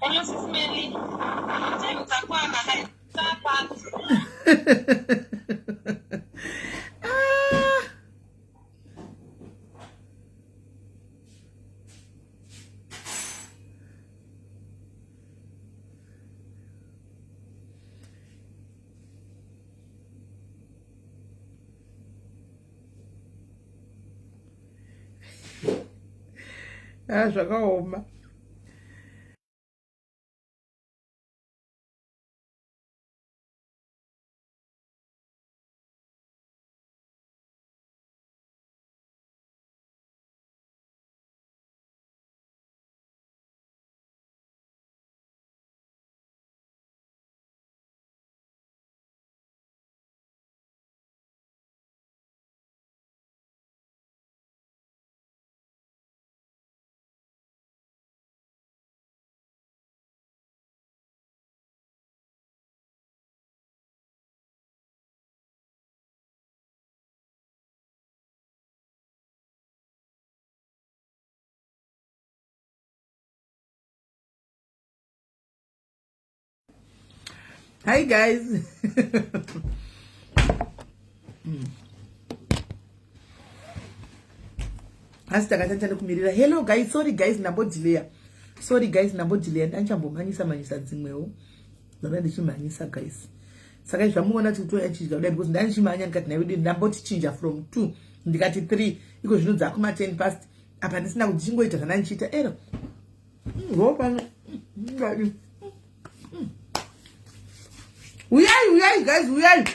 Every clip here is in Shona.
Hello, Sis Mary. Time itakuwa na hapa. Zvakaoma. Hi guys. Hello guys, sorry guys ndambodilea. Sorry guys ndambodilea ndachambomhanyisa manyisa dzimwewo. Ndaba ndichimhanyisa guys. Saka zvamuona kuti toachidza kudai because ndanichimhanya ndikati nayo ndambotichinja from 2 ndikati 3 iko zvinodza kuma 10 past apa ndisina kuti ndichingoita zvandandichiita ero. Ropa ngadi. Uyai guys, uyai.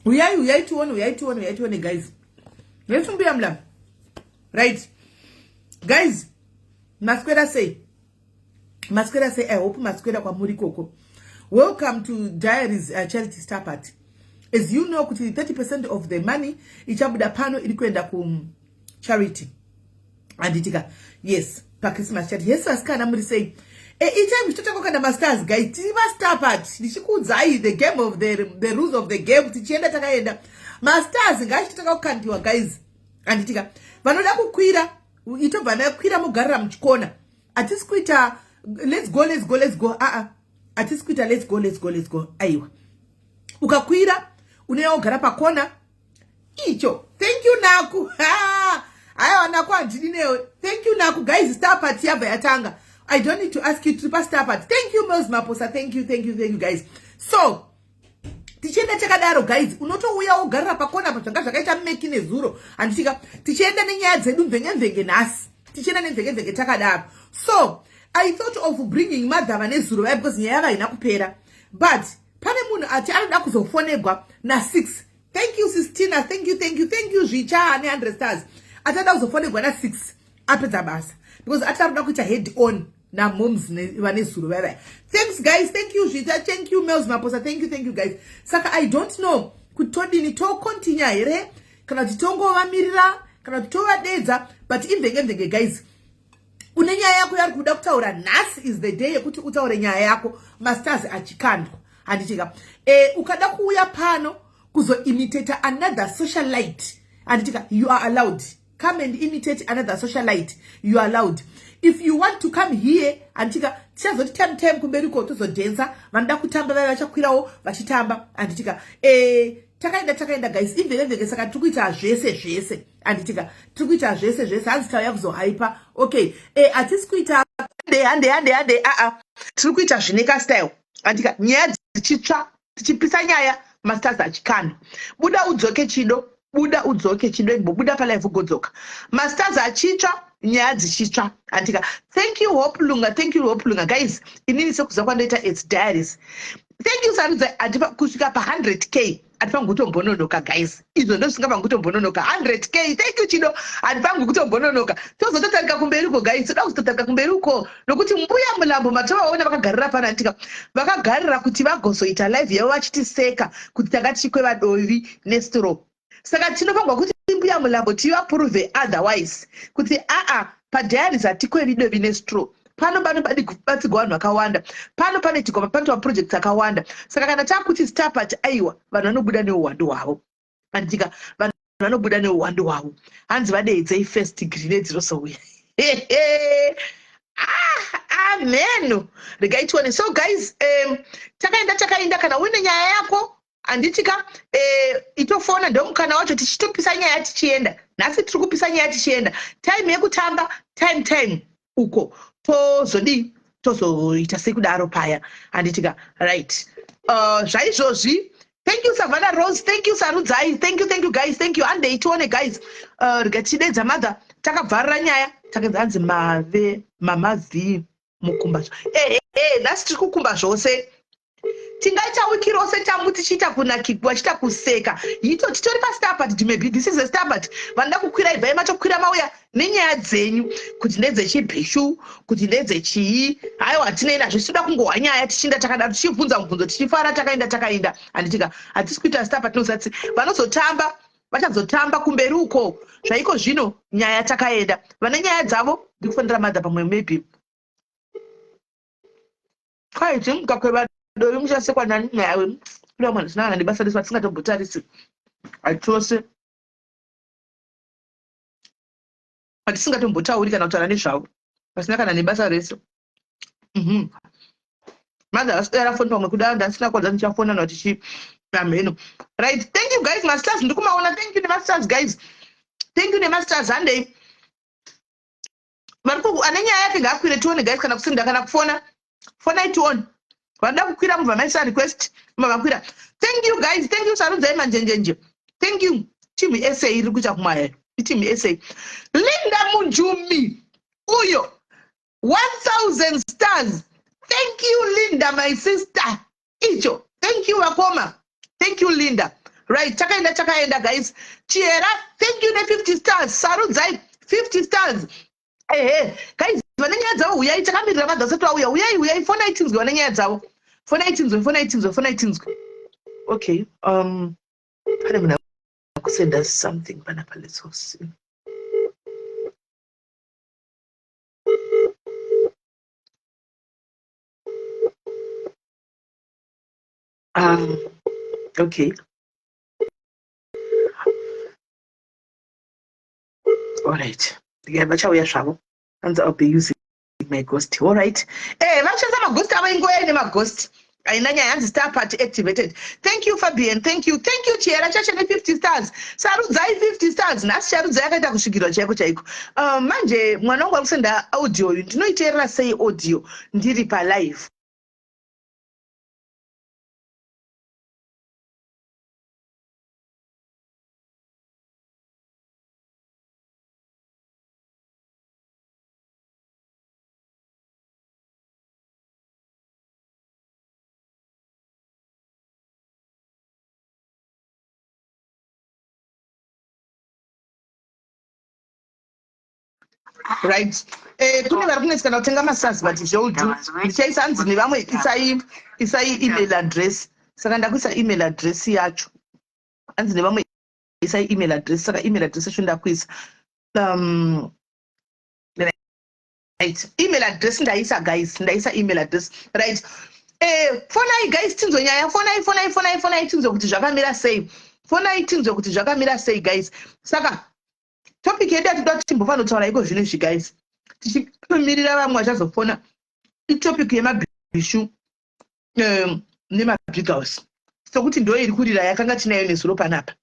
Uyai tuone guys. Let's be amla. Right. Guys, Masquerada say I hope Masquerada kwa muri koko. Welcome to Diaries Charity Star Party. As you know, kuti 30% of the money ichabuda pano ilikwenda ku charity. Anditika. Yes, pa Christmas charity. Yes, askana muri say each time we talk masters guys, tiba Star Party. Nishikudzai the game of the rules of the game. Tichienda takaenda. Masters guys tutaka kukandiwa guys. Anditika. Vanoda kukwira ito vana kwira mugarira muchikona. Atisikuita let's go. Atisikuita let's go. Aiwa. Ukakwira uneyo gara pakona. Icho. Thank you Naku. Aya Naku anjinineyo. Thank you Naku guys. Star Party yaba yatanga. I don't need to ask you to Star Party. Thank you Mels Maposa. Thank you guys. So tichenda chakadaro guys, unotouya ogarira pakona pachanga zvakaita mmeki nezuro andisvika tichienda nenyaya dzedu mvenge nhasi tichienda nemvenge takadaro. So I thought of bringing madhava nezuro vaya because nyaya haina kupera, but pane munhu ati anoda kuzofonegwa na6. Thank you Sistina, thank you Zvicha ne 100 stars. Atada kuzofonegwa na6 apedza basa because ataruda kuita head on na moms vane zuro vaya. Thanks guys, thank you Zvicha, thank you Mels Maposa, thank you guys. Saka I don't know kuti todini to continue here kana kuti tongovamirira kana kuti tovadedza, but imvenge guys, une nyaya yako yari kuda kutaura nhasi is the day yekuti utaure nyaya yako masters achikandwa. Handitika ukada kuuya pano kuzo imitate another socialite, handitika you are allowed. Come and imitate another socialite, you are allowed. If you want to come here, antika tichazoti time kumberiko tozodenza vanoda kutamba vaya vachakwirawo vachitamba. Anditika takaenda guys, imvenge saka tikuita zvese anditika tikuita zvese hanzi tauya kuzohypa. Okay, atisikuita hande tikuita zvineka style. Anditika nyaya dzichitsva tichipisa nyaya masters achikana. Buda udzoke chido buda palive ugodzoka. Masters achitsva nyaya dzichitsva. Antika thank you Hope Lunga guys, inini sekuza kwandoita it's Diaries. Thank you Sarudza. Atipa kusvika pa 100k atipangu kutombononoka guys, izvo ndosingapa kutombononoka 100k. Thank you Chido, atipangu kutombononoka. Tozototarika kumberiko guys, toda kuzototarika kumberiko nokuti mbuya mulambo matovaona vakagarira panantika vakagarira kuti vagozoita live yavo vachitiseka kuti tanga tichikweva dovi nestro. Saka tinopangwa kuti mbuya mulambo tivaprove otherwise kuti padiaries hatikwevi dovi nestro. Pano batigwa vanhu vakawanda, pano panetikwa panotwa projects akawanda. Saka kana takuti Star Party aiwa vanhu vanobuda neuwandu hwavo. Andika vanhu vanobuda neuwandu hwavo hanzi vadeedzei first degree nedzirosouya. Amen. Regai tuone. So guys, takaenda kana une nyaya yako anditika itofona ndomukana wacho tichitopisa nyaya tichienda. Nasi tiri kupisa nyaya tichienda. Time yekutamba time uko tozoita sekudaro paya anditika right. Zvaizvozvi. Thank you Savannah Rose, thank you Sarudzai, thank you guys, thank you. And itione guys, rigachidedza madha takabvarira nyaya takanzi mave mamazi mukumba. That's tiri kukumba zvose. Tingaita wiki rose tambu tichiita kunakirwa tichiita kuseka. Yito titori pastarpart maybe this is a starpart. Vanoda kukwira ibva machokwira mauya nenyaya dzenyu kuti ndedzechibhishu kuti ndedzechii. Haiwa tinoenda zvichida kungohwa nyaya tichinda takadaro tichibvunza mubvunzo tichifara takaenda anditika hatisi kuita starpart nosati vanozotamba vachazotamba kumberi uko zvaiko zvino nyaya takaenda vane nyaya dzavo ndikufanira madha pamwe maybe kwaiti mukakweva dori muchasekwa nani nawe kula mwana sinanga ndibasa leswa tisingatombotarisi atose atisingatombotauri kana kutaura nezvavo pasina kana nebasa reso madha aswera foni pamwe kudaro ndasina kwadza ndichafona na tichi ameno right. Thank you guys masters ndikumaona. Thank you masters guys, thank you masters ande maripo ane nyaya yake ngakwire tione guys kana kusinda kana kufona fona itione vanoda kukwira mubva maisa request mavakwira. Thank you guys, thank you Sarudzai manjenjenje, thank you team SA iri kuita kumaya team SA. Linda Munjumi uyo 1000 stars. Thank you Linda my sister icho. Thank you wakoma, thank you Linda. Right, takaenda guys. Chiera, thank you ne 50 stars. Sarudzai 50 stars. Guys vanenya dzavo uyai takamirira madhasatu auya uyai fona itinzwe vanenya dzavo fona itinzwe. Okay, pane munhu akusenda something panapa, let's see. Okay. All right. Yeah, vachauya zvavo. And I'll be using my ghost. All right. Vachasa maghost ava ingoya ine maghost. Aina nyaya yanzi star party activated. Thank you Fabian. Thank you Chiera chacha ne 50 stars. Sarudzai 50 stars. Nasi Sarudzai akaita kusvikirwa chaiko. Manje mwana wangu akusenda audio ndinoiteerera sei audio ndiri pa live. Right. Kune vari kunesikana kutenga masasi but zvoudhu ndichaisa hanzi nevamwe isai email address saka ndakuisa email address yacho hanzi nevamwe isai email address saka email address yacho ndakuisa right. Email address ndaisa guys, ndaisa email address right. Fonai guys tinzwe nyaya fonai tinzwe kuti zvakamira sei, fonai tinzwe kuti zvakamira sei guys. Saka topic yedu yatinoda kuti timbofana kutaura iko zvino izvi guys tichimirira vamwe vachazofona itopic yemabhishu nemabig house sokuti ndo iri kurira yakanga tinayo nezuro panapa.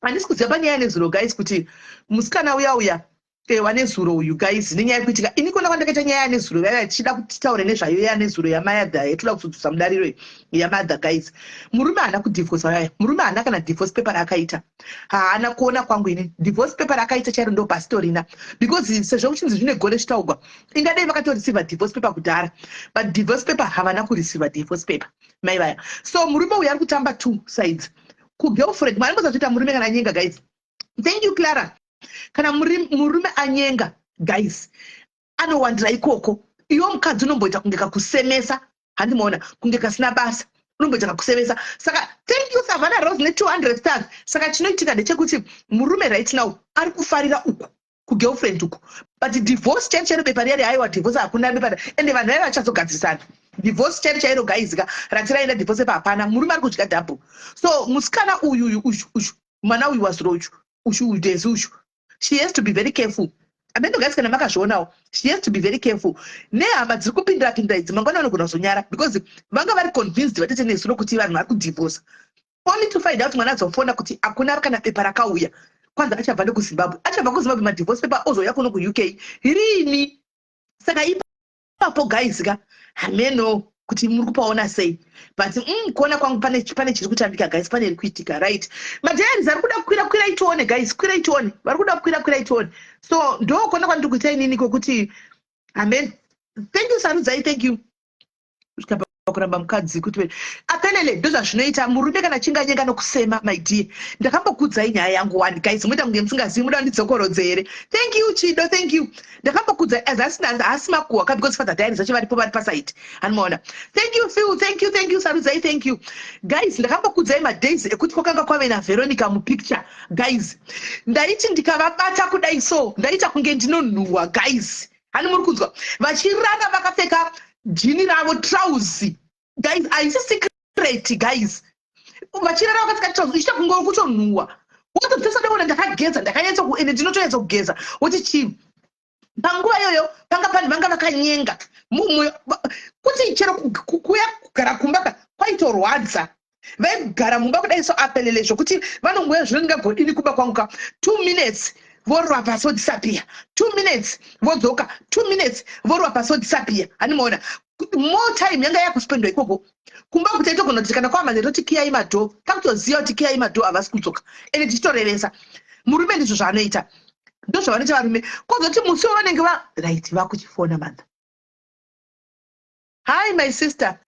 Handisi kuziva panyaya nezuro guys kuti musikana uya wane zuro uyu guys nenyaya yekuitika ini kona kwandakaita nyaya yanezuro yaya tichida kuti taure nezvayo yanezuro yamayadha yatoda kuzodzisa mudariro yamadha guys. Murume haana kudivorce yaya, murume haana kana divorce paper akaita, haana kuona kwangu ini divorce paper akaita chairo ndo pastorina because sezvo kuchinzi zvine gore zvitaugwa ingadai vakatorisiva divorce paper kudhara but divorce paper havana kurisiva divorce paper mai vaya. So murume uyu ari kutamba two sides kugirlfriend maanimbozatoita murume kana nyenga guys. Thank you Clara. Kana murume anyenga guys anowandira ikoko iwo mukadzi unomboita kunge kakusemesa handimaona kunge kasina basa unomboita kakusemesa. Saka thank you Savannah Rose ne 200 stars. Saka chinoitika ndechekuti murume right now ari kufarira uku kugirlfriend uku but divorce chero paper yari aiwa divorce hakuna paper ende vanhu vaya vachazogadzirisana divorce chairo guys ka ratiraenda divorce paper hapana murume ari kudya double. So musikana uyu mwana uyu was roach ushu udezi ushu she has to be very careful Amendo guys kana makazvionawo. She has to be very careful. Nehama dziri kupindira idzi mangwana anogona kuzonyara because vanga vari convinced vatete nezuro kuti vanhu vari kudivorce. Only to find out mwana azofona kuti akuna kana pepa rakauya. Kwanza achabva nekuZimbabwe. Achabva kuZimbabwe madivorce paper ozouya kuno kuUK. Rini? Saka ipapo guys ka hameno kuti muri kupaona sei. But kuona kwangu pane chiri kutambika guys, pane rikuitika, right? Madhairies ari kuda kukwira itione guys, kwira itione. Vari kuda kukwira itione. So ndo kuona kwandiri kuita inini kokuti amen. Thank you Sarudzai, thank you. Kuramba mukadzi kuti apelele ndo zvazvinoita murume kana chinga nyenga nokusema my dear. Ndakambokudzai nyaya yangu wani guys, muita kunge musingazivi muda ndidzokorodze here. Thank you Chido, thank you. Ndakambokudzai as asina kuwaka because father diaries vacho varipo vari pasite. Anomaona. Thank you Phil, thank you Sarudzai, thank you. Guys, ndakambokudzai madays ekuti kwakanga kwave naVeronica mupicture. Guys, ndaiti ndikavabata kudai so, ndaita kunge ndinonhuhwa guys. Hani muri kunzwa? Vachirana vakapfeka jini ravo trousi. Guys, haisi secret guys. Vachirara vakatsika trousi ichita kunge kutonhuhwa. Wototesa ndaona ndakageza ndakanyatsa kuende ndinotoyatsa kugeza. Woti chii? Panguva iyoyo panga panhu vanga vakanyenga. Kuti chero kuya kugara kumba kwaitorwadza. Vaigara mumba kudai so apelele zvokuti vanongoya zvino ndingagodini kuba kwangu ka 2 minutes. Vorwa paso disappear. 2 minutes. Vodzoka. 2 minutes. Vorwa paso disappear. Animona. More time yanga yakuspendwa ikoko. Kumba kutaito kono tikana kwa manero tikiyai madho. Takutoziva tikiyai madho avasi kudzoka. Ene tichitorevesa. Murume ndizvo zvanoita. Ndo zvavanoita varume. Kozoti musi vanenge right vakuchifona manda. Hi my sister.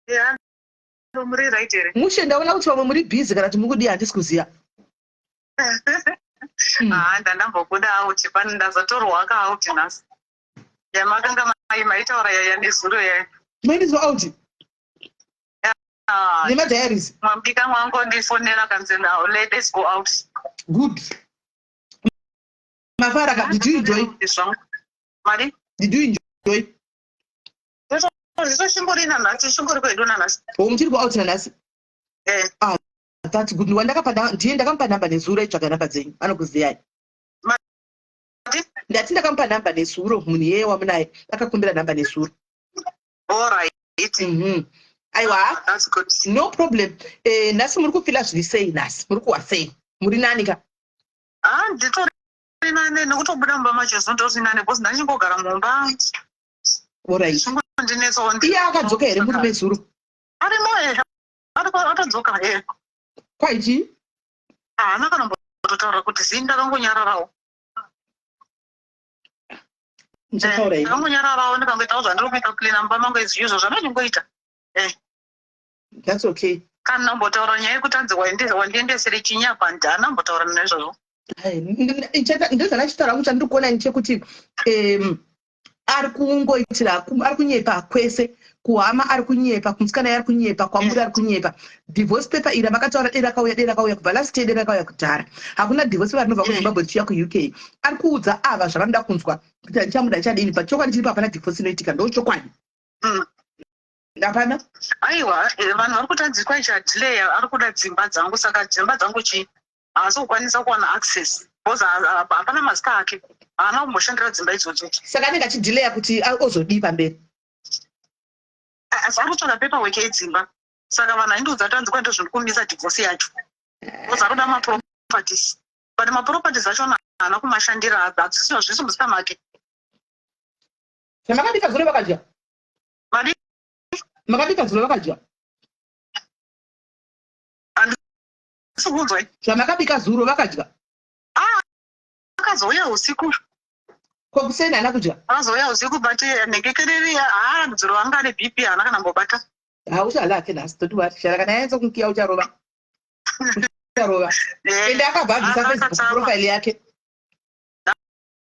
Yeah. Muri right here. Mushe ndaona kuti vamwe muri busy kana kuti mukudi handisi kuziya. Ndandambobuda out pani ndazotorwa out nhasi. Yamakanga maitaura yaya nezuro yaya. Maindizwa out? Nema diaries? Mwambika mwangu ndifonera kanzi now let's go out. Good. Mafara, did you enjoy? Mari? Did you enjoy? Shingorina nasi, shingori kweduna nasi. Mchiri go out na nasi? That's good. Ndiye ndakampa namba nezuro itsvaga namba dzenyu. Anokuziyai. Ndati ndakampa namba nezuro munhu yeye wamunaye akakumbira namba nezuro. All right. Aiwa. That's good. No problem. Nasi muri kufila zviri sei nasi? Muri kuwa sei? Muri nani ka? Nditori nani nekutobuda mumba macho zondoti nani because ndachingogara mumba. All right. Ndinetso iye akadzoka here murume zuro? Arimo atadzoka here. Kwaichi? Nakanambototaura kuti zii ndakangonyararawo. Ndichataura ini. Ndakangonyararawo ndikangoitawo zvandiri kuita clean mumba mangu as usual zvandachingoita. That's okay. Kana nambotaura nyaya yekuti anzi wandiendesere chinyapa ndanambotaura naizvozvo. Ndozvanachitaura kuti andiri kuona nechekuti ari kungoitira ari kunyepa kwese kuhama ari kunyepa kumutsikana ari kunyepa kwamuri ari kunyepa. Divorce paper ira makataura dera kauya kubva last year dera kauya kudhara. Hakuna divorce paper rinobva kuZimbabwe richiuya kuUK. Ari kuudza ava zvavanoda kunzwa kuti ndichamuda chadini pa chokwadi chiri papana divorce inoitika ndo chokwadi. Hapana? Aiwa vanhu vari kutanzirwa ichadelay ari kuda dzimba dzangu saka dzimba dzangu chi haasi kukwanisa kuwana access because hapana mazita ake. Haana kumboshandira dzimba idzodzo. Saka anenge achidelaya kuti ozodii pamberi. Asi ari kutsvaga paperwork yedzimba. Saka vanhu aindiudza kuti anzi kwaito zvinokumbisa divorce yacho. Because ari kuda maproperties. But maproperties acho haana kumashandira hazvisi musita make. Zvamakabika zuro vakadya? Mari? Makabika zuro vakadya? Handisi kunzwa. Zvamakabika zuro vakadya? Akazouya usiku. Kokuseni haana kudya? Akazouya usiku but nekekereri dzuro anga ane BP haana kana mbobata. Uchala hake nhasi toti washara kana yaenza kumukiya ucharova. Ucharova. Ende akabhabvisa Facebook profile yake.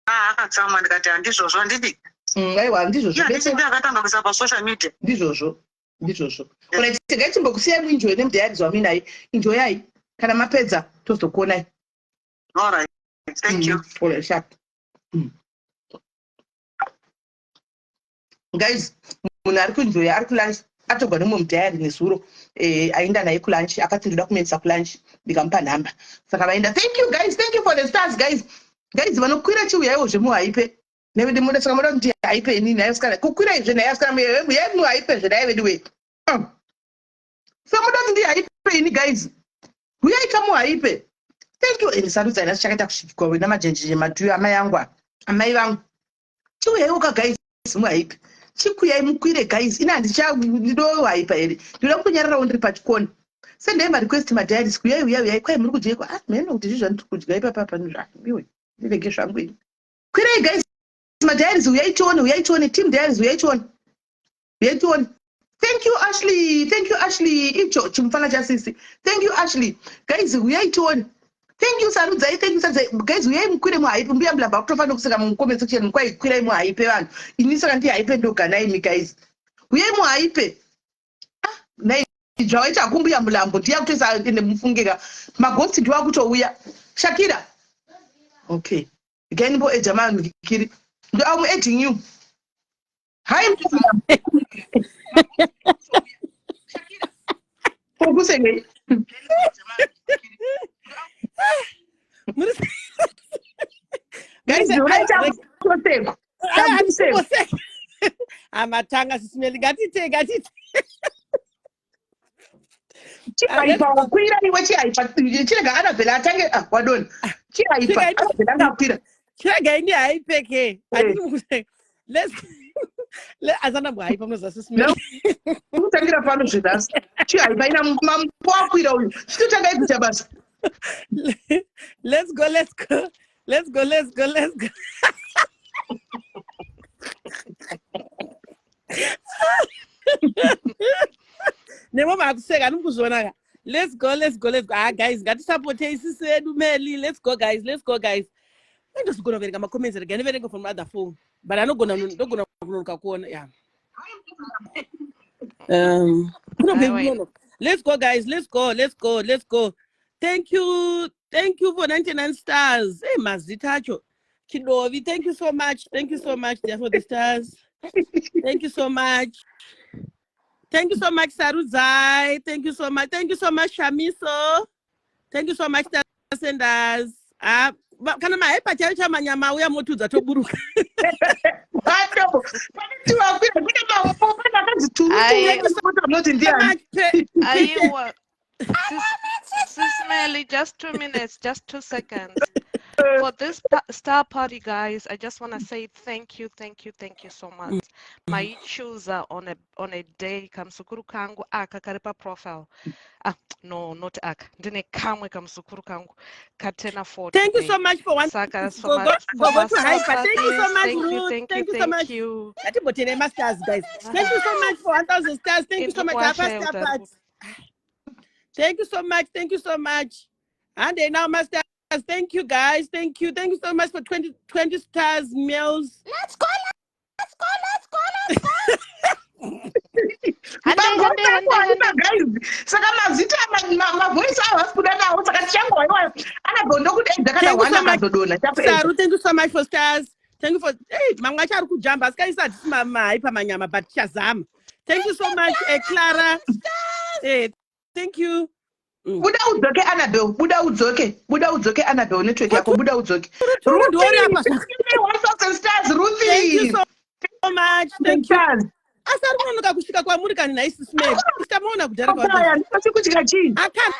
Akatsama ndikati handizvozvo handidi. Aiwa ndizvozvo. Handisi akatanga kuisa pasocial media. Ndizvozvo. Alright, tigai timbokusiyai muenjoy nemudiaries waminayi. Enjoyai. Kana mapedza tozokuonai. All right. Thank you. All right, sharp. Guys, munhu ari kuenjoya ari kulunch atogwa nemwe mudiary nezuro aenda naye kulunch akati ndoda kumenisa kulunch ndikamupa nhamba saka vaenda. Thank you guys, thank you for the stars guys. guys vanokwira chiuyaiwo zvemuhaipe nevedi muda saka muda kuti haipe inini aisikana kukwira izve naisikana yai muhaipe zvedaive diwe so muda kuti ndihaipe ini guys uyaita muhaipe. Thank you Sarudza ina chakaita kusvikwa wena majenjere matuyo amai yangu amai vangu chiuyaiwoka guys muhaipe chikuyai mukwire guys ina ndichaipa here ndinoda kunyararawo ndiri pachikona sendai marequest madiaries kuyai kwai muri kudyeko mheno kuti zvizvo ndiri kudya ipapa panozvaiwe ndirege zvangu ini kwirai guys madiaries uyaitione team diaries uyaitione. Thank you Ashley icho chimufana chasisi. Thank you Ashley guys uyaitione. Thank you Sarudzai, guys uyai mukwire muhaipe mbuya mlamba kutofanira kuseka mucomment section kwai kwirai muhaipe vanhu ini saka ndihaipe ndoganai guys uyai muhaipe nai zvawaita kumbuya mulambo ndiya kutoisa ende mufungika maghosti ndiwa kutouya Shakira okay again bo ejamani kiri ndo I'm adding you hi Shakira fokusenge guys amatanga sisimeli gatite chihaipa kwira iwe chihaipa chirega anabhela atange wadona chihaipa anabhela angakwira chirega ini haipeke azana muhaipa munozasi simeli kutangira pano zvedhasi chihaipa ina mampo akwira uyu chitotanga ikuita basa. Let's go. Nemo makuseka nomukuzvona. Let's go. Guys, ngatisupportei sisi edu Meli. Let's go guys. Ndosugona kuverenga macomments rega ndiverenga from other phone. But ndogona kunonoka kuona. Yeah. Let's go guys. Let's go. Thank you for 99 stars. Hey, Mazitacho. Kidovi, thank you so much there for the stars. Thank you so much. Sarudzai. Thank you so much, Shamiso. Thank you so much, Senders. Kana mahaipa chaiwo chamanyama uya motudza toburuka. Sis Melly, just 2 minutes, just 2 seconds. For this star party, guys, I just want to say thank you so much. My chooser on a day kamsukuru kangu aka karipa profile. No, not aka. Dine kamwe kamsukuru kangu katena 40. Thank you so much for one. Thank you so much. Thank you. Stars, guys. Thank you so much for 1,000 stars. Thank you so much. Thank you so much. And then now, Masters, thank you guys. Thank you so much for 20 stars, meals. Let's go. Saru, thank you so much for stars. Thank you for Mangacha Kujamba. Sky said Mama Ipamanyama, but Shazam. Thank you so much, Clara. Thank you. Buda udzoke Annabelle network yako Buda udzoke. 1,000 stars Ruthie. Thank you so much. Thank you. Asari kunonoka kusvika kwamuri kani naisi smell. Istamuona kudhara kwa. Pasikuchika chini. Akana.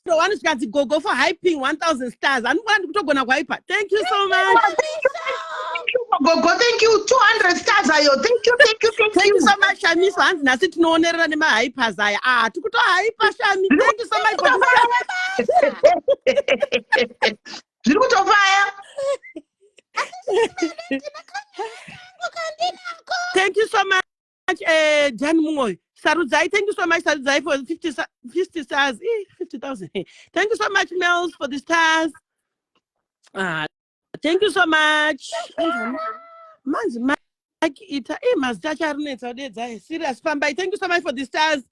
So one is go for hyping 1,000 stars. Anubandi kutogona kwa hyper. Thank you so much. Thank you 200 stars ayo. Thank you so much Shami. So hands nasi tunonerera nema hypers aya. Tukuto hyper Shami. Thank you so much for this. Zviri kutofaya. Thank you so much. Jan Mungoy. Sarudzai, thank you so much, Sarudzai, for 50 stars. 50,000. Thank you so much, Mels, for the stars. Thank you so much. Serious fun. Thank you so much for the stars.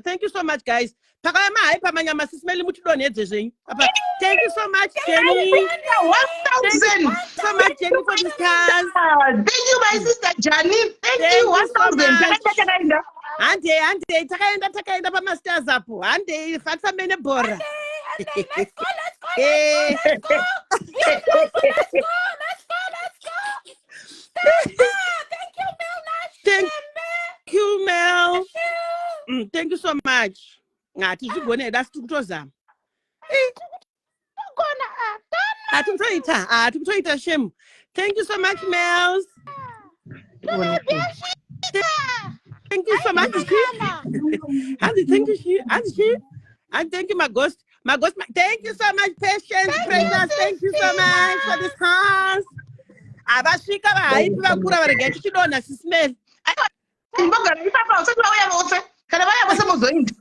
Thank you so much, guys. Thank you so much, Jenny. 1,000. So much, Jenny, for the stars. Thank you, my sister Jenny. Thank you 1,000. Ande takaenda pamasters apo. Ande fatsa mene bora. Let's go. Eh. Let's go. Let's go. Thank you, Mel Nash. Thank you, Mel. Thank you. Thank you so much. Ngathi zigone that's tukutozama. Atumtoita shame. Thank you so much, Mel. Thank you so much. And thank you, and thank you, my ghost. Thank you so much, Patience, Precious. Thank you so much for this house. Abashika bahaipi vakura varigeti chidona sismell. Imbogara ipapa usati wauya vose. Kana vaya vose muzoita.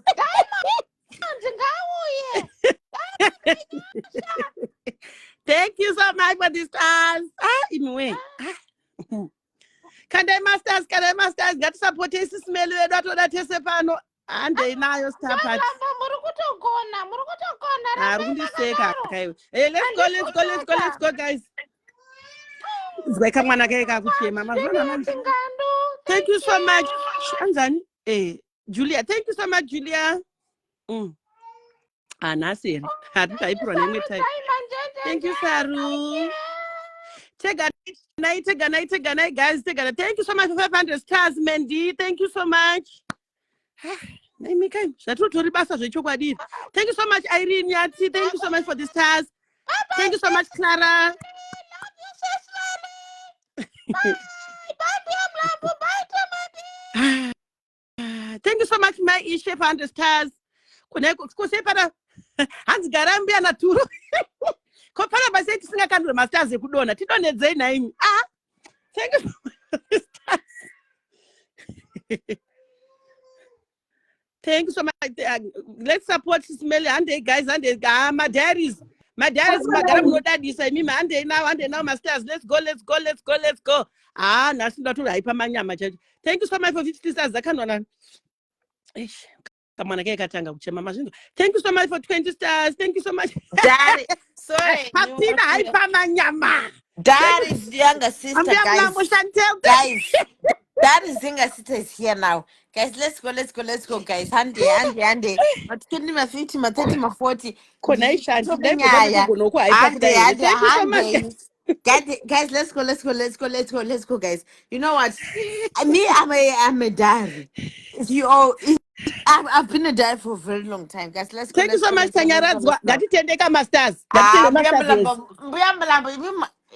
Thank you so much for this house. Anyway. Kandai masters, ngati support sismell wedu atoda tese pano. Ande inayo star party. Arundiseka kai. Hey, let's go guys. Thank you so much. Anzani. Julia, thank you so much, Julia. Nasir. Thank you, Saru. Night, guys. Thank you so much for 500 stars, Mandy. Thank you so much. Thank you so much, Irene Yati. Thank you so much for the stars. Thank you so much, Clara. Thank you so much, my Ishe, for 100 stars. Hans Garambia Naturo. Kopara baseti singa kandwe masters ekudona. Tidonedze na imi. Thank you for the stars. Thank you so much. Let's support Smelly and guys and my daddies. My daddies no daddy say me and now masters. Let's go. Nasinda to hyper manyama. Thank you so much for 50 stars. Zakanona. Thank you so much for 20 stars. Thank you so much. Daddy, sorry. Daddy's younger sister, guys. Daddy's younger sister is here now. Guys, let's go, guys. Hande. But 20, 50, 30, 40. Thank you so Guys, let's go, guys. You know what? I'm a diary. I've been a diary for a very long time, guys. Let's go. Thank you so much, Tanyara. Gatitendeka masters.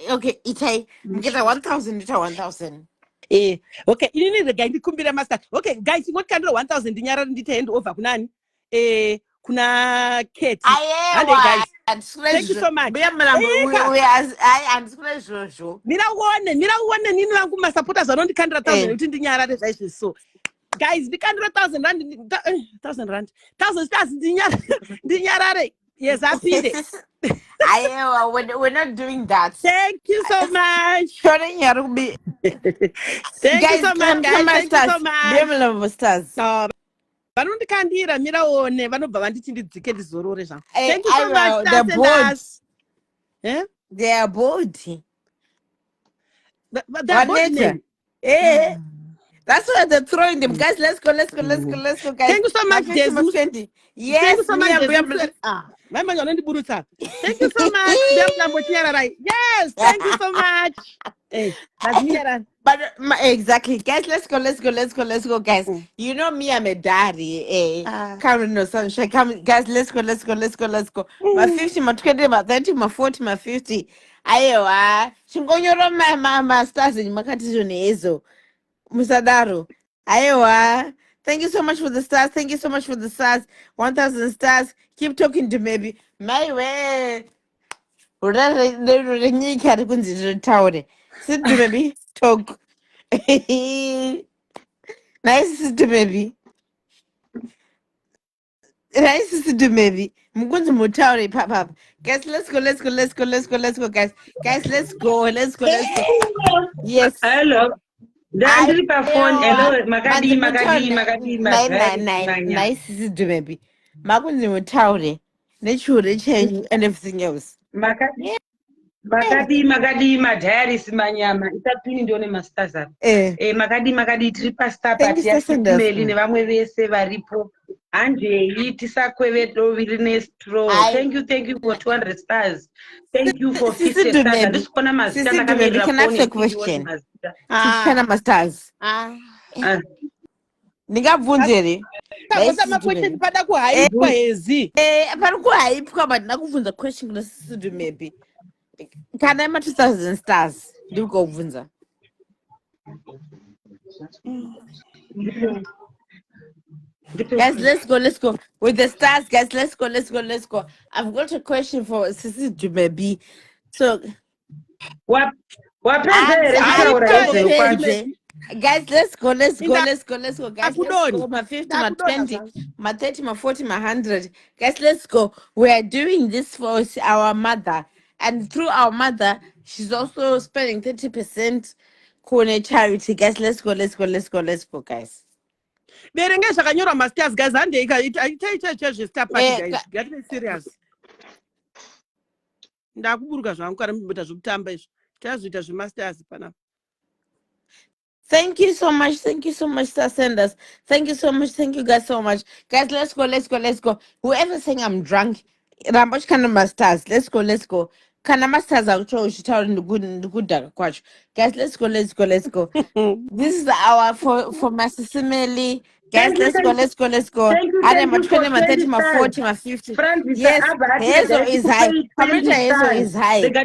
Okay, Itai, get a 1,000. Okay, you need the guy kumbira master. Okay, guys, what kind of 1,000 dinyara ndite hand over kunani? Kuna Kate. Guys. Thank you so much. Mira one nini wangu ma supporters around 100,000 uti ndinyara de so. Guys, the 100,000 rand 1,000 rand. 1,000 stars dinyara. Yes, happy. We're not doing that. Thank you so much. Thank you so much, guys. Thank you so much. Stars. Varundi kandira mira one vanobva vanditi ndidzike ndizorore zvangu. Thank you so much. They're bored. They are bored. They're bored. That's why they're throwing them. Guys, let's go, guys. Thank you so much, Desmond. Yes, thank you so much. Thank you so much. Yes, thank you so much. But exactly, guys, let's go, guys. You know me, I'm a daddy. Karen, no sunshine. Come, guys, let's go. My 50, my 20, my 30, my 40, my 50. Ayo, chingonyoro my stars in makatizone ezo. Musadaro. Ayo, thank you so much for the stars. 1,000 stars. Keep talking to me. My way. Sit to baby. Talk. Nice to baby. Mgunzu mutauri papa. Guys, let's go, guys. Guys, let's go. Yes. Hello. Dandri pa phone. Hello. Magadi. Nice to baby. Mgunzu mutauri. Nature change and everything else. Magadi madhari simanyama itapini ndione masters apa. Magadi tripa star party yasimeli nevamwe vese varipo Handei tisakweve dovi rine straw. Ai, Thank you for 200 stars. Thank you for Sisi 50 stars. Dumebi. Handisi kuona mazita Sisi Dumebi, ndakamirira can I ask foni a kuti ndione question? mazita. Tichikana masters. Ah, Ndingabvunza here. Tagosa makwesheni pada kuhaipwa hezi. Pari kuhaipwa but ndakubvunza question kuna Sisi Dumebi. Kana ima 2000 stars. Ndiri kukubvunza. Guys, let's go. With the stars, guys, let's go. I've got a question for Sisi Dumebi. So, wapedza here tichaura izvozvo. guys, let's go. Guys, let's go. Akudoni. My 50, my 20, my 30, my 40, my 100. Guys, let's go. We are doing this for our mother. And through our mother, she's also spending 30% Kone charity. Guys, let's go, guys. Berenge zvakanyorwa masters guys handei itaita zvestar party guys. Get serious. Ndakuburuka zvangu kana mubita zvokutamba izvo. Tazoita zvemasters panapa. Thank you so much, Star Senders. Thank you so much. Thank you guys so much. Guys, let's go. Whoever's saying I'm drunk, Rambosh kind of masters. Let's go. Kana masters are good quatch. Guys, let's go. This is the hour for my Sisimeli. Guys, let's go. I am my 20, my 30, my 40, my 50. Yes, Hezo is high. Commenter Hezo is high. Make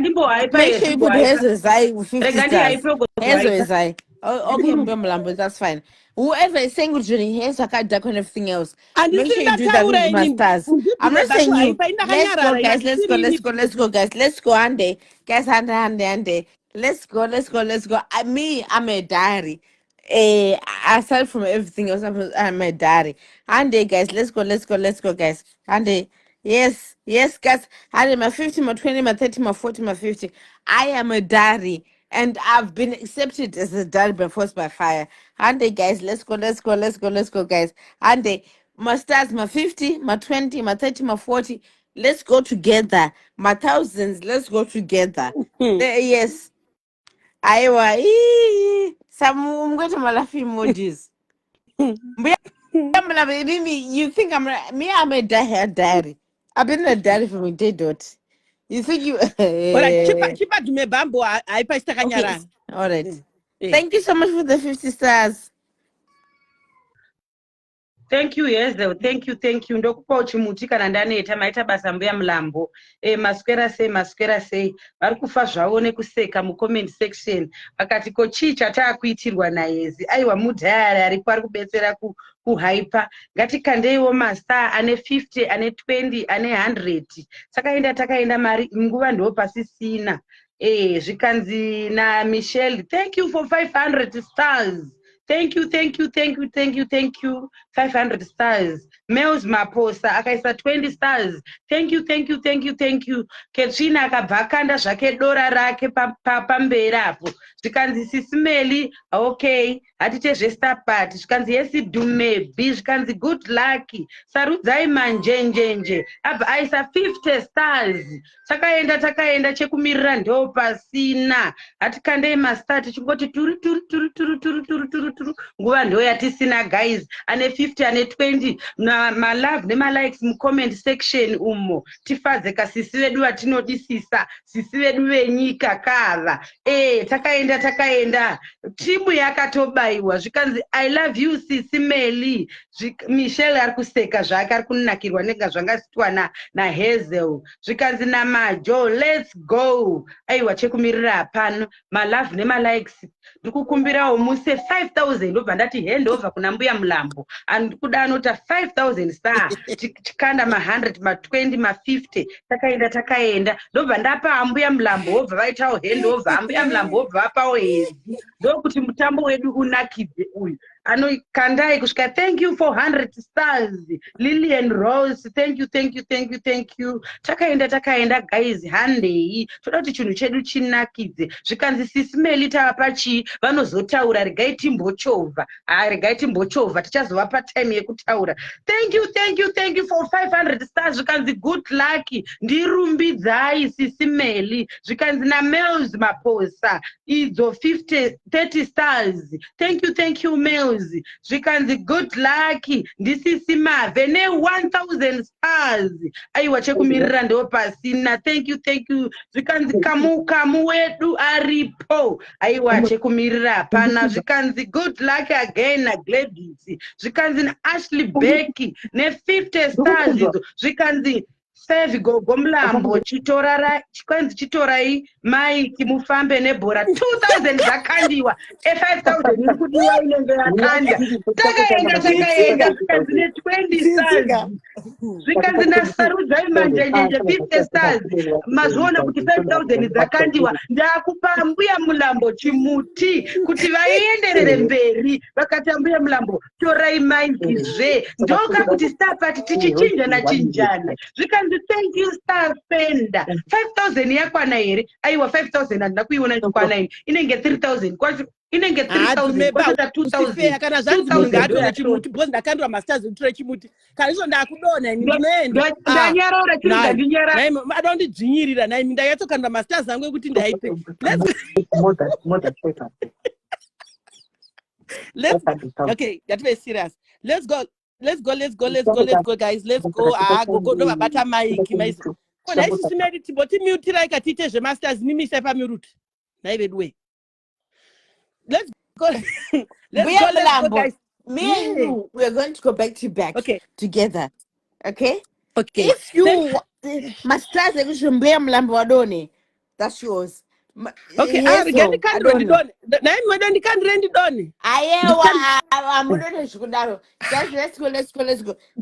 sure you put Hezo is high with 50 stars. Hezo is high. Oh, okay, Mbemlambo, that's fine. Whoever is saying good journey, here's a card and everything else. Make sure you do that with my stars. I'm not saying you. Let's go, guys. Let's go, Ande. Guys, Ande. Let's go. I'm a diary. Aside from everything else, I'm a diary. Ande, guys, let's go, guys. Ande. Yes, guys. Ande, my 50, my 20, my 30, my 40, my 50. I am a diary. And I've been accepted as a diary by force by fire. Ande, guys, let's go, guys. Ande, my stars, my 50, my 20, my 30, my 40. Let's go together. My thousands, let's go together. Yes. Aiwa. I'm going to my laughing emojis. You think I'm a diary. I've been a diary from a day dot. You think you Chipa Dumebambo aipa istakanyara. All right. Thank you so much for the 50 stars. Thank you, yes, thank you. Ndokupa chimuti kana ndaneta maita basa mbuya mlambo. Maswera say. Vari kufa zvavo nekuseka mu comment section. Akati ko chii chatakuitirwa naYezi. Aiwa mudhayari aripo ari kubetsera kuhaipa. Ngatikandeiwo mastar ane 50, ane 20, ane 100. Takaenda mari nguva ndo pasisina. Zvikanzi na Michelle. Thank you for 500 stars. Thank you. 500 stars. Mels Maposa akaisa 20 stars. Thank you. Katrina akabvakanda zvake dora rake pamberi apo. Zvikanzi Sisimeli, okay. Hatite zvestar party. Zvikanzi Yesi Dumebi, zvikanzi good lucky. Sarudzai manjenjenje. Abva aisa 50 stars. Takaenda chekumirira ndo pasina. Hatikandei mastar tichingoti turu. Nguva ndo yatisina guys. Ane 50, ane 20. Na malove nemalikes mucomment section umo. Tifadzeka sisi vedu vatinodisisa. Sisi vedu venyika kava. Takaenda. Timu yakatobaiwa. Zvikanzi I love you Sisimeli. Michelle ari kuseka zvake ari kunakirwa nega zvangasitwa na Hazel. Zvikanzi namajo let's go. Aiwa chekumirira pano. Malove nemalikes. Ndikukumbirawo muse 5000 ndobva ndati hand over kuna mbuya mlambo. Andikuda anota 5000 star. Chikanda 100, 20, 50. Takaenda. Ndobva ndapa ambuya mlambo obva vaitawo hand over. Ambuya mlambo obva vapawo Hezi. Ndokuti mutambo wedu unakidze uyu. Kandai kusvika thank you for 100 stars. Lillian Rose, thank you. Takaenda guys, handei. Toda kuti chinhu chedu chinakidze. Zvikanzi Sisimeli tavapachi vanozotaura regai timbochovha. Regai timbochovha tichazovapa time yekutaura. Thank you for 500 stars. Zvikanzi good lucky. Ndirumbidzai Sisimeli. Zvikanzi na Mels Maposa. Idzo 30 stars. Thank you Mels. house zvikanzi good luck ndisisi mavhe ne 1000 stars aiwa chekumirira ndo pasina thank you zvikanzi kamu wedu aripo aiwa chekumirira hapana zvikanzi good luck again naGladys zvikanzi naAshley Becky ne 50 stars idzo zvikanzi Save Gogo Mlambo chikwanzi chitorai maiki mufambe nebhora 2000 zvakandiwa 5000 iri kudiwa inenge yakanda takaenda zvikanzi ne20 stars zvikanzi nasarudzai manjenjenje 50 stars mazoona kuti 5000 dzakandiwa ndakupa mbuya Mulambo chimuti kuti vaenderere mberi vakati mbuya Mulambo torai maiki zve ndoka kuti stapati tichichinjana chinjana zvikanzi thank you star Penda 5000 yakwana here aiwa 5000 handina kuiona ikwana here inenge 3000 kwacho inenge 3000 kwata 2000 kana zvanzi munhu ngaatore chimuti because ndakandwa masters kutore chimuti kana izvo ndakudona ini ndinoenda ndanyarora chiri ndanyarora nai adondidzvinyirira nai ndayatokandwa masters angu ekuti ndaipe okay ngative serious let's go guys let's go gogo ndo vabata maiki maizi kona isi simeri tiboti mutirai katite zvemasters mimise pamiruti naivedwe let's go guys. Me and you, we're going to go back to back together. Okay? If you masters ekushombeya Mulambo wadone, that's yours. Okay, ndikandidone ayewa amudone zvikudaro. Guys, let's go.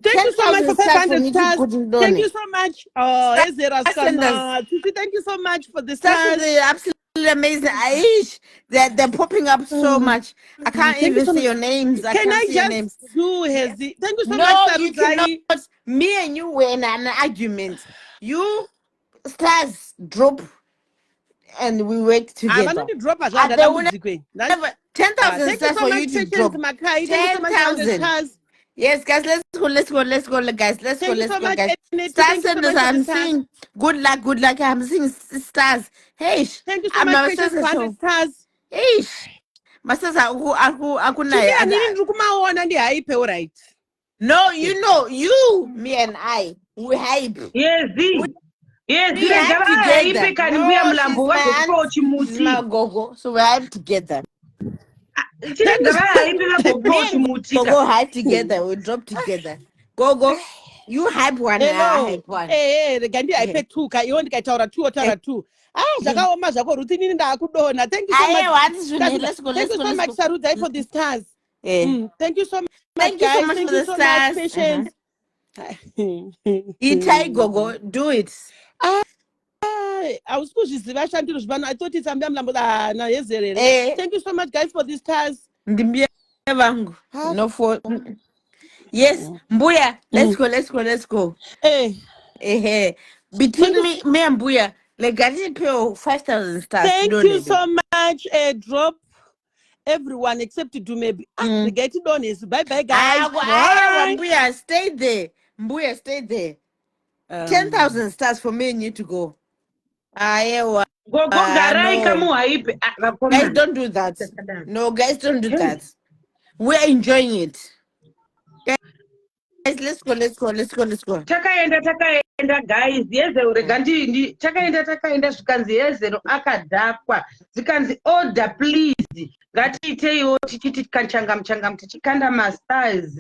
Thank you so much for 500 stars. Thank you so much. Oh, Ezra Sana. Thank you so much for the stars. Absolutely amazing. Aish, they're popping up so much. I can't even see your names. Can I just do Hezi? Thank you so much, No, you cannot. Me and you were in an argument. You stars drop and we work together. I'm not drop as 10,000 stars for you to drop. 10,000. Yes, guys, let's go, guys. Let's go, guys. Stars senders, I'm seeing good luck. I'm seeing stars. Hey, thank you so much for 100 stars. Hey, masters, right? No, you know, you, me and I, we hype. Yes, so we hype together. Go hype together, we drop together. Go. You hype one, I hype one. The Gandhi I pay 2, you want to get out of 2 or 2. Zakaoma zako rutini ndakudona. Thank you so much. Let's go. Thank you so much, Sarudai, for the stars. Thank you so much. Thank you so much for the stars. Patience. Itai Gogo, do it. I was pushing I thought it's Thank you so much, guys, for the stars. No for yes, Mbuya. Let's go. Between me and Mbuya, like I did pay 5,000 stars. Thank you so much. Drop everyone except to maybe get it on is bye guys. Mbuya, stay there. 10,000 stars for me and you to go. Go garai kamu hype. Guys, don't do that. No, guys, don't do that. We're enjoying it. Guys, let's go. Takaenda guys. Yezero Gandhi takaenda zvikanzi Yezero akadhakwa zikanzi order please ngatiitewo tichiti kanchanga tichikanda masters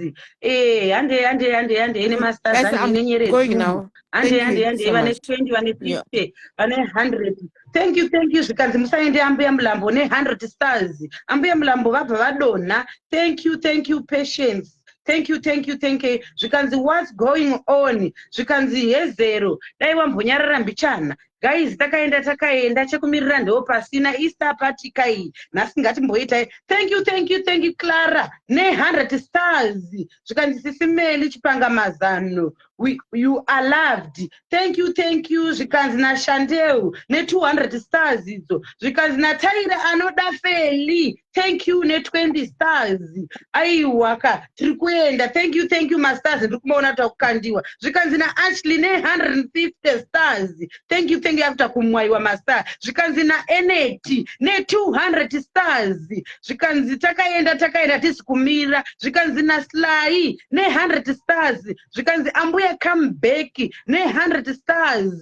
hande ine masters ane nyeredzi hande vane 20 vane 50 vane 100 thank you zvikanzi musaende ambuya Mulambo ne 100 stars ambuya Mulambo vabva vadonha thank you patience. Thank you. Zvikanzi what's going on? Zvikanzi Yezero. Dai wambonyarara mbichana. Guys, takaenda chekumirira ndo pasina Easter party kai. Nasi ngatimboita. Thank you Clara. Ne 100 stars. Zvikanzi Sisimeli chipanga mazano. You are loved. Thank you. Zvikanzi na Shandeu ne 200 stars idzo. Zvikanzi na Taira anoda feli. Thank you ne 20 stars. Aiwaka tiri kuenda. Thank you masters ndiri kumaona takukandiwa. Zvikanzi na Ashley ne 150 stars. Thank you netwendi after kumwaiwa mastar zvikanzi naeneti ne200 stars zvikanzi takaenda tisi kumira zvikanzi naslai ne100 stars zvikanzi ambuya comeback ne100 stars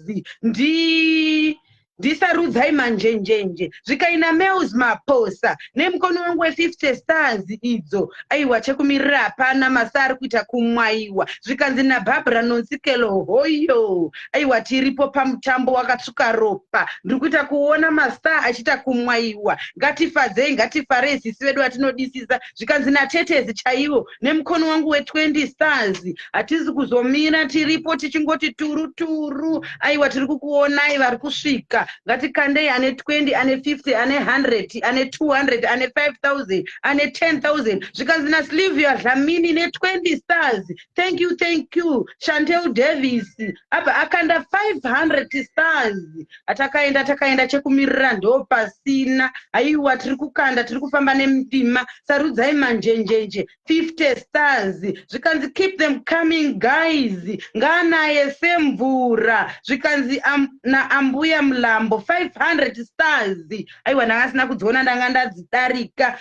ndisarudzai manjenjenje zvikaina Meus Maposa nemukono wangu we50 stars idzo aiwa chekumirira hapana masa ari kuita kumwaiwa zvikanzi naBarbara Nonsikelo hoyo aiwa tiripo pamutambo wakatsvuka ropa ndiri kuita kuona masta achiita kumwaiwa ngatifadzei ngatifarei sisi vedu vatinodisisa zvikanzi naTetezi chaivo nemukono wangu we20 stars hatisi kuzomira tiripo tichingoti turu aiwa tiri kukuonai vari kusvika ngatikandei ane 20 ane 50 ane 100 ane 200 ane 5000 ane 10000 zvikanzi naSylvia Dlamini ne20 stars thank you Chantel Davis apa akanda 500 stars atakaenda chekumirira ndo pasina aiwa tiri kukanda tiri kufamba nemudima sarudzai manjenjenje 50 stars zvikanzi keep them coming guys nganaye semvura zvikanzi naambuya Mlambo 500 stars aiwa ndakasina kudziona ndanga ndadzidarika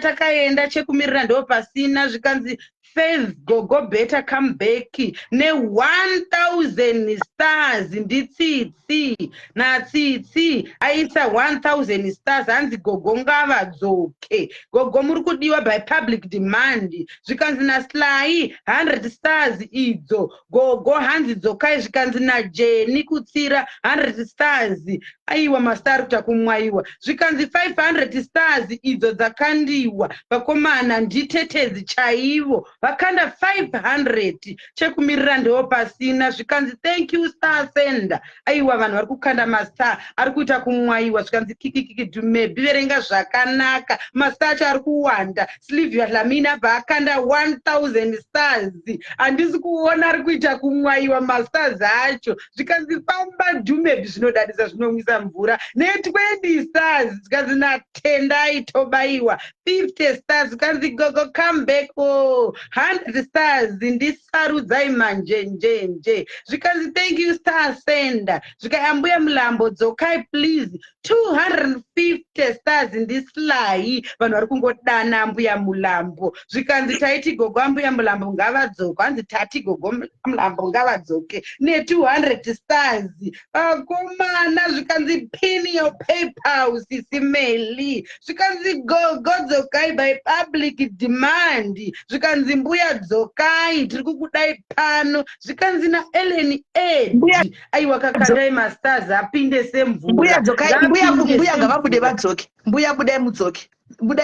takaenda chekumirira ndo pasina zvikanzi Faith Gogo Better Comeback ne1000 stars nditsitsi natsitsi aisa 1000 stars hanzi Gogo ngavadzoke Gogo muri kudiwa by public demand zvikanzi naSlai 100 stars idzo Gogo hanzi dzokai zvikanzi naJeni Kutsira 100 stars aiwa mastar kuta kumwaiwa zvikanzi 500 stars idzo dzakandiwa vakomana nditetezi chaivo vakanda 500 chekumirira ndo pasina zvikanzi thank you Star Sender aiwa vanhu vari kukanda mastar ari kuita kumwaiwa zvikanzi kikikiki Dumebi verenga zvakanaka mastar acho ari kuwanda Sylvia Dlamini abva akanda 1000 stars handisi kuona ari kuita kumwaiwa mastars acho zvikanzi famba Dumebi zvinodadisa zvinomwisa mvura ne20 stars zvikanzi naTendai Tobaiwa 50 stars zvikanzi Gogo comeback 100 stars ndisarudzai manjenjenje zvikanzi thank you Star Sender zvikayambuya Mlambo dzokai please 250 stars ndiSlai vanhu vari kungodana ambuya Mulambo zvikanzi taiti Gogo ambuya Mulambo ngavadzoke hanzi tati Gogo Mulambo ngavadzoke ne200 stars vakomana zvikanzi pin your PayPal sisimeli zvikanzi Gogo dzokai by public demand zvikanzi mbuya dzokai tiri kukudai pano zvikanzi naEleni Edi aiwa kakandai mastars apinde semvura mbuya dzokai mbuya ngavabude vadzoke mbuya budai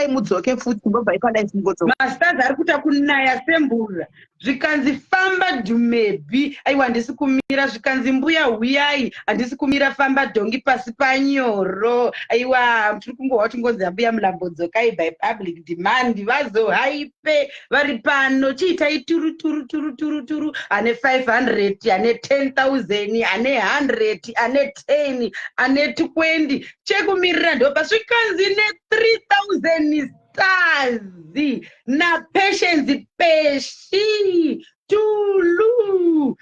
mudzoke futi ngobva ipadai singodzoka mastars ari kuita kunaya semvura zvikanzi famba Dumebi aiwa handisi kumira zvikanzi mbuya huyai handisi kumira famba dhongi pasi panyoro aiwa tiri kungohwa tingonzi ambuya Mulambo dzokai by public demand vazohaipe vari pano chiitai turu ane 500 ane 10000 ane 100 ane 10 ane 20 chekumirira ndopa zvikanzi ne3000 stars naPatience Peshi Tulu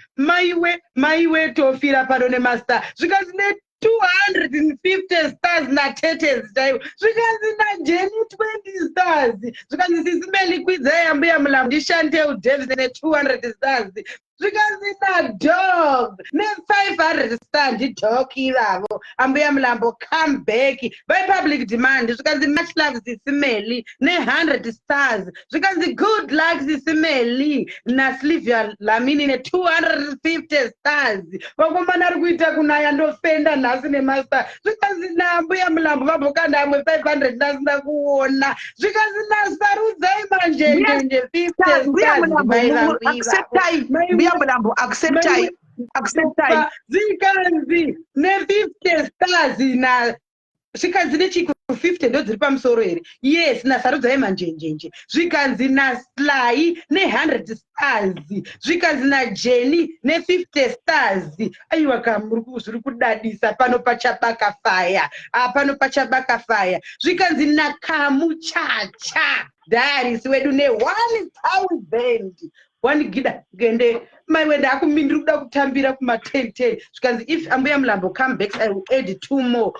maiwe tofira pano nemaster zvikanzi ne250 stars naTetezi chaivo zvikanzi naJeni 20 stars zvikanzi sisimeli kwidzai ambuya Mulambo ndiChantel Davis ne200 stars zvikanzi naDog ne500 stars ndidog ivavo ambuya Mulambo comeback by public demand zvikanzi much love sisimeli ne100 stars zvikanzi good luck sisimeli naSylvia Dlamini ne250 stars vakomana ari kuita kunaya ndofenda nhasi nemaster zvikanzi naambuya Mulambo vambokanda amwe 500 ndasina kuona zvikanzi nasarudzai manjenjenje 50 stars mbuya Mulambo acceptai zvikanzi ne50 stars na zvikanzi nechiko 50 ndo dziri pamusoro here yes nasarudzai manjenjenje zvikanzi naSlai ne100 stars zvikanzi naJeni ne50 stars aiwa zviri kudadisa pano pachabaka fire zvikanzi naKamu Chacha Darius wedu ne1000 wanigida gende mai wenda akumindiri kuda kutambira kuma 10 zvikanzi if ambuya mulambo come back I will add 2 more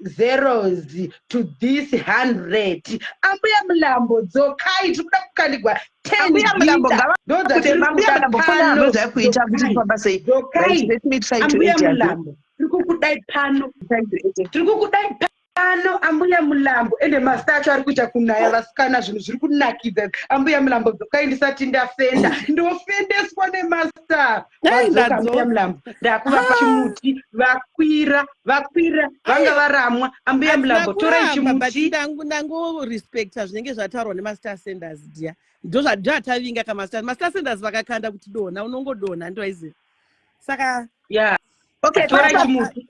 zeros to this 100. ambuya mulambo dzokai tiri kuda kukandigwa 10 Ambuya Mulambo gida Ambuya Mulambo funa hando zvakuita kuti pamba sei. Let me try to ambuya edit. mulambo tiri kukudai pano tiri kukudai pano ambuya mulambo ende masita acho ari kuita kunaya vasikana zvinhu zviri kunakidza. ambuya mulambo dzokai ndisati ndafenda ndofendeswa nemasita vadzoka. ambuya mulambo ndakuvapa chimuti vakwira vanga varamwa. ambuya mulambo torai chimuti. ndango respecta zvinenge zvataurwa nemastar senders dia ndozvatavinga kamastar senders vakakanda kuti dona unongodona ndoiziva saka yeah. Okay, torai chimuti.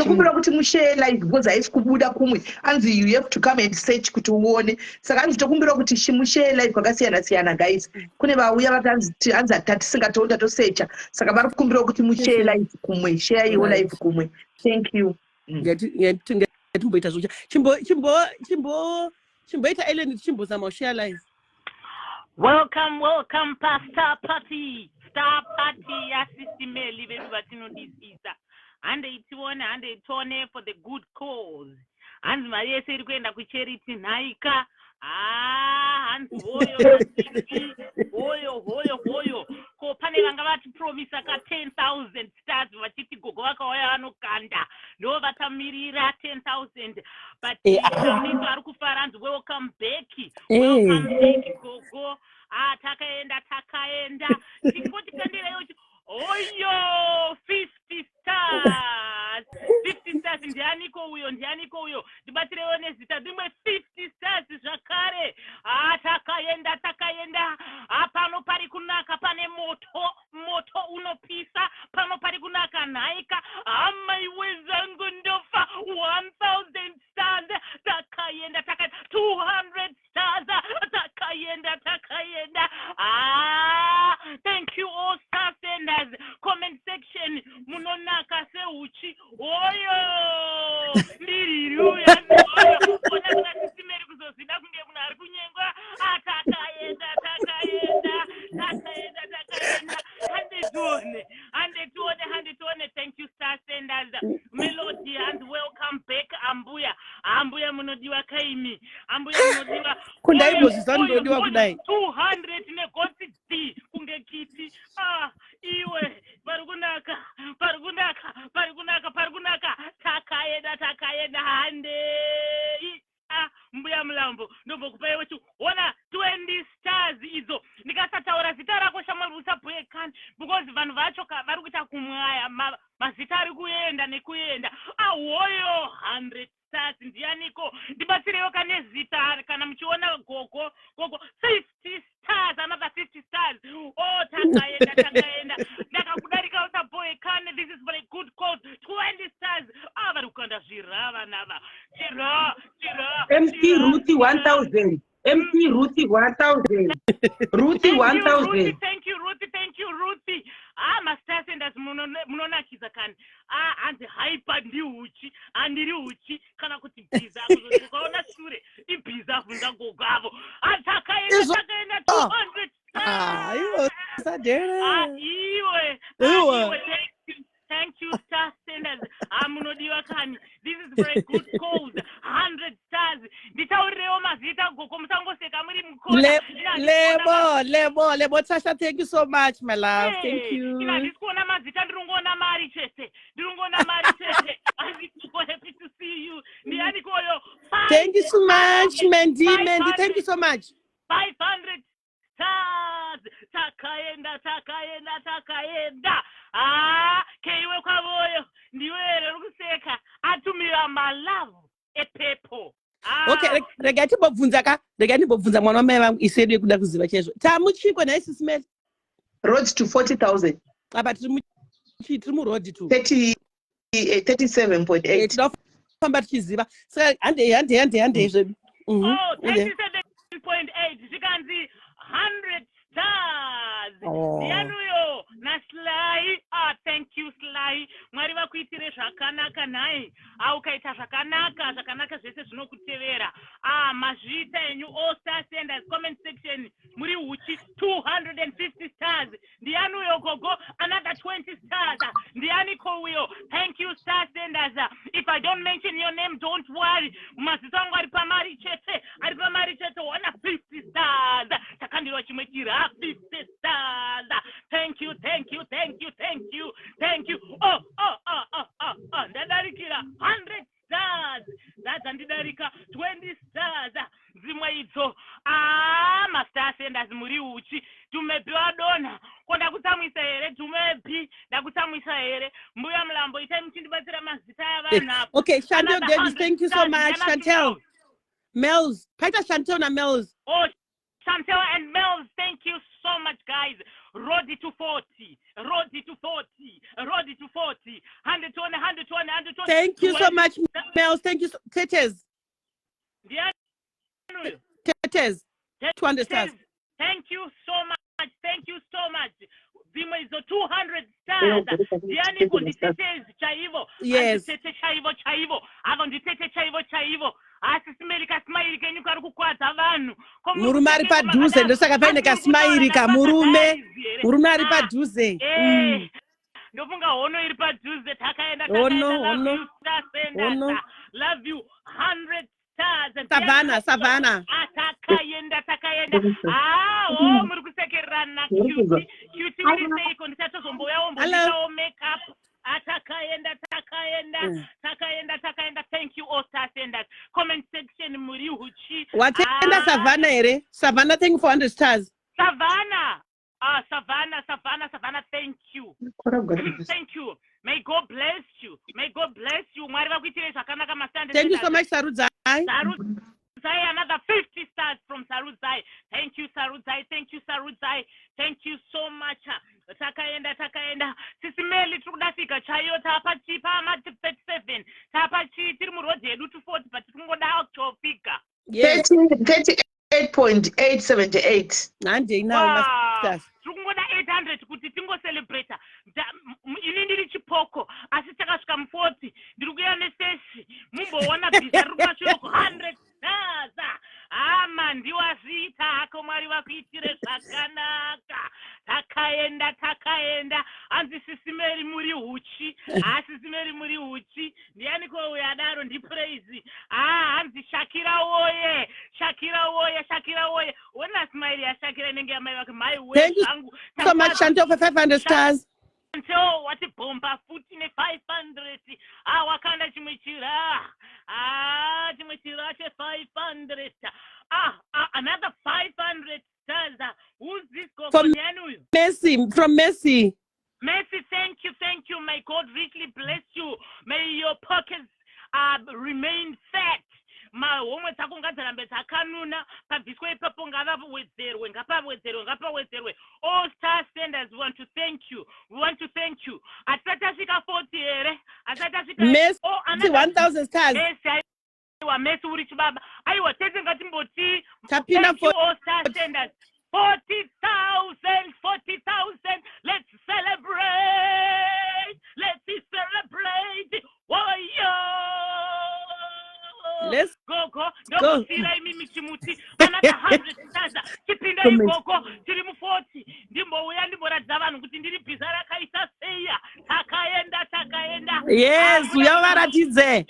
kumbira kuti mushare live because haisi kubuda kumwe anzi you have to come and search kuti uone saka anzi tokumbira kuti mushare live kwakasiyana siyana guys. kune vauya vatanzi anzi tatisingatoenda tosearcha saka vari kukumbira kuti mushare live kumwe share iwo live kumwe. Thank you. ngatimboita zvocha chimboita Ellen chimbozama ushare live. Welcome pastor party star party yasisimeli vedu vatinodisisa hande itione for the good cause. hanzi mari yese iri kuenda kucharity nhaika. hanzi hoyo ko pane vanga vatipromisa ka 10,000 stars vachiti gogo vakauya vanokanda ndo vakamirira 10,000 but tamito ari kufara hanzi welcome back gogo. takaenda tikoti kandireyo oyo 50 stars 50 stars ndianiko uyo ndibatirewo nezita dzimwe 50 stars zvakare. takaenda pano pari kunaka pane moto unopisa pano pari kunaka nhaika. amaiwe zangu ndofa 1,000 stars takaenda 200 stars takaenda. Thank you all star senders. Comment section munonaka seuchi oyo ndiriruya ona kuti simeri kuzozvida kunge munhu ari kunyengwa. takaenda handetione. Thank you star senders. Melody and welcome back ambuya munodiwa kaimi ambuya munodiwa kundaibozisa ndodiwa kudai 200 negotsi d kunge kiti. iwe pari kunaka takaenda hande. mbuya mulambo ndombokupaiwe ona 20 stars idzo ndikasataura zita rako shamwari usabhuyekani because vanhu vacho vari kuita kumwaya mazita ari kuenda nekuenda. ahoyo 100 stars ndianiko ndibatsirewo kane zita kana muchiona gogo 50 stars another 50 stars. takaenda ndakakudarika usabhuyekani. this is very good cause 20 stars. vari kukanda zvirava nava MC Ruthie 1,000. MC Ruthie 1,000. Ruthie 1,000. Thank you Ruthie. mastar senders munonakidza kani. hanzi haipa ndiuchi handiri uchi kana kuti bhiza ukaona shure ibhiza vunza gogavo. takaenda 200 iwe thank you star senders. munodiwa kani. this is very good cause 100 stars. nditaurirewo mazita gogo musangoseka muri mukona. lebo Tasha, thank you so much my love. Thank you. ndisi kuona mazita ndiringoona mari chete. I'm so happy to see you. ndianikoyo. Thank you so much Mandy. Thank you so much. 500 stars. takaenda. keiwe kwavoyo ndiwere rukuseka atumira malavu epepo. Okay, rega timbobvunza mwana wamai vangu isedu yekuda kuziva chaizvo. tamuchiko naisi smell Road to 40,000. apa tiri muroad to 37.8. tinofamba tichiziva saka hande zvedu. 37.8 zvikanzi 100 stars. ndianuyo naSly. thank you Sly. mwari vakuitire zvakanaka nhaye. ukaita zvakanaka zvese zvinokutevera. mazvita enyu all star senders comment section muri uchi 200 maziso angu ari pamari chete wana 50 stars takandirwa chimwe chira 50 stars. Thank you. Ndadarikira 100 stars. Ndadarika 20 stars. Zimwe idzo mastars senders muri uchi tumepiwa dona konda kutsamwisa here tumepi ndakutsamwisa here mbuya mulambo itai muchindibatsira mazita avanhu. Okay, Chantel Davis, thank you so much. Chantel. Mel's. Paita Chantel na Mel's. Oh, Chantel and Mel's, thank you so much, guys. Road to 40. 120. Thank you so much, Mel's. Thank you, Tetes. Tetes. 200 stars. Thank you so much. Zimwe izo 200 stars. Diani kunditete chaivo. Yes. Nditete chaivo. Avo nditete chaivo. Asisimelika smile kenyu kari kukwadza vanhu. Murume ari padhuze ndosaka paine kasmairi kamurume. Murume ari padhuze. Ndofunga hono iri padhuze takaenda. Ono. Love you 100 stars. Savannah. Takaenda. Muri kusekerana cutie uri seiko ndisatozomboyawo mbondisawo makeup. Takaenda. Thank you all star senders. Comment section muri huchi. Watenda Savannah here. Savannah, thank you for 100 stars. Savannah, thank you. Thank you. May God bless you. Mwari vakuitire zvakanaka masande. Thank you so much, Sarudzai. Another 50 stars from Sarudzai. Thank you, Sarudzai. Thank you so much. Takaenda. Sisimeli tukudafika chayo tapachi pama 37. Tapachi tiri murodzi yedu 240 but tingoda kutofika. Yes. 38.878. Nande now stars. Tikungoda 800 kuti celebrate. Ini ndiri chipoko asi takasvika mu40 ndiri kuya nesesi mumboona bhiza riri kumashoko 100 stars. Ndiwazviita hako Mwari vakuitire zvakanaka. Takaenda hanzi sisimeri muri huchi. Sisimeri muri huchi ndiani ko uyadaro ndipraise. Hanzi Shakira woye. Wona smile ya Shakira inenge yamai vake mai we zangu. Thank you so much, Chantel, for 500 stars. Chantel wati bomba futi ne 500. Wakanda chimwichira. Chimwichira che 500. Another 500 stars. Who's this go From Messi. Messi, thank you. May God richly bless you. May your pockets remain fat. Mahomwe dzako ngadzirambe dzakanuna pabviswa ipapo ngavawedzerwe ngapawedzerwe. All star senders, we want to thank you. Hatisati tasvika 40 here. Messi 1000 stars. Messi uri chibaba. Aiwa tete ngatimboti tapinda for all star senders. 40,000. Let's celebrate. Let's go. Ndokufira imimi chimuti. Another 100 stars. Chipinda ikoko tiri mu40. Ndimbouya ndimboradza vanhu kuti ndiri bhiza rakaita seya. Takaenda. Yes, uyavaratidze.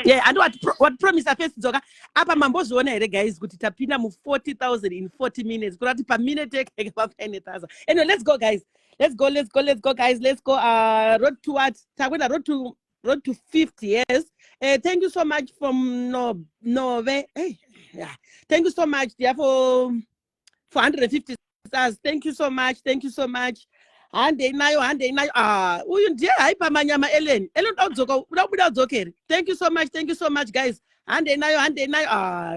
Yeah, and what promise face dzoka apa mamboziona here guys kuti tapinda mu 40,000 in 40 minutes. Kurati per minute take about 10,000. Anyway, let's go guys. Let's go guys. Let's go road to what? Takwenda road to 50, yes. Thank you so much from Norway. Hey, yeah. Thank you so much dear for 150 stars. Thank you so much. Hande nayo. Uyu ndiye haipa manyama Ellen udabuda udzokere. Thank you so much guys. Hande nayo.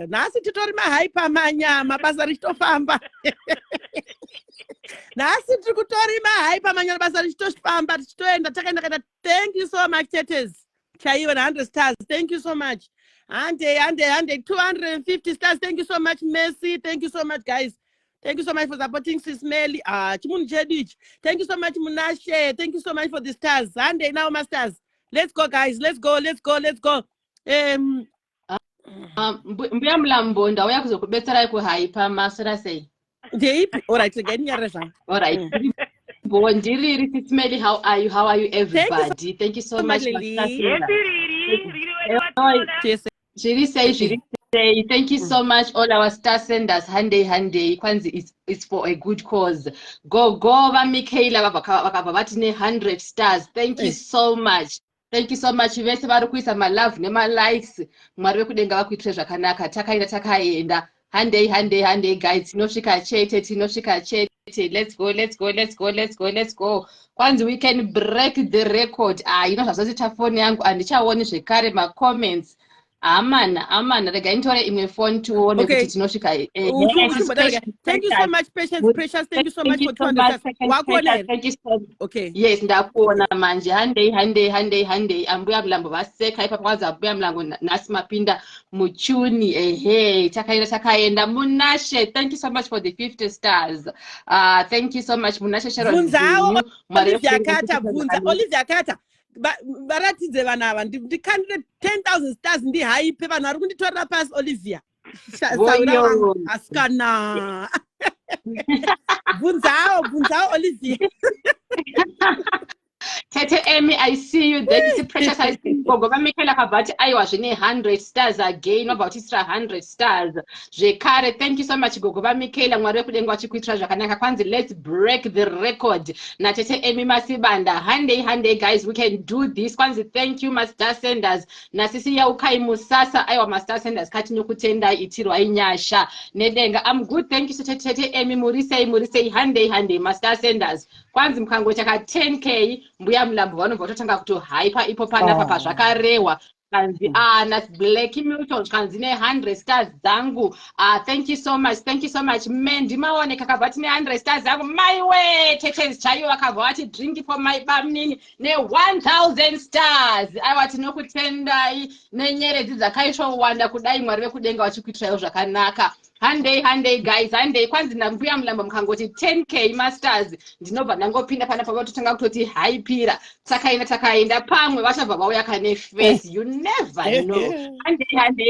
Nasi titori mahaipa manyama basa richitofamba. Nasi tiri kutori mahaipa manyama basa richitofamba tichitoenda takaenda. Thank you so much Tetes. Chaiva 100 stars. Thank you so much. Hande 250 stars. Thank you so much Messi. Thank you so much guys. Thank you so much for supporting Sismeli. Chimun Jedich. Thank you so much Munashe. Thank you so much for the stars. Hande now masters. Let's go guys. Let's go. Mbuya Mlambo ndauya kuzokubetserai kuhaipa masira sei. Ndeipi? Alright, again nyareza. Alright. Bondiri Sismeli, how are you everybody? Thank you so much. Yes. Zviri sei. Thank you so much, all our star senders. Hande. Kwanzi, it's for a good cause. Go, Michaela, vakabva vatine 100 stars. Thank you so much. Thank you so much. Vese vari kuisa malove nemalikes. Mwari vekudenga vakuitire zvakanaka. Takaenda. Hande, guys. Tinosvika chete. Let's go. Kwanzi, we can break the record. Zvazoti phone yangu handichaoni zvekare ma-comments. Amana, regai nditore imwe phone tuone kuti tinosvika. Thank you so much, Precious. Thank you so much for 200 stars. Thank you so much. Okay. Yes, ndakuona manje. Hande. Ambuya Mlambo vaseka ipa kwanza ambuya Mlambo nasi mapinda muchuni. Takaenda Munashe. Thank you so much for the 50 stars. Thank you so much Munashe Sharon. Olivia Kata. Varatidze vana ava ndikandire 10,000 stars ndihaipe vanhu vari kunditorera pasi Olivia asikana bvunzawo Olivia. Tete Amy, I see you. This is Precious. I see you. Gogo Michaela kabati aiwa zvine 100 stars again. About isra 100 stars. Zvekare, thank you so much Gogo Michaela. Mwari wekudenga vachikuitira zvakanaka. Kwanzi, let's break the record. Na Tete Amy Masibanda. Hande guys, we can do this. Kwanzi, thank you Master Senders. Na sisi ya ukai musasa aiwa Master Senders kati nyukutenda itirwa inyasha. Nedenga, I'm good. Thank you so Tete Amy Murisei Hande Master Senders. Kwanzi mkango chaka 10k mbuya Mlambo vanobva totanga kutohypa ipo panapa zvakarewa. Kanzi na Black Milton kanzi ne 100 stars dzangu. Thank you so much Mendi maone kakabva tine 100 stars dzangu. My way Tetens chayo vakabva vati drink for my bamnini ne 1000 stars. Aiwa tinokutendai nenyeredzi dzakaisvowanda kudai Mwari vekudenga vachikuitirawo zvakanaka. Hande guys, kwanzi ndambuya Mlambo mkangoti 10k masters ndinobva ndangopinda panapa vatotanga kutoti haipira takaenda pamwe vachabva vauya kane face. You never know.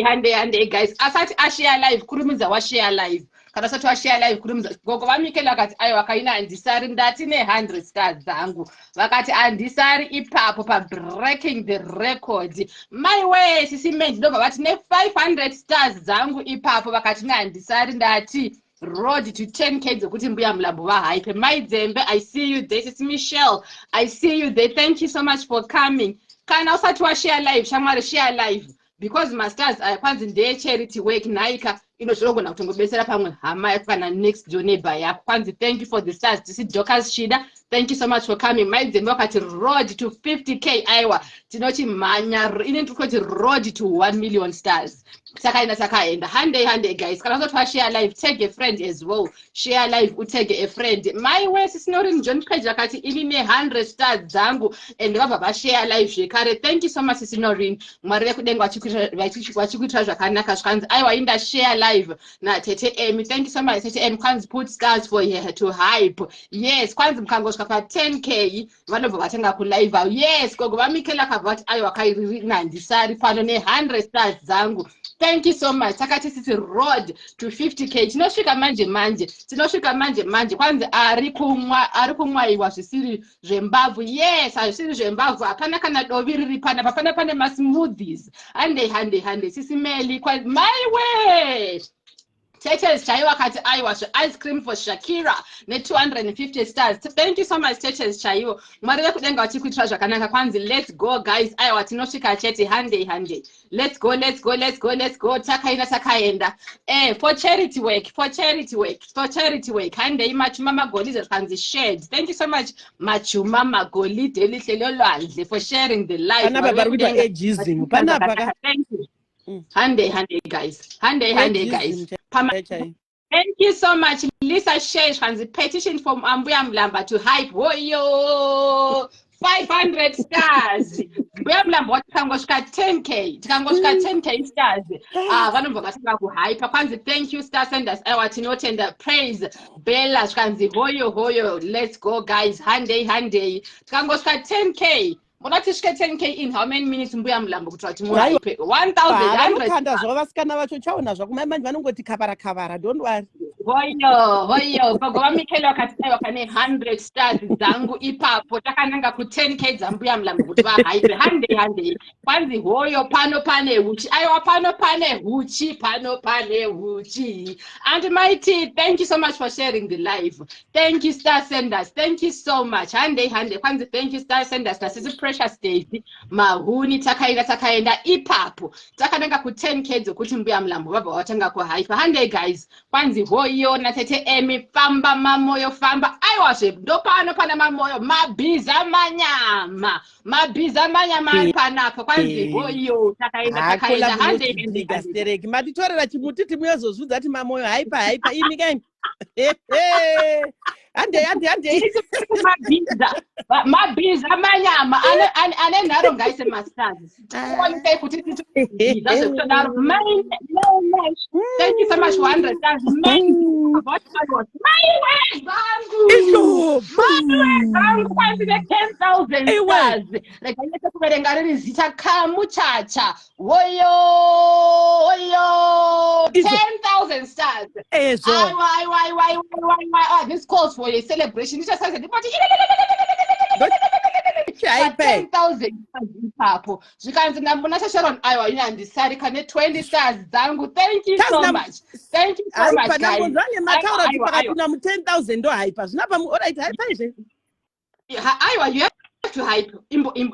Hande guys, asati ashare live kurumidza washare live kana asati washare live kurumidza Gogo Michaela akati aiwa kaina handisari ndati ne 100 stars dzangu vakati handisari ipapo pa breaking the record. My way sisi Mendi ndobva vati ne 500 stars dzangu ipapo vakati ne handisari ndati road to 10k dzekuti mbuya Mlambo vahype. My Dzembe, I see you there. It's Michelle, I see you there. Thank you so much for coming. Kana usati washare live shamwari share live because masters kwanzi ndeye charity work naika inozvinogona kutongobetsera pamwe hama yako kana next door neighbor yako. Kwanzi thank you for the stars. This is Dorcas Shida. Thank you so much for coming. My Dzembe wakati road to 50k aiwa tinochi manya ine tukoti road to 1 million stars. Takaenda hande guys. Kana usati share live tag a friend as well. Share live utag a friend. My way Sisinorin John Page akati ini ne 100 stars dzangu and vabva share live zvekare. Thank you so much Sisinorin. Mwari vekudenga vachikuitira zvakanaka zvanzi aiwa inda share live na Tete Amy. Thank you so much Tete Amy. Kwanzi put stars for her to hype. Yes, kwanzi mkangosvika pa 10k vanobva vatanga kulive. Yes, Gogo Michaela kabva aiwa kairina handisari pano ne 100 stars dzangu. Thank you so much. Takati sisi road to 50k. Tinosvika manje. Kwanzi ari kumwaiwa zvisiri zvembavhu. Yes, hazvisiri zvembavhu. Hapana kana dovi riri panapa. Pane masmoothies. Hande. Sisi Meli. My way. Tetens chaiwa kati aiwa ice cream for Shakira ne 250 stars. Thank you so much Tetens chaiwo. Mwari vekudenga vachikuitira zvakanaka. Kwanzi let's go guys. Aiwa tinosvika chete hande. Let's go. Takaenda. For charity work. Hande Machuma Magolide kwanzi shared. Thank you so much Machuma Magolide lihlelolwandle for sharing the live. Thank you. Hande guys. Thank you so much Lisa Shesh kwanzi petition from Ambuya Mlambo to hype. Woyo 500 stars. Mbuya Mlambo tikangosvika 10k stars. Vanobva vatanga kuhype. Kwanzi thank you star senders aiwa tinotenda praise Bella kwanzi hoyo. Let's go guys. Hande tikangosvika 10k. Munati svike 10k in how many minutes Mbuya Mlambo kuti vati muhype 1100. Vanokanda zvavo vasikana vacho chaona zvako manje vanongoti kavara don't worry. hoyo gogo vamikhela wakati kane 100 stars dzangu ipapo takananga ku 10k dzambuya mlambo kuti vahaipe handei kwanzi hoyo pano pane huchi aiwa pano pane huchi and mighty thank you so much for sharing the live. Thank you Star Senders, thank you so much. Handei kwanzi thank you Star Senders nasisi Precious Daisy mahuni takaenda ipapo takananga ku 10k dzokuti mbuya mlambo vabva watanga kuhaipa. Handei guys kwanzi hoyo natete Emi famba mamoyo famba aiwazve ndopano pana mamoyo mabhiza manyama ari panapa kwanzi hoyo takaenda handei matitorera chimutiti muyozozvudza kuti mamoyo haipa imi kai handei mabhiza manyama ane nharo ngaise masters kuonekei kuti titobhiza zvekutodaro thank you so much for 100 stars vangu kwanzi ne 10,000 stars regaite kuverenga riri zita kamuchacha hoyo 10,000 stars this calls for a celebration. It just says the party 10,000 ipapo zvikanzi ndambonasa Sharon aiwa inandisari kane 20 stars dzangu. Thank you so much guys. Mataura pakapinda mu 10,000 ndo haipa zvinapa alright haipa izve aiwa you have to hype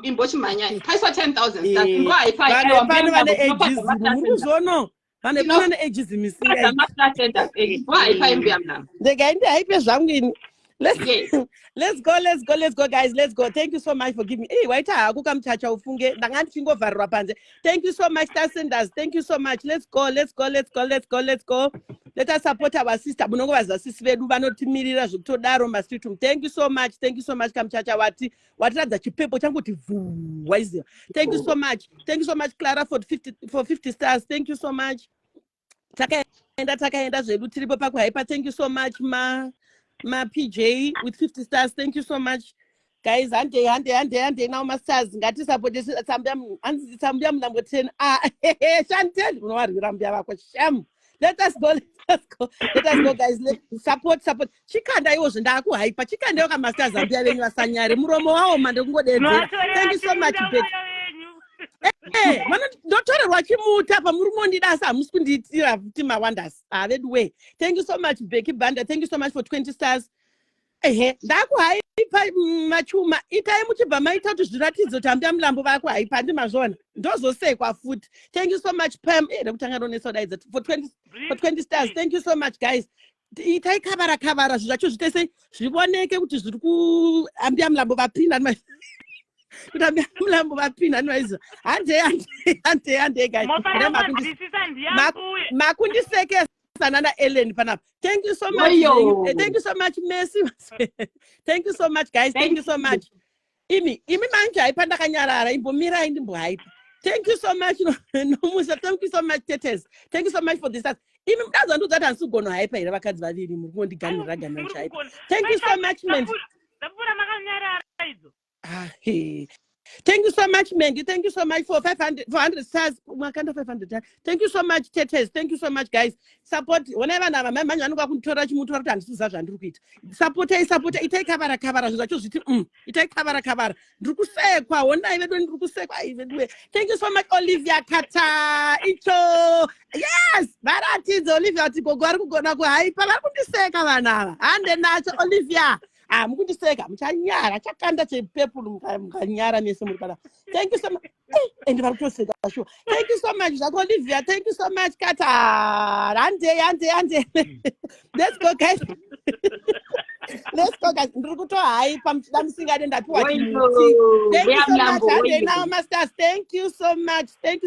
imbochimanya paiswa 10,000 stars ngo haipa aiwa pano vane ages muruzono vane pane ages misinga haipa imbuya mnamo ndekainde haipe zvangu ini. Let's go guys, let's go. Thank you so much for giving me. Hey, waita hakuka mchacha ufunge ndanga ndichingovharirwa panze. Thank you so much Star Senders. Thank you so much. Let's go. Let us support our sister. Munongovaza sisi vedu vanotimirira zvekutodaro mastreet. Thank you so much kamchacha watiradza chipepo changu kuti waiziva. Thank you so much Clara for 50 stars. Thank you so much. Takaenda zvedu tiripo pakuhaipa. Thank you so much ma PJ with 50 stars. Thank you so much guys. Hande now my stars ngati support sambia mlambo 10 Chantel unowarira mbia vako sham. Let us go guys. Let's support chikanda iwo zvindakuhaipa chikanda yoka masters ambia venyu vasanyare muromo wawo mande kungodedzera. Thank you so much Betty. Ndotorerwa chimuta pamurumondidasa hamusi kundiitira Tima Wonders vedu way. Thank you so much Becky Banda. Thank you so much for 20 stars. Ndakuhaipa machuma itai muchibva maita kuti zviratidzo tambia mulambo vakuhaipa ndimazvona ndozosekwa futi. Thank you so much Pam rekutanga nonesa daidza for 20 stars. Thank you so much guys. Itai kavara zvinhu zvacho zvitese zvioneke kuti zviri kuambia mulambo vapinda kutambia mulambo vapinda noizo hande guys makundisekesa nana Ellen panapa. Thank you so much. Thank you so much Messi. Thank you so much guys. Thank you so much. Imi manje haipa ndakanyarara imbomira ndimbohaipa. Thank you so much Nomusa. Thank you so much Tetes. Thank you so much for this. Imi mdaza ndo zati hansigona haipa ira vakadzi vaviri muri kundiganira chaipa. Thank you so much man. Thank you so much Mengi. Thank you so much for 400 stars. Makanda 500. Thank you so much Tetes. Thank you so much guys. Support whenever na manje anoka kuntora chimutora kuti handisiza zvandiri kuita. Support itai kavara zvacho zviti itai kavara ndiri kusekwa honai vedu ndiri kusekwa ivedu. Thank you so much Olivia Kata icho. Yes varatidzo Olivia tigogo ari kugona kuhaipa vari kundiseka vanava hande nacho Olivia. Mukundiseka muchanyara chakanda chepepuru mukanyara nese muri pana. Thank you so much and varikutoseka sure. Thank you so much Zako Olivia. Thank you so much Kata. Hande. Let's go guys. Ndiri kutohaipa muchida musingade ndapiwa chimuti. Thank you so much Hande now masters. Thank you so much. Thank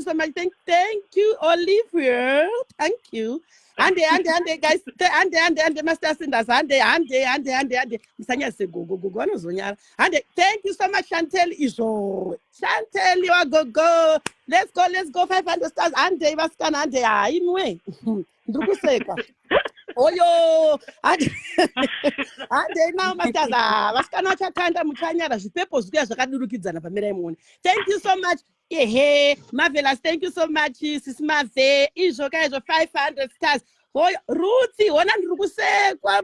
you Olivia. Thank you. Hande guys. Hande masters Senders. Hande musanyase gogo vanozonyara. Hande. Thank you so much Chantel izvo. Chantel you are go. Let's go 500 stars. Hande vasikana hande imwe ndiri kusekwa. Oyo hande now masters vasikana vachakanda muchanyara zvipepo zvikuya zvakadurukidzana pamira imwe. Thank you so much Marvelous. Thank you so much Sisi Mave. Izvo kaizvo 500 stars. Hoy, Ruthie, ona ndiri kusekwa.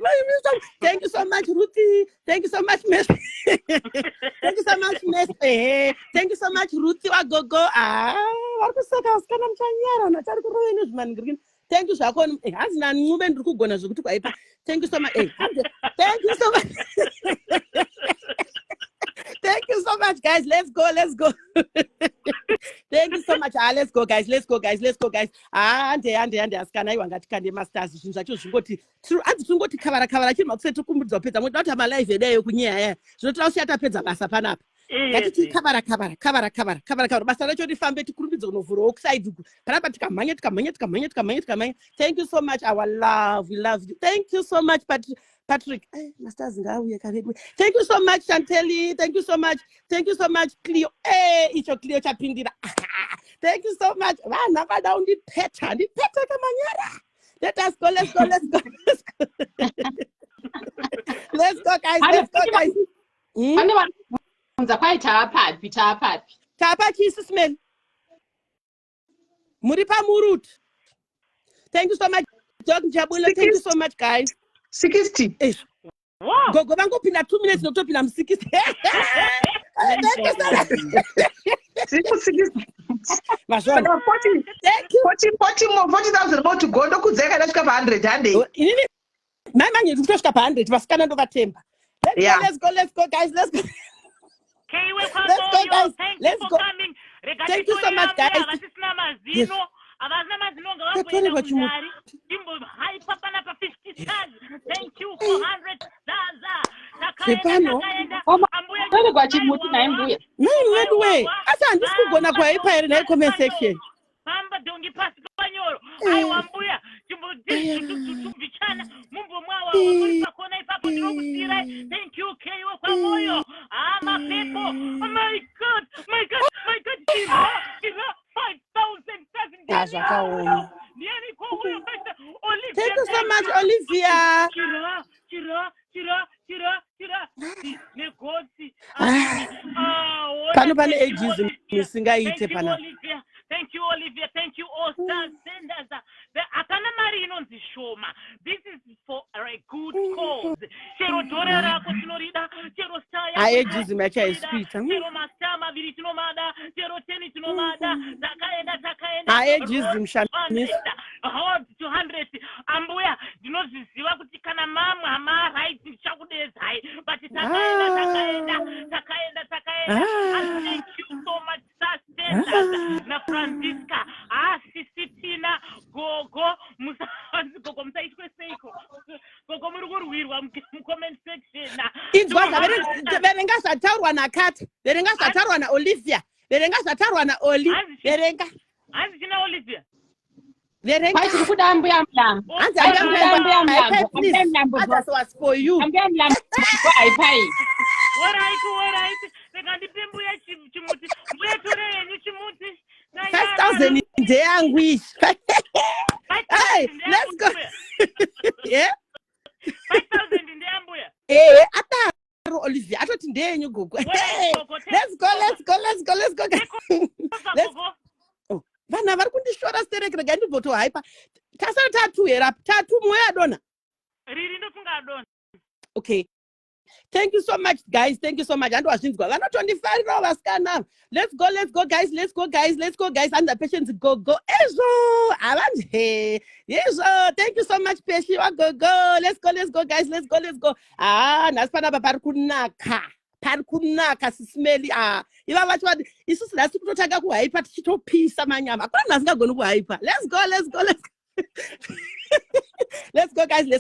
Thank you so much, Ruthie. Thank you so much, Miss. Thank you so much, Miss. Thank you so much, Ruthie Wagogo. Vari kuseka vasikana muchanyara natari kuroweni zvimaningirikini. Thank you zvako. Hazina ncuve ndiri kugona zvokuti kwaipa. Thank you so much. Thank you so much. Thank you so much, guys. Let's go. Thank you so much. Let's go, guys. Ande asikana iwa ngatikande masters zvinhu zvacho zvingoti anzi zvingoti kavara chiri makuseti kumbudza kupedza moda kuti amalive edayo kunyaya zvinotira usiya tapedza basa panapa. Ngatiti kavara basa racho rifambe tikurumbidze kunovhura website panapa tikamhanya. Thank you so much, our love. We love you. Thank you so much, Patrick. Masters ngauye karedu. Thank you so much, Chanteli. Thank you so much, Cleo. Icho Cleo chapindira. Thank you so much. Vana vada undipeta kamanyara. Let us go. Let's go, guys. Pane vanonza kwai taapapi. Tapa chisi smell. Muri pamurut. Thank you so much, Doc Njabula. Thank you so much, guys. 60. Wow. Go vangopinda 2 minutes nokutopinda mu60. Mazvona. 40,000 about to go ndokudzeka ndasvika pa100 hande. Inini manje ndikutosvika pa100 vasikana ndovatemba. Let's go, guys. Let's go. Let's go, guys. Thank you for Go. coming. Thank you so much, guys. Vasisina mazino. Avasina mazino Tatore kwa chimu. ngavamboenda Timbo hype pana pa 50 stars. Thank you for 100 stars. Stefano. Pane kwa chimuti naye mbuya. Wewe. Asa handisi kugona kwaipa here naye comment section. Pamba dongi pasi panyoro. Aiwa mbuya. Timbo vichana. Mumbo mwawa muri pakona ipapo ndinokusirai. Thank you Keyo kwa moyo. Mapepo. Oh my god. Kira 5,000 stars. Zvakaoma. Niani kwa huyo pesa. Olivia. Thank you so much, Olivia. Kira. Negosi. Pano pane ageism musingaite pana. Thank you, Olivia. Thank you, all stars senders. Apana mari inonzi shoma. This is for a good cause. Chero dora rako tinorida, chero star yako. Ageism yacha ispita. Chero master maviri tinomada, chero 10 tinomada. Takaenda. Ageism shamis. Hard to 100. Ambuya, ndinoziziva kuti kana mamwe hama right chakudeza hai. But takaenda. And thank you so much, star senders. Na Francisca, Sisitina, Gogo, musaitwe seiko. Gogo muri kurwirwa mu comment section. Idzwa verenga zvatarwa naKati, verenga zvatarwa naOlivia, verenga zvatarwa naOli, verenga. Hanzi china Olivia. Verenga. Kwai kuda mbuya mlambo. Hanzi mlambo. That was for you. Mbuya mlambo kwaipai. Alright. Rega ndipe mbuya chimuti. Mbuya tore yenyu chimuti. 5,000 ndeyangu ishi. Hey, let's go. Yeah. 5,000 ndeyambuya. Ataro Olivia, atoti ndeyenyu gogo. Hey, let's go. Oh, vana vari kundishora stereke ndibvoto hyper. Tasara tatu here, tatu moya adona. Riri ndofunga adona. Okay. Thank you so much, guys. Ando azvinzwa. Vanotondifarira vasikana. Let's go, guys. And the patients go. Ezo. Avanje. Yezo. Thank you so much, Peshi. Go. Let's go, guys. Let's go. Naspana parikunaka sismeli. Iva vacho vati isusu lasi kutotanga kuhaipa tichitopisa manyama. Akuna munhu asingagoni kuhaipa. Let's go. Let's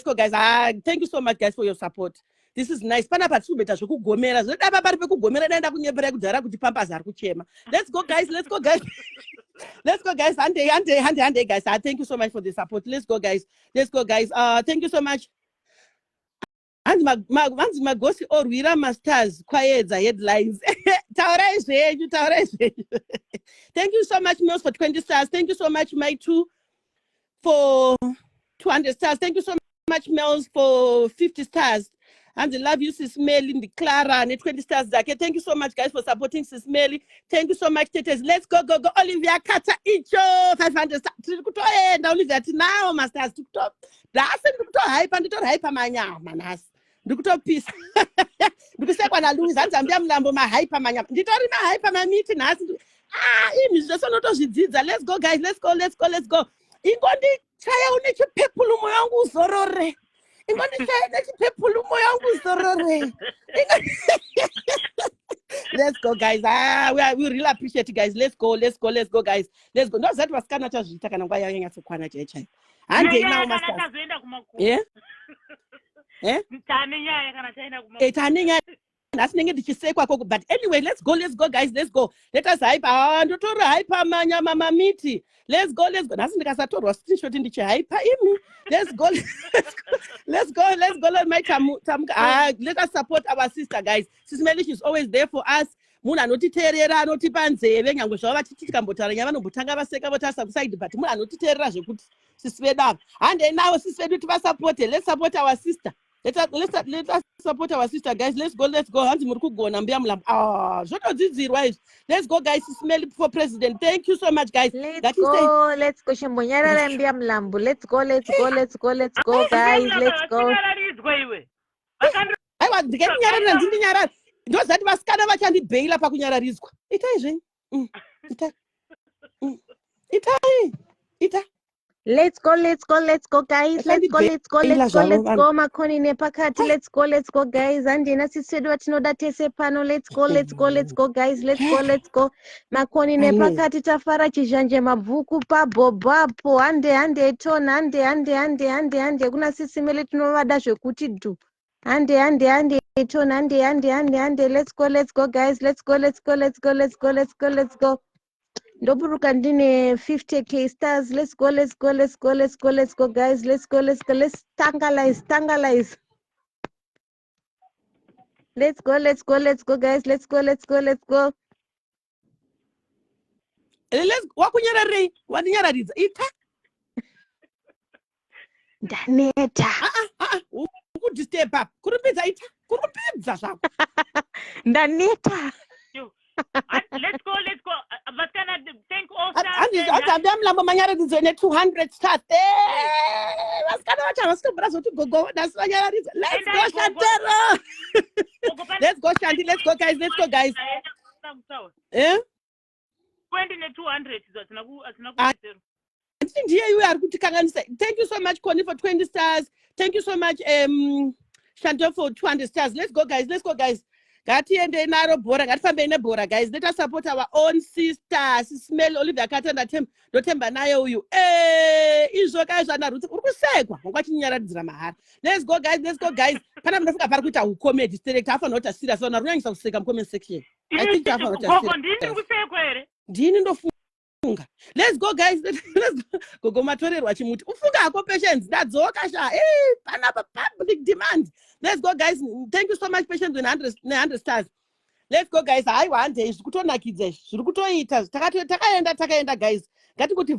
go, guys. Thank you so much, guys, for your support. This is nice. Pana patibeta zvekugomera. Zvoda pari pekugomera daenda kunyepera kudhara kuti pampazi ari kuchema. Let's go, guys. Hande, guys. Thank you so much for the support. Let's go, guys. Thank you so much. And manzi magosi orwira masters kwaedza headlines. Taurai zvenyu. Thank you so much, Mills, for 20 stars. Thank you so much, Mike, too, for 200 stars. Thank you so much, Mills, for 50 stars. And I love you, Sis Melly, the Clara, and 20 stars. Zake. Thank you so much, guys, for supporting Sis Melly. Thank you so much, Tetes. Let's go. Olivia Kata Icho, 500 stars. Olivia, now, masters. That's it. Hype and hype, manas. Peace. Because I want to lose and I'm my hype, my hype, my meeting. It's just not as it is. Let's go, guys. Let's go. Ingondi chaya uneche pepulu moyangu zorore. Ingondi chaya uneche pepulu moyangu zorore. Let's go, guys. We really appreciate it, guys. Let's go, guys. Let's go. No, that was kind of just talking about yang at Kwana Chai. And they now must. Yeah. Eh? But anyway, let's go, guys. Let's go. Let us hype. Hype mama miti. Let's go. Let's go. Let us support our sister, guys. Sis Melly is always there for us. Muna notiterera notipanzeve nyango zvava titikambotara nyava nombotanga vaseka votasa kusaidi but muna notiterera zvekuti sisveda and now sisvedu tivasupport. Let's support our sister. Let us support our sister, guys. Let's go. Hands murukugona mbia mlam. Let's go, guys. Smell for president. Thank you so much, guys. Let's go. Shambonyara mbia mlambu. Let's go, guys. Let's go. I was getting nyara. Those that was kind of a candy bail up kunyara rizqu. Ita. Let's go, guys. Let's go. Makoni nepakati. Let's go, guys. Andina sisedwa tinoda tese pano. Let's go, guys. Let's go. Makoni nepakati tafara chijanje mabhuku pabobapo. Ande tona. Ande. Kuna Sis Melly tinovada zvekuti du. Ande. Tona. Ande. Let's go, guys. Let's go. Ndoburuka ndine 50k stars. Let's go, guys. Let's tangalize. Let's go, guys. Let's go. Wakunyara wanyara riza ita Daneta. Could step up. Kurupidza ita. Kurupidza zvako. Daneta. Let's go. But can I thank all stars? I'm Lambo Manyara is 200 stars. Let's go. That's why let's go, Shantara. Let's go, Shanti. Let's go, guys. Eh? 200. Thank you so much, Connie, for 20 stars. Thank you so much, Chantal, for 200 stars. Let's go, guys. Gatiende naro bora, gatifambe ne bora, guys. Let us support our own sister. Smell Olivia Katanda Dotemba nayo uyu. Izvo guys vanaruti urikusekwa ngwachinyaradzira mahara. Let's go, guys. Kana munofika pari kuita comedy direct afa not serious ona runyanyisa kuseka comment section. I think afa not serious. Ndini ndofunga. Let's go, guys. Let's go. Gogo matorerwa chimuti. Ufunga ako patience. Dadzoka sha. Panapa public demand. Let's go, guys. Thank you so much, patience with 100 stars. Let's go, guys. I want it. Kutonakidze. Kutoita. Takaenda, guys. Ngati kuti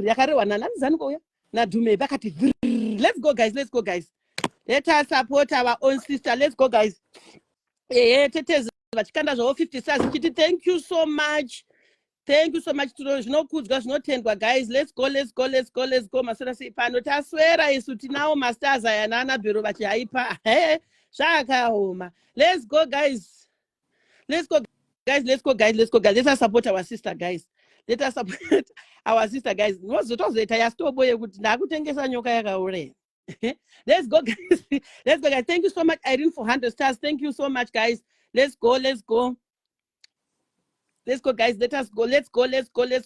yakarewa nanani ko ya. Na dume bakati. Let's go, guys. Let us support our own sister. Let's go, guys. Tetezi vachikanda zvawo 50 stars. Thank you so much. Thank you so much to those no kudzwa zvinotendwa, guys. Let's go. Masora sipano taswera isu tinawo masters ayanana bhero vachaipa. Zvakaoma. Let's go, guys. Let's go, guys. Let us support our sister, guys. Nozotozoita yastoboye kuti ndakutengesa nyoka yakauraya. Let's go, guys. Thank you so much, Irene, for 100 stars. Thank you so much, guys. Let's go. Let's go, guys. Let's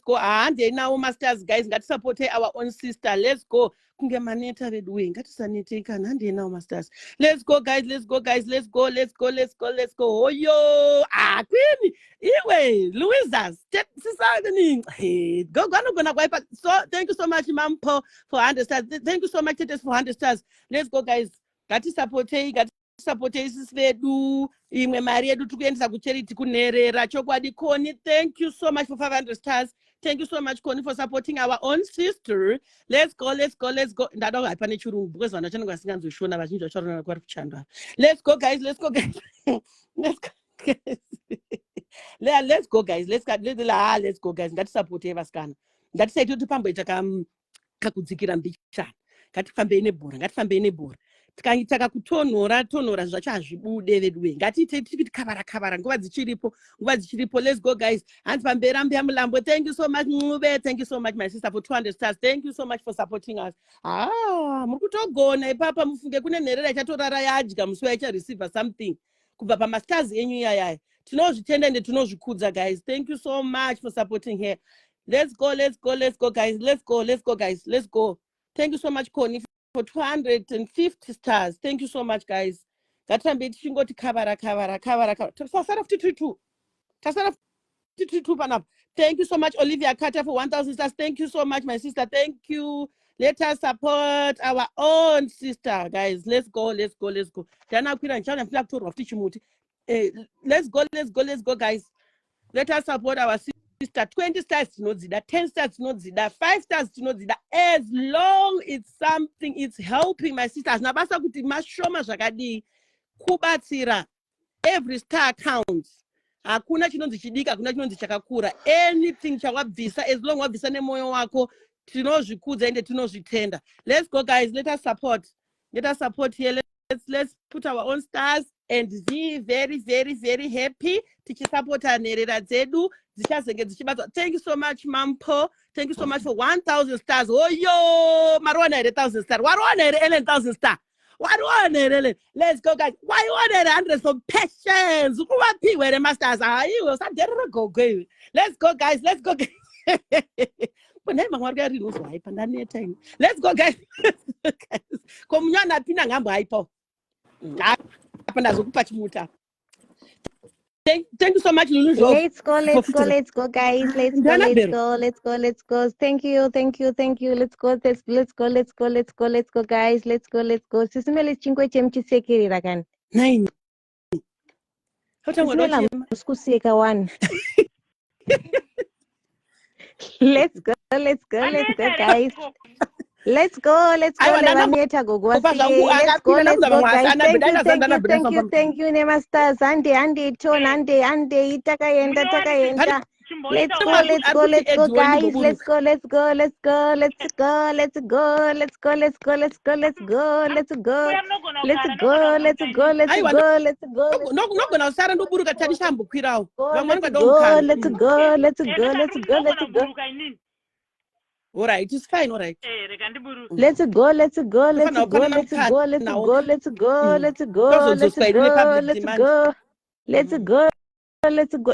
go. And now, masters, guys, got to support our own sister. Let's go. Kunge maneta redwing. Got to saniteka. And now, masters. Let's go, guys. Let's go. Oh, yo. Queen. Anyway, Louisa. Go. So, thank you so much, Mom, for 100 stars. Thank you so much, Tetes, for 100 stars. Let's go, guys. Got to support Sis vedu imwe mari yedu tikuendesa kucharity kunerera chokwadi Koni. Thank you so much for 500 stars. Thank you so much, Connie, for supporting our own sister. Let's go. Let's go. Let's go. Let's go, guys. Let's go, guys. Let's go, guys. Let's go, guys. Let's go, guys. Ngati support vasikana. Ngati sai kuti pambo kakudzikira mbichana. Ngatifambei nebhora. Tikaita kutonhora zvacho hazvibude veduwe. Ngatiite tikavara nguva dzichiripo. Let's go, guys. Hands pamberi Mbuya Mulambo. Thank you so much, Ncube. Thank you so much, my sister, for 200 stars. Thank you so much for supporting us. Murikutogona ipapa mufunge kune nherera ichatorara yadya musi receive something kubva pamastars enyu iyaya. Tinozvitenda ende tinozvikudza, guys. Thank you so much for supporting her. Let's go, guys. Let's go, guys. Let's go. Thank you so much, Connie, for 250 stars. Thank you so much, guys. Ngatirambe tichingoti kavara. Tasara 52 panapa. Thank you so much, Olivia Carter, for 1,000 stars. Thank you so much, my sister. Thank you. Let us support our own sister, guys. Let's go. Let's go, guys. Let us support our sister. 20 stars tinodzida, 10 stars tinodzida, 5 stars tinodzida, as long it's something, it's helping my sisters. Nabasa kuti mashoma zvakadii kubatsira. Every star counts. Hakuna chinonzi chidika, hakuna chinonzi chakakura. Anything chawabvisa, as long wabvisa nemoyo wako, tinozvikudza ende tinozvitenda. Let's go, guys. Let us support here. Let's put our own stars and be very, very, very happy. Tichisupporta nherera dzedu dzichazenge dzichibatswa. Thank you so much, Mampo. Thank you so much for 1,000 stars. Oh yo, Marwana had 1,000 stars. Warwana had 11,000 stars. Let's go, guys. Why you want 100 for patience? Where the masters are you? Let's go, guys. Let's go, guys. Let's go, guys. Komunyana pina ngambo haipo. Thank you so much, Lulu. Let's go, guys. Let's go. Thank you. Let's go, guys. Let's go. Sisimele chingwe chemchisekirira kani. 9. Sisimela muskuseka 1. Let's go, guys. Let's go. Levanieta gogo. Let's go, guys. Thank you, Nemastas. Ande, Ton, Ande, Itakaenda. Let's go, guys. Let's go. Let's go. Let's go. All right, it's fine. All right. Let's go.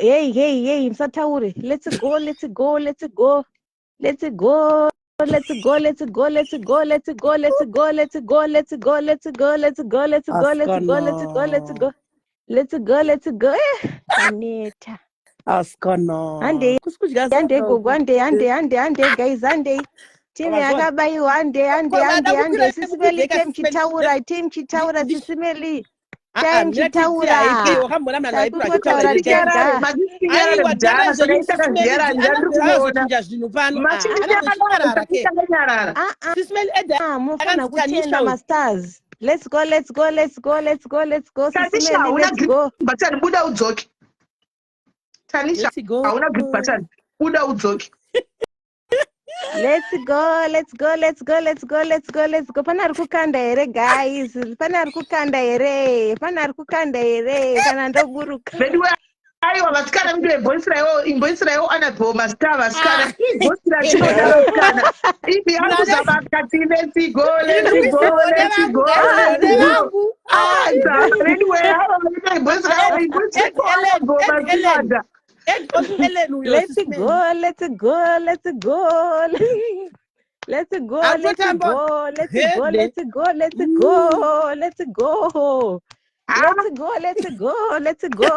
Hey, msataure. Let's go. Aneta. Askano. Ande, guys, ande. Timi akabayiwa ande. Sisimeli team chitaura, sisimeli. Time chitaura. Mufuna kutenda masters. Let's go. Sisimeli, let's go. Batani buda udzoki. Tanisha, hauna grip batani. Buda udzoki. Let's go. Panari kukanda here, guys. Panari kukanda here. Kana ndoburuka. Aiwa vasikana mndu imbo Israel anabhoma star vasikana. Bosira chinoda vasikana. Ibi yangu zabakati let's go. Anyway, imbo Israel anabhoma star. Let's go.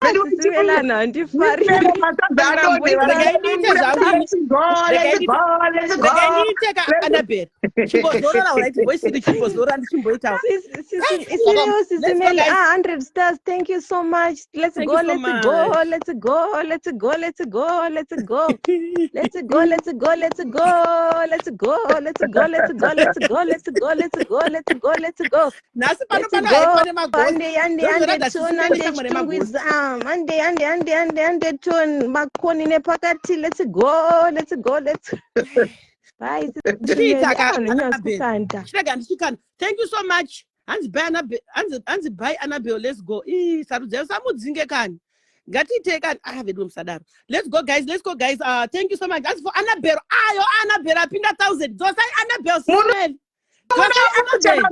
Sisimelana handifari. Regainiite zvangu regainiite kaAnnabel chimbozorora right voice iri chimbozorora ndichimboitawo Isiyo Sisimeli 100 stars. Thank you so much. Let's Thank go. you so Let's much. go. Let's go. Let's go. Let's go. Let's go. Let's go. Let's go. Let's go. Let's go. Let's go. Let's go. Let's go. Let's go. Let's go. Let's go. Let's go. nhasi pano Let's pano go. haikwa nemagosi Ande tune ande chitungwiza ande tune makoni nepakati. Let's go. Let's go. Let's bye. chirega ndichikanda. Thank you so much. Hanzi bye Annabel, let's go. Sarudza usamudzinge kani. Ngatiite kani vedu musadaro. Let's go guys. Thank you so much. As for Annabel, Annabel apinda 1000. Dosai Annabel Sisimeli. Thank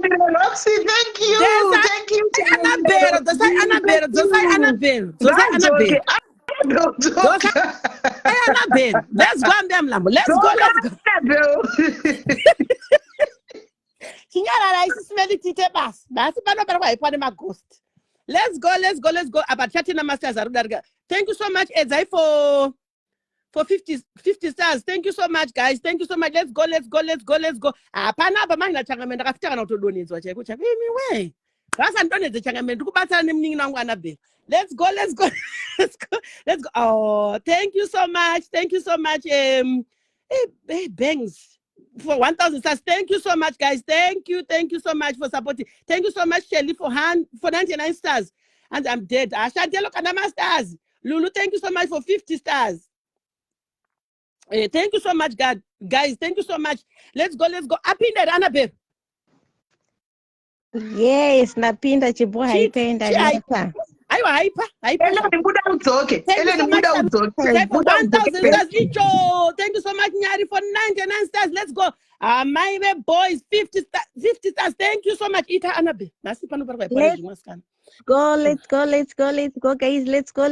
you. Thank you. Annabel, dosai Annabel. Annabel. Let's go Mlambo. Let's go. Chinyarara Sisimeli tite bas. Nasi pano pano haikwa nemaghost. Let's go. Abachati na masters arudarga. Thank you so much, Edzai, for 50 stars. Thank you so much, guys. Thank you so much. Let's go. Apana apa mani na changamenda kafita kana kutodonedzwa chaiko chaiko. We. Basa ndonedze changamenda kubatsana nemningi nangu Annabel. Let's go. Oh, thank you so much. Bangs. For 1,000 stars. Thank you so much, guys. Thank you so much for supporting. Thank you so much, Shelly, for 99 stars. And I'm dead. Ashadelo Kanama stars. Lulu, thank you so much for 50 stars. Thank you so much, guys. Thank you so much. Let's go. Apinda Annabel. Yes, napinda chibo haipenda nipa. Aiwa haipa. Muda udzoke. 1,000 stars each. Thank you so much, Nyari, for 99 stars. Let's go. My boys, 50 stars. Thank you so much. Ita Annabel. Let's go, guys. Let's go.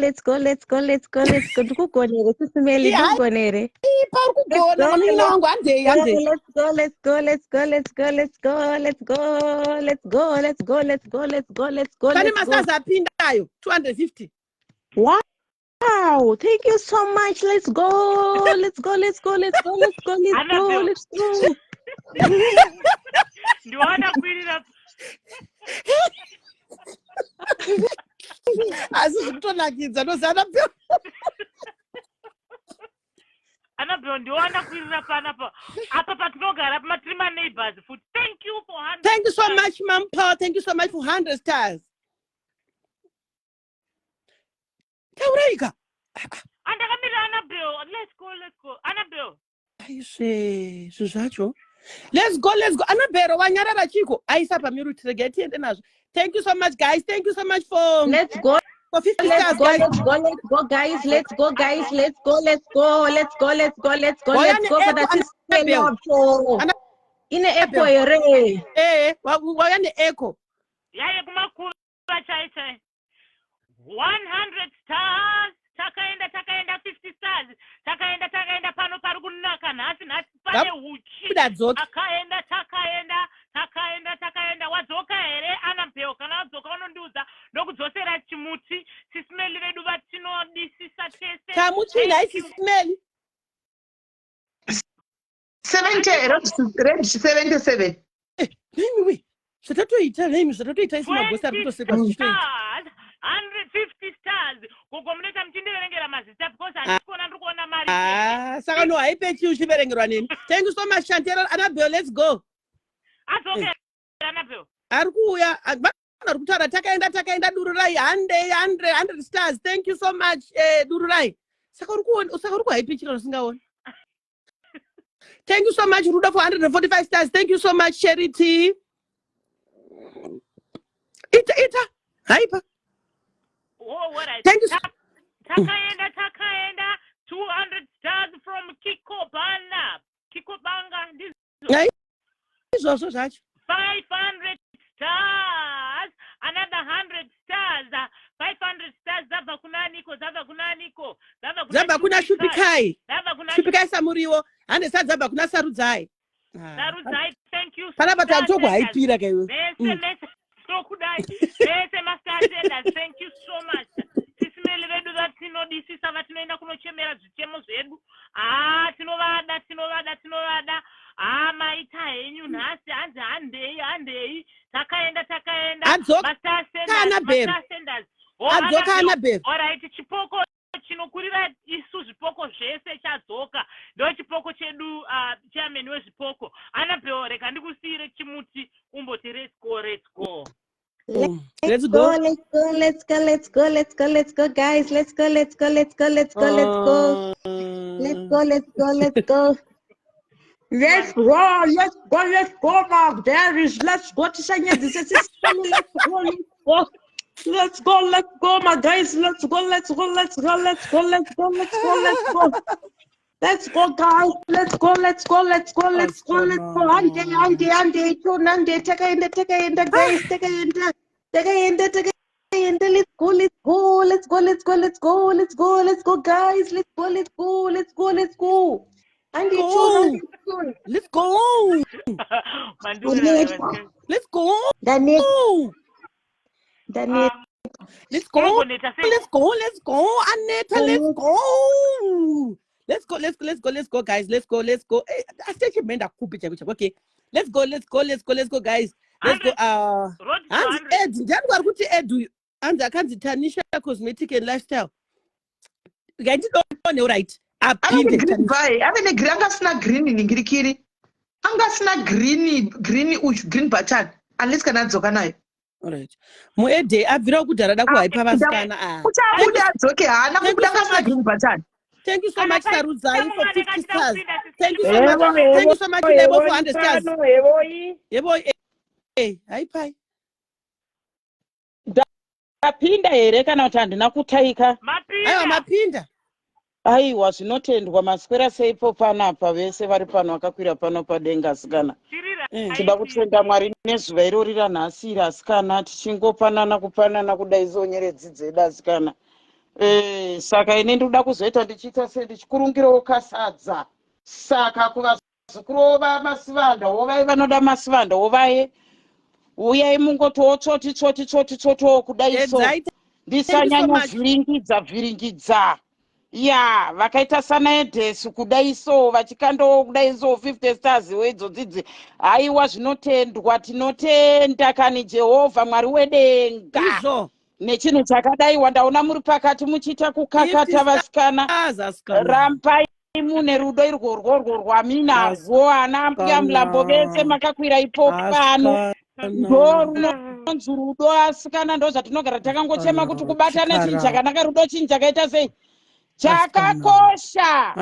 Tukugonere, Sisimeli, tukugonere. Let's go. Kani masters apindayo 250. Wow, thank you so much. Let's go. Ndiwana kwirira Azikutonakidza nozana Annabel ndiwana kwirira panapa. Apa patinogara pamatiri neighbors food. Thank you for 100. Thank you so much, Mampa. Thank you so much for 100 stars. Tauraika. Andakamira Annabel. Let's go. Annabel. Aishe, zvacho. Let's go. Annabel, wanyarara chiko. Aisa pamiru tiregeti ende nazvo. Thank you so much, guys. Thank you so much for Let's go. For 50 Let's stars, go, guys. let's go, guys. Let's go for the system. In the echo, Why the echo? Yaye kumakula chai. 100 stars. Takaenda 50 stars. Takaenda pano pari kunaka nhasi pane huchi. Takaenda wadzoka here Annabel kana wadzoka unondiudza ndokudzosera chimuti. Sisimeli vedu vatinodisisa tese. Kamuchi na Sisimeli. 77. Mimi zvatoita isina magosi ari kutosekwa 150 stars. Kugomuneta mchindiverengera mazita because handikuona ndikuona mari. Saka no haipechi uchiverengerwa neni. Thank you so much, Shantero. Annabel, let's go. Adzoke Annabel. Ari kuuya ari kutaura takaenda Dururai 100 stars. Thank you so much, Dururai. Saka uri kuhaipichira usingaoni. Thank you so much, Ruda, for 145 stars. Thank you so much, Charity. Ita. Hyper. Oh, what I Thank you. Takaenda 200 stars from Kiko Banga. This is also such. 500 stars. Another 100 stars. 500 stars. Zava kuna Shupikai. Shupikai Samuriwo. And the stars zava kuna Sarudzai. Sarudzai, thank you. Panapa Tantoko haipira kaiwe. Thank you so much. vasimeli vedu vatinodisisa vatinoenda kunochemera zvichemo zvedu tinovada maita henyu nhasi hanzi handei takaenda adzokana bheru alright chipoko chinokurira isu zvipoko zvese chadzoka ndo chipoko chedu chairman wezvipoko Annabelle reka ndikusiyire chimuti umboti let's go Let's go, guys. Let's go. Let's go, Mark. There is, let's go to Sanya. This is let's go, my guys. Let's go, guys. Let's go. Ande, Tonande, take in the guys, take in the. Let's go, guys. Let's go. And let's go. Daniel. Let's go. Aneta, let's go, guys. Let's go. I think you meant a okay. Let's go, guys. Let's go. And I can't Tanisha Cosmetic and Lifestyle. Get it on right. I'm in a green green in Grikiri. I'm gasna green button. Unless can I zokanai. All right. Muede, I've been good at Thank you so much, Saruzai, for 50 stars. Thank you so much. Thank you so much, Lebo, for 100 stars. Hey, hi. Mapinda here kana kuti handina kutaika. Aiwa mapinda. Aiwa zvinotendwa maswera seipo panapa vese vari pano vakakwira pano padenga asikana. Tida kutenda Mwari nezuva irori ranhasi asikana tichingopanana kupanana kudai zonyeredzi dzedu asikana. Saka ine ndoda kuzoita ndichiita ndichikurungirawo kasadza. Saka kuvazukuru masivanda wovai vanoda masivanda wovaye uyai mungotowo tsoti kudai so ndisanyanya vhiringidza ya vakaita sana edhesu kudai so vachikandowo kudai so 50 stars weidzodzi haiwa zvinotendwa tinotenda kani Jehovha Mwari wedenga nechinhu chakadai wandaona muri pakati muchiita kukakata vasikana rampai mune rudo irworwo rwaminarwo ana mbuya mulambo vese makakwira ipo pano ndo runonzi rudo asikana ndo zvatinogara takangochema kuti kubatana chinhu chakanaka rudo chinhu chakaita sei chakakosha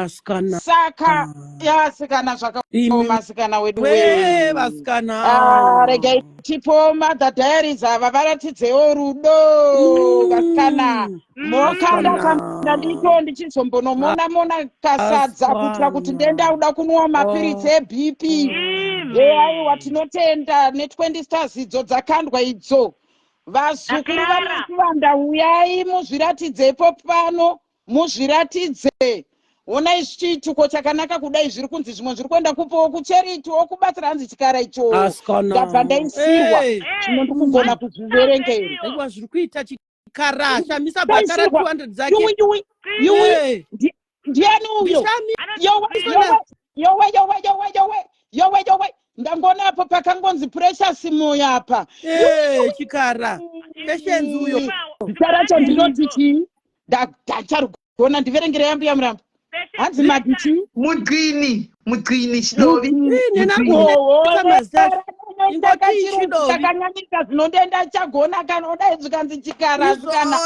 saka yasikana zvakaoma asikana wedu regai tipo Mother Diaries ava varatidzewo rudo vasikana mokanda ndiko ndichizombonomona kasadza kuitira kuti ndendauda kunwa mapiritsi eBP aiwa tinotenda ne20 stars idzo dzakandwa idzo vazukuru vamasivanda uyai muzviratidzepo pano muzviratidze onai chituko chakanaka kudai zviri kunzi zvimwe zviri kuenda kupowo kucheriti wokubatsira hanzi chikara icho ndabva ndaisirwa zvino ndikugona kuzviverengera aiwa zviri kuita chikara shamisa bhatara 200 dzake ndiani uyo yowe ndangonapo pakangonzi Precious moyo apa chikara patience uyo characho ndinoti chii ndacharugona ndiverengere yambu yamurambo hanzi madichi mugwini chidovi takanyanyika zvinondenda chagona kana udai zvikanzi chikara kana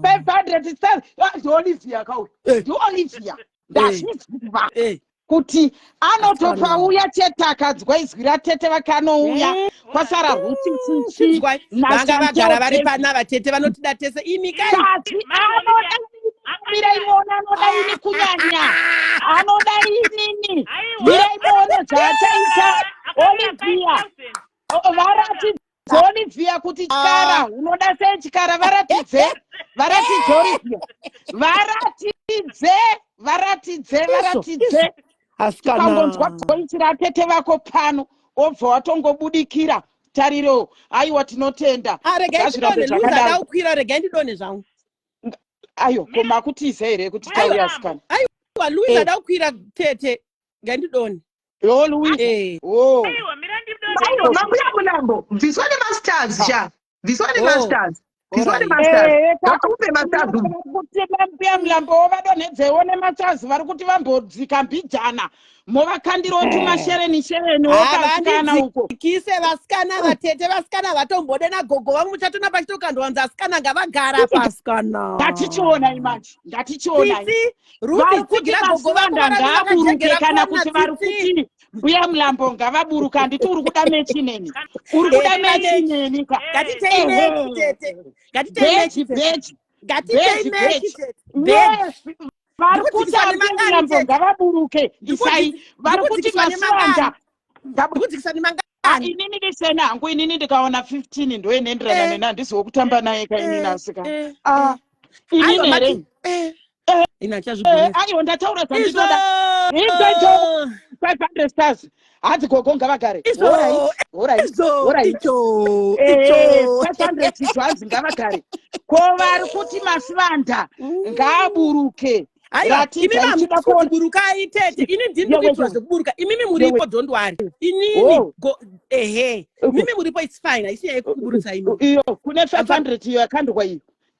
500 stars ndiolivia kauya ndiolivia ndazviziva kuti anotopa uya chetakadzwa izwi ratete vakanouya kwasara rusisi vanga vagara vari pana vatete vanotida tese imikai miraimona anoda ini kunyanya anoda inini miraimona zvachaita Olivia varatidze Olivia kuti chikara unoda sei chikara varatidze Olivia varatidze akangonzwa goichi ratete vako pano obva watongobudikira tariro aiwa tinotenda regai ndidone luza daukwira regai ndidone zvangu ayo koma kutiza here kuti tauya asikana aiwa luza daukwira tete ngandidone yo Louisa aiwa aiwa mabuya mulambo visone masters cha visone masters visone masters ngakupe masters kuti mabuya mulambo vadonhedzewo nemachazi vari kuti vambodzika mbijana movakandiro tumashereni wokasikana uko kise vasikana vatete vasikana vatombode nagogo vangu muchatona pachitokandwanza asikana ngavagara pasikana ngatichionai manje ngatichionai vari kuti masivanda ngaaburuke kana kuti vari kuti mbuya mulambo ngavaburuka handiti uri kuda mechi neni uri kuda mechi neni ka vari kuti mulambo ngavaburuke isai vari kuti masivanda inini ndisena hangu inini ndikaona 15 ndoenenderana nena handiziwo kutamba naye kaini nasika inini here aiwa ndataura zvandinoda 500 stars hadzi gogo ngavagare 500 idzo hanzi ngavagare ko vari kuti masivanda ngaaburuke buruka aitete ini ndiri kuitwa zvekuburuka imimi muripo dhondwari inini mimi muripo it's fine aisi yaikuburutsa imi iyo kune 500 iyo yakandwa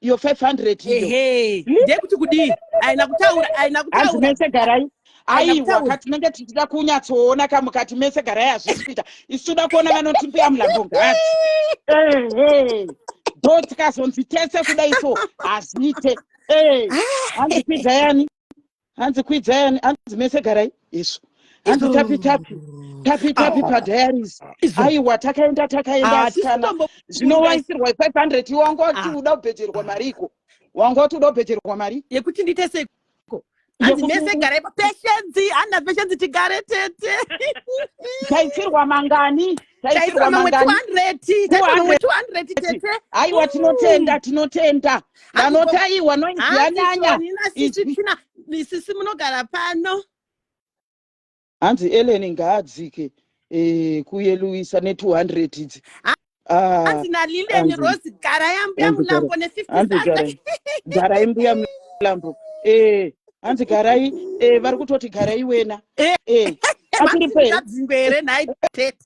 iyo 500 iyo ndekuti kudii aina kutaura hanzi mese garai aiwa katinenge tichida kunyatsoona kamukati mese garai hazvisikuita isu toda kuona vanoti mbuya mulambo ngati do tikazonzi tese kudaiso hazviite hanzi kwidzayani hanzi mese garai isu hanzi tapi padiaries aiwa takaenda asikana zvinowaisirwa 500 iwangu achiuda kubhejerwa mariko wangu atiuda kubhejerwa mari yekuti nditese hanzi mese garai patience handa patience tigare tete taisirwa mangani taisirwa 200 tete aiwa tinotenda vanotaiwa noinzianyanya isisi munogara pano hanzi Ellen ngaadzike kuye Louisa ne200 idzi hanzi naLileni Rose gara yambuya mulambo ne50 garai mbuya mulambo hanzi garai vari kutoti garai wena dzingwere nhai tete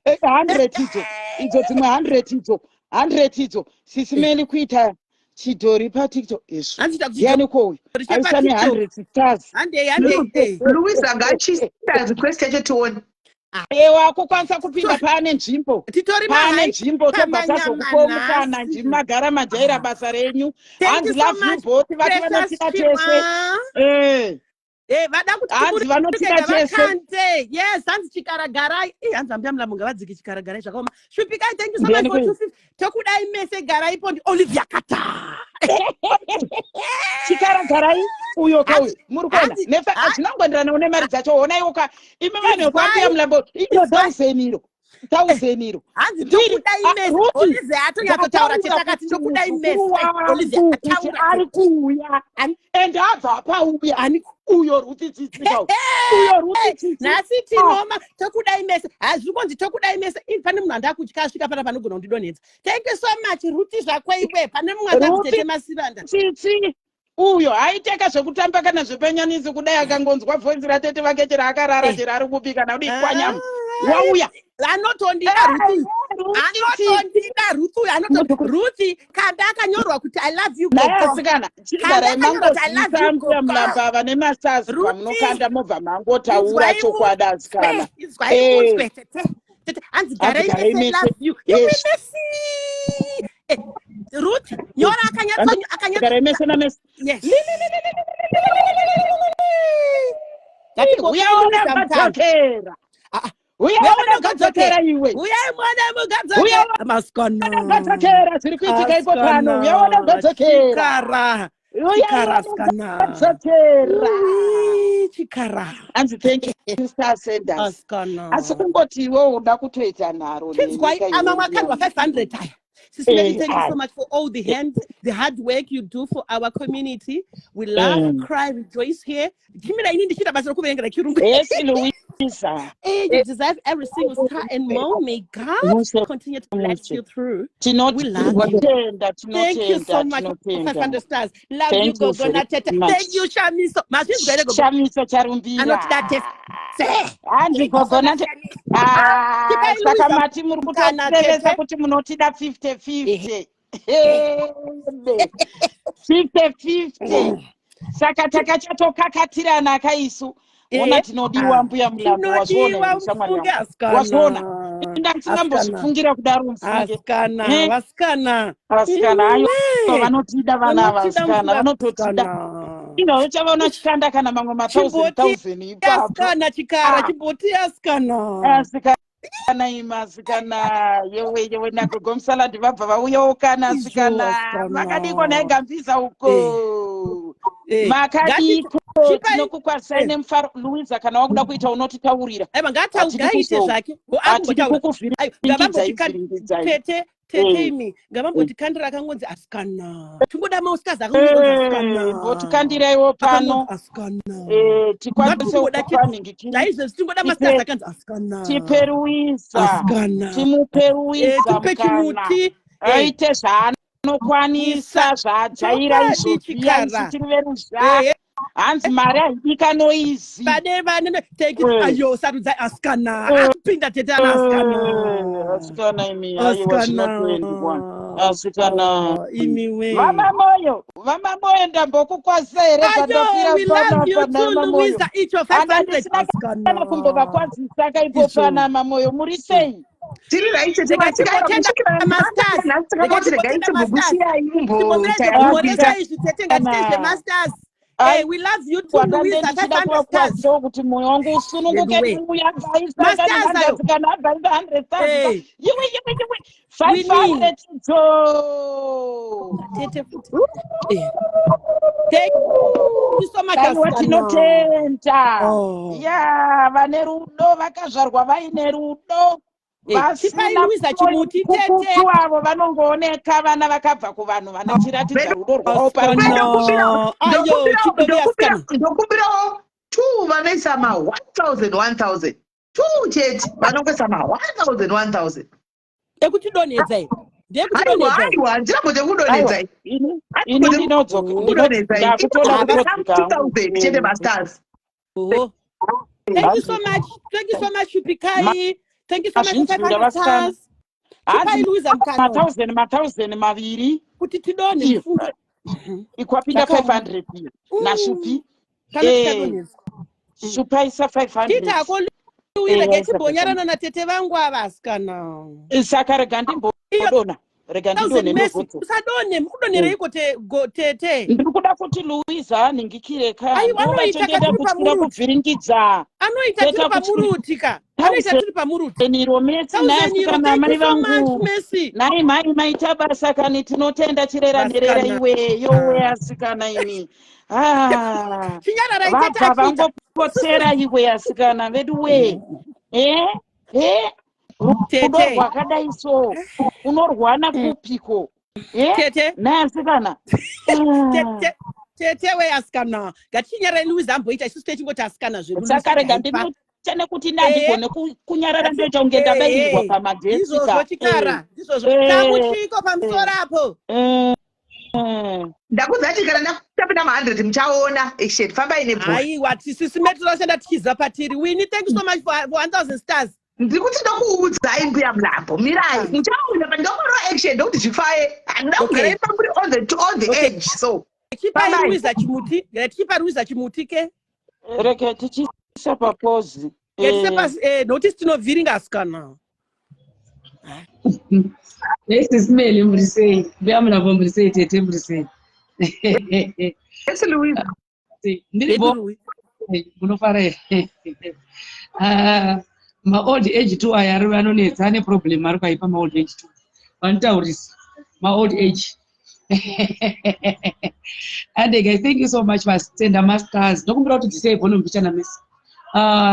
100 idzo dzimwe 100 idzo sisimeli kuita chidhori patiktok isu yani kouyu aisa ne100 stars Louisa ngachistars quest yacho tione wakukwanisa kupinda paane nzvimbo tobva tazokukomukana ndimagara majaira basa renyu hanzi love you both vati vanotida tese vada kuti hanzi vanotida tese yes hanzi chikaragarai hanzi ambuya mulambo ngavadzike chikaragarai zvakaoma shupikai thank you so much for 250 tokudai mese garaipo ndi Olivia Kata chikaragarai uyo kauyu muri kuona zvinongoenderana nemari dzacho onaiwoka imi vanhu vekwambuya mulambo iyo 1000 iro hanzi ndokudai mese Olivia atonyatsotaura chetakati ndokudai mese Olivia ataura ari kuuya ende abva pauya uyo Ruthi tsitsika uyo Ruthi tsitsika nasi tinoma tokudai mese hazvikonzi tokudai mese pane munhu andakutya asvika pana panogona kundidonhedza thank you so much Ruthi zvakweiwe pane mumwe akazitete masivanda tsitsi uyo haiteka zvekutamba kana zvepenyanisi kudai akangonzwa bvonzi ratete vake chero akarara chero ari kupika naudi kwanyama wauya anotondida Ruthi kanda akanyorwa kuti I love you nayasikana chigarai mangozisa mulamba vane masters pamunokanda mobva mangotaura chokwadi asikana hanzi garai mese love you Ruthi nyora garai mese namese uyaona kadzokera uyaona kadzokera iwe uyai mwana mugadzokera maskana kadzokera zviri kuitika ipo pano uyaona kadzokera chikara skana kadzokera chikara hanzi thank you star senders asi kungoti iwe uda kutoita nharo tinzwai amamwe akandwa 500 aya Sister Mary, thank you so much for all the hard work you do for our community. We laugh, cry, rejoice here. Give me that you need Yes, Louisa. You deserve every single star and more. May God continue to bless you through. We love you. Thank you so much for 500 stars. Love you, Gogona Tete. Thank you, Shamiso. Shamiso Charumbira. Andi Gogona Tete. Saka mati murikutoseresa kuti munotida 50-50. 50-50. Saka takachatokatirana akaisu. Ona tinodiwa mbuya mlambo wazvona wazvona ndakambozvifungira kudaro mfunge vasikana ayo vanotida vana vasikana vanototida ino chavaona chikanda kana mamwe ma1000 ipapo asikana chikara chiboti asikana imasikana yewe nakugomsaladi vabva vauyawo kana asikana makadiko naigambisa uko makadiko tinokukwasai nemufaro Louisa kana wakuda kuita unotitaurira ngataite zvake tetemi ngavambotikandira akangonzi asikana tingoda mausikazi akangotikandiraiwo pano tikwanise tingoda masikazi akanzi asikana tipe Louisa timupe Louisa chimuti aite zvaanokwanisa zvajaira izvozviya tiri veruzha hanzi mari haidika noizi ayo sarudza asikana akupinda tete ana asikana imi aiwa zvinotoendwa asikana vama moyo ndambokukwasa here pandofira kumbovakwazisa kaipo pana mamoyo muri sei tiri raite Hey, we love you too, Louisa. Kuti moyo wangu usununguke uya masters kana 100,000 yewe 500 tete futi thank you so much watinotenda vane rudo vakazvarwa vaine rudo Louisa chimuti tete avo vanongooneka vana vakabva kuvanhu vanotiratidza rudo rwavo ndokumbirawo 2 vanoisa ma 1000 2 chete vanongoisa ma 1000 ekutidonedza aiwa handina kuti kudonedza ini ndinodzoka 2000 chete masters. Thank you so much Shupikai. Thank you so much for 500 stars. Chipai Louisa mkano. 1000 maviri. Kuti tidone. Ikwapinda 500 pia. Na Shupi. Shupai sa 500. Tita ako Louisa getibonyarana na tete vangu avasikana. Saka rega ndimbodona. Rega ndidone ndogoto. Usadone mkudonere iko tete. Ndikuda kuti Louisa ningikire ka. Anoita kuchira kuvhiringidza. Anoita tiri pamurutika. Anoita tiri pamuruti. Niro Messi nasikana mai vangu. Nai mai tabasa kani tinotenda chirera nderera iwe yowe asikana ini. Chinyara raiteta vangopotsera iwe asikana vedu we. Rudo rwakadai so unorwana kupiko naasikana tete we asikana ngatichinyara Louisa amboita isusu techingoti asikana zvedu saka rega ndinochane kuti ndandigone kunyarara ndoita kunge ndabayirirwa pamagetsi izvozvo chikara izvozvo tamuchiko pamusoro apo ndakuzati kana ndakutapinda ma100 muchaona action fambai nebhuku aiwa tisisi metirosenda tichiza patiri Winnie. Thank you so much for 1000 stars. ndikuti ndokuudzai mbuya mlambo mirai muchaona pandokoro action ndokuti zvifaye handina kugara ipamburi on the edge so chipa Louisa chimuti ke reke tichisa papozi notice tinovhiringa asikana Smell mburisei mbuya mlambo mburisei tete mburisei esi Louisa ndiribo munofara ma-old age tu aya ari vanonetsa ane problem ari kwaipa ma-old age tu vanitaurisa ma-old age and guys thank you so much masenda masters ndokumbira kuti dzisei volume bichana Messi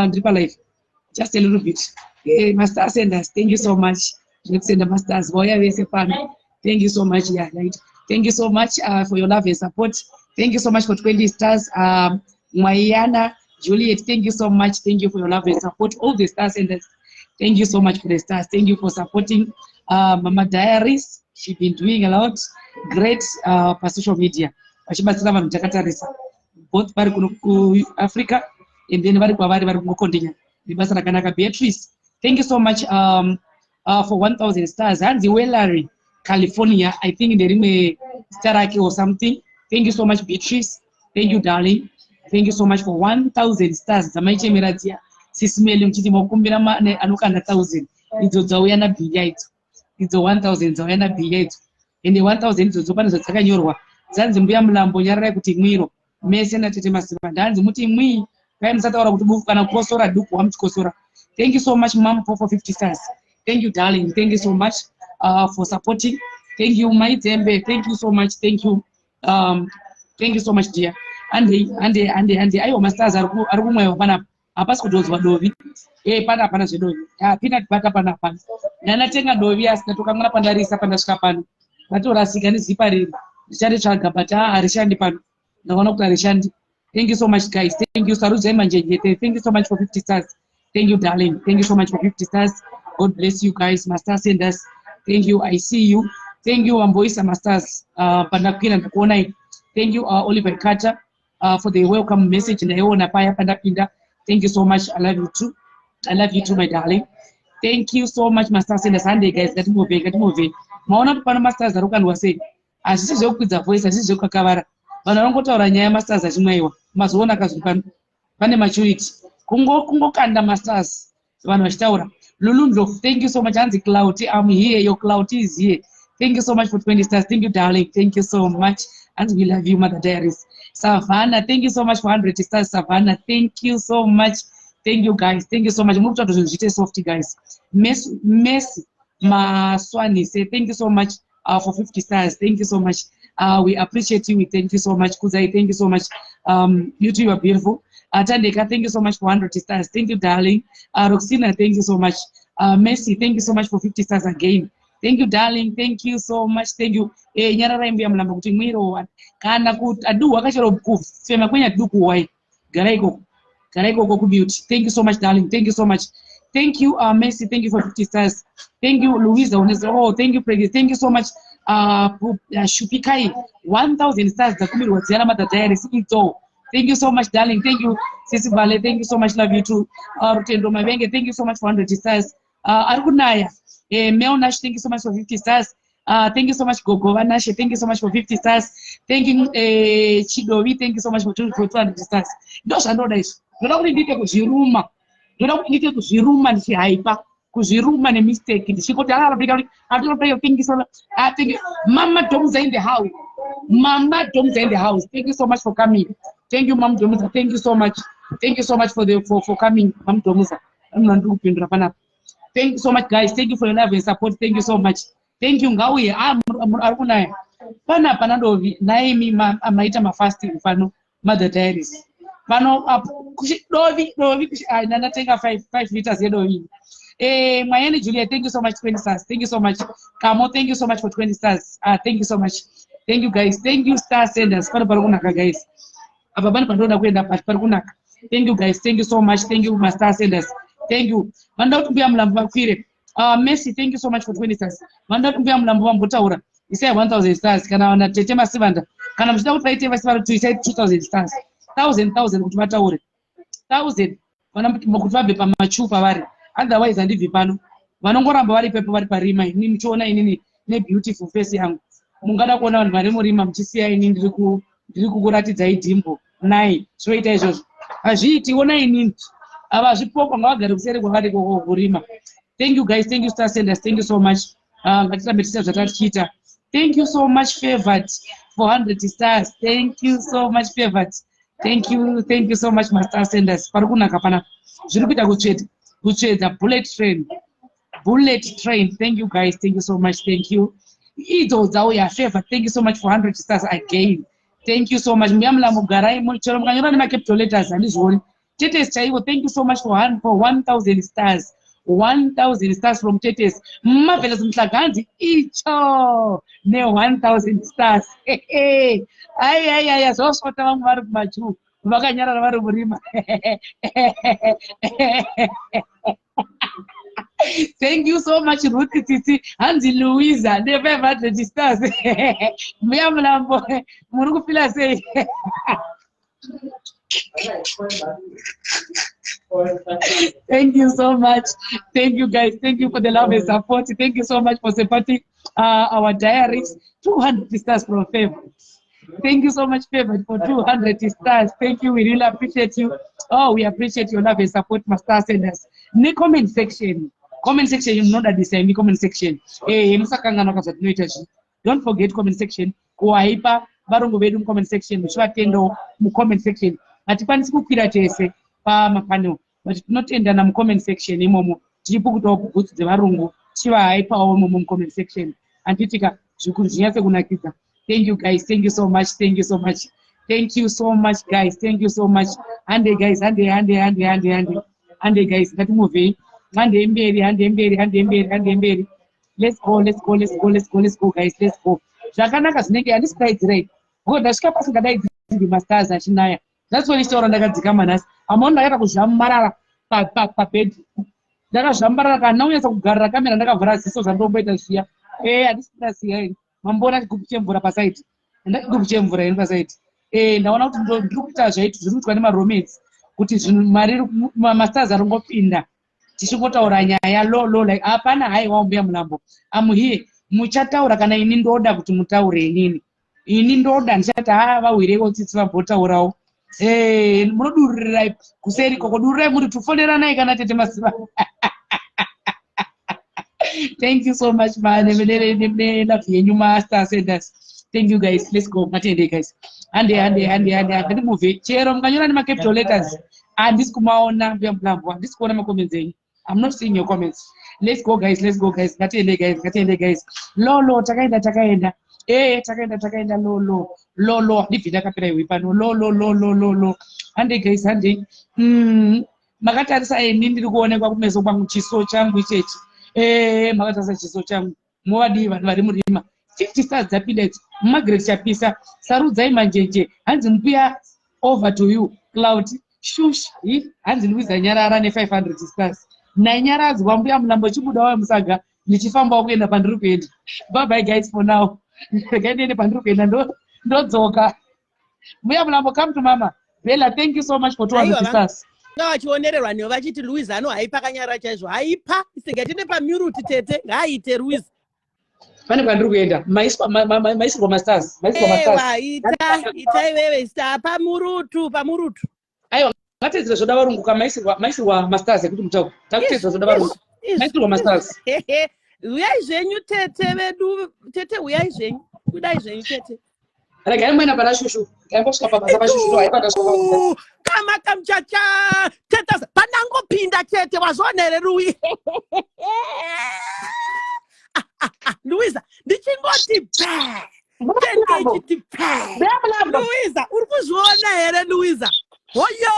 ndiri palive just a little bit masters and us thank you so much ndinosenda masters vauya vese pano Thank you so much. Yeah, right. Thank you so much for your love and support. Thank you so much for 20 stars. Mayana, Juliet, thank you so much. Thank you for your love and support. All the stars and thank you so much for the stars. Thank you for supporting Mama Diaries. She's been doing a lot great for social media. Both Africa and then Beatrice. Thank you so much for 1,000 stars. Hansi Wellary, California, I think in the Starake or something. Thank you so much, Beatrice. Thank you, darling. Thank you so much for 1,000 stars. Zamaiche Miratia, Sismeli Mchiti Mokumbira Anuka 1,000. It's Zawayana Biyait. It's 1,000 Zawayana Biyait. In the 1,000 it's open as a Yorwa. Zanzimbia Mlambo Yara Kutimiro. Mesena Tetemasiva. Danzimuti Mui. Thank you so much, Mom, for 50 stars. Thank you, darling. Thank you so much for supporting. Thank you, my Zembe. Thank you so much. Thank you. Thank you so much, dear. Andy. Ayo masters are pana apasko dozi wadovi. Pana zidovi. Peanut butter pana. Nana tenga dovi asinatoka mwana pandarisa pandasvika pano. Vatorasika nezipari. Richari chagabata arishandi pano. Ndakaona kuti arishandi. Thank you so much, guys. Thank you, Saruza Manjete. Thank you so much for 50 stars. Thank you, darling. Thank you so much for 50 stars. God bless you guys. Master senders. Thank you. I see you. Thank you, Amboisa Masters. Pandapina and Konai. Thank you, Oliver Carter, for the welcome message. And Pandapinda. Thank you so much. I love you too. I love you too, my darling. Thank you so much, Master senders. Sunday, guys. Get moving. Maona Pana Masters Arukan was saying, as this is your voice, as this is your Kakavara. Vanongotaura nyaya masters achimwaiwa mazoona kazvipano pane maturity kungo kanda masters vanhu vachitaura Lulundo. Thank you so much. Hansi Cloud, I'm here. Your Cloud is here. Thank you so much for 20 stars. Thank you, darling. Thank you so much. And we love you, Mother Diaries. Savannah, thank you so much for 100 stars. Savannah, thank you so much. Thank you, guys. Thank you so much. Move to softy, guys. Messi Maswani say thank you so much for 50 stars. Thank you so much. We appreciate you. We thank you so much. Kuzai, thank you so much. You two are beautiful. Tandeka, thank you so much for 100 stars. Thank you, darling. Roxina, thank you so much. Messi, thank you so much for 50 stars again. Thank you, darling. Thank you so much. Thank you. Nyarara mbia mlamba kuti mwiro kana kuti adu wakachero kufema kwenya duku wai. Garaiko Goku Beauty. Thank you so much, darling. Thank you so much. Thank you, Messi. Thank you for 50 stars. Thank you, Louisa. Oh, thank you, Preggy. Thank you so much. Shupikai, 1,000 stars. Mother Diaries. Thank you so much, darling. Thank you, Sisi Vale. Thank you so much. Love you too. Rutendo Mavenge. Thank you so much for 100 stars. Argunaya. Meonash. Thank you so much for 50 stars. Thank you so much, Gogo Vanash. Thank you so much for 50 stars. Thank you, Chidovi. Thank you so much for 200 stars. Those are not nice. You don't need to Ziruma. You don't need to Ziruma and see hyper. Kuziruma and mistake. She got I don't pay your things. I think Mama Dom's in the house. Mama Dom's in the house. Thank you so much for coming. Thank you, Mom Domusa. Thank you so much. Thank you so much for coming, Mom Domusa. Thank you so much, guys. Thank you for your love and support. Thank you so much. Thank you, Ngawi. I'm Panado Naimi Amaita my fasting fano Mother Diaries. Pano Dovi I take a 5 liters yedovi. My energy, Julia, thank you so much, 20 stars. Thank you so much. Kamo, thank you so much for 20 stars. Thank you so much. Thank you, guys. Thank you, star senders. Guys. Thank you, guys. Thank you so much. Thank you, my star senders. Thank you. Messi, thank you so much for 20 stars. You say 1,000 stars. Can I take my 700? Can I start to say 2,000 stars? 1,000. 1,000. When I'm machu otherwise and vipano vanongoramba vari pepo vari parima ini muchiona inini ne beautiful face yangu mungada kuona vanhu vari murima muchisiya ini ndiri kukuratidzai dhimbo nai zvoita izvozvo hazviiti ona inini havazvipopa ngavagare kuseri kwavari kurima. Thank you, guys. Thank you, star senders. Thank you so much. Ngatirambe ticha zvakatiita. Thank you so much, Favored, for 100 stars. Thank you so much, Favored. Thank you so much, my star senders. Parikunaka pana zviri kuita kutsvedza bullet train. Thank you, guys. Thank you so much. Thank you. Idzo dzauya Favored. Thank you so much for 100 stars again. Thank you so much. Muyamla mugarai chero mukanyora nema capital letters handizvoni. Tetes chaivo. Thank you so much for 1,000 stars. 1000 stars from Tetes. Marvelous Mhlaganzi, icho, ne 1000 stars. Ay, so sota vangu vari kumachu. Vakanyarara vari murima. Thank you so much, Ruth Titi, Hansi Louisa, the 500 stars. Mia Mlambo, Murugu Pila say. Thank you so much. Thank you, guys. Thank you for the love and support. Thank you so much for supporting our diaries. 200 stars from Favor. Thank you so much, Favor, for 200 stars. Thank you. We really appreciate you. Oh, we appreciate your love and support, my star senders. In the comment section, you know that this is the comment section. Don't forget comment section. Kuwaipa varungu vedu comment section. Muchivatendo mu comment section. Hatikwanisi kukwira tese pamapanel, but tinotenda na mu comment section imomo. Tiripo kutoa boots dzevarungu tivahaipawo mu comment section. Antitika zvikuru zvinyatse kunakidza. Thank you, guys. Thank you so much. Thank you so much. Thank you so much, guys. Thank you so much. Hande, guys. Hande, guys. Ngatimuvei. Hande mberi. Let's go, guys. Let's go. Zvakanaka zvinenge handisingaidzirai. Ngo ndasvika pasi ngadaidzi masters achinaya. That's what istaura ndakadzikama nhasi. Amoni ndakaita kuzvambarara pabhedhi. Ndakazvambarara kana naunyatsa kugarira kamera ndakavhara ziso zvandomboita zviya. Handisingasiya iri. Mambona chigubhu chemvura pasaiti. Ndachigubhu chemvura iri pasaiti. Ndaona kuti ndiri kuita zvaitu zviri kuitwa nemaromance. Kuti zvinhu masters aringopinda. Tichikotaura nyaya lo like hapana haiwa mbuya Mulambo. Here. Muchataura kana ini ndoda kuti mutaure inini. Ini ndoda ndichati vawireko tsitsi vambotaurawo. Munodurira kuseri koko dururai muri tufonera naye kana tete masiva. Thank you so much, man. Love you, master senders. Thank you, guys. Let's go. Matende, guys. Ande. Kati move. Chero mkanyora ni capital letters. And this kumaona vya Mulambo. This kuona ma comments zenyu. I'm not seeing your comments. Let's go, guys. Katende, guys. Lolo, takaenda. Takaenda, lolo. Ndivida kapera iwe pano. Lolo. Ande, guys, ande. Makatarisa ndiri kuonekwa kumeso kwangu chiso changu ichechi. Makatarisa chiso changu. Mwadi vari murima. 50 stars dzapinda idzi. Margaret Chapisa. Sarudzai manjenje. Hanzi mbuya over to you. Cloud. Shush. Hanzi Louisa Nyarara ne 500 stars. Nanyaradzwa mbuya Mulambo chibuda wayo musaga ndichifamba kuenda pandiri kuenda. Bye guys for now. Ndikaende pandiri kuenda ndodzoka. Mbuya Mulambo, come to mama. Bella, thank you so much for 200 stars. Ngavachionererwa nevo vachiti Louisa haipa kanyara chaizvo. Haipa isingatine pamuruti tete ngaaite Louisa. Pane pandiri kuenda. Maisirwa masters. Ita iwewe star pamurutu. Aiwa. Ngatedzera zvoda varungu maisirwa masters kuti mutauko. Takutedzera zvoda varungu. Maisirwa masters. Uyai zvenyu tete vedu. Tete uyai zvenyu. Kudai zvenyu tete. Regai mwena parashushu. Kaimbosvika pabasa pashushu haipata zvakawanda. Kama kamchacha. Tete panangopinda tete wazonere Rui. Louisa, ndichingoti pa. Louisa, urikuzviona here Louisa? Hoyo,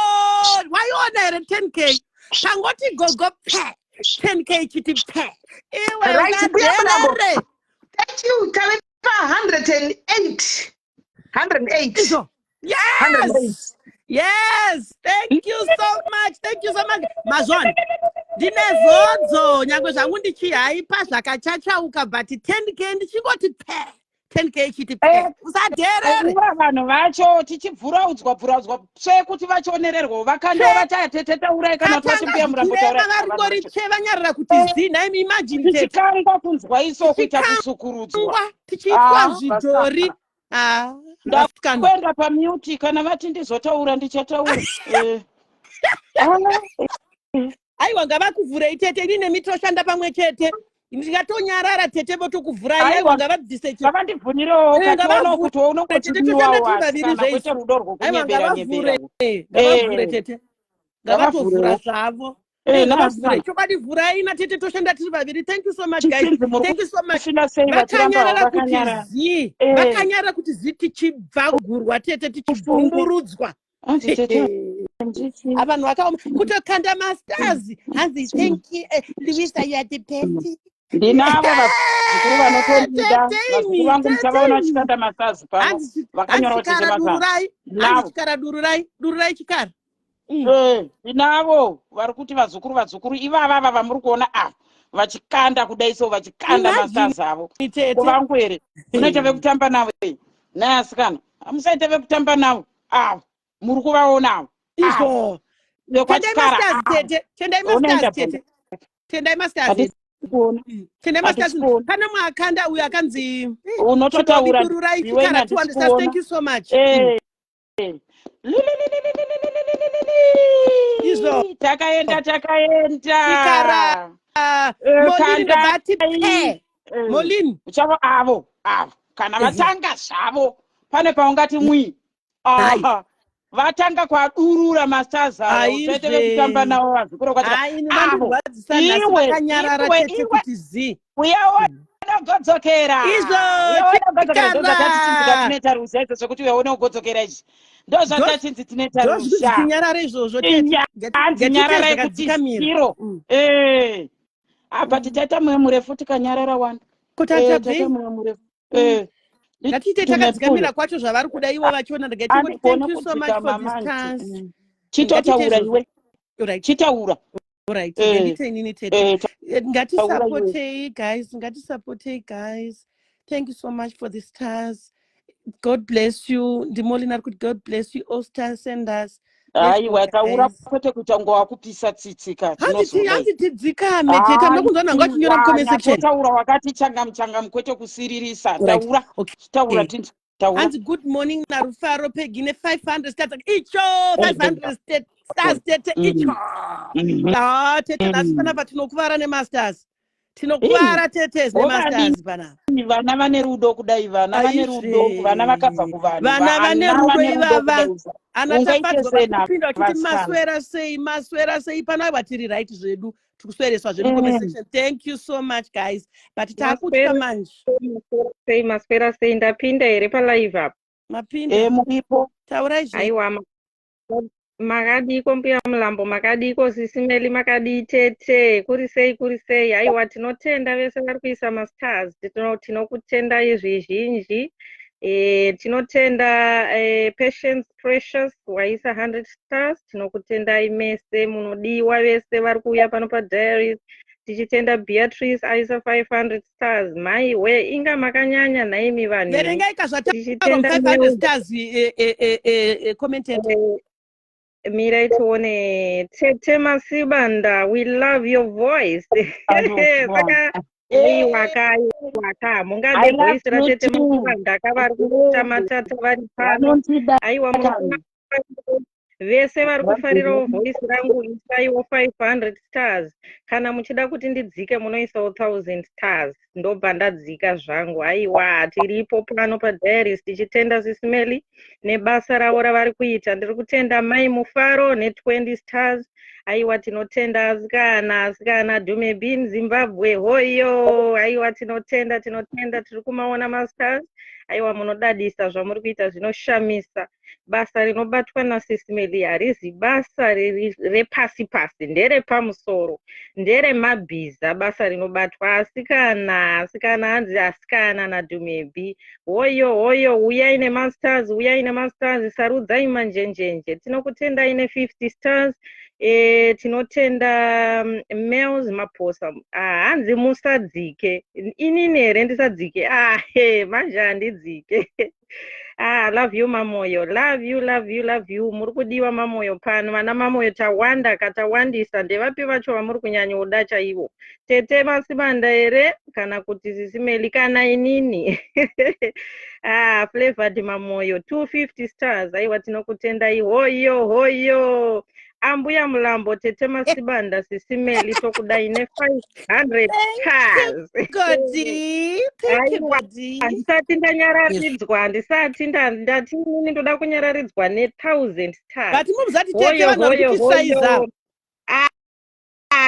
waiona here 10k? Tangoti gogo pa. 10k chiti pa. Iwe ungaderere. Thank you, Kalipa 108. Yes. Thank you so much. Mazon. Ndinezodzo nyangwe zvangu ndichihaipa zvakachachauka but 10k ndichingoti pa. 10k chiti pa. Usadherere. Vanhu vacho tichibvuraudzwa kuti vachionererwa vakandova tete taurai kana kuti vachimbuya Mulambo taurai. Vari vanyarira kuti zina imagine tete. Tichikangwa kunzwa iso kuita kusukurudzwa. Tichitwa zvitori. Ndakwenda pamute kana vati ndizotaura ndichataura. Aiwa ngavakuvhurei tete, ini nemitoshanda pamwe chete. Ndingatonyarara tete votokuvhurai. Aiwa ngavabvise ngavandibvunirewo katono kuti unokuchidiwa wasi kana kuita rudo rwokunyebera. Ngavavhure tete. Ngavatovhura zvavo. Chokwadi vhurai na tete toshanda tiri vaviri. Thank you so much, guys. Thank you so much. Vakanyarara kuti zi tichibva gurwa tete tichibvumburudzwa. avanhu vakaoma kutokanda masters hanzi thank you Louisa you are the best. Ndinavo vazukuru vanotondida, vazukuru vangu muchavaona vachikanda masazi pano vakanyora kuti dururai hanzi chikara dururai chikara. Ndinavo vari kuti vazukuru ivava vamuri kuona vachikanda kudai so vachikanda masazi avo. Kuvangu here munoita vekutamba navo naye asikana hamusaita vekutamba navo muri kuvaonawo izvo tendai masters pane mwakanda uyo akanzi unototaura dururai chikara 200 stars. Thank you so much. Izvo takaenda chikara Molini bati Molini uchavo avo kana vatanga zvavo pane paungati mwi vatanga kwadurura masters avo tete vekutamba navo vazukuru kwati uyaona godzokera tinoita rusha izvo zvokuti uyaona kugodzokera izvi ndo zvatachinzi tinoita rusha nyarara izvozvo nyarara kuti shiro apa titaita mumwe murefu tikanyarara wanda kutaita mumwe murefu ngatiite takadzikamira kwacho zvavari kuda ivo vachiona ndagati thank you so much for this chance. Chitotaura iwe chitaura alright ndite inini tete ngatisupportei guys. Thank you so much for the stars. God bless you. Ndimolini ari kuti God bless you all stars senders. Aiwa taura kwete kuita ngowa kupisa tsitsika hanzi tidzikame tete nokunzwa nangu achinyora mucomment section taura wakati changamu kwete kusiririsa taura hanzi good morning narufaro Peggy ne 500 stars icho 500 stars tete icho tete nasi panapa tinokuvara nemasters tinokuvara tetes nemasters panapa vana vane rudo kudai vana vane rudo vana vakabva kuvanhu vana vane rudo ivava anatafadzwa kuti maswera sei pano aiwa tiri right zvedu tikuswereswa zvedu comment section. Thank you so much guys but takutya manje maswera sei ndapinda here palive apa mapinda muipo taurai zve aiwa makadiko mbuya mulambo makadiko sisimeli makadi tete kuri sei aiwa tinotenda vese vari kuisa mastars tinokutendai zvizhinji tinotenda Patience Precious waisa 100 stars tinokutendai mese munodiwa vese vari kuuya pano padiaries tichitenda Beatrice aisa 500 stars maiwe inga makanyanya naimi vanhu verengaika zvataura 500 stars commented mirai tione Tete Masibanda we love your voice waka mungade voice ratete Masibanda akavari kuita matata vari pano aiwa vese vari kufarirawo voice rangu isaiwo 500 stars kana muchida kuti ndidzike munoisawo 1000 stars ndobva ndadzika zvangu aiwa tiripo pano padiaries tichitenda Sisimeli nebasa ravo ravari kuita ndiri kutenda Mai Mufaro ne20 stars aiwa tinotenda asikana Dume Bin Zimbabwe hoyo aiwa tinotenda tiri kumaona masters aiwa munodadisa zvamuri kuita zvinoshamisa basa rinobatwa naSisimeli harizi basa repasi ndere pamusoro ndere mabhiza basa rinobatwa asikana hanzi asikana naDumebi hoyo uyai nemasters sarudzai manjenjenje tinokutendai ne50 stars tinotenda Males Maposa hanzi musadzike inini here ndisadzike manje handidzike love you mamoyo love you muri kudiwa mamoyo pano vana mamoyo tawanda katawandisa ndevapi vacho vamuri kunyanya uda chaivo Tete Masibanda here kana kuti Sisimeli kana inini Flavored mamoyo 250 stars aiwa tinokutendai hoyo ambuya mulambo Tete Masibanda Sisimeli tokudai ne500 stars handisati ndanyararidzwa ndati inini ndoda kunyararidzwa ne1000 stars but mumuzati tete vanhu vari kutisaiza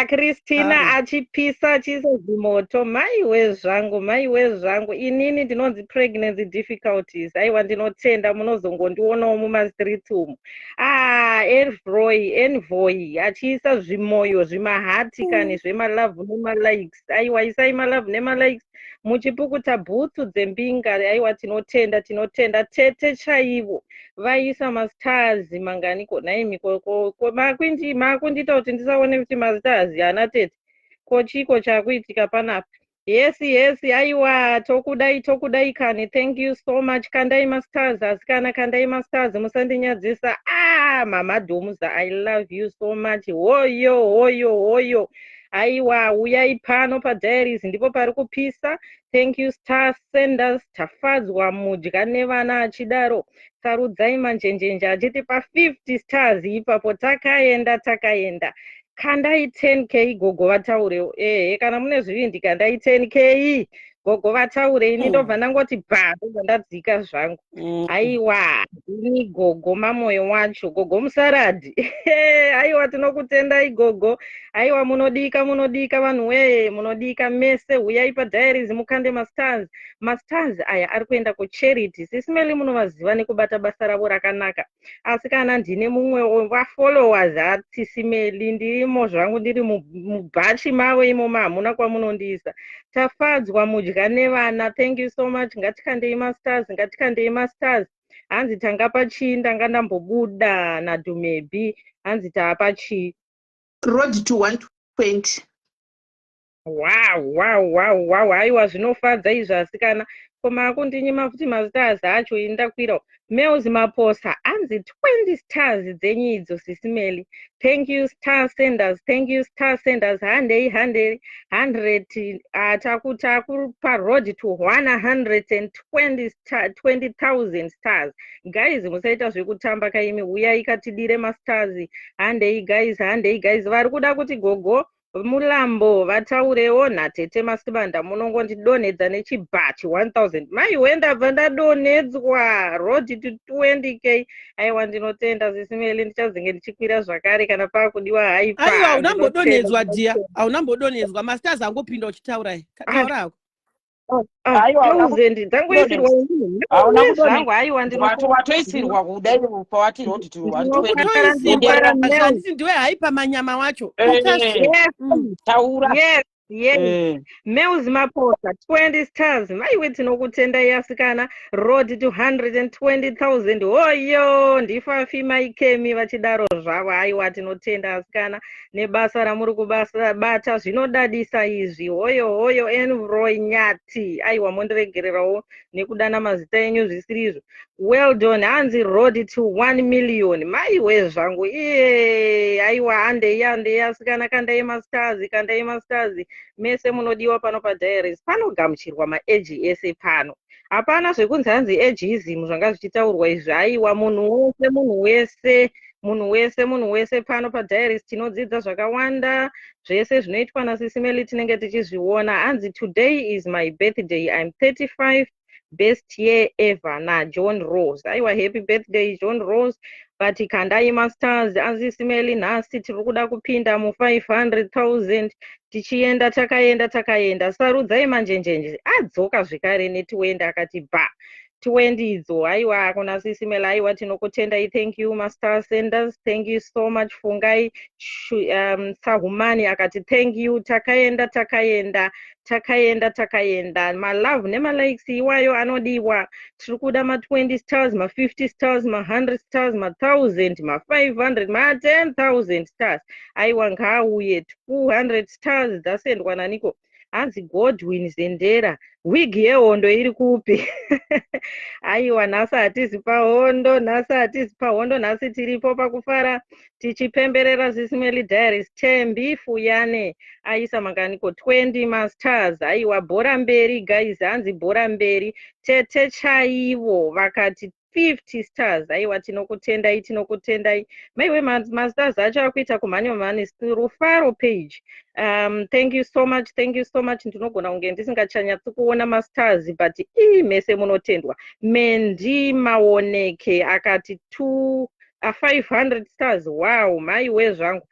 Christina achipisa achiisa zvimoto. Maiwe zvangu. Inini ndinonzi pregnancy difficulties. Aiwa ndinotenda munozongondionawo mumastreets umu. Envoy achiisa zvimoyo zvimahati kani zvemalove nemalikes. Aiwa isai malove nemalikes muchipukuta bhutsu dzembinga. Aiwa tinotenda tete chaivo. Vaisa mastars manganiko naimiko makundita kuti ndisaone kuti mastars yana tete kochiko chakuitika panapa. Yes, aiwa tokudai kani. Thank you so much. Kandai masters asikana, kandai masters musandinyadzisa. Mama Domuza, I love you so much. Hoyo. Aiwa uyai pano padiaries ndipo pari kupisa. Thank you star senders. Tafadzwa mudya nevana achidaro. Sarudzai manjenjenje achiti pa 50 stars ipapo takaenda. Kandai 10k gogo vataurewo. Kana mune zvivindi kandai 10k gogo vataure. Ini ndobva ndangoti ndobva ndadzika zvangu. Aiwa ini gogo mamoyo wacho gogo musaradhi. Aiwa tinokutendai gogo. Aiwa munodika vanhu wee munodika mese. Uyai padiaries mukande mastars aya ari kuenda kucharity. Sisimeli munovaziva nekubata basa ravo rakanaka. Asi kana ndine mumwe wafollowers atisimeli ndirimo zvangu ndiri mubhachi mavo imomo hamuna kwamunondiisa. Tafadzwa mudya nevana. Thank you so much. Ngatikandei masters. Hanzi tanga pachii ndanga ndambobuda naDhumebi. Hanzi taapachii road to 120. Wow. Aiwa zvinofadza izvi asikana. Koma akundinyima kuti mastars acho indakwirawo. Males maposa hanzi 20 stars dzenyu idzo sisimeli. Thank you star senders. Handei 100 takupa road to 120,000 stars. Guys musaita zvekutamba kaimi. Uyai katidire mastars. Handei guys. Vari kuda kuti gogo mulambo vataurewo natete masibanda munongondidonedza nechibhachi 1000. Maiwe ndabva ndadonedzwa road to 20k. Aiwa ndinotenda sisimeli ndichazenge ndichikwira zvakare kana pakudiwa haipa. Aiwa unambodonedzwa dia. Aunambodonedzwa masters angopinda uchitaura. Taurako. 1000 dzangoisirwa zvangu. Aiwa watoisirwa kudai pawati road to 120. Handisi ndiwe haipa manyama wacho. Taura. Yes. Males maposa 20 stars. Maiwe tinokutenda yasikana. Road to 120,000. Hoyo ndifafi maikemi vachidaro zvavo. Aiwa tinotenda asikana nebasa ramuri kubasa bata zvinodadisa izvi. Hoyo Enroy Nyati. Aiwa mondiregererawo nekudana mazita enyu zvisirizvo. Well done. Hanzi road to 1 million. Maiwe zvangu. Aiwa handei asikana kandai masters. Mese munodiwa pano padiaries. Panogamuchirwa maeji ese pano. Hapana zvekunzi hanzi ageism zvanga zvichitaurwa izvi. Aiwa munhu wese pano padiaries tinodzidza zvakawanda. Zvese zvinoitwa nasisimeli tinenge tichizviona. Hanzi today is my birthday. I'm 35. Best year ever naJohn Rose. Aiwa happy birthday John Rose. But kandai masters anzisimeli nhasi tiri kuda kupinda mu 500,000 tichienda takaenda. Sarudzai manjenjenje adzoka zvekare netiwenda akati bha 20 idzo. Aiwa kuna sisimeli. Aiwa tinokutendai. Thank you master senders. Thank you so much. Fungai Sahumani akati thank you. Takaenda. Malove nemalikes iwayo anodiwa. Tiri kuda ma 20 stars, ma 50 stars, ma 100 stars, ma 1000, ma 500, ma 10,000 stars. Aiwa ngauye 200 stars dzasendwa naniko. Hanzi Godwin Zendera. Wigi yehondo iri kupi? Aiwa nhasi hatisi pahondo. Nhasi tiripo pakufara tichipemberera sisimeli diaries. Tembi Fuyane aisa manganiko 20 masters. Aiwa bhora mberi guys. Hanzi bhora mberi. Tete chaivo vakati 50 stars. Aiwa tinokutendai. Maiwe masters acho akuita kumhanya Rufaro page. Thank you so much. Ndinogona kunge ndisingachanyatsi kuona masters but mese munotendwa. Mendi Maoneke akati 500 stars. Wow, maiwe zvangu.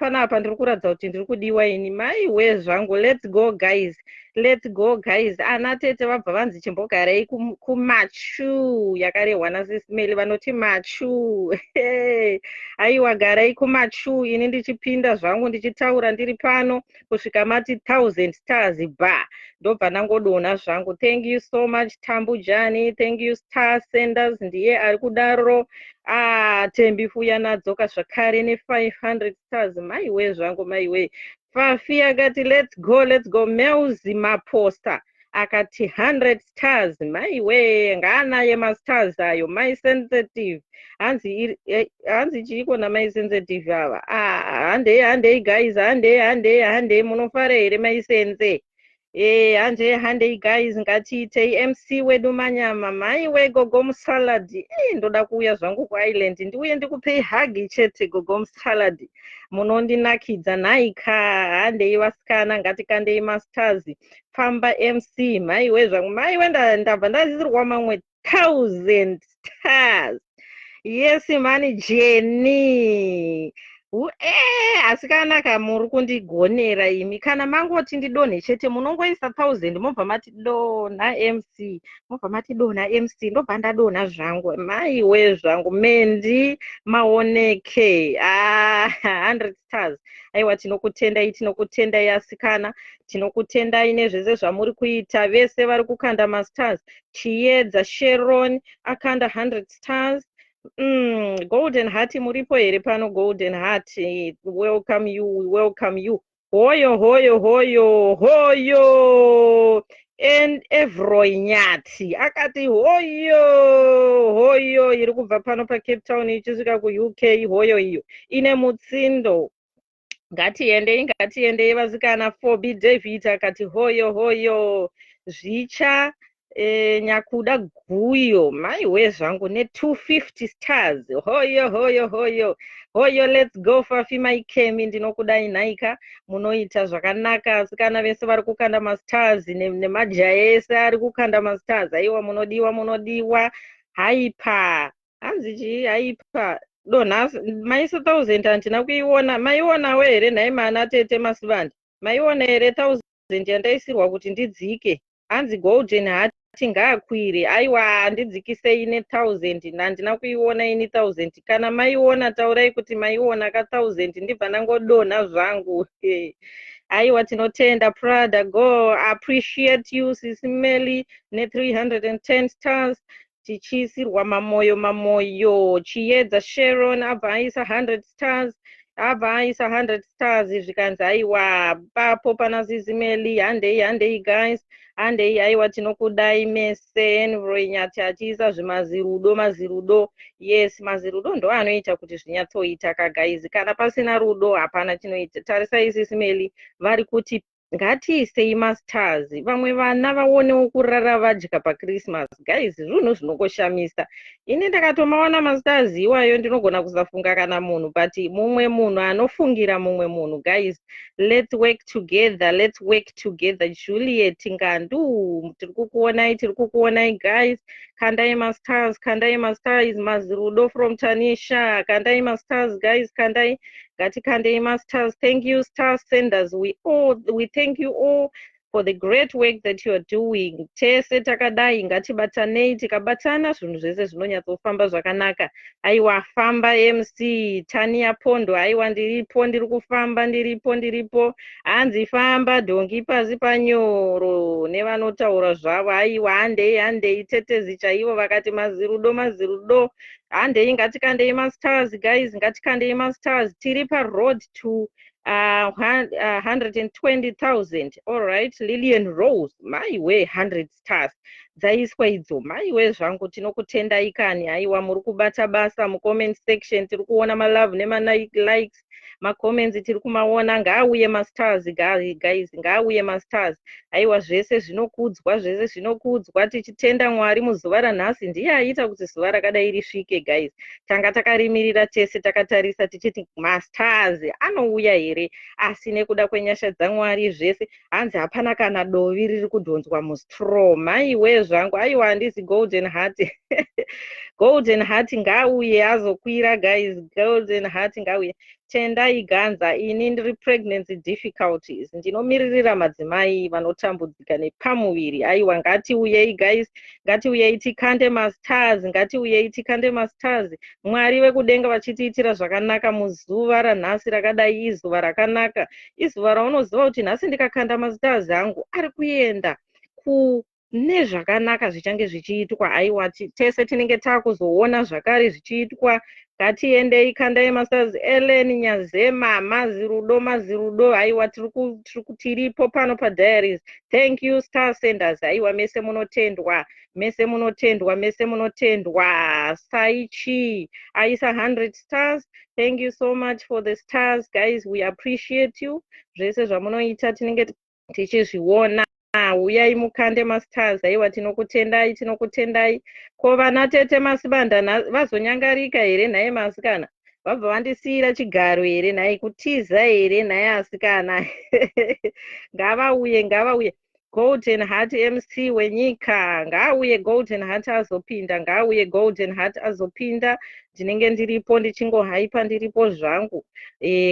Panapa ndiri kuratidza kuti ndiri kudiwa ini. Maiwe zvangu. Let's go guys. Let's go guys. Ana tete vabva vanzi chimbogarai kumachu yakarehwa naSismeli vanoti machu. Aiwa garai kumachu ini ndichipinda zvangu ndichitaura ndiri pano kusvika mati 1000 stars ba. Ndobva nangodona zvangu. Thank you so much Tambu Jani. Thank you Star Senders ndiye ari kudaro. Tembi fuya nadzoka zvakare ne500 stars. Maiwe zvangu maiwe. Fafi akati let's go Melzi Maposta akati 100 stars. Maiwe ngaanaye mastars ayo my sensitive hanzi chiriko na my sensitive ava. Handei guys, handei munofara here my sense. Handei guys, ngatiitei MC wedu Manyama. Maiwe Gogo Musaladi. Ndoda kuuya zvangu kuIsland ndiuye ndikupei hagi chete Gogo Musaladi. Munondinakidza naika. Handei vasikana ngatikandei masters. Pamba MC. Maiwe zvangu. Maiwe ndabva ndazisirwa mamwe 1000 stars. Yes mani Jenny. Asikanaka muri kundigonera imi. Kana mangoti ndidonhe chete munongoisa 1000 mobva mati dona MC. Mobva mati dona MC. Ndobva ndadona zvangu. Maiwe zvangu. Mendi Maoneke. 100 stars. Aiwa tinokutendai asikana. Tinokutendai nezvese zvamuri kuita. Vese vari kukanda mastars. Chiedza Sharon akanda 100 stars. Golden Heart muripo here pano Golden Heart. Welcome you. Hoyo. And Evroy Nyati akati hoyo iri kubva pano pa Cape Town ichisvika ku UK. Hoyo iyo ine mutsindo. Ngatiendei vasikana. 4B David akati hoyo zvicha Nyakuda Guyo. Maiwe zvangu ne 250 stars. Hoyo. Let's go Fafi Maikemi. Ndinokudai naika. Munoita zvakanaka. Asikana vese vari kukanda mastars nemajaya ese ari kukanda mastars. Aiwa munodiwa. Haipa. Hanzi haipa. Dona maisa 1000 handina kuiona. Maionawo here nhai mana tete Masivandi. Maiona here 1000 yandaisirwa kuti ndidzike. Hanzi Golden Heart ngaakwire. Aiwa handidzikisei ne 1000 handina kuiona ini 1000. Kana maiona taurai kuti maiona ka 1000 ndibva nangodona zvangu. Aiwa tinotenda Prada go. Appreciate you Sisimeli ne 310 stars. Tichisirwa mamoyo. Chiedza Sharon abva aisa 100 stars. Zvikanzi aiwa papo pana Sisimeli. Handei guys. Handei aiwa tinokudai mese. Enroy Nyati achiisa zvimazirudo. Yes, mazirudo ndo anoita kuti zvinyatsoitaka guys. Kana pasina rudo hapana chinoita. Tarisai Sisimeli vari kuti ngatiisei mastars. Vamwe vana vaonewo kurara vadya paChristmas. Guys, zvinhu zvinongoshamisa. Ini ndakatomaona mastars iwayo ndinogona kusafunga kana munhu, but mumwe munhu anofungira mumwe munhu. Guys, let's work together. Juliet Ngandu, tiri kukuonai guys. Kandai mastars. Mazirudo from Tanisha. Kandai mastars guys, kandai. Ngatikandei masters. Thank you Star Senders. We thank you all for the great work that you are doing. Tese takadai ngatibatanei, tikabatana zvinhu zvese zvinonyatsofamba zvakanaka. Aiwa famba MC Tania Pondo. Aiwa ndiripo ndiripo. Hanzi famba dhongi pasi panyoro nevanotaura zvavo. Aiwa handei tetezi chaivo vakati mazirudo. Handei ngatikandei masters guys, ngatikandei masters. Tiri pa road to 120,000. All right, Lillian Rose. Maiwe 100 stars. Dzaiswa idzo. Maiwe zvangu tinokutendai kani. Aiwa muri kubata basa mucomment section. Tiri kuona malove likes. Macomments tiri kumaona. Ngaauye masters guys, ngaauye masters. Aiwa zvese zvinokudzwa tichitenda Mwari muzuva ranhasi. Ndiye aita kuti zuva rakadai risvike guys. Tanga takarimirira tese takatarisa tichiti masters anouya here, asi nekuda kwenyasha dzaMwari zvese hanzi hapana kana dovi riri kudhonzwa mustraw. Maiwe zvangu. Aiwa handizi Golden Heart. Golden Heart ngauye azokwira guys. Golden Heart ngauye. Tendai Ganza, ini ndiri pregnancy difficulties. Ndinomiririra madzimai vanotambudzika nepamuviri. Aiwa ngatiuyei guys. Ngatiuyei tikande mastars. Ngatiuyei tikande mastars. Mwari vekudenga vachitiitira zvakanaka muzuva ranhasi rakadai izuva rakanaka. Izuva raunoziva kuti nhasi ndikakanda mastars angu ari kuenda nezvakanaka zvichange zvichiitwa. Aiwa tese tinenge takuzoona zvakare zvichiitwa. Ngatiendei kandai masters. Ellen Nyazema, mazirudo. Aiwa tiripo pano padiaries. Thank you star senders. Aiwa mese munotendwa. Saichi Aisa 100 stars. Thank you so much for the stars guys. We appreciate you. Zvese zvamunoita tinenge tichizviona. Uyai mukande mastars. Aiwa tinokutendai. Ko vana tete masibanda vazonyangarika here naye masikana. Vabva vandisiyira chigaro here naye kutiza here naye asikana. Ngavauye. Golden Heart MC wenyika ngauye Golden Heart azopinda. Ndinenge ndiripo ndichingohaipa ndiripo zvangu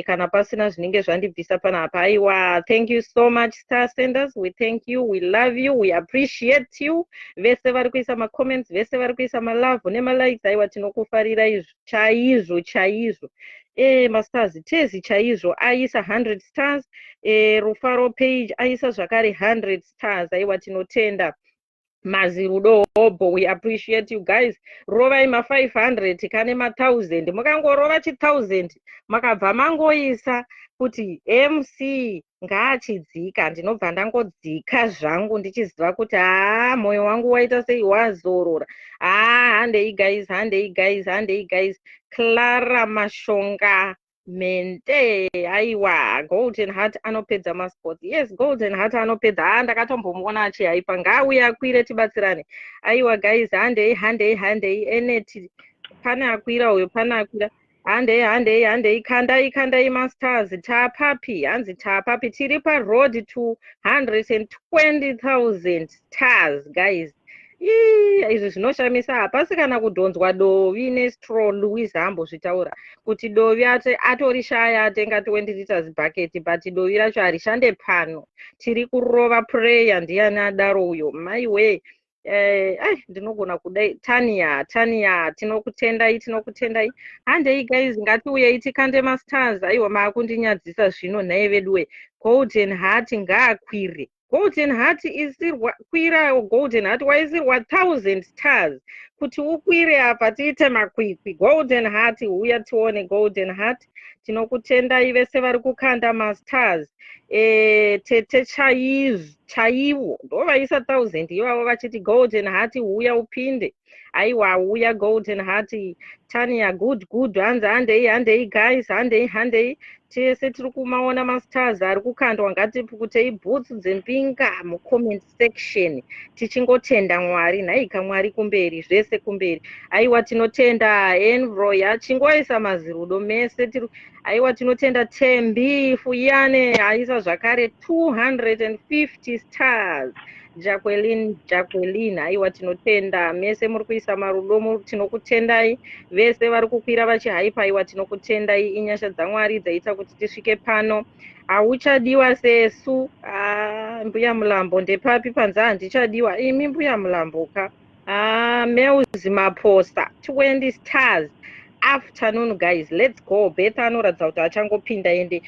kana pasina zvinenge zvandibvisa panapa. Aiwa thank you so much star senders. We thank you, we love you, we appreciate you. Vese vari kuisa macomments, vese vari kuisa malove nemalikes. Aiwa tinokufarira chaizvo. Masters tezi chaizvo aisa 100 stars. Rufaro page aisa zvakare 100 stars. Aiwa tinotenda. Mazirudo hobo, we appreciate you guys. Rovai ma 500 kane ma 1000. Mukangorova chi 1000 makabva mangoisa kuti MC ngaachidzika. Ndinobva ndangodzika zvangu ndichiziva kuti moyo wangu waita sei wazorora. Handei guys. Clara Mashonga Mente. Aiwa Golden Heart anopedza masport. Yes, Golden Heart anopedza. Ndakatombomuona achihaipa. Ngauye akwire tibatsirane. Aiwa guys, handei eneti pane akwira uyo pane akwira. Handei kandai masters. Tapapi tiri pa road to 120,000 stars guys. Izvi zvinoshamisa. Hapasi kana kudhonzwa dovi nestraw. Louis ambozvitaura kuti dovi atorishaya atenga 20 liters bucket, but dovi racho harishande pano. Tiri kurova prayer. Ndiani adaro uyo maiwe. Ndinogona kudai. Tania tinokutendai. Handei guys, ngatiuyei tikande mastars. Aiwa maakundinyadzisa zvino nhaye veduwe. Golden Heart ngaakwire. Golden Heart isirwa kwira. Golden Heart waisirwa 1000 stars kuti ukwire apa tiite makwikwi. Golden Heart uya tione Golden Heart. Tinokutendai vese vari kukanda mastars. Tete chaivo ndovaisa 1000 ivavo vachiti Golden Heart uya upinde. Aiwa uya Golden Heart. Tania good handei guys, handei tese tiri kumaona mastars ari kukandwa. Ngatipukutei bhutsu dzempinga mucomment section tichingotenda Mwari. Nhaika Mwari kumberi, zvese kumberi. Aiwa tinotenda Enroy achingoisa mazirudo mese. Aiwa tinotenda Tembi Fuyane aisa zvakare 250 stars. Jacqueline aiwa tinotenda mese muri kuisa marudo. Tinokutendai vese vari kukwira vachihaipa. Aiwa tinokutendai. Inyasha dzaMwari dzaita kuti tisvike pano. Hauchadiwa sesu. Mbuya Mulambo ndepapi panza handichadiwa. Imi Mbuya Mulambo ka. Meuzi Maposa 20 stars. Afternoon guys, let's go. Betha anoratidza kuti achangopinda ende.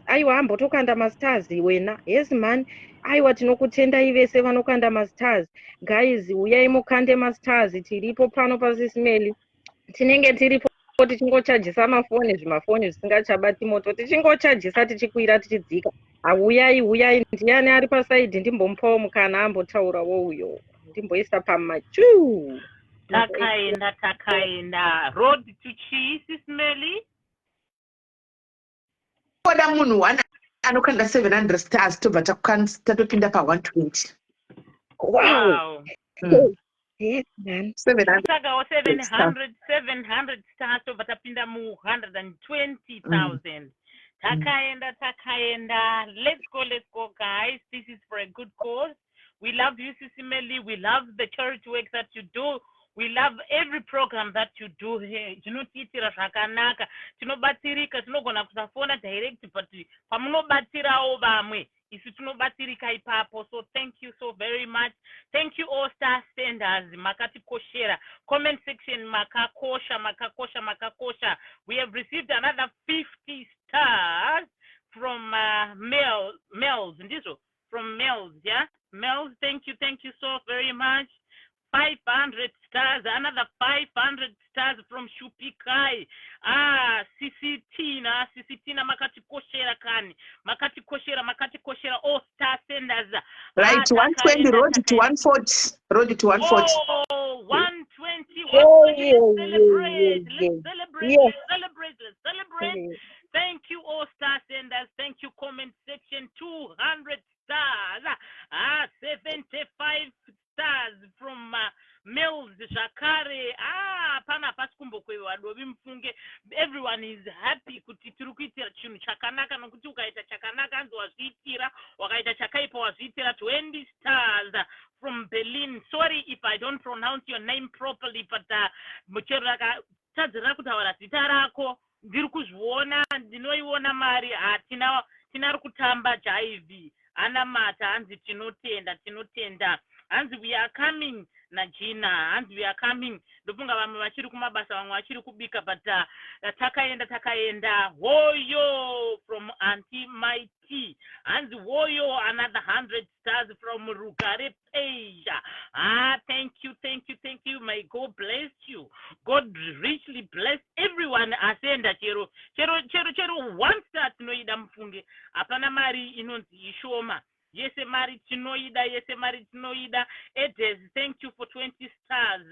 Aiwa ambotokanda mastars wena. Yes man. Aiwa tinokutendai vese vanokanda mastars. Guys, uyai mukande mastars. Tiripo pano pasismeli. Tinenge tiripo tichingochajisa mafoni, zvimafoni zvisingachabati moto. Tichingochajisa tichikwira tichidzika. Uyai. Ndiani ari pasaidhi ndimbomupawo mukana ambotaurawo uyo. Ndimboisa pamachu. Takaenda road to chi sismeli. Koda munhu anokanda 700 stars tobva tatopinda pa 120. Wow. Yes man. 700 stars tobva tapinda mu 120,000. Takaenda. Let's go guys. This is for a good cause. We love you, Sisimeli. We love the charity work that you do. We love every program that you do here. Tinotiitira zvakanaka. Tinobatsirika, tinogona kusafona direct, but pamunobatsirawo vamwe. Isu tinobatsirika ipapo. So thank you so very much. Thank you all star senders. Makati koshera. Comment section makakosha, makakosha, makakosha. We have received another 50 stars from Mel's. From Mel's, yeah? Mel's, thank you so very much. 500 stars, another 500 stars from Shupikai. Sisi Tina, makati koshera kani. Makati koshera, all star senders. Right, 120, road to 140. Road to 140. Oh, 120. Let's celebrate. Thank you, all star senders. Thank you, comment section. 200 stars. 75 stars from Mills, Jakare. Pana paskumbo kwewa dobi mfunge. Everyone is happy kuti turukitira chunu chakanaka nokuti ukaita chakanaka anzo wazitira wakaita chakaipa wazitira 20 stars from Berlin. Sorry if I don't pronounce your name properly, but mucheraka tadzira kutaura zita rako ndiri kuzviona ndinoiona mari tinari kutamba jive anamata hanzi tinotenda hanzi we are coming Najina hanzi we are coming ndofunga vamwe vachiri kumabasa vamwe vachiri kubika but takaenda woyo from Auntie Mighty hanzi woyo another 100 stars from Rugare Asia. Thank you. May God bless you. God richly bless everyone. Asenda chero 1 star tinoida mfunge apana mari inonzi ishoma. Yes, Mari Tinoida. Edes, thank you for 20 stars.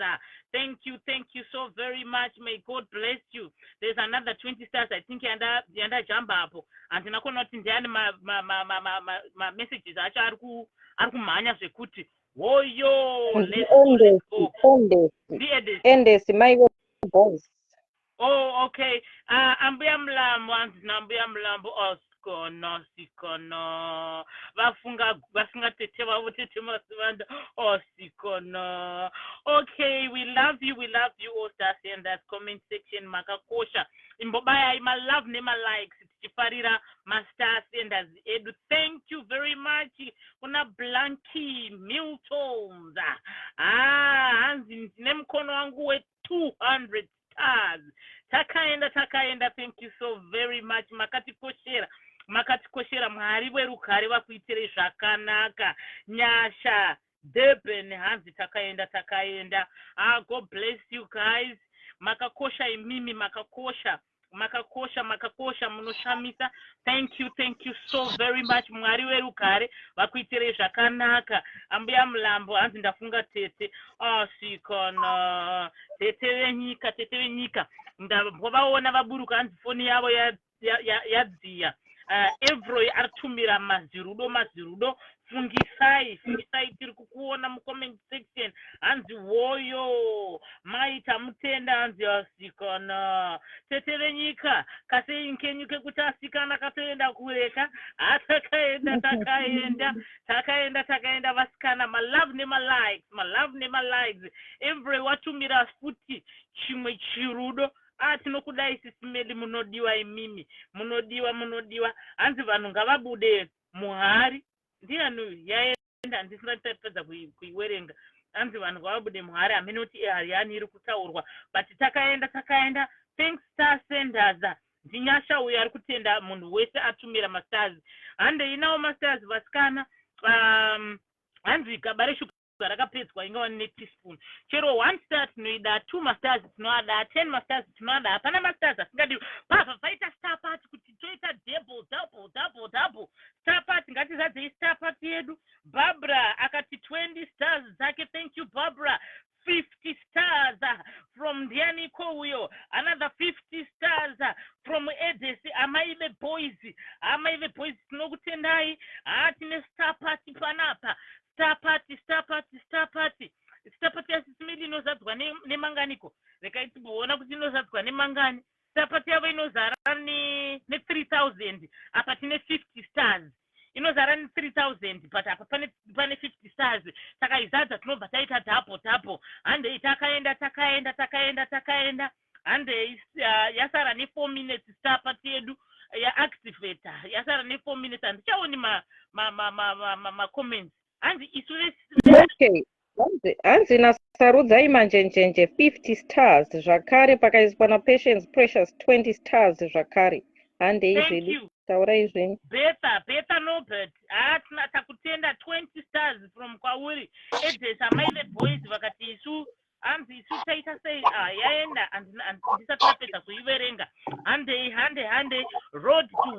Thank you so very much. May God bless you. There's another 20 stars. I think yanda jamba hapo. And nakona tindiani ma messages acha arikumanya zvekuti. Woyo, let's go. Endes, my boss. Oh, okay. Ambuya mlambo Sikono. Vafunga tete masivanda. Sikono. Okay, we love you all stars in that comment section. Makakosha. Imbobaya ima love nema likes. Tifarira masters and as edu. Thank you very much. Una Blanky Miltons. Hanzi nemkono wangu we 200 stars. Takaenda, thank you so very much. Makati koshera mwari werukare vakuitire zvakanaka. Nyasha Deben hanzi takaenda. God bless you guys. Makakosha imimi makakosha munoshamisa. Thank you so very much. Mwari werukare vakuitire zvakanaka. Ambuya mlambo hanzi ndafunga tete. Sikona tete venyika ndavaona vaburuka hanzi foni yavo yadziya. Every atumira mazirudo fungisai tiri kukuona mucomment section hanzi woyo maita mutenda hanzi asikana tete venyika kaseinkenyuke kuti asikana katoenda kureka takaenda vasikana my love nema likes every watumira futi chimwe chirudo tinokudai Sisimeli munodiwa imimi munodiwa hanzi vanhu ngavabude muhari ndiani yaenda ndisingatapedza kuiwerenga hanzi vanhu ngavabude muhari haminoti yani iri kutaurwa but takaenda thanks star senders ndinyasha uyo ari kutenda munhu wese atumira masters hande inawo masters vasikana hanzi kabare rakapedzwa ingawa neteaspoon chero 1 star tinoida 2 masters tinoada 10 masters tinoada hapana masters asingadi bava vaita star party kuti toita double star party ngatizadzei star party yedu. Barbara akati 20 stars dzake. Thank you Barbara. 50 stars from Diani Kouyo, another 50 stars from Edes. Amaive boys tinokutendai atine star party panapa. Star party yasisimili inozadzwa nemanganiko rekaiti boona kuti inozadzwa nemangani. Star party yavo inozara ne 3000 apa tine 50 stars. inozara 3000 but apa pane 50 stars saka izadza tinobva taita dhapo handei takaenda handei yasara ne4 minutes star party yedu yaactivata yasara ne4 minutes handichaoni ma-comments hanzi isu okay hanzi nasarudzai manjenjenje 50 stars zvakare pakaiswa napatience precious 20 stars zvakare handei zvedu taurai zvenyu Betha Nobert takutenda 20 stars from kwauri Edges amaile boys vakati isu hanzi isu taita sei yaenda handisati tapedza kuiverenga hande road to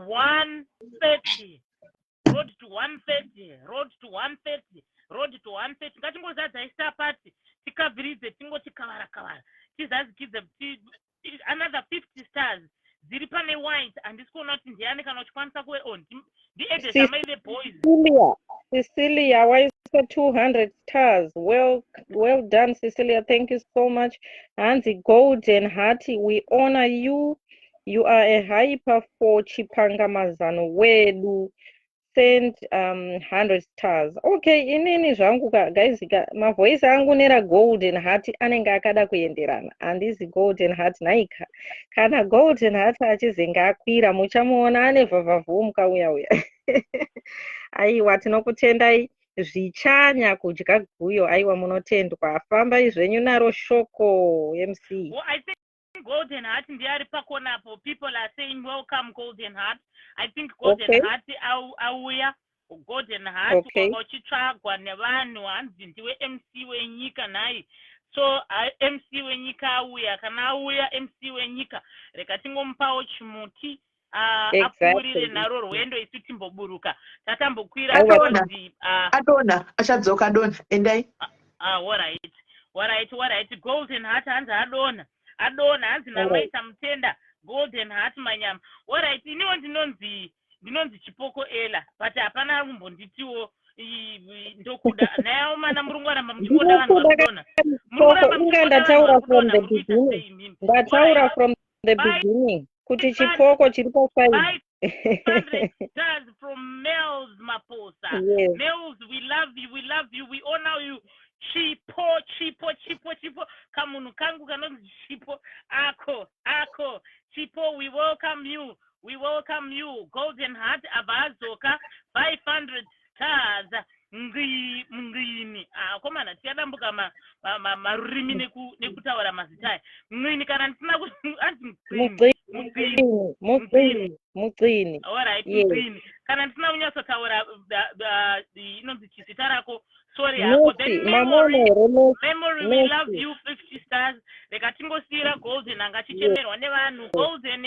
130 ngatingozadzai stapati tikabviridze tingoti kavara tizazikidze another 50 stars dziri pane white handisi kuona kuti ndiani kana uchikwanisa ndiedhes amaile boys Cecilia waisa 200 stars well done Cecilia, thank you so much. Hanzi Golden Heart, we honor you, you are a hyper for chipangamazano wedu. Send 100 stars. Okay, inini zvangu guys, mavoice angu nera Golden Heart anenge akada kuenderana and this Golden Heart naika kana Golden Heart achizenga akwira muchamuona ane vhavhavhu mukauya aiwa tinokutendai zvichanya kudya guyo aiwa munotendwa fambai zvenyu naro shoko MC. Well, I think Golden Heart ndiari pakonapo people are saying welcome Golden Heart. I think Golden Heart auya Golden Heart uchitsvagwa nevanhu hanzi ndiwe MC wenyika naye so MC wenyika auya kana auya MC wenyika reka tingomupawo chimuti apfuurire naro rwendo isu timboburuka tatambokwira adona achadzoka adona endai alright Golden Heart hanzi adona hanzi namaita mutenda Golden Heart manyama alright iniwo ndinonzi chipoko ela but hapana kumbonditiwo ndokuda nayo mana murungu aramba muchingoda vanhu varikudona ndataura from the beginning kuti chipoko chiri pa5 stars from Males Maposa. Yes. Males, we love you, we honor you. Chipo kamunu kangu kanonzi chipo ako chipo, we welcome you Golden Heart abazoka 500 stars ngini komana tiyadambuka marurimi nekutaura mazita ngini kana ndisina muqini alright ngini kana ndisina kunyatsotaura inonzi chizita rako sorry yako then memory we love you 50 stars reka tingosiyira Golden angachichemerwa nevanhu Golden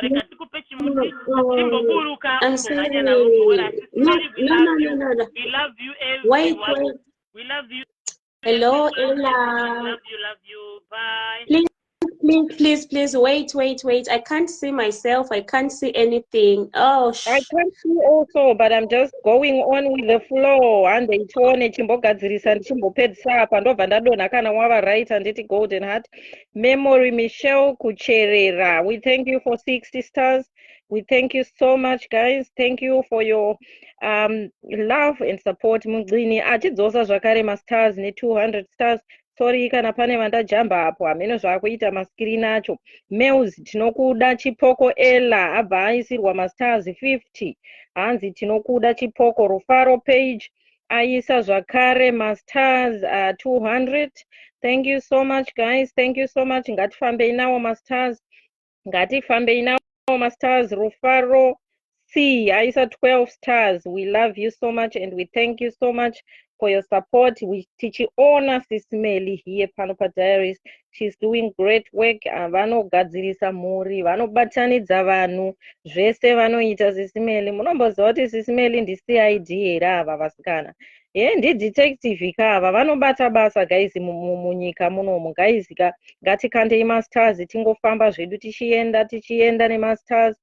reka tikupe chimuti timboburuka umboganya navo we love you everyone. We love you. Hello, Ella. Love you. Bye. Please, wait. I can't see myself. I can't see anything. Oh, I can't see also, but I'm just going on with the flow. And it's one chimbogadzirisa ndichimbopedzisa apa ndobva ndadona kana wava right anditi Golden Heart. Memory Michelle Kucherera. We thank you for 60 stars. We thank you so much, guys. Thank you for your love and support. Mugini achidzosa zvakare mastars ne 200 stars. Sorry kana pane vandajamba apo amene zvakuita maskrini acho. Males tinokuda chipoko Ella abva aisirwa mastars 50. Hanzi tinokuda chipoko Rufaro page aisa zvakare mastars 200. Thank you so much, guys. Thank you so much. Ngatifambei nawo mastars. Masters Rufaro C aisa 12 stars. We love you so much and we thank you so much for your support. We tichiona Sisimeli here Panopa Diaries. She's doing great work. Vanogadzirisa mhuri, vanobatanidza vanhu, zvese vanoita Sisimeli. Munomboziva kuti Sisimeli ndi CID here ava vasikana. Ndi detective kava vanobata basa guys munyika munomu guys ngatikandei masters tingofamba zvedu tichienda nemasters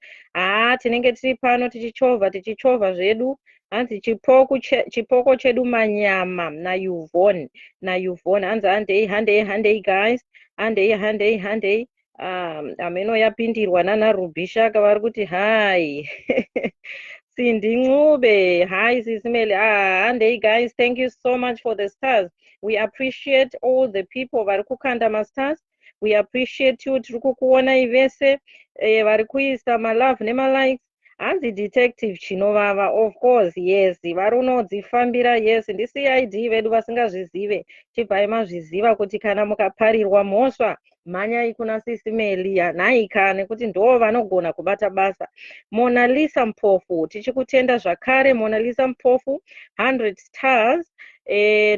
tinenge tiri pano tichichovha zvedu hanzi chipoko chedu manyama naYvonne hanzi handei guys handei ameno yapindirwa nana Rubishaka vari kuti hai Cindy Ngube. Hi, Sisimeli. And hey, guys, thank you so much for the stars. We appreciate all the people vari kukanda mastars. We appreciate you. Tiri kukuonai vese vari kuisa malove nemalikes. Hanzi detective chinovava, of course, yes. Vari unodzifambira, yes. Ndisi ID vedu vasingazvizive. Chibvai mazviziva kuti kana mukaparirwa mhosva mhanyai kuna Sisimeli nhaika nekuti ndo vanogona kubata basa. Mona Lisa Mpofu, tichikutenda zvakare. Mona Lisa Mpofu, 100 stars.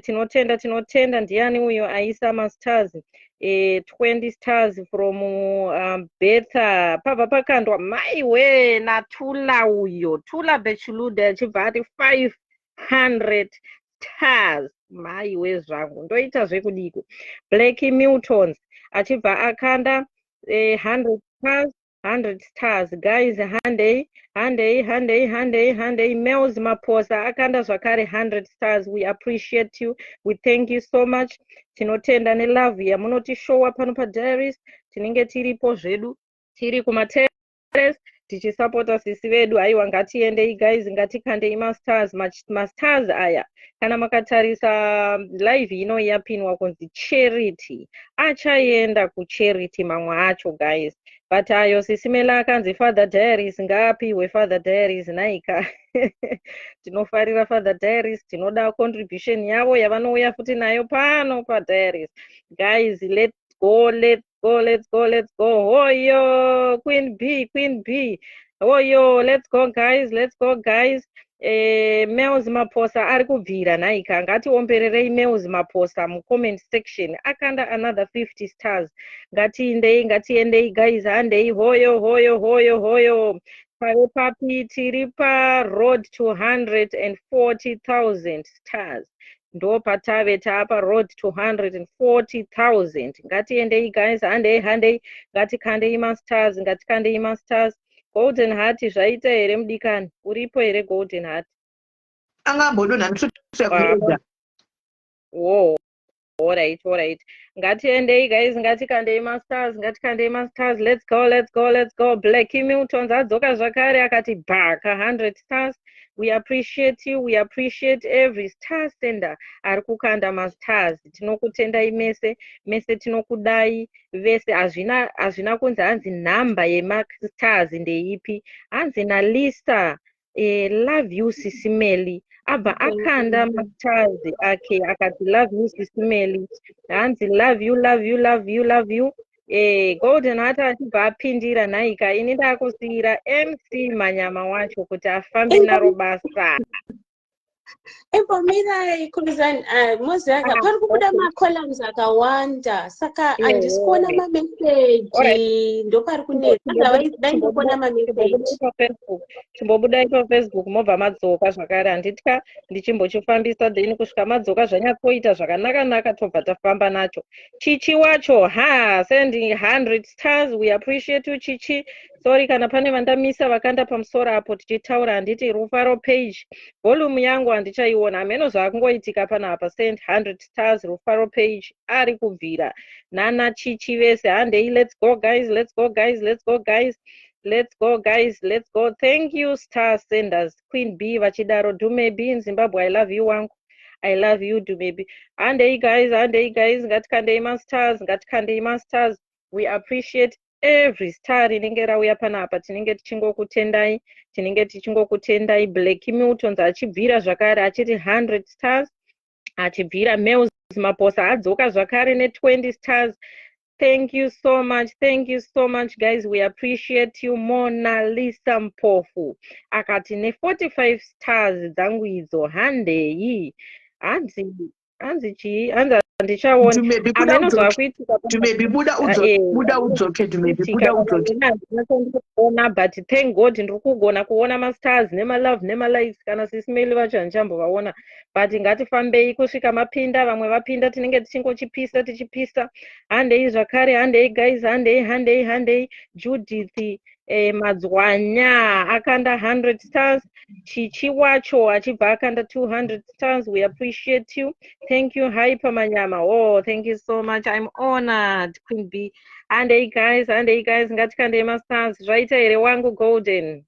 Tinotenda ndiani uyo aisa mastars 20 stars from Betha. Pabva pakandwa maiwe naTula uyo, Tula Bechuluda achibva ati 500 stars. Maiwe zvangu ndoita zvekudiko. Blackie Miltons achibva akanda 100 stars. 100 stars, guys. Handei. Mels Maposa akanda zvakare 100 stars. We appreciate you. We thank you so much. Tinotenda nelove yamunotishowa pano paDiaries. Tinenge tiripo zvedu, tiri kumaterrace tichisapota sisi vedu. Aiwa, ngatiendei guys, ngatikandei mastars. Mastars aya kana makatarisa live ino yapinwa kunzi charity, achaenda kucharity mamwe acho guys. But ayo Sisimela akanzi Father Diaries, ngaapiwe Father Diaries naika. Tinofarira Father Diaries, tinoda contribution yavo yavanouya futi nayo pano paDiaries. Guys, let's go. Hoyo Queen B. Hoyo, let's go guys. Mels Maposa ari kubvira naika, ngatiombererei Mels Maposa mucomment section. Akanda another 50 stars. Ngatiendei guys, handei. Hoyo. Pave papi tiri road to 140,000 stars. Ndo patave taapa road to 140,000. Ngatiendei guys, handei. Ngatikandei masters. Golden Heart zvaita here mudikani? Uripo here Golden Heart? Angambodonha nitsveta. Whoa. Alright. Ngatiendei guys, ngatikandei masters. Let's go. Blackie Milton adzoka zvakare akati bhaka 100 stars. We appreciate you. We appreciate every star sender ari kukanda mastars. Tinokutendai mese tinokudai vese. Hazvina kunzi hanzi nhamba yemastars ndeipi. Hanzi naLisa love you Sisimeli. Abba akanda mastars ake akati love you Sisimeli. Hanzi love you. Golden Heart achibva apindira naika. Ini ndakusiyira MC Manyama wacho kuti afambe naro basa. Embomira Kurizani, Mozaka, pari kubuda macolumns akawanda, saka handisi kuona mameseji, ndo pari kunetsa, otherwise ndaingoona mameseji. Chimbobudai paFacebook mobva madzoka zvakare, handitya ndichimbochifambisa then kusvika madzoka zvanyatsoita zvakanaka tobva tafamba nacho. Chichi wacho, sending 100 stars. We appreciate you Chichi. Sorry kana pane vandamisa vakanda pamusoro apo tichitaura, handiti Rufaro page volume yangu handichaiona. Hameno zvakungoitika panapa. Send 100 stars Rufaro page ari kubvira nana Chichi vese. Handei, let's go guys. Thank you star senders. Queen B vachidaro. Dume B in Zimbabwe, I love you wangu. I love you Dume B. Handei guys. Ngatikandei masters. We appreciate every star rinenge rauya panapa. Tinenge tichingokutendai. Blackie Miltons achibvira zvakare achiti 100 stars. Achibvira Mels Maposa adzoka zvakare ne20 stars. Thank you so much guys. We appreciate you. Mona Lisa Mpofu akati ne45 stars dzangu idzo. Handei hanzi ndichaona ameno zvakuitika but thank God ndiri kugona kuona mastars nemalove nemalikes. Kana Sisimeli vacho handichambovaona, but ngatifambei kusvika mapinda. Vamwe vapinda tinenge tichipisa. Handei zvakare. Handei guys. Handei. Judith Madzwanya akanda 100 stars. Chichi wacho achibva akanda 200 stars. We appreciate you. Thank you Hyper Manyama. Oh, thank you so much. I'm honored Queen B. Handei guys. Ngatikandei mastars. Zvaita here wangu Golden?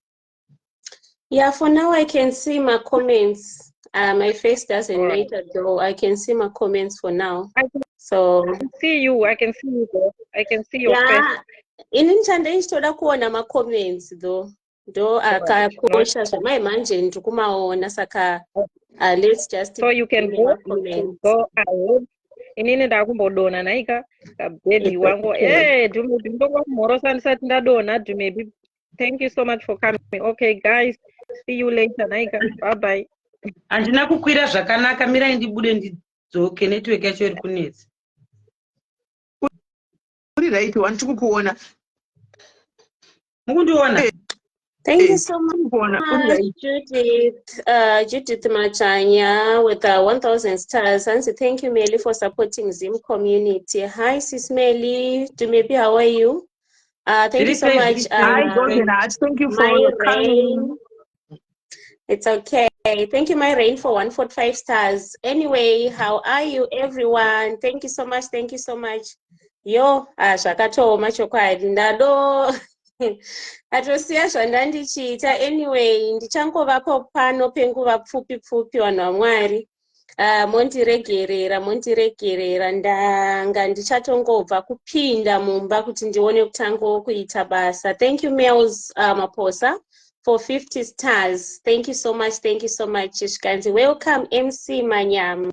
Yeah, for now I can see my comments. My face doesn't matter though. I can see my comments for now. So I can see you. I can see you though. I can see your face. yeah, inini chandaitoda kuona ma comments though. Ndo akakosha zvamai manje ndiri kumaona saka let's just so you can do go, my you can comments. go ahead. Inini ndakumbodona naika kabhebhi wangu Dumebi ndonga kumhorosa ndisati ndadona Dumebi. Thank you so much for coming. Okay guys, see you later naika. Bye bye. Handina kukwira zvakanaka, mirai ndibude ndidzoke, network yacho iri kunetsa. Uri right, wani kukuona. Mukundiona? Thank you so much, Judith. Judith Machanya with 1,000 stars. And thank you, Melly, for supporting Zim community. Hi, Sis Melly. Dumebi, how are you? Thank you so much. Hi, Golden Heart. Thank you for coming. It's okay. Thank you, my rain, for 145 stars. Anyway, how are you, everyone? Thank you so much. Thank you so much. Yo, zvakatoma chokwadi ndado atosiya zvandandichiita. Anyway, ndichangovapo pano penguva pfupi pfupi vanhu vaMwari. Mondiregerera ndanga ndichatongobva kupinda mumba kuti ndione kutango kuita basa. Thank you, Mels Maposa, for 50 stars. Thank you so much. Thank you so much, Shishkanzi. Welcome, MC Manyam.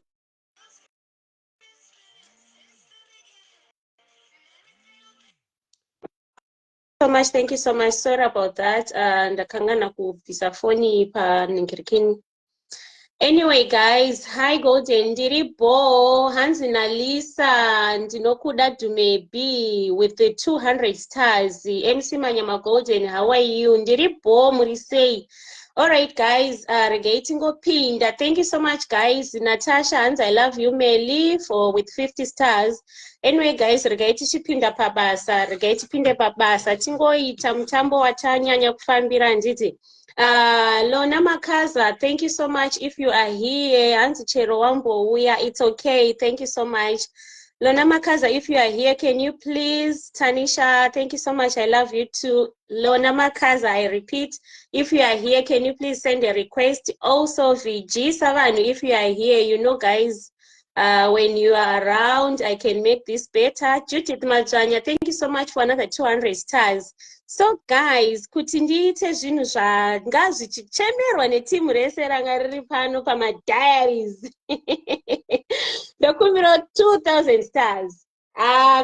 So much, thank you so much. Sorry about that. Ndakangana kubvisa foni paningirikini. Anyway, guys, hi Golden, ndiribo, Hansi Nalisa, ndinokuda Dumebi with the 200 stars. MC Manyama Golden, how are you? Ndiribo, murisei. All right, guys, regating Pinda. Thank you so much, guys. Natasha, Hans, I love you, Meli, with 50 stars. Anyway, guys, regaiti chipinda pabasa, regaiti pinde pabasa. Tingoita mutambo watanyanya kufambira nditi. Lona Makaza, thank you so much. If you are here, Hansi Chero Wambo, it's okay. Thank you so much. Lona Makaza, if you are here, can you please, Tanisha, thank you so much. I love you too. Lona Makaza, I repeat, if you are here, can you please send a request? Also, VG Savanu, if you are here, you know, guys, when you are around, I can make this better. Judith Majanya, thank you so much for another 200 stars. So guys, kuti ndiite zvinhu zvanga zvichichemerwa netimu rese ranga riri pano pamadiaries. Ndokumbira 2,000 stars.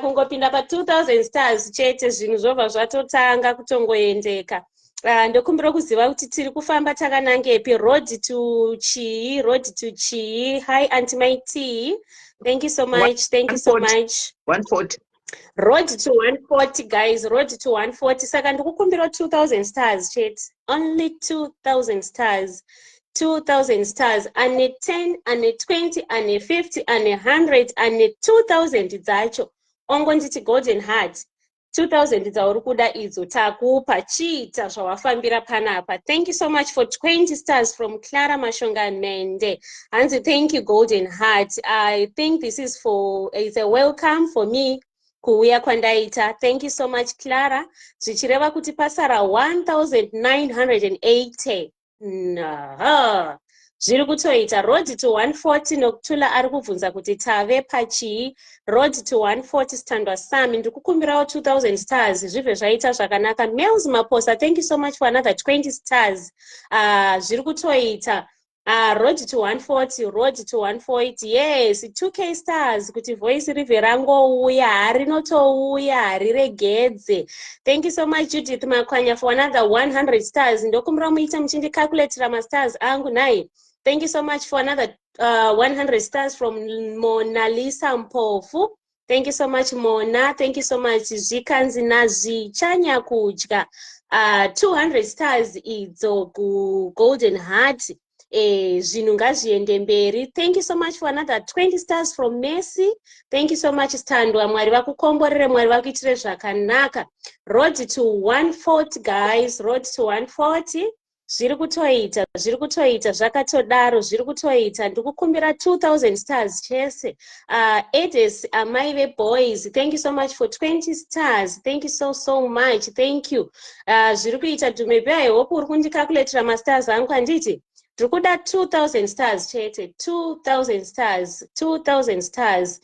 Kungopinda pa 2,000 stars chete zvinhu zvobva zvatotanga kutongoendeka. Ndokumbira kuziva kuti tiri kufamba takanangepi. Road to Chii. Hi, Auntie Mighty. Thank you so much. Thank you so much. 140. Road to 140, guys. Road to 140. Saka ndikukumbira 2,000 stars, chat. Only 2,000 stars. 2,000 stars. Ane 10, ane 20, ane 50, ane 100, ane 2,000 dzacho. Ongo nditi Golden Heart. 2,000 dzauri kuda idzo takupa chiita zvawafambira panapa. Thank you so much for 20 stars from Clara Mashonga Nende. Hansi, thank you, Golden Heart. I think this is it's a welcome for me. Kuuya kwandaita. Thank you so much, Clara. Zvichireva kuti pasara 1,980. Zviri kutoita road to 140 nokutula ari kubvunza kuti tave pachii. Road to 140 standwa sami ndikukumbirawo 2,000 stars zvive zvaita zvakanaka. Mels Maposa, thank you so much for another 20 stars. Zviri kutoita. Road to 140, road to 140. Yes, 2K stars kuti voice rive rangouya harinotouya hariregedze. Thank you so much, Judith Makwanya, for another 100 stars. Ndokumbira muita muchindicalculatira mastars angu nai. Thank you so much for another 100 stars from Mona Lisa Mpofu. Thank you so much, Mona. Thank you so much, Zvikanzi Nazvichanya kudya. 200 stars idzo ku Golden Heart. Zvinhu ngazviende mberi. Thank you so much for another 20 stars from Messi. Thank you so much, Standwa. Mwari vakukomborere, Mwari vakuitire zvakanaka. Road to 140, guys. Road to 140. zviri kutoita zvakatodaro zviri kutoita. Ndikukumbira 2000 stars chese. Edis amai veboys, thank you so much for 20 stars. Thank you so much. Thank you. Zviri kuita Dumebi, I hope uri kundicalculatira mastars angu handiti. Ndikuda 2000 stars chete. 2000 stars. 2000 stars.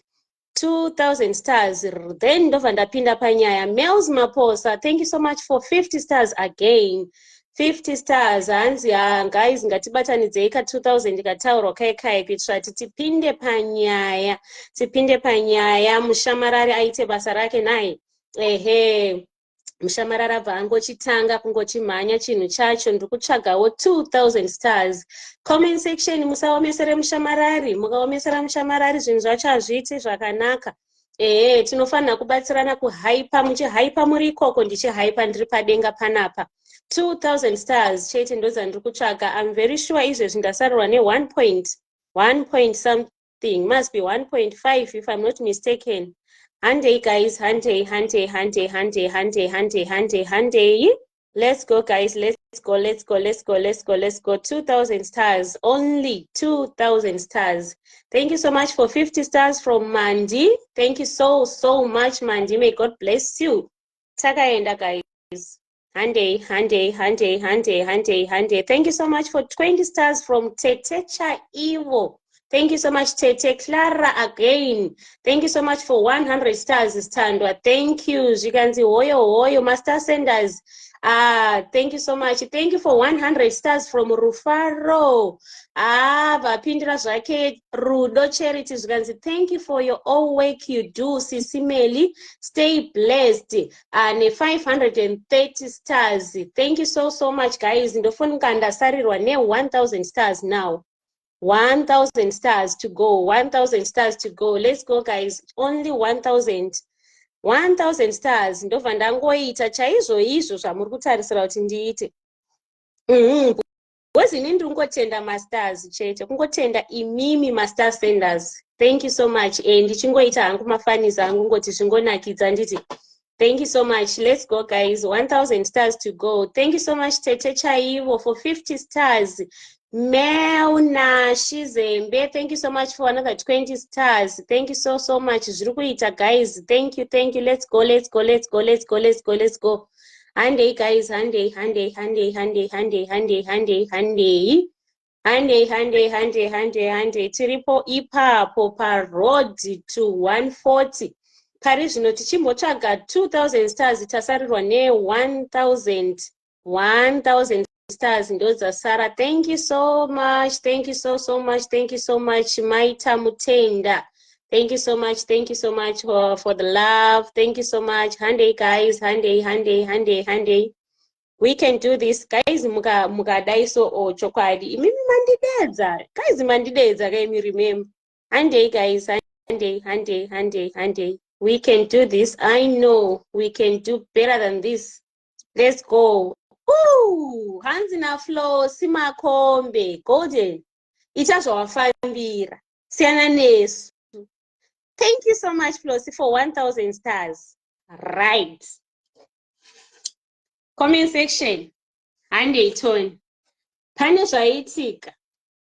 2000 stars. Then ndobva ndapinda panyaya. Mels Maposa, thank you so much for 50 stars again. 50 stars. Hanzi guys ngatibatanidzei ka 2000 ikataurwa kai kuitira kuti tipinde panyaya. Tipinde panyaya. Mushamarari aite basa rake naye. Ehe. Mushamarara bva angochitanga kungochimhanya chinhu chacho. Ndikutsvagawo 2000 stars. Comment section musaomesere mushamarari. Mukaomesera mushamarari zvinhu zvacho hazviiti zvakanaka. Tinofanira kubatsirana kuhypa. Muchihaipa muri ikoko ndichihaipa ndiri padenga panapa. 2000 stars chete ndoza ndiri kutsvaga. I'm very sure izvezvi ndasarirwa ne1 point something. Must be 1.5 if I'm not mistaken. Handei guys, handei. Let's go guys, let's go. 2000 stars, only 2000 stars. Thank you so much for 50 stars from Mandy. Thank you so much Mandy, may God bless you. Takaenda guys. Handei. Thank you so much for 20 stars from Tetecha Ivo. Thank you so much, Tete. Clara again. Thank you so much for 100 stars, Standwa. Thank you. Jiganzi Hoyo, Master Senders. Thank you so much. Thank you for 100 stars from Rufaro. Vapindira zvake Rudo Charity Jiganzi. Thank you for your all work you do, Sisimeli. Stay blessed. And 530 stars. Thank you so much, guys. Ndofunika ndasarirwa ne 1000 stars now. 1000 stars to go. 1000 stars to go. Let's go guys. Only 1000 stars. Ndobva ndangoita chaizvo zvamuri kutarisira kuti ndiite. Wezini ndiri kungotenda masters chete. Kungotenda imimi master senders. Thank you so much. Ndichingoita hangu mafaniza hangu ngoti zvingonakidza nditi. Thank you so much. Let's go guys. 1000 stars to go. Thank you so much Tete Chaivo for 50 stars. Meuna Shizembe, thank you so much for another 20 stars. Thank you so much. Zvirikuita guys. Thank you. Let's go. Handei guys, handei. Tiripo ipapo pa road to 140. Pari zvino tichimbotsvaga 2000 stars tasarirwa ne 1000 stars ndoza Sara. Thank you so much. Thank you so much. Maita Mutenda. Thank you so much for the love. Thank you so much. Handei guys, handei. We can do this guys. Mukadaiso o chokwadi. Imimi mandidedza. Guys mandidedza kai remember. Handei guys, handei. We can do this. I know we can do better than this. Let's go. Hanzi na flow simakombe golden ichazvawafambira siyana nesu. Thank you so much Flossy for 1000 stars. Right. Comment section. Handei tone. Pane zvaitika.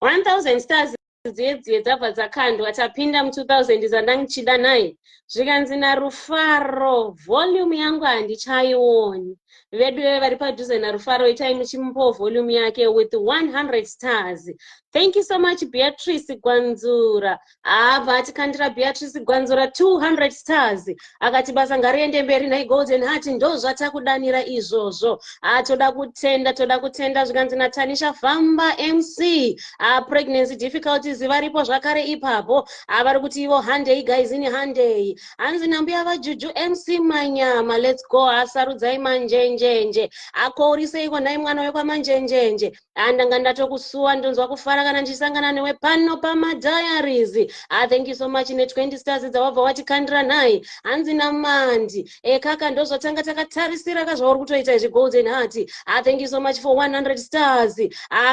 1000 stars dziye dzabva dzakandwa tapinda mu2000 zvandangichida naye. Zvikanzi naRufaro volume yangu handichaioni. Vedu vari padhuze naRufaro itai muchimupawo volume yake with 100 stars. Thank you so much Beatrice Gwanzura. Vatikandira Beatrice Gwanzura 200 stars. Akati basa ngariende mberi nai Golden Heart ndo zvatakudanira izvozvo. Toda kutenda zvikanzi naTanisha Vamba MC. Pregnancy difficulties varipo zvakare ipapo. Vari kuti ivo handei guys ini handei. Hanzi nambuya vaJuju MC Manyama. Let's go. Asarudzai manjenjenje. Akourise iko nai mwana wekwa manjenjenje. Andanga ndatokusuwa ndonzwa kufara kana ndisangana newe pano pamadiaries. Thank you so much ne 20 stars dzawabva watikandira naye. Hanzi namandi. Kaka ndozotanga takatarisira kazvauri kutoita izvi Golden Heart. Thank you so much for 100 stars.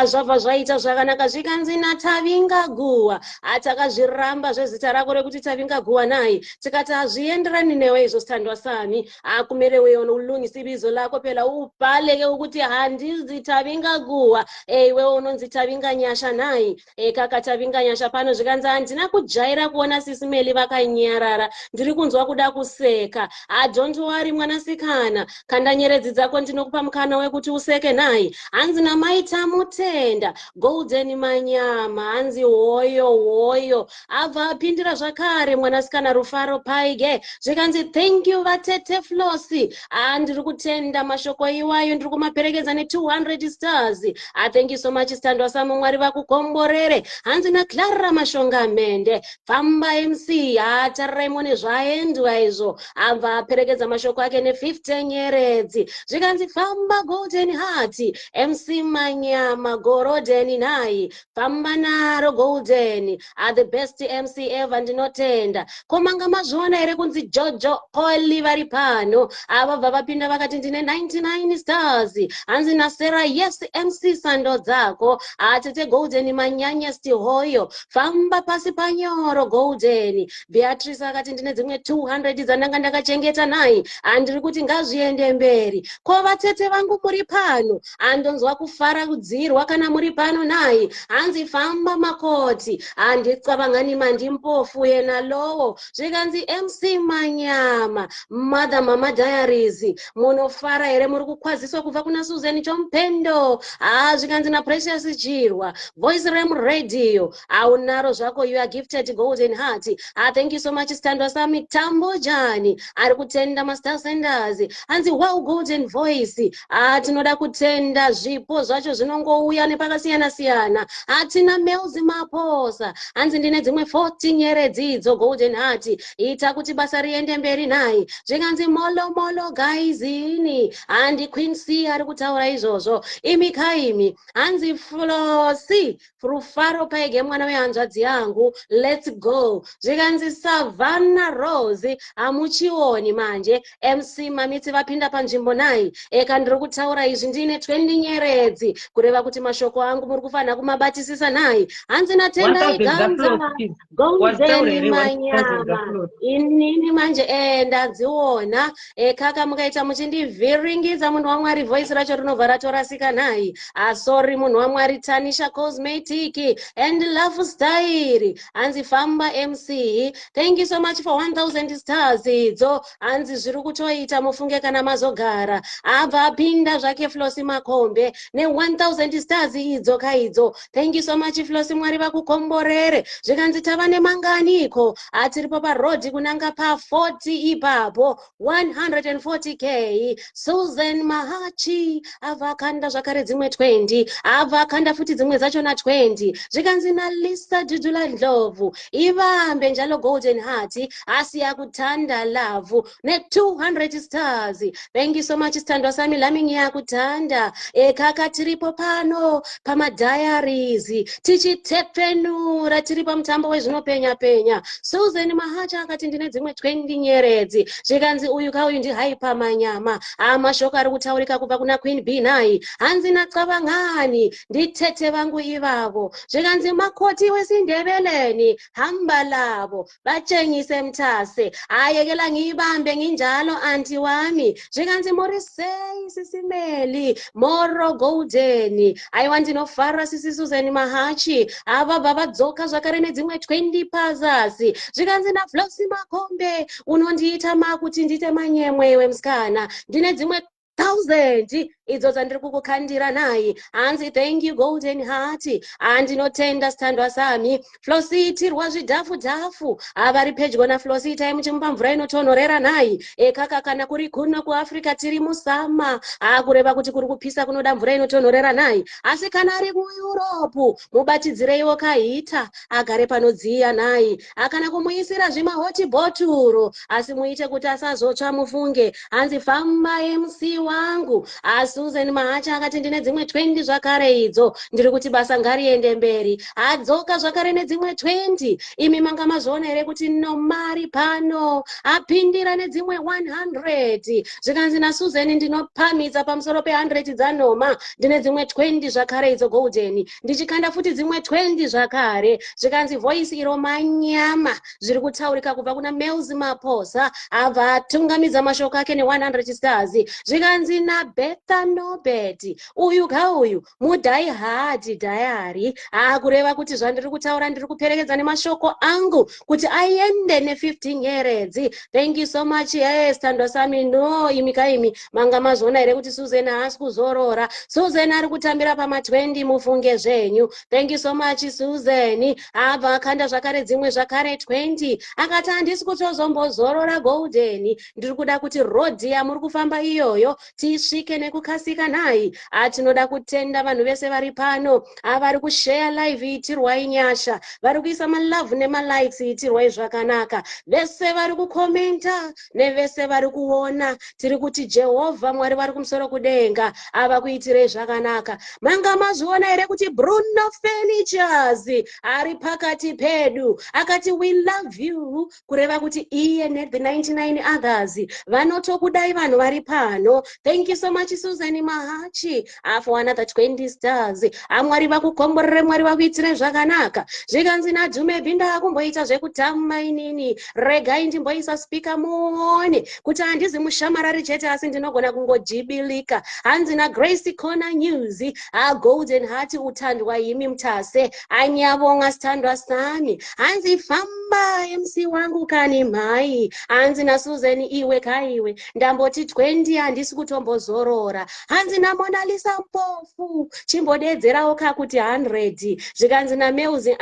Zvabva zvaita zvakanaka zvikanzi naTavinga Guwa. Takazviramba zvezita rako rekuti Tavinga Guwa naye. Tikati hazvienderani newe izvo standwa sami. Kumerewe unolungisa ibizo lako wako pela upaleke ukuthi handizi Tavinga guwa iwe unonzi Tavinga nyasha nai kaka Tavinga nyasha pano zvikanzi handina kujaira kuona sisimeli vakanyarara ndiri kunzwa kuda kuseka don't worry mwanasikana kanda nyeredzi dzako ndinokupa mukana wekuti useke nai hanzi namaita mutenda Golden Manyama hanzi hoyo abva apindira zvakare mwanasikana Rufaro Paige zvikanzi thank you vatete Flosi ndiri kutenda mashoko iwayo ndiri kumaperekedza ne200 stars thank you so much Standwa Samo Mwari vakukomborere hanzi naClara Mashonga Mende famba MC tarirai nezvaendwa izvo abva aperekedza mashoko ake ne15 nyeredzi zvikanzi famba Golden Heart MC Manyama Gorodeni nai famba naro Golden the best MC ever ndinotenda komanga mazviona here kunzi Jojo Oli vari pano ava bva vapinda vakati ndine 99 stars hanzi naSera yes MC sando dzako tete Golden Manyanyesti hoyo famba pasi panyoro Golden Beatrice akati ndine dzimwe 200 dzandanga ndakachengeta nai andiri kuti ngazviende mberi ko vatete vangu muri pano andonzwa kufara kudzirwa kana muri pano nai hanzi famba Makoti andixabangani mandimpofu yena lowo zvikanzi MC Manyama Mother Mama Diaries munofara here muri kukwaziswa kubva kuna Susan Chompendo zvikanzi na Precious Chirwa Voice Rem Radio aunaro zvako you are gifted Golden Heart thank you so much Standwa Sami Tambo Jani ari kutenda Master Senders hanzi wow Golden Voice tinoda kutenda zvipo zvacho zvinongouya nepakasiyana siyana hatina Melzi Maposa hanzi ndine dzimwe 14 nyeredzi idzo Golden Heart ita kuti basa riende mberi nai zvikanzi molo guys ini handi Queen C ari kutaura izvozvo imi kaimi hanzi Flosi Rufaro Paige mwana wehanzvadzi yangu let's go zvikanzi Savannah Rose hamuchioni manje MC Mamitsi vapinda panzvimbo nai ndiri kutaura izvi ndine 20 nyeredzi kureva kuti mashoko angu muri kufanira kumabatisisa nai hanzi natendai ganza Golden Manyama inini manje ndadziona kaka mukaita muchindivhiringidza munhu waMwari voice racho rinobva ratorasika nai sorry munhu waMwari Tanisha Cosmetic and Lifestyle hanzi famba MC thank you so much for 1000 stars idzo hanzi zviri kutoita mufunge kana mazogara abva apinda zvake Flosi Makombe ne1000 stars idzo kaidzo thank you so much Flosi Mwari vakukomborere zvikanzi tava nemanganiko tiripo parodhi kunanga pa 40 ipapo 140k Susan Mahachi abva akanda zvakare dzimwe 20 abva akanda futi dzimwe zacho na 20 zvikanzi na Lisa Dudula Ndlovu ivambe njalo Golden Heart asiya kutanda love ne200 stars thank you so much Standwa Sami Laming yakutanda kaka tiripo pano pamadiaries tichitepenura tiri pamutambo wezvinopenya penya Susan Mahachi akati ndine dzimwe 20 nyeredzi zvikanzi uyu kauyu ndi Hyper Manyama mashoko ari kutaurika kubva kuna Queen B nai hanzi naxabangani nditete vangu ivavo zvikanzi Makoti weSindebeleni hamba lavo vachenyise mtase ayekela ngibambe nginjalo anti wami zvikanzi muri sei sisimeli moro Golden aiwa ndinofara sisi Susan Mahachi bva vadzoka zvakare nedzimwe 20 pazasi zvikanzi naFlosi Makombe unondiita makuti ndite manyemwe wemusikana ndine dzimwe 1000 idzo dzandiri kukukandira nai hanzi thank you Golden Heart ndinotenda Standwa Sami Flosi itirwa zvidhafu vari pedyo naFlosi itai muchimupa mvura inotonhorera nai kaka kana kuri kuno kuAfrica tiri musama kureva kuti kuri kupisa kunoda mvura inotonhorera nai asi kana ari kuEurope mubatidzireiwo kahita agare panodziya nai kana kumuisira zvimahoti bhoturo asi muite kuti asazotsva mufunge hanzi famba MC wangu Susan Mahacha akati ndine dzimwe 20 zvakare idzo ndiri kuti basa ngariende mberi. Adzoka zvakare nedzimwe 20. Imi manga mazviona here kuti nomari pano apindira nedzimwe 100. Zvikanzi naSusan ndinopamhidza pamusoro pe100 dzanoma ndine dzimwe 20 zvakare idzo golden. Ndichikanda futi dzimwe 20 zvakare. Zvikanzi voice iro manyama zviri kutaurika kubva kuna Melzi Maposa abva atungamidza mashoko ake ne100 stars. Zvikanzi naBetha Nobet uyu kauyu mudhai hard diary akureva kuti zvandiri kutaura ndiri kuperekedza nemashoko angu kuti aende ne15 yeredzi. Thank you so much. Yes, Tando Sami no imikaimi manga mazviona here kuti Susan haasi kuzorora. Susan ari kutambira pama20 mufunge zvenyu. Thank you so much Susan. Abva akanda zvakare dzimwe zvakare 20 akati handisi kutozombozorora golden ndiri kuda kuti rodhi muri kufamba iyoyo tisvike nekukasika nhai. Tinoda kutenda vanhu vese vari pano vari kushare live itirwai nyasha vari kuisa malove nemalikes itirwai zvakanaka vese vari kukomenta nevese vari kuona tiri kuti Jehovha Mwari vari kumusoro kudenga ava kuitirei zvakanaka. Manga mazviona here kuti Bruno Furnitures ari pakati pedu akati we love you kureva kuti iye ne the 99 others vanotokudai vanhu vari pano. Thank you so much Susan Mahachi for another 20 stars. Amwari vakukomborere Mwari vakuitire zvakanaka. Zvikanzi naDume Bhinda akumboita zvekutama inini regai ndimboisa speaker muone kuti handizi mushamarari chete asi ndinogona kungojibilika. Hanzi naGrace Corner News Golden Heart utandwa imi mtase anyavonga standwa sami. Hanzi famba MC wangu kani mai. Hanzi naSusan iwe kaiwe ndamboti 20 handisi kutombozorora. Hanzi naMona Lisa Mpofu chimbodedzerawo kakuti 100. Zvikanzi naMelzi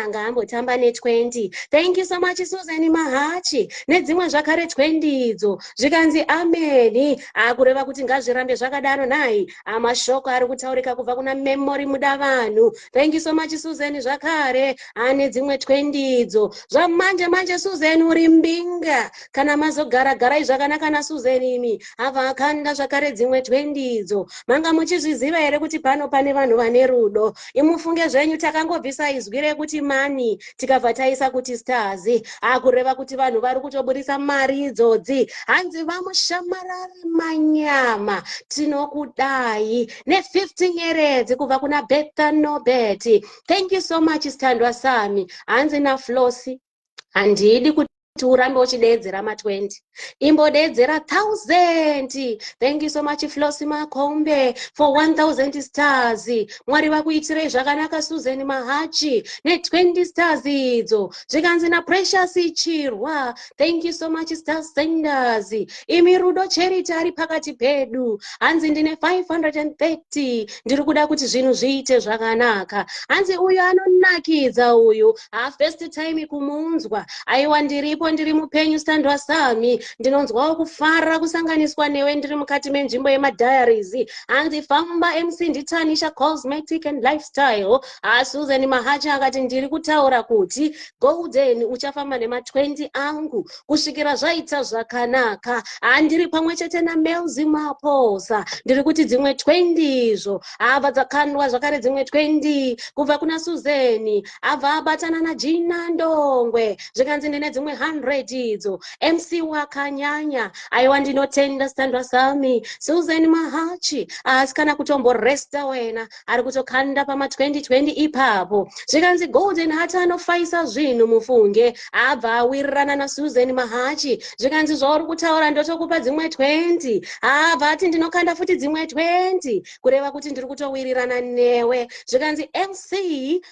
ngaambotamba ne20. Thank you so much Susan Mahachi nedzimwe zvakare 20 idzo. Zvikanzi ameni akureva kuti ngazvirambe zvakadaro nai. Amashoko ari kutaurika kubva kuna Memory Mudavanhu. Thank you so much Susan zvakare ane dzimwe 20 idzo. Zvamanje manje Susan uri mbinga kana mazogara garai zvakanaka naSusan imi ava akanda zvakare dzimwe 20 idzo. Manga muchizviziva here kuti pano pane vanhu vane rudo. Imufunge zvenyu takangobvisa izwi rekuti mani tikabva taisa kuti stars akureva kuti vanhu vari kutoburisa mari idzodzi. Hanzi vamushamarari manyama tinokudai ne15 yeredzi kubva kuna Betha Nobet. Thank you so much Standwa Sami. Hanzi naFlosi handidi kuti urambe uchidedzera ma20 imbodedzera 1000. Thank you so much Flosi Makombe for 1000 stars. Mwari vakuitirei zvakanaka Susan Mahachi ne20 stars idzo. Zvikanzi naPrecious Chirwa. Thank you so much Star Senders. Imi Rudo Charity ari pakati pedu. Hanzi ndine 530 ndiri kuda kuti zvinhu zviite zvakanaka. Hanzi uyu anonakidza uyu first time kumunzwa aiwa ndiripo ndiri mupenyu Standwa Sami ndinonzwawo kufara kusanganiswa newe ndiri mukati menzvimbo yemadiaries. Hanzi famba MC nditanisha cosmetic and lifestyle. Susan Mahachi akati ndiri kutaura kuti golden uchafamba nema20 angu kusvikira zvaita zvakanaka. Handiri pamwe chete naMelzi Maposa ndiri kuti dzimwe 20 izvo abva dzakandwa zvakare dzimwe 20 kubva kuna Susan abva abatana naJina Ndongwe. Zvikanzi ndine dzimwe 100 idzo. MC wakanyanya aiwa ndinotenda Standwa Sami Susan Mahachi asi kana kutomboresta wena ari kutokanda pama20 ipapo. Zvikanzi Golden Heart anofaisa zvinhu mufunge abva awirirana naSusan Mahachi. Zvikanzi zvauri kutaura ndotokupa dzimwe 20 abva ati ndinokanda futi dzimwe 20 kureva kuti ndiri kutowirirana newe. Zvikanzi MC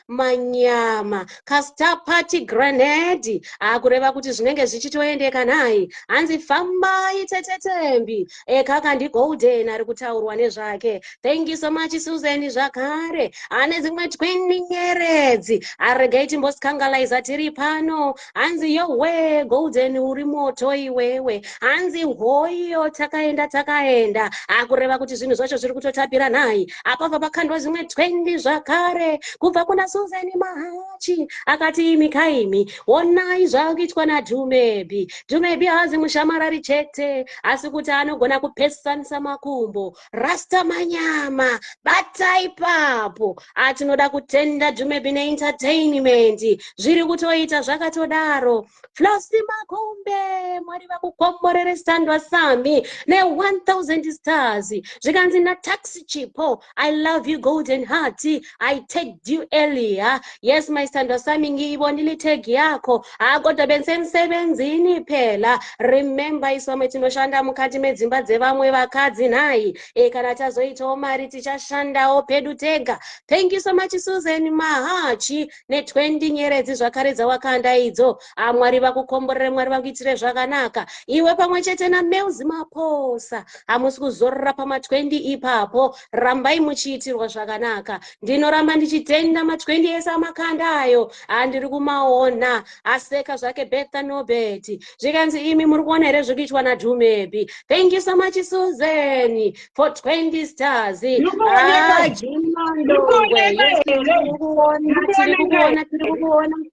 manyama Castar Party Grenade akureva kuti zvinenge zvichitoendeka naye. Hanzi fambai tetetembi kaka ndiGolden ari kutaurwa nezvake. Thank you so much Susan zvakare ane dzimwe 20 nyeredzi aregai timbosikangalaiza tiri pano. Hanzi yowe Golden uri moto iwewe. Hanzi hoyo takaenda akureva kuti zvinhu zvacho zviri kutotapira naye. Apabva pakandwa dzimwe 20 zvakare kubva kuna Susan Mahachi akati imi kaimi onai zvakuitwa Dhumebi. Dhumebi haazi mushamarari chete, asi kuti anogona kupesanisa makumbo. Rasta manyama, batai papo. Atinoda kutenda Dhumebi neentertainment. Zviri kutoita zvakatodaro. Flosi Makumbe, Mwari vakukomborere Sandwa Sami, ne 1000 stars. Zvikanzi na taxi chipo. I love you golden heart. I tagged you earlier. Yes, my Sandwa Sami ngiyibonile tag yako. Kodwa bensemsebenzini phela. Remember isome tinoshanda mukati medzimba dzevamwe vakadzi nai. Kana tazoitawo mari tichashandawo pedu tega. Thank you so much Susan Mahachi ne 20 nyeredzi zvakare dzawakanda idzo. Mwari vakukomborere, Mwari vakuitire zvakanaka. Iwe pamwe chete na Melzi Maposa. Hamusi kuzorora pama 20 ipapo. Rambai muchiitirwa zvakanaka. Ndinoramba ndichitenda ma 20 ese amakanda ayo. Andiri kumaona. Aseka zvake Betha Nobeti. Zvikanzi imi muri kuona here zvikuitwa na Dhumebi. Thank you so much Susan for 20 stars. Tiri kuona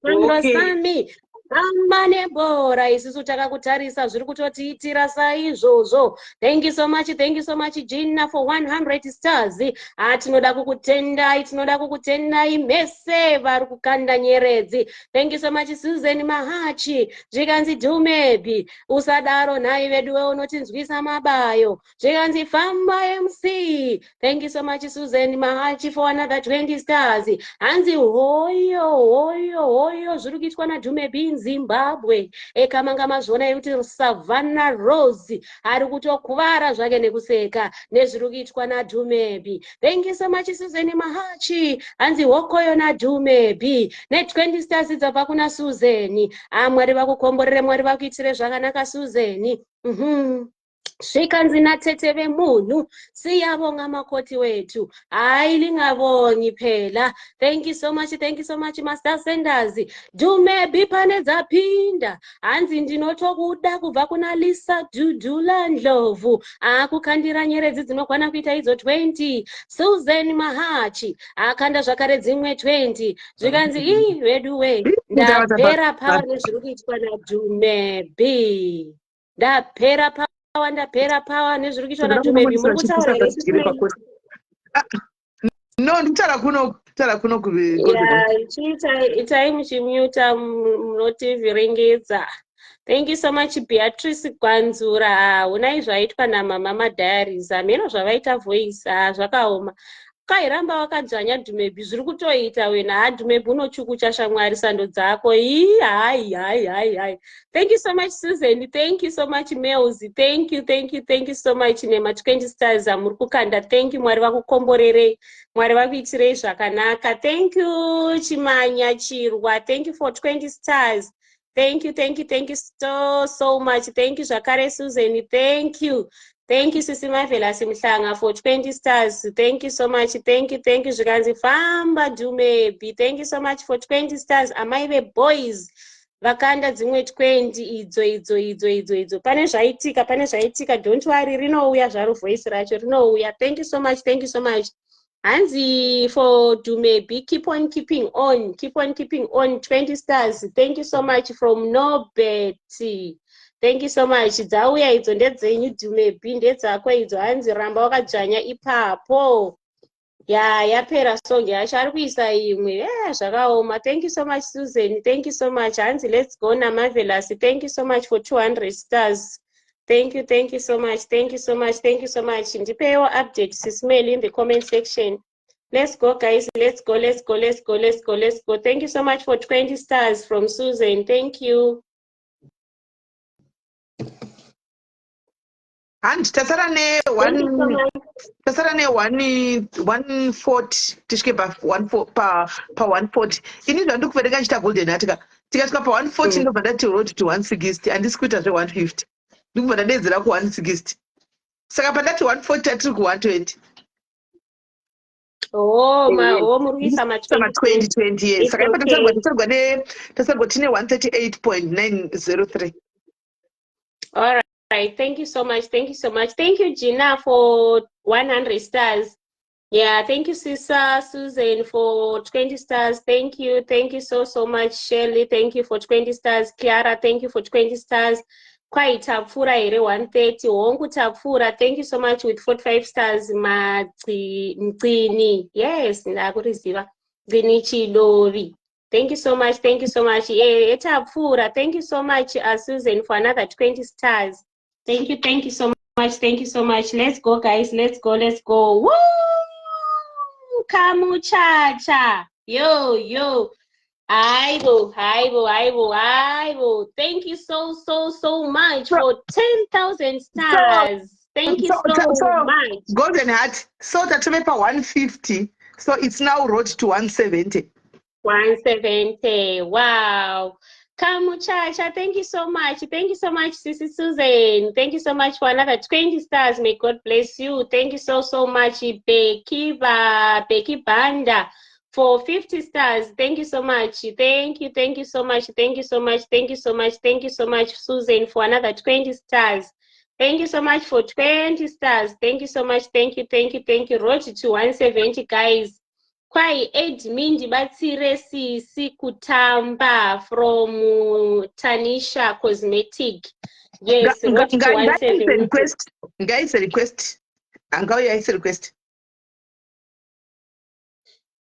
Sandra Sami. Amane bora isusu takakutarisa zviri kutotiitira saizvozvo. Thank you so much Gina for 100 stars. Tinoda kukutendai mese vari kukanda nyeredzi. Thank you so much Susan Mahachi. Zvikanzi Dhumebi usadaro nhai vedu unotinzwisa mabayo. Zvikanzi Famba MC. Thank you so much Susan Mahachi for another 20 stars. Hanzi hoyo zviri kuitwa na Dhumebi Zimbabwe. Ekamanga mazvona yekuti Savannah Rose ari kutokuvara zvake nekuseka nezviri kuitwa na Dhumebi. Thank you so much Susan Mahachi. Hanzi hokoyo na Dhumebi ne 20 stars dzabva kuna Susan. Mwari vakukomborere, Mwari vakuitire zvakanaka Susan. Zvikanzi natete vemunhu siyabonga makoti wetu. Lingabongi phela. Thank you so much Master Senders. Dhumebi pane dzapinda. Hanzi ndinotokuda kubva kuna Lisa Dudula Ndlovu. Kukandira nyeredzi dzinokwana kuita idzo 20. Susan Mahachi akanda zvakare dzimwe 20. Zvikanzi veduwe ndapera pawa nezviri kuitwa na Dhumebi. Ndapera pawa nezviri kuitwa na Dhumebi. Muri kutaura here no ndikutara kuno itai muchimuta munotivhiringidza. Thank you so much Beatrice Gwanzura. Unai zvaitwa naMama Madiaries. Ameno zvavaita voice zvakaoma. Kairamba wakadzvanya Dhumebi zviri kutoita wena. Dhumebi unochukucha shamwari sando dzako. Hai. Thank you so much Susan. Thank you so much Melzi. Thank you so much Nema 20 stars muri kukanda. Thank you Mwari vakukomborere, Mwari vakuitirei zvakanaka. Thank you Chimanya Chirwa. Thank you for 20 stars. Thank you so much. Thank you zvakare Susan. Thank you Sisi Mavelasi Mhlanga for 20 stars. Thank you so much. Thank you. Zvikanzi Famba Dhumebi. Thank you so much for 20 stars. Amai boys vakanda dzimwe 20 idzo. Pane zvaitika. Don't worry, rinouya zvaro voice racho rinouya. Thank you so much. Hanzi for Dhumebi, keep on keeping on. 20 stars. Thank you so much from Nobeti. Thank you so much. Dzauya idzo ndedzenyu Dhumebi, ndedzako idzo. Hanzi ramba wakadzvanya ipapo. Yapera song yacho ari kuisa imwe. Zvakaoma. Thank you so much Susan. Thank you so much. Hanzi let's go naMarvelous. Thank you so much for 200 stars. Thank you so much. Ndipewo update Sismel in the comment section. Let's go guys. Let's go. Thank you so much for 20 stars from Susan. Thank you. And tasara ne 140 tishke pa 140 ini ndo ndikuvereka chita golden atika tikasvika pa 140 ndobva ndati road to 160 handisi kuita zve 150 ndikubva ndadedzera ku 160 saka pandati 140 tatiri ku 120 murikuisa ma 20 yes saka tasarwa tine 138.903. All right, thank you so much. Thank you Gina for 100 stars. Yeah, thank you, Sister Susan, for 20 stars. Thank you so much, Shirley. Thank you for 20 stars. Kiara, thank you for 20 stars. Quite tapfura here 130. Hongu tapfura, thank you so much with 45 stars. Mgcini, yes, ndakuriziva. Mgcini Chidori. Thank you so much. Yeah, tapfura. Thank you so much, Susan, for another 20 stars. Thank you so much. Let's go, guys. Let's go. Woo! Kamuchacha. Yo. Aibo. Thank you so much for 10,000 stars. Thank you so much. Golden Heart. So that to 150. So it's now road to 170. 170. Wow. Kamuchacha, thank you so much. Sissy Susan. Thank you so much for another 20 stars. May God bless you. Thank you so much, Becky Banda, for 50 stars. Thank you so much. Thank you so much. Susan, for another 20 stars. Thank you so much for 20 stars. Thank you so much. Thank you. Road to 170, guys. Kwai admin ndibatsire sisi kutamba from Tanisha Cosmetic. Yes, road to 170. Guys, request. Request.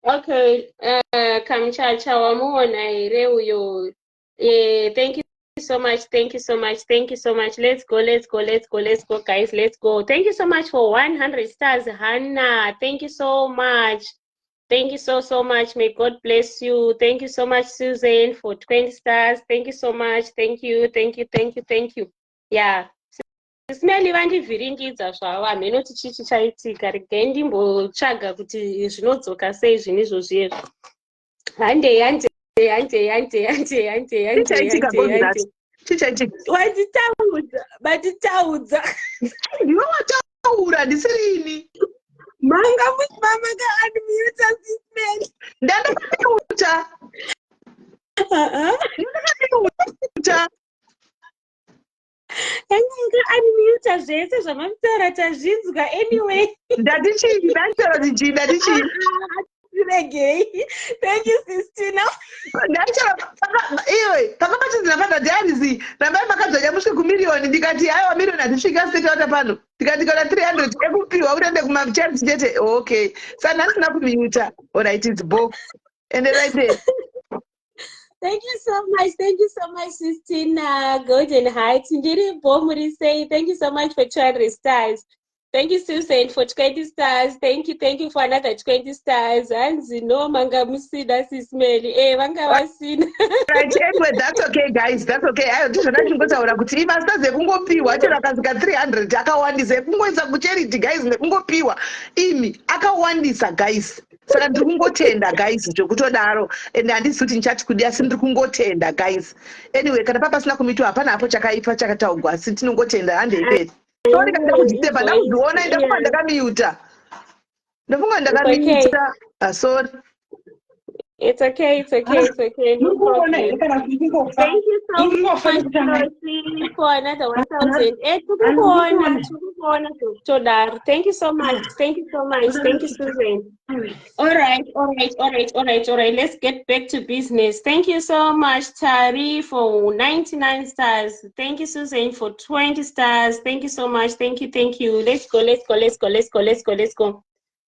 Okay, Kamchacha wamuona ere uyo. Thank you so much. Let's go, guys. Let's go. Thank you so much for 100 stars, Hannah. Thank you so much. Thank you so much. May God bless you. Thank you so much, Susan, for 20 stars. Thank you so much. Thank you. Yeah. Sismeli vandivhiringidza zvavo hamhenoti chichi chaitika. Regai ndimbotsvaga kuti zvinodzoka sei zvinhu izvozvi. Handei. Watitaudza. Ndiwe wataura ndisirini. Manga unmute Sismeli. Ndandakamuta. Unmute zvese zvamamutaura tazvinzwa anyway. Ndatichii. Reggae. Thank you, Sistina. Iwe pakapatidzira padhadhiarisi rambai makadzonya musvike kumiliyoni ndikati aiwa miliyoni hazvisvika sitata pano ndikati kana 300 ekupiwa uende kumacharity chete. Okay, saka ndandisina kumiyuta. Alright, it's both and right there. Thank you so much, Sistina. Golden Heights. Ndiripo muri sei. Thank you so much for 200 stars. Thank you, Susan, for 20 stars. Thank you for another 20 stars. Hanzi no manga musida Sismeli. Vanga vasina. Right, anyway, that's okay, guys. That's okay. Ayo tizvona tingotaura kuti imasters ekungopiwa chero akasvika 300 akawandisa ekungoisa kucharity, guys, nekungopiwa imi akawandisa, guys. Saka ndiri kungotenda, guys, zvekutodaro ende handisi kuti ndichati kudi asi ndiri kungotenda, guys. Anyway, kana papasina kumitiwa hapana hapo chakaipa chakataurwa asi tinongotenda handei. Sorry kana kudzitemba ndakudziona ndafunga ndakamiyuta. Sorry. It's okay. No problem. Thank you so much for another 1,000. Thank you so much. Thank you, Susan. All right. Let's get back to business. Thank you so much, Tari, for 99 stars. Thank you, Susan, for 20 stars. Thank you so much. Thank you. Let's go.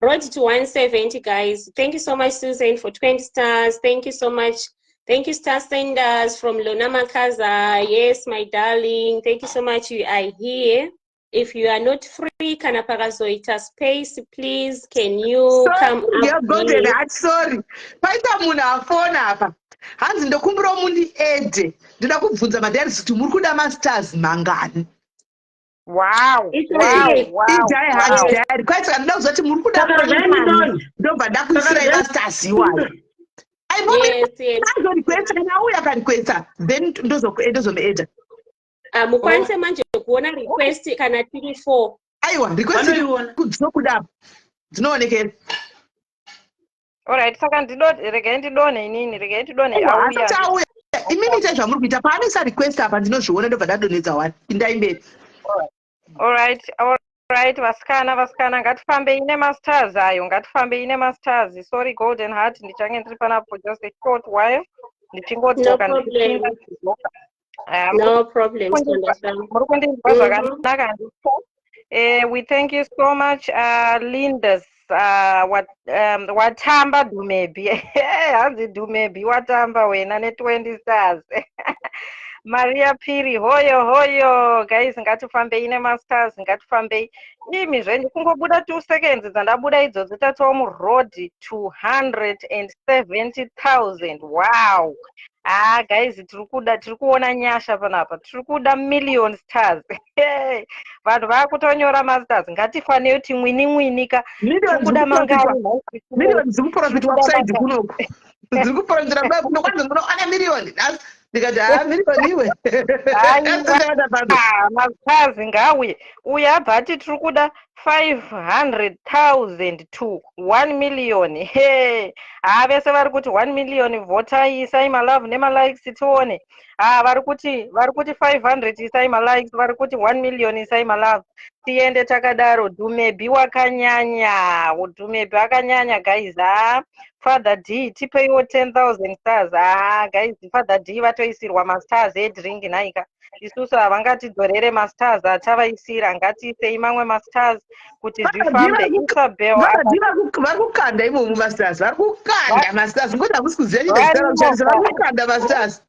Road to 170, guys. Thank you so much, Susan, for 20 stars. Thank you so much. Thank you, star senders from Lona Makaza. Yes, my darling. Thank you so much. You are here. If you are not free, Kanaparazoita space, please. Can you come up? Sorry. Paita muna phone apa. Hanzi ndokumbura mundi ede. Ndida kubvunza madharis kuti muri kuda masters mangani. Wow. Quite ndauza kuti muri kuda ndobva ndakuisira masters iwayo. Request kana uya kanikwesa then ndozomueda. Mukwanise manje kuona request kana tiri 4. Aiwa, request dzinokuda. Dzinoonekera. Alright, saka regai ndidone auya. Imini zvamuri kuita paanoisa request apa ndinozviona ndobva ndadonedza 1. Indai mberi. Alright, right, vasikana ngatifambe ine masters ayo, ngatifambe ine masters. Sorry Golden Heart, ndichange ndiri panapa for just a short while. Ndichingodzoka ndichinga kudzoka. No problem, understand. Muri kundinzwa zvakanaka handiko. We thank you so much, Lindas. Watamba Dumebi. Hanzi Dumebi watamba wena ne 20 stars. Maria Piri, hoyo guys, ngatifambe ine masters, ngatifambe imi zvenyu kungobuda 2 seconds dzandabuda idzodzo tatova muroad 270,000. Wow. Guys, tiri kuona nyasha panapa, tiri kuda million stars. Vanhu vakutonyora masters, ngatifanei kuti mwini-mwinika tiri kuda mangari. Million dzikuprofit website kunoku. Dzikuprofitira baba kunokwanza munoona million. Ndikati million iwe. Masters ngauye. Uye abva ati tiri kuda 500,000 to 1 million. Vese vari kuti 1 million votai, isai malove nemalikes tione. Vari kuti 500 isai malikes, vari kuti 1 million isai malove. Tiende takadaro. Dumebi wakanyanya. Dumebi wakanyanya guys. Father D tipeiwo 10,000 stars. Guys, Father D vatoisirwa mastars edrink naika. Isusu havangatidhorere mastars atavaisira, ngatiisei mamwe mastars kuti zvifambe. Isabel vari kukanda imomo masters, vari kukanda masters, ngoda hakusi kuziva chidazitara kushandisa, vari kukanda masters.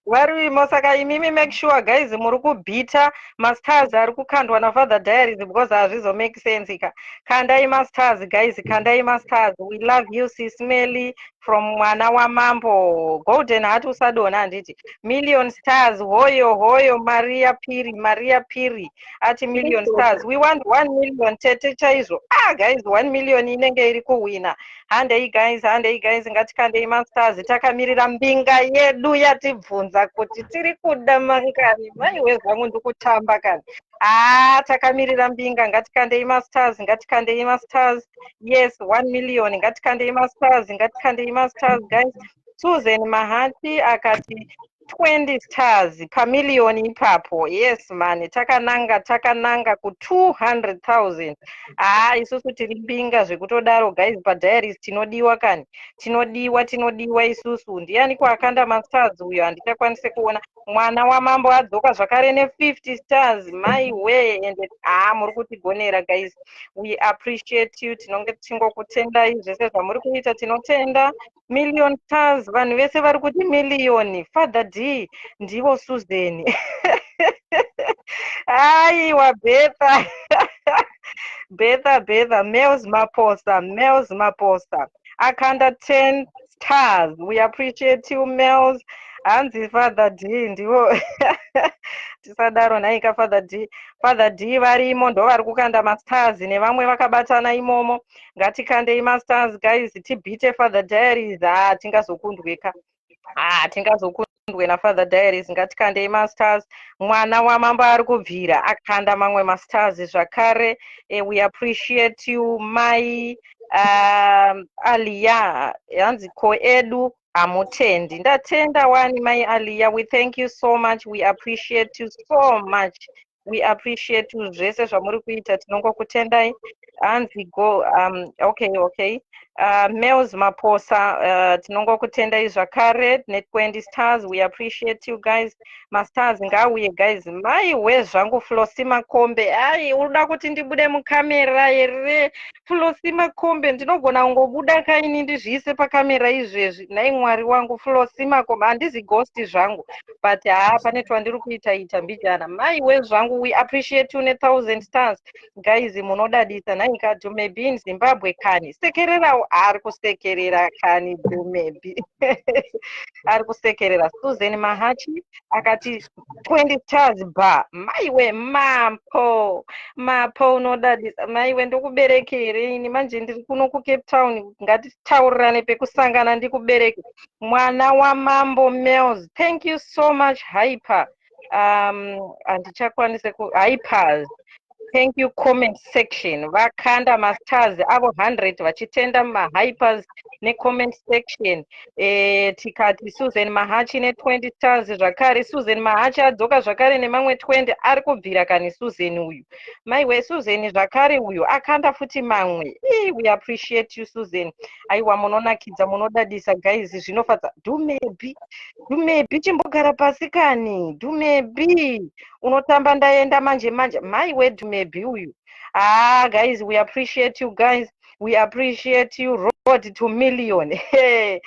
Varimo, saka imimi make sure guys muri kubhita masters ari kukandwa naFather Diaries because hazvizo make sense ika. Kandai masters guys, kandai masters. We love you sis Melly from Mwana wa Mambo. Golden Heart usadona handiti. Million stars, hoyo Maria Piri ati million stars. We want 1 million tete chaizvo. Guys, 1 million inenge iri kuwina. Handei guys, ngatikandei masters. Takamirira mbinga yedu yatibvunza kuti tiri kuda mangani. Maiwe zvangu ndikutamba kani. Takamirira mbinga, ngatikandei masters. Yes, 1 million, ngatikandei masters guys. Susan Mahati akati 20 stars per million ipapo. Yes man, takananga ku 200,000. Isusu tiri mbinga zvekutodaro guys. Padiaries tinodiwa kani, tinodiwa isusu. Ndiani kwakanda masters uyo handichakwanise kuona. Mwana wa Mambo adzoka zvakare ne 50 stars. My way, and muri kutigonera guys. We appreciate you. Tinonge tichingokutendai zvese zvamuri kuita, tinotenda. Million stars, vanhu vese vari kuti million. Father D ndivo Susan. Aiwa Betha Mels Maposa akanda 10 stars. We appreciate you Mels. Hanzi Father D ndivo tisadaro naika Father D varimo ndo vari kukanda masters nevamwe vakabatana imomo. Ngatikandei masters guys, tibhite Father Diaries. Tingazokundweka tingazokundwe naFather Diaries. Ngatikandei masters. Mwana wa Mambo ari kubvira akanda mamwe masters zvakare. We appreciate you Mai Aliyah. Hanzi ko edu amutendi. Ndatenda wani Mai Aliyah. We thank you so much. We appreciate you so much. We appreciate you zvese zvamuri kuita, tinongokutendai. Hanzi go okay. Mels Maposa tinongokutendai zvakare ne 20 stars. We appreciate you guys. Masters ngauye guys. Maiwe zvangu Flosi Makombe. Unoda kuti ndibude mukamera here? Flosi Makombe ndinogona kungobuda kaini ndizviise pakamera izvezvi. Nai Mwari wangu Flosi Makombe, handizi ghost zvangu, but pane twandiri kuita mbijana. Maiwe zvangu. We appreciate you ne 1,000 stars guys. Munodadisa. Nai Dumebi in Zimbabwe kani sekerera, ari kusekerera kani Dumebi. Ari kusekerera. Susan Mahachi akati 20 stars ba. Maiwe mapo unodadisa. Maiwe ndokuberekere ini manje ndiri kuno ku Cape Town. Ngatitaurirane pekusangana ndikubereke. Mwana wa Mambo Mels, thank you so much Hyper. Andichakwanise ku Hypers. Thank you comment section. Vakanda masters avo 100 vachitenda Hypers necomment section. Tikati Susan Mahachi ne20 stars zvakare. Susan Mahachi adzoka zvakare nemamwe 20 ari kubvira kani Susan uyu. Maiwe Susan zvakare uyu akanda futi mamwe. We appreciate you Susan. Aiwa munonakidza munodadisa guys zvinofadza. Dumebi chimbogara pasi kani. Dumebi unotamba ndaenda manje. Maiwe Dumebi uyu. Guys, we appreciate you guys. We appreciate you. Road to million.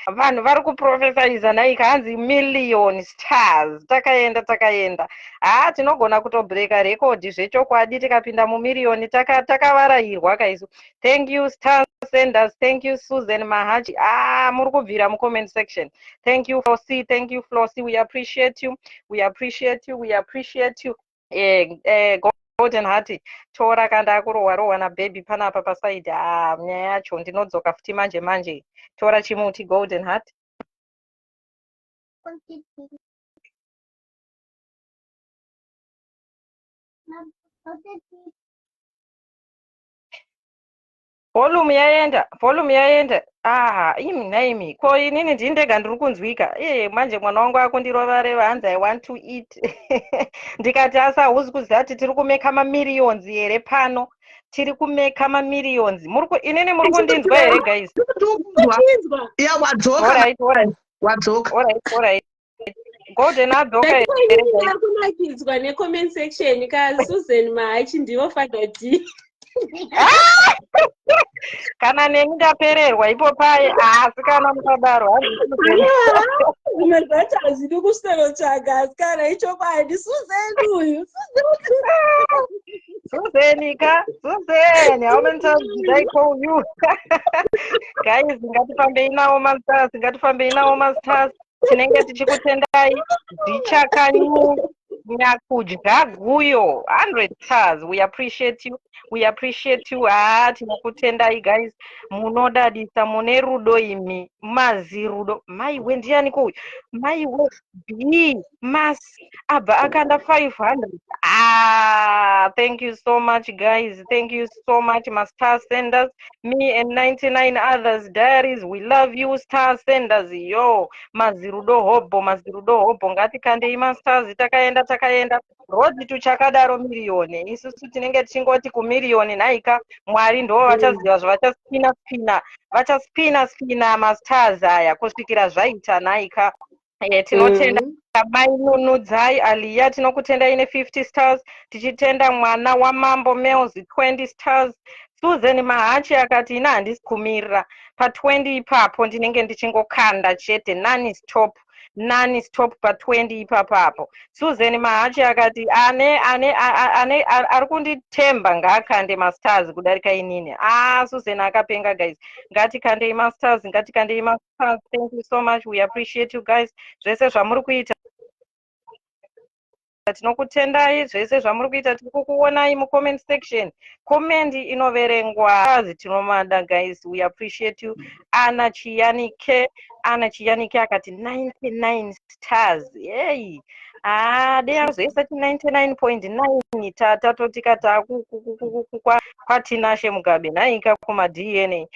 Vanhu vari kuprofesaiza nai kanzi million stars. Takaenda. Tinogona kutobreka record zvechokwadi tikapinda mumiliyoni takavarairwa kaisu. Thank you star senders. Thank you Susan Mahachi. Muri kubvira mucomment section. Thank you Flossie. Thank you Flossie. We appreciate you. We appreciate you. Golden Heart tora kanda kurowa nababy panapa pasaidi. Nyaya yacho ndinodzoka futi manje. Tora chimuti Golden Heart. Volume yaenda. Imi ko inini ndindega ndiri kunzwika. Manje mwana wangu akundirovareva hanzi I want to eat. Ndikati hauzi kuziva kuti tiri kumeka mamillions here pano. Tiri kumeka mamillions. Inini muri kundinzwa here guys? Alright. Golden adzoka here. Kunakidzwa necomment section ka Susan Mahachi ndivo fakati. Kana neni ndapererwa ipo paye asi kana mukadaro umezati hazidi kusterotsvaga asi kana ichokwadi Susan uyu Susan, how many times did I call you? Guys, ngatifambei nawo masters. Tinenge tichikutendai dzichakanyu nyakudya guyo 100 stars. We appreciate you. Tinokutendai guys. Munodadisa mune rudo imi. Mazirudo. Maiwe ndianiko uyu? Maiwe B. Mas. Abba akanda 500. Thank you so much guys. Thank you so much my star senders. Me and 99 others diaries. We love you star senders. Yo. Mazirudo hobo. Ngatikandei masters takaenda. Rodi tuchakadaro miliyoni. Isusu tinenge tichingoti kumiliyoni naika Mwari ndo vachaziva vachaspina masters aya kusvikira zvaita naika. Tinotenda mainunudzai Aliya tinokutenda ine 50 stars. Tichitenda mwana wamambo Males 20 stars. Susan Mahachi akati ina handisi kumirira pa20 ipapo ndinenge ndichingokanda chete nani stop pa20 ipapapo. Susan Mahachi akati ane ari kunditemba ngaakande masters kudarika inini. Susan akapenga guys. Ngatikandei masters. Thank you so much. We appreciate you guys. Zvese zvamuri kuita tinokutendai. Zvese zvamuri kuita tiri kukuonai mucomment section. Comment inoverengwa. Tinomada guys. We appreciate you. Ana Chiyanike akati 99 stars. Yay. Dea zvese 99.9 tatotika kwatinashe Mugabe naika kuma DNA.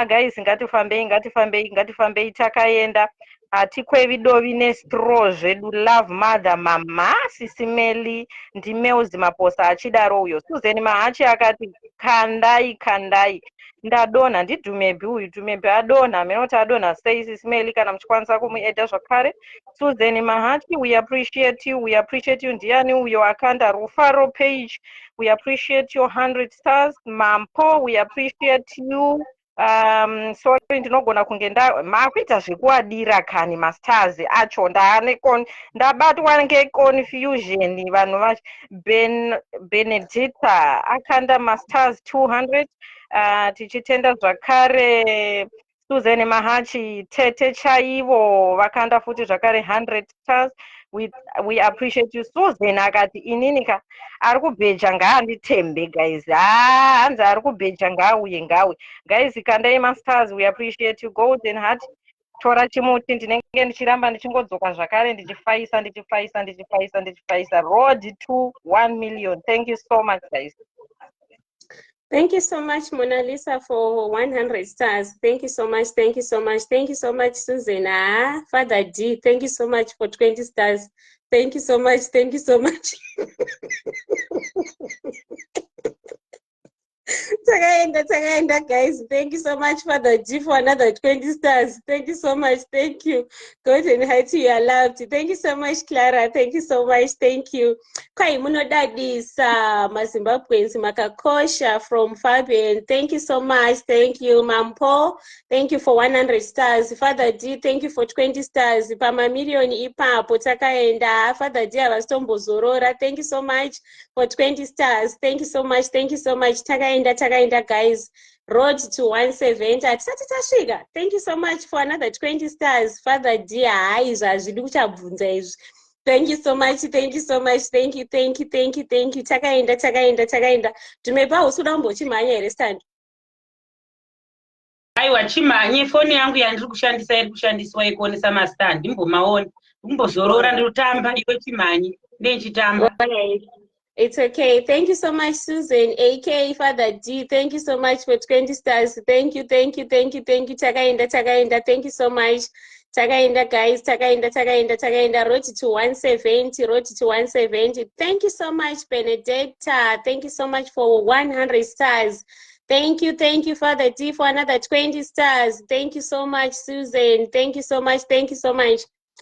Guys ngatifambei takaenda. Hatikwevi dovi nestro zvedu love mother mama sisimeli ndimeuzi maposa achidaro uyo. Susan Mahachi akati kandai ndadonha ndiDhumebi uyu. Dhumebi adonha menoti adonha sei sisimeli kana muchikwanisa kumuedha zvakare. Susan Mahachi we appreciate you. Ndiani uyo akanda Rufaro page. We appreciate your 100 stars. Mampo we appreciate you. Sorry ndinogona kunge makuita zvekuadira kani masters acho ndabatwa ngeconfusion vanhu vacho. Benedicta akanda masters 200. Tichitenda zvakare Susan Mahachi tete chaivo vakanda futi zvakare 100 stars. We appreciate you. Susan akati ininika ari kubheja ngaanditembe guys. Hanzi ari kubheja ngauye guys. Kandai masters. We appreciate you. Golden Heart tora chimuti ndinenge ndichiramba ndichingodzoka zvakare ndichifaisa road to 1 million. Thank you so much guys. Thank you so much, Mona Lisa, for 100 stars. Thank you so much. Thank you so much. Thank you so much, Susan. Father D, thank you so much for 20 stars. Thank you so much. Thank you so much. Takaenda, guys. Thank you so much, Father G, for another 20 stars. Thank you so much. Thank you. God and Haiti, you are loved. Thank you so much, Clara. Thank you so much. Thank you. Kwai munodadisa maZimbabweans makakosha from Fabian. Thank you so much. Thank you, Mampo. Thank you for 100 stars. Father D, thank you for 20 stars. Pama million ipapo takaenda. Father D, avasitombozorora. Thank you so much for 20 stars. Thank you so much. Thank you so much. Takaenda, guys. Road to 170 at Satisashiga. Thank you so much for another 20 stars. Father dear, thank you so much. Thank you so much. Thank you. Takaenda. Tumeba usudambo chimanya ere stand. Aiwa chimanye foni yangu yandiri kushandisa iri kushandiswa ikuonesa mastand ndimbomaona ndimbozorora ndotamba iwe chimanye ndenchitamba. It's okay. Thank you so much, Susan, aka Father D. Thank you so much for 20 stars. Thank you. Takaenda. Thank you so much. Takaenda, guys. Takaenda. Road to 170. Thank you so much, Benedetta. Thank you so much for 100 stars. Thank you, Father D, for another 20 stars. Thank you so much, Susan. Thank you so much.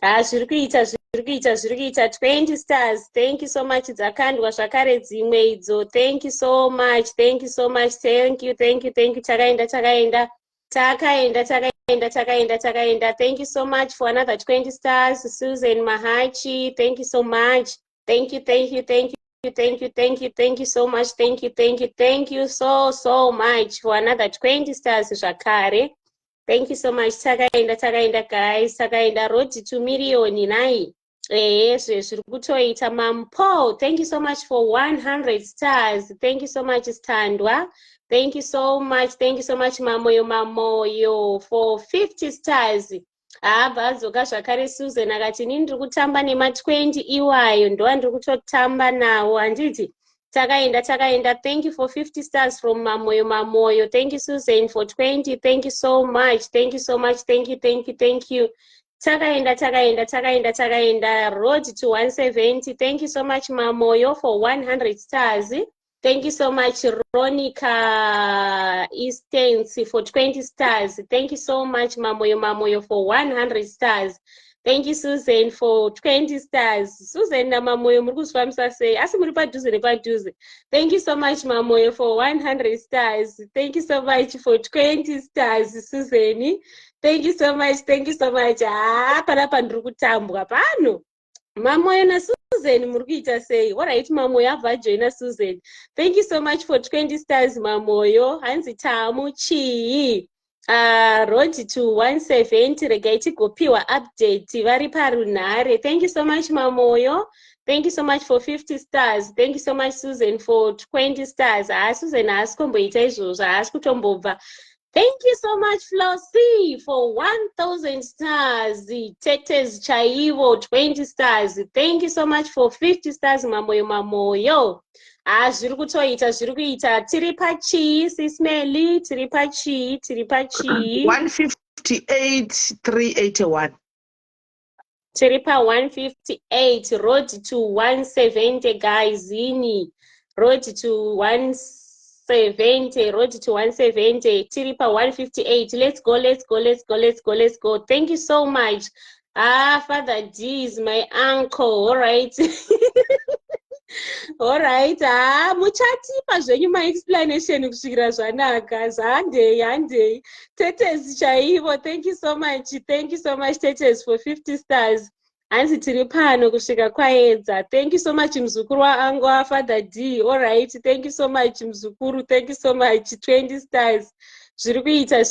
Zvirikuita 20 stars. Thank you so much, dzakandwa zvakare dzimwe idzo. Thank you so much. Thank you. Takaenda. Thank you so much for another 20 stars, Susan Mahachi. Thank you so much. Thank you so much. Thank you so much for another 20 stars zvakare. Thank you so much. Takaenda, guys. Takaenda road to 2 million nai. Zviri kutoita Mampo. Thank you so much for 100 stars. Thank you so much, Standwa. Thank you so much. Mamoyo for 50 stars. Bvazoka zvakare Susan akati inini ndiri kutamba nema 20 iwayo ndo andiri kutotamba nawo handiti. Takaenda. Thank you for 50 stars from Mamoyo. Thank you, Susan, for 20. Thank you so much. Thank you. Takaenda. Road to 170. Thank you so much, Mamoyo, for 100 stars. Thank you so much, Ronica Eastens, for 20 stars. Thank you so much, Mamoyo, for 100 stars. Thank you, Susan, for 20 stars. Susan na Mamoyo muri kuzvifambisa sei? Asi muri padhuze nepadhuze. Thank you so much, Mamoyo, for 100 stars. Thank you so much for 20 stars, Susan. Thank you so much. Panapa ndiri kutambwa pano. Mamoyo na Susan muri kuita sei? Alright, Mamoyo abva joina Susan. Thank you so much for 20 stars, Mamoyo. Hanzi tamu chii. Road to 170 regai tigopiwa update vari parunhare. Thank you so much, Mamoyo. Thank you so much for 50 stars. Thank you so much, Susan, for 20 stars. Susan haasi kumboita izvozvo, haasi kutombobva. Thank you so much, Flossie, for 1,000 stars. Tetes chaivo 20 stars. Thank you so much for 50 stars, Mamoyo. Zviri kuita tiri pachii Sismeli, tiri pachii 158,381. tiri pa 158. Road to 170, guys. Road to 170 tiri pa 158. Let's go. Thank you so much. Father D is my uncle. All right. Alright, muchatipa zvenyu maexplanation kusvikira zvanaka. Handei. Tetes chaivo. Thank you so much, Tetes, for 50 stars. Hanzi tiri pano kusvika kwaedza. Thank you so much, muzukuru waangu Father D. Alright, thank you so much, muzukuru. Thank you so much, 20 stars. Zviri kuita.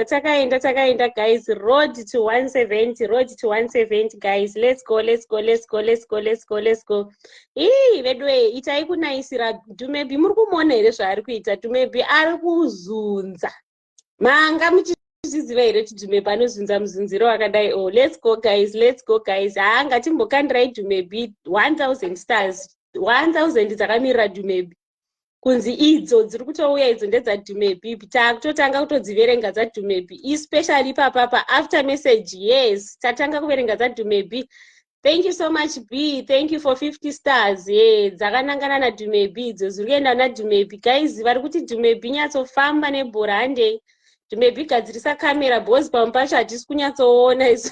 Takaenda, guys. Road to 170, guys. Let's go. Vedwe, itai kunaisira Dumebi. Muri kumuona here zvaari kuita. Dumebi ari kuzunza. Manga muchizviziva here kuti Dumebi anozunza muzunziro wakadai. Let's go, guys. Ngatimbokandirai Dumebi 1,000 stars. 1,000 dzakamirira Dumebi. kunzi idzo dziri kutouya idzo ndedzadhumebi takutotanga kutodziverenga dzadhumebi especially papapa after message. Yes, tatanga kuverenga dzadhumebi. Thank you so much B, thank you for 50 stars. Yeah, dzakanangana nadhumebi idzo ziri kuenda nadhumebi. Guys, vari kuti dhumebi nyatsofamba nebhora handei. Dhumebi gadzirisa kamera bosi pamwe pacho hatisi kunyatsoona isu.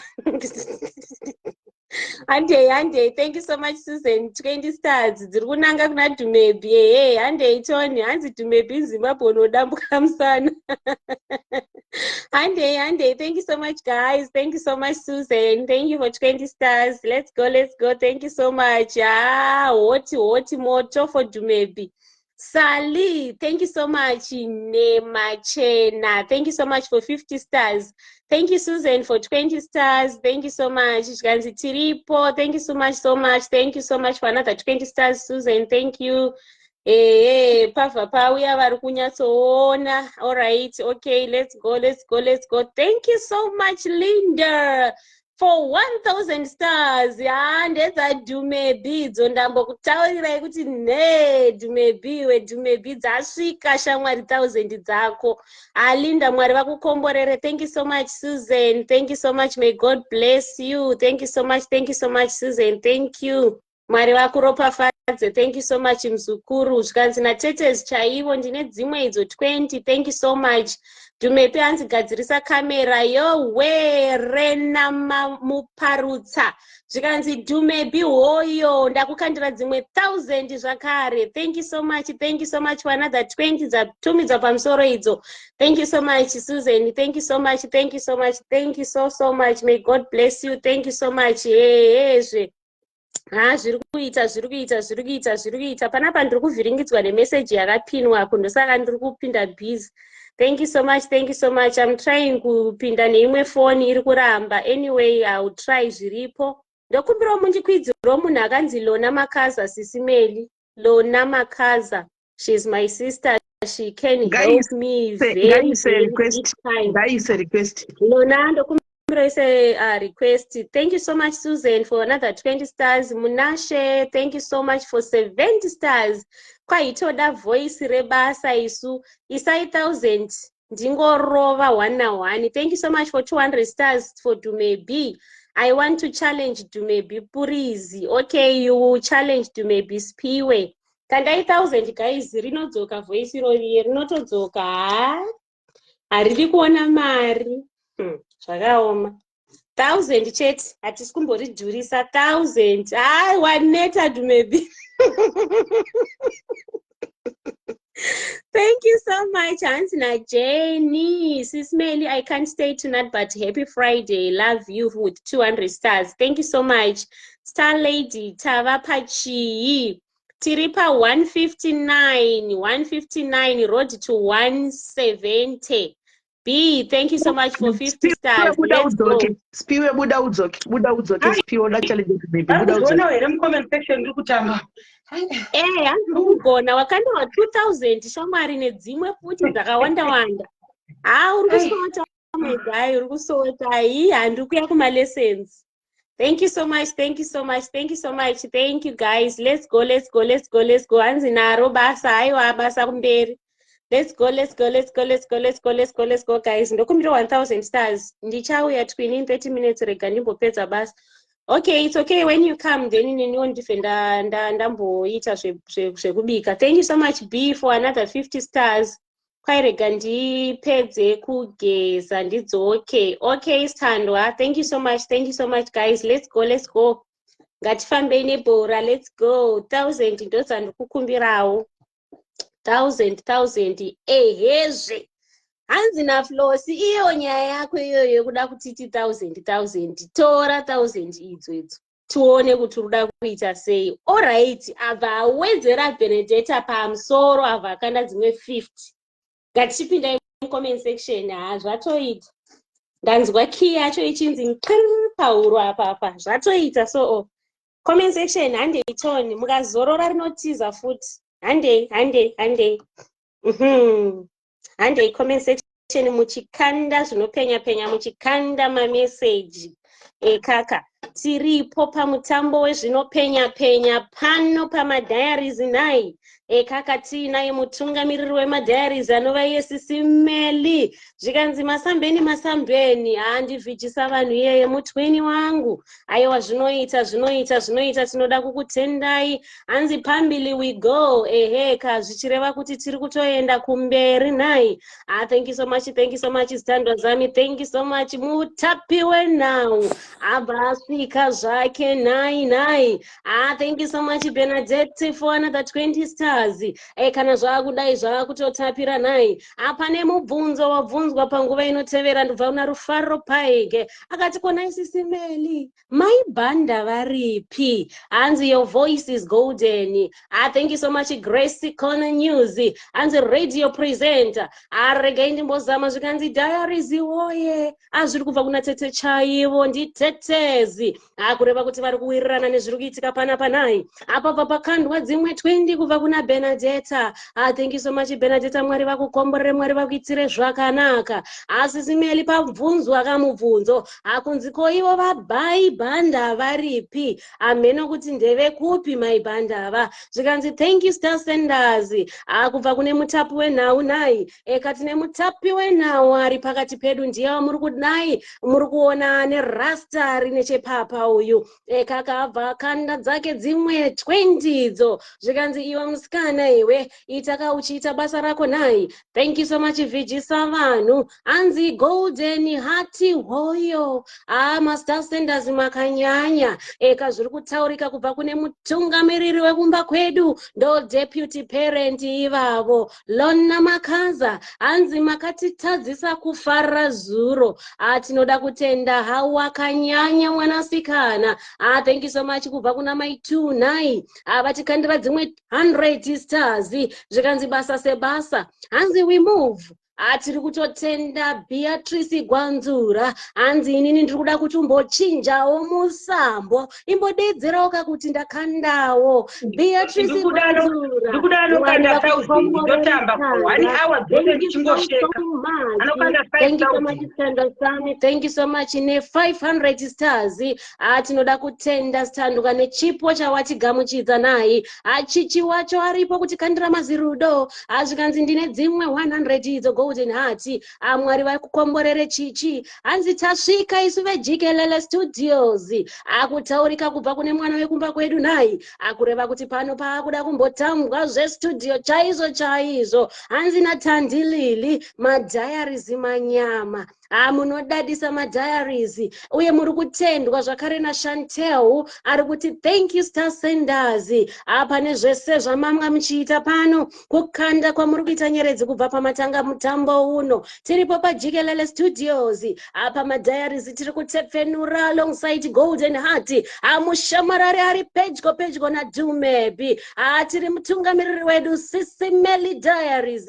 Handei, thank you so much Susan. 20 stars dziri kunanga kuna dhumebi. Hey, handei Tony, hanzi dhumebi Zimbabwe unodambuka musana. Handei, thank you so much guys. Thank you so much Susan. Thank you for 20 stars. Let's go. Thank you so much. Hoti moto for dhumebi. Sally, thank you so much. Nemachena, thank you so much for 50 stars. Thank you Susan for 20 stars. Thank you so much. Ganzi Tiripo, thank you so much. Thank you so much for another 20 stars Susan. Thank you. Pava pauya vari kunyatsoona. All right, okay, let's go. Thank you so much Linda for 1000 stars. Ndedzadhumebi idzo ndambokutaurirai kuti dhumebi dzasvika shamwari 1000 dzako. Linda, Mwari vakukomborere. Thank you so much Susan. Thank you so much. May God bless you. Thank you so much Susan. Thank you. Mwari vakuropafadze. Thank you so much mzukuru. Zvikanzi natetezi chaivo ndine dzimwe idzo 20. Thank you so much. Dhumebi hanzi gadzirisa kamera yowe Rena muparutsa. Zvikanzi dhumebi hoyo ndakukandira dzimwe 1000 zvakare. Thank you so much for another 20 dzatumidzwa pamusoro idzo. Thank you so much Susan. Thank you so much. Thank you so much. May God bless you. Thank you so much. Zviri kuita panapa ndiri kuvhiringidzwa nemeseji yakapinwa apo ndosaka ndiri kupinda busy. Thank you so much. I'm trying kupinda neimwe phone iri kuramba. Anyway, I'll try zviripo. Ndokumbira munjikwidziro munhu akanzi Lona Makaza Sisimeli. Lona Makaza. She's my sister. She can help me very big time. Guys, request. Lona ndokumbira ise request. Thank you so much Susan for another 20 stars. Munashe, thank you so much for 70 stars. Kwaitoda voice rebasa isu isai 1000 ndingorova 1 na 1. Thank you so much for 200 stars for Dhumebi. I want to challenge Dhumebi Purizi. Okay, you will challenge Dhumebi Spiwe. Kandai 1000 guys, rinodzoka voice rori rinotodzoka. Hariri kuona mari. Zvakaoma. 1000 chete, hatisi kumboridhurisa 1000. Waneta Dhumebi. Thank you so much, Hansina Jenny. Sismeli, I can't stay tonight, but happy Friday. Love you with 200 stars. Thank you so much. Star Lady, Tava Pachi. Tiripa 159, road to 170. B, thank you so much for 50 stars. Let's go. Spiwe buda udzoki. Spiwe da challenge Dhumebi. Buda udzoki. Unaona comment section ndiri kutamba. Handikugona wakandiwa 2000 shamwari nedzimwe futi dzakawanda. Uri kusota my guy, uri kusota. Handiri kuya kuma-lessons. Thank you so much. Thank you guys. Let's go. Hanzi naro basa, haiwa basa kumberi. Let's go guys. Ndokumbira 1000 stars. Ndichauya twini in 30 minutes rega ndimbopedza basa. Okay, it's okay when you come then niniwo ndifenda ndamboita zvekubika. Thank you so much B for another 50 stars. Kwairega ndipedze kugeza ndidzoke. Okay, Sithandwa. Thank you so much guys. Let's go. Ngatifambei nebhora. Let's go. 1000 ndodzandikukumbirawo. 1000 hezve. Hanzi naFlosi iyo nyaya yako iyoyo kuda kutiti 1000 tora 1000 idzo tuone kuti uruda kuita sei. Alright, ava awedzera Benedetta pamusoro ava akanda dzimwe 50. Ngatichipinda mucomment section. Zvatoita. Ndanzwa key yacho ichinzi nqiri pauro apa. Zvatoita so comment section handei Tony mukazorora rinotiza futi. Handei. Handei comment section muchikanda zvinopenya muchikanda mamessage. Kaka tiripo pamutambo wezvinopenya pano pamadhiaries 9. ekaka tiinaye mutungamiriri wemadhayaries anova iye Sisimeli. Zvikanzi masambeni handivhijisa vanhu iyeye mutweni wangu. Aiwa zvinoita tinoda kukutendai. Hanzi pambili we go. Eheka zvichireva kuti tiri kutoenda kumberi nai. Thank you so much zitandwa zami. Thank you so much mutapiwe now. Abva asvika zvake nai. Thank you so much Benadette for another 20 stars. Kana zvakudai zvakutotapira nai. Pane mubvunzo wabvunzwa panguva inotevera ndobva una Rufaro Paige. Akati kona Sisimeli, maibhanda varipi? Hanzi your voice is golden. Thank you so much Gracie Corner News. Hanzi radio presenter. Arega ndimbozama zvikanzi diaries woye. Zviri kubva kuna Tete chaivo nditetezi. Kureva kuti vari kuwirirana nezviri kuitika panapa nai. Apa pakandwa dzimwe 20 kubva kuna Benadetta. Thank you so much Benadetta, Mwari vakukomborere, Mwari vakuitire zvakanaka. Sisimeli pabvunzwa kamubvunzo akunziko ivo vabaibhanda varipi? Ameno kuti ndeve kupi maibhanda ava? Zvikanzi thank you Star Senders. Kubva kune mutapi wenhau nai. Kati nemutapi wenhau ari pakati pedu ndiye muri kudai muri kuona nerasta rinechepapa uyu. Kakabva kanda dzake dzimwe 20 dzo. Zvikanzi iwe musikana iwe itaka uchiita basa rako nai. Thank you so much vhijisa vanhu. Hanzi golden hati hoyo. Master Senders makanyanya. Zviri kutaurika kubva kune mutungamiriri wekumba kwedu ndo deputy parent ivavo Lona Makaza. Hanzi makatitadzisa kufara zuro. Tinoda kutenda hawakanyanya mwanasikana. Thank you so much kubva kuna maitu nai. Vatikandira dzimwe 100 stars. Zvikanzi basa sebasa. Hanzi we move. Tiri kutotenda Beatrice Gwanzura. Hanzi inini ndiri kuda kuti umbochinjawo musambo. Imbodedzerawo kakuti ndakandawo. Beatrice Gwanzura. Ndikudano kanda 1000 ndotamba for 1 hour dzose ndichingosheka. Anokanda 5000. Thank you so much Standa Sami. Thank you so much ne 500 stars. Tinoda kutenda standuka nechipo chawatigamuchidza nai. Chichi wacho aripo kuti kandira mazirudo. Zvikanzi ndine dzimwe 100 idzo golden heart. Mwari vakukomborere chichi. Hanzi tasvika isu vejikelele studios. Kutaurika kubva kune mwana wekumba kwedu nai. Kureva kuti pano paakuda kumbotambwa zvestudio chaizvo. Hanzi natandilili madhayaries manyama. Munodadisa madhayaries. Uye muri kutendwa zvakare naShantel ari kuti thank you Star Senders. Pane zvese zvamanga muchiita pano kukanda kwamuri kuita nyeredzi kubva pamatanga mutambo uno. Tiripo pajikelele studios. Pamadhayaries tiri kutepfenura alongside golden heart. Mushamarari ari pedyo na Dumebi. Tiri mutungamiriri wedu Sisimeli diaries.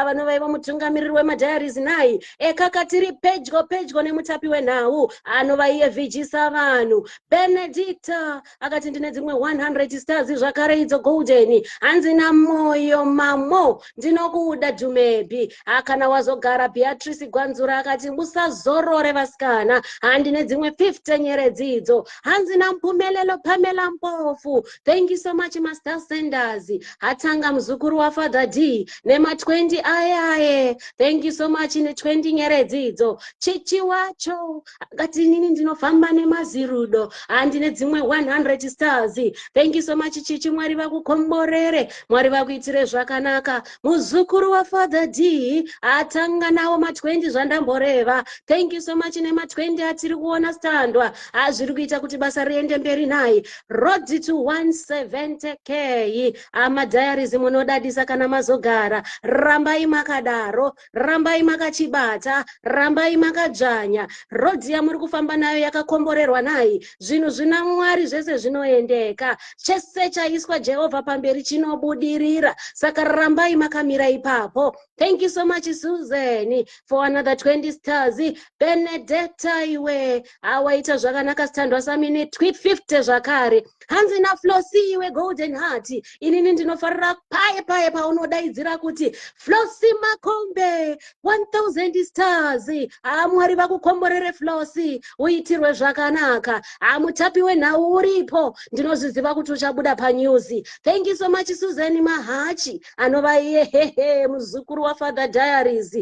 Vanovaiva mutungamiriri wemadhayaries nai. Kaka tiri pedyo nemutapi wenhau anova iye vhijisa vanhu. Benedicta akati ndine dzimwe 100 stars zvakare idzo golden. Hanzi namoyo mamo ndinokuda Dumebi. Kana wazogara Beatrice Gwanzura akati musazorore vasikana. Handine dzimwe 50 nyeredzi idzo. Hanzi nampumelelo Pamela Mpofu. Thank you so much Master Senders. Hatanga muzukuru wa Father D nema 20 ayaye. Thank you so much ne 20 nyeredzi idzo. Chichi wacho akati nini ndinofamba nemazirudo. Handine dzimwe 100 stars. Thank you so much Chichi, Mwari vakukomborere, Mwari vakuitire zvakanaka. Muzukuru wa Father D atanga nawo ma20 zvandamboreva. Thank you so much nema 20 atiri kuona standwa. Zviri kuita kuti basa riende mberi nai. Road to 170k. Madhayaries munodadisa kana mazogara. Rambai makadaro, rambai makachibata, rambai makadzvanya. Rodhi yamuri kufamba nayo yakakomborerwa nai. Zvinhu zvina Mwari zvese zvinoendeka. Chese chaiswa Jehovha pamberi chinobudirira. Saka rambai makamira ipapo. Thank you so much Susan for another 20 stars. Benedetta iwe awaita zvakanaka standwa sami ne 50 zvakare. Hanzi na Flossie iwe golden heart. Inini ndinofarira paye paunodaidzira kuti Flossie Makombe 1000 stars. Mwari vakukomborere Flosi uitirwe zvakanaka. Mutapi wenhau uripo ndinozviziva kuti uchabuda panyuzi. Thank you so much Susan Mahachi anova iye muzukuru waFather Diaries.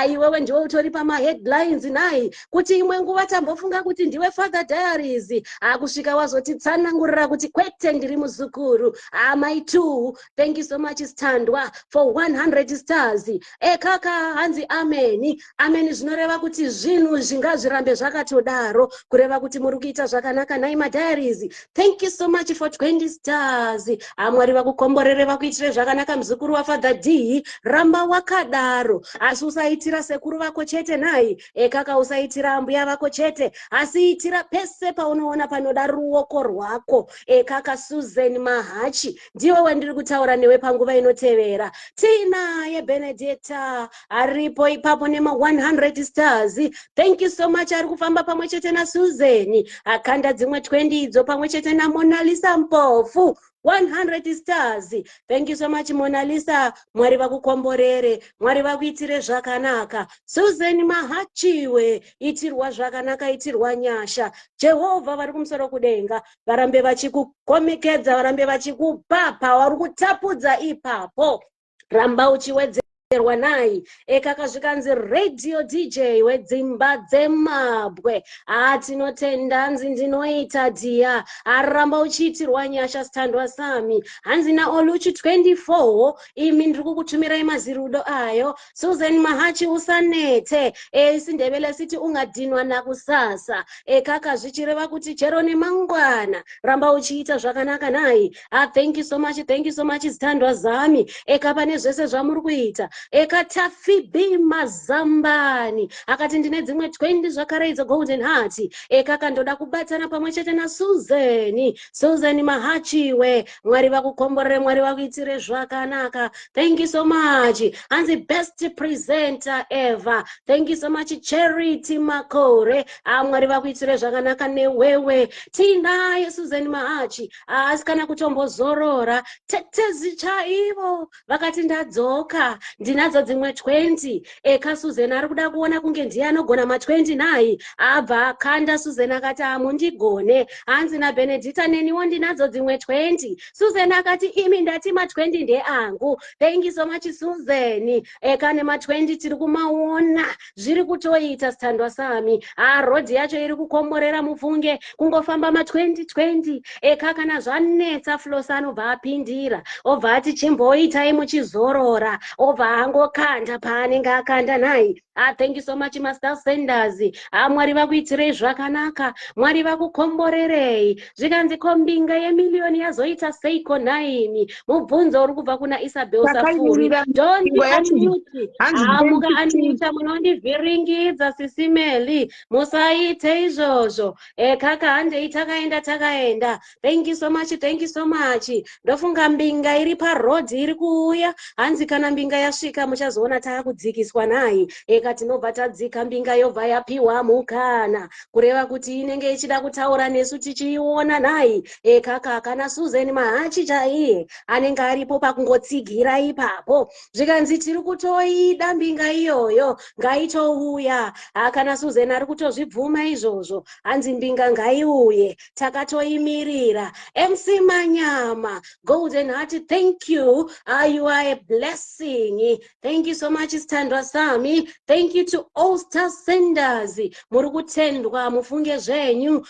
Iwewe ndiwe utori pamaheadlines nai kuti imwe nguva tambofunga kuti ndiwe Father Diaries kusvika wazotitsanangurira kuti kwete ndiri muzukuru. My too. Thank you so much Standwa for 100 stars. Kaka hanzi ameni. Ameni zvinoreva kuti zvinhu zvingazvirambe zvakatodaro kureva kuti muri kuita zvakanaka nai Diaries. Thank you so much for 20 stars. Mwari vakukomborere vakuitire zvakanaka muzukuru waFather D. Ramba wakadaro. Asi usaitira sekuru vako chete nai. Kaka usaitira mbuya vako chete. Asi itira pese paunoona panoda ruoko rwako. Kaka Susan Mahachi ndiwe wandiri kutaura newe panguva inotevera. Tina yeBenedetta aripo ipapo nema 100 stars. Thank you so much. Ari kufamba pamwe chete na Susan akanda dzimwe 20 idzo pamwe chete na Mona Lisa Mpofu 100 stars. Thank you so much Mona Lisa. Mwari vakukomborere, Mwari vakuitire zvakanaka. Susan Mahachiwe itirwa zvakanaka, itirwa nyasha. Jehovha vari kumusoro kudenga varambe vachikukomekedza, varambe vachikupapa, vari kutapudza ipapo. Ramba uchiwedze nai Kaka zvikanzi radio DJ wedzimba dzemabwe. Tinotenda hanzi ndinoita dia aramba uchiitirwa nyasha Standwa Sami. Hanzi na Oluchi 24 imi ndiri kukutumirai mazirudo ayo. Susan Mahachi usanete isindebele siti ungadinwa nakusasa. Kaka zvichireva kuti chero nemangwana ramba uchiita zvakanaka nai. Thank you so much, thank you so much Standwa Zami. Kapa nezvese zvamuri kuita. Tafibi Mazambani akati ndine dzimwe 20 zvakare idzo Golden Heart. Kaka ndoda kubatana pamwe chete na Susan Mahachiwe. Mwari vakukomborere, Mwari vakuitire zvakanaka. Thank you so much. Hanzi best presenter ever. Thank you so much Charity Makore. Mwari vakuitire zvakanaka newewe. Tinaye Susan Mahachi asikana kutombozorora. Tetezi chaivo vakati ndadzoka ndinadzo dzimwe 20. Susan ari kuda kuona kunge ndiye anogona ma 20 nai. Abva akanda Susan akati amundigone. Hanzi na Benedetta neniwo ndinadzo dzimwe 20. Susan akati imi ndati ma 20 ndeangu. Thank you so much Susan. Kane ma 20 tiri kumaona zviri kutoita Standwa Sami. Rodi yacho iri kukomborera mufunge kungofamba ma 20. Kaka na zvanetsa Flosi anobva apindira obva ati chimboitai muchizorora obva angokanda paanenge akanda nai. Thank you so much Master Senders. Mwari vakuitirei zvakanaka, Mwari vakukomborerei. Zvikanzi kombinga yemiliyoni yazoita seiko naimi. Mubvunzo uri kubva kuna Isabel Safuri. Don't be unmute. Muka unmute munondivhiringidza Sisimeli. Musaite izvozvo. Kaka handei takaenda. Thank you so much, thank you so much. Ndofunga mbinga iri parodhi iri kuuya. Hanzi kana mbinga yasvika muchazoona taakudzikiswa nai. Tinobva tadzika mbinga yobva yapiwa mukana kureva kuti inenge ichida kutaura nesu tichiiona nai. Kaka kana Susan Mahachi chaiye anenge aripo pakungotsigira ipapo. Zvikanzi tiri kutoida mbinga iyoyo ngaitouya. Kana Susan ari kutozvibvuma izvozvo hanzi mbinga ngaiuye, takatoimirira. MC Manyama Golden Heart, thank you. You are a blessing. Thank you so much Standwa Sami. Thank you to all star senders. Muri kutendwa mufunge zvenyu.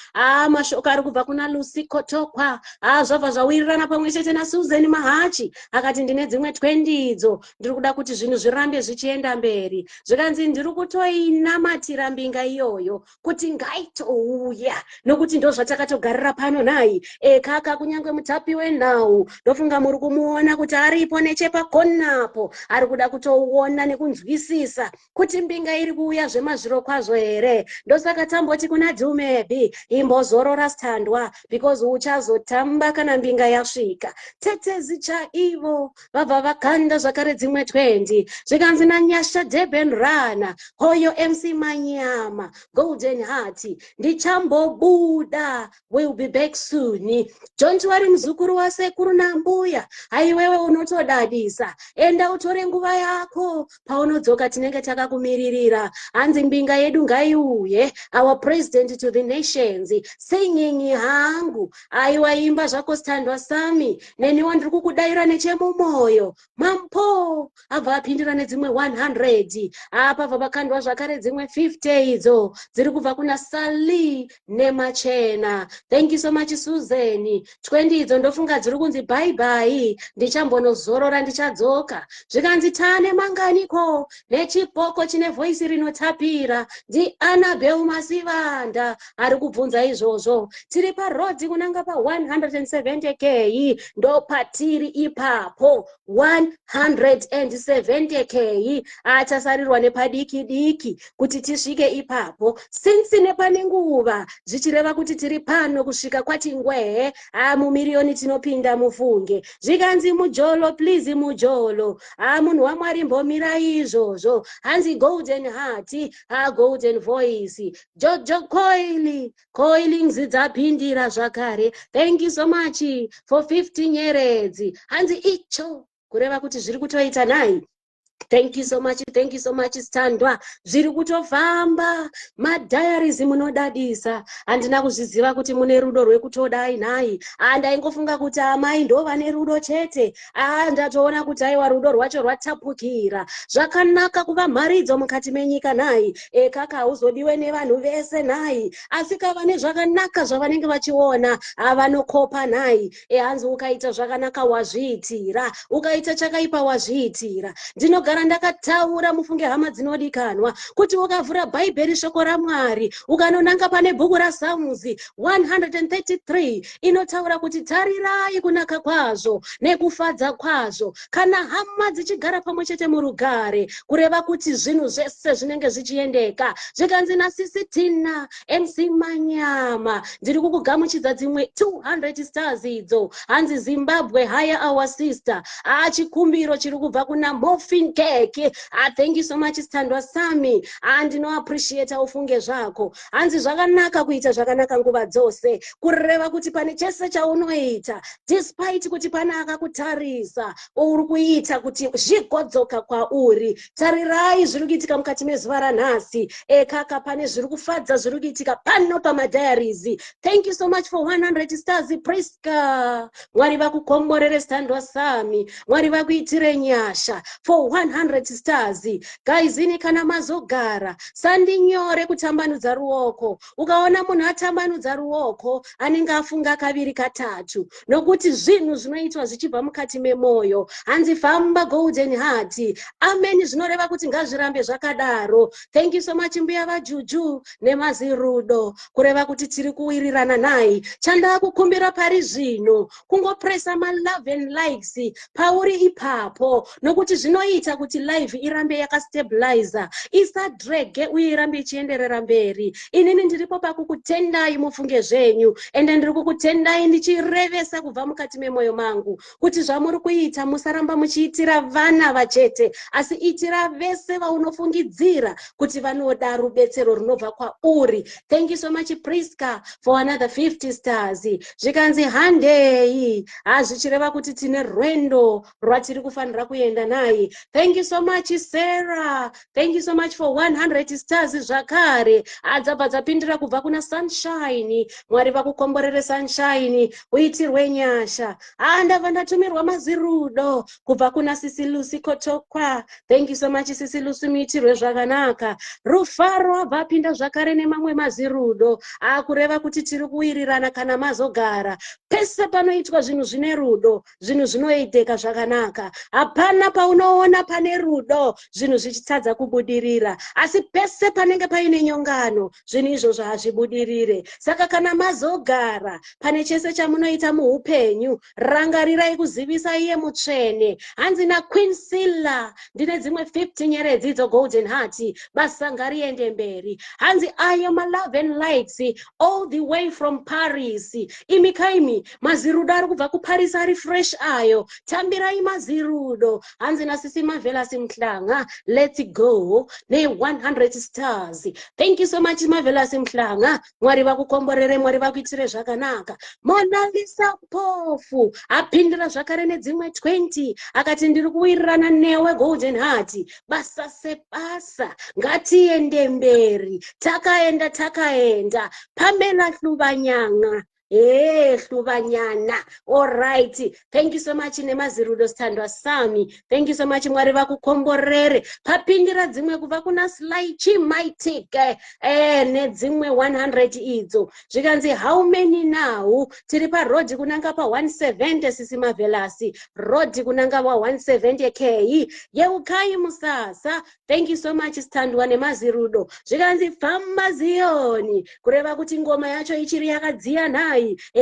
Mashoko ari kubva kuna Lucy Kotokwa. Zvabva zvawirirana pamwe chete na Susan Mahachi akati ndine dzimwe 20 idzo ndiri kuda kuti zvinhu zvirambe zvichienda mberi. Zvikanzi ndiri kutoinamatira mbinga iyoyo kuti ngaitouya nokuti ndo zvatakatogarira pano nai. Kaka kunyange mutapi wenhau ndofunga muri kumuona kuti aripo nechepakonapo ari kuda kutouona nekunzwisisa kuti mbinga iri kuuya zvemazviro kwazvo here. Ndosaka tamboti kuna Dhumebi imbozorora Standwa because uchazotamba kana mbinga yasvika. Tetezi chaivo vabva vakanda zvakare dzimwe 20. Zvikanzi naNyasha Deben Rana hoyo MC Manyama Golden Heart ndichambobuda, will be back soon. Don't worry mzukuru wasekuru nambuya. Haiwewe unotodadisa, enda utore nguva yako paunodzoka tinenge akarumiririra. Hanzi mbinga yedu ngaiuye, our president to the nations, singing hangu, aiwaimba zvako Standwa Sami, neniwo ndiri kukudaira nechemumoyo. Mampo, abva apindira nedzimwe 100, apa bva pakandwa zvakare dzimwe 50 idzo, dziri kubva kuna Sali neMachena. Thank you so much Susan. 20 idzo ndofunga dziri kunzi bye bye, ndichambonozorora ndichadzoka. Zvikanzi tane manganiko, nechipoko chine voice rinotapira, ndi Annabel Masivanda ari kubvunza izvozvo. Tiri parodhi kunanga pa 170k, ndo patiri ipapo 170k, achasarirwa nepadiki diki kuti tisvike ipapo. Since nepane nguva zvichireva kuti tiri pano kusvika kwati ngwee, mumiliyoni tinopinda mufunge. Zvikanzi mujolo, please mujolo, munhu waMwari mbomira izvozvo. Hanzi golden heart, golden voice, Jojo Coiling zidzapindira zvakare. Thank you so much for 15 nyeredzi. Hanzi icho kureva kuti zviri kutoita nai. Thank you so much Standwa. Zviri kutofamba, madiaries munodadisa. Handina kuzviziva kuti mune rudo rwekutodai nai. Ndaingofunga kuti amai ndo vane rudo chete. Ndatoona kuti aiwa rudo rwacho rwatapukira. Zvakanaka kuva maridzo mukati menyika nai. Kaka hauzodiwe nevanhu vese nai. Asi kava nezvakanaka zvavanenge vachiona, vanokopa nai. Hanzi ukaita zvakanaka wazviitira, ukaita chakaipa wazviitira. Ndinogara ndakataura mufunge hama dzinodikanwa kuti ukavhura bhaibheri shoko raMwari ukanonanga pane bhuku raPsalms 133 inotaura kuti tarirai kunaka kwazvo nekufadza kwazvo kana hama dzichigara pamwe chete murugare, kureva kuti zvinhu zvese zvinenge zvichiendeka. Zvikanzi naSisi Tina MC Manyama ndiri kukugamuchidza dzimwe 200 stars idzo. Hanzi Zimbabwe hire our sister, chikumbiro chiri kubva kuna Morphine Cake. Thank you so much Standwa Sami, ndino appreciate ufunge zvako. Hanzi zvakanaka kuita zvakanaka nguva dzose, kureva kuti pane chese chaunoita despite kuti pane akakutarisa, uri kuita kuti zvigodzoka kwauri. Tarirai zviri kuitika mukati mezuva ranhasi. Kaka pane zviri kufadza zviri kuitika pano pamadiaries. Thank you so much for 100 stars Priska. Mwari vakukomborere Standwa Sami, Mwari vakuitire nyasha for 100 stars. Guys, ini kana mazogara sandinyore kutambanudza ruoko. Ukaona munhu atambanudza ruoko anenge afunga kaviri katatu, nokuti zvinhu zvinoitwa zvichibva mukati memoyo. Hanzi famba golden heart. Amen, zvinoreva kuti ngazvirambe zvakadaro. Thank you so much mbuya vaJuju nemazirudo, kureva kuti tiri kuwirirana nai. Chanda kukumbira pari zvino kungopressa ma love and likes pauri ipapo, nokuti zvinoita kuti live irambe yakastabilizer, isadrege uye irambe ichienderera mberi. Inini ndiripo pakukutendai mufunge zvenyu, ende ndiri kukutendai ndichirevesa kubva mukati memoyo mangu kuti zvamuri kuita musaramba muchiitira vana vachete, asi itira vese vaunofungidzira kuti vanoda rubetsero runobva kwauri. Thank you so much Priska for another 50 stars. Zvikanzi handei, zvichireva kuti tine rwendo rwatiri kufanira kuenda nai. Thank you so much Sarah. Thank you so much for 100 stars zvakare. Adzabva dzapindira kubva kuna Sunshine. Mwari vakukomborere Sunshine, uitirwe nyasha. Ndabva ndatumirwa mazirudo kubva kuna Sisi Lucy Kotokwa. Thank you so much Sisi Lucy, muitirwe zvakanaka. Rufaro abva apinda zvakare nemamwe mazirudo, kureva kuti tiri kuwirirana kana mazogara. Pese panoitwa zvinhu zvine rudo, zvinhu zvinoiteka zvakanaka. Hapana paunoona pane rudo zvinhu zvichitadza kubudirira, asi pese panenge paine nyongano zvinhu izvozvo hazvibudirire. Saka kana mazogara pane chese chamunoita muupenyu, rangarirai kuzivisa iye mutsvene. Hanzi naQueen Silla ndine dzimwe 50 nyeredzi idzo golden heart, basa ngariende mberi. Hanzi I am a love and likes all the way from Paris. Imikaimi mazirudo ari kubva kuParis ari fresh ayo, tambirai mazirudo. Hanzi naSisi Marvelous Mhlanga. Let's go. Ne 100 stars. Thank you so much Marvelous Mhlanga. Mwari vakukomborere, mwari vakuitire zvakanaka. Mona Lisa Mpofu apindira zvakare nedzimwe 20 akati ndiri kuwirirana newe Golden Heart. Basa sebasa ngatiende mberi. Takaenda. Pamela Hluvanyanga. Hluvanyana. All right. Thank you so much Nemazirudo Standwa Sami. Thank you so much mwari vakukomborere. Papindira dzimwe kubva kuna Slaichi Mighty. Nedzimwe 100 idzo. Zvikanzi how many now? Tiri pa road kunanga pa 170 Sisi Marvelous. Road kunanga pa 170 K. Yeukai Musasa. Thank you so much Standwa Nemazirudo. Zvikanzi famba Zioni. Kureva kuti ngoma yacho ichiri yakadziya nayo.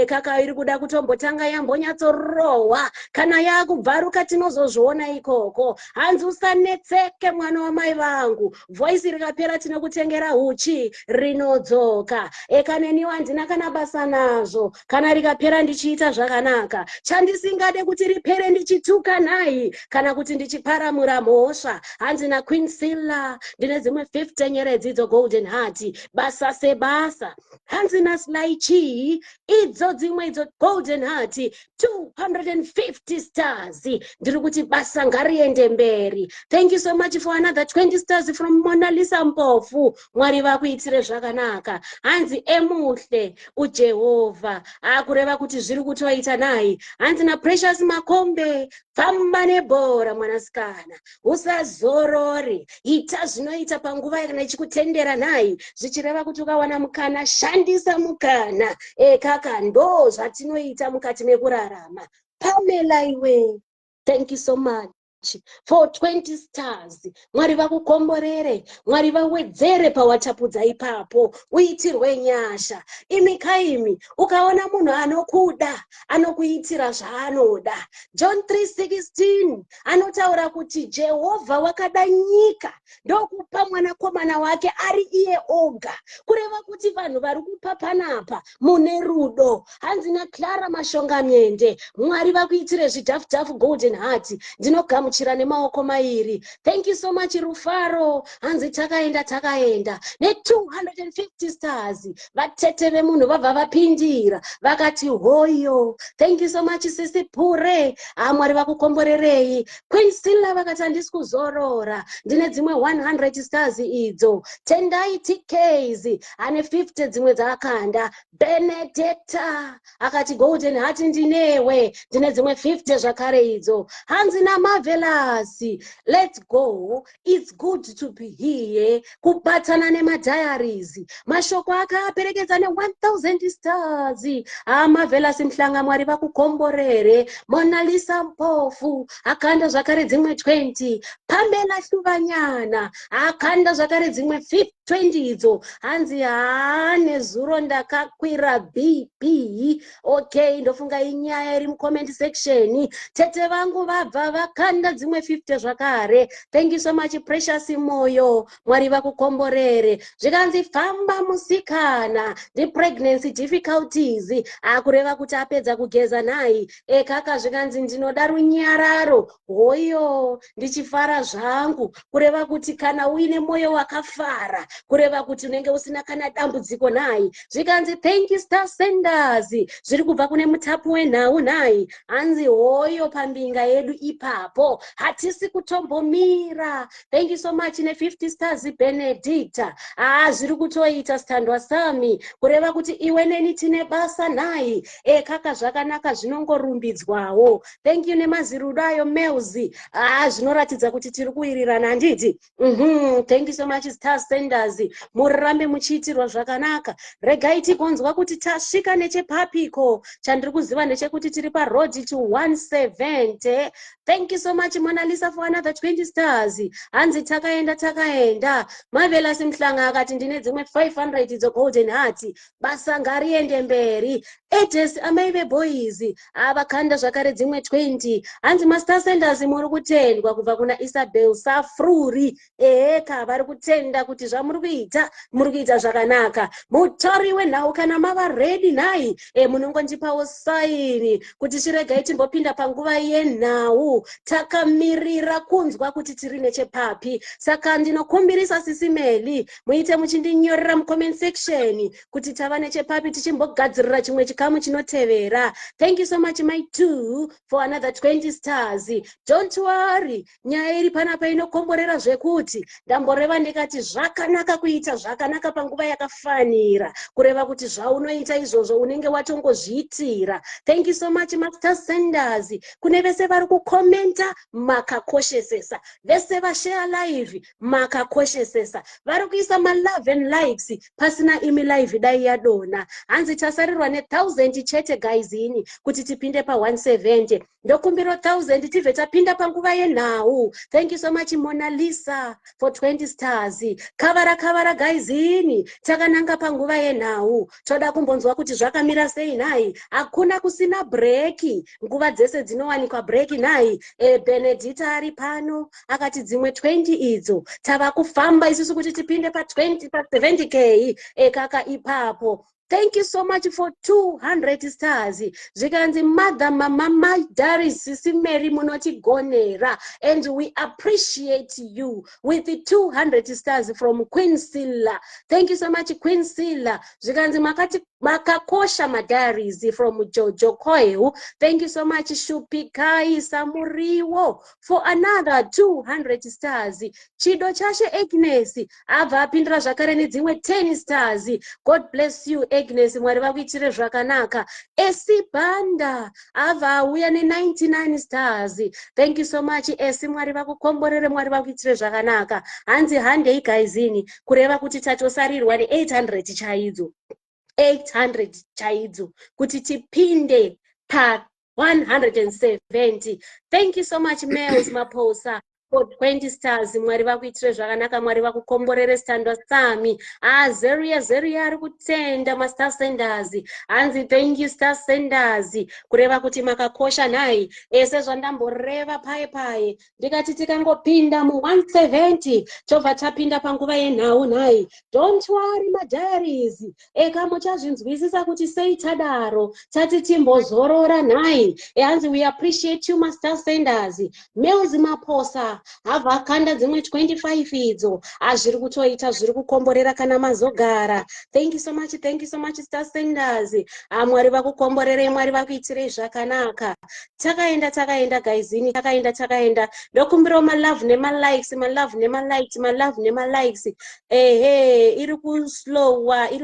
Kaka iri kuda kutombotanga yambonyatsorowa kana yakubvaruka tinozozviona ikoko. Hanzi usanetseke mwana wamai vangu. Voice rikapera tinokutengera huchi rinodzoka. Kaneniwa handina kana basa nazvo. Kana rikapera ndichiita zvakanaka. Chandisingade kuti ripere ndichituka nayi kana kuti ndichiparamura mhosva. Hanzi na Queen Silla ndine dzimwe 50 nyeredzi dzo Golden Heart. Basa sebasa. Hanzi na Slaichi idzo dzimwe idzo Golden Heart 250 stars. Ndiri kuti basa ngariende mberi. Thank you so much for another 20 stars from Mona Lisa Mpofu. Mwari vakuitire zvakanaka. Hanzi emuhle uJehovha akureva kuti zviri kutoita nayi. Hanzi na Precious Makombe famba nebhora mwanasikana. Usazorore. Ita zvinoita panguva kana ichikutendera nayi. Zvichireva kuti ukawana mukana shandisa mukana. Kaka ndo zvatinoita mukati mekurarama. Pamela iwe. Thank you so much for 20 stars. Mwari vakukomborere, mwari vawedzere pawatapudza ipapo. Uitirwe nyasha. Imi kaimi, ukaona munhu anokuda, anokuitira zvaanoda. John 3:16 anotaura kuti Jehovha wakada nyika ndokupa mwanakomana wake ari iye oga. Kureva kuti vanhu vari kupa panapa mune rudo. Hanzi na Clara Mashongamyende, mwari vakuitire zvidhafu Golden Heart. Ndinogamuchira nemaoko mairi. Thank you so much Rufaro. Hanzi takaenda. Ne 250 stars. Vatete vemunhu vabva vapindira. Vakati hoyo. Thank you so much Sisi Pure. Mwari vakukomborerei. Queen Silla vakati handisi kuzorora. Ndine dzimwe 100 stars idzo. Tendai TKs. Ane 50 dzimwe dzakanda. Benedetta akati Golden Heart ndinewe. Ndine dzimwe 50 zvakare idzo. Hanzi na Marvelous. Let's go. It's good to be here. Kubatana nemadiaries. Mashoko akaperekedza ne 1000 stars. Marvelous Mhlanga mwari vakukomborere. Mona Lisa Mpofu akanda zvakare dzimwe 20. Pamela Hluvanyana akanda zvakare dzimwe 20 idzo. Hanzi nezuro ndakakwira BP. Okay, ndofunga inyaya iri mucomment section. Tete vangu vabva vakanda dzimwe 50 zvakare. Thank you so much Precious Moyo. Mwari vakukomborere. Zvikanzi famba musikana. The pregnancy difficulties. Akureva kuti apedza kugeza nayi. Kaka zvikanzi ndinoda runyararo. Hoyo ndichifara zvangu. Kureva kuti kana uine moyo wakafara. Kureva kuti unenge usina kana dambudziko nayi. Zvikanzi thank you Star Senders. Zviri kubva kune mutapu wenhau nayi. Hanzi hoyo pambinga yedu ipapo. Hatisi kutombomira. Thank you so much ne 50 stars Benedicta. Zviri kutoita Standwa Sami. Kureva kuti iwe neni tine basa nayi. Kaka zvakanaka zvinongorumbidzwawo. Thank you Nemazirudo ayo Melzi. Zvinoratidza kuti tiri kuwirirana handiti. Thank you so much Star Senders. Murirambe muchiitirwa zvakanaka. Regai tigonzwa kuti tasvika nechepapiko. Chandiri kuziva ndechekuti tiri pa road to 170. Thank you so much Mona Lisa for another 20 stars. Hanzi takaenda. Marvelous Mhlanga akati ndine dzimwe 500 dzo Golden Heart. Basa ngariende mberi. Etes amaive boys avakanda zvakare dzimwe 20. Hanzi Master Senders muri kutendwa kubva kuna Isabel Safruri. Vari kutenda kuti zvamuri muri kuita zvakanaka. Mutori wenhau kana mava ready nhai munongondipawo saini kuti chiregai timbopinda panguva yenhau. Takamirira kunzwa kuti tiri nechepapi. Saka ndinokumbirisa Sisimeli muite muchindinyorera mucomment section kuti tava nechepapi tichimbogadzirira chimwe chikamu chinotevera. Thank you so much my two for another 20 stars. Don't worry, nyaya iri panapa inokomborera zvekuti ndamboreva ndikati zvakanaka kuita zvakanaka panguva yakafanira, kureva kuti zvaunoita izvozvo unenge watongozviitira. Thank you so much Master Senders. Kune vese vari kukomenta makakoshesesa, vese vashare live makakoshesesa, vari kuisa malove and likes pasina imi live dai yadona. Hanzi tasarirwa ne1000 chete guys ini kuti tipinde pa 170. Ndokumbiro 1000 tibve tapinda panguva yenhau. Thank you so much Mona Lisa for 20 stars. Kavara guys ini takananga panguva yenhau. Toda kumbonzwa kuti zvakamira sei nhai. Hakuna kusina break. Nguva dzese dzinowanikwa break nhai. Benedita ari pano akati dzimwe 20 idzo tava kufamba isusu kuti tipinde pa 20 pa 70k kaka ipapo. Thank you so much for 200 stars. Zvikanzi Mother Mama Daris Sisimeri munotigonera, and we appreciate you with the 200 stars from Queen Silla. Thank you so much Queen Silla. Zvikanzi makakosha madaris from Jojo Koeu. Thank you so much Shupikai Samuriwo for another 200 stars. Chido chashe Agnes abva apindira zvakare nedzimwe 10 stars. God bless you Agnes, mwari vakuitire zvakanaka. Esi Banda abva auya ne99 stars. Thank you so much Esi, mwari vakukomborere, mwari vakuitire zvakanaka. Hanzi handei guys ini kureva kuti tatosarirwa ne800 chaidzo. 800 chaidzo kuti tipinde pa 170. Thank you so much Males Maposa for 20 stars. Mwari vakuitire zvakanaka, mwari vakukomborere standwa sami. Zeria ari kutenda Master Senders. Hanzi thank you Star Senders kureva kuti makakosha nhai. Ese zvandamboreva paye ndikati tikangopinda mu 170 tobva tapinda panguva yenhau nhai. Don't worry my diaries. Eka muchazvinzwisisa kuti sei tadaro tati timbozorora nhai. Hanzi we appreciate you Master Senders. Males Maposa habva akanda dzimwe 25 idzo azviri kutoita zviri kukomborera kana mazogara. Thank you so much Star Senders. Mwari vakukomborere, mwari vakuitire zvakanaka. Takaenda guys ini takaenda ndokumbira malove nemalikes iri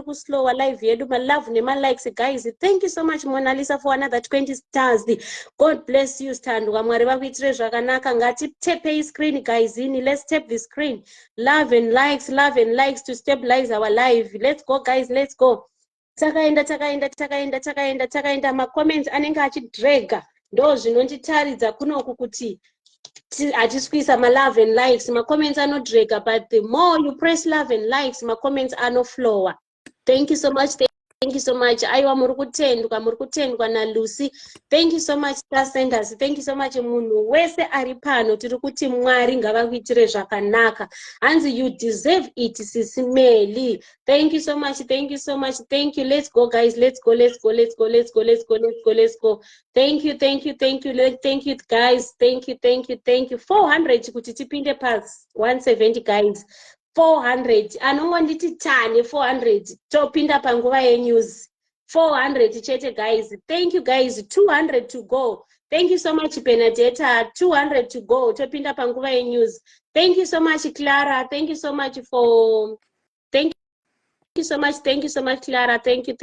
kuslowa live yedu malove nemalikes guys. Thank you so much Mona Lisa for another 20 stars. God bless you standwa, mwari vakuitire zvakanaka. Ngati screen guys ini, let's tap the screen. Love and likes to stabilize our life. Let's go guys, let's go. Takaenda macomments anenge achidrega ndo zvinonditaridza kunoku kuti atiswisa malove and likes. Macomments anodrega, but the more you press love and likes macomments anoflowa. Thank you so much. Thank you so much. Aiwa muri kutendwa na Lucy. Thank you so much Star Senders. Thank you so much munhu wese ari pano. Tiri kuti mwari ngavakuitire zvakanaka. Hanzi you deserve it Sisimeli. Thank you so much. Thank you. Let's go guys. Let's go. Thank you guys. Thank you 400 kuti tipinde pasi 170 guys. 400 anongonditi tane 400 topinda panguva yenews. 400 chete guys. Thank you guys. 200 to go. Thank you so much Benedetta. 200 to go topinda panguva yenews. Thank you so much Clara. Thank you so much Clara. Thank you.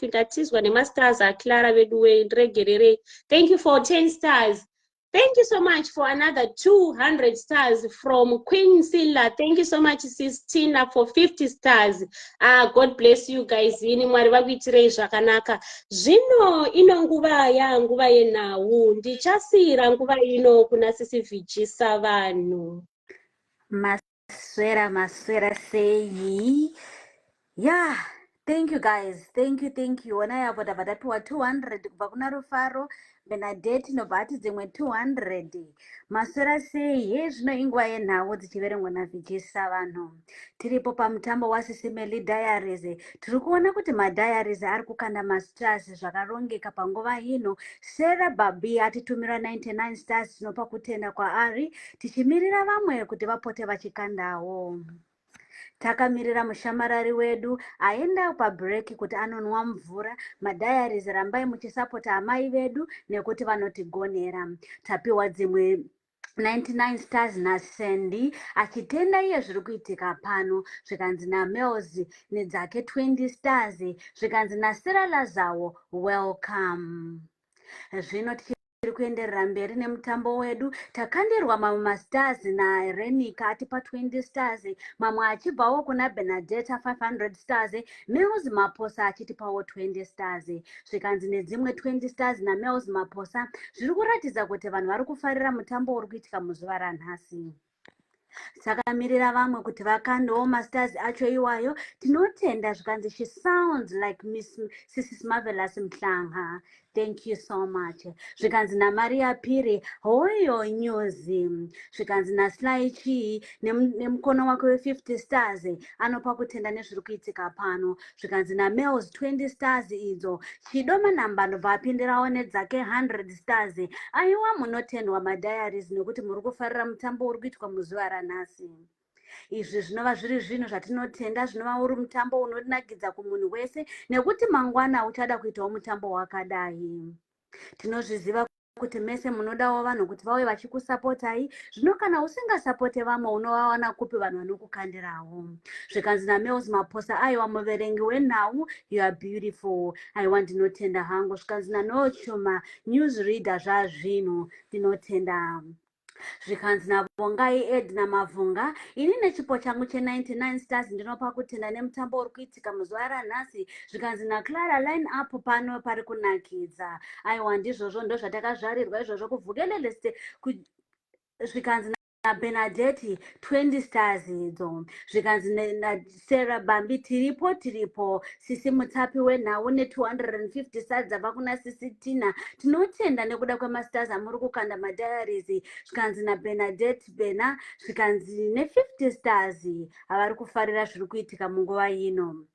Ndatizwa nemastars aClara vedu weregerere. Thank you for 10 stars. Thank you so much for another 200 stars from Queen Silla. Thank you so much Sistina for 50 stars. God bless you guys. Ini mwari vakuitirei zvakanaka. Zvino ino nguva yenhau. Ndichasira nguva ino kuna sisivhijisa vanhu. Maswera sei. Yeah, Thank you guys. Thank you. Ona yapo tabva tapiwa 200 kubva kuna Rufaro. Benadette nobva ati dzimwe 200. Maswera sei? Ye zvino inguva yenhau dzichiverengwa naVhijisa vanhu. Tiripo pamutambo waSisimeli Diaries. Tiri kuona kuti madiaries ari kukanda mastars zvakarongeka panguva ino. Sarah Babi atitumira 99 stars tinopa kutenda kwaari. Tichimirira vamwe kuti vapote vachikandawo. Takamirira mushamarari wedu aenda pabreak kuti anonwa mvura. Madiaries rambai muchisapota amai vedu nekuti vanotigonera. Tapiwa dzimwe 99 stars naSandy achitenda iye zviri kuitika pano. Zvikanzi naMels nedzake 20 stars. Zvikanzi naSarah Lazawo welcome. Zvino tiri kuenderera mberi nemutambo wedu. Takandirwa mamwe mastars naRenika atipa 20 stars, mamwe achibvawo kuna Benadette 500 stars, Mills Maposa achitipawo 20 stars. Zvikanzi nedzimwe 20 stars naMills Maposa. Zviri kuratidza kuti vanhu vari kufarira mutambo uri kuitika muzuva ranhasi. Takamirira vamwe kuti vakandewo mastars acho iwayo. Tinotenda zvikanzi she sounds like Mrs. Marvelous Mhlanga. Thank you so much. Zvikanzi naMaria Piri hoyo nyuzi. Zvikanzi naSlaichi nemukono wake we50 stars anopa kutenda nezviri kuitika pano. Zvikanzi naMels 20 stars idzo. Chidoma Nambano vapindirawo nedzake 100 stars. Aiwa munotendwa madiaries nekuti muri kufarira mutambo uri kuitwa muzuva ranhasi. Izvi zvinova zviri zvinhu zvatinotenda zvinova uri mutambo unonakidza kumunhu wese nekuti mangwana uchada kuitawo mutambo wakadai. Tinozviziva kuti mese munodawo vanhu kuti vauye vachikusapotai. Zvino kana usingasapote vamwe unovawana kupi vanhu vanokukandirawo. Zvikanzi naMills Maposa aiwa muverengi wenhau you are beautiful. Aiwa ndinotenda hangu. Zvikanzi naNochuma newsreader zvazvino ndinotenda. Zvikanzi naVongai Edna Mavunga ini nechipo changu che99 stars ndinopa kutenda nemutambo uri kuitika muzuva ranhasi. Zvikanzi naClara line up pano pari kunakidza. Aiwa ndizvozvo ndozvatakazvarirwa izvozvo kuvhukelele. Zvikanzi naBenadette 20 stars idzo. Zvikanzi naSarah Bambi tiripo. Sisi mutapi wenhau ne250 stars dzabva kuna Sisi Tina. Tinotenda nekuda kwemastars amuri kukanda madiaries. Zvikanzi naBenadette Bena. Zvikanzi ne50 stars avari kufarira zviri kuitika munguva ino.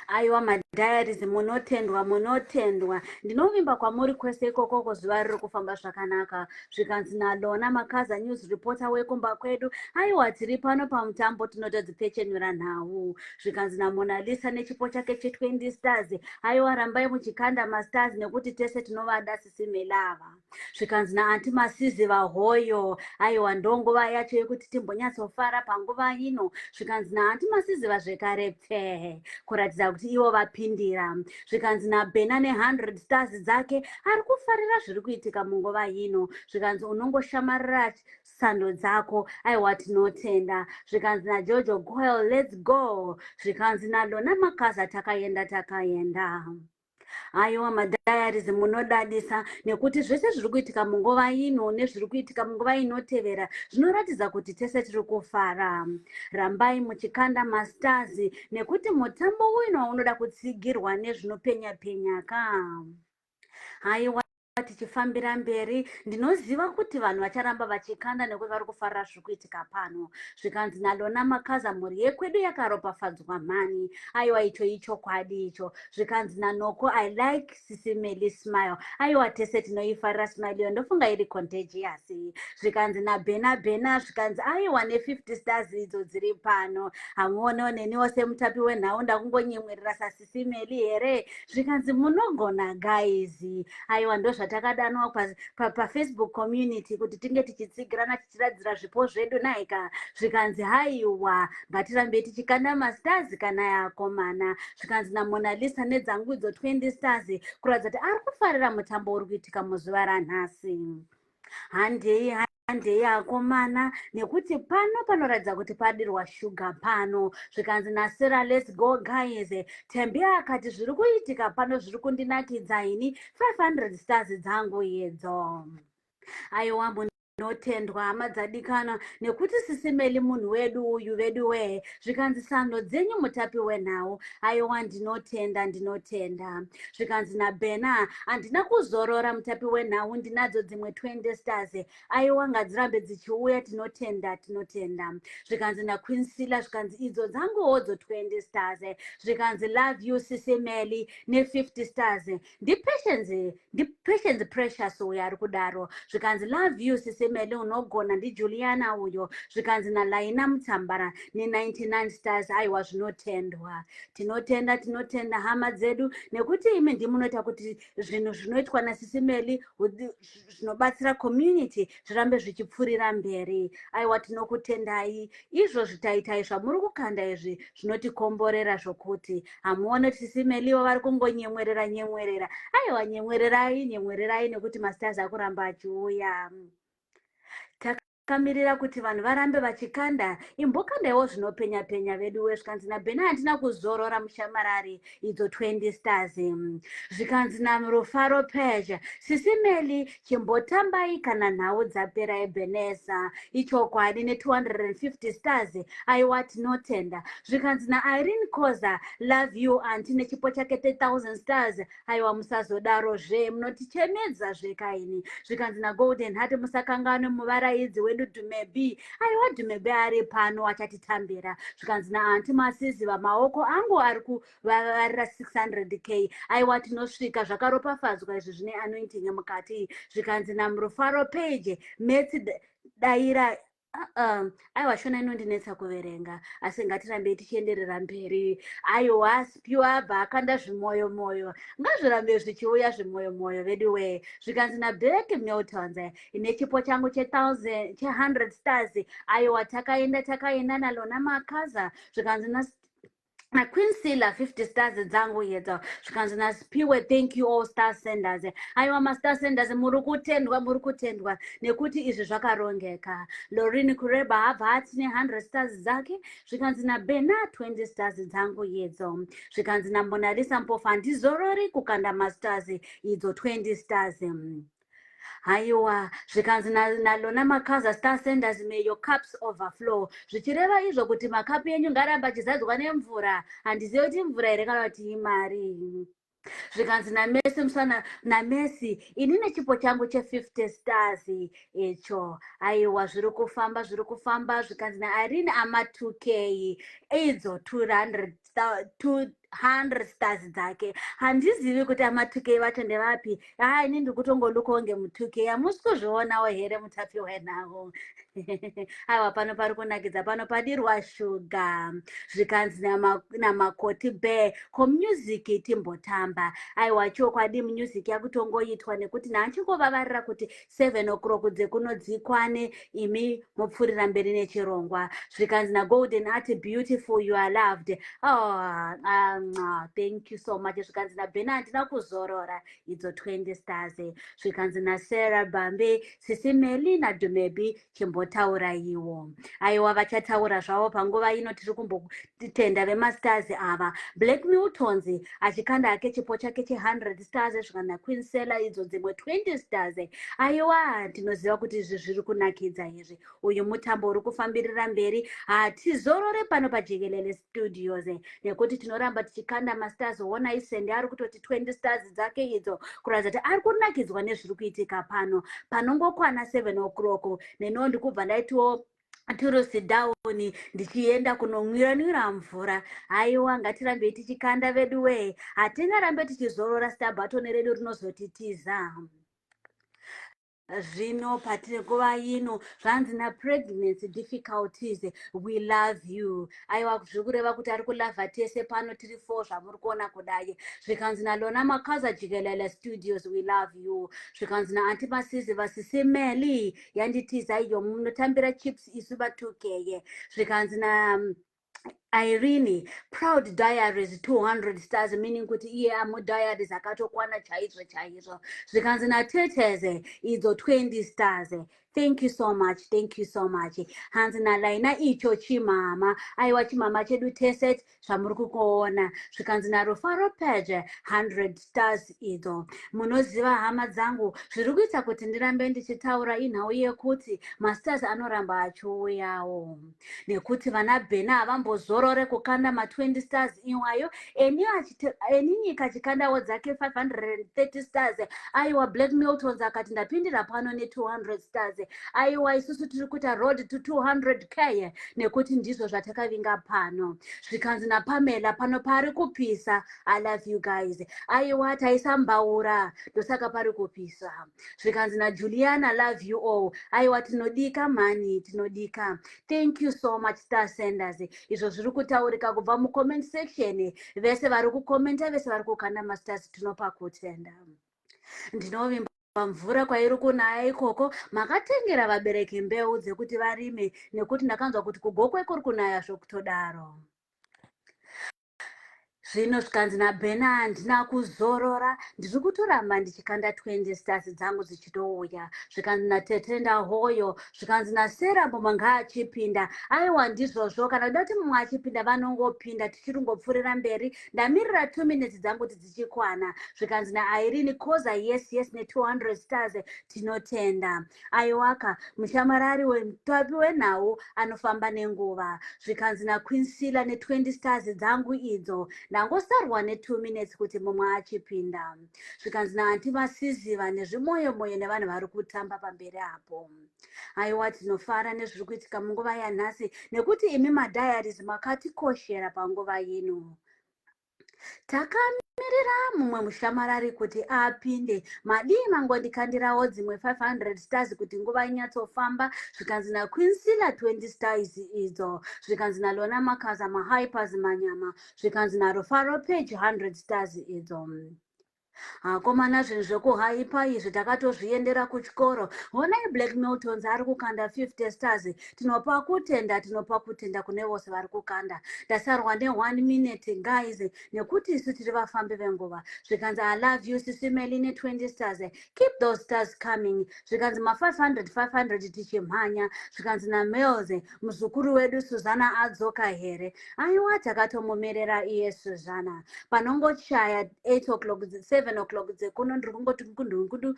Aiwa madiaries munotendwa. Ndinovimba kwamuri kwese ikoko zuva riri kufamba zvakanaka. Zvikanzi naLona Makaza news reporter wekumba kwedu. Aiwa tiri pano pamutambo tinotodzipfechenura nhau. Zvikanzi naMonalisa nechipo chake che20 stars. Aiwa rambai muchikanda mastars nekuti tese tinovada Sisimelava. Zvikanzi naAnti Masizi vahoyo. Aiwa ndonguva yacho yekuti timbonyatsofara panguva ino. Zvikanzi naAnti Masizi zvekare pfe kuratidza kuti ivo vapindira. Zvikanzi naBena ne100 stars dzake ari kufarira zviri kuitika munguva ino. Zvikanzi unongoshamarira sando dzako. Aiwa tinotenda. Zvikanzi naJojo Goel let's go. Zvikanzi naLona Makaza takaenda. Aiwa madiaries munodadisa nekuti zvese zviri kuitika munguva ino nezviri kuitika munguva inotevera zvinoratidza kuti tese tiri kufara. Rambai muchikanda mastars nekuti mutambo uno unoda kutsigirwa nezvinopenya ka. Aiwa tichifambira mberi ndinoziva kuti vanhu vacharamba vachikanda nekuti vari kufarira zviri kuitika pano. Zvikanzi naLona Makaza mhuri yekwedu yakaropafadzwa mhani. Aiwa icho kwadi icho. Zvikanzi naNoko I like Sisimeli smile. Aiwa tese tinoifarira smile iyo ndofunga iri contagious. Zvikanzi naBena. Zvikanzi aiwa ne50 stars idzo dziri pano. Hamuonewo neniwo semutapi wenhau ndakungonyemwerera saSisimeli here. Zvikanzi munogona guys. Aiwa ndozvatakadanwa paFacebook community kuti tinge tichitsigirana tichiradzira zvipo zvedu naika. Zvikanzi haiwa ngatirambe tichikanda mastars kana yakomana. Zvikanzi naMonalisa nedzangu idzo 20 stars kuratidza kuti ari kufarira mutambo uri kuitika muzuva ranhasi. Handei akomana nekuti pano panoratidza kuti padirwa shuga pano. Zvikanzi naSarah let's go guys. Tembi akati zviri kuitika pano zviri kundinakidza ini 500 stars dzangu idzo. Aiwa ndinotendwa hama dzadikana nekuti sisimeli munhu wedu uyu vedu wee zvikanzi sando dzenyu mutapi wenhau aiwa ndinotenda zvikanzi nabhena handina kuzorora mutapi wenhau ndinadzo dzimwe 20 stars aiwa ngadzirambe dzichiuya tinotenda zvikanzi naquinsila zvikanzi idzo dzanguwo dzo 20 stars zvikanzi love you sisimeli ne50 stars ndipatience precious uyo ari kudaro zvikanzi love you sisimeli unogona ndijuliana uyo zvikanzi nalaina mutsambara ne99 stars aiwa zvinotendwa tinotenda hama dzedu nekuti imi ndimunoita kuti zvinhu zvinoitwa nasisimeli zvinobatsira community zvirambe zvichipfuurira mberi aiwa tinokutendai izvozvi taitai zvamuri kukanda izvi zvinotikomborera zvokuti hamuone kuti sisimeliwo vari kungonyemwerera aiwa nyemwererai nekuti masters akuramba achiuya kamirira kuti vanhu varambe vachikanda imbokandaiwo zvinopenya vedu zvikanzi nabhena handina kuzorora mushamarari idzo 20 stars zvikanzi narufaro page sisimeli chimbotambai kana nhau dzapera ebheneza ichokwadi ne250 stars aiwa tinotenda zvikanzi nairene koza love you anti nechipo chake 1000 stars aiwa musazodarozve munotichemedza zvekaini zvikanzi nagolden heart musakangane muvaraidzi wedu Dumebi aiwa Dumebi ari pano achatitambira zvikanzi naanti masiziva maoko angu ari kuvarira 600k aiwa tinosvika zvakaropafadzwa izvi zvine anointing mukati zvikanzi namurufaro page metsi daira aiwa shona inondinetsa kuverenga asi ngatirambei tichienderera mberi aiwa spiwa abva akanda zvimoyo ngazvirambe zvichiuya zvimoyo vedu wee zvikanzi nablack miltons ine chipo changu 100 stars aiwa takaenda nalo namakaza zvikanzi naquinsila 50 stars dzangu yedzo zvikanzi naspiwe thank you all star senders aiwa mastar senders muri kutendwa nekuti izvi zvakarongeka lorini kureba habva atine 100 stars dzake zvikanzi nabena 20 stars dzangu yedzo zvikanzi namonalisa mpofa handizorori kukanda mastars idzo 20 stars haiwa zvikanzi nalona makaza star senders may your cups overflow zvichireva izvo kuti makapu enyu ngaramba achizadzwa nemvura handizivi kuti mvura here kana kuti imari zvikanzi namesi musana namesi ini nechipo changu 50 stars icho aiwa zviri kufamba zvikanzi nairene ama 2k idzo 200 stars dzake handizivi kuti ama2k vacho ndevapi ini ndiri kutongolukawo ngemu2k hamusi kuzvionawo here mutapi wenhau aiwa pano pari kunakidza pano padirwa shuga zvikanzi namakoti bear komusic timbotamba aiwa chokwadi music yakutongoitwa nekuti naachingovavarira kuti 7 o'clock dzekunodzikwane imi mupfuurira mberi nechirongwa zvikanzi nagolden art beautiful you are loved thank you so much zvikanzi nabhena handina kuzorora idzo 20 stars zvikanzi nasara bambe sisimeli nadumebi chimbotaura iwo aiwa vachataura zvavo panguva ino tiri kumbotenda vemastars ava black miltons achikanda ake chipo chake 100 stars zvikanzi naquinsela idzo dzimwe 20 stars aiwa tinoziva kuti izvi zviri kunakidza izvi uyu mutambo uri kufambirira mberi hatizorore pano pajekelele studios nekuti tinoramba tichikanda mastars ona isende ari kutoti 20 stars dzake idzo kuratidza kuti ari kunakidzwa nezviri kuitika pano panongokwana 7 o'clock neno ndikubva ndaitiwo turusi dhauni ndichienda kunomwiranwira mvura aiwa ngatirambei tichikanda vedu wee hatingarambe tichizorora stabhatoni redu rinozotitiza zvino patiri nguva ino zvanzi napregnancy difficulties we love you aiwa zviri kureva kuti ari kulavha tese pano tiri 4 zvamuri kuona kudai zvikanzi nalona makaza jikelele studios we love you zvikanzi naanti masizi vasisimeli yanditiza iyo munotambira chips isu va2k zvikanzi na Irene, proud diaries 200 stars meaning kuti iye diaries akatokwana chaizvo zvikanzi nateteze idzo 20 stars Thank you so much. Thank you so much. Hanzi nalaina icho chimama. Aiwa chimama chedu teset zvamuri kuona. Zvikanzi naRufaro Page 100 stars idzo. Munoziva hama dzangu zviri kuita kuti ndirambe ndichitaura inhau yekuti mastars anoramba achiuyawo. Nekuti vana Bhena havambozorore kukanda ma20 stars iwayo. Eni nyika chikandawo dzake 530 stars. Aiwa Black Miltons akati ndapindira pano ne200 stars. Aiwa isusu tiri kuita road to 200k nekuti ndizvo zvatakavinga pano. Zvikanzi naPamela pano pari kupisa. I love you guys. Aiwa taisambaura ndosaka pari kupisa. Zvikanzi naJuliana love you all. Aiwa tinodika mani tinodika. Thank you so much star senders. Izvo zviri kutaurika kubva mucomment section. Vese vari kukomenta vese vari kukanda masters tinopa kutenda. Ndinovimba mvura kwairi kunaya ikoko makatengera vabereki mbeu dzekuti varime nekuti ndakanzwa kuti kugokwe kuri kunaya zvokutodaro. Zvino zvikanzi naBhena handina kuzorora ndiri kutoramba ndichikanda 20 stars dzangu dzichitouya. Zvikanzi naTetenda hoyo. Zvikanzi naSera Mboma ngaachipinda. Aiwa ndizvozvo kana kuda kuti mumwe achipinda vanongopinda tichirungopfuurira mberi. Ndamirira 2 minutes dzangu kuti dzichikwana. Zvikanzi naIrene Koza yes ne200 stars tinotenda. Aiwaka mushamarari wemutapi wenhau anofamba nenguva. Zvikanzi naQueen Sila ne20 stars dzangu idzo. Ndangosarwa ne2 minutes kuti mumwe achipinda. Zvikanzi naAnti Masiziva nezvimoyo moyo nevanhu vari kutamba pamberi apo. Aiwa tinofara nezviri kuitika munguva yanhasi nekuti imi madiaries makatikoshera panguva yino. Takamirira mumwe mushamarari kuti apinde. Madii mangondikandirawo dzimwe 500 stars kuti nguva inyatsofamba. Zvikanzi naQueen Sila 20 stars idzo. Zvikanzi naLona Makaza mahypers manyama. Zvikanzi naRufaro Page 100 stars idzo. Komana zvinhu zvekuhaipa izvi takatozviendera kuchikoro. Honai Black Miltons ari kukanda 50 stars. Tinopa kutenda kune vose vari kukanda. Ndasarwa ne1 minute guys nekuti isu tiri vafambi venguva. Zvikanzi I love you Sisimeli ne20 stars. Keep those stars coming. Zvikanzi ma500 tichimhanya. Zvikanzi naMails muzukuru wedu Suzana adzoka here. Aiwa takatomumerera iye Suzana. Panongochaya 8 o'clock 7 o'clock dzekuno ndiri kungoti ngundu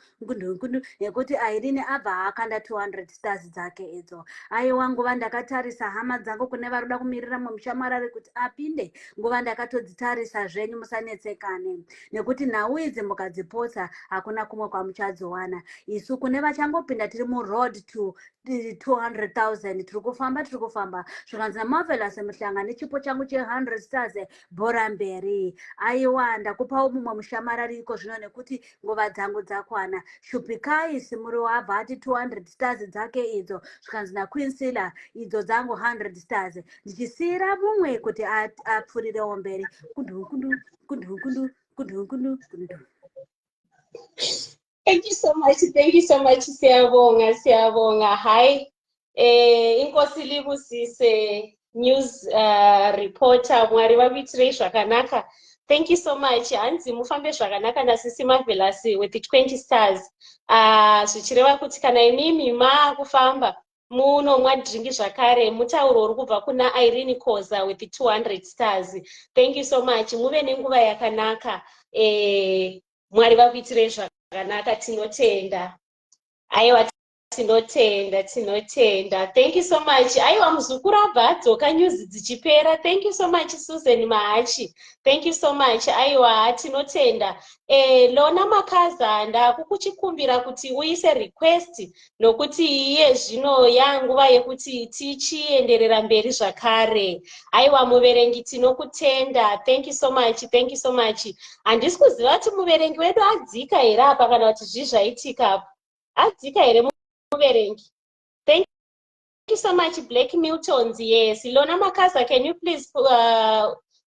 nekuti Irene abva akanda 200 stars dzake idzo. Aiwa nguva ndakatarisa hama dzangu kune vari kuda kumirira mumushamarari kuti apinde. Nguva ndakatodzitarisa zvenyu musanetsekane nekuti nhau idzi mukadzipotsa hakuna kumwe kwamuchadziwana. Isu kune vachangopinda tiri muroad to 200,000 tiri kufamba. Zvikanzi naMarvelous Muhlanga nechipo changu che100 stars bhora mberi. Aiwa ndakupawo mumwe mushamarari iko zvino nekuti nguva dzangu dzakwana. Shupikai Simuri wabva ati 200 stars dzake idzo. Zvikanzi naQueen Sila idzo dzangu 100 stars. Ndichisiyira mumwe kuti apfurirewo mberi. Kundu. Thank you so much. Siyabonga. Hi. Inkosi Libusise news reporter Mwari vakuitirei zvakanaka. Thank you so much. Hanzi mufambe zvakanaka naSisi Marvelous with the 20 stars. Zvichireva kuti kana imimi maakufamba munomwa dringi zvakare mutauro uri kubva kuna Irene Koza with the 200 stars. Thank you so much. Muve nenguva yakanaka. Mwari vakuitirei zvakanaka tinotenda. Aiwa tinotenda. Thank you so much. Aiwa muzukuru abva adzoka news dzichipera. Thank you so much Susan Mahachi. Thank you so much. Aiwa tinotenda. Lona Makaza ndakukuchikumbira kuti uise request nokuti iye zvino yanguva yekuti tichienderera mberi zvakare. Aiwa muverengi tinokutenda. Thank you so much. Handisi kuziva kuti muverengi wedu adzika here apa kana kuti zvizvaitika. Adzika here muverengi. Thank you so much Black Miltons. Yes. Lona Makaza, can you please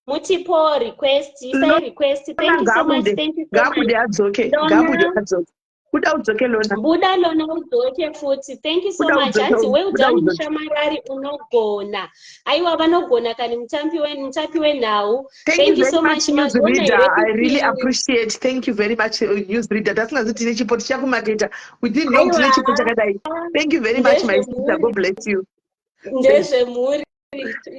mutipo request? Say request. Thank you so much. Gabude adzoke. Buda udzoke Lona. Buda Lona udzoke futi. Thank you so Buda much. udzoke, Hanzi well Buda done udzoke. Mushamarari unogona. Aiwa vanogona kani mutambi wenhau. Thank you very much, newsreader. I really appreciate. Thank you very much, newsreader. That's not the chipo chakumaketa. We didn't know tine chipo chakadai. Thank you very much, my sister. God bless you. Ndezvemuri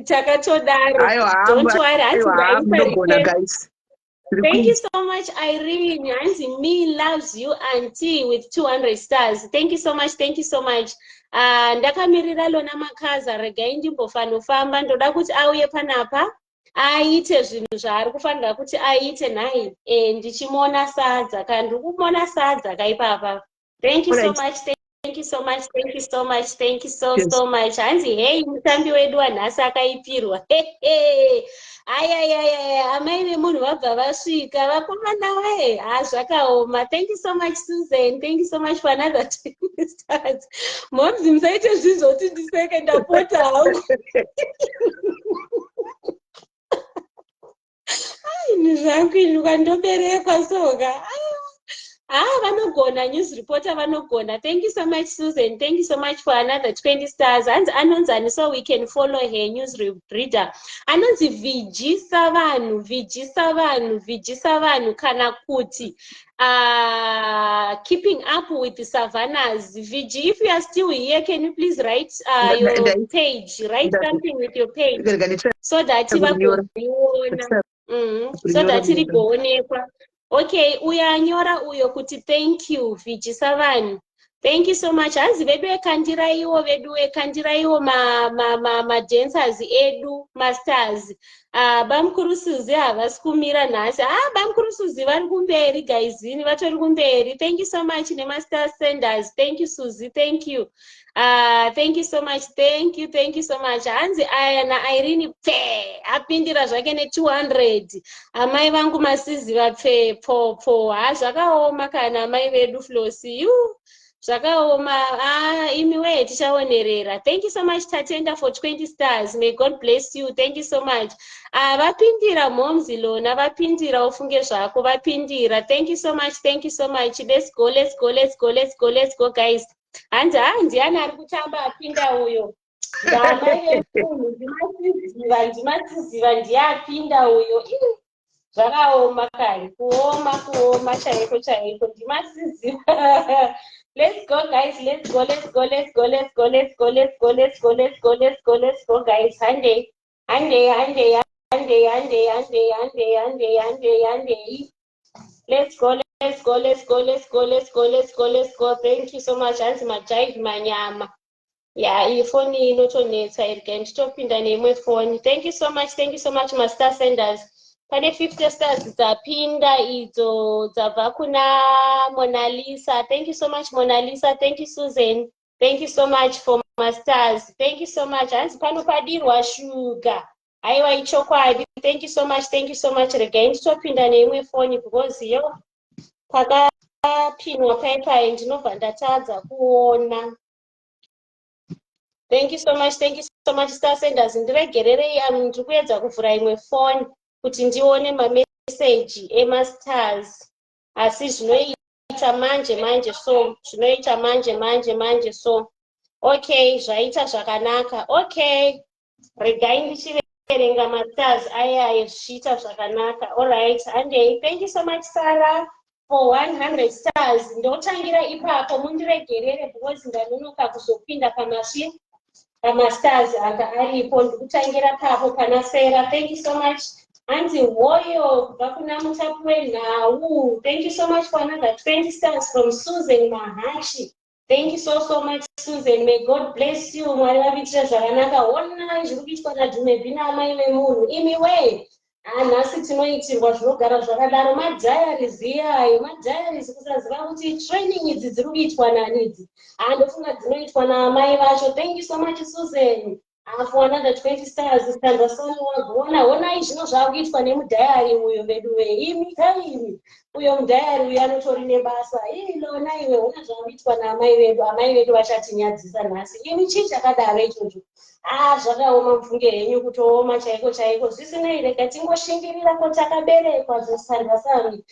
takatodaro. Aiwa, Don't worry. aiwa, munogona guys. Thank you so much, Irene. Auntie Me loves you, Auntie, with 200 stars. Thank you so much. Thank you so much. Ndakamirira Lona Makaza regai ndimbofanofamba ndoda kuti auye panapa aite zvinhu zvaari kufanira kuti aite nhai ndichimona sadza kana ndiri kumona sadza kaipapa. Thank you so much. Thank you so much. Thank you so much. Thank you so much. Hanzi hey mutambi wedu wanhasi akaipirwa. Ayayaya amai vemunhu vabva vasvika vakomana we zvakaoma. Thank you so much Susan. Thank you so much for another 20 stars. Momzi musaite zvizoti ndiseke ndapota hangu. Ai zvangu inu kandoberekwa soga. Vanogona news reporter vanogona. Thank you so much Susan. Thank you so much for another 20 stars. Hanzi anonzani so we can follow her news reader. Anonzi vijisa vanhu kana kuti keeping up with the savannas. Viji, if you are still here, can you please write your page? Write something with your page so that irigoonekwa. Okay, uyanyora uyo kuti thank you vijisa vanhu. Thank you so much. Hanzi vedu ekandira ma dancers edu masters. Bamukuru Suzi havasi kumira nhasi. Bamukuru Suzi vari kumberi guysini, vatori kumberi. Thank you so much nemaster senders. Thank you Suzi. Thank you. Thank you so much. Thank you so much. Hanzi na Irene apindira zvake ne200. Amai vangu masizi vapfe po. Zvakaoma kana amai vedu Flosi. Zvakaoma. Imiwe tichaonerera. Thank you so much Tatenda for 20 stars. May God bless you. Thank you so much. Vapindira Momzi Lona, vapindira ufunge zvako, vapindira. Thank you so much. Thank you so much. Let's go guys. Ndiani ari kutamba apinda uyo. Ndamai vemunhu ndimatiziva ndiapinda uyo. Zvakaoma kare. Kuoma chaiko ndimatiziva. Let's go guys. Let's go guys. Hande. Let's go. Thank you so much. Hanzi majaive manyama. Iyi foni inotonetsa irga nditopinda neimwe foni. Thank you so much master senders. Pane 50 stars dzapinda idzo dzabva kuna Mona Lisa. Thank you so much Mona Lisa. Thank you Susan. Thank you so much for my stars. Thank you so much. Hanzi panopadirwa shuga. Aiwa ichokwadi. Thank you so much. Regai nditopinda neimwe foni because yo pakapinwa paipai ndinobva ndatadza kuona. Thank you so much star senders. Ndiregererei ndiri kuedza kuvhura imwe foni kuti ndione mameseji emastars. Asi zvinoita manje so. Okay, zvaita zvakanaka. Okay, regai ndichiverenga mastars aya zvichiita zvakanaka. Alright, Andei. Thank you so much Sarah for 100 stars. Ndotangira ipapo mundiregerere because ndanonoka kuzopinda pamastars anga aripo. Ndikutangira papo pana Sarah. Thank you so much. Hanzi Hoyo kubva kuna mutapi wenhau. Thank you so much for another 20 stars from Susan Mahashi. Thank you so much Susan. May God bless you. Mwari vaviitira zvakanaka. Ona zviri kuitwa naDhumebhi naamai vemunhu. Imiwe nhasi tinoitirwa zvinogara zvakadaro. Madiaries iyayo. Madiaries kusaziva kuti training idzi dziri kuitwa nani idzi. Ndofunga dzinoitwa naamai vacho. Thank you so much Susan. for another 20 stars Sandasoni wagona honai zvino zvakuitwa nemudhayari uyo vedu imi kaimi uyo mudhayari uyo anotori nebasa ilona iwe hona zvakuitwa amai vedu vachatinyadzisa nhasi imi chii chakadaro ichocho zvakaoma mupfunge henyu kutooma chaiko chaiko zvisinei rega tingoshingirira ko takaberekwa zvesandasani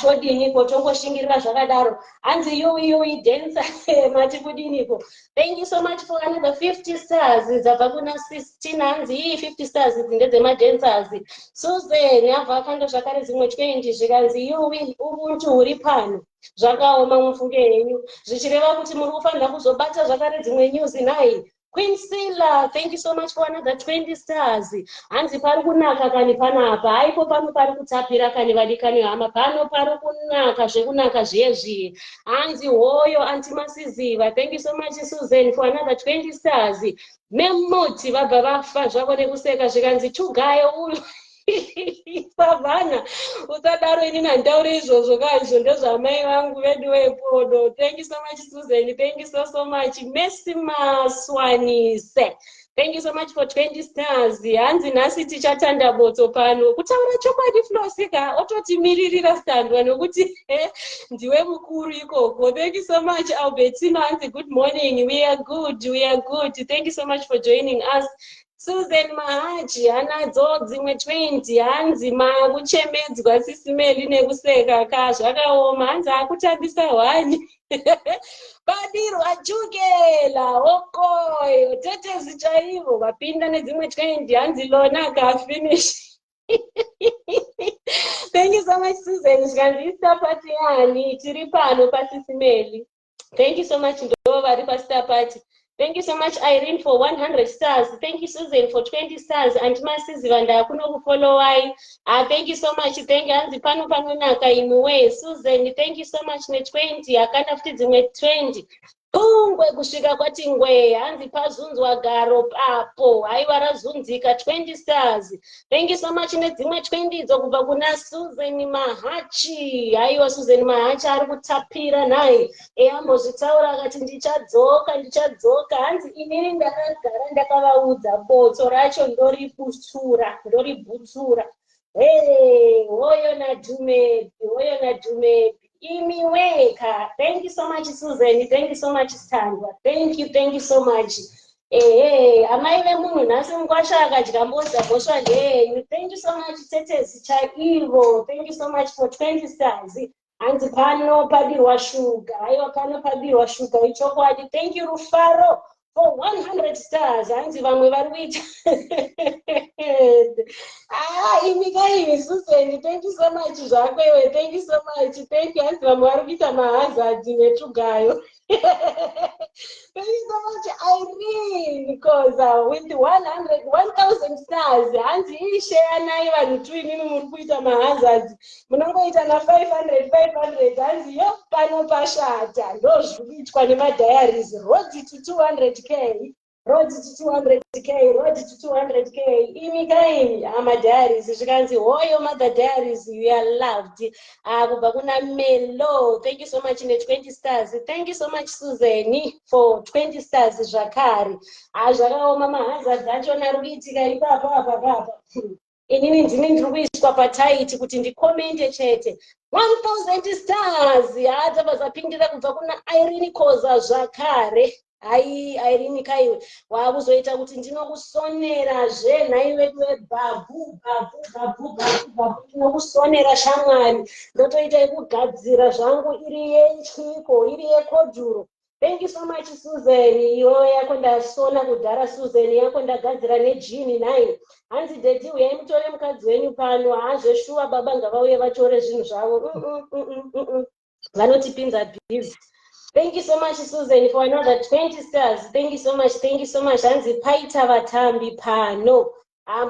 todiniko tongoshingirira zvakadaro hanzi yui dancer mati kudiniko. Thank you so much for another 50 stars dzabva kuna 16 hanzi 50 stars ndedzemadancers Susan yabva akanda zvakare dzimwe 20 zvikanzi yui ubuntu huri pano zvakaoma mupfunge henyu zvichireva kuti muri kufanira kuzobata zvakare dzimwe news nai Queen Silla, thank you so much for another 20 stars. Hanzi pari kunaka kani panapa. Haipo pano pari kutapira kani vadikani hama. Pano pari kunaka zvekunaka zvezvi. Hanzi hoyo antimasiziva. Thank you so much Susan for another 20 stars. Memoti vabva vafa zvako nekuseka zvikanzi chugayo uyu. Pavana usadaro ini nandauri izvozvo kaizvo ndezvamai vangu vedu vepodo. Thank you so much Susan, thank you so much Messi Maswanise. Thank you so much for 20 stars. Hanzi nhasi tichatanda botso pano kutaura chokwadi Flosika ototimiririra standwa nokuti ndiwe mukuru ikoko. Thank you so much Albertina. Hanzi good morning, we are good. Thank you so much for joining us. Susan Mahaji anadzo dzimwe 20 hanzi makuchemedzwa sisimeli nekuseka zvakaoma hanzi akutambisa hwani Badiru achukela okoyo tetezi chaivo vapinda nedzimwe 20 hanzi lona akafinish. Thank you so much Susan zvikanzisa pati yani tiri pano pasisimeli. Thank you so much ndo vari pasita pati. Thank you so much Irene for 100 stars. Thank you Susan for 20 stars. And Masizivanda kuno kufollowai. Thank you so much. Thank you hanzi pano panonaka imwe Susan. Thank you so much ne 20 akanda futi dzimwe 20. Ungwe kusvika kwati ngwe hanzi pazunzwa garo papo haiwa razunzika 20 stars. Thank you so much nedzimwe 20 dzo kubva kuna Susan Mahachi. Haiwa Susan Mahachi ari kutapira naye ambozvitaura akati ndichadzoka hanzi inini ndakagara ndakavaudza botso racho ndoributsura hoyo nadhumebi imi weka. Thank you so much Susan, thank you so much Sandra, thank you so much. Amai vemunhu nhasi mukwasha akadya mbodza bhosva ndeyenyu. Thank you so much tetezi chaivo. Thank you so much for 20 stars. Hanzi pano padirwa shuga. Aiwa pano padirwa shuga ichokwadi. Thank you Rufaro for 100 stars. Hanzi vamwe vari kuita imi kaimi Susan, thank you so much zvakwewe. Thank you so much. Thank you. Hanzi vamwe vari kuita mahazard netugayo. Thank you so much Irene because with 1,000 stars hanzi ishare nai vanhu tu inini muri kuita mahazard munongoita na 500 hanzi yo pano pashata ndozvikuitwa nemadiaries road to 200k imi kaimi amadiaries zvikanzi hoyo mother diaries you are loved. Kubva kuna Melo, thank you so much ne 20 stars. Thank you so much Susan for 20 stars zvakare. Zvakaoma mahazard achona ari kuitika ipapa inini ndini ndiri kuiswa pataiti kuti ndikomente chete 1000 stars. Dzabva dzapindira kubva kuna Irene Koza zvakare. Hai Irene kaiwe wakuzoita kuti ndinokusonera nai wedu webhabhu ndinokusonera shamwari ndotoita yekugadzira zvangu iri yechiko iri yekodhuro. Thank you so much Susan. Iyo yako ndasona kudhara Susan yako ndagadzira nejini naye. Hanzi dedi uyai mutore mukadzi wenyu pano hazveshuwa baba ngavauye vatore zvinhu zvavo. Vanotipinza bhizi. Thank you so much Susan for another 20 stars. Thank you so much. Hanzi paita vatambi pano.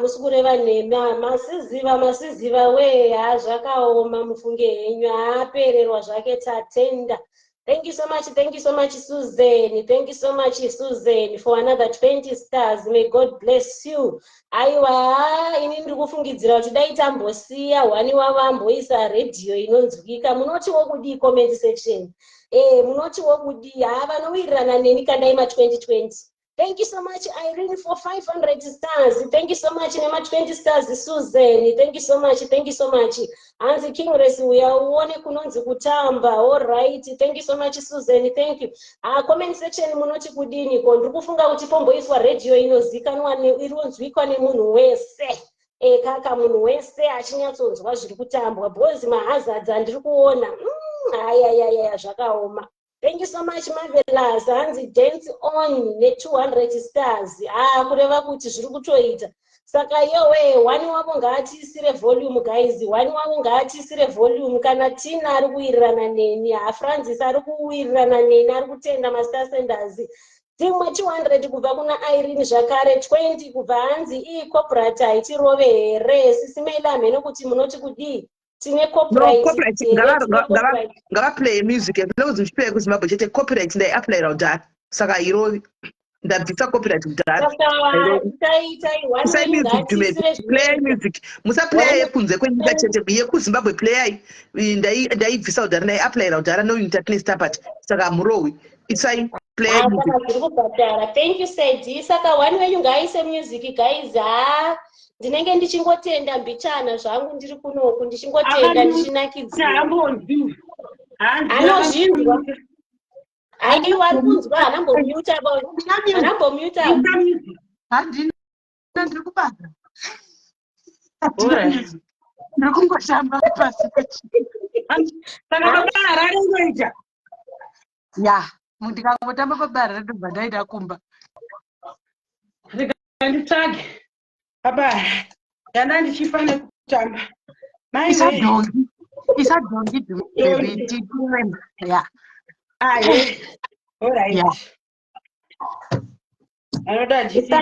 Musi kureva nhema masiziva we zvakaoma mufunge henyu apererwa zvake tatenda. Thank you so much Susan. Thank you so much Susan for another 20 stars. May God bless you. Aiwa ini ndiri kufungidzira kuti dai tambosiya hwani wavamboisa radio inonzwika. Munotiwo kudii comment section? Munotiwo kudii? Vanowirirana neni kandai ma 2020 Thank you so much, Irene, for 500 stars. Thank you so much, Nema 20 stars, Susan. Thank you so much. Thank you so much. Anzi Kingress, we are one kunonzi kutamba. All right. Thank you so much, Susan. Thank you. Comment section munoti kudini ko ndiri kufunga kuti pomboiswa radio inozikanwa ironzwikwa nemunhu wese. Kaka munhu wese achinyatsonzwa zviri kutambwa. Boys mahazards andiri kuona. Aya zvakaoma. Thank you so much, Marvelous. Hanzi dance on ne 200 stars. Kureva kuti zviri kutoita. Saka yowe wani wavo ngaatisire volume guys. Wani wavo ngaatisire volume kana Tina ari kuwirirana neni. Francis ari kuwirirana neni ari kutenda Master Senders. Timwe 200 kubva kuna Irene zvakare 20 kubva hanzi corporate aitirove here. Sisimela mheno kuti munoti kudii. No, copyright. Ngava play music. Those who play with my budget, copyright. They apply around that. Saka hero. That visa copyright that. Say music to me. Play music. Musa play kunze kwenye chete. Biye kuZimbabwe play. Ndai visa that. Ndai apply around that. No internet start. Saka murowi. It's a play music. Thank you, Sedi. Saka one way you guys say music, guys. Ndinenge ndichingotenda mbichana zvangu ndiri kunoku ndichingotenda ndichinakidza anozvinzwa aiwa kunzwa anambomuta ndiri kubata ndiri kungoshamba pasi saka babara ringoita ya ndikangotamba babara ndobva ndaita kumba nditsvage Papa, yana ndichifane kutamba. Isadongi baby. Yeah. Yeah. All right. Yeah. Anoda ndifite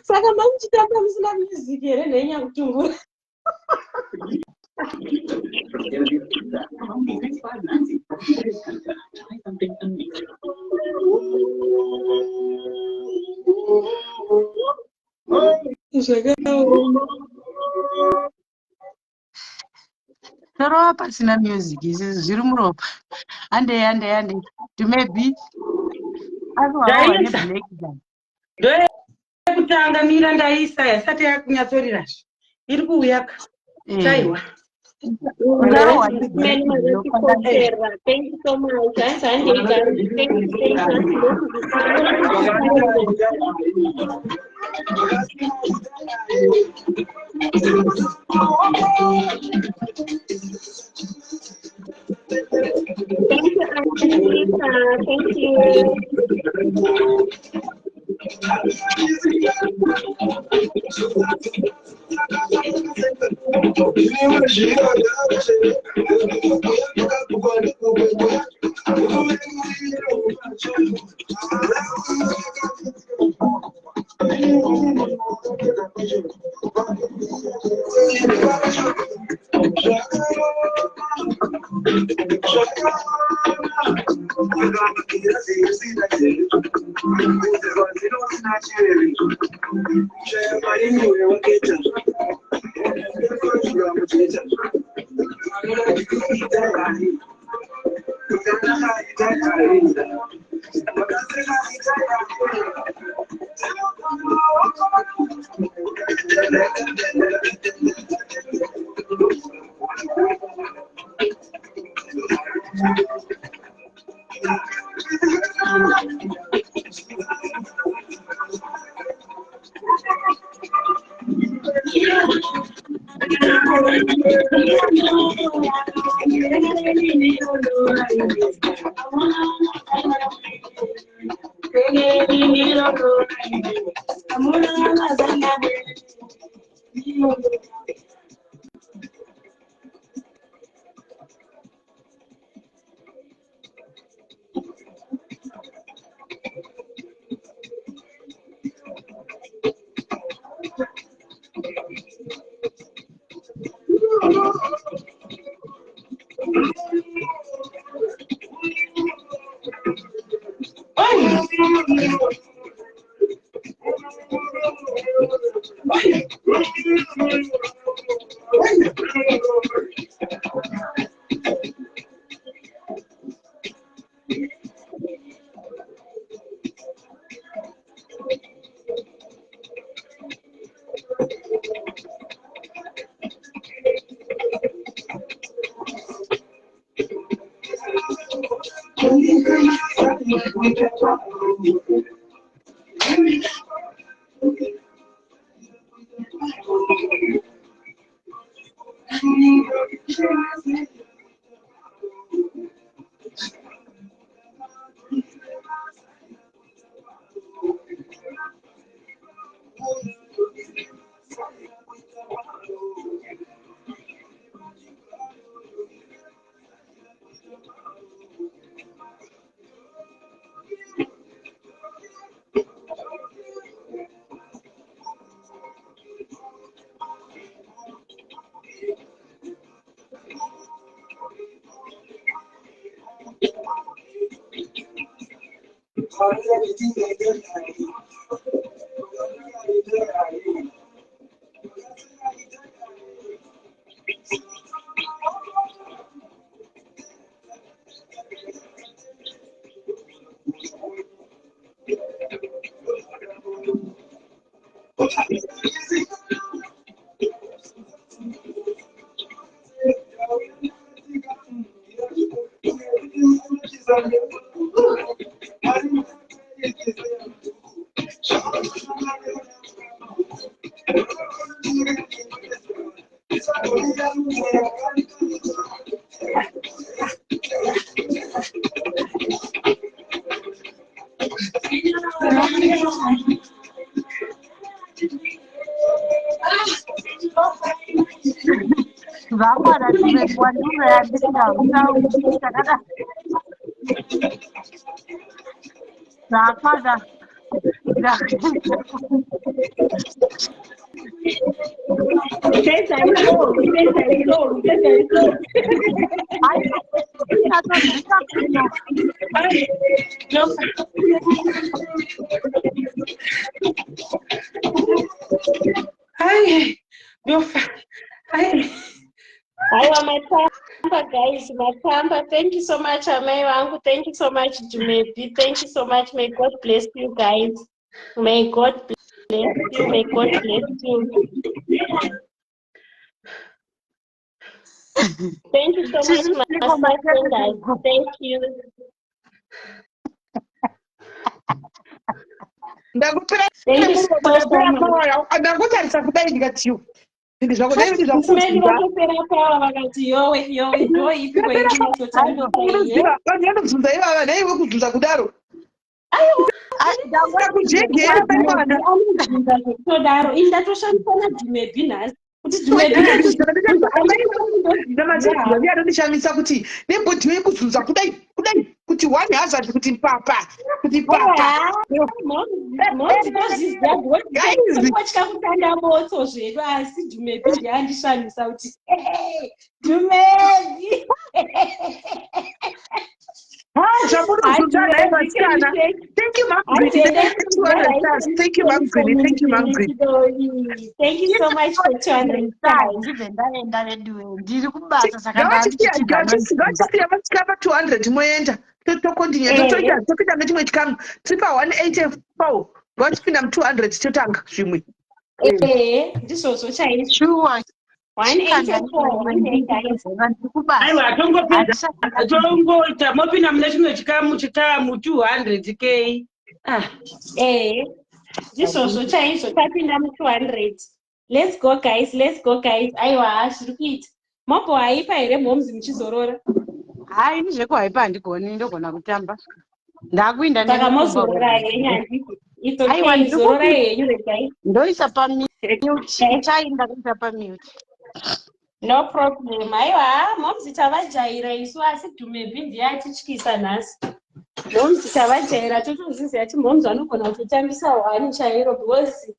Saka manchitamba musina music here nenya kutungura. Toro pasina music zviri muropa. Ande to maybe Dore kutanga mira ndaisa yasati yakunyatsorira iri kuuyaka chaiwa Thank you so much. Zvakwana zvimekuwa ndura yandisina utaundi chakada zvakwana Matamba, guys, Matamba. Thank you so much, Amai Wangu. Thank you so much, Jumebi. Thank you so much. May God bless you, guys. May God bless you. May God bless you. Thank you so much, my guys. Thank you. ndakutarisa kudai ndikatiwo vanobvunza ivava naiwe kubvunza kudaro ndakujegera todaro indatoshandisa najumebi nhasi anondishamisa kuti nebhodhi wekuzunza kudai kuti one hazard kuti papa mozviziyatya kutanda motso zvedu asi jumebi ndiyandishamisa kuti jumebi Thank you, Mom. Thank you, Mom. Thank you, Mom. Thank you so much for 200 stars. Ngatisikapa 200 moenda topinda nechimwe chikamu tipa 184 ngatichipinda mu200 totanga zvimwe ndizvozvo chaizvo aiwa tongoita mopinda mune chimwe chikamu 200k ndizvozvo chaizvo tapinda mu200. Let's go guys, aiwa zviri kuita mobho haipa here momzi muchizorora hai ndizvekuhaipa handigoni ndogona kutamba ndakuinda saka mozorora henyanzi izorora henyu regai ndoisa pamute chainda kuisa pamute. No problem. Aiwa momzi tavajaira isu asi Jumebi ndiye atityisa nhasi. Momzi tavajaira totoziziva ati momzi anogona kutotambisa hwani chairo because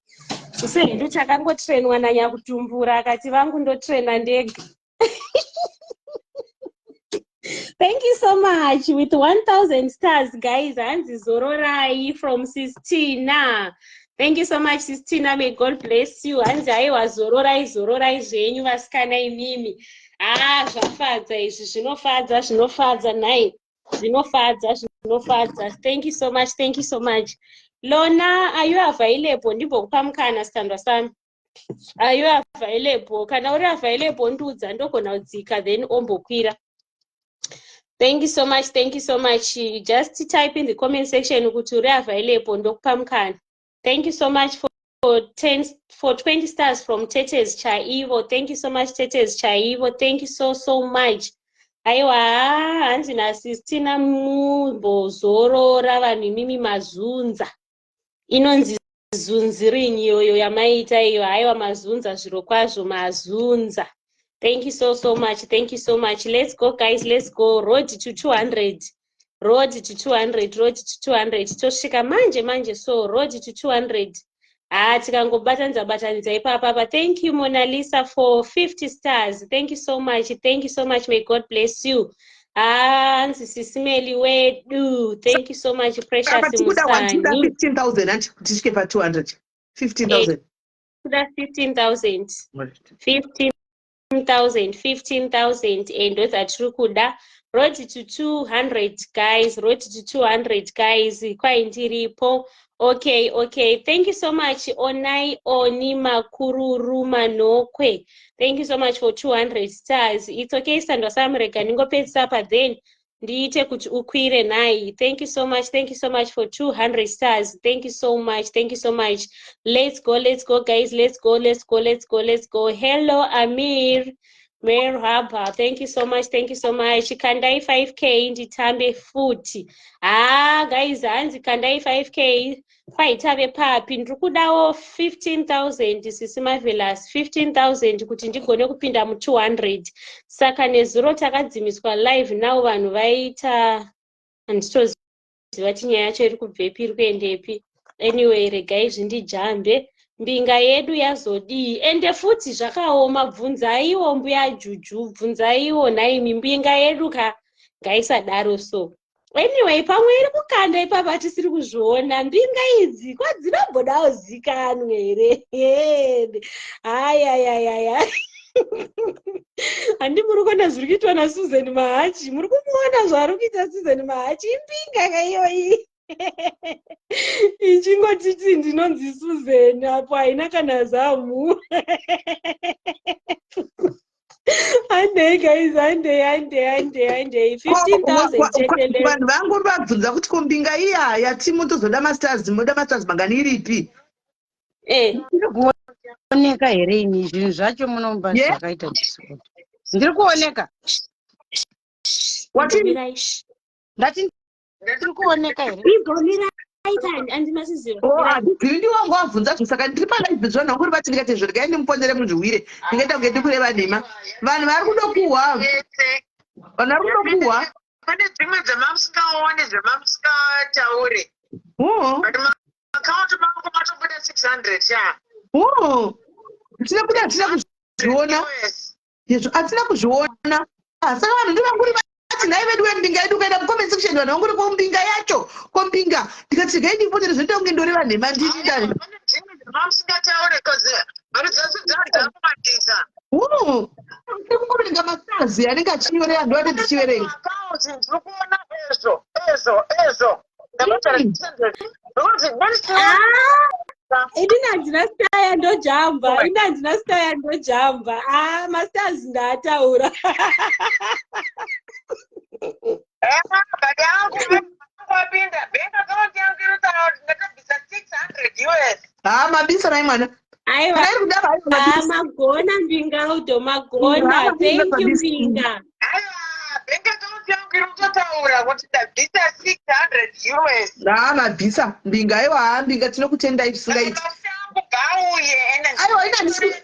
usehindu chakangotrenwa nanyakutumbura akati vangu ndotrena ndega. Thank you so much. With 1,000 stars, guys. Hanzi Zororai from Sistina. Thank you so much, Sistina. May God bless you. Hanzi aiwa Zororai zvenyu vasikana imimi. Zvafadza izvi zvinofadza nai. Zvinofadza. Thank you so much. Lona, are you available? Ndimbokupa mukana standwa sami. Are you available? Kana uri available ndudza ndogona kudzika then ombokwira. Thank you so much. Thank you so much. Just type in the comment section ukuthi uri available ndokupa mukana. Thank you so much for 20 stars from Tetes Chaivo. Thank you so much Tetes Chaivo. Thank you so much. Aiwa hanzi nasistina mumbozorora vanhu imimi mazunza. Inonzi zunzirinyi yoyo yamaita iyo. Aiwa mazunza zviro kwazvo mazunza. Thank you so much. Thank you so much. Let's go, guys. Let's go. Road to 200. Road to 200. Road to 200. Toshika manje. So, road to 200. Tikangobatanidza ipapa. Thank you, Mona Lisa, for 50 stars. Thank you so much. Thank you so much. May God bless you. Sisimeli wedu. Thank you so much, Precious Musani. 15,000 and tishke for 200. 15,000. 15,000. 15,000 and those are true kuda. Road to 200 guys, road to 200 guys. Kwaintiripo. Okay. Thank you so much. Onai Onima Kururu Manokwe. Thank you so much for 200 stars. It's okay, Sandwa Samreka. Ningopetsa pa then. Ndiite kuti ukwire nai. Thank you so much. Thank you so much for 200 stars. Thank you so much. Thank you so much. Let's go guys. Let's go. Hello Amir. Merhaba. Thank you so much. Kandai 5k nditambe futi. Guys, hanzi kandai 5k kwaitabe papi ndikudawo 15,000 sisi marvelous 15,000 kuti ndigone kupinda mu 200 saka nezuro takadzimiswa live now vanhu vaita handitoziva kuti nyaya yacho iri kubvepi iri kuendepi. Anyway, regai zvindijambe mbinga yedu yazodii ende futi zvakaoma. Bvunzaiwo mbuya Juju, bvunzaiwo naimi mbinga yedu ngaisadaro so. Anyway, pamwe iri kukanda ipapa tisiri kuzviona mbinga idzi kwadzinobhodawo zikanwa here. Ayayayaya. Handi muri kuona zviri kuitwa naSusan Mahachi. Muri kumuona zvari kuita Susan Mahachi imbinga kaiyoyi. Ichingotiti ndinonzi Susan apo haina kana zamu. Handei guys, handei 15,000 chetele. Vanhu vangu vabvunza kuti kombinga iya yatimu tozoda masters, moda masters magani iripi? Kuoneka here ini zvinhu zvacho munomba zvakaita discord. Ndiri kuoneka. Ndati ndiri kuoneka here. Ndindi wangu wabvunza saka ndiri palive zvona ngori bati ndikati zvirgai ndimuponere muzviwire ndingaita kunge ndikureva nhema. Vanhu vari kudokuhwa. Vanhu vari kudokuhwa. Pane dzimwe dzemamusikaone dzemamusingataure. But maakaunti mangu matobuda 600 sha. Hatina kuzviona. Yesu hatina kuzviona. Saka vanhu ndivanguri bati nhai vedu wembinga yedu ukaenda kucomment section vanhu vanguri kombinga yacho kombinga ndikati regai ndiponere zvinoita kunge ndoreva nhema ndini ndani. Pane dzimwe dzemamusingataure because mari dzacho dzakumadisa. Ndikukuverenga masazi anenge achinyorera ndovati ndichiverenga. Akaunti ndiri kuona ezo. Ndakataura 600. Ina handina staya ndojamba. Masters ndataura. Badi yangu wapinda. Benga akaunti yangu inotaura kuti ndatabvisa 600 US. Mabisa nai mwana. Aiwa. Magona mbinga uto magona. Thank you mbinga. Benga akaunti yangu inototaura kuti ndabvisa 600 US. Mabisa mbinga aiwa mbinga tinokutendai zvisingaiti. Gauye ene. Aiwa ina ndisi.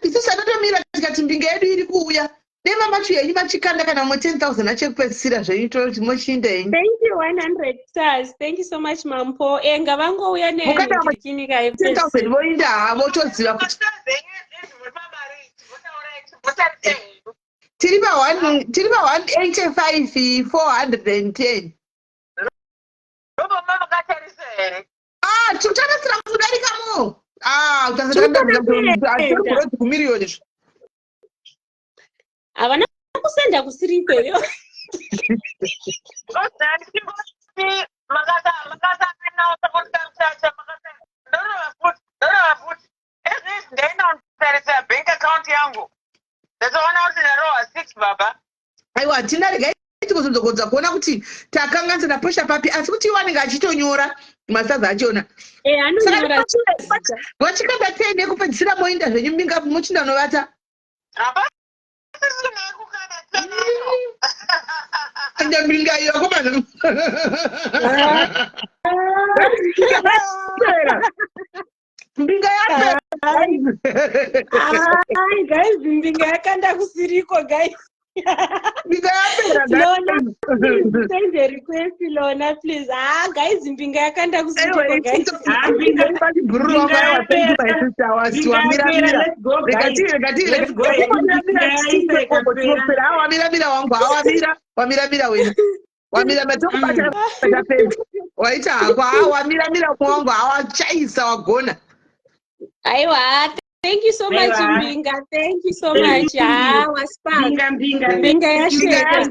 Isi sanotomira tikati mbinga yedu iri kuuya. Dema macho yenyu machikanda kana mo 10,000 achekupedzisira zvenyito kuti moshinda yenyu. Thank you 100 stars. Thank you so much Mampo. Ngavangouya nekinika 10,000 voinda havo toziva kuti tiri pa 185 410. Tutarisira kudarikamo. Utarisira kumiliyoni. Havana kusenda kusiriko yo. Bank account yangu. ndazoona kuti narowa 6 baba. Aiwa hatina regai kuzogodza kuona kuti takanganisira posha papi asi kuti iwo anenge achitonyora masaza achona. Anonyora. Wachikanda 10 nekupedzisira moinda zvenyu mbinga muchinda novata. Anda mbinga iyo komana. Mbinga yapera. Guys, mbinga yakanda kusiriko guys. Mbinga yapera. Lona, please send a request Lona please. Guys, mbinga yakanda kusiriko guys. Mbinga ipati buru wama wa thank you my sister wa mira. Let's go guys. Let's go. Mira wangu wamira wewe. Wamira matopata pesa. Waita kwa wamira wangu hawachaisa wagona. Aiwa, thank you so much Mbinga. Thank you so much. Waspa. Mbinga yasheka.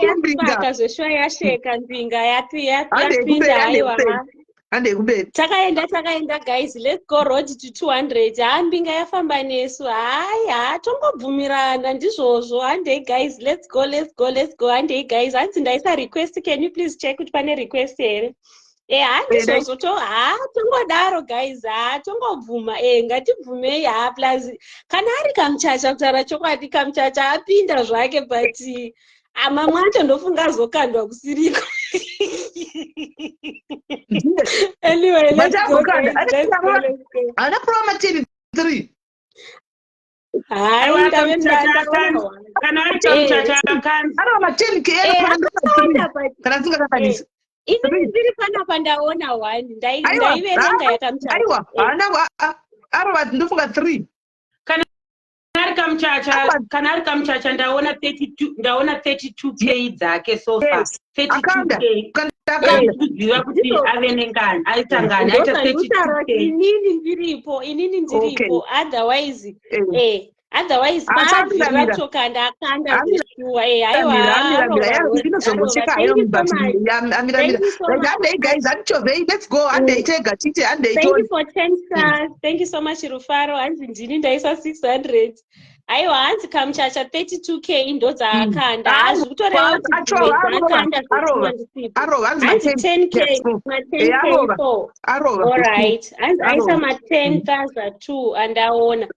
Yasheka zvesho yasheka Mbinga yapinda aiwa. Ande kubeti. Takaenda guys. Let's go road to 200. Mbinga yafamba nesu. Tongobvumirana ndizvozvo. Ande guys, let's go. Ande guys, hanzi ndaisa request. Can you please check kuti pane request here? Handizvozvo tongodaro guys, tongobvuma ngatibvumei plus kana ari kamuchacha kutaura chokwadi kamuchacha apinda zvake but mamwe acho ndofunga azokandwa kusiriko. Anyway, let's go guys. Ana promo 3. Hai ndave kana ari kamuchacha akanzi. Ana ma 10k kana singa kakanisa. Ini ndiri panapa ndaona 1 ndaiverenga yakamuchacha. Aiwa arova ndofunga 3. Kana ari kamuchacha ndaona 32k dzake so far. 32k. Kuziva kuti ave nengani aitangani aita 32k. Inini ndiripo otherwise otherwise vachoka ndakanda zveshuwa Thank you so much Rufaro. Hanzi ndini ndaisa 600. Aiwa hanzi kamuchacha 32k ndo dzaakanda. Hazvi kutoreva kuti akanda hanzi 10k. Alright. Hanzi aisa ma 10,000 too andaona.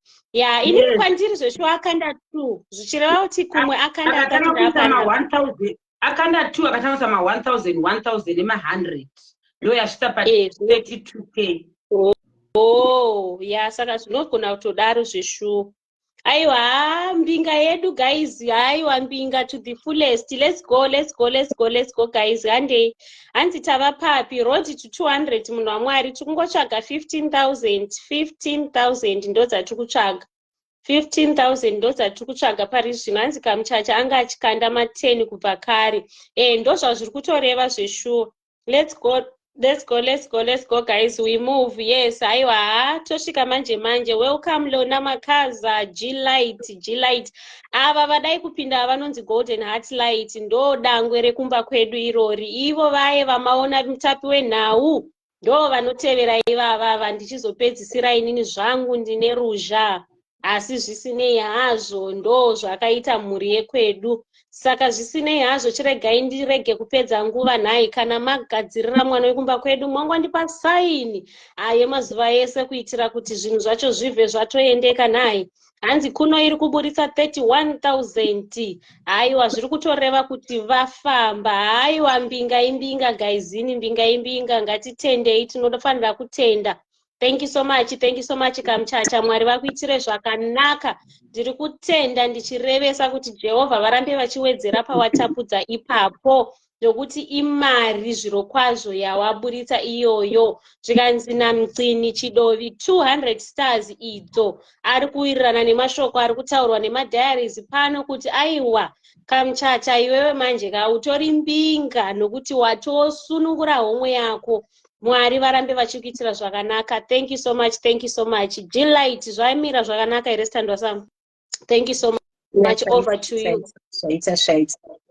Ini kwandiri zvesho akanda 2. Zvichireva kuti kumwe akanda akati 1000. Akanda 2 akatamisa ma 1000 ema100. Ndo yasvika pa 32k. Saka zvinogona kutodaro zveshuwa. Aiwa mbinga yedu guys, aiwa mbinga to the fullest. Let's go guys. Hanzi tava papi road to 200 munhu waMwari tikungotsvaga 15,000 ndo dzatikutsvaga. 15,000 ndo dzatikutsvaga pari zvino. Hanzi kamuchacha anga achikanda ma 10 kubva kare. Ndo zvazviri kutoreva zveshuwa. Let's go guys, we move. Yes, aiwa tosvika manje. Welcome Lona Makaza, G-Light. Ava vadai kupinda vanonzi Golden Heart Light ndo dangwe rekumba kwedu irori. Ivo vaye vamaona mutapi wenhau ndo vanotevera ivava. Ndichizopedzisira inini zvangu ndine ruzha asi zvisinei hazvo ndo zvakaita mhuri yekwedu. Saka zvisinei hazvo chiregai ndirege kupedza nguva nhai. Kana magadzirira mwana wekumba kwedu mwangondipa saini yemazuva ese kuitira kuti zvinhu zvacho zvibve zvatoendeka nhai. Hanzi kuno iri kuburitsa 31,000. Aiwa zviri kutoreva kuti vafamba. Aiwa mbinga imbinga guysini, mbinga imbinga ngatitendei, tinofanira kutenda. Thank you so much kamuchacha. Mwari vakuitire zvakanaka. Ndiri kutenda ndichirevesa kuti Jehovha varambe vachiwedzera pawatapudza ipapo ndokuti imari zviro kwazvo yawaburitsa iyoyo. Zvikanzi naMgcini Chidovi 200 stars idzo ari kuwirirana nemashoko ari kutaurwa nemadiaries pano kuti aiwa kamuchacha iwewe manje kautori mbinga nokuti watosunungura homwe yako. Mwari varambe vachikuitira zvakanaka. Thank you so much. G-Light zvamira zvakanaka here standwa sam. Thank you so much. Over to you. Shaita.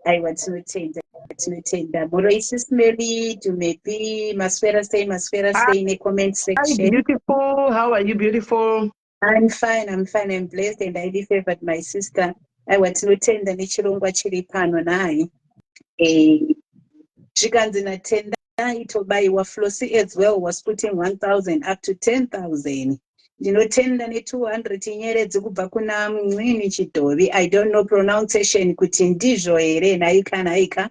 Aiwa tinotenda. Moro isismeli tumepi maswera stay in the comment section. Beautiful. How are you beautiful? I'm fine, I'm blessed, and I highly favored my sister. I want to attend the Nichirongwa chiri pano naye. Zvikanzi natenda itobaiwa Flossy as well was putting 1,000 up to 10,000. Ndinotenda ne200 nyeredzi kubva kuna Mwini Chidhovi. I don't know pronunciation kuti ndizvo here naika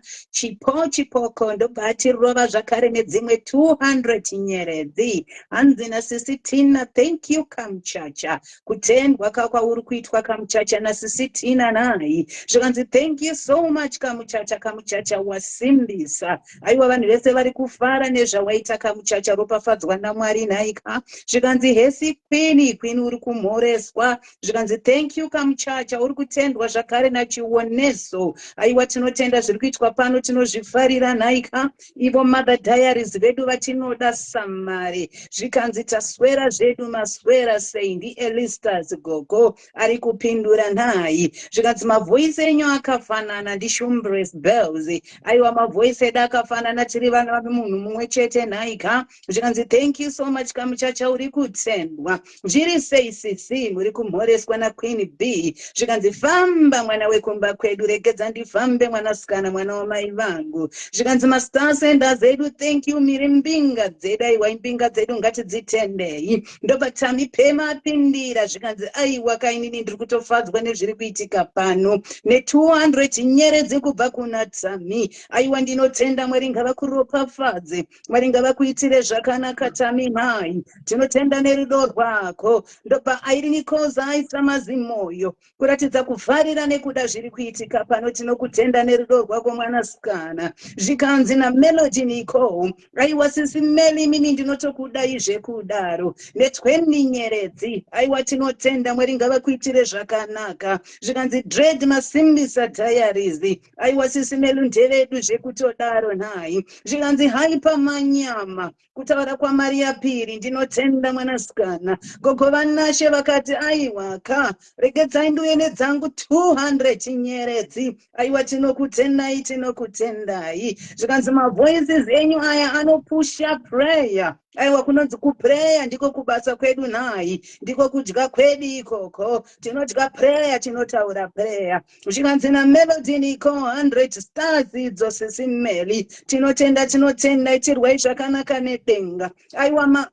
chipoko ndobva atirova zvakare nedzimwe 200 nyeredzi. Hanzi naSisi Tina, thank you Kamuchacha. Kutendwa kwauri kuitwa Kamuchacha naSisi Tina nai. Zvikanzi thank you so much Kamuchacha wasimbisa. Aiwa vanhu vese vari kufara nezvawaita Kamuchacha, ropafadzwa naMwari naika. Zvikanzi hesi Queen uri kumhoreswa. Zvikanzi thank you Kamuchacha, uri kutendwa zvakare nachioneso. Aiwa tinotenda zviri kuitwa pano, tinozvifarira naika. Ivo Mother Diaries vedu vatinoda samari. Zvikanzi taswera zvedu maswera sei. Elistas gogo ari kupindura nai. Zvikanzi mavoice enyu akafanana ndiShumbres Bells. Aiwa mavoice edu akafanana, tiri vana vamunhu mumwe chete naika. Zvikanzi thank you so much Kamuchacha, uri kutendwa. Zviri sei sisi muri kumhoreswa naQueen B. Zvikanzi famba mwana wekumba kwedu, regedza ndifambe mwanasikana mwana wamai vangu. Zvikanzi maStar Senders edu thank you, miri mbinga dzedu. Aiwa imbinga dzedu ngatidzitendei. Ndobva Tami Pema apindira. Zvikanzi aiwa kainini ndiri kutofadzwa nezviri kuitika pano, ne200 nyeredzi kubva kuna Tami. Aiwa ndinotenda Mwari ngavakuropafadze, Mwari ngavakuitire zvakanaka Tami mai. Tinotenda nerudo rwako. Ndobva Irene Koza aisa mazimoyo kuratidza kuvharira nekuda zviri kuitika pano. Tinokutenda nerudo rwako mwanasikana. Zvikanzi naMelody Nicole. Aiwa Sisi Meli, mini ndinotokudai zvekudaro ne20 nyeredzi. Aiwa tinotenda Mwari ngavakuitire zvakanaka. Zvikanzi Dread Masimbisa Diaries. Aiwa Sisi Meli ndevedu zvekutodaro nai. Zvikanzi Hyper Manyama, kutaura kwaMaria Piri. Ndinotenda mwanasikana. Gogo vanashe vakati aiwa ka regedzai nduye nedzangu 200 nyeredzi. Aiwa tinokutendai. Zvikanzi mavoices enyu aya anopusha prayer. Aiwa kunonzi kupreya ndiko kubasa kwedu nai, ndiko kudya kwedu ikoko. Tinodya prayer, tinotaura prayer. Zvikanzi naMelody Nicole 100 stars idzo Sisi Meli. Tinotenda itirwai zvakanaka nedenga.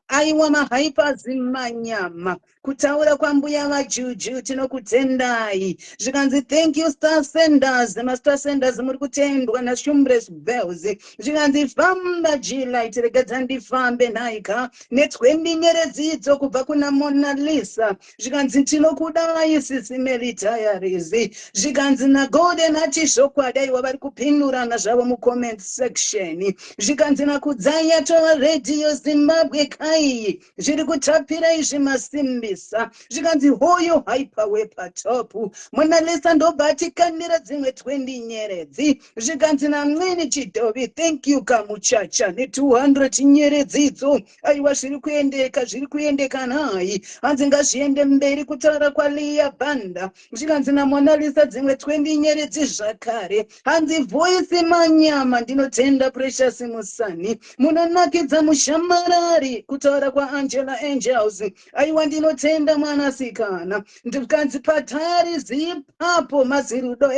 Aiwa mahypers manyama, kutaura kwambuya vajuju. Tinokutendai. Zvikanzi thank you Star Senders. maStar Senders muri kutendwa naShumbres Bells. Zvikanzi famba G-Light, regedza ndifambe naika ne20 nyeredzi idzo kubva kuna Mona Lisa. Zvikanzi tinokudai Sisi Meli Diaries. Zvikanzi naGolden ati zvokwadi. Aiwa vari kupinurana zvavo mucomment section. Zvikanzi nakudzai yatova Radio Zimbabwe kai zviri kutapira izvi masimbisa. Zvikanzi hoyo Hyper wepatopu. Mona Lisa ndobva atikandira dzimwe 20 nyeredzi. Zvikanzi naMwini Chidhovi thank you Kamuchacha ne200 nyeredzi idzo. Aiwa zviri kuendeka nai. Hanzi ngazviende mberi kutaura kwaLia Banda. Zvikanzi naMona Lisa dzimwe 20 nyeredzi zvakare. Hanzi Voice Manyama, ndinotenda Precious Musani. Munonakidza mushamarari, kutaura kwaAngela Angels. Aiwa ndinotenda mwanasikana. Ndikanzi patari zipapo mazirudo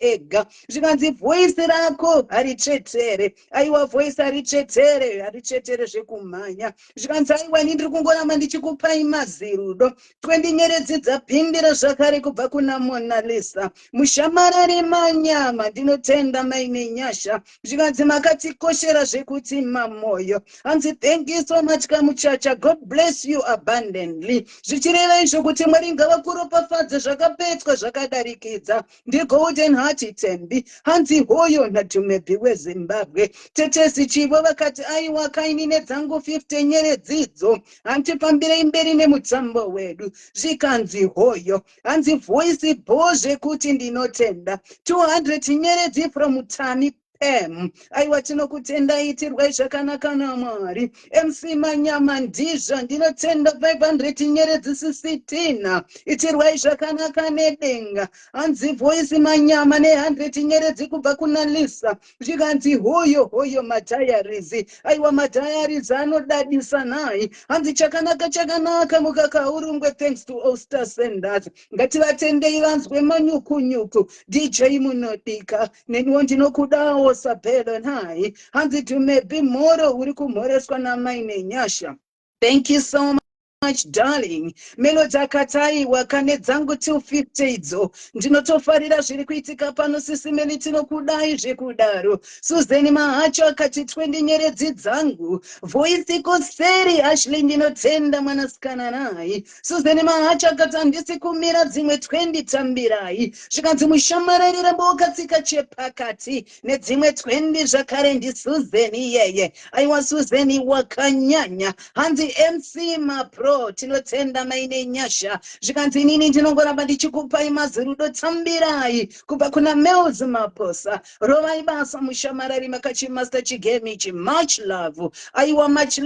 ega. Zvikanzi voice rako harichetere. Aiwa voice harichetere zvekumhanya. Zvikanzi aiwa ndiri kungoramba ndichikupai mazirudo. 20 nyeredzi dzapindira zvakare kubva kuna Mona Lisa. Mushamarari Manyama, ndinotenda maine nyasha. Zvikanzi makatikoshera zvekuti mamoyo. Hanzi thank you so much Kamuchacha, God bless you abundantly. Zvichireva izvo kuti Mwari ngavakuropafadze zvakapetwa zvakadarikidza. NdiGolden Heart Tembi. Hanzi hoyo naTumebi weZimbabwe. Tetesi Chivo vakati aiwa kaini nedzangu 50 nyeredzidzo. Handipambirei mberi nemutambo wedu. Zvikanzi hoyo. Hanzi voice bozve kuti ndinotenda. 200 nyeredzi from Tami FM. Aiwa tinokutenda itirwai zvakanaka naMwari. MC Manyama ndizvo ndinotenda 500 nyeredzi 16 itirwai zvakanaka nedenga. Hanzi Voice Manyama ne100 nyeredzi kubva kuna Lisa. Zvikanzi hoyo madhayaries. Aiwa madhayaries anodadisa nai. Hanzi chakanaka mukakaurungwe thanks to all star senders. Ngativatendei vanzwe manyuku DJ munodika neniwo ndinokudawo Sapelo nhai. Hanzi tumebi mhoro uri kumhoreswa namai nenyasha. Thank you so much darling. Melody akataiwa kane dzangu 250 idzo ndinotofarira zviri kuitika pano Sisimeli tinokudai zvekudaro. Suzeni Mahacho akati 20 nyeredzi dzangu. Voice ikoseri Ashley ndinotenda mwanasikana nai. Suzeni Mahacho akati handisi kumira dzimwe 20 tambirai. Zvikanzi mushamararira mbokatsika chepakati nedzimwe 20 zvakare ndisuzeni yeye. Aiwa Suzeni wakanyanya. Hanzi MC Mapro tinotenda maine nyasha. Zvikanzi inini ndinongoramba ndichikupai mazirudo tambirai kubva kuna Mel's Maposa. Rovai basa mushamarari makachimasta chigemi ichi. Much love. Aiwa much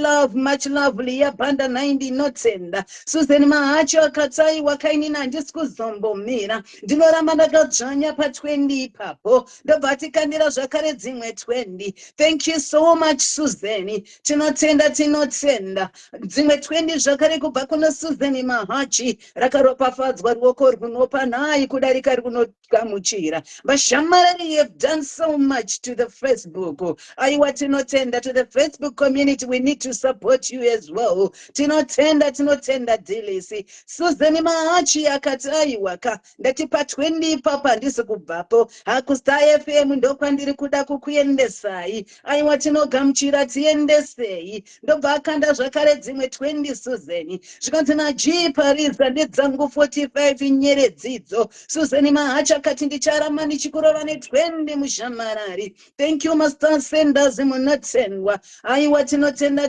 love liya banda 90 notenda. Suzeni Mahacho akatai wakainina handisi kuzombomira. Ndinoramba ndakadzvanya pa 20 ipapo. Ndobvatikandira zvakare dzimwe 20. Thank you so much Suzeni. Tinotenda. Dzimwe 20 zvakare kubva kuna Suzeni Mahachi. Rakaropafadzwa ruoko runopa nhai kudarika runogamuchira. Vashamarari, you have done so much to the Facebook. Aiwa tinotenda to the Facebook community. We need to support you as well. Tinotenda Dilisi. Suzeni Mahachi akati aiwaka ndatipa 20 papa ndisi kubvapo. Hakustar FM ndokwandiri kuda kukuendesai. Aiwa tinogamuchira tiendesei. Ndobva akanda zvakare dzimwe 20 Suzeni. Zvikanzi naG Parisa ndedzangu 45 nyeredzidzo. Suzeni Mahacha akati ndicharama ndichikurova ne20 mushamarari. Thank you Master Senders munotendwa. Aiwa tinotenda.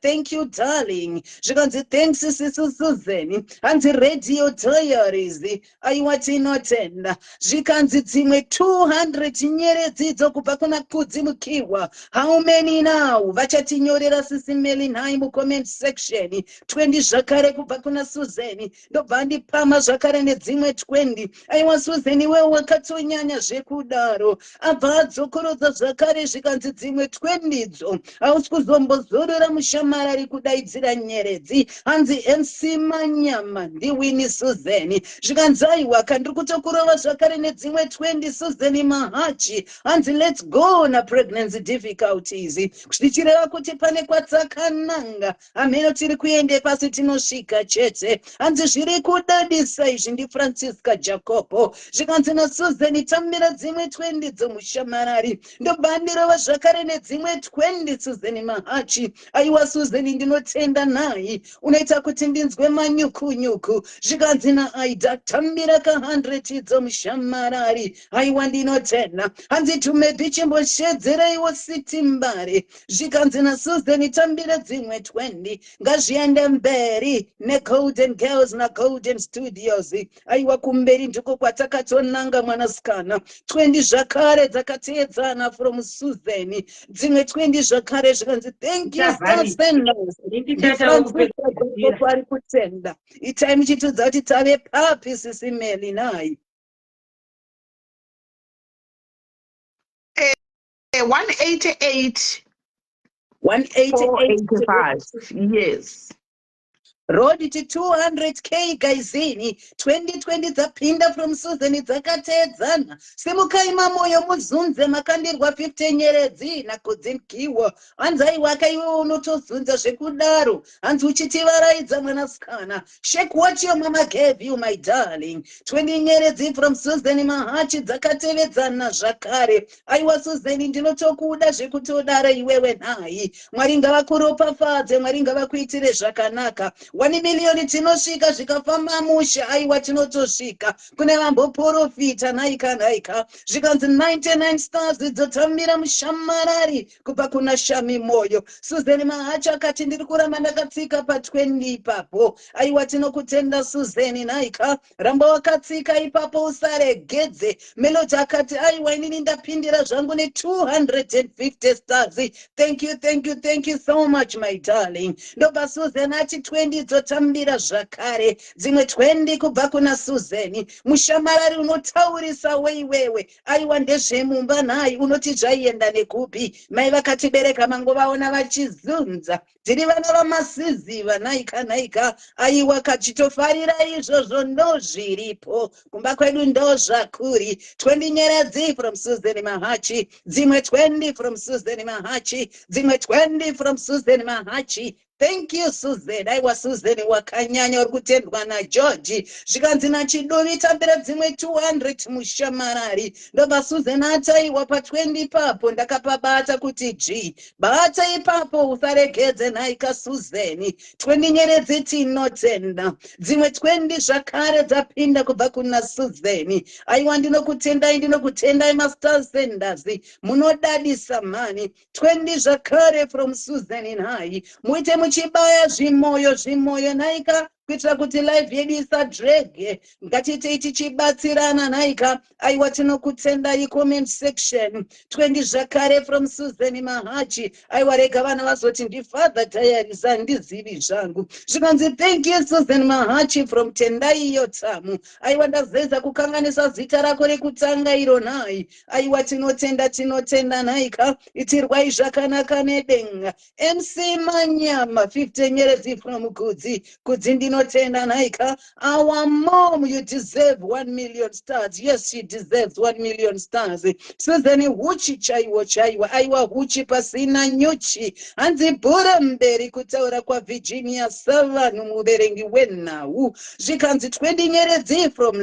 Thank you darling. Zvikanzi thanks sisu Suzeni. Hanzi Radio Diaries. Aiwa tinotenda. Zvikanzi dzimwe 200 nyeredzidzo kubva kuna Kudzimukiwa. How many now? Vachatinyorera Sisimeli nhai mucomment section. 20 zvakare kubva kuna Suzeni. Ndobva ndipama zvakare nedzimwe 20. Aiwa Suzeni wewe wakatonyanya zvekudaro. Abva adzokorodza zvakare zvikanzi dzimwe 20 dzo. Hausi kuzombozorora mushamarari kudaidzira nyeredzi. Hanzi MC Manyama ndiwini Suzeni. Zvikanzi aiwa kandiri kutokurova zvakare nedzimwe 20 Suzeni Mahachi. Hanzi let's go na pregnancy difficulties. Zvichireva kuti pane kwatsakananga. Ameno tiri kuende pasi tinosvika chete. Hanzi zviri kudadisa izvi ndiFrancisca Jacopo. Zvikanzi naSuzeni tamira dzimwe 20 dzomushamarari. Ndobva ndirova zvakare nedzimwe 20 Suzeni Mahachi. Aiwa Suzeni ndinotenda nai. Unoita kuti ndinzwe manyuku. Zvikanzi naAida tambira ka 100 dzomushamarari. Aiwa ndinotenda. Hanzi tumebi chimboshedzereiwo Sitimbare. Zvikanzi naSuzeni tambira dzimwe 20. Ngazviende mberi neGolden Girls na Golden Studios. Aiwa kumberi ndiko kwatakatonanga mwanasikana. 20 zvakare dzakateedzana from Suzeni. Dzimwe 20 zvakare zvikanzi thank you Star Senders. Ari kutenda. Itime chitudza kuti tave papi Sisimeli nai. 188. 185. Yes. Road to 200k guysini. 2020 dzapinda from Suzeni dzakateedzana. Simukaima moyo muzunze makandirwa 50 nyeredzi nakudzikiwa. Hanzi aiwaka iwe unotozunza zvekudaro. Hanzi uchitivaraidza mwanasikana. Shake what your mama gave you my darling. 20 nyeredzi from Suzeni Mahachi dzakatevedzana zvakare. Aiwa Suzeni ndinotokuda zvekutodara iwewe nhai. Mwari ngavakuropafadze, Mwari ngavakuitire zvakanaka. 1 million tinosvika zvikafamba musha aiwa tinotosvika kune vamboprofita naika zvikanzi 99 stars dzotambira mushamarari kubva kuna Shami Moyo. Susan Mahacha akati ndiri kuramba ndakatsika pa20 ipapo aiwa tinokutenda Susan naika ramba wakatsika ipapo usaregedze. Melody akati aiwa inini ndapindira zvangu ne250 stars. Thank you so much my darling. Ndoba Susan ati 20 dzotambira zvakare dzimwe 20 kubva kuna Susan. Mushamarari unotaurisa weiwewe aiwa ndezvemumba nhai unoti zvaienda nekupi. Mai vakatibereka mangovaona vachizunza tiri vana vamasiziva naika aiwa kachitofarira izvozvo ndozviripo kumba kwedu ndozvakuri. 20 nyeredzi from Susan Mahachi dzimwe 20 from Susan Mahachi dzimwe 20 from Susan Mahachi. Thank you Susan. Aiwa Susan wakanyanya uri kutendwa naGeorge zvikanzi naChidovi tambira dzimwe 200 mushamarari. Ndoba Susan ataiwa pa20 papo ndakapabata kuti G bata ipapo usaregedze naika Susan. 20 nyeredzi tinotenda dzimwe 20 zvakare dzapinda kubva kuna Susan. Aiwa ndinokutendai master senders munodadisa mani. 20 zvakare from Susan nhai muite muchibaya zvimoyo naika kuitira kuti live yedu isadrege ngatite tichibatsirana naika aiwa tinokutendai comment section. 20 zvakare from Susan Mahachi aiwa rega vana vazoti ndifather diaries handizivi zvangu zvikanzi thank you Susan Mahachi from Tendai Yotamu aiwa ndazeza kukanganisa zita rako rekutanga iro nhai aiwa tinotenda naika itirwai zvakanaka nedenga. MC Manyama 50 nyeredzi from Kudzi ndinotenda naika. Our mom, you deserve 1 million stars. Yes, she deserves 1 million stars. Susan huchi chaiwa aiwa huchi pasina nyuchi hanzi bhura mberi kutaura kwa Virginia Savanu muverengi wenhau zvikanzi 20 nyeredzi from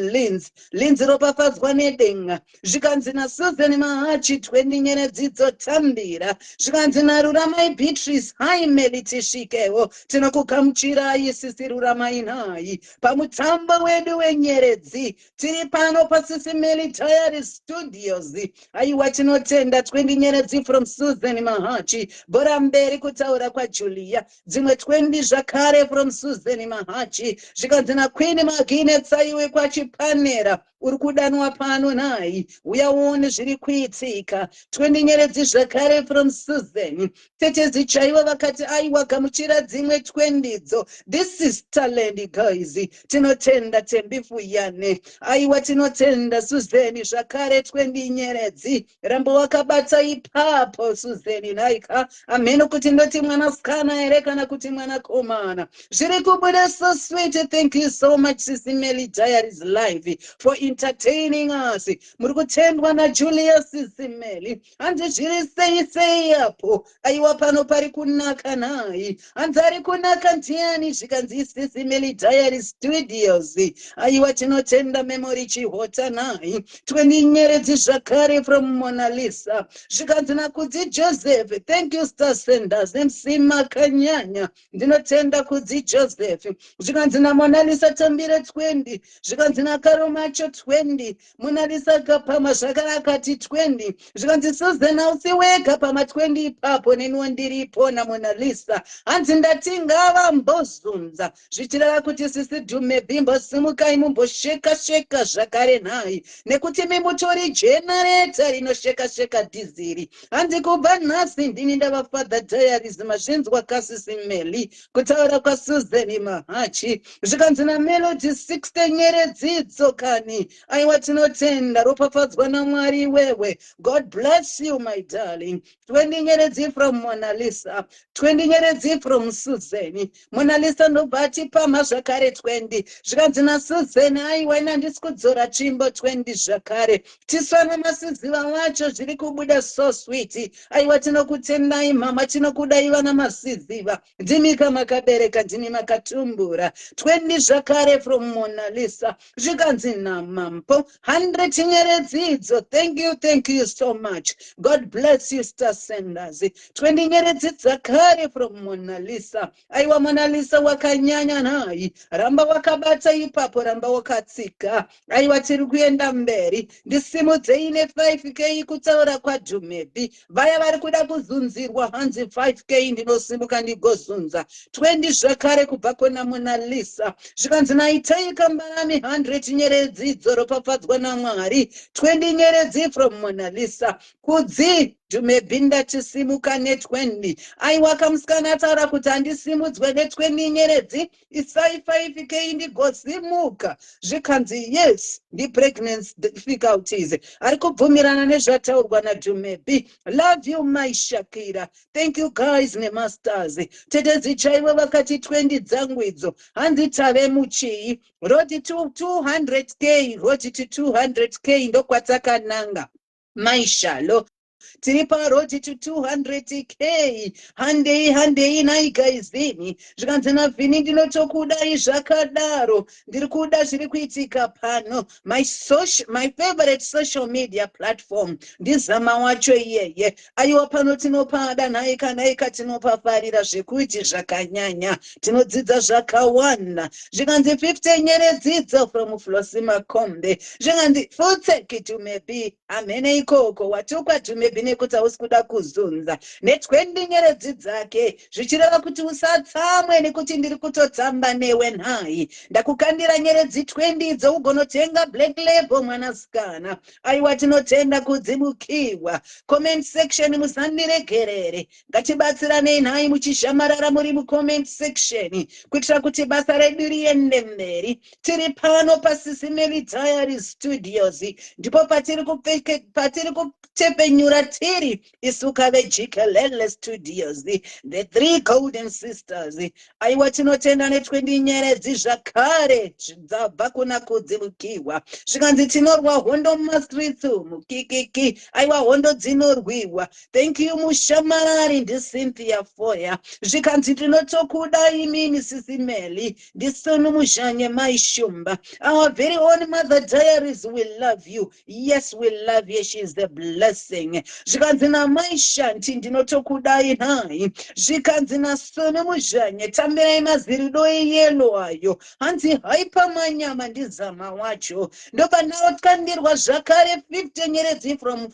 Linz ropafadzwa nedenga zvikanzi naSusan Mahachi 20 nyeredzi dzotambira zvikanzi naRuramai Beatrice hai meli tisvikewo tinokugamuchirai sisi Ruramai nhai pamutambo wedu wenyeredzi tiri pano paSisimeli Diaries Studios aiwa tinotenda 20 nyeredzi from Susan Mahachi bhora mberi kutaura kwa Julia dzimwe 20 zvakare from Susan Mahachi zvikanzi naQueen Magine tsaiwe kwa Chipanera uri kudanwa pano nhai uya uone zviri kuitika. 20 nyeredzi zvakare from Susan. Tetezi chaiwa vakati aiwa gamuchira dzimwe 20 dzo. This is talent guys. Tinotenda Tembifu Yane aiwa tinotenda Susan zvakare 20 nyeredzi rambo wakabata ipapo Susan naika ameno kuti ndoti mwanasikana ere kana kuti mwanakomana zviri kubuda so sweet. Thank you so much Sisimeli Diaries live for entertaining us. Muri kutendwa na Julius Sisimeli hanzi zviri sei apo aiwa pano pari kunaka nhai hanzi ari kunaka ndiani zvikanzi Sisimeli Diaries Studios aiwa tinotenda Memory Chihota nhai 20 nyeredzi zvakare from Mona Lisa zvikanzi naKudzi Joseph. Thank you Star Senders MC Makanyanya ndinotenda Kudzi Joseph zvikanzi naMona Lisa tambire 20 zvikanzi naKaro Macho 20 Mona Lisa kapama zvakare akati 20 zvikanzi Susan usiweka pama 20 ipapo neniwo ndiripo naMona Lisa hanzi ndati ngava mbozunza zvichireva kuti sisi Dhume Bhimbo simukai mumbosheka zvakare nhai nekuti mimutori generator rinosheka dhiziri hanzi kubva nhasi ndini ndava Father Diaries mazvinzwa kaSisimeli kutaura kwa Susan Mahachi zvikanzi naMelody 60 nyeredzi dzokani aiwa tinotenda ropafadzwa naMwari wewe. God bless you my darling. 20 nyeredzi from Mona Lisa 20 nyeredzi from Susan. Mona Lisa ndobva pama zvakare 20 zvikanzi naSusan aiwa ina ndisi kudzora tsvimbo 20 zvakare tiswana masiziva wacho zviri kubuda so sweet aiwa tinokutendai mama tinokudai vana masiziva ndimika makabereka ndimi makatumbura 20 zvakare from Mona Lisa zvikanzi naMampo 100 nyeredzidzo. Thank you so much. God bless you Star Senders. 20 nyeredzi dzakare from Mona Lisa aiwa Mona Lisa wakanyanya nhai, ramba wakabata ipapo, ramba wakatsika. Aiwa tiri kuenda mberi, ndisimudzei ne5k kutaura kwaDhumebi. Vaya vari kuda kuzunzirwa hanzi 5k ndinosimuka ndigozunza 20 zvakare kubva kuna Mona Lisa. Zvikanzi naitai Kambarami 100 nyeredzi dzoropafadzwa naMwari, 20 nyeredzi from Mona Lisa. Kudzi Dhumebi ndachisimuka ne20. Aiwa kamusikana ataura kuti handisimudzwe ne20 nyeredzi, isai 5k ndigosimuka. Zvikanzi yes, pregnancy difficulties. Ari kubvumirana nezvataurwa naDhumebi. Love you my Shakira. Thank you guys nemasters. Tetedzi chaiwe vakati 20 dzangu idzo hanzi tave muchii. Roti to 200k, roti to 200k ndokwatakananga. Maishalo tiri paroti to 200k. Handei nai gaizini. Zvikanzi naVhini ndinotokudai zvakadaro. Ndiri kuda zviri kuitika pano. My favorite social media platform ndizama wacho iyeye. Aiwa pano tinopada naika tinopafarira zvekuti zvakanyanya. Tinodzidza zvakawanda. Zvikanzi 50 nyeredzidzo from Flossy Makombe. Zvikanzi full take Dhumebi. Amene ikoko watukwa Dhumebi nekuti hausi kuda kuzunza ne20 nyeredzi dzake, zvichireva kuti usatsamwe nekuti ndiri kutotamba newe nhai. Ndakukandira nyeredzi 20 idzo ugonotenga Black Label mwanasikana. Aiwa tinotenda kudzimukiwa. Comment section musandiregerere. Ngatibatsiranei nhai muchizhamarara muri mucomment section kuitira kuti basa redu riende mberi. Tiri pano paSisimeli Diaries Studios ndipo patiri kutepenyura tiri isuka veJikelele Studios, the 3 golden sisters. Aiwa tinotenda ne20 nyeredzi zvakare dzabva kuna kudzimukiwa. Zvikanzi tinorwa hondo mumastreets mukikiki. Aiwa hondo dzinorwiwa. Thank you mushamarari ndiCynthia Foya. Zvikanzi tinotokuda imini Sisimeli ndisunu muzhanye maishumba. Our very own Mother Diaries, we love you. Yes, we love you. She is the blessing. Zvikanzi namai Shanti ndinotokudai nhai. Zvikanzi nasunu muzhanye tambirai mazirido eyelo ayo. Hanzi haipa manyama ndizama wacho. Ndoba naotkandirwa zvakare 50 nyeredzi from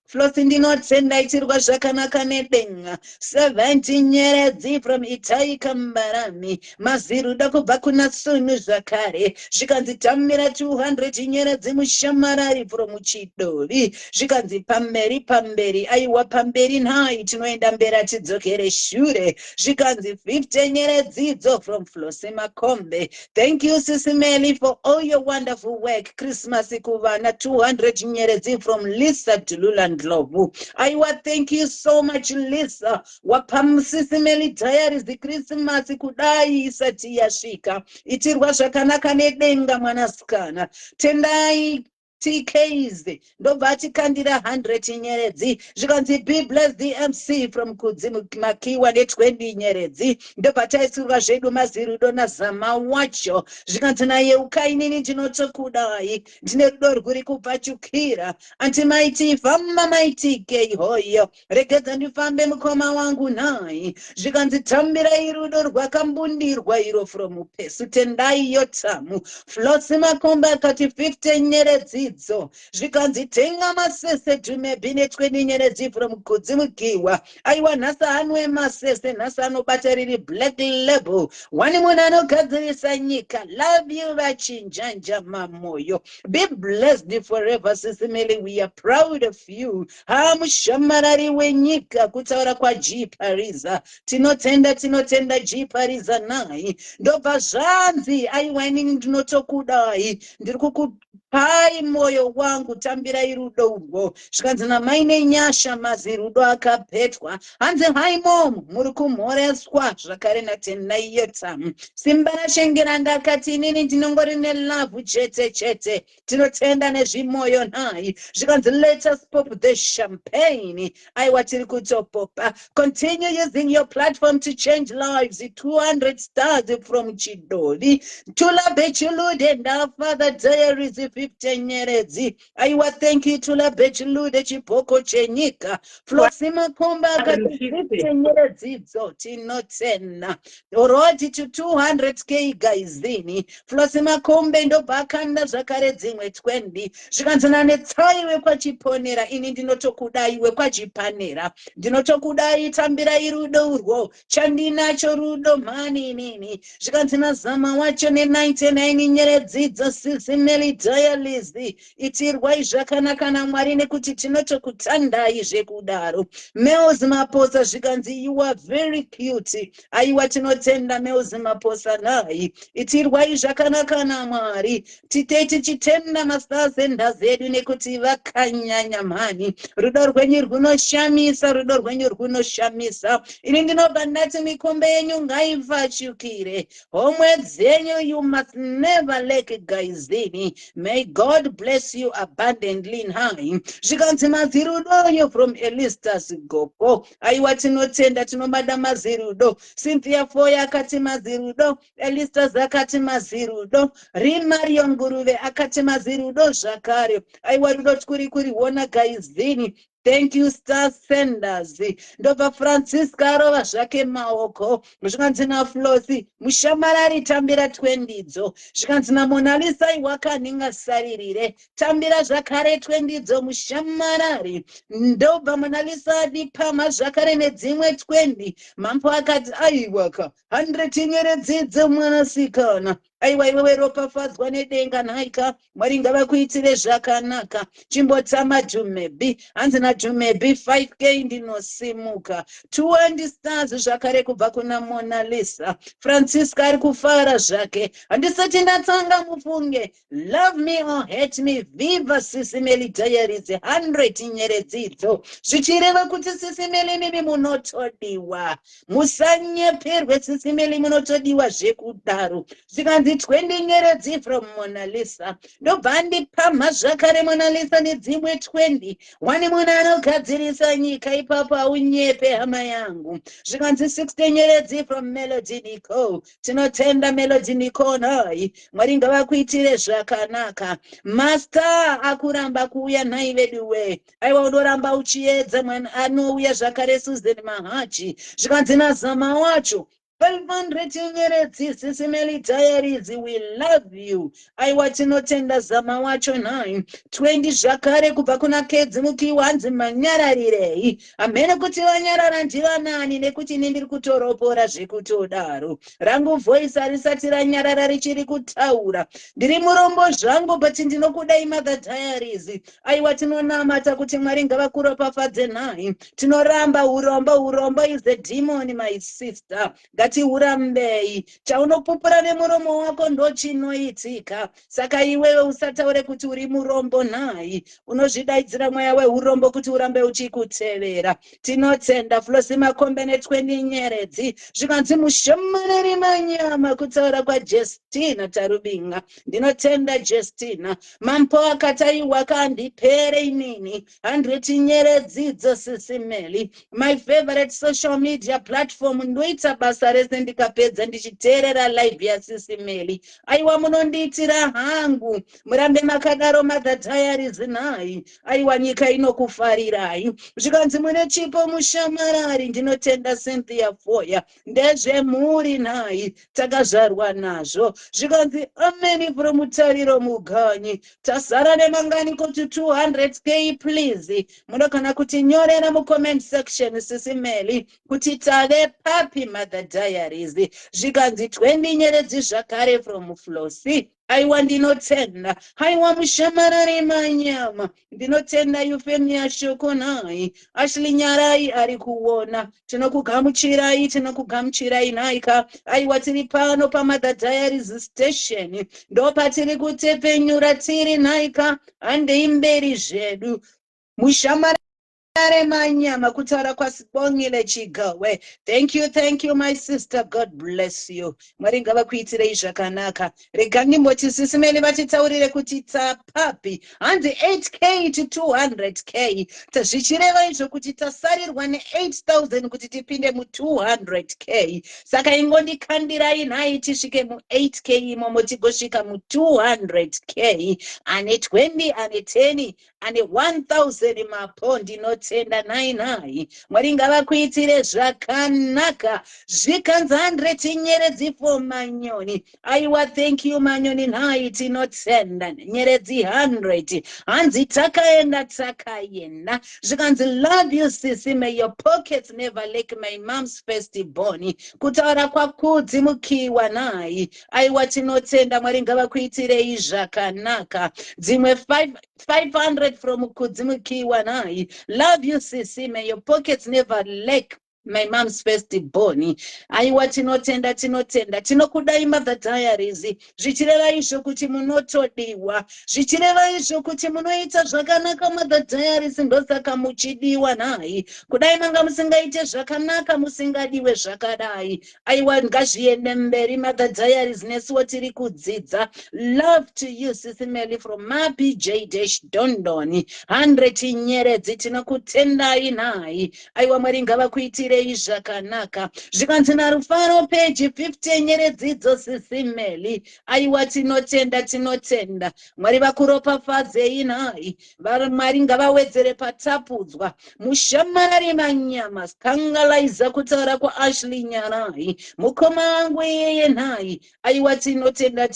Flossy ndinotenda ichirwa zvakanaka nedenga. 70 nyeredzi from Itai Kambarami. Maziruda kubva kuna Sunu zvakare. Zvikanzi tamira 200 nyeredzi mushamarari from Chidovi. Zvikanzi pamberi aiwa pamberi nhai tinoenda mbera tidzokere shure. Zvikanzi 50 nyeredzidzo from Flossy Makombe. Thank you Sisimeli for all your wonderful work. Christmas kuvana 200 nyeredzi from Lisa Dulula Ndlovu. Aiwa thank you so much Lisa. Wapam Sisimeli Diaries the Christmas kudai isati yasvika. Ichirwa zvakanaka nedenga mwanasikana. Tendai TKs ndobva tikandira 100 nyeredzi. Zvikanzi be blessed the MC from kudzimukiwa ne20 nyeredzi. Ndobva taisirwa zvedu mazirudo nazama wacho. Zvikanzi naye ukainini ndinotokudai. Ndine rudo rwuri kupachukira. Anti maiti famba maiti TK hoyo. Regedza ndifambe mukoma wangu nhai. Zvikanzi tambirai rudo rwakambundirwa iro from upesu. Tendai yotamu. Flossy Makombe akati 50 nyeredzi. Zvikanzi tenga masese Dhumebi ne20 nyeredzi from kudzimukiwa. Aiwa nhasa hanwe masese nhasa anobata riri Black Label. Wani munhu anogadzirisa nyika. Love you vachinjanja mamoyo. Be blessed forever Sisimeli. We are proud of you. Mushamarari wenyika kutaura kwa G Pariza. Tinotenda G Pariza nai. Ndobva zvanzi aiwa inini ndinotokudai. Ndiri pai moyo wangu tambirai rudo urwo. Zvikanzi namai nenyasha mazirudo akapetwa. Hanzi hai momo muri kumhoreswa zvakare natendai yotamu. Simba rashengera ndakati inini ndinongori nelove chete. Tinotenda nezvimoyo nhai. Zvikanzi let us pop the champagne. Aiwa tiri kutopopa. Continue using your platform to change lives. 200 stars from Chidovi. Tula Bechulude and our Father Diaries. 250 nyeredzi. Aiwa, thank you to la Bechilude Chipoko Chenyika. Flosima Komba akati 50 nyeredzidzo tinotenda. Oroti to 200k guysini. Flosima Kombe ndo bakanda zvakare dzimwe 20. Zvikanzana netsaiwe kwachiponera ini ndinotokudaiwe kwachipanera. Ndinotokudai tambira irudo urwo. Chandinacho rudo mani inini. Zvikanzana zama wacho ne99 nyeredzidzo sisimeli dialysis. Itirwai zvakanaka naMwari nekuti tinotokutandai zvekudaro. Meos Maposa zvikanzi you are very cute. Aiwa tinotenda Meos Maposa nai. Itirwai zvakanaka naMwari. Titeti chitenda masazenda zedu nekuti vakanyanya mani. Rudo rwenyu rwunoshamisa, rudo rwenyu rwunoshamisa. Ini ndinobva ndati mikombe yenyu ngaivhachukire. Homwe dzenyu you must never lack guysini. May God bless you abundantly in high. Zvikanzi mazirudoyo from Elistas Gogo. Aiwa tinotenda tinomada mazirudo. Cynthia Foya akati mazirudo. Elistas akati mazirudo. Rimario Nguruve akati mazirudo zvakare. Aiwa rudo kuri wona guysini. Thank you, Star Senders. Ndobva Francisca arova zvake maoko. Zvikanzi naFlosi mushamarari tambira 20 dzo. Zvikanzi naMona Lisa iwakaninga saririre. Tambira zvakare 20 dzo mushamarari. Ndobva Mona Lisa adipama zvakare nedzimwe 20. Mambo akati aiwaka 100 nyeredzidzo mwanasikana. Aiwa iwewe ropafadzwa nedenga nhaika. Mwari ngavakuitire zvakanaka. Chimbotama Jumebi. Hanzi naJumebi 5k ndinosimuka. 20 stars zvakare kubva kuna Mona Lisa. Francisca ari kufara zvake. Handisati ndatanga mufunge. Love me or hate me. Viva Sisimeli Diaries 100 nyeredzidzo. Zvichireva kuti Sisimeli mimi munotodiwa. Musanyeperwe Sisimeli munotodiwa zvekudaro. Zvikanzi 20 nyeredzi from Mona Lisa. Ndobva ndipamha zvakare Mona Lisa nedzimwe 20. Wani munhu anogadzirisa nyika ipapo aunyepe hama yangu. Zvikanzi 60 nyeredzi from Melody Nicole. Tinotenda Melody Nicole hai. Mwari ngavakuitire zvakanaka. Master akuramba kuuya nhai veduwe. Aiwa unoramba uchiedza mwana anouya zvakare Susan Mahachi. Zvikanzi nazama wacho 500 nyeredzi Sisimeli Diaries, we love you. Aiwa tinotenda zama wacho nai. 20 zvakare kubva kuna Kedzi Mukiwanzi manyararirei. Amene kuti vanyarara ndiva nani nekuti ndiri kutoropora zvekutodaro. Rangu voice harisati ranyarara richiri kutaura. Ndiri murombo zvangu but ndinokudai Mother Diaries. Aiwa tinonamata kuti Mwari ngavakuropafadze nai. Tinoramba urombo is the demon my sister. Ngati urambei. Chaunopupura nemuromo wako ndo chinoitika. Saka iwewe usataure kuti uri murombo nai. Unozvidaidzira mweya weurombo kuti urambe uchikutevera. Tinotenda Flosi Makombe ne20 nyeredzi. Zvikanzi mushamarari manyama kutaura kwaJestina Tarubinga. Ndinotenda Justina. Mampo akataiwa kandipere inini. 100 nyeredzidzo Sisimeli. My favorite social media platform ndoita basa rese ndikapedza ndichiteerera live yaSisimeli. Aiwa munondiitira hangu. Murambe makadaro Mother Diaries nai. Aiwa nyika inokufarirai. Zvikanzi mune chipo mushamarari. Ndinotenda Cynthia Foya. Ndezvemhuri nai. Takazvarwa nazvo. Zvikanzi ameni from Mutariro Muganyi. Tazara nemanganiko to 200k please. Munokana kuti nyorera mucomment section Sisimeli. Kuti tave papi Mother Diaries. Zvikanzi 20 nyeredzi zvakare from Flosi. Aiwa ndinotenda. Aiwa mushamarari manyama. Ndinotenda Euphemia Shoko nai. Ashley Nyarai ari kuona. Tinokugamuchirai naika. Aiwa tiri pano pa Mother Diaries station. Ndo patiri kutepenyura tiri naika. Ande imberi zvedu. Mushamarari Manyama kutaura kwasibongile chigawe. Thank you my sister. God bless you. Mwari ngavakuitirei zvakanaka. Regangi mboti sisimeli vatitaurire kuti tapapi. Hanzi 8k to 200k. Tazvichireva izvo kuti tasarirwa ne 8,000 kuti tipinde mu200k. Saka ingondikandirai nhai tisvike mu8k imomo tigosvika mu200k. Ane 20, ane 10, ane 1,000 mapondi notenda nai. Mwari ngavakuitire zvakanaka. Zvikanzi 100 nyeredzi for Manyoni. Aiwa, thank you Manyoni nhai tinotenda. Nyeredzi 100. Hanzi takaenda. Zvikanzi love you sisi, may your pockets never lack my mom's firstborn. Kutaura kwakudzimukiwa nai. Aiwa tinotenda, Mwari ngavakuitirei zvakanaka. Dzimwe 500 from kudzimukiwa nai. Love you sisi, may your pockets never lack my mom's firstborn. Aiwa tinotenda. Tinokudai Mother Diaries. Zvichireva izvo kuti munotodiwa. Zvichireva izvo kuti munoita zvakanaka Mother Diaries, ndosaka muchidiwa nai. Kudai manga musingaite zvakanaka musingadiwe zvakadai. Aiwa ngazviende mberi Mother Diaries, nesuwo tiri kudzidza. Love to you Sisi Meli from MaPJ-Dondon. 100 nyeredzi tinokutendai nai. Aiwa Mwari ngavakuitire zvakanaka. Zvikanzi naRufaro page 50 nyeredzidzo Sisi Meli. Aiwa tinotenda. Mwari vakuropafadzei nai. Mwari ngavawedzere patapudzwa. Mushamarari manyama kangalaiza kutaura kwaAshley Nyarai. Mukoma wangu yeye nai. Aiwa tinotenda.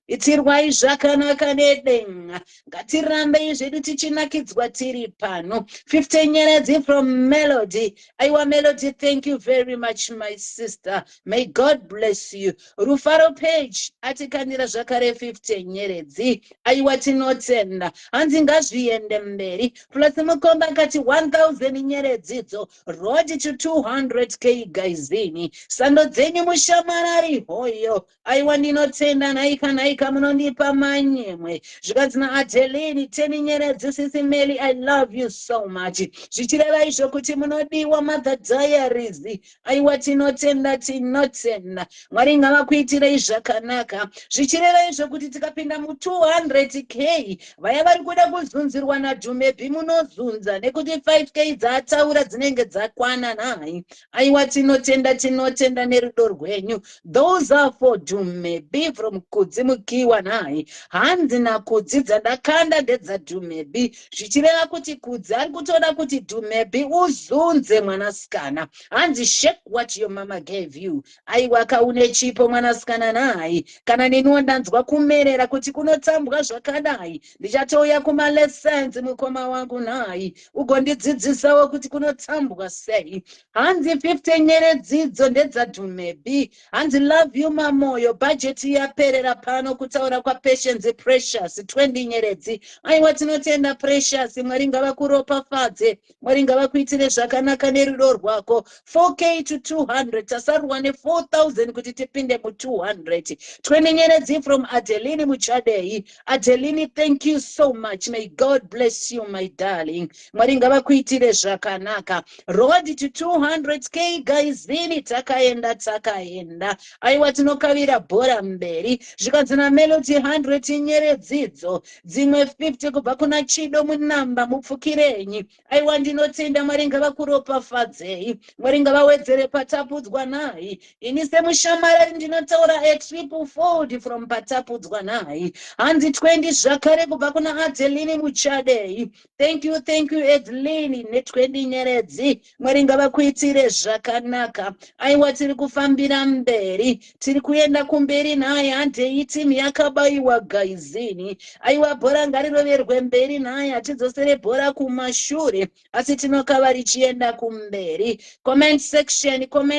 Itirwai zvakanaka nedenga. Ngatirambei zvedu tichinakidzwa tiri pano. 50 nyeredzi from Melody. Aiwa Melody, thank you very much my sister. May God bless you. Rufaro page atikanira zvakare 50 nyeredzi. Aiwa tinotenda. Hanzi ngazviende mberi. Plus mukomba kati 1,000 nyeredzidzo. Road to 200k guysini. Sando dzenyu mushamarari hoyo. Aiwa ndinotenda naika munondipa manyemwe. Zvikanzi naAdeline 10 nyeredzi Sisi Meli, I love you so much. Zvichireva izvo kuti munodiwa Mother Diaries. Aiwa tinotenda. Mwari ngavakuitirei zvakanaka. Zvichireva izvo kuti tikapinda mu200k. Vaya vari kuda kuzunzirwa naDhumebi munozunza nekuti 5k dzataura dzinenge dzakwana nai. Aiwa tinotenda nerudo rwenyu. Those are for Dhumebi from kudzimukiwa nai. Hanzi nakudzidza ndakanda ndedzaDhumebi. Zvichireva kuti kudzi ari kutoda kuti Dhumebi uzunze mwanasikana. Hanzi shake what your mama gave you. Aiwa kaune chipo mwanasikana nai. Kana ninondanzwa kumerera kuti kunotambwa zvakadai. Ndichatoya kumalessons mukoma wangu nai. Ugondidzidzisawo kuti kunotambwa sei. Hanzi 50 nyeredzidzo ndedzaDhumebi. Hanzi love you mamoyo. Budget yaperera pano kutaura kwa Patience Precious 20 nyeredzi. Aiwa tinotenda Precious. Mwari ngavakuropafadze. Mwari ngavakuitire zvakanaka nerudo rwako. 4k to 200. Tasarwa ne4,000 kuti tipinde mu200. 20 nyeredzi from Adeline Muchadei. Adeline, thank you so much. May God bless you my darling. Mwari ngavakuitire zvakanaka. Road to 200k guysini takaenda. Aiwa tinokavira bhora mberi. Zvikanzi naMelody 100 nyeredzidzo. Dzimwe 50 kubva kuna Chido Munamba mupfukirenyi. Aiwa ndinotenda Mwari ngavakuropafadzei. Mwari ngavawedzere patapudzwa nai. Ini semushamarari ndinotaura a triple fold from patapudzwa nai. Hanzi 20 zvakare kubva kuna Adeline Muchadei. Thank you Adeline ne20 nyeredzi. Mwari ngavakuitire zvakanaka. Aiwa tiri kufambira mberi. Tiri kuenda kumberi naye handei timu yakabayiwa guysini. Aiwa bhora ngariroverwe mberi naye hatidzosere bhora kumashure. Asi tinokava richienda kumberi. kumberi. Comment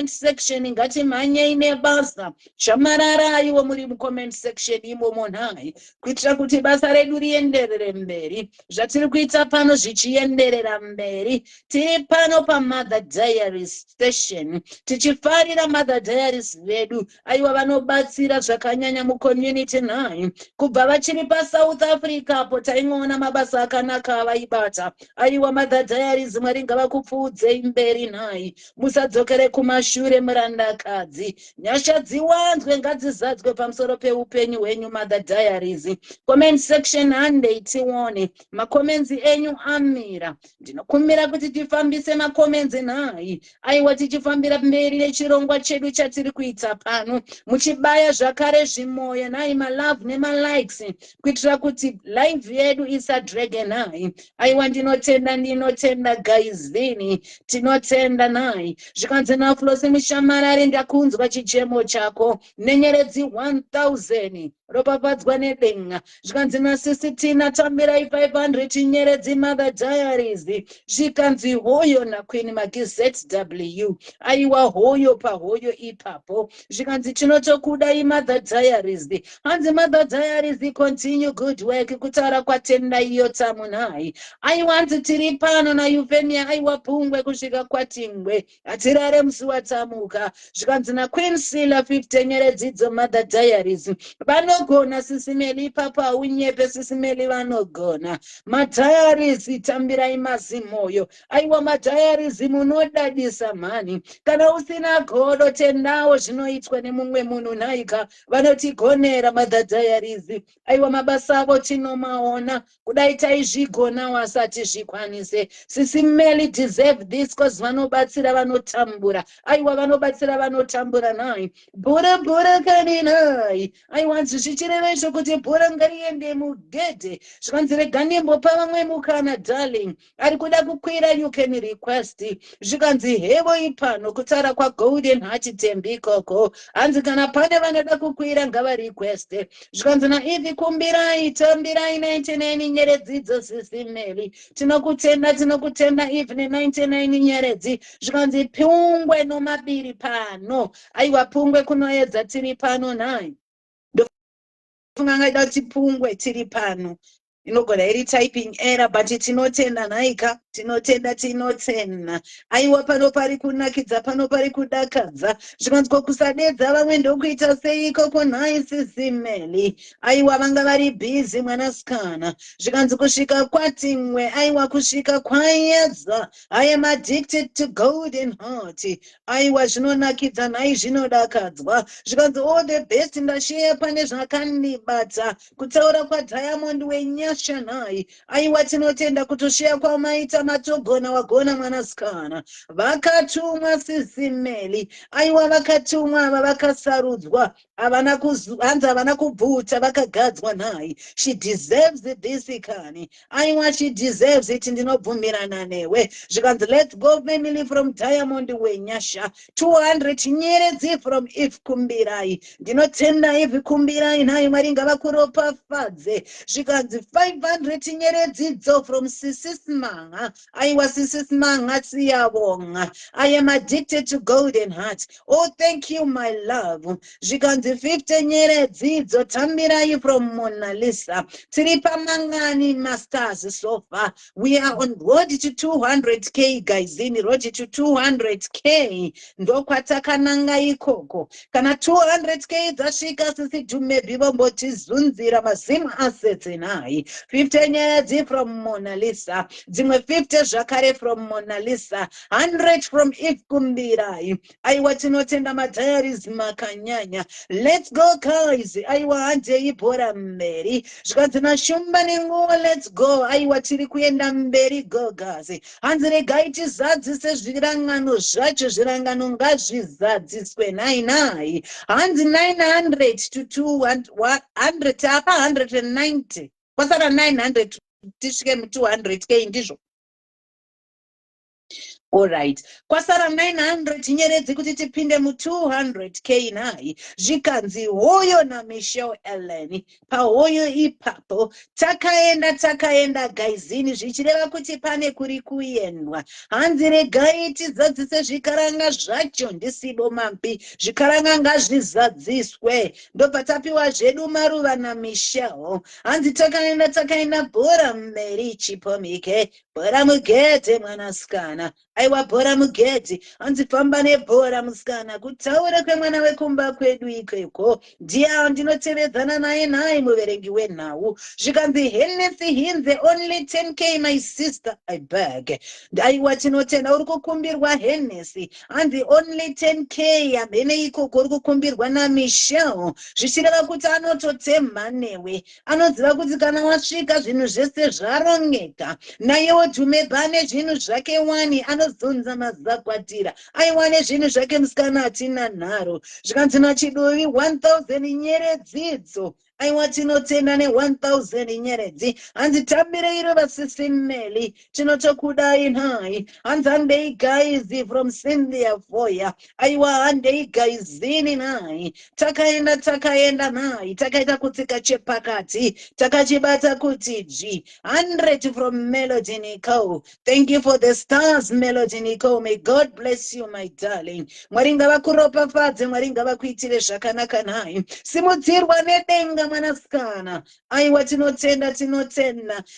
section ngatimhanyei nebasa. Shamararaiwo muri mucomment section imomo nhai kuitira kuti basa redu rienderere mberi. Zvatiri kuita pano zvichienderera mberi. Tiri pano paMother Diaries station tichifarira Mother Diaries vedu aiwa vanobatsira zvakanyanya mucommunity nhai. Kubva vachiri paSouth Africa apo tainoona mabasa akanaka avaibata. Aiwa Mother Diaries Mwari ngavakupfuudzei mberi nhai. Musadzokere kumashure murandakadzi. Nyasha dziwanzwe ngadzizadzwe pamusoro peupenyu hwenyu Mother Diaries. Comment section handei tione macomments enyu amira. Ndinokumbira kuti tifambise macomments nhai. Aiwa tichifambira mberi nechirongwa chedu chatiri kuita pano. Muchibaya zvakare zvimoyo nhai malove nemalikes kuitira kuti live yedu isadrege nhai. Aiwa ndinotenda guysini tinotenda nhai. Zvikanzi naFlosi Mushamarari ndakunzwa chichemo chako nenyeredzi 1000 ropapadzwa nedenga. Zvikanzi naSisitina tambirai 500 nyeredzi Mother Diaries. Zvikanzi hoyo naQueen Magizette W. Aiwa hoyo pahoyo ipapo. Zvikanzi tinotokudai Mother Diaries. Hanzi Mother Diaries continue good work kutaura kwatenda iyo tamunai. Aiwa hanzi tiri pano na Euphemia aiwa Pungwe kusvika kwaTingwe. Atirare musi watamuka. Zvikanzi naQueen Sila 50 nyeredzidzo Mother Diaries. Vanogona Sisimeli papa unyepe Sisimeli vanogona. MaDiaries tambirai mazimoyo. Aiwa MaDiaries munodadisa mani. Kana usina godo tendawo zvinoitwa nemumwe munhu nhaika vanotigonera Mother Diaries. Aiwa mabasa avo tinomaona kudai taizvigona wasati zvikwanise. Sisimeli deserve this cause vanobatsira vanotambura. Aiwa vanobatsira vanotambura nhai. Bhora kani nhai. Aiwa zvichirevesho kuti bhora ngariende mugedhe. Zvikanzi reganimbopa vamwe mukana darling. Ari kuda kukwira you can request. Zvikanzi hevo ipano kutaura kwaGolden Heart Tembikoko. Hanzi kana pane vanoda kukwira ngava request. Zvikanzi naIvi kumbirai tambirai 99 nyeredzidzo Sisimeli. Tinokutenda Eve ne99 nyeredzi. Zvikanzi Pungwe nomabiri pano. Aiwa Pungwe kunoedza tiri pano nhai. Fungangaida kuti Pungwe tiri pano. Inogona iri typing error but tinotenda nhaika tinotenda. Aiwa pano pari kunakidza pano pari kudakadza. Zvikanzwa kusadedza vamwe ndokuita seiko nhai Sisimeli. Aiwa vanga vari busy mwanasikana. Zvikanzi kusvika kwaTingwe. Aiwa kusvika kwaedza. I am addicted to Golden Heart. Aiwa zvinonakidza nhai zvinodakadzwa. Zvikanzi all the best ndashiya pane zvakandibata. Kutaura kwaDiamond wenyasha nhai. Aiwa tinotenda kutoshiya kwamaita matogona wagona mwanasikana. Vakatumwa Sisimeli. Aiwa vakatumwa ava vakasarudzwa. Hanzi havana kubvuta vakagadzwa nhai. She deserves this kani. Aiwa she deserves it ndinobvumirana newe. Zvikanzi let's go family from Diamond wenyasha. 200 nyeredzi from Eve Kumbirai. Ndinotenda Eve Kumbirai nhai Mwari ngavakuropafadze. Zvikanzi 500 nyeredzidzo from Sisismanga. Aiwa Sisismanga siyabonga. I am addicted to Golden Heart. Oh thank you my love. Zvikanzi 50 nyeredzidzo tambirai from Mona Lisa. Tiri pamangani masters so far. We are on road to 200k guys. In road to 200k. Ndokwatakananga ikoko. Kana 200k dzasvika sisi tumebi vombotizunzira mazimu assets nhai. 50 nyeredzi from Mona Lisa. Dzimwe 50 zvakare from Mona Lisa. 100 from Eve Kumbirai. Aiwa tinotenda MaDiaries makanyanya. Let's go guys. Aiwa handei bhora mberi. Zvikanzi naShumba nenguva let's go. Aiwa tiri kuenda mberi go guys. Hanzi regai tizadzise zvirangano zvacho. Zvirangano ngazvizadziswe nhai. Hanzi 900 to 200 apa 190. Kwasara 900 tisvike mu 200k ndizvo. Alright. Kwasara 900 nyeredzi kuti tipinde mu 200k nai. Zvikanzi hoyo na Michelle Ellen. Pa hoyo ipapo. Takaenda gaizini. Zvichireva kuti pane kuri kuendwa. Hanzi regai tizadzise zvikaranga zvacho ndisibo mampi. Zvikaranga ngazvizadziswe. Ndopatapiwa zvedu maruva na Michelle. Hanzi takaenda bhora mberi chipomike. Bhora mugete mwanasikana. Aiwa bhora mugedzi, hanzi famba nebhora musikana, kutaura kwemwana wekumba kwedu ikoko. Ndiye ndinotevedzana naye muverengi wenhau. Zvikanzi Hennessy Hinze only 10k my sister, I beg. Aiwa tinotenda uri kukumbirwa Hennessy, hanzi only 10k yamene ikoko uri kukumbirwa naMichelle. Zvichireva kuti anototemha newe. Anoziva kuti kana wasvika zvinhu zvese zvarongeka. Nayewo Dhumebane zvinhu zvake wani anozonza mazakwatira. Aiwane zvinhu zvake musikana atina nharo. Zvikanzi naChidovi 1000 nyeredzidzo. Aiwa tinotenda ne1000 nyeredzi. Hanzi tambirei vasisimeli. Tinotokudai nhai. Hanzi handei guys from Cynthia Foya. Aiwa handei guysini nhai. Takaenda nhai. Takaita kutsika chepakati. Takachibata kuti G. 100 from Melody Nicole. Thank you for the stars, Melody Nicole. May God bless you, my darling. Mwari ngavakuropafadze, Mwari ngavakuitire zvakanaka nhai. Simudzirwa nedenga mwanasikana. Aiwa tinotenda.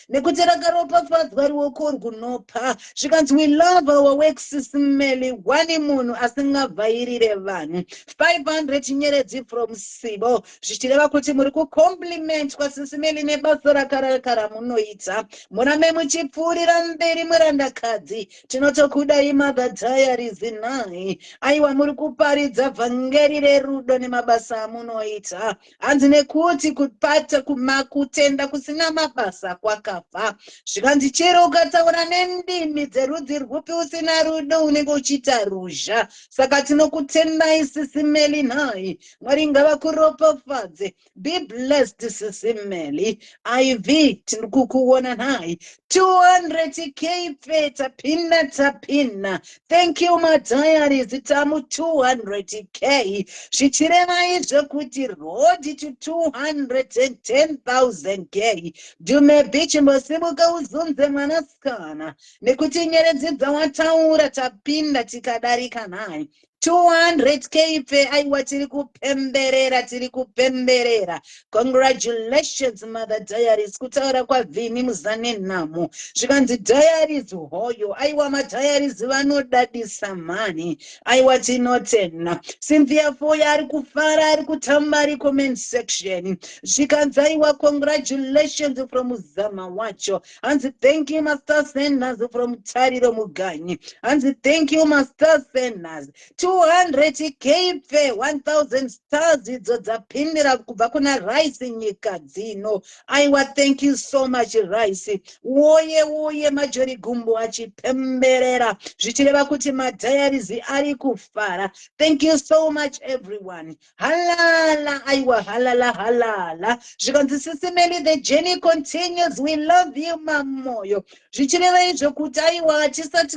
Nekuti rakaropafadzwa ruoko rwunopa. Zvikanzi we love our work sisimeli. Wani munhu asingavhairire vanhu. 500 nyeredzi from Sibo. Zvichireva kuti muri kucompliment kwa sisimeli nebasa rakarara munoita. Muname muchipfuurira mberi murandakadzi. Tinotokudai Mother Diaries nai. Aiwa muri kuparidza vhangeri rerudo nemabasa amunoita. Hanzi nekuti kupata kumakutenda kusina mabasa kwakafa. Zvikanzi chero ukataura nendimi dzerudzi rwupi usina rudo unenge uchiita ruzha. Saka tinokutendai sisimeli nai. Mwari ngavakuropafadze. Be blessed sisimeli. IV tinokukuona nai. 200k feta tapina. Thank you my diaries. Itamu 200k. Zvichireva izvo kuti road to 210,000k. Dhumebichi mbosimuka uzunze mwanasikana. Nekuti nyeredzi dzawataura tapinda tikadarika nai. 200k fe aiwa tiri kupemberera. Congratulations Mother Diaries. Kutaura kwa Vini muzane namo. Zvikanzi Diaries hoyo. Aiwa madiaries vanodadisa mani. Aiwa tinotenda. Cynthia Foya ari kufara ari kutamba ari comment section. Zvikanzi aiwa congratulations from Zama wacho. Hanzi thank you Master Senders from Tariro Muganyi. Hanzi thank you Master Senders. 200k fe 1000 stars idzo dzapindira kubva kuna Rice nyika dzino. Aiwa thank you so much Rice. Woye Majori Gumbo achipemberera. Zvichireva kuti madiaries ari kufara. Thank you so much everyone. Halala aiwa halala. Zvikanzi sisimeli the journey continues. We love you mamoyo. Zvichireva izvo kuti aiwa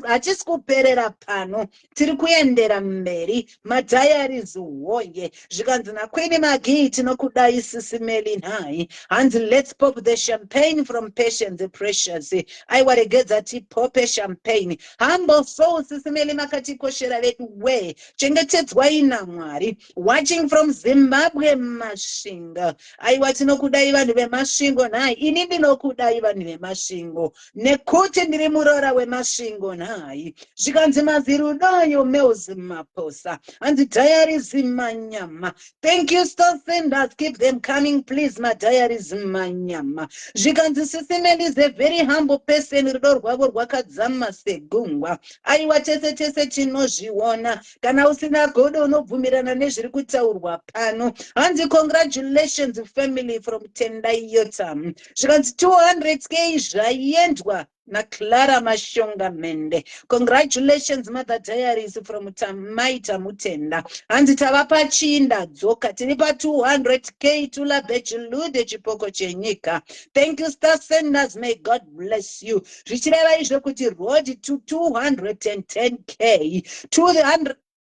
hachisi kuperera pano. Tiri kuendera mberi. Madiaries woye. Zvikanzi naQueen Magi tinokudai sisimeli nhai. Hanzi let's pop the champagne from Patience Precious. Aiwa regedza tipope champagne. Humble soul sisimeli makatikoshera vedu we. Chengetedzwai naMwari. Watching from Zimbabwe Masvingo. Aiwa tinokudai vanhu vemasvingo nhai. Ini ndinokudai vanhu vemasvingo. Nekuti ndiri murora wemasvingo nhai. Zvikanzi mazirudayo Mills Maposa. And the diaries manyama. Thank you Star Senders. Keep them coming please my diaries manyama. Zvikanzi sisimeli is a very humble person. Rudo rwavo rwakadzama segungwa. Aiwa tese tinozviona. Kana usina godo unobvumirana nezviri kutaurwa pano. Hanzi congratulations family from Tendai Yotam. Zvikanzi 200k zvaendwa. naClara Mashonga Mende. Congratulations, Mother Diaries from Maita Mutenda. And tavapa chinda dzoka tiripa 200k tula bechilude chipoko chenyika. Thank you, Star Senders. May God bless you. Zvichireva izvo kuti road to 210k.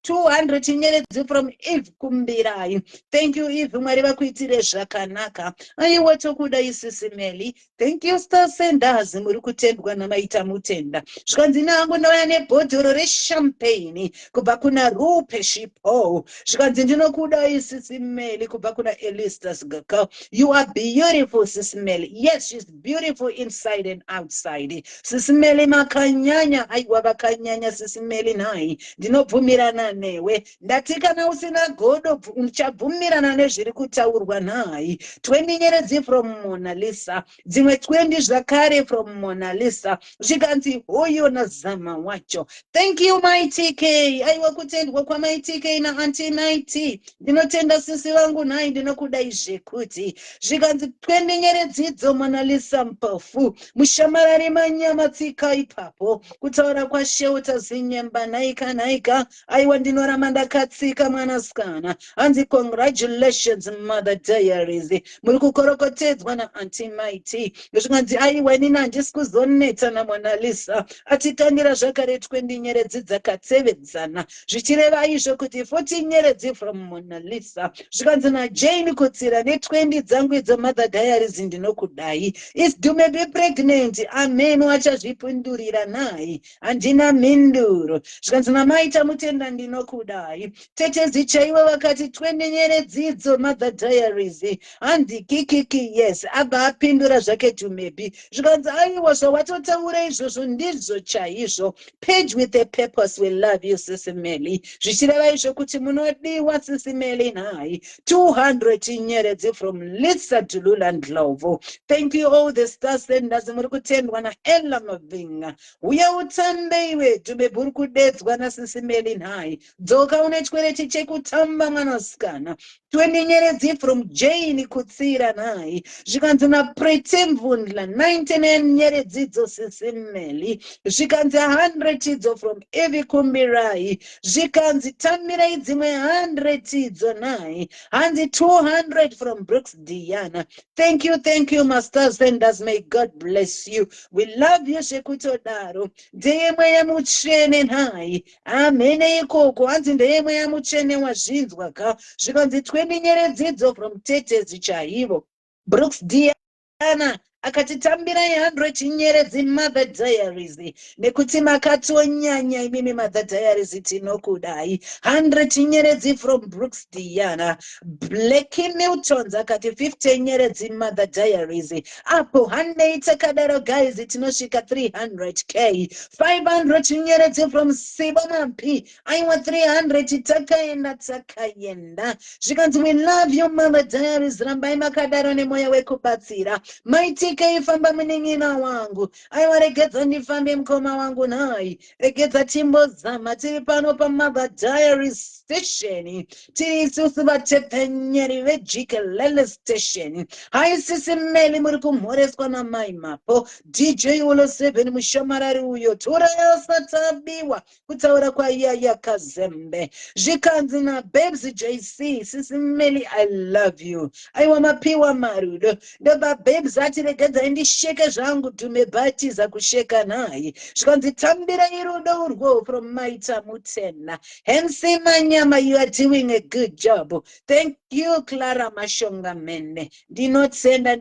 200 nyeredzi from Eve Kumbirai. Thank you, Eve. Mwari vakuitire zvakanaka. Aiwa tokuda isisi Meli. Thank you, Star Senders. Muri kutendwa namaita mutenda. Zvikanzi nangu ndauya nebhodhoro reshampeni kubva kuna Rupe Shipo. Zvikanzi ndinokuda isisi Meli kubva kuna Elistas Gaka. You are beautiful, Sisi Meli. Yes, she's beautiful inside and outside. Sisi Meli makanyanya. Aiwa vakanyanya Sisi Meli nai. Ndinobvumirana newe. Ndati kana usina godo uchabvumirana nezviri kutaurwa nai. 20 nyeredzi from Mona Lisa. Dzimwe 20 zvakare from Mona Lisa. Zvikanzi hoyo nazama wacho. Thank you, Mighty K. Aiwa kutendwa kwa Mighty K na Auntie Mighty. Ndinotenda sisi wangu nai ndinokudai zvekuti. Zvikanzi 20 nyeredzidzo Mona Lisa mpofu. Mushamarari manyama tsika ipapo. Kutaura kwa Sheuta zinyemba naika. Aiwa ndinorama ndakatsika mwanasikana. Hanzi congratulations, Mother Diaries. Muri kukorokotedzwa na Auntie Mighty. Zvikanzi aiwa nini handisi kuzoneta naMona Lisa. Atikandira zvakare 20 nyeredzi dzakatsevedzana. Zvichireva izvo kuti 40 nyeredzi from Mona Lisa. Zvikanzi naJane Kutsira ne20 dzangu idzo Mother Diaries ndinokudai. Is Dume be pregnant? Amen. Wachazvipindurira nai. Handina mhinduro. Zvikanzi namaita mutenda ndinokudai. Tetezi chaiwe vakati 20 nyeredzidzo Mother Diaries. Handi kikiki yes. Abba apindura zvake Dumebi. Zvikanzi aiwa zvawatotaura izvozvo ndizvo chaizvo. Page with a purpose. We love you, Sisi Meli. Zvichireva izvo kuti munodiwa Sisi Meli nai. 200 nyeredzi from Lisa Dulula Ndlovu. Thank you all the Star Senders. Muri kutendwa na Ella Mavinga. Uya utambeiwe Dumeburi kudedzwa na Sisi Meli nai. Dzoka une chikwereti chekutamba mwanasikana. 20 nyeredzi from Jane Kutsira nai. Zvikanzi na Pretty Mvundla 99 nyeredzidzo Sisi Meli. Zvikanzi 100 idzo from Evi Kumbirai. Zvikanzi tamirei dzimwe 100 idzo nai. Hanzi 200 from Brooks Diana. Thank you, Master Senders. May God bless you. We love you, Shekutodaro. Ndeyemwe yamuchene nai. Amene ikoko. Hanzi ndeyemwe yamuchene wazvinzwa ka. Zvikanzi 20 nyeredzidzo from Tetezi chaivo. Brooks Diana. Akatitambira 100 nyeredzi Mother Diaries. Nekuti makatonyanya imimi Mother Diaries tinokudai. 100 nyeredzi from Brooks Diana. Blackie Miltons akati 50 nyeredzi Mother Diaries. Apo hande itakadaro guys tinosvika 300k. 500 nyeredzi from Sibona P. I want 300 takaenda. Zvikanzi we love you Mother Diaries. Rambai makadaro nemoya wekubatsira. Mighty Kaifamba mningina wangu. Aiwaregedza ndifambe mkoma wangu nai. Regedza timbo zama. Tiri pano pa Mother Diaries station. Tiri isusu vatepenyeri vejikelele station. Hai Sisi Meli muri kumhoreswa na mai mapo. DJ Ulo 7 mushamarari uyo. Tura yasa tabiwa. Kutaura kwa Yaya Kazembe. Zvikanzi na Babes JC. Sisi Meli I love you. Aiwa mapiwa marudo. Doba Babes atiregedza indisheke zvangu tumebhatiza kusheka naye. Zvikanzi tambira irudo urwo from Maita Mutenda. Hensi Manyama, you are doing a good job. Thank you, Clara Mashonga Mende. Ndinotsenda.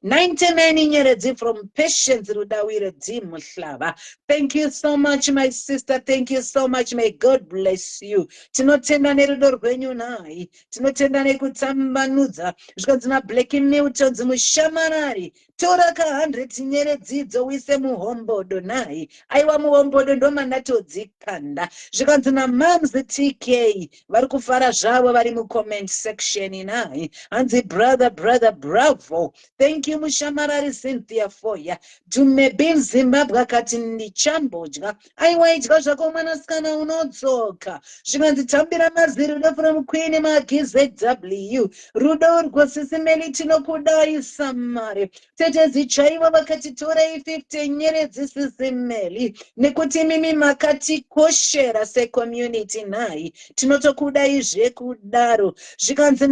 99 nyeredzi from Patience Rudawire Dimuhlava. Thank you so much, my sister. Thank you so much. May God bless you. Tinotenda nerudo rwenyu nai. Tinotenda nekutambanudza. Zvikanzi na Blackie Miltons mushamarari. Tora ka 100 nyeredzidzo wise muhombodo nai. Aiwa muhombodo ndo mandatodzikanda. Zvikanzi na Moms TK. Vari kufara zvavo vari mu comment section nai. Hanzi brother bravo. Thank you mushamarari Cynthia Foya. Dumebi Zimbabwe akati ndichambodya. Aiwa idya zvako mwanasikana unodzoka. Zvikanzi tambira mazirudo from Queen MaGZW. Rudo urwo Sisi Meli tinokudai samari. zvakare tetezi chaivo vakatitorei 50 nyeredzi sisimeli nekuti mimi makatikoshera secommunity nhai tinotokudai zvekudaro zvikanzi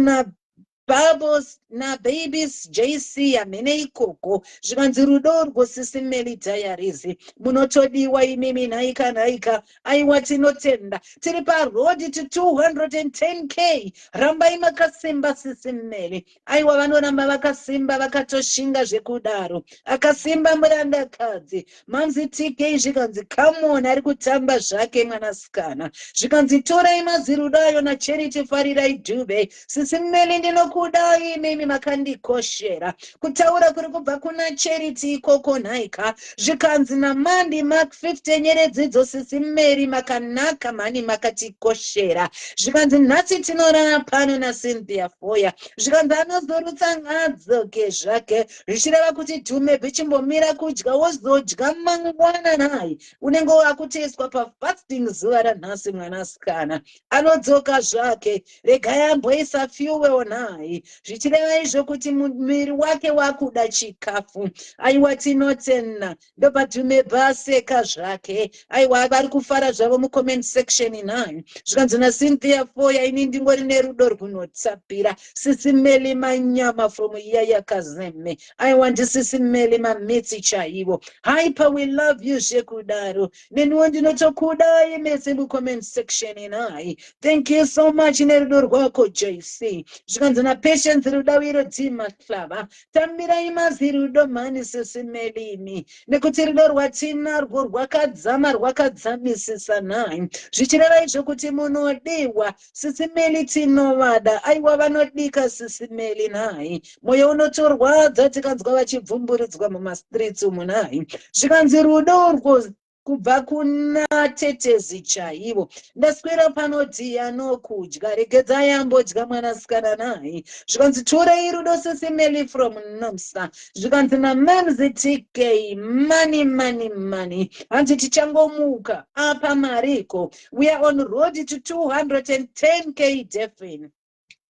Bubbles na babies JC amene ikoko zvikanzi rudo rwosisimeli diaries munotodiwa imimi naika aiwa tinotenda tiri parodi to 210k rambai makasimba sisimeli aiwa vanoramba vakasimba vakatoshinga zvekudaro akasimba murandakadzi manzi TK zvikanzi come on ari kutamba zvake mwanasikana zvikanzi torai mazirudo ayo naCharity Farirai Dube sisimeli ndinokudai mimi makandikoshera kutaura kuri kubva kuna Charity ikoko nhaika zvikanzi namandi Mark 50 nyeredzidzo sisimeri makanaka mani makatikoshera zvikanzi nhasi tinorara pano naCynthia Foya zvikanzi anozorutsa ngadzoke zvake zvichireva kuti Dhume bichimbomira kudya wozodya mangwana nhai unenge wakutoiswa pafasting zuva ranhasi mwanasikana anodzoka zvake regai amboisa fuel nhai zvichireva izvo kuti muviri wake wakuda chikafu aiwa tinotenda ndopa Dhume baseka zvake aiwa vari kufara zvavo mucomment section nhai zvikanzi naCynthia Foya ini ndingori nerudo rwunotsapira sisimeli manyama from Yaya Kazeme aiwa ndisisimeli mamitsi chaivo hyper we love you zvekudaro neniwo ndinotokudai mese mucomment section nhai thank you so much nerudo rwako JC zvikanzi naPatience rudawiro Dzimahlava tambirai mazirudo mhani sisimelimi nekuti rudo rwatinarwo rwakadzama rwakadzamisisa nhai zvichireva izvo kuti munodiwa sisimeli tinovada aiwa vanodika sisimeli nhai mwoyo unotorwadza tikanzwa vachibvumburidzwa mumastreets umu nhai zvikanzi rudo urwo kubva kuna tetezi chaivo ndaswera panodhiya nokudya regedzai ambodya mwanasikana nhai zvikanzi torei rudo sisimeli from Nomsa zvikanzi naMamzi TK mani hanzi tichangomuka apa mariko we are on road to 210k defin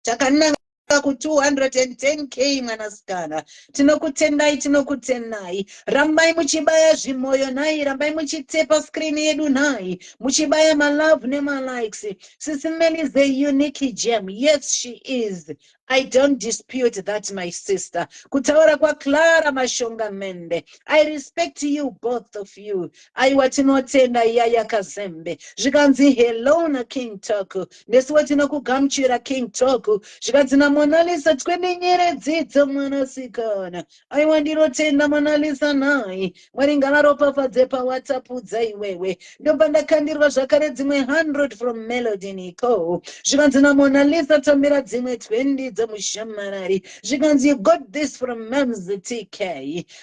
takananga ku 210k mwanasikana tinokutendai rambai muchibaya zvimoyo nhai rambai muchitepa screen yedu nhai muchibaya malove nemalikes sisimeli is a unique gem yes she is I don't dispute that my sister kutaura kwa Clara Mashonga Mende I respect you both of you aiwa tinotenda Yaya Kazembe zvikanzi hello na King Toku ndesiwo tinokugamuchira King Toku zvikanzi Mona Lisa twende nyeredzidzo mwanasikana aiwa ndinotenda Mona Lisa nhai mwari ngavaropafadze paWhatsApp dzaiwewe ndopa ndakandirwa zvakare dzimwe 100 from Melody Nico zvikanzi Mona Lisa tambira dzimwe 20 dzomushamarari zvikanzi you got this from Mamzi TK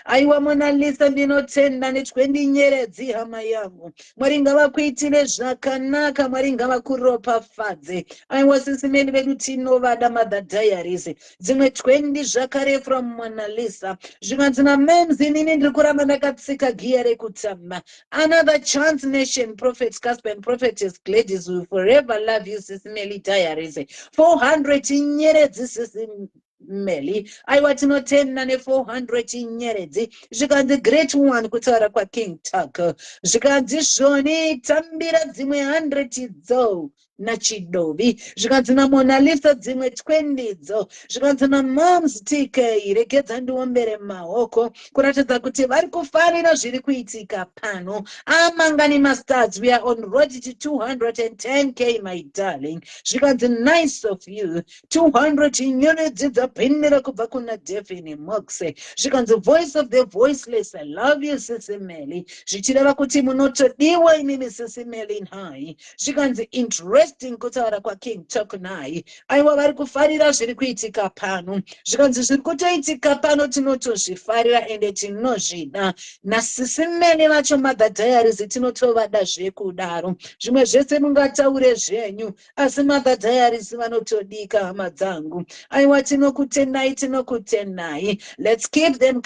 aiwa Mona Lisa ndinotenda ne20 nyeredzi hama yangu mwari ngavakuitire zvakanaka mwari ngavakuropafadze aiwa sisimeli vedu tinovada Mother Diaries dzimwe 20 zvakare from Mona Lisa zvikanzi naMamzi nini ndiri kuramba ndakatsika giya rekutamba another chance nation Prophet Casper and Prophetess Gladys will forever love you sisimeli Diaries 400 nyeredzi sisimeli aiwa tinotenda ne400 nyeredzi zvikanzi great one kutaura kwa King Tucker zvikanzi zvoni tambira dzimwe 100 dzo naChidobi zvikanzi Mona Lisa dzimwe 20 dzo zvikanzi naMamzi TK regedza ndiombere maoko kuratidza kuti vari kufarira zviri kuitika pano amangani masters we are on road to 210k my darling zvikanzi nice of you 200 nyeredzi dzapindira kubva kuna Devin Moxe zvikanzi voice of the voiceless I love you sisimeli zvichireva kuti munotodiwa imimi sisimeli nhai zvikanzi interesting kutaura kwa King Talk nhai aiwa vari kufarira zviri kuitika pano zvikanzi zviri kutoitika pano tinotozvifarira ende tinozvida nasisimeli vacho Mother Diaries tinotovada zvekudaro zvimwe zvese mungataure zvenyu asi Mother Diaries vanotodika hama dzangu aiwa tinokutendai let's keep them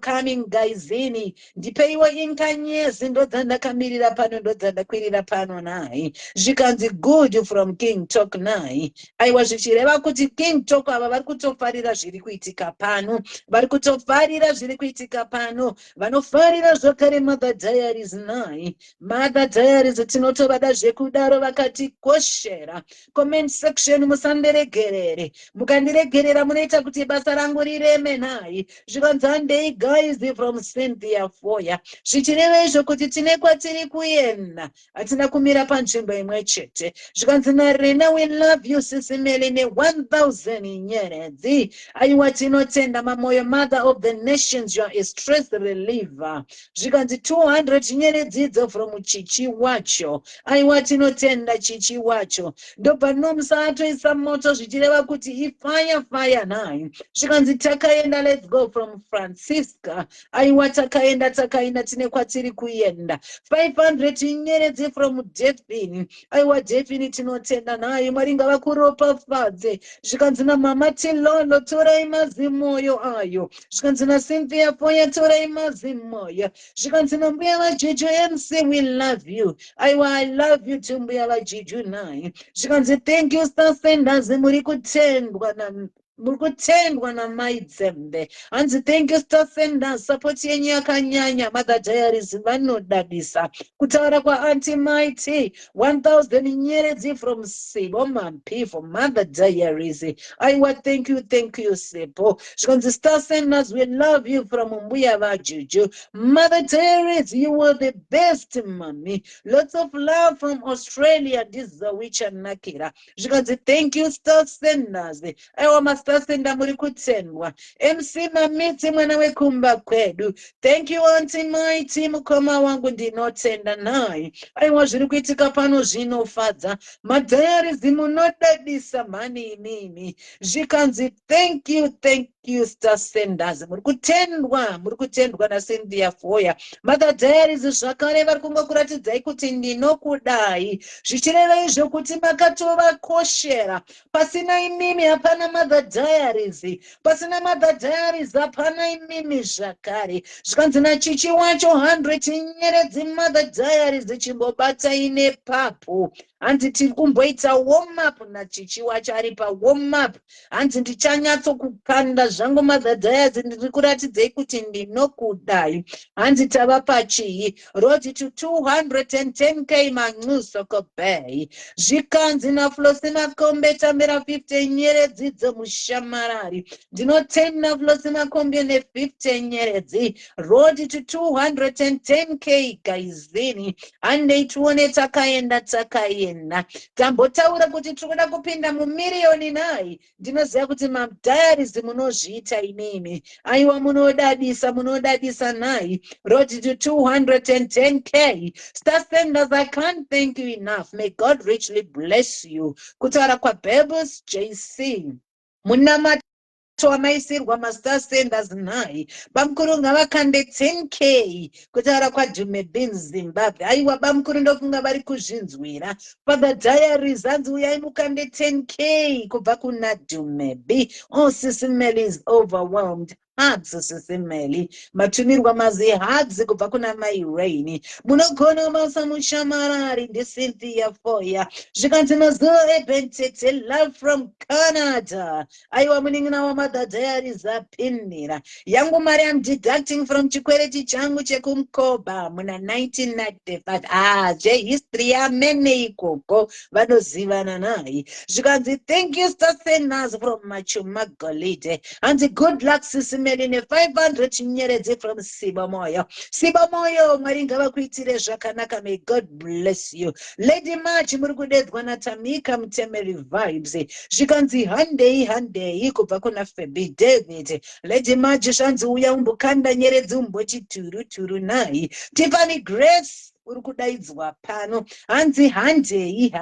coming guysini ndipeiwo inkanyezi ndodzandakamirira pano ndodzandakwirira pano nai. Zvikanzi good from King Talk nai. Aiwa zvichireva kuti King Talk ava vari kutofarira zviri kuitika pano. Vari kutofarira zviri kuitika pano. Vanofarira zvakare Mother Diaries nai. Mother Diaries tinotovada zvekudaro vakatikoshera. Comment section musandiregerere. Mukandiregerera munoita kuti basa rangu rireme nai. Zvikanzi handei guys from Cynthia Foya. Zvichireva izvo kuti tine kwatiri kuenda. Hatina kumira panzvimbo imwe chete. Zvikanzi naRena we love you Sisimeli ne 1000 nyeredzi. Aiwa tinotenda mamoyo mother of the nations, you are a stress reliever. Zvikanzi 200 nyeredzidzo from Chichi wacho. Aiwa tinotenda Chichi wacho. Ndobva nomusatoisa moto zvichireva kuti ifire fire nai. Zvikanzi takaenda, let's go from Francisca. Aiwa takaenda tine kwatiri kuenda. 500 nyeredzi from Delphine. Aiwa Delphine tinotenda naye Mwari ngavakuropafadze. Zvikanzi naMama Tilolo torai mazimoyo ayo. Zvikanzi naCynthia Foya torai mazimoyo. Zvikanzi nambuya vaJeju MC we love you. Aiwa I love you too mbuya vaJeju naye. Zvikanzi thank you Star Senders muri kutendwa na Maidzembe. Hanzi thank you Star Senders, support yenyu yakanyanya. Mother Diaries vanodadisa. Kutaura kwa Auntie Mighty 1000 nyeredzi from Sibo Mampi for Mother Diaries. Aiwa thank you Sibo. Zvikanzi Star Senders we love you from mbuya vaJuju. Mother Diaries you were the best mommy. Lots of love from Australia. This is the witch and Nakira. Zvikanzi thank you Star Senders. Aiwa Master Sender muri kutendwa. MC Mamiti mwana wekumba kwedu. Thank you Auntie Mighty mukoma wangu ndinotenda naye. Aiwa zviri kuitika pano zvinofadza. Madiaries munodadisa mani inini. Zvikanzi thank you Star Senders. Muri kutendwa na Cynthia Foya. Mother Diaries zvakare vari kungokuratidzai kuti ndinokudai. Zvichireva izvo kuti makatovakoshera. Pasina imimi hapana Mother Diaries. Pasina Mother Diaries hapana imimi zvakare. Zvikanzi naChichi wacho 100 nyeredzi Mother Diaries chimbobata ine papo. Hanzi tiri kumboita warm up naChichi wacho ari pa warm up. Hanzi ndichanyatso kukanda zvangu Mother Diaries ndiri kuratidzai kuti ndinokudai. Hanzi tava pachii road to 210k Manxuso Bay. Zvikanzi naFlosi Makombe tambira 50 nyeredzi dzomushamarari. Ndinotenda Flosi Makombe ne 50 nyeredzi. Road to 210k guysini. Handei tuone takaenda. Tambotaura kuti tikuda kupinda mumiliyoni nai. Ndinoziva kuti Diaries munozviita inimi. Aiwa munodadisa nai. Road to 210k. Star Senders, I can't thank you enough. May God richly bless you. Kutaura kwa Bebus JC. Munama wamaisirwa Master Senders nai. Bamkuru ngavakande 10k. Kutaura kwa Dumebin Zimbabwe. Aiwa bamkuru ndofunga vari kuzvinzwira. Father Diaries hanzi uyai mukande 10k kubva kuna Dumebi. Oh, Sisimeli is overwhelmed. Hugs Sisimeli. Matumirwa mazi hugs kubva kuna Mai Rainy. Munogona masa mushamarari ndi Cynthia Foya. Zvikanzi mazuva ebentete love from Canada. Aiwa muningina wa Mother Diaries apinira. Yangu mari I'm deducting from chikwereti changu chekumkoba muna 1995. Je history ya mene ikoko vanozivana nai. Zvikanzi thank you Star Senders from Machuma Golide. Hanzi good luck Sisimeli. 500 nyeredzi from Sibamoyo. Sibamoyo Mwari ngavakuitire zvakanaka. May God bless you. Lady March muri kudedzwa naTamika Mtemeri vibes. Zvikanzi handei kubva kuna Fabi David. Lady March zvanzi uya umbokanda nyeredzi umbochituru nai. Tiffany Grace uri kudaidzwa pano. Hanzi handei.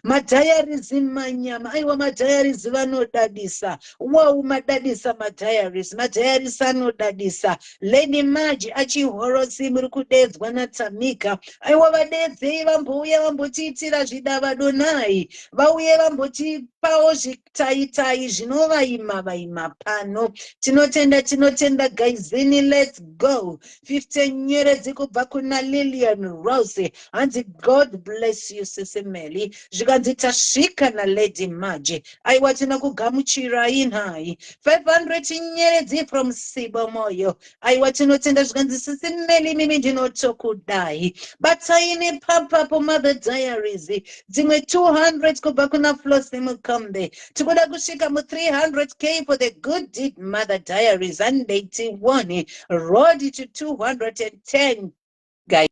Madiaries manyama. Aiwa Madiaries vanodadisa. Wow, madadisa Madiaries anodadisa. Lady Marge achihorosi muri kudedzwa naTamika. Aiwa vadedzei vambouya vambotiitira zvidavado nai. Vauye vambotipawo zvitaitai zvinovaima pano. Tinotenda guysini, let's go. 15 nyeredzi kubva kuna Lilia and Rosie. And God bless you, Sisimeli. Zvikanzi tasvika naLady Maji. Aiwa tinokugamuchira inhai. 500 nyeredzi from Sibo Moyo. Aiwa tinotenda zvikanzi Sisimeli mimi ndinotokudai. Bataine papa po Mother Diaries. Dzimwe 200 kubva kuna Flossie Mukombe. Tikuda kusvika mu 300k for the good deed Mother Diaries and 81. Road to 210 guys.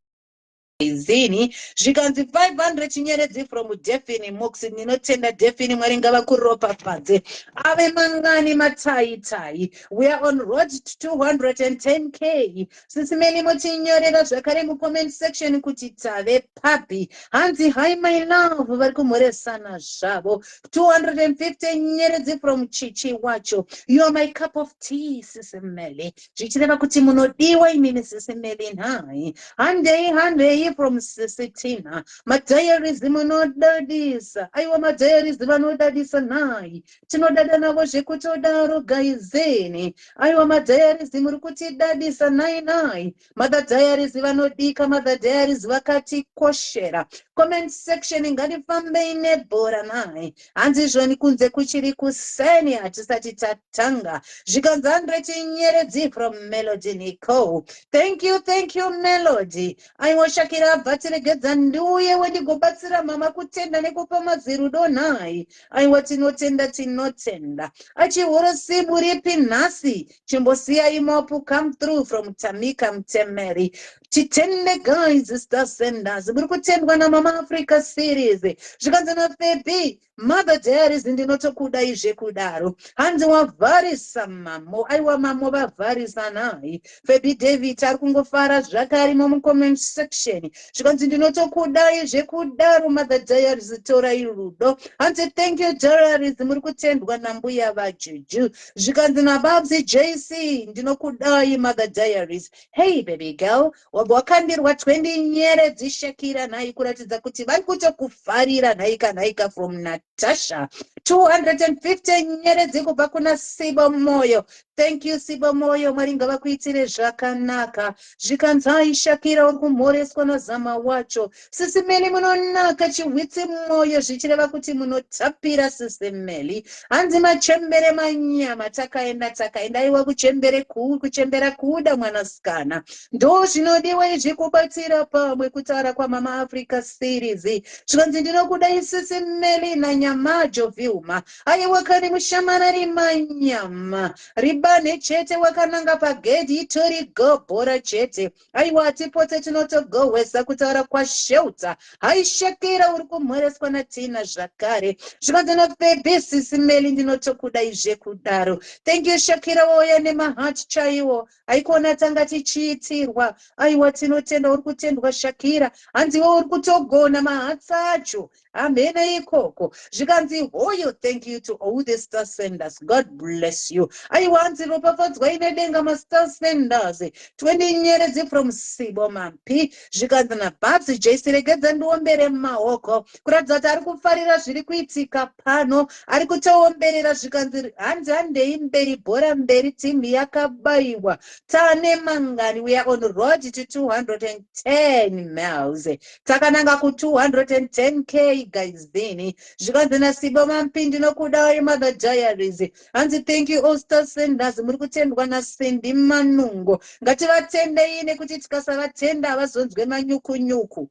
Zini zvikanzi 500 nyeredzi from Defini Moxie. Ninotenda Defini Mwari ngavakuropafadze. Ave mangani matai. We are on road to 210k. Sisimeli mutinyorera zvakare mu comment section kuti tave papi. Hanzi hi my love vari kumhoresana zvavo. 250 nyeredzi from Chichi Wacho. You are my cup of tea, Sisimeli. Zvichireva kuti munodiwa imini Sisimeli nhai. Handei from Sisitina. Madiaries munodadisa. Aiwa madiaries vanodadisa nai. Tinodada navo zvekutodaro gaizeni. Aiwa madiaries muri kutidadisa nai. Mother Diaries vanodika, Mother Diaries vakati koshera. Comment section ngarifambe nebhora nai. Hanzi zvoni kunze kuchiri kuseni hatisati tatanga. Zvikanzi 100 nyeredzi from Melody Nicole. Thank you Melody. Aiwa Shakira batiregedza nduye wendigobatsira mama kutenda nekupa mazirudo nai. Aiwa tinotenda. Achihoro simu ripi nhasi. Chimbosiya imopu come through from Tamika Mtemeri. Titende guys Star Senders. Muri kutendwa na Mama Africa series. Zvikanzi na Febi. Mother Diaries ndinotokudai zvekudaro. Hanzi wavharisa mamo. Aiwa mamo vavharisa nai. Febi David ari kungofara zvakare mu comment section. Zvikanzi ndinotokudai zvekudaro Mother Diaries torai rudo. Hanzi thank you Diaries muri kutendwa na mbuya vajuju. Zvikanzi na Babsi JC ndinokudai Mother Diaries. Hey baby girl, wakandirwa 20 nyeredzi Shakira nai kuratidza kuti vari kutokufarira nhaika from Natasha. 250 nyeredzi kubva kuna Sibo Moyo. Thank you Sibo Moyo, Mwari ngavakuitire zvakanaka. Zvikanzi hai Shakira uri kumhoreswa nazama wacho. Sisimeli munonaka chihwitsi moyo zvichireva kuti munotapira Sisimeli. Hanzi machembere manyama takaenda iwa kuchembera kuda mwanasikana. Ndo zvinodiwa izvi kubatsira pamwe kutaura kwa Mama Africa series. Zvikanzi ndinokudai Sisimeli nanyamajo Vilma. Aiwa kani mushamanari manyama. Ribane chete wakananga pagedhi itori go bora chete. Aiwa atipote tinotogowesa kutaura kwa Shelter. Hai Shakira uri kumhoreswa naTina zvakare. Zvikanzi na Baby Sisimeli ndinotokudai zvekudaro. Thank you Shakira woya nemaheart chaiwo. Aikona tanga tichiitirwa. Aiwa tinotenda uri kutendwa Shakira. Hanzi uri kutogona mahatsa acho. Amena ikoko. Zvikanzi hoyo thank you to all the Star Senders. God bless you. Aiwa hanzi ropafadzwa ine denga ma Star Senders. 20 nyeredzi from Sibo Mampi. Zvikanzi na Babs JC regedza ndiombere maoko. Kuratidza kuti ari kufarira zviri kuitika pano. Ari kutoomberera zvikanzi hanzi handei mberi bhora mberi timu yakabayiwa. Tane mangani we are on road to 210 miles. Takananga ku 210k guys bini. Zvikanzi na Sibo Mampi ndinokudai Mother Diaries. Hanzi thank you all Star Senders. Muri kutendwa na Cindy Manungo. Ngativatendei nekuti tikasavatenda havazonzwe manyuku.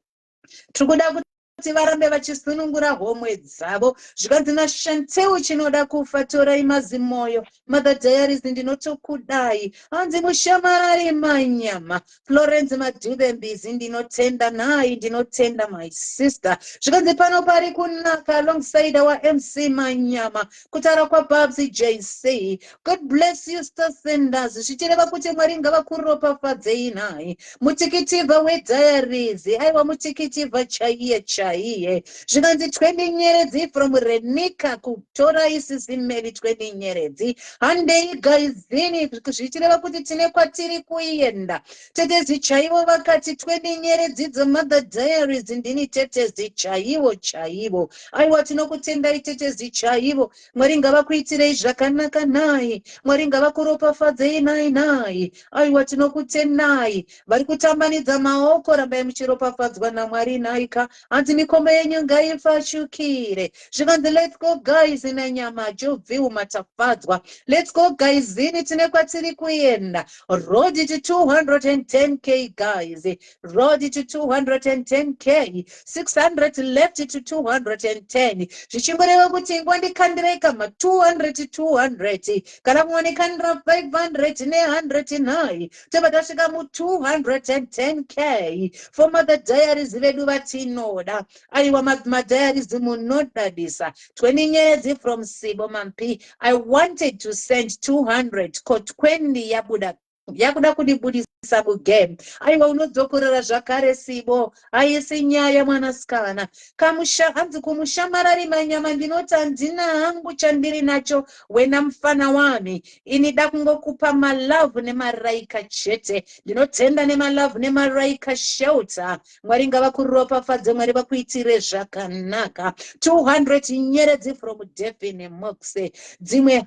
Tikuda kuti varambe vachisunungura homwe dzavo. Zvikanzi na Shanteu chinoda kufa torai mazimoyo. Mother Diaries ndinotokudai. Hanzi mushamarari manyama. Florence Madubembizi ndinotenda nai ndinotenda my sister. Zvikanzi pano pari kunaka alongside our MC manyama. Kutaura kwa Babsi JC. God bless you Star Senders. Zvichireva kuti Mwari ngavakuropafadzei nai. Mutikitivha we Diaries. Aiwa mutikitivha chaiye. chaiye zvikanzi 20 nyeredzi from Renika kutora isisi Mary 20 nyeredzi handei gaizini zvichireva kuti tine kwatiri kuenda tetezi chaivo vakati 20 nyeredzi dzeMother Diaries ndini tetezi chaivo aiwa tinokutendai tetezi chaivo Mwari ngavakuitirei zvakanaka nai Mwari ngavakuropafadzei nai aiwa tinokutendai vari kutambanidza maoko rambai muchiropafadzwa naMwari naika hanzi mikombe yenyu ngaifashukire zvikanzi let's go guys nanyama jovhiu matafadzwa let's go guys ini tine kwatiri kuenda road to 210k guys road to 210k 600 left to 210 zvichingoreva kuti ngwandikandirei kama 200 kana kuwanikandira 500 ne100 nai tobva tasvika mu210k for Mother Diaries vedu vatinoda aiwa madiaries munodadisa 20 nyeredzi from Sibo Mampi I wanted to send 200 ko 20 yakuda kudibudisa mugame aiwa unodzokorera zvakare Sibo aisi nyaya mwanasikana hanzi kumushamarari manyama ndinoti handina hangu chandiri nacho wena mufana wami inida kungokupa malove nemaraika chete ndinotenda nemalove nemaraika shelter Mwari ngavakuropafadze Mwari vakuitire zvakanaka 200 nyeredzi from Devin Moxe dzimwe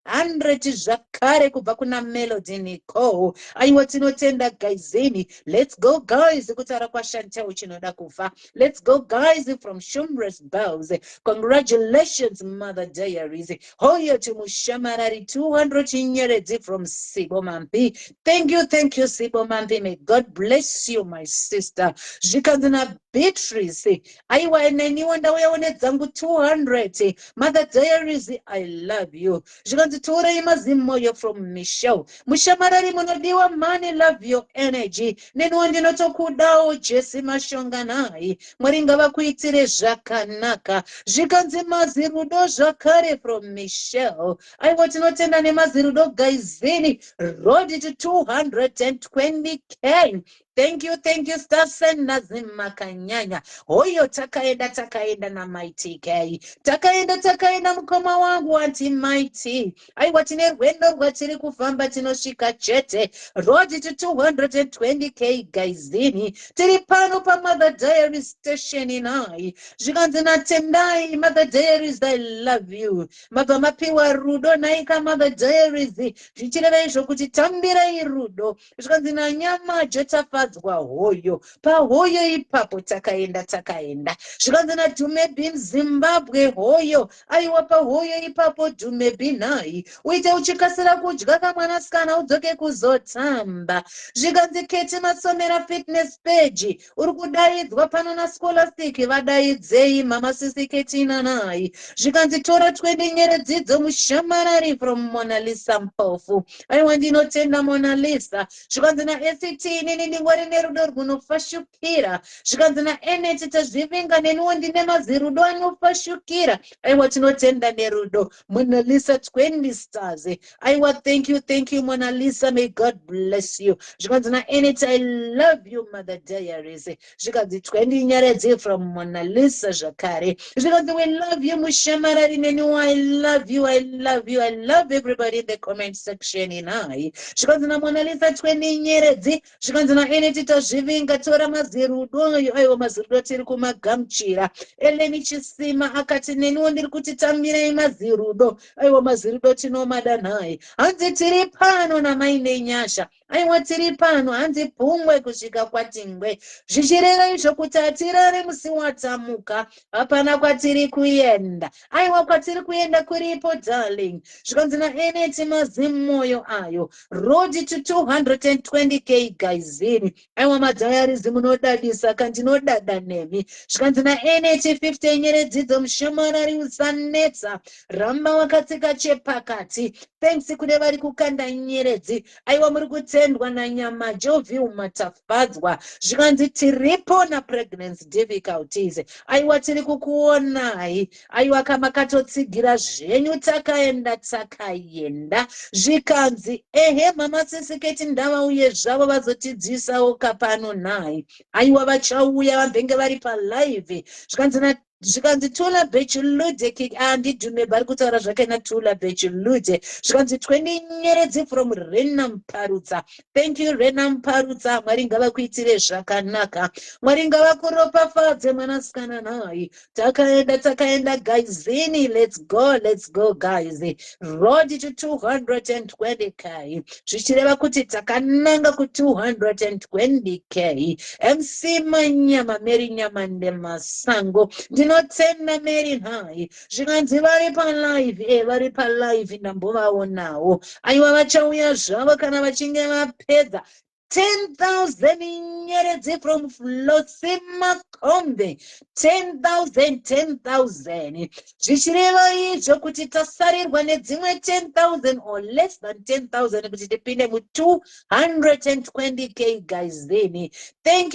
100 zvakare kubva kuna Melody Nicole aiwa tinotenda gaizini let's go guys kutaura kwaShantel chinoda kufa let's go guys from Shumres Bells congratulations Mother Diaries hoyo timushamarari 200 nyeredzi from Sibo Mampi thank you Sibo Mampi may God bless you my sister zvikanzi na Beatrice aiwa neniwo ndauyawo nedzangu 200 Mother Diaries I love you zvikanzi torei mazimoyo from Michelle mushamarari munodiwa money love your energy neniwo ndinotokudawo Jesse Mashonga nai Mwari ngavakuitire zvakanaka zvikanzi mazirudo zvakare from Michelle aiwa tinotenda nemazirudo gaizini road to 220k thank you Stasen Nazimakanyanya hoyo takaenda na Mighty K takaenda mukoma wangu anti Mighty aiwa tine rwendo rwatiri kufamba tinosvika chete road to 220k gaizini tiri pano pa Mother Diaries station nai zvikanzi natendai Mother Diaries I love you mabva mapiwa rudo naika Mother Diaries zvichireva izvo kuti tambirei rudo zvikanzi nanyama jotafadzwa hoyo pahoyo ipapo takaenda zvikanzi naDumebi Zimbabwe hoyo aiwa pahoyo ipapo Dumebi nai uite uchikasira kudya kamwanasikana udzoke kuzotamba zvikanzi Keti Masomera fitness page uri kudaidzwa pano naScholastic vadaidzei mama sisi Ketina nai zvikanzi tora 20 nyeredzidzo mushamarari from Mona Lisa Mpofu aiwa ndinotenda Mona Lisa zvikanzi naST inini ndingori nerudo runofashukira zvikanzi naNet tazvivinga neniwo ndine mazirudo anofashukira aiwa tinotenda nerudo Mona Lisa 20 stars aiwa thank you Mona Lisa may God bless you zvikanzi naNet I love you Mother Diaries zvikanzi 20 nyeredzi from Mona Lisa zvakare zvikanzi we love you mushamarari neniwo I love you everybody in the comment section inai zvikanzi naMona Lisa 20 nyeredzi zvikanzi naNet tazvivinga tora mazirudo aiwa mazirudo tiri kumagamuchira Eleni Chisima akati neniwo ndiri kuti tamirei mazirudo aiwa mazirudo tinomada nai hanzi tiri pano namaine nyasha aiwa tiri pano hanzi Pumwe kusvika kwaTingwe zvichireva izvo kuti hatirari musi watamuka hapana kwatiri kuenda aiwa kwatiri kuenda kuripo darling zvikanzi naNet mazimoyo ayo road to 220k gaizini aiwa madiaries munodadisa kandinodada nemi zvikanzi naNet 50 nyeredzidzo mushamarari usanetsa ramba wakatsika chepakati thanks kune vari kukanda nyeredzi aiwa muri kutenda kutendwa naNyama Jovi umatafadzwa zvikanzi tiripo napregnancy difficulties. Aiwa tiri kukuonai, aiwa kama katotsigira zvenyu takaenda zvikanzi ehe mama Sisiketi ndavauye zvavo vazotidzisawo kapano nai. Aiwa vachauya vambenge vari palive zvikanzi Tula Bechulude andidume vari kutaura zvake naTula Bechulude zvikanzi 20 nyeredzi from Rena Mparutsa. Thank you Rena Mparutsa, Mwari ngavakuitire zvakanaka, Mwari ngavakuropafadze mwanasikana nai. Takaenda guysini, let's go guys, road to 220k zvichireva kuti takananga ku 220k. MC Manyama Mary Nyamande Masango ndinotenda Mary nhai zvikanzi vari palive ndambovaonawo. Aiwa vachauya zvavo kana vachinge vapedza 10,000 nyeredzi from Flosima Kombe. 10,000 zvichireva izvo kuti tasarirwa nedzimwe 10,000 or less than 10,000 kuti tipinde mu 220k guys. Then thank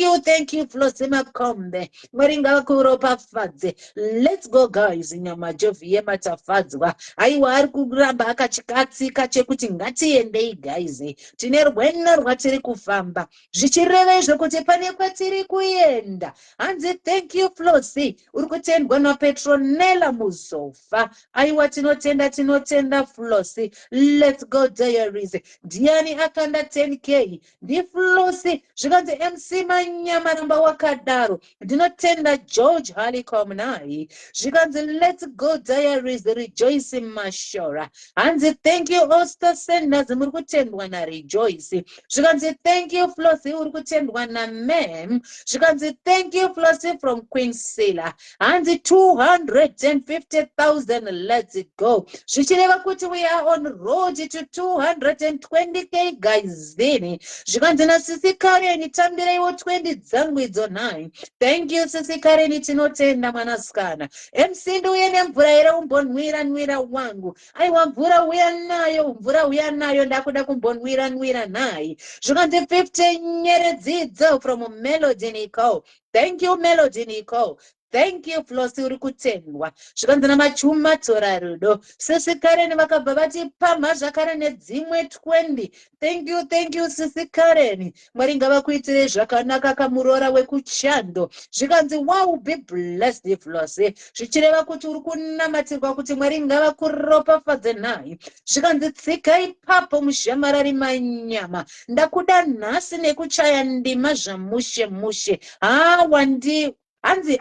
you Flosima Kombe, Mwari ngavakuropafadze. Let's go guys. Nyama Jovi yematafadzwa. Aiwa ari kuramba akachikatsika chekuti ngatiendei guys, tine rwendo rwatiri kufamba zvichireva izvo kuti pane kwatiri kuenda. Hanzi thank you Flosi, uri kutendwa naPetronella Muzofa. Aiwa tinotenda Flosi. Let's go diaries. Ndiani akanda 10k? Ndi Flosi. Zvikanzi MC Manyama ramba wakadaro. Ndinotenda George Halicom nai. Zvikanzi let's go diaries. Rejoice Mashora. Hanzi thank you Oster Senders, muri kutendwa na Rejoice. Zvikanzi thank you Flosi, uri kutendwa na Mem. Zvikanzi thank you Flosi from Queen Sila. Hanzi 250,000. Let's go. Zvichireva kuti we are on road to 220k guys. Then zvikanzi na Sisi Karen tambiraiwo 20 dzangu idzo 9. Thank you Sisi Karen, tinotenda mwanasikana. MC ndiuye nemvura ere umbonwira wangu. Aiwa mvura uya nayo ndakuda kumbonwira nayi. Zvikanzi 50 nyeredzidzo from Melody Nicole. Thank you Melody Nicole. Thank you Flosi, uri kutendwa. Zvikanzi namachuma tora rudo. Sisi Karen vakabva vatipamha zvakare nedzimwe 20. Thank you Sisi Karen. Mwari ngavakuitire zvakanaka kamurora wekuchando. Zvikanzi wow, be blessed Flosi. Zvichireva kuti uri kunamatirwa kuti Mwari ngavakuropafadze nayi. Zvikanzi tsika ipapo mushamarari Manyama. Ndakuda nhasi nekuchaya ndima zvamushe. Hanzi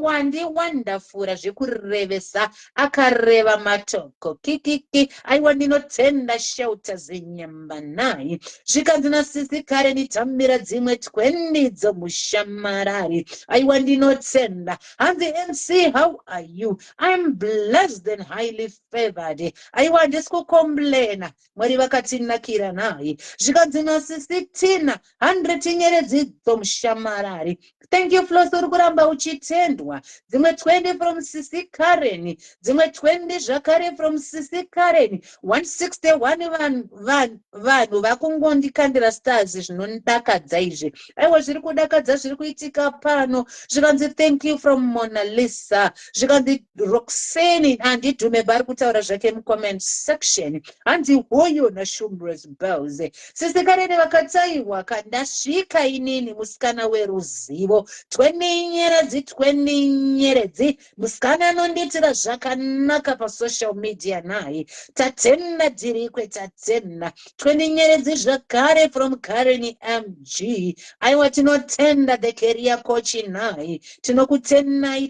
wandi wonderful zvekurevesa akareva matoko kikiki. Aiwa ndinotenda shauta zenyamba nayi. Zvikanzi naSisi Karen tambira dzimwe 20 dzomushamarari. Aiwa ndinotenda. Hanzi MC, how are you? I'm blessed and highly favored. Aiwa ndisi kukomblena, Mwari vakatinakira nayi. Zvikanzi naSisi Tina 100 nyeredzi dzomushamarari. Thank you Flosi, uri kuramba uchitendwa. Dzimwe 20 from Sisi Karen, dzimwe 20 zvakare from Sisi Karen. 161 vanhu vakungondikandira stars zvinondakadza izvi. Aiwa zviri kudakadza zviri kuitika pano. Zvikanzi thank you from Mona Lisa. Zvikanzi Roxanne andidume vari kutaura zvake mucomment section. Hanzi hoyo naShumbres Bells. Sisi Karen vakataiwa kandasvika inini musikana weruzivo. 20 nyeredzi musikana anondiitira zvakanaka pasocial media nayi. Tatenda dirikwe tatenda 20 nyeredzi zvakare from Karen MG. Aiwa tinotenda the career coach nayi. Tinokutendai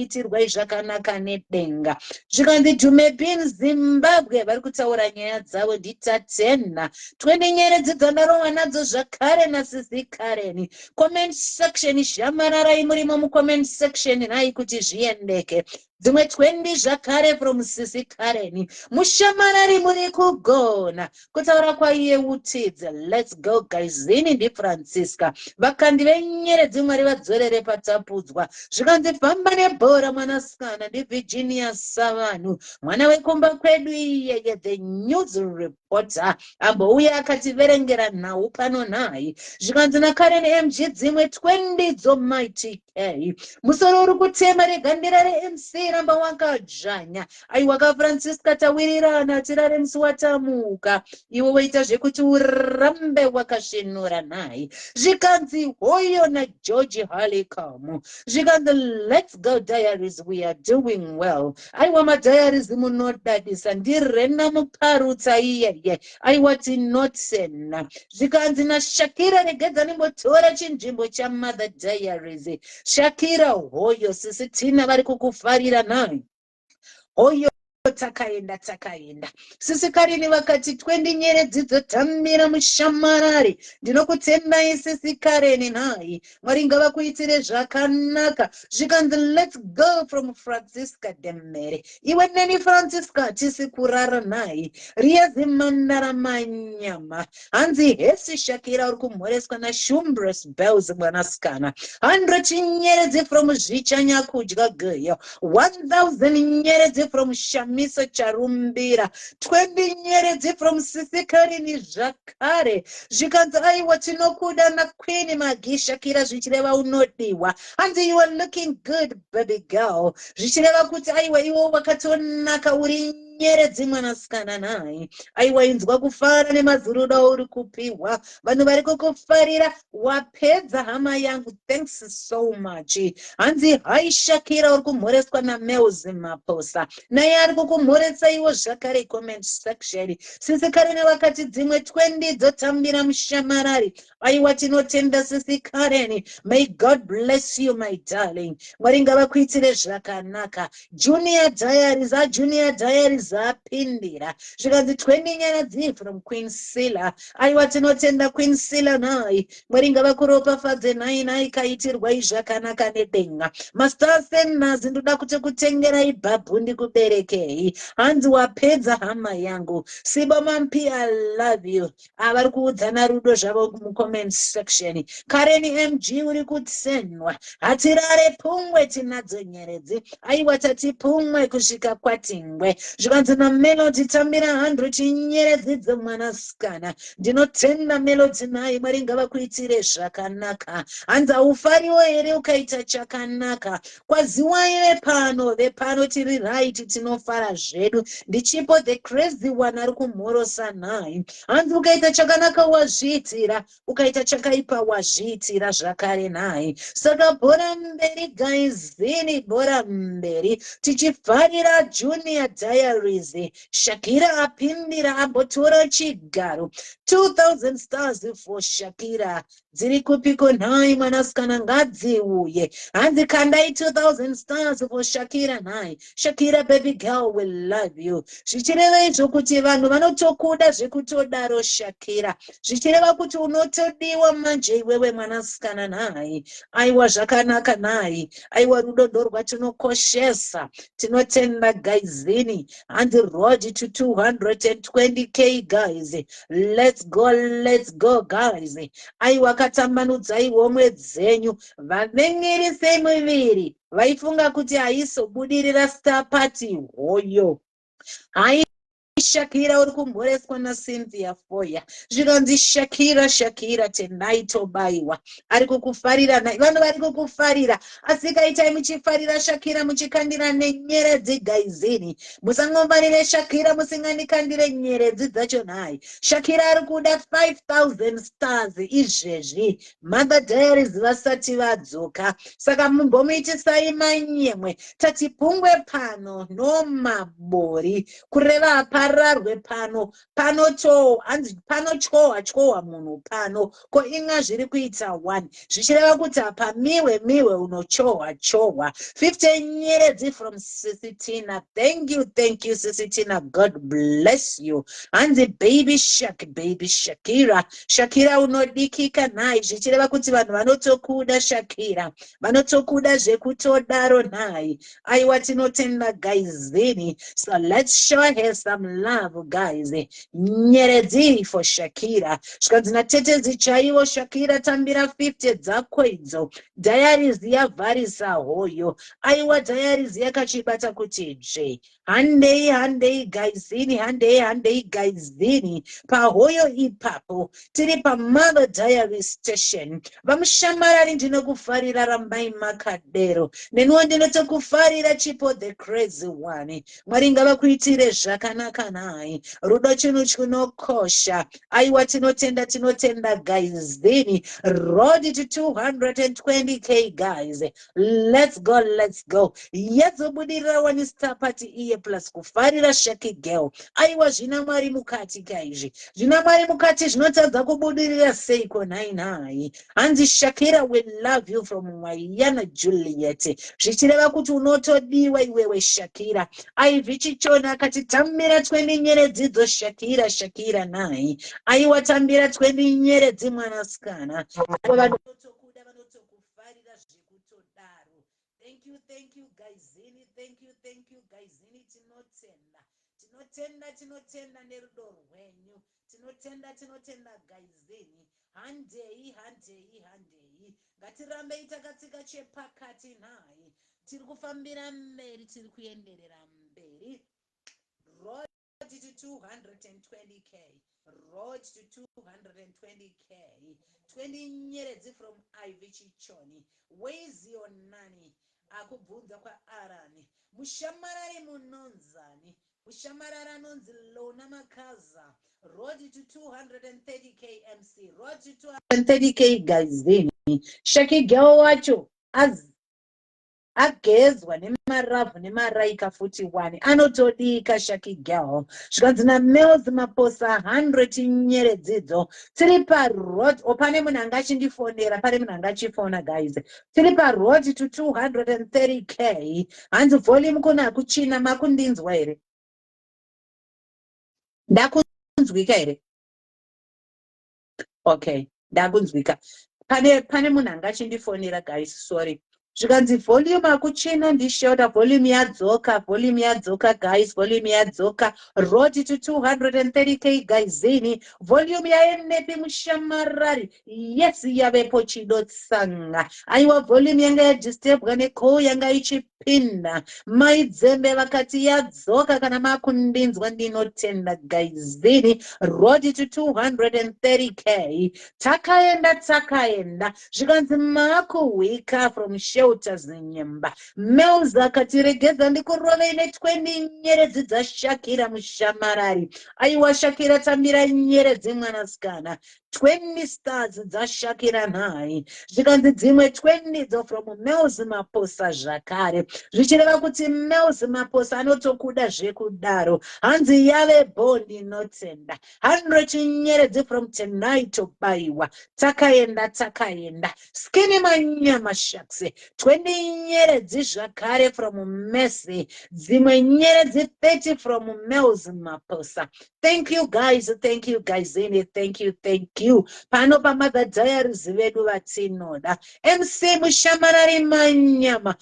tirwai zvakanaka nedenga. Zvikanzi Jumebin Zimbabwe vari kutaura nyaya dzavo nditatenda. 20 nyeredzi dzandarowa nadzo zvakare naSisi Karen. Comment section shamararai murimo mucomment section nayi kuti zviendeke. dzimwe 20 zvakare from Sisi Karen. Mushamarari muri kugona kutaura kwaiyeutidza. Let's go guys. Zini ndi Francisca vakandi venyeredzi Mwari vadzorere patapudzwa zvikanzi famba nebhora mwanasikana ndi Virginia Savanu mwana wekumba kwedu iyeye the news reporter ambouya akativerengera nhau pano naye zvikanzi naKaren MG dzimwe 20 dzo Mighty K musoro uri kutema regandira reMC ramba wakadzvanya aiwa kaFrancisca tawirirana tirare musi watamuka iwe waita zvekuti urambe wakasvinura naye zvikanzi hoyo naGeorge Halicom zvikanzi let's go diaries we are doing well aiwa madiaries munodadisa ndirena muparutsa iyeye aiwa tinotena zvikanzi naShakira regedza nimbotora chinzvimbo chaMother Diaries Shakira hoyo sisi tina vari kukufarira naye hoyo takaenda Sisi Karen vakati 20 nyeredzi dzotamira mushamarari ndinokutendai Sisi Karen naye Mwari ngavakuitire zvakanaka zvikanzi let's go from Francisca Demere iwe neni Francisca tisi kurara naye riyazimanda ramanyama hanzi hesi Shakira uri kumhoreswa naShumbres Bells mwanasikana 100 nyeredzi from zvichanyakudya goyo 1000 nyeredzi from Misa Charumbira 20 nyeredzi from Sisi Karen zvakare zvikanzi aiwa tinokuda naQueen Magi Shakira zvichireva unodiwa hanzi you are looking good baby girl zvichireva kuti aiwa iwo wakatonaka uri nyeredzi mwanasikana naye aiwa inzwa kufara nemazurudo uri kupiwa vanhu vari kukufarira wapedza hama yangu thanks so much hanzi hai Shakira uri kumhoreswa naMelzi Maposa naye ari kukumhoretsa iwo zvakare comment section Sisi Karen vakati dzimwe 20 dzotambira mushamarari aiwa tinotenda Sisi Karen may God bless you my darling Mwari ngavakuitire zvakanaka Junior Diaries apindira zvikanzi 20 nyeredzi from Queen Silla aiwa tinotenda Queen Silla naye Mwari ngavakuropafadze naye kaitirwa zvakanaka nedenga Master Senas ndoda kuti kutengerai bhabhu ndikuberekei hanzi wapedza hama yangu Sibo Mampi I love you avari kuudzana rudo zvavo mucomment section Karen MG uri kutsenwa hatirare pumwe tinadzo nyeredzi aiwa tati pumwe kusvika kwatingwe zvikanzi naMelody tambira 100 nyeredzi dzomwanasikana ndinotenda Melody naye Mwari ngavakuitire zvakanaka hanzi haufariwo here ukaita chakanaka kwaziwa ive pano tiri right tinofara zvedu ndichipo the crazy one ari kumhorosa naye hanzi ukaita chakanaka wazviitira ukaita chakaipa wazviitira zvakare naye saka bhora mberi guys zini bhora mberi tichifarira Junior Diaries Shakira apindira ambotora chigaro 2000 stars for Shakira dziri kupiko naye mwanasikana ngadziuye hanzi kandai 2000 stars for Shakira naye Shakira baby girl will love you zvichireva izvo kuti vanhu vanotokuda zvekutodaro Shakira zvichireva kuti unotodiwa manje iwewe mwanasikana naye aiwa zvakanaka naye aiwa rudo rwatinokoshesa tinotenda guysini hanzi road to 220k guys let's go guys aiwa katambanudzai homwe dzenyu vanengerisei muviri vaifunga kuti haisobudirira Star Party hoyo hai Shakira uri kumhoreswa naCynthia Foya zvikanzi Shakira tenaitobaiwa ari kukufarira vanhu vari kukufarira asi kaitai muchifarira Shakira muchikandira nenyeredzi gaizini musangombarire Shakira musingandikandire nyeredzi dzacho naye Shakira ari kuda 5000 stars izvezvi Mother Diaries vasati vadzoka saka mumbomuitisai manyemwe tati pungwe pano nomabori kureva apara ngararwe panochowa munhu pano ko inga zviri kuita 1 zvichireva kuti apa miwe unochowa 50 nyeredzi from Sisitina. Thank you Sisitina, God bless you. Hanzi baby Shakira unodikika nhai zvichireva kuti vanhu vanotokuda Shakira, vanotokuda zvekutodaro nhai. Aiwa tinotenda guys zini, so let's show her some love guys. Nyeredzi for Shakira. Zvikanzina tetedzi chaivo Shakira tambira 50 dzako idzo. Diaries yavharisa hoyo. Aiwa diaries yakachibata kuti dzve. Handei guys zini. Pahoyo ipapo tiri pa Mother Diary Station. Vamushamarari ndinokufarira Rambai Makadero. Nenuwo ndinotokufarira Chipo the Crazy One. Mwari ngavakuitire zvakanaka nhai. Rudo chinhu chinokosha. Aiwa tinotenda guys zini. Road to 220k guys. Let's go. Yezobudirira wani star party iye plus kufarira Shaki girl. Aiwa zvina Mwari mukati kaizvi. Zvina Mwari mukati zvinotadza kubudirira seiko nai. Hanzi Shakira we love you from Wayana Juliet. Zvichireva kuti unotodiwa iwewe Shakira. Aivi chichona akati tambira 20 nyeredzi dzo Shakira nai. Aiwa tambira 20 nyeredzi mwanasikana. Vanotokuda vanotokufarira zvekutodaro. Thank you guys zini. Thank you guys zini. Tinotenda nerudo rwenyu. Tinotenda guys zini. Handei. Ngatirambe takatsika chepakati nhai. Tiri kufambira mberi, tiri kuenderera mberi. Road to 220k. Road to 220k. 20 nyeredzi from Ivy Chichoni. Where's your nanny? Akubvunza kwa Arani. Mushamarari munonzani. Mushamarara nonzi Lona Makaza. Road to 230k MC. Road to 230k guys zini. Shaki girl wacho agezwa nemaravu nemaraika futi 1 anotodika Shaki girl. Zvikanzina males maposa 100 nyeredzidzo. Tiri pa road opane munhu angachindifonera, pane munhu angachifona guys. Tiri pa road to 230k. Hanzi volume kuna kuchina makundinzwa here. Ndakunzwika here. Okay, ndakunzwika. Pane munhu angachindifonera guys, sorry. Zvikanzi volume akuchina ndishota, volume yadzoka guys, volume yadzoka. Road to 230k guys zini. Volume yaenepi mushamarari. Yes yavepo chidotsanga. Aiwa volume yanga yadistebwa neko yanga ichipinda. Maidzembe vakati yadzoka kana makundinzwa ndinotenda guys zini. Road to 230k. Takaenda. Zvikanzi makuwika from shelters nyemba. Males akatiregedza ndikurove ine 20 nyeredzi dzashakira mushamarari. Aiwa Shakira tambira nyeredzi mwanasikana. 20 stars dzashakira nhai. Zvikanzi dzimwe 20 dzo from males maposa zvakare. Zvichireva kuti males maposa anotokuda zvekudaro. Hanzi yave bondi inotenda. 100 nyeredzi from tonight obaiwa. Takaenda. Skinny manyama shaks. 20 nyeredzi zvakare from Messi. Dzimwe nyeredzi 30 from males maposa. Thank you guys zini. Thank you. Pano pa Mother Diaries vedu vatinoda. MC mushamarari manyama.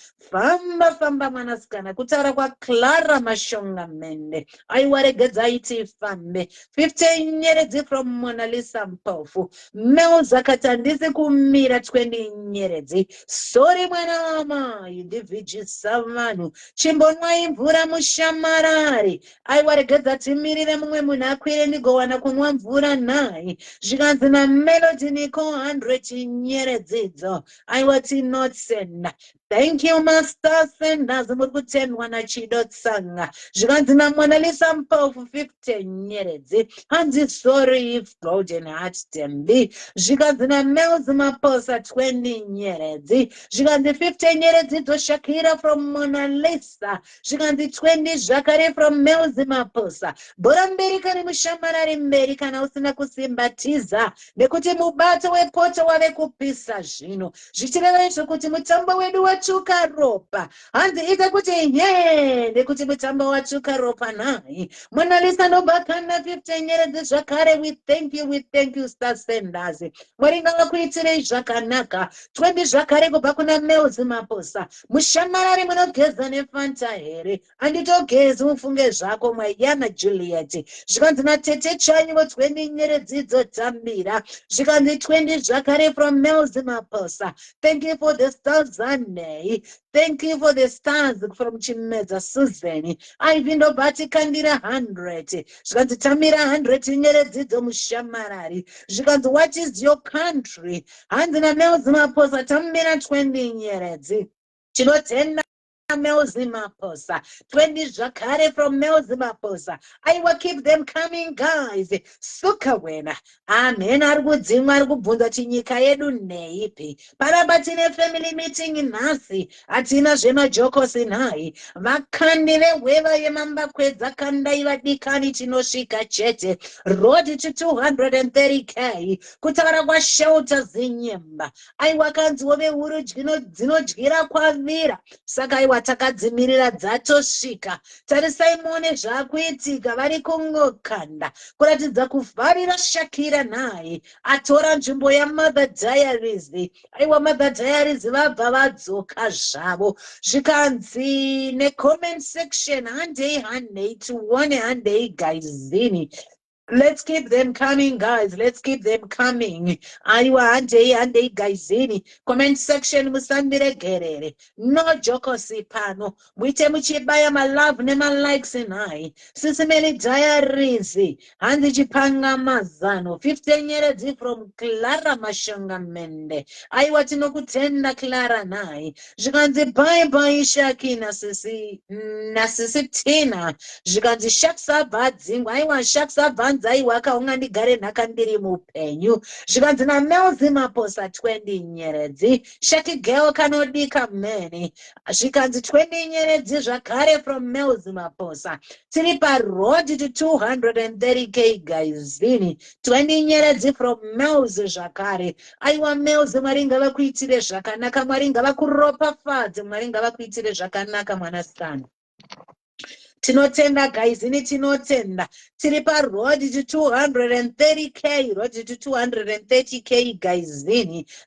Famba mwanasikana. Kutaura kwa Clara Mashonga Mende. Aiwaregedza iti fambe. 15 nyeredzi from Mona Lisa Mpofu. Males akatandisi kumira 20 nyeredzi. Sorry mwana wama. Indivijisa vanhu. Chimbonwa imvura mushamarari. Aiwaregedza timirire mumwe munhu akwire ndigowana kunwa mvura nai. Zvikanzi na Melody niko 100 nyeredzidzo. Aiwa tinotenda. Thank you, Master Senders. Murikutendwa naChidotsanga. Zvikanzi naMona Lisa Mpofu 50 nyeredzi. Hanzi sorry if golden heart tembi. Zvikanzi naMels Maposa 20 nyeredzi. Zvikanzi 50 nyeredzi to Shakira from Mona Lisa. Zvikanzi 20 Zvakare from Mels Maposa. Bora mberi kari mushamarari mberi kana usina kusimbatiza. Nekuti mubato wepoto wave kupisa zvino. Zvichireva izvo kuti mutambo wedu watsvuka ropa. Hanzi ita kuti ye nekuti mutambo watsvuka ropa nai. Mona Lisa nobakana 50 nyeredzi zvakare. We thank you Star Senders. Mwari ngavakuitirei zvakanaka. 20 zvakare kubva kuna Mels Maposa. Mushamarari munogeza nefanta here. Anditogezi mufunge zvako Mwayana Juliet. Zvikanzi naTete Chanyivo 20 nyeredzi dzotambira. Zvikanzi 20 zvakare from Mels Maposa. Thank you for the stars, Anne. Thank you for the stars from Chimedza Susan. Ivindo Bati Kandira 100. Zvikanzi Tamira 100 nyeredzi dzomushamarari. Zvikanzi what is your country? Hanzi naMels Maposa tambira 20 nyeredzi. Chinotenda Mels Maposa. 20 zvakare from Mels Maposa. I will keep them coming, guys. Sukawena. Amen. Arikudzimwa arikubvunza chinyika yedu neipi. Paramba tine family meeting nhasi. Hatina zvemajokosi nhai. Vakandi vehweva yemambakwedza kandai vadikani tinosvika chete. Road to 230k. Kutaura kwashelter zinyemba. Aiwa kanziwo vehuru dzinodyira kwavira. Saka aiwa takadzimirira dzatosvika. Tarisai muone zvakuitika vari kungokanda kuratidza kuvharira Shakira naye atora nzvimbo yaMother Diaries. Aiwa Mother Diaries vabva vadzoka zvavo. Zvikanzi necomment section handei tione handei guysini. Let's keep them coming, guys. Let's keep them coming. Aiwa handei guysini. Comment section musambire gerere. No jokosi pano. Muite muchibaya ma love nema likes nai. Sisimeli Diaries. Handi chipanga mazano. 15 nyeredzi from Clara Mashonga Mende. Aiwa tinokutenda Clara nai. Zvikanzi bye bye Shaki na sisi Tina. Zvikanzi Shaksa badzingwa. Aiwa Shaksa badzingwa. Aiwa ungandigare nhaka ndiri mupenyu. Zvikanzi naMels Maposa 20 nyeredzi. Shaki girl kanodika mene. Zvikanzi 20 nyeredzi zvakare from Mels Maposa. Tiri road to 230k guys. 20 nyeredzi from Mels zvakare. Aiwa Mels Mwari ngavakuitire zvakanaka. Mwari ngavakuropafadze. Mwari ngavakuitire zvakanaka mwanasikana. Tinotenda guys, ini tinotenda. Tiri road to 230k, road to 230k guys.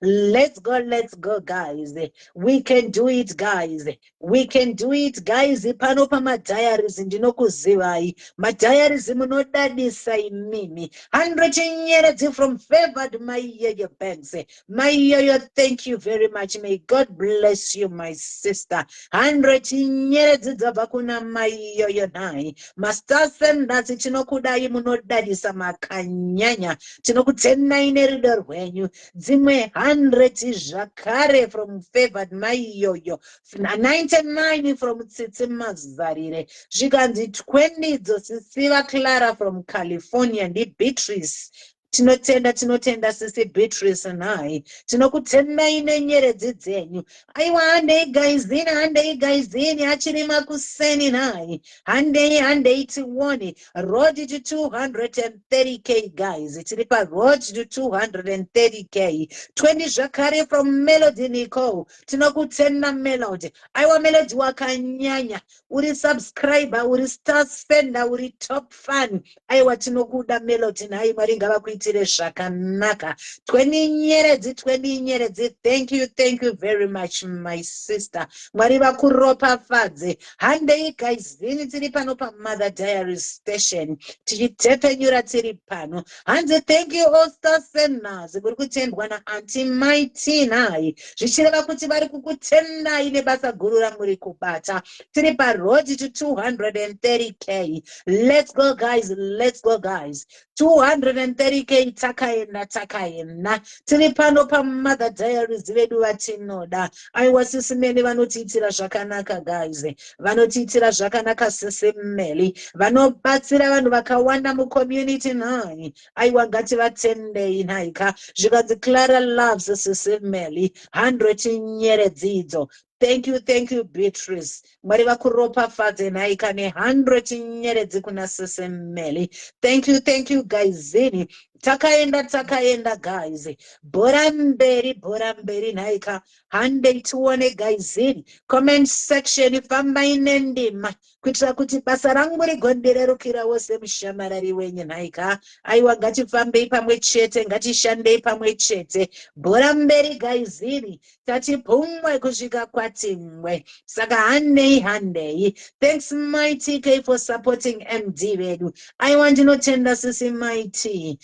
Let's go guys. We can do it guys. We can do it guys. Pano pa ma diaries ndinokuzivai. Ma diaries munodadisa imimi. 100 nyeredzi from Favored my Yoyo Banks. My Yoyo, thank you very much. May God bless you my sister. 100 nyeredzi dzabva kuna my Yoyo nai. Master Senders tinokudai munodadisa makanyanya. Tinokutendai nerudo rwenyu. Dzimwe 100 zvakare from Favored my Yoyo. 99 from Tsitsi Mazarire. Zvikanzi 20 dzosisiva Clara from California ndi Beatrice. Tinotenda sisi Beatrice nai. Tinokutendai nenyeredzi dzenyu. Aiwa handei guysini achiri makuseni nai. Handei tione. Road to 230k guys. Tiri road to 230k. 20 zvakare from Melody Nicole. Tinokutenda Melody. Aiwa Melody wakanyanya. Uri subscriber, uri star spender, uri top fan. Aiwa tinokuda Melody nai. Mwari ngavakuitire zvakanaka. 20 nyeredzi. Thank you very much my sister. Mwari vakuropafadze. Handei guys tiri pano pa Mother Diaries station. Tichitepenyura tiri pano. Hanze thank you all Star Senders. Muri kutendwa na Auntie Mighty nai. Zvichireva kuti vari kukutendai nebasa guru ramuri kubata. Tiri pa road to 230k. Let's go guys. 230k takaenda tiri pano paMother Diaries vedu vatinoda. Aiwa Sisimeli vanotiitira zvakanaka guys, vanotiitira zvakanaka Sisimeli, vanobatsira vanhu vakawanda mucommunity nhai. Aiwa ngativatendei nhaika. Zvikanzi Clara loves Sisimeli 100 nyeredzidzo. Thank you Beatrice. Mwari vakuropafadze nhaika ne100 nyeredzi kuna Sisimeli. Thank you guys. Takaenda guys. Bora mberi nhaika. Handei tuone guys. Comment section fambai nendima kuitira kuti basa rangu rigondererukirawo semushamarari wenyu nhaika. Aiwa ngatifambei pamwe chete, ngatishandei pamwe chete. Bora mberi guys. Tati pumwe kusvika kwatimwe. Saka handei. Thanks Mighty K for supporting MD vedu. Aiwa ndinotenda sisi Mighty.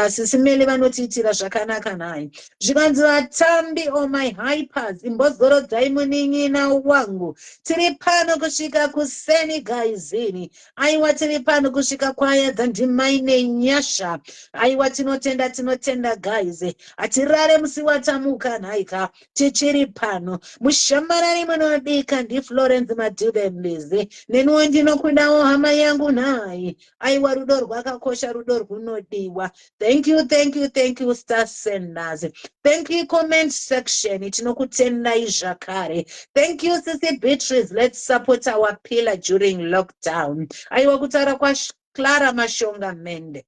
Sisimeli vanotiitira zvakanaka nai. Zvikanzi vatambi my hypers imbozorodzai munin'ina wangu. Tiri pano kusvika kuseni guysini. Aiwa tiri pano kusvika kwaedza ndimaine nyasha. Aiwa tinotenda guys. Atirare musi watamuka nhaika. Tichiri pano. Mushamarari munodika ndi Florence Madube Mbizi. Nenuwo ndinokudawo hama yangu nhai. Aiwa rudo rwakakosha, rudo runodiwa. Thank you Star Senders. Thank you comment section. Tinokutendai zvakare. Thank you Sisi Beatrice. Let's support our pillar during lockdown. Aiwa kutaura kwa Clara Mashonga Mende.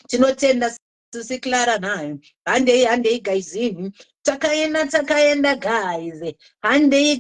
Tinotenda Sisi Clara nayo. Handei guysini. Takaenda guys. Handei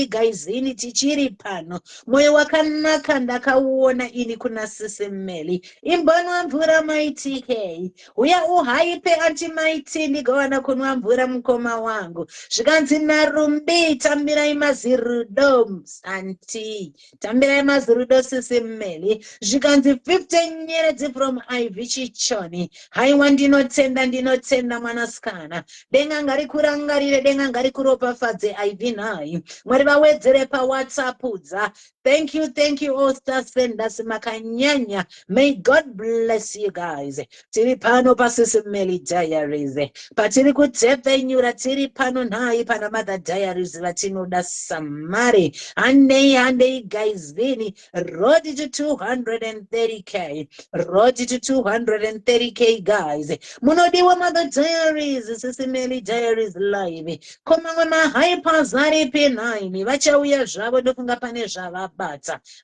guysini tichiri pano. Moyo wakanaka ndakauona ini kuna Sisimeli. Imbonwa mvura Mighty K. Uya uhaipe anti Mighty ndigowana kunwa mvura mukoma wangu. Zvikanzi narumbi tambirai mazirudo anti. Tambirai mazirudo Sisimeli. Zvikanzi 15 nyeredzi from Ivy Chichoni. Haiwa ndinotenda mwanasikana. Denga ngari kurangarire, denga ngari kuropafadze Ivy nai. Mwari vawedzere pa WhatsApp udza. Thank you all Star Senders makanyanya. May God bless you guys. Tiri pano pa Sisimeli Diaries. Patiri kutepenyura tiri pano nai pana Mother Diaries vatinoda samari. Handei guys vini. Road to 230k. Road to 230k guys. Munodiwa Mother Diaries. Sisimeli Diaries live. Koma hypers aripi nine. Vachauya zvavo ndofunga pane zvavabata.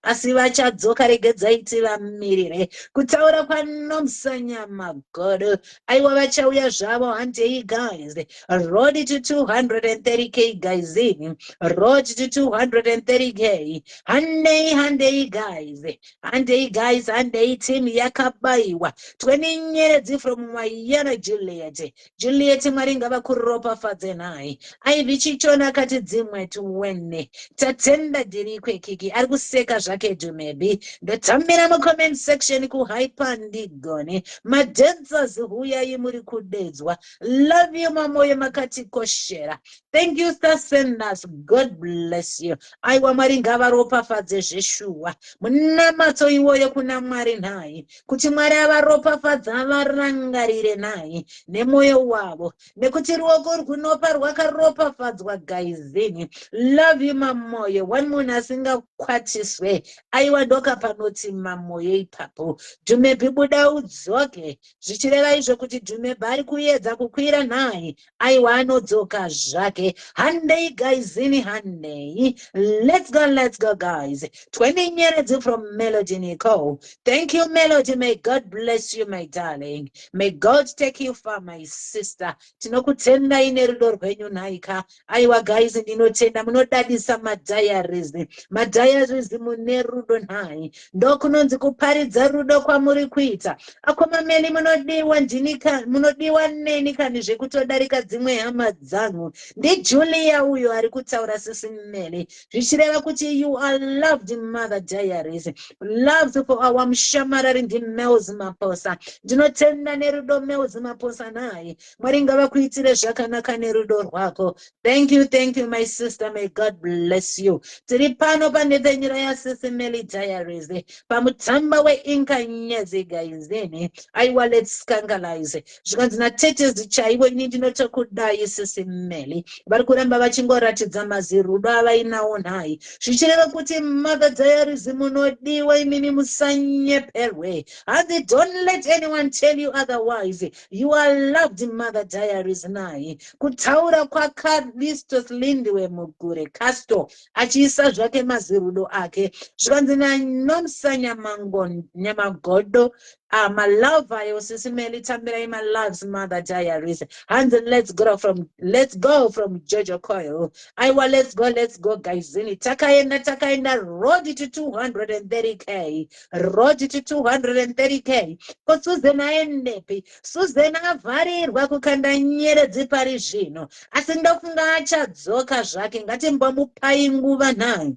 Asi vachadzoka regedzai vamirire. Kutaura kwanomsanyama God. Aiwa vachauya zvavo handei guys. Road to 230k guys. Road to 230k. Handei guys. Handei team yakabaiwa. 20 nyeredzi from Mayana Juliet Maringa vakuropafadze nai. Ivy Chichona kati dzimwe tuwene. Tatenda dirikwe kiki. Ari kuseka zvake Dumebi. Ndotamira mu comment section kuhypa ndigone. Madancers huyai muri kudedzwa. Love you mamoyo makati koshera. Thank you Star Senders. God bless you. Aiwa Maringa varopafadze zveshuwa. Munamato iwoyo kuna Mwari nai. Kuti Mwari avaropafadza varangarire nai. Nemoyo wavo. Nekuti ruoko rwunopa rwakaropafadzwa guysini. Love you mamoyo. One munhu asingakwatiswe. Aiwa ndoka panoti mamoyo ipapo. Dumebi buda udzoke. Zvichireva izvo kuti Dumebi ari kuedza kukwira nai. Aiwa anodzoka zvake. Handei guysini handei. Let's go guys. 20 nyeredzi from Melody Nicole. Thank you Melody. May God bless you my darling. May God take you far my sister. Tinokutenda ine rudo rwenyu nhaika. Aiwa guys ndinotenda munodadisa Madiaries. Madiaries mune rudo nhai. Ndokunonzi kuparidza rudo kwamuri kuita. Akomameli munodiwa neni kani zvekutodarika dzimwe hama dzangu. Ndi Julia uyo ari kutaura Sisimeli. Zvichireva kuti you are loved Mother Diaries. Loved for our mushamarari ndi Mel's Maposa. Ndinotenda nerudo Mel's Maposa nai. Mwari ngavakuitira ngavakuitire zvakanaka nerudo rwako. Thank you my sister, may God bless you. Tiri pano panedzenyira yaSisimeli Diaries pamutsamba weInka Nyezi guys. Aiwa, let's scandalize zvikanzi natetezi chaivo ini ndinotokudai Sisimeli. Vari kuramba vachingoratidza mazirudo avainawo nhai zvichireva kuti Mother Diaries munodiwa imini musanyeperwe. Hanzi, don't let anyone tell you otherwise. You are loved, Mother Diaries nai. Kutaura kwaKalistos Lindiwe Mugure Casto achiisa zvake mazirudo ake zvikanzi naNomsa Nyamagodo malava yo Sisimeli tambirai my loves Mother Diaries. And let's go from Jojo Coil. Aiwa, let's go guys. Takaenda road to 230k. Road to 230k. Ko Susan aendepi. Susan avharirwa kukanda nyeredzi pari zvino. Asi ndofunga achadzoka zvake ngatimbomupai nguva nayo.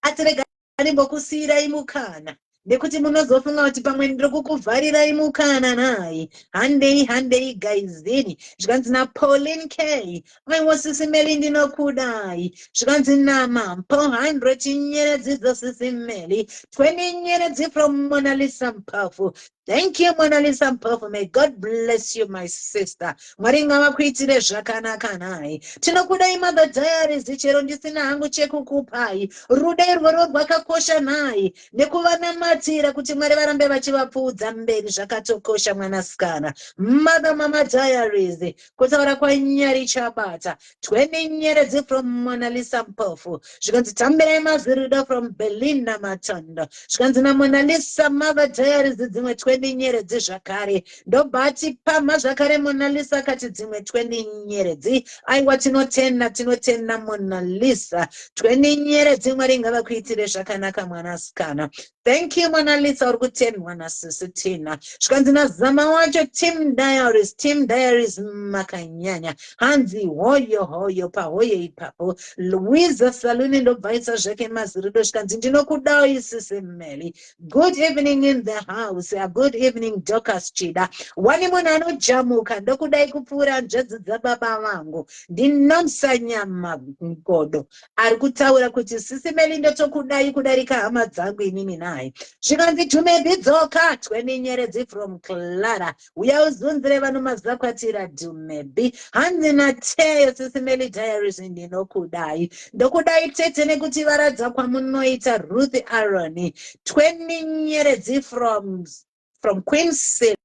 Atirega arimbokusiyirai mukana. Nekuti munozofunga kuti pamwe ndiri kukuvharirai mukana naye. Handei guys. Zvikanzi naPauline K. Aiwa Sisimeli ndinokudai. Zvikanzi naMampo 100 nyeredzi dzaSisimeli. 20 nyeredzi from Mona Lisa Mpafu. Thank you, Mona Lisa Mpafu. May God bless you, my sister. Mwari ngavakuitire zvakanaka naye. Tinokudai Mother Diaries chero ndisina hangu chekukupai. Rudo irworwo rwakakosha naye. Nekuvanamatira kuti Mwari varambe vachivapfuudza mberi zvakatokosha mwanasikana. Mama Diaries. Kutaura kwanyari chabata. 20 nyeredzi from Mona Lisa Mpafu. Zvikanzi tambirai mazirudo from Belinda Matondo. Zvikanzi naMona Lisa Mother Diaries dzimwe 20 nyeredzi zvakare. Ndobati pama zvakare Mona Lisa kati dzimwe 20 nyeredzi. Aiwa tinotenda Mona Lisa. 20 nyeredzi Mwari ngavakuitire zvakanaka mwanasikana. Thank you Mona Lisa uri kutendwa naSisi Tina. Zvikanzi nazama wacho Team Diaries makanyanya. Hanzi hoyo pahoyo ipapo. Louisa Saluni ndobvaisa zvake mazirudo zvikanzi ndinokudai Sisimeli. Good evening in the house. Good evening Dorcas Chida. Wani munhu anojamuka ndokudai kupfuura njodzi dzababa vangu. NdiNomsa Nyamagodo ari kutaura kuti Sisimeli ndotokudai kudarika hama dzangu inini naye. Zvikanzi tumebidzoka 20 nyeredzi from Clara. Uya uzunzire vanhu mazakwatira Dumebi. Hanzi nateyo Sisimeli Diaries ndinokudai. Ndokudai tete nekuti varadza kwamunoita Ruth Aaron. 20 nyeredzi from Queen Silla.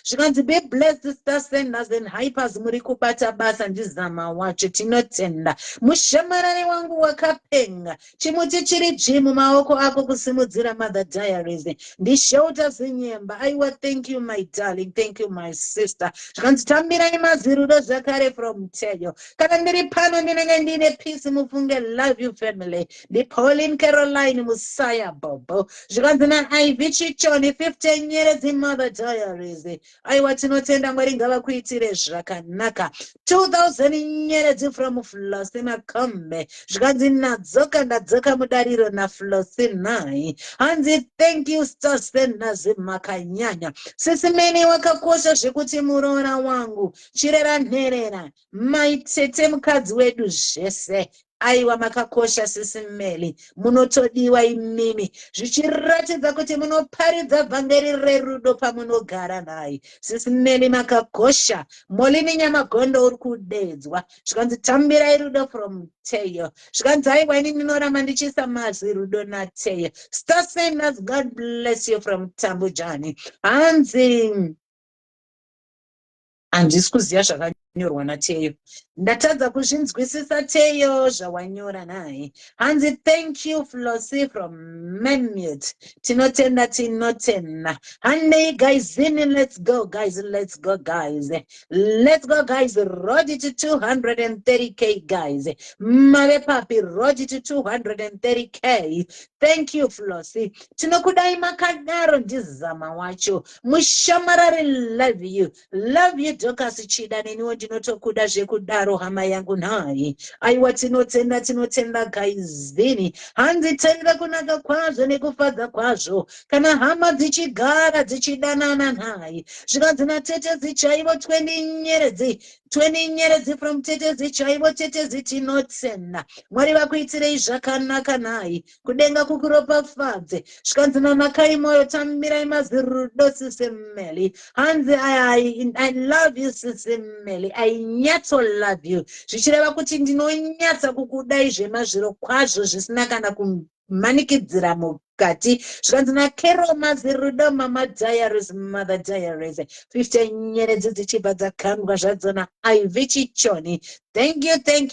Zvikanzi be blessed Star Senders and Hypers muri kubata basa ndizama wacho tinotenda. Mushamarani wangu wakapenga. Chimuti chiri jimu maoko ako kusimudzira Mother Diaries. Ndishouta zinyemba. Aiwa, thank you my darling. Thank you my sister. Zvikanzi tambirai mazirudo zvakare from Teyo. Kana ndiri pano ndinenge ndine peace mufunge love you family. Ndi Pauline Caroline Musaya Bobo. Zvikanzi naIvy Chichoni 15 nyeredzi Mother Diaries. Aiwa tinotenda Mwari ngavakuitire zvakanaka. 2000 nyeredzi from Flossie Makombe. Zvikanzi ndadzoka mudariro naFlossie nai. Hanzi thank you Star Senders makanyanya. Sisimeli wakakosha zvekuti muroora wangu. Chirera nherera. Maitete mukadzi wedu zvese. Aiwa makakosha Sisimeli. Munotodiwa imimi. Zvichiratidza kuti munoparidza vhangeri rerudo pamunogara naye. Sisimeli makakosha. Molini Nyamagondo uri kudedzwa. Zvikanzi tambirai rudo from Teyo. Zvikanzi aiwa ini ndinoramba ndichisa mazirudo naTeyo. Star Senders, God bless you from Tambujani. Hanzi handisi kuziva zvakanyorwa naTeyo. Ndatadza kuzvinzwisisa Teyo zvawanyora naye. Hanzi thank you Flossie from Menmute. Tinotenda. Handei guys in, let's go guys. Let's go guys. Road to 230k guys. Mave papi road to 230k. Thank you Flossie. Tinokudai makadaro ndizama wacho. Mushamarari love you Dorcas Chida neniwo ndinotokuda zvekudaro hama yangu nhai. Aiwa tinotenda gaizini. Hanzi tenda kunaka kwazvo nekufadza kwazvo. Kana hama dzichigara dzichidanana nhai. Zvikanzi natetezi chaivo 20 nyeredzi from tetezi chaivo tetezi tinotenda. Mwari vakuitirei zvakanaka nhai. Kudenga kukuropafadze. Zvikanzi nanakai moyo tamirai mazirudo sisemeli. Hanzi I love you sisemeli. I nyatso love you. Zvichireva kuti ndinonyatsa kukudai zvemazviro kwazvo zvisina kana kumanikidzira mukati. Zvikanzi naKero mazirudo mama diaries mother diaries. 50 nyeredzi dzichibva dzakandwa zvadzona Ivy Chichoni. Thank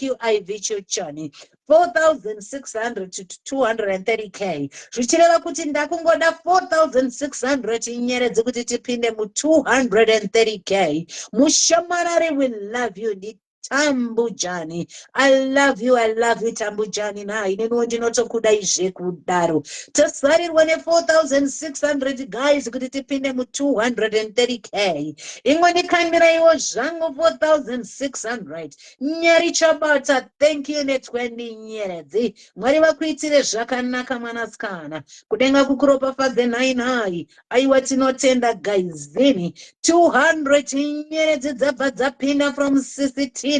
you Ivy Chichoni. 4,600 to 230k. Zvichireva kuti ndakungoda 4,600 nyeredzi kuti tipinde mu 230k. Mushamarari, we love you. Tambujani, I love you Tambujani. Na ineno ndinotokudai zvekudaro. Tasarirwa ne 4,600 guys kuti tipinde mu 230k. Imwe ndikandiraiwo zvangu 4,600. Nyari chabata, thank you ne 20 nyeredzi. Mwari vakuitire zvakanaka mwanasikana. Kudenga kukuropafadze nhai. Aiwa tinotenda guysini. 200 nyeredzi dzabva dzapinda from Sisitina.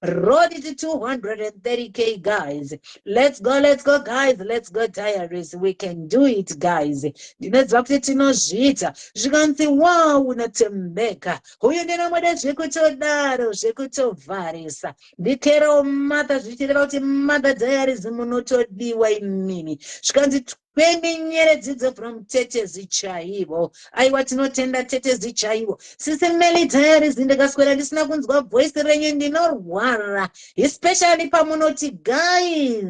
Road it to 230k guys. Let's go guys. Let's go diaries. We can do it guys. Ndinonzwa kuti tinozviita. Zvikanzi wow unatembeka. Huyu ndinomuda zvekutodaro zvekutovharisa. Ndikero mata zvichireva kuti mother diaries munotodiwa imimi. Zvikanzi 20 nyeredzi from tetezi chaivo. Aiwa tinotenda tetezi chaivo. Sisemeli diaries ndakaswera ndisina kunzwa voice renyu ndinorwara. Especially pamunoti guys.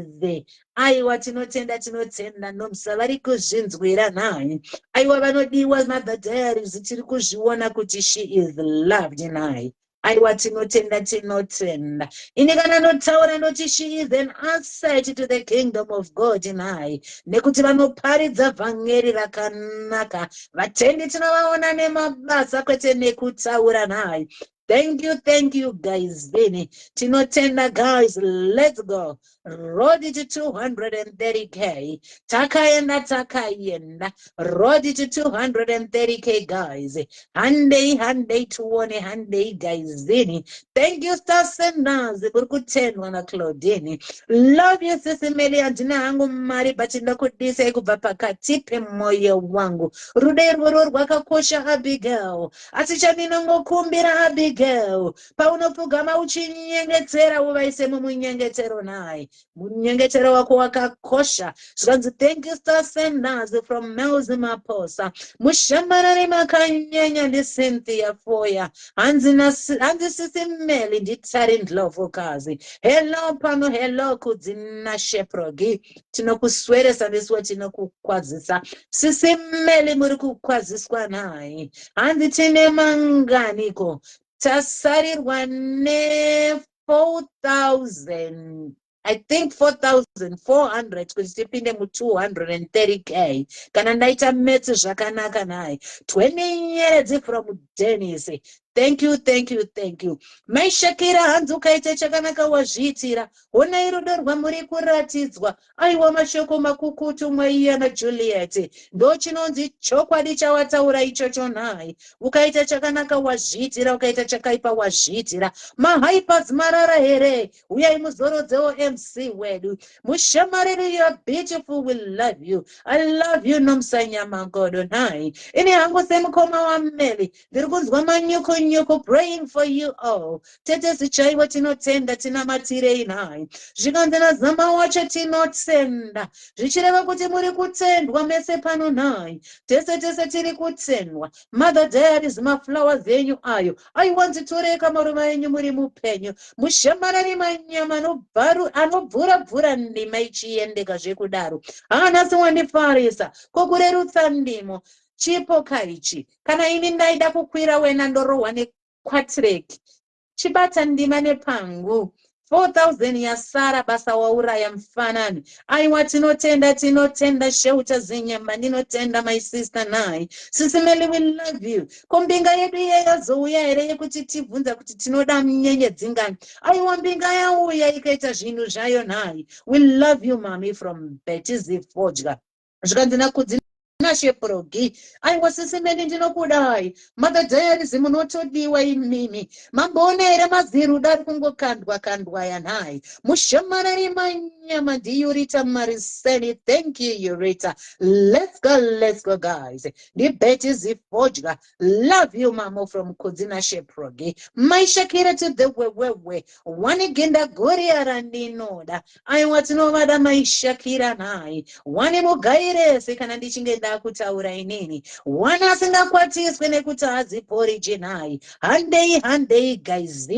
Aiwa tinotenda nomusavari kuzvinzwira nhai. Aiwa vanodiwa mother diaries tiri kuzviona kuti she is loved nhai. Aiwa tinotenda. Ini kana notaura noti she is an asset to the kingdom of God nhai. Nekuti vanoparidza vhangeri rakanaka. Vatendi tinavaona nemabasa kwete nekutaura nhai. Thank you guys. Bene. Tinotenda guys. Let's go. Road it to 230k. Takayenda. Road it to 230k guys. Hande tuone hande guys. Bene. Thank you Stasenas. Burkutendwa na Claudine. Love you Sisimeli andina hangu mari batinda kudise kubva pakati pemoyo wangu. Rude rworo rwakakosha Abigail. Asichanina ngokumbira Abigail. Paunopfugama uchinyengetera uvaise mumunyengetero nai. Munyengetero wako wakakosha. Zvanzi thank you Stasenas from Melzi Maposa. Mushamarari makanyenya ndi Cynthia Foya. Hanzi Sisimeli nditsari ndlovukazi. Hello pano hello kudzina sheprogi. Tinokusweresa ndisuwa tinokukwazisa. Sisimeli muri kukwaziswa nai. Hanzi tine manganiko. Tasarirwa ne 4,000. I think 4,400 kuti tipinde mu 230k. Kana ndaita metse zvakanaka nai. 20 nyeredzi from Dennis. Thank you. Maishakira hanzi ukaita chakanaka wazviitira. Honai rudo rwamuri kuratidzwa. Aiwa mashoko makukutu mwaiya na Juliet. Ndo chinonzi chokwadi chawataura ichocho nhai. Ukaita chakanaka wazviitira, ukaita chakaipa wazviitira. Mahaipas marara here. Uyai muzorodzewo MC wedu. Mushamariri, you are beautiful, we love you. I love you nomsanya mangodo nhai. Ini hangu semukoma wa Meli. Ndirikunzwa manyuko praying for you all. Tetezi chaiwa tinotenda tinamatirei nhai. Zvikanzena zama wacho tinotenda. Zvichireva kuti muri kutendwa mese pano nhai. Tese tiri kutendwa. Mother diaries maflowers enyu ayo. Aiwanzitoreka maruva enyu muri mupenyu. Mushamarari manyama anobvura ndima ichiendeka zvekudaro. Hana siwandifarisa. Kokurerutsa ndimo. Chipo kaichi. Kana ini ndaida kukwira wena ndorohwa nekwatireki. Chibata ndima nepangu. 4,000 yasara basa wauraya mufanani. Aiwa tinotenda Sheuta Zinyama, ndinotenda my sister nai. Sisimeli, we love you. Kombinga yedu yazouya ere yekuti tibvunza kuti tinoda mnyenye dzingani. Aiwa mbinga yauya ikaita zvinhu zvayo nai. We love you mami from Betty Zifodja. Zvikandina kudzina Sheprogi. Aiwa sisimeli ndinokudai. Mother Diaries munotodiwa imimi. Mambonere maziru dari kandwa yanai. Mushamarari manyama di Yurita Mariseni. Thank you, Yurita. Let's go, guys. The Betty Zifodja. Love you, Mamo from Kudzina Sheprogi. My Shakira to the way. Wani ginda gori arandi noda. I want to know what my Shakira nai. Wani mugaire sekanandi chingenda kutaura inini. Wana singa kwatis kwene kutazi pori jinai. Handei guys.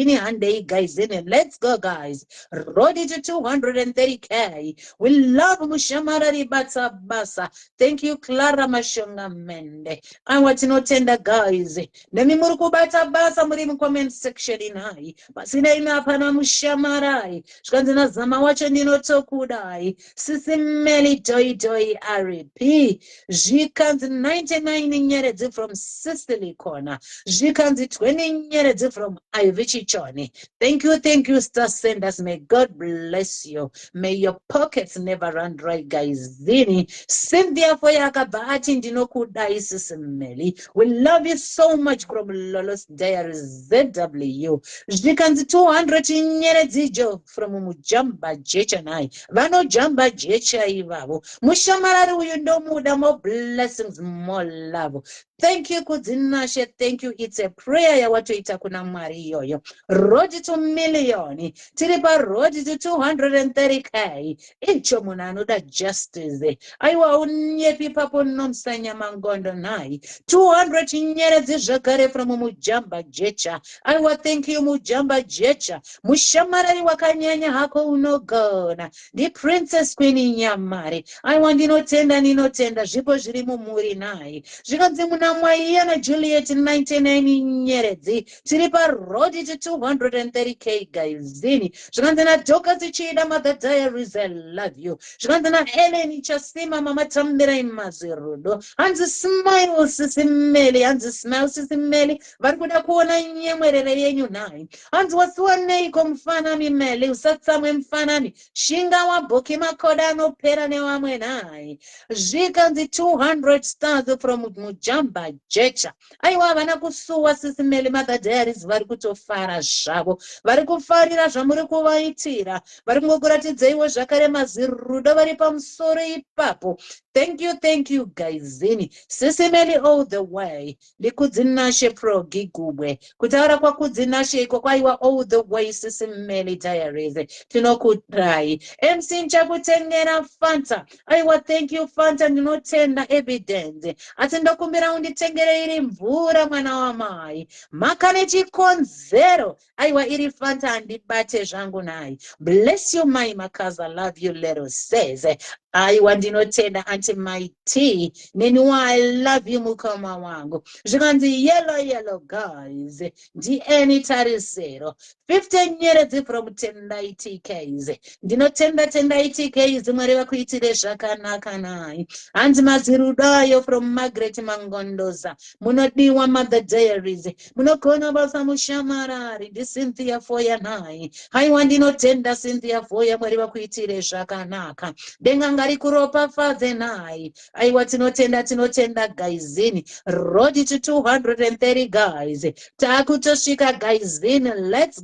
Let's go, guys. Road it to 230K. We love Mushamarari Basa. Thank you, Clara Mashonga Mende. I want to know tender guys. Nemi muruku basa muri mu comment section inai. Basina ina pana Mushamarai. Shkanzina zama wacho nino tokudai. Sisimeli doi RP. Jikanzi 99 nyeredzi from Sicily Corner. Jikanzi 20 nyeredzi from Ivichi Choni. Thank you, Star Senders. May God bless you. May your pockets never run dry, guys. Zini, Cynthia Foyaka Bahati Ndinokudai Sisimeli. We love you so much from Lolo's Diaries ZW. Jikanzi 200 nyeredzijo from Mujamba Jechanai. Vano Jamba Jecha Ivavo. Mushamarari uyundomuda, more blessings, more love. Thank you, Kudzinashe. Thank you. It's a prayer ya watu itakuna mari yoyo. Road to million. Tiripa road to 230K. Incho munanuda justice. Aiwa unye pipapo nomsanya mangondo nai. 200 nyere zijakare from Mujamba Jecha. Aiwa thank you Mujamba Jecha. Mushamarari wakanyanya hako unogona. The princess queen nyamari. Aiwa ninotenda. Jipo jirimu muri nai. Jikanzi muna Mwaiana Juliet 99 nyeredzi. Tiripa road to 230K guys. Zini. Shikandana Doka Tichida Mother Diaries, I love you. Shikandana Eleni Chasima Mama Tamira Mazirudo. And the smile Sisimeli, and the smile Sisimeli. Varkuda Kuona Yemere Yenu nine. And was one nay confana mi meli, Satsam Fanani. Shingawa Bokima Kodano Perane Wamenai. Jikandi 200 stars from Mujamba Jecha. Aiwa vanakusuwa Sisimeli Mother Diaries varikutofara zvavo. Varikufarira zvamuri kuvaitira. Varikungokuratidzaiwo zvakare mazirudo vari pamusoro ipapo. Thank you guys. Zini. Sisimeli all the way. Likudzinashe progigubwe. Kutaura kwa kudzinashe iko kwaiwa all the way Sisimeli Diaries. Tinokutrai. MC nchakutengera Fanta. Aiwa thank you Fanta ndinotenda evidence. Ati ndokumbira unditengere iri mvura mwana wa mai. Makane chikonzero. Aiwa iri Fanta andibate zvangu nai. Bless you my makaza. Love you little says. Aiwa ndinotenda anti my tea. Neniwa I love you mukoma wangu. Zvikanzi yellow guys. Ndi tarisero. 15 years from 1090Ks. Ndinotenda 1090Ks mwari vakuitire zvakanaka nai. Anti mazirudayo from Margaret Mangondoza. Munodiwa Mother Diaries. Munogona basa mushamarari. Ndi Cynthia Foya nai. Haiwa ndinotenda Cynthia Foya mwari vakuitire zvakanaka. Denga ngari kuropa fadze nai. Aiwa tinotenda guysini. Road to 230 guys. Takutosvika guysini. Let's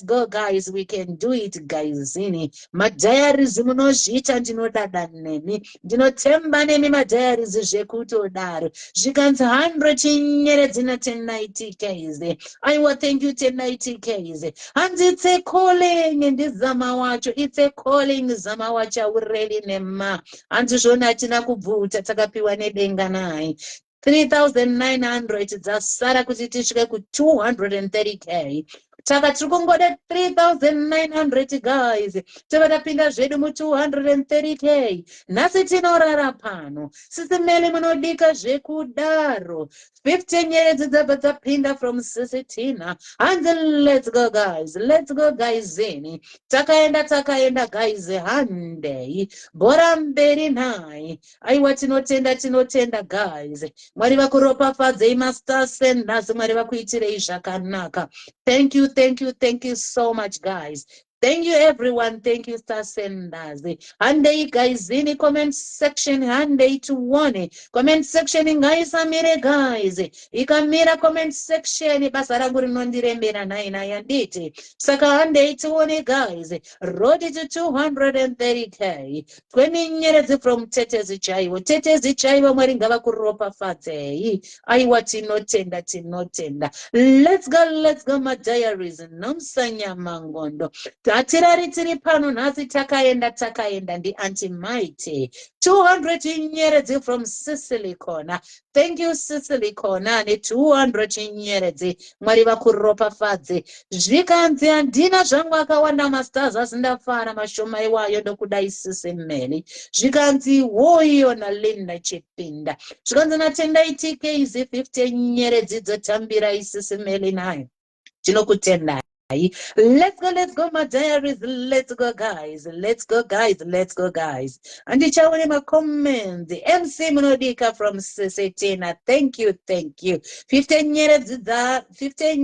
go guys. We can do it guysini. Madiaries munozviita ndinodada nemi. Ndinotemba nemi madiaries zvekutodaro. Zvikanzi 100 nyeredzi na 1090Ks. Aiwa thank you 1090Ks. And it's a calling ndizama wacho. It's a calling zama wacha ureli nema. Anti zvona tina kubvuta takapiwa nedenga nai. 3,900 dzasara kuti tisvike ku 230K. taka tiri kungoda 3,900 guys tova tapinda zvedu mu230k nhasi tinorara pano sisimeli munodika zvekudaro 50 nyeredzi dzabva dzapinda from Sisitina and let's go guys zeni takaenda guys handei bhora mberi nhai aiwa tinotenda guys mwari vakuropafadzei master senders mwari vakuitirei zvakanaka thank you so much guys. Thank you everyone. Thank you star senders. Handei guys in the comment section handei tuone. Comment section ngaisamire guys. Ikamira comment section basa rangu rinondirembera naina yanditi. Saka handei tuone guys. Road to 230k. 20 nyeredzi from Tetezi Chaiwo. Tetezi Chaiwo mwari ngavakuropafadzei. Aiwa tinotenda. Let's go my diaries. Nomsanya mangondo. Tatirari tiri pano nhasi takaenda ndi anti-mighty 200 nyeredzi from Sicily Corner. Thank you Sicily Corner ne 200 nyeredzi mwari vakuropafadze zvikanzi handina zvangu akawanda masters asindafara mashoma iwayo ndokudai sisimeli zvikanzi woyo nalinda chipinda zvikanzi natendai TKs 50 nyeredzi dzotambira isisimeli nayo tinokutendai. Let's go my diaries. Let's go guys. And ichaone ma comment MC Munodika from Sisetina. Thank you 15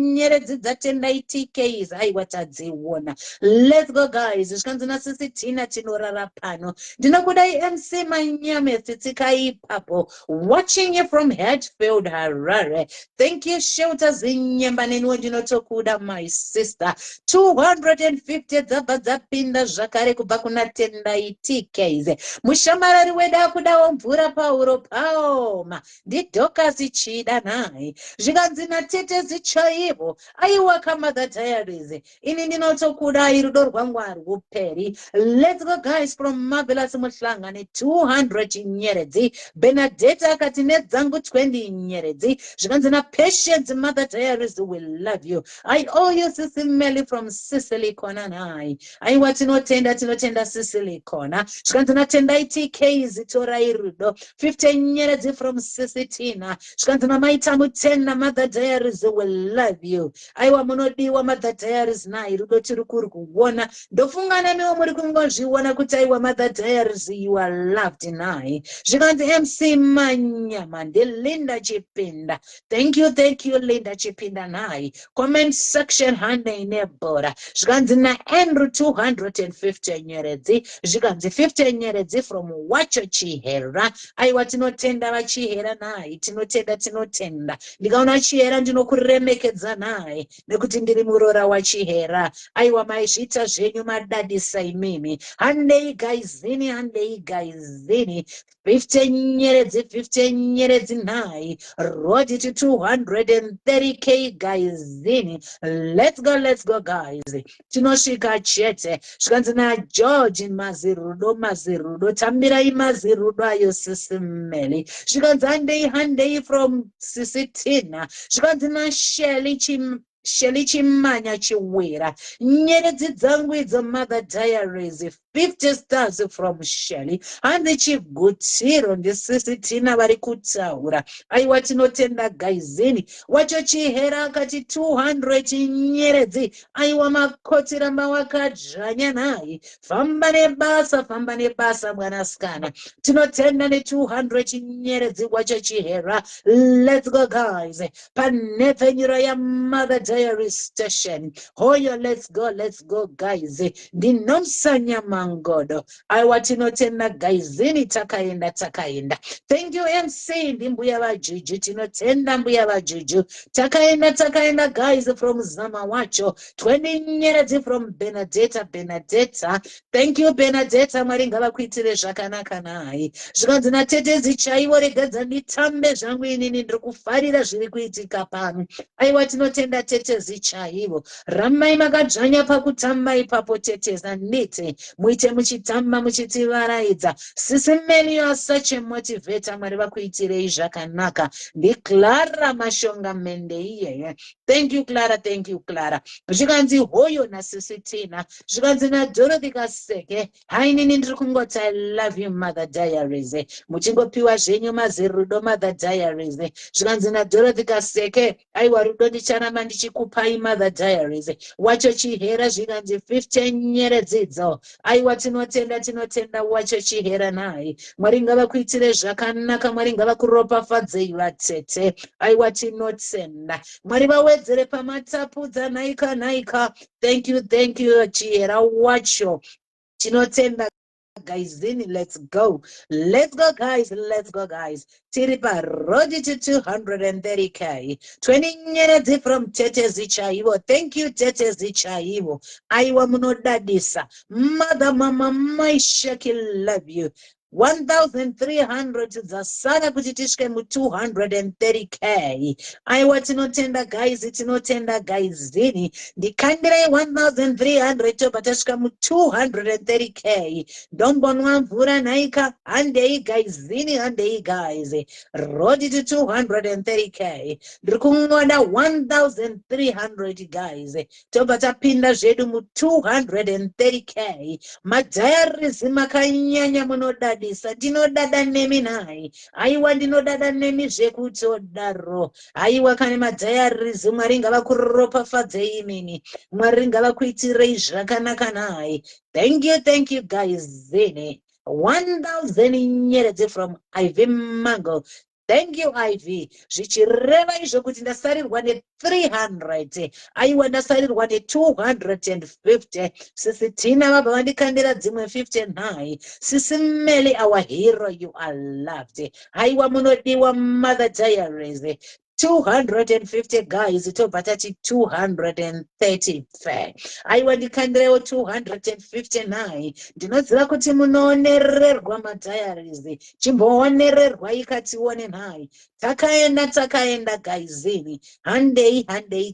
nyeredzi dzatendai TKs aiwatadziona. Let's go guys. Zvikanzina Sisetina tinorara pano ndinokudai MC Manyame tsitsika ipapo watching you from Hatfield Harare. Thank you Shelter Zinyemba nenwo ndinotokuda my sister 250 dzabva dzapinda zvakare kubva kuna tendai TKs mushamarari weda kudawo mvura pauro paoma ndidhokasi chida nai zvikanzi natetezi chaivo aiwa kaMother Diaries ini ndinotokudai rudo rwangu haruperi. Let's go guys from Marvelous Muhlangane 200 nyeredzi Benedetta akati nedzangu 20 nyeredzi zvikanzi naPatience Mother Diaries we love you. I owe you Sisimeli from Sicily Corner nai aiwa tinotenda Sicily Corner zvikanzi natendai TKs torai rudo 15 nyeredzi from Sisitina zvikanzi namaita mutenda Mother Diaries we love you. Aiwa munodiwa Mother Diaries nai rudo tiri kuona ndofunga nemiwo muri kungozviona kuti aiwa Mother Diaries you are loved nai zvikanzi MC Manyama ndelinda chipinda. Thank you Linda chipinda nai comment section handei nebhora zvikanzi naAndrew 250 nyeredzi zvikanzi 50 nyeredzi from Wacho Chihera. Aiwa tinotenda vachihera nai tinotenda ndikaona Chihera ndinokuremekedza nai nekuti ndiri murora wachihera. Aiwa maizvita zvenyu madadisa imimi handei guysini 15 nyeredzi nai road to 230k guysini. Let's go guys tinosvika chete zvikanzi naGeorge mazirudo tambirai mazirudo ayo sisimeli zvikanzi handei from Sisitina zvikanzi naShelly Chimanya Chiwira nyeredzi dzangu idzo Mother Diaries 50 stars from Shelly handi chigutiro ndisisitina vari kutaura aiwa tinotenda guysini Wacho Chihera akati 200 nyeredzi aiwa makoti ramba wakadzvanya nai famba nebasa mwanasikana tinotenda ne200 nyeredzi Wacho Chihera. Let's go guys panepfenyuro ya Mother Diaries station hoyo. Let's go guys ndinomsanya mangodo aiwa tinotenda guysini takaenda. Thank you MC ndimbuya vajuju tinotenda mbuya vajuju takaenda guys from Zama Wacho 20 nyeredzi from Benedetta. Thank you Benedetta mwari ngavakuitire zvakanaka nai zvikanzi natetezi chaivo regadza nditambe zvangu inini ndiri kufarira zviri kuitika pano aiwa tinotenda tetezi chaivo ramai makadzvanya pakutamba ipapo teteza nditi muite muchitamba muchitivaraidza. Sisimeni, you are such a motivator. Mwari vakuitirei zvakanaka. Ndiclara mashonga mende iyeye. Thank you Clara, thank you Clara. Zvikanzi hoyo nasisi Tina, zvikanzi naDorothy Kaseke. Hainini ndiri kungoti I love you Mother Diaries. Muchingopiwa zvenyu mazirudo Mother Diaries. Zvikanzi naDorothy Kaseke, aiwa rudo ndicharamba ndichikupai Mother Diaries. Wacho chihera zvikanzi 15 nyeredzidzo. Aiwa tinotenda wacho chihera naye. Mwari ngavakuitire zvakanaka, Mwari ngavakuropafadzei vatete. Aiwa tinotenda. Mwari vawedzere pamatapudza naika. Thank you chihera wacho. Tinotenda guys, then let's go guys, Tiripa road to 230k 20 nyeredzi from Tetezi Chaivo. Thank you Tetezi Chaivo. Aiwa munodadisa mother mama maishaki, love you. 1,300 zasara kuti tisvike mu 230k. Aiwa tinotenda guys zini ndikandirei 1,300 tobva tasvika mu 230k. Ndombonwa mvura naika, handei guys zini, handei guys. Road to 230k. Ndiri kungoda 1,300 guys. Tobva tapinda zvedu mu 230k. Madiaries makanyanya munodadisa. Ndinodada nemi nai. Aiwa ndinodada nemi zvekutodaro. Aiwa kane madiaries Mwari ngavakuropafadzei imini. Mwari ngavakuitirei zvakanaka nai. Thank you guys zini. 1,000 nyeredzi from Ivy Mango. Thank you Ivy. Zvichireva izvo kuti ndasarirwa ne300. Aiwa ndasarirwa ne250. Sisi Tina vabva vandikandira dzimwe 59. Sisi Meli, our hero, you are loved. Aiwa munodiwa Mother Diaries. 250 guys, tobva tati 230 fair. Aiwa ndikandirewo 259. Ndinoziva kuti munoonererwa madiaries. Chimboonererwa ikatione nhai. Takaenda guysini. Handei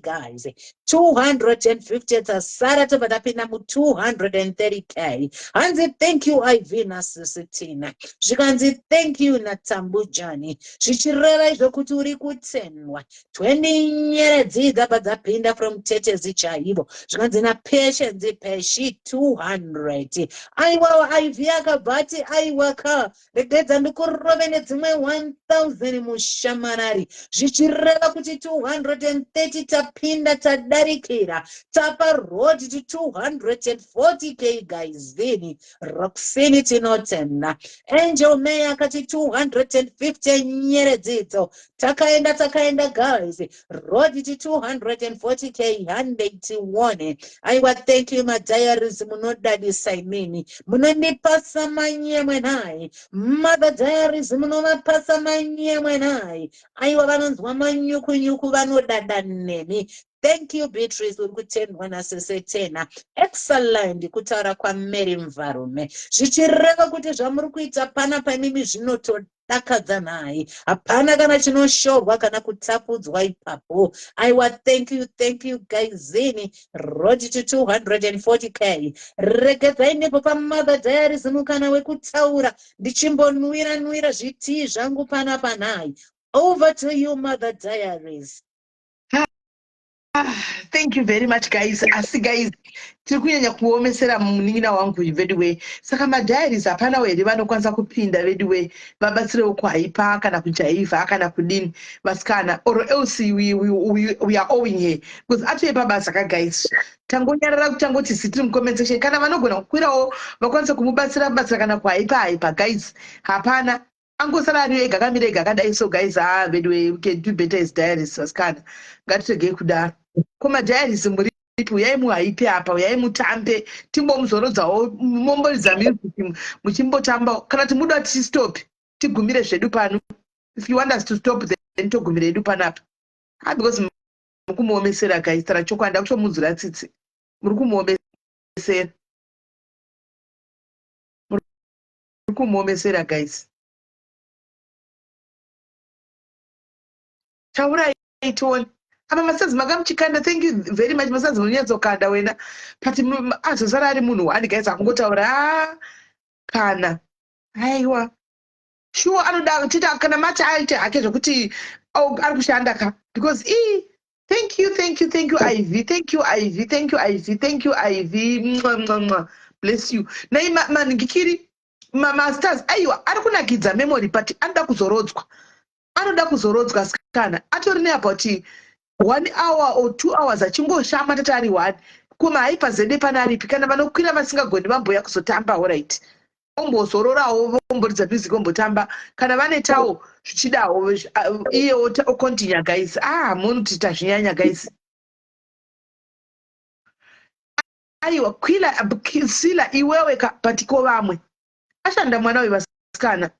guys. 250 tasara tobva tapinda mu 230k. Hanzi thank you Ivy nasisitina. Zvikanzi thank you Natambujani. Zvichireva izvo kuti uri kutsenwa. 20 nyeredzi dzabva dzapinda from Tetezi Chaivo. Zvikanzi naPatience Peshi 200. Aiwa Ivy akabvati aiwaka. Regedza ndikurove nedzimwe 1,000 mushamarari. Zvichireva kuti 230 tapinda tadarikira. Tapa road to 240k guys. Then Roxini tinotenda. Angel May akati 250 nyeredzidzo. Takaenda guys. Road to 240k 181. Aiwa thank you my diaries munodadisa imini. Munondipasa manyemwe nai. Mother Diaries munomapasa manyemwe nai. Aiwa vanonzwa manyuku vanodada nemi. Thank you Beatrice uri kutendwa nasese tena. Excellent kutaura kwaMary Mvarume. Zvichireva kuti zvamuri kuita pana paimimi zvinotodakadza nai. Hapana kana chinoshorwa kana kutapudzwa ipapo. Aiwa thank you guys zini. Road to 240k. Regedzai nepo paMother Diaries mukana wekutaura. Ndichimbonwira zvitii zvangu pana panai. Over to you Mother Diaries. Thank you very much guys. Asi guys, tiri kunyanya kuomesera munin'ina wangu veduwe. Saka madiaries hapana were vanokwanisa kupinda veduwe. Vabatsirewo kwaipa kana kujaivha kana kudini vasikana. Or else we are owing here. Because atoye pabasa ka guys. Tangonyarara kuti tangoti sitiri mucomment section. Kana vanogona kukwirawo vakwanisa kumubatsira kana kwaipa guys. Hapana. Angosara ari ega kamira ega kadai. So guys, veduwe, we can do better as diaries vasikana. Ngatiregei kudaro. Koma diaries muripo uyai muhaipe apa uyai mutambe timbomuzorodzawo momboridza music muchimbotamba kana kuti muda kuti stop tigumire zvedu pano. If you want us to stop then togumire edu panapa. Because muri kumuomesera guys. Tara chokwadi ndakutomudzura tsitsi. Muri kumuomesera guys. Taurai tione. Ama masazi magamuchikanda. Thank you very much. Masazi munyadzokanda wena. Pati azozara ari munhu wani guys akungotaura kana. Aiwa. Sure anoda tita kana mati aite hake zvokuti ari kushanda ka because thank you Ivy, thank you Ivy, thank you Ivy, thank you Ivy. Mwah. Bless you. Nai maningikiri stars aiwa ari kunakidza memory but anoda kuzorodzwa sikana atori ne about 1 hour or 2 hours achingoshama tati ari 1 kuma haipa zede panaripi kana vanokwira vasingagoni vamboya kuzotamba alright ombozororawo vomboridza music ombotamba kana vanetawo zvichidawo iyewo okontinua guys munoti tazvinyanya guys. Aiwa sila iwewe patiko vamwe ashanda mwana wevasikana.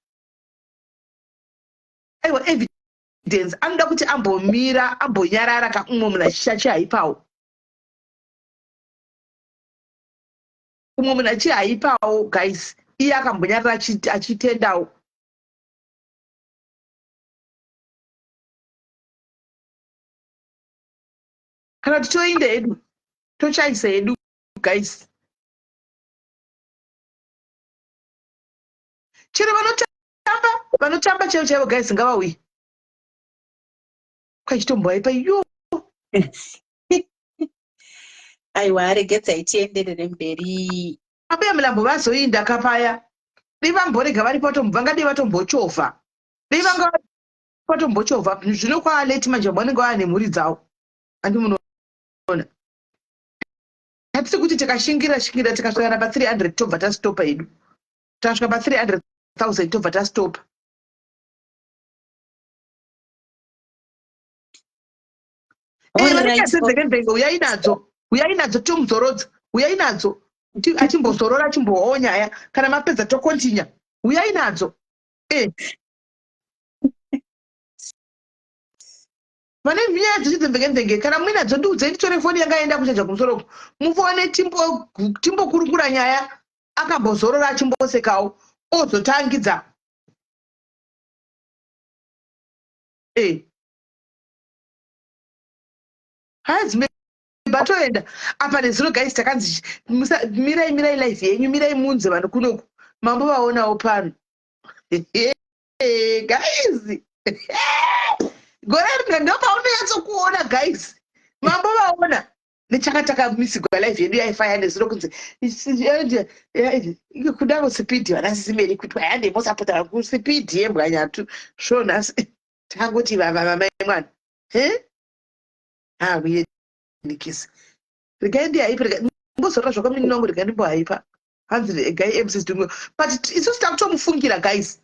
Aiwa evidence anoda kuti ambomira ambonyarara kaumwe munhu achishachi haipawo umwe munhu achihaipawo guys iye akambonyarara achitendawo. Kana kuti toinde hedu tochaisa hedu guys. Chero vanotamba chaivo guys ngavauyi kwachitomboaipa yo. Aiwa aregedzai tienderere mberi. Abuya mulambo vazoinda kapaya dei vamborega varipo vangadei vatombochovha dei vanga vatombochovha zvino kwaaleti manje vanenge vava nemhuri dzavo. Handi munoona hatisi kuti tikashingira tikasvikana pa300 tobva tastopa hedu tasvika pa300,000 tobva tastopa. Vanekazenzekenzenge uyai nadzo tomuzorodza uyai nadzo achimbozorora achimbohwawo nyaya kana mapedza tokontinya uyai nadzo. Vane nyaya dzechidzemvekenzenge kana muinadzo ndiudzei nditore foni yanga aenda kuchaja kumusoro mufone timbokurukura nyaya akambozorora achimbosekawo ozotangidza. Hadzime batoenda apa nezuro guys takanzi mirai live yenyu mirai munze vanhu kunoku mambo vaonawo pano. Guys gore ringa ndopaunoyatsokuona guys mambo vaona nechakataka misigwa live yedu yaifaya nezuro kunzi kudaro sipidhi vana sisimeri kuti wayande mosapota kusipidhi yembwanyatu svonhasi tangoti vamai mwana uyenikisi regai ndihaipa mbozorora zvakaminongo regai ndimbohaipa hanzi gai mcs dumwe but isusu takutomufungira guys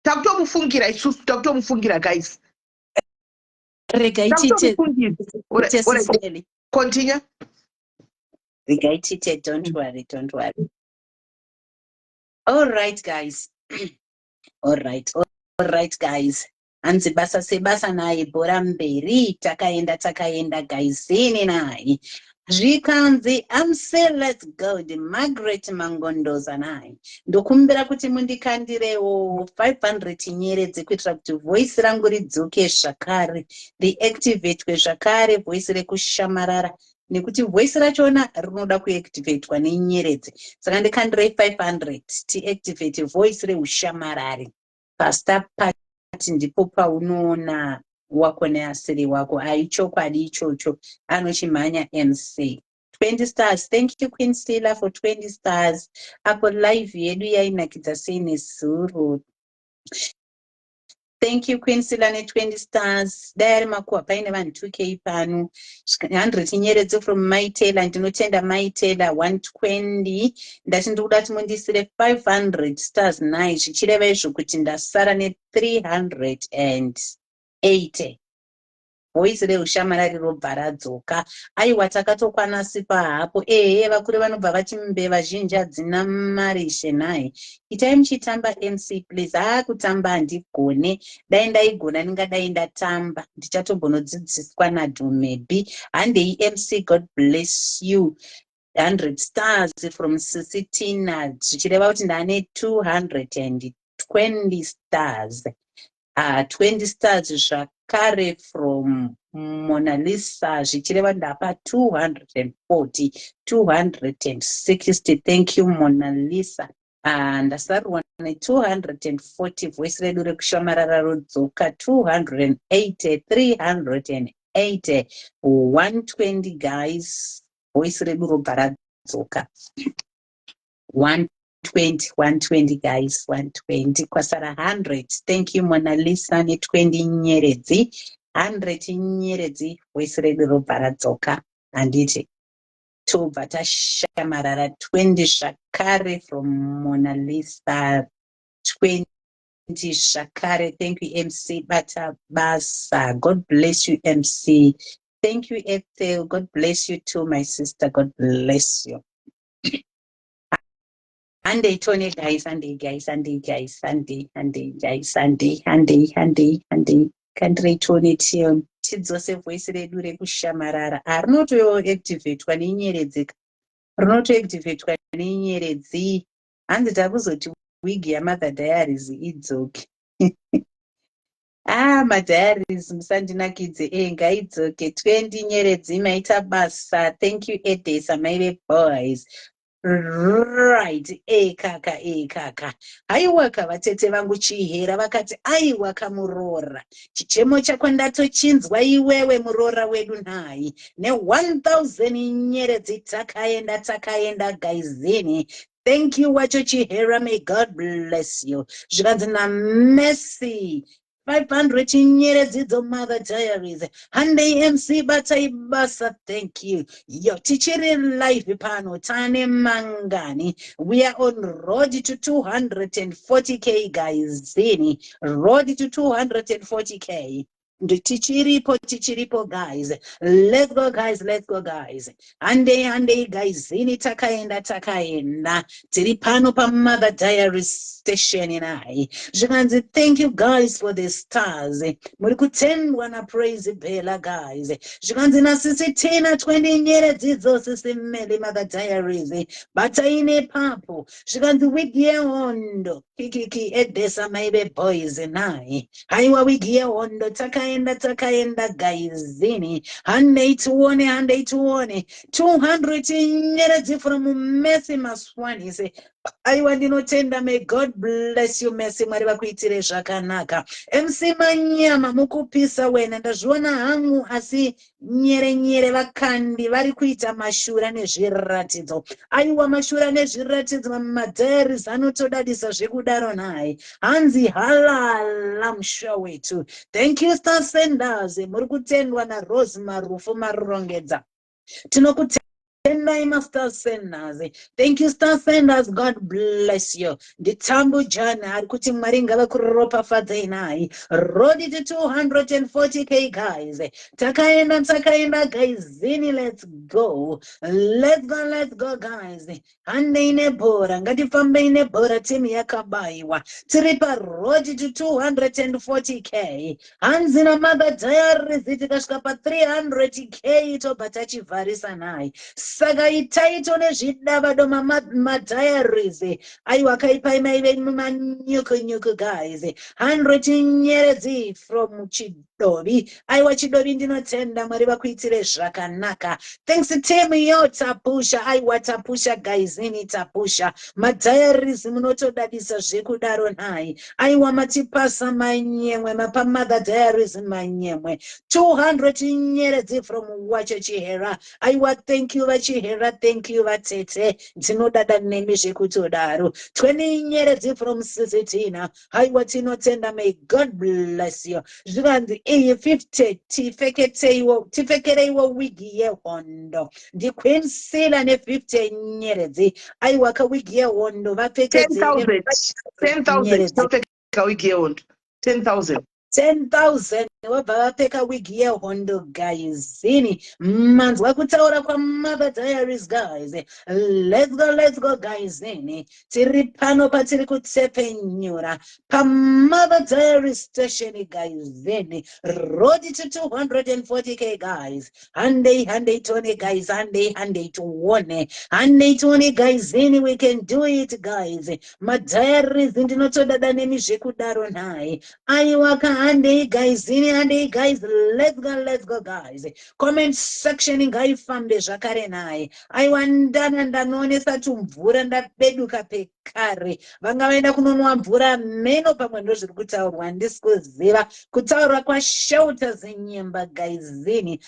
takutomufungira guys. Regai continue. Regai tite, don't worry. All right guys. All right guys. Anzi basa sebasa naye bora mberi takaenda guys ini naye zvikanzi amse let's go the Margaret Mangondoza naye ndokumbira kuti mundikandirewo 500 nyeredzi kuitira kuti voice rangu ridzoke zvakare riactivatwe zvakare voice rekushamarara nekuti voice rachona rinoda kuactivatwa nenyeredzi saka ndikandirei 500 tiactivate voice reushamarari pastar party ndipo paunoona wako neasiri wako aichokwadi ichocho anochimhanya MC 20 stars. Thank you Queen Stella for 20 stars. Apo live yedu yainakidza sei nezuro. Thank you Queen Stella ne 20 stars. Dayari makuwa paine vanhu 2k pano 100 nyeredzi from My Taylor ndinotenda My Taylor 120 ndati ndikuda kuti mundisire 500 stars naye zvichireva izvo kuti ndasara ne 380 voice reushamarari robva radzoka. Aiwa takatokwana sipa hapo vakuru vanobva vachimbe vazhinji hadzina marishe naye itai muchitamba MC please. Kutamba handigone dai ndaigona ndingadai ndatamba ndichatombonodzidziswa naDhumebi handei MC God bless you 100 stars from Sisitina zvichireva kuti ndane 220 stars 20 stars zvakare from Mona Lisa zvichireva ndapa 240 260. Thank you Mona Lisa. Ndasarwa ne240 voice redu rekushamarara rodzoka 280 380 120 guys voice redu robva radzoka 120 guys 120 kwasara 100. Thank you Mona Lisa ne20 nyeredzi 100 nyeredzi voice redu robva radzoka handiti tobva tashamarara 20 zvakare from Mona Lisa 20 zvakare. Thank you MC Bata Basa, God bless you MC. Thank you Ethel, God bless you too my sister, God bless you. Ande Tony guys, ande guys, ande guys, ande guys, ande country Tony Tion tidzose voice redu rekushamarara rinotoactivatewa nenyeredzi rinotoactivatewa nenyeredzi hanzi takuzoti wigi yaMother Diaries idzoke. Madiaries musandinakidze ngaidzoke 20 nyeredzi maita basa. Thank you Edesa my boys. Right, kaka. Aiwa kavatete vangu chihera vakati aiwa kamurora. Chichemo chako ndatochinzwa iwewe murora wedu nhai. Ne 1000 nyeredzi takaenda guysini. Thank you wacho chihera, may God bless you. Zvikanzi na Messi 500 nyeredzi Mother Diaries. Hande MC Batai Basa, thank you. Yo, tichiri live pano tane mangani. We are on road to 240k guys. Zini, road to 240k. Tichiripo guys. Let's go guys. Ande guys. Zini takaenda. Tiripano pa Mother Diaries station inai. Zvikanzi thank you guys for the stars. Muri kutendwa na praise bela guys. Zvikanzi nasisi tena 20 nyeredzi dzose Meli Mother Diaries. Bataine papo. Zvikanzi wigi hondo. Kiki Edesa maybe boys nai. Haiwa wigi hondo takaenda guysini. Hande tuone 200 nyeredzi from Messi Maswani. Say aiwa ndinotenda, may God bless you Messi, mwari vakuitire zvakanaka. MC Manyama mukupisa wena, ndazviona hangu asi nyere vakandi vari kuita mashura nezviratidzo. Aiwa mashura nezviratidzo maMadiaries anotodadisa zvekudaro nhai. Hanzi halala musha wetu. Thank you Star Senders, muri kutendwa na Rose Marufu Marongedza. Tinokutenda Star Senders. Thank you Star Senders, God bless you. Nditambu jana arikuti mwari ngavakuropa fadzainai. Road to 240k guys. Takaenda guys zini, let's go guys. Hande ine bora ngatifambe ine bora timu yakabaiwa. Tiripa road to 240k. Hanzi na Mother Diaries tikasvika pa 300k tobva tachivharisa nai. Saka itaito nezvidavado maDiaries. Aiwa kaipai maive manyuku guys. 100 nyeredzi from Chidovi. Aiwa Chidovi ndinotenda mwari vakuitire zvakanaka. Thanks team yo tapusha. Aiwa tapusha guys ini tapusha. maDiaries munotodadisa zvekudaro nhai. Aiwa matipasa manyemwe mapa Mother Diaries manyemwe 200 nyeredzi from Wacho Chihera. Aiwa thank you vachihera, thank you vatete. Tinodada nemi zvekutodaro 20 nyeredzi from Sizitina. Aiwa tinotenda, may God bless you. Zvikanzi 50 tifekereiwo wigi yehondo. Ndi Queen Sila ne 50 nyeredzi. Aiwa ka wigi yehondo vapfekedze 10,000 topfeka wigi yehondo 10,000 wabva vapfeka wigi yehondo guys. Zini manzwa kutaura kwa Mother Diaries guys. Let's go guys. Zini tiri pano patiri kutsepenyura pa Mother Diaries station guys. Zini road to 240k guys. Hande Tony guys. Hande tuone guys. Zini we can do it guys. maDiaries ndinotodada nemi zvekudaro nhai. Aiwa ka hande guys. Zini handei guys, let's go guys. Comment section ngaifambe zvakare naye. Aiwa ndana ndanoonesa tumvura ndabeduka pekare. Vanga vaenda kunonwa mvura meno pamwe ndozviri kutaurwa handisi kuziva. Kutaurwa kwashauta zenyemba guysini.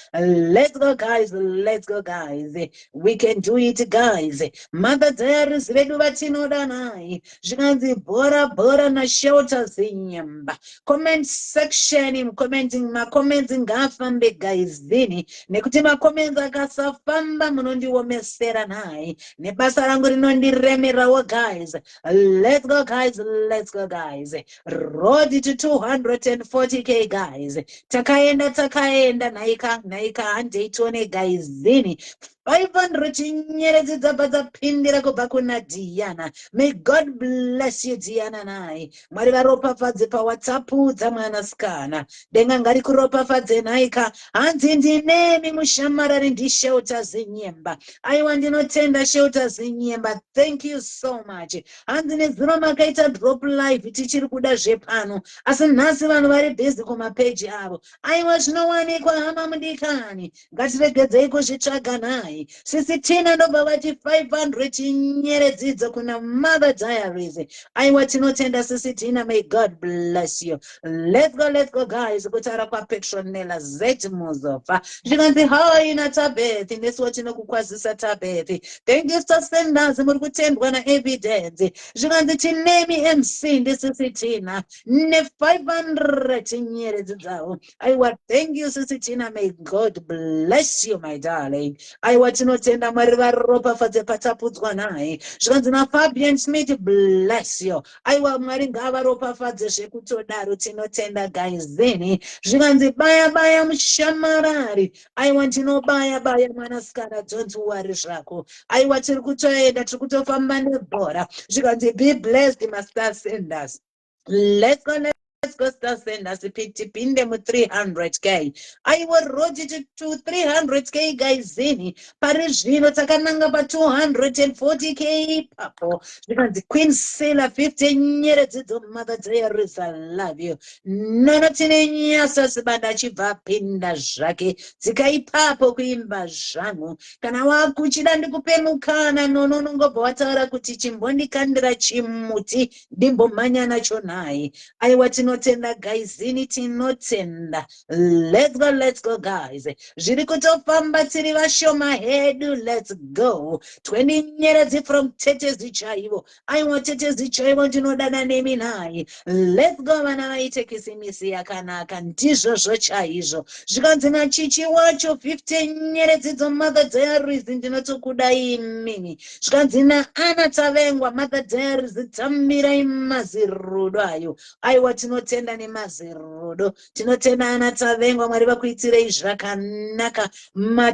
Let's go guys, let's go guys. We can do it guys. Mother Diaries vedu vatinoda naye. Zvinganzi bhora nashauta zenyemba. Comment section commenting macomments ngafambe guysini. Nekuti macomments akasafamba munondiomesera naye. Nebasa rangu rinondiremerawo guys. Let's go guys, let's go guys. Road to 240k guys. Takaenda naika handei tione guysini. 500 nyeredzi dzabva dzapindira kubva kuna Diana. May God bless you Diana naye. Mwari varopafadze paWhatsApp dzamwanasikana. Denga ngari kuropafadze naika. Hanzi ndinemi mushamarari ndishauta zenyemba. Aiwa ndinotenda shauta zenyemba. Thank you so much. Hanzi nezuro makaita drop live tichiri kuda zvepano. Asi nhasi vanhu vari busy kumapeji avo. Aiwa zvinowanikwa hama mudikani. Ngatiregedzei kuzvitsvaga naye. Sisi Tina ndobva vati 500 nyeredzidzo kuna Mother Diaries. Aiwa tinotenda sisi Tina, may God bless you. Let's go guys. Kutaura kwa Petronella Z Muzofa. Zvinganzi hai na Tabethi. Ndesiwo tinokukwazisa Tabethi. Thank you Senders muri kutendwa na evidence. Zvinganzi tinemi MC ndisisi Tina. Ne 500 nyeredzi dzavo. Aiwa thank you sisi Tina, may God bless you my darling. Aiwa tinotenda Mwari varopafadze patapudzwa naye. Zvinganzi na Fabian Smith bless you. Aiwa Mwari ngavaropafadze zvekutodaro tinotenda guysini. Zvinganzi baya mushamarari. Aiwa tinobaya mwanasikana, don't worry zvako. Aiwa tiri kutoenda tiri kutofamba nebhora. Zvinganzi be blessed Master Senders. Let's go Star Senders tipinde mu 300k. Aiwa road to 300k guysini. Pari zvino takananga pa 240k papo. Zvikanzi Queen Sailor 50 nyeredzi dzo Mother Diaries, I love you. Nono tine nyasa sibanda chibva pinda zvake. Dzikaipapo kuimba zvangu. Kana wakuchida ndikupe mukana nono ngobva wataura kuti chimbondikandira chimuti ndimbomhanya nacho naye. Aiwa tinotenda guysini tinotenda. Let's go guys. Zviri kutofamba tiri vashoma hedu. Let's go. 20 nyeredzi from Tetezi chaivo. Aiwa Tetezi chaivo ndinodana nemi naye. Let's go vana vaite kisimisi yakanaka ndizvo chaizvo. Zvikanzi na chichi wacho 15 nyeredzi dzo Mother Diaries ndinotokudai mimi. Zvikanzi na Ana Tavengwa Mother Diaries dzamira mazirudo ayo. Aiwa tinotenda nemazirudo. Tinotenda Ana Tavengwa, Mwari vakuitirei zvakanaka.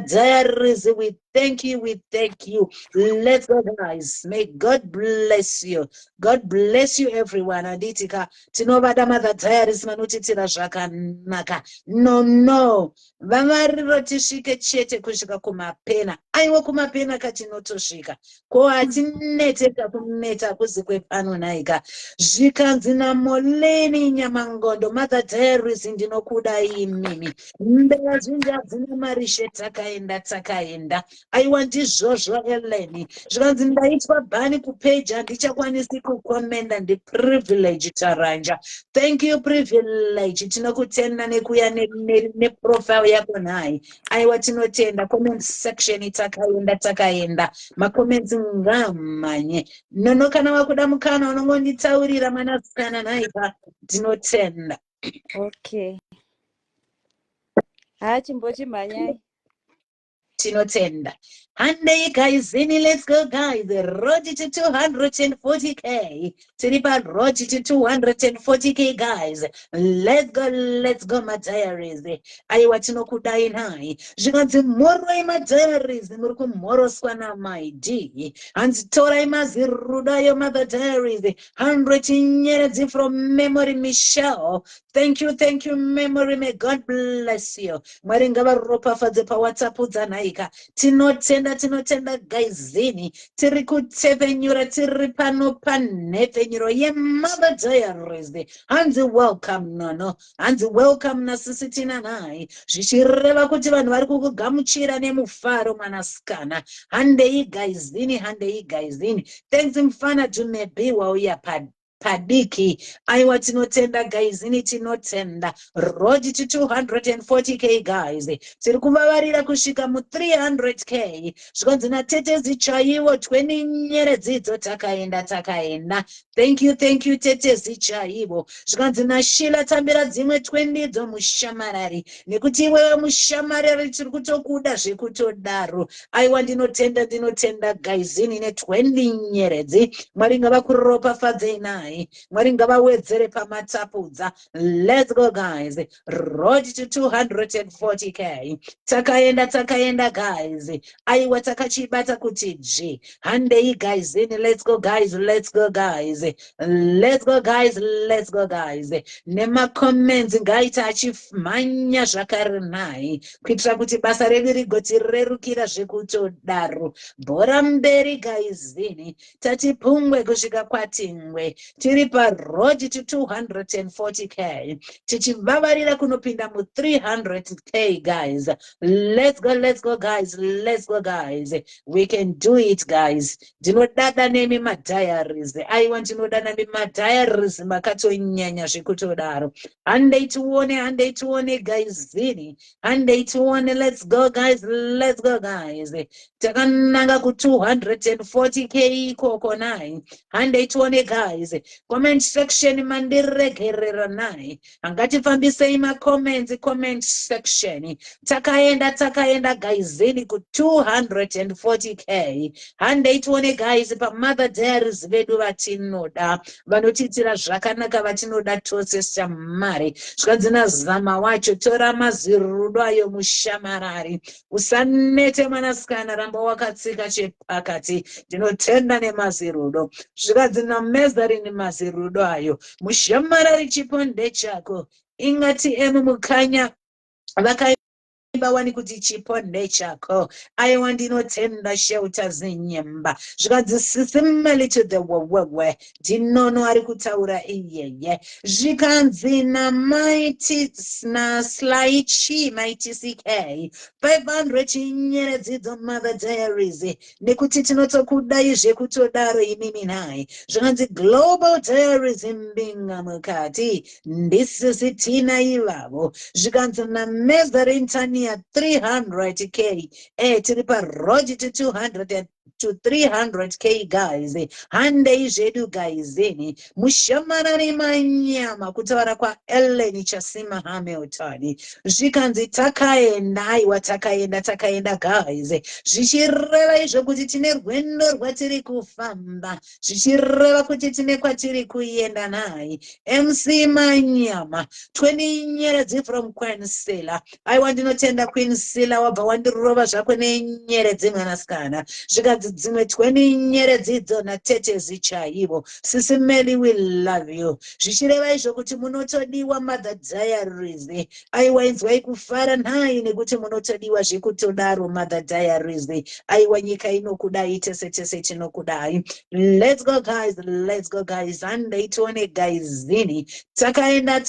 Diaries, we thank you. Let's go guys. May God bless you. God bless you everyone. Aditika tinovada Mother Diaries manotitira zvakanaka. No. Vamariro tisvike chete kusvika kumapena. Aiwa kumapena katinotosvika. Ko hatineteka kuneta kuzikwe pano naika. Zvikanzi na Moleni Nyamangondo Mother Diaries ndinokudai mimi. Mbera zvinji hadzina marishe takaenda. Aiwa ndizvozvo Eleni. Zvikanzi ndaitwa bani kupage handichakwanisi kukomenda ndi privilege taranja. Thank you privilege. Tinokutenda nekuya neprofile yako naye. Aiwa tinotenda. Comment section takaenda. Macomments ngamanye. Nono kana wakuda mukana unongonditaurira mwanasikana naika. Tinotenda. Okay. Chimbochi manyai. Tinotenda. Handei guysini, let's go guys. Road to 240k. Tiripa road to 240k guys. Let's go my diaries. Aiwa tinokudai nai. Zvikanzi moro ima diaries. Muruku moro skwana my D. Hanzi tora ima ziruda yo Mother Diaries. 100 nyeredzi from memory Michelle. Thank you memory. May God bless you. Mwari ngavaropafadze pa WhatsApp dzanai. like tinotenda gaizini tiri kutevenyura tiri pano panhepfenyuro yeMother Diaries. Hanzi welcome nono, hanzi welcome nasisi tina nai zvichireva kuti vanhu vari kukugamuchira nemufaro mwanasikana. Handei gaizini, handei gaizini. Thanks mfana Jumebi wauya padiki. Aiwa tinotenda gaizini, tinotenda. Road to 240k guys. Tiri kuvavarira kusvika mu 300k. Zvikanzi natetezi chaiwo 20 nyeredzidzo takaenda. Thank you tetezi chaiwo. Zvikanzi naShila tambira dzimwe 20 dzo mushamarari. Nekuti iwewe mushamarari tiri kutokuda zvekutodaro. Aiwa ndinotenda gaizini ne 20 nyeredzi. Mwari ngavakuropafadzei nai. Mwari ngavawedzere pamatapudza. Let's go guys. Road to 240k. Takaenda guys. Aiwa takachibata kuti G. Handei gaizini. Let's go guys. Let's go guys. Let's go guys. Let's go guys. Nema comments ngaita achimhanya zvakare nai. Kuitira kuti basa redu rigoti rerukira zvekutodaro. Bhora mberi gaizini. Tati pungwe kusvika kwatingwe. Tiri pa road to 240k. Tichivavarira kunopinda mu 300k guys. Let's go guys. Let's go guys. We can do it guys. Ndinodada nemi madiaries. Aiwa ndinoda nemi madiaries makatonyanya zvekutodaro. Handei tuone gaizini. Handei tuone. Let's go guys. Let's go guys. Takananga ku 240k ikoko nai. Handei tuone guys. Comment section mandiregerera nai. Ngatifambisei comment section. Takaenda gaizini ku 240k. Handei tuone guys pa Mother Diaries vedu vatinoda. Vanotitira zvakanaka vatinoda tose samari. Zvikanzina zama wacho tora mazirudo ayo mushamarari. Usanete mwanasikana ramba wakatsika chepakati. Ndinotenda nemazirudo. Zvikanzina mezari nemazirudo ayo. Mushamarari chiponde chako. Ingati emu mukanya vakaimbawani kuti chiponde chako. Aiwa ndinotenda shelter zinyemba. Zvikanzi sisimeli to the wewewe. Ndinono ari kutaura iyeye. Zvikanzi na mighty na slaichi mighty CK. 500 chinyeredzi dzo Mother Diaries. Nekuti tinotokudai zvekutodaro imimi nai. Zvikanzi Global Diaries mbinga mukati. Ndisisi tina ivavo. Zvikanzi na Mezarintani ya 300k. Tiri pa road to 200 to 300k guys. Handei zvedu guysini. Mushamarari manyama kutaura kwa Ellen Chasima Hamilton. Zvikanzi takaenda. Aiwa takaenda guys. Zvichireva izvo kuti tine rwendo rwatiri kufamba. Zvichireva kuti tine kwatiri kuenda nai. MC manyama 20 nyeredzi from Queen Silla. Aiwa ndinotenda Queen Silla wabva wandirova zvako nenyeredzi mwanasikana. Zvikanzi dzimwe 20 nyeredzi dzo natetezi chaivo. Sisimeli we love you. Zvichireva izvo kuti munotodiwa Mother Diaries. Aiwa inzwai kufara nai nekuti munotodiwa zvekutodaro Mother Diaries. Aiwa nyika inokudai tese tinokudai. Let's go guys. Let's go guys. Handei tuone gaizini. Takaenda.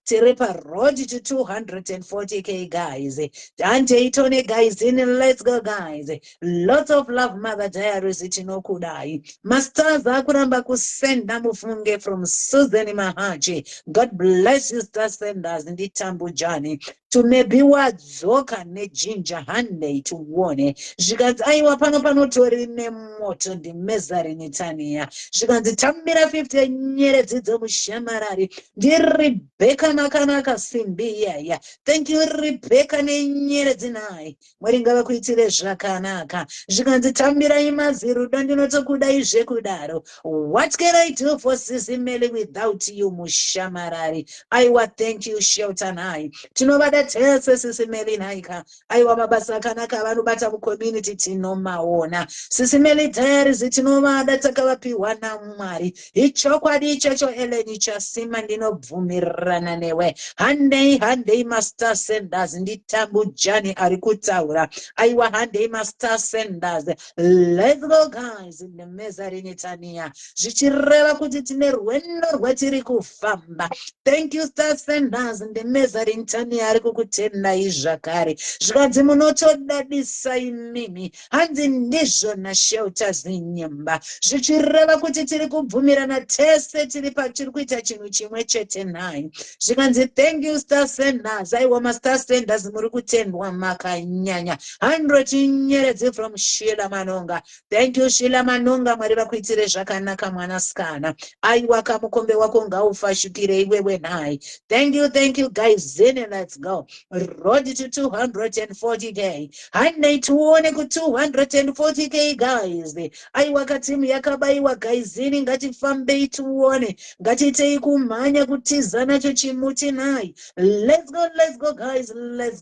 Tiri pa road to 240k guys. Handei tuone gaizini. Let's go guys. Lots of love Mother Diaries tinokudai. Masters akuramba kusenda mufunge from Susan Mahachi. God bless you star senders nditambu jani. Tumebiwa dzoka nejinja handei tuone. Zvikanzi aiwa panotori nemoto ndimezari netania. Zvikanzi tambira 50 nyeredzi dzo mushamarari. Rebecca makanaka simbi yaya. Thank you Rebecca nenyeredzi nai. Mwari ngavakuitire zvakanaka. Zvikanzi tambira imazirudo ndinotokudai zvekudaro. What can I do for Sisimeli without you mushamarari? Aiwa thank you shelter nai. Tinovada tese sisimeli naika aiwa mabasa akanaka avanobata mucommunity tinomaona sisimeli diaries tinovada takavapiwa naMwari ichokwadi ichocho Eleni chasima ndinobvumirana newe handei master senders nditambujani ari kutaura aiwa handei master senders. Let's go guys in the Mezarinitania zvichireva kuti tine rwendo rwatiri kufamba. Thank you star senders in the Mezarinitania ari kukutendai zvakare zvikanzi munotodadisa imimi hanzi ndizvona shelters nenyemba zvichireva kuti tiri kubvumirana tese tiri kuita chinhu chimwe chete naye zvikanzi thank you star senders aiwa mastar senders muri kutendwa makanyanya 100 nyeredzi from Sheila Manonga. Thank you Sheila Manonga mwari vakuitire zvakanaka mwanasikana aiwa kamukombe wako ngaufashukire iwewe naye. Thank you guys zene let's go road to 240k handei tuone ku 240k guys aiwa katimu yakabaiwa guys zini ngatifambei tuone ngatitei kumhanya kutiza nacho chimuti naye. Let's go guys let's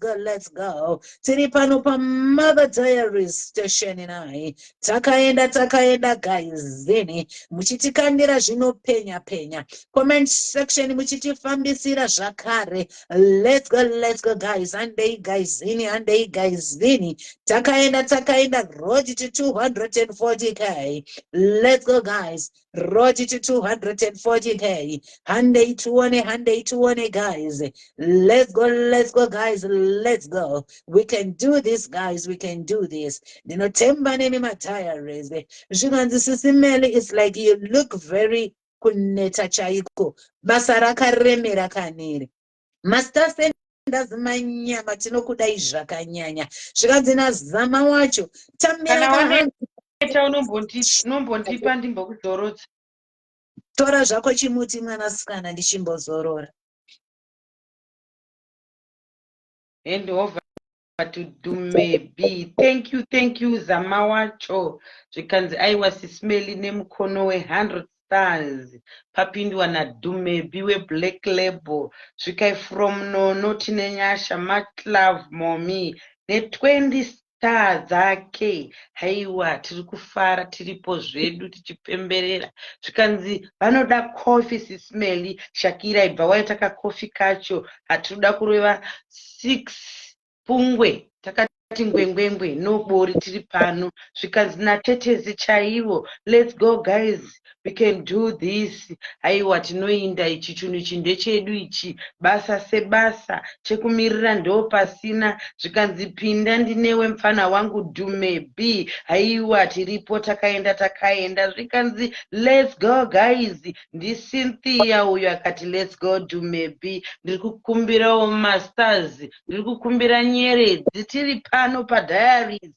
go tiri pano pa Mother Diaries station naye takaenda guys zini muchitikandira zvinopenya comment section muchitifambisira zvakare. Let's go guys handei guys zini takaenda road to 240k. Let's go guys road to 240k handei tuone guys. Let's go guys let's go. We can do this guys, we can do this. Ndinotemba nemi madiaries zvikanzi sisimeli it's like you look very kuneta chaiko basa rakaremera kaniri master senders manyama tinokudai zvakanyanya zvikanzi nazama wacho tamira unombondipa ndimbokuzorotsa tora zvako chimuti mwanasikana ndichimbozorora hand over to Dumebi. Thank you zama wacho zvikanzi aiwa sisimeli nemukono we100 stars papindwa naDumebi weBlack Label zvikai from nono tine nyasha much love mommy ne20 stars dzake haiwa tiri kufara tiripo zvedu tichipemberera zvikanzi vanoda coffee sisimeli Shakira ibva waitaka coffee kacho hatinoda kureva 6 pungwe takati ngwengwengwe nobori tiri pano zvikanzi natetezi chaivo. Let's go guys we can do this aiwa tinoinda ichi chinhu ichi ndechedu ichi basa sebasa chekumirira ndo pasina zvikanzi pinda ndinewe mfana wangu Dumebi aiwa tiripo takaenda zvikanzi let's go guys ndiCynthia uyo akati let's go Dumebi ndiri kukumbirawo masters ndiri kukumbira nyeredzi tiri pano padiaries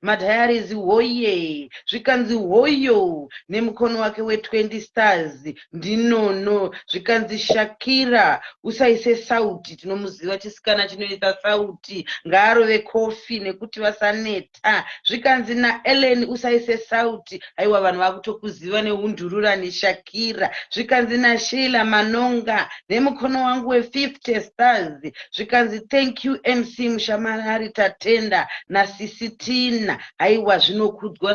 madiaries hoye zvikanzi hoyo nemukono wake we20 stars ndinono zvikanzi Shakira usaise sauti tinomuziva chisikana chinoisa sauti ngaarove kofi nekuti vasaneta zvikanzi naEllen usaise sauti aiwa vanhu vakutokuziva neundurura neShakira zvikanzi naSheila Manonga nemukono wangu we50 stars zvikanzi thank you MC Mushamanari tatenda naSisitina aiwa zvinokudzwa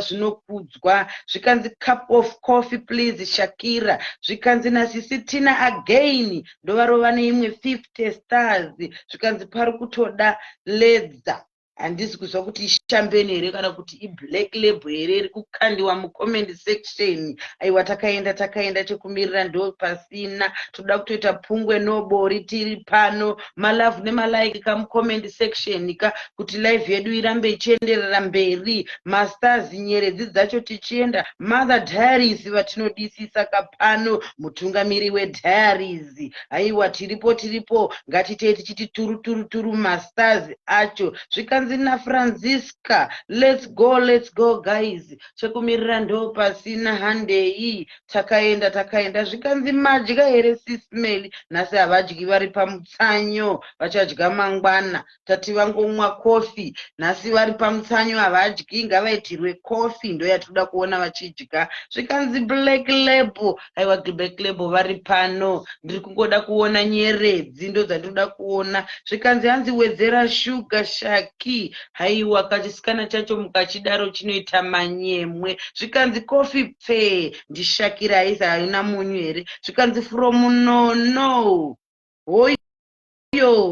zvikanzi cup of coffee please Shakira zvikanzi naSisitina again ndovarova neimwe 50 stars zvikanzi pari kutoda ledza handisi kuzwa kuti ishambeni here kana kuti iBlack Label here iri kukandiwa mucomment section aiwa takaenda chekumirira ndo pasina toda kutoita pungwe nobori tiri pano malove nemalike kamucomment section ka kuti live yedu irambe ichienderera mberi masters nyeredzi dzacho tichienda Mother Diaries vatinodisisa kapano mutungamiri weDiaries aiwa tiripo ngatitei tichiti turu masters acho zvikanzi zvikanzi naFranziska, let's go guys, chekumirira ndo pasina handei, takaenda zvikanzi madya here sisimeli, nhasi havadyi vari pamutsanyo vachadya mangwana, tati vangomwa kofi, nhasi vari pamutsanyo havadyi, ngavaitirwe kofi ndo yatinoda kuona vachidya. Zvikanzi Black Label, aiwa Black Label vari pano, ndiri kungoda kuona nyeredzi ndo dzandinoda kuona. Zvikanzi hanzi wedzera shuga shaki, haiwa kachisikana chacho mukachidaro chinoita manyemwe. Zvikanzi Coffee Pfe, ndishakira haisi haina munyu here. Zvikanzi From No hoyo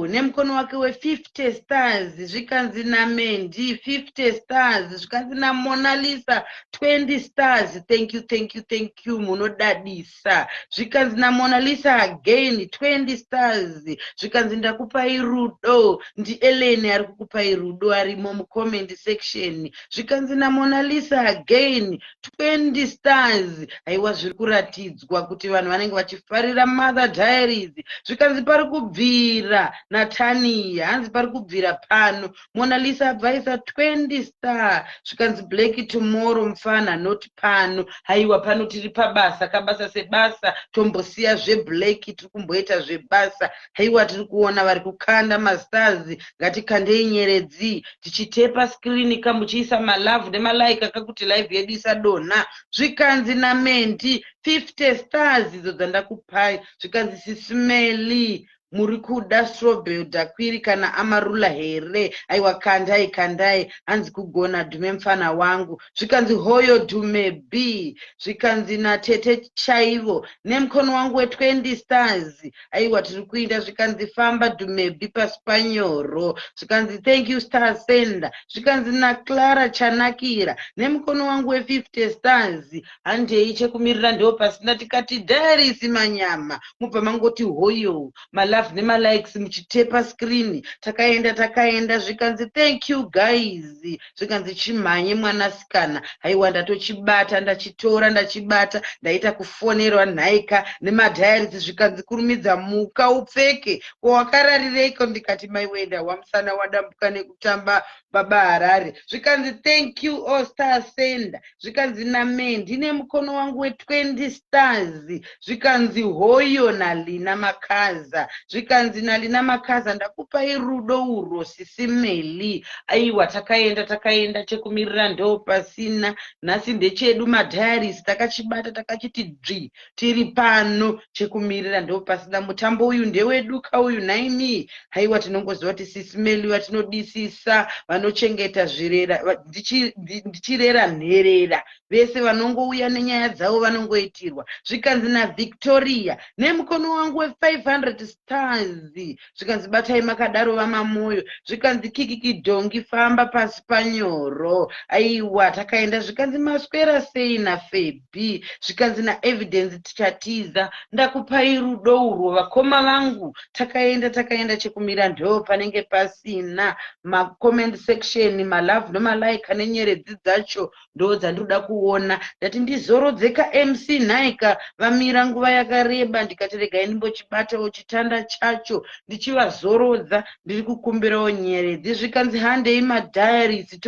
nemukono wake we50 stars, zvikanzi naMendi 50 stars, zvikanzi naMona Lisa 20 stars, thank you munodadisa. Zvikanzi naMona Lisa again 20 stars, zvikanzi ndakupai rudo, ndiEleni ari kukupai rudo arimo mucomment section. Zvikanzi naMona Lisa again 20 stars, haiwa zviri kuratidzwa kuti vanhu vanenge vachifarira Mother Diaries. Zvikanzi pari kubvira Natania, hanzi pari kubvira pano, Mona Lisa abvaisa 20 star. Zvikanzi Black Tomorrow mufana not pano, haiwa pano tiri pabasa, kabasa sebasa, tombosiya zveBlack tiri kumboita zvebasa. Haiwa tiri kuona vari kukanda mastars, ngatikandei nyeredzi tichitepa screen kamuchiisa malove nemalike akakuti live yedu isadonha. Zvikanzi naMendi 50 stars idzo dzandakupai. Zvikanzi Sisimeli muri kuda strawberry dakwiri kana amarula here, aiwa kandai hanzi kugona dhume mfana wangu. Zvikanzi hoyo dhume B, zvikanzi naTete chaivo nemukono wangu we20 stars, aiwa tiri kuinda. Zvikanzi famba dhume B paSpanyoro, zvikanzi thank you star sender. Zvikanzi naClara chanakira nemukono wangu we50 stars, handei chekumirira ndo pasina, tikati Diaries manyama mubva mangoti hoyo malove nemalikes muchitepa screen. Takaenda. Zvikanzi thank you guys, zvikanzi chimhanye mwanasikana, haiwa ndatochibata, ndachitora ndachibata, ndaita kufonerwa nhaika nemadhiaries. Zvikanzi kurumidza muka upfeke, wakararireiko? Ndikati maiwenda wamusana wadambuka nekutamba baba Harare. Zvikanzi thank you all star sender. Zvikanzi naMendi nemukono wangu we20 stars, zvikanzi hoyo naLina Makaza. Zvikanzi naLina Makaza ndakupai rudo urwo Sisimeli. Aiwa takaenda chekumirira ndo pasina, nhasi ndechedu madhiaries, takachibata takachiti dzvi, tiri pano chekumirira ndo pasina. Mutambo uyu ndewedu kauyu naimi. Haiwa tinongoziva kuti Sisimeli vatinodisisa, vanochengeta zvirera, ndichirera nherera, vese vanongouya nenyaya dzavo vanongoitirwa. Zvikanzi naVictoria nemukono wangu we500 stars, zvikanzi batai makadaro vamamoyo. Zvikanzi Kikikidhongi famba paSpanyoro, aiwa takaenda. Zvikanzi maswera sei naFebi, zvikanzi naEvidence tichatiza, ndakupai rudo urwo vakoma vangu. Takaenda chekumira ndo panenge pasina. Macomment section, malove nomalike nenyeredzi dzacho ndo dzandinoda kuona. Ndati ndizorodzeka MC Nhaika vamira nguva yakareba, ndikati regai ndimbochibatawo chitanda chacho ndichivazorodza, ndiri kukumbirawo nyeredzi. Zvikanzi handei madhiaries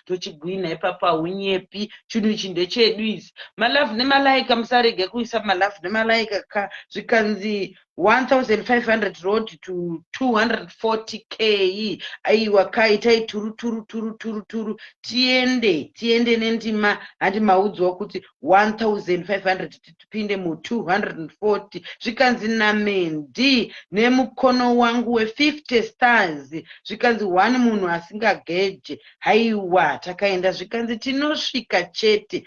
tochigwina ipapa hunyepi, chinhu ichi ndechedu isi. Malove nemalike musarege kuisa malove nemalike ka. Zvikanzi 1500 road to 240k, aiwa kaitai turu tiende nendima. Handi maudzwa kuti 1500 tipinde mu240. Zvikanzi naMendi nemukono wangu we50 stars, zvikanzi one munhu asingageje. Haiwa takaenda. Zvikanzi tinosvika chete,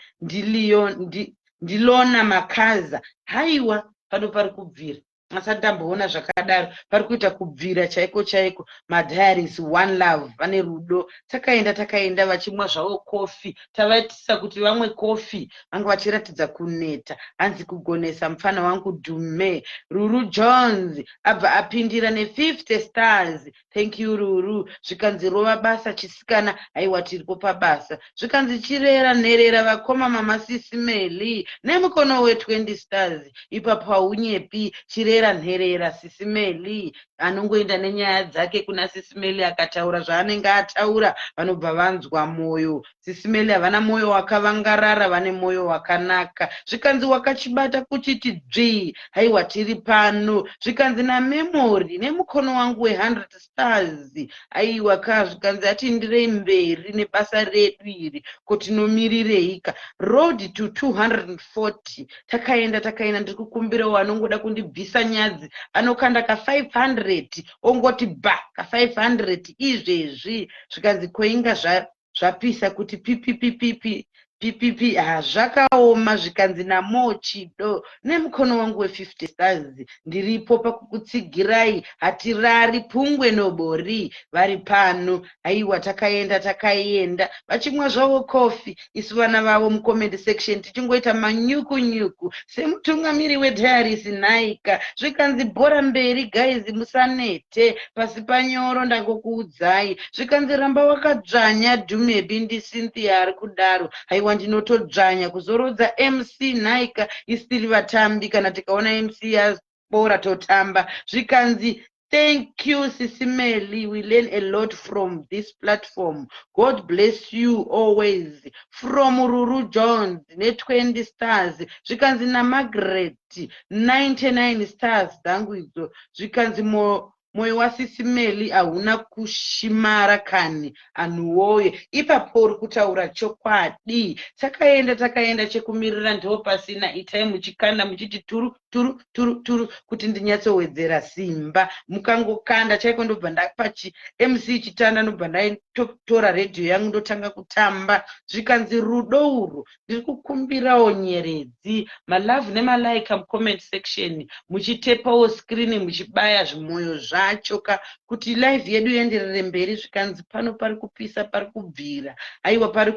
ndilona Makaza. Haiwa pano pari kubvira, asati ndamboona zvakadaro, pari kuita kubvira chaiko. Madhiaries one love vane rudo. Takaenda vachimwa zvavo kofi, tavaitisa kuti vamwe kofi vanga vachiratidza kuneta. Hanzi kugonesa mufana wangu Dhume. Ruru Jones abva apindira ne50 stars, thank you Ruru. Zvikanzi rova basa chisikana, haiwa tiripo pabasa. Zvikanzi chirera nherera vakoma mama Sisimeli nemukono we20 stars, ipapo haunyepi. Chirera nherera nherera Sisimeli anongoenda nenyaya dzake kuna Sisimeli akataura zvaanenge ataura vanobva vanzwa moyo. Sisimeli havana moyo wakavangarara, vane moyo wakanaka. Zvikanzi wakachibata kuchiti dzvi, haiwa tiri pano. Zvikanzi namemori nemukono wangu we100 stars, aiwa ka zvikanzi atindirei mberi nebasa redu iri kotinomirireika. Road to 240 takaenda ndiri kukumbirawo anongoda kundibvisa nyadzi anokanda ka 500 ongoti ba ka 500 izvezvi. Zvikanzi koinga zvapisa kuti pipipipipi zvakaoma. Zvikanzi namochido nemukono wangu we50 stars ndiripo pakukutsigirai, hatirari pungwe nobori vari pano. Aiwa takaenda vachimwa zvavo kofi, isu vana vavo mucomment section tichingoita manyuku semutungamiri weDiaries Naika. Zvikanzi bhora mberi guys, musanete pasi panyoro ndangokuudzai. Zvikanzi ramba wakadzvanya Dhume Bindi Cynthia ari kudaro. Haiwa ndinotodzvanya kuzorodza MC Naika isiri vatambi, kana tikaona MC bora totamba. Zvikanzi thank you Sisimeli, we learn a lot from this platform. God bless you always. From Ruru Jones ne20 stars. Zvikanzi na Margaret 99 stars dhangu idzo. Zvikanzi moyo waSisimeli hauna kushimara kani anuwoye. Ipapo uri kutaura chokwadi. Takaenda chekumirira ndo pasina itai muchikanda muchiti turu kuti ndinyatsowedzera simba. Mukangokanda chaiko ndobva ndapachi MC chitanda ndobva ndaitora radio yangu ndotanga kutamba. Zvikanzi rudo urwu ndiri kukumbirawo nyeredzi, malove nemalike mucomment section, muchitepawo screen muchibaya zvimoyo zvachoka kuti live yedu ienderere mberi. Zvikanzi pano pari kupisa pari kubvira, aiwa pari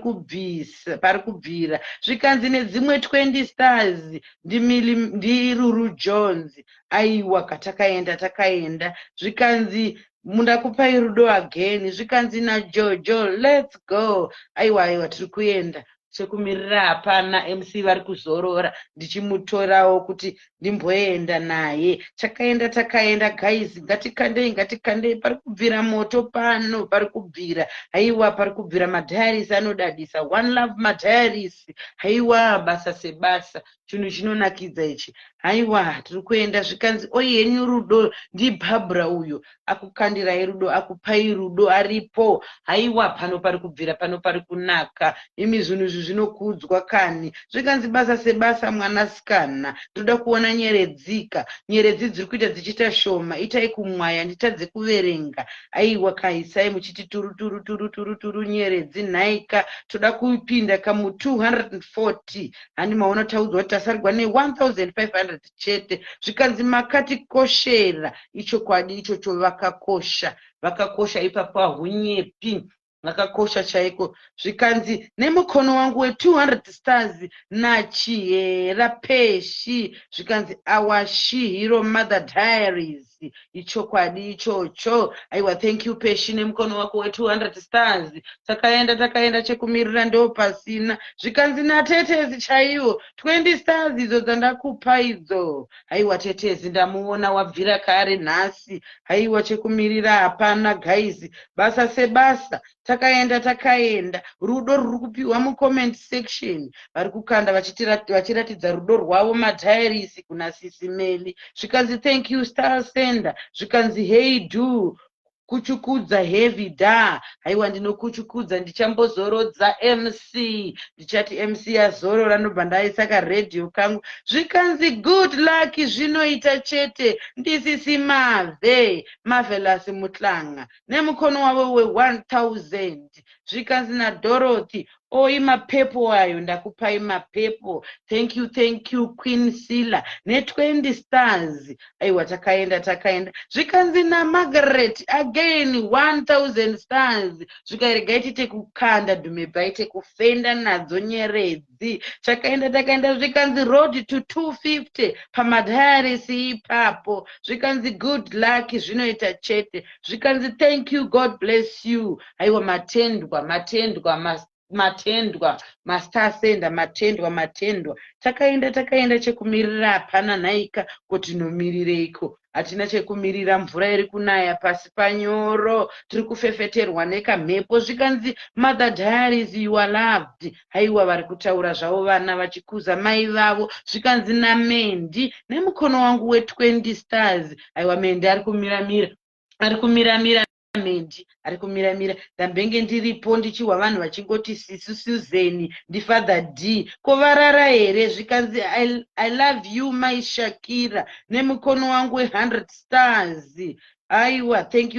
kubvira. Zvikanzi nedzimwe 20 stars ndiruru Jones. Aiwa takaenda. Zvikanzi mundakupai rudo again. Zvikanzi naJojo let's go. Aiwa tiri kuenda chekumirira hapana. MC vari kuzorora ndichimutorawo kuti ndimboenda naye. Takaenda guys, ngatikandei pari kubvira moto pano, pari kubvira. Haiwa pari kubvira maDiaries anodadisa. One love maDiaries. Haiwa basa sebasa, chinhu chinonakidza ichi. Haiwa tiri kuenda. Zvikanzi oyenyu rudo ndibhabhura uyo akukandirai rudo, akupai rudo aripo. Haiwa pano pari kubvira, pano pari kunaka. Imi zvinhu zvinokudzwa kani. Zvikanzi basa sebasa mwanasikana. Toda kuona nyeredzika. Nyeredzi dziri kuita dzichiita shoma. Itai kumwaya nditadze kuverenga. Aiwa kaisai muchiti turu nyeredzi Naika. Toda kupinda kamu 240. Handi maona taudzwa kuti tasarigwa ne 1500 chete. Zvikanzi makatikoshera. Ichokwadi ichocho vakakosha ipapo hunyepi. Vakakosha chaiko. Zvikanzi nemukono wangu we200 stars nachiyera peshi. Zvikanzi our she hero mother Diaries. Ichokwadi ichocho. Aiwa thank you peshi nemukono wako we200 stars. Takaenda chekumirira ndo pasina. Zvikanzi natetezi chaiwo 20 stars idzo dzandakupa idzo. Aiwa tetezi ndamuona wabvira kare nhasi. Aiwa chekumirira hapana guys, basa sebasa. Takaenda. Rudo ruri kupiwa mucomment section. Vari kukanda vachiratidza rudo rwavo maDiaries kuna Sisimeli. Zvikanzi thank you star sender. Zvikanzi hey do kuchukudza heavy da. Haiwa ndinokuchukudza, ndichambozorodza MC. Ndichati MC azorora ndobva ndaisaka radio kangu. Zvikanzi good luck zvinoita chete ndisisi mave Marvelous Mutlanga nemukono wavo we1000. Zvikanzi naDorothy oi mapepo ayo ndakupai mapepo. Thank you Queen Sila ne20 stars. Aiwa takaenda. Zvikanzi naMargaret again 1000 stars. Zvikarega itite kukanda Dhume baite kufenda nadzo nyeredzi. Takaenda. Zvikanzi road to 250 pamadharis ipapo. Zvikanzi good luck zvinoita chete. Zvikanzi thank you God bless you. Aiwa matendwa matendwa mastar senda matendwa takaenda chekumirira hapana nhaika kotinomirireiko hatina chekumirira mvura iri kunaya pasi panyoro tiri kufefeterwa nekamhepo zvikanzi mother diaries you are loved haiwa vari kutaura zvavo vana vachikuza mai vavo zvikanzi namendi nemukono wangu we20 stars aiwa mendi ari kumiramira mendi ari kumiramira ndambenge ndiripo ndichihwa vanhu vachingoti sisu Suzeni ndifather D kovarara here zvikanzi I love you my Shakira nemukono wangu we100 stars aiwa thank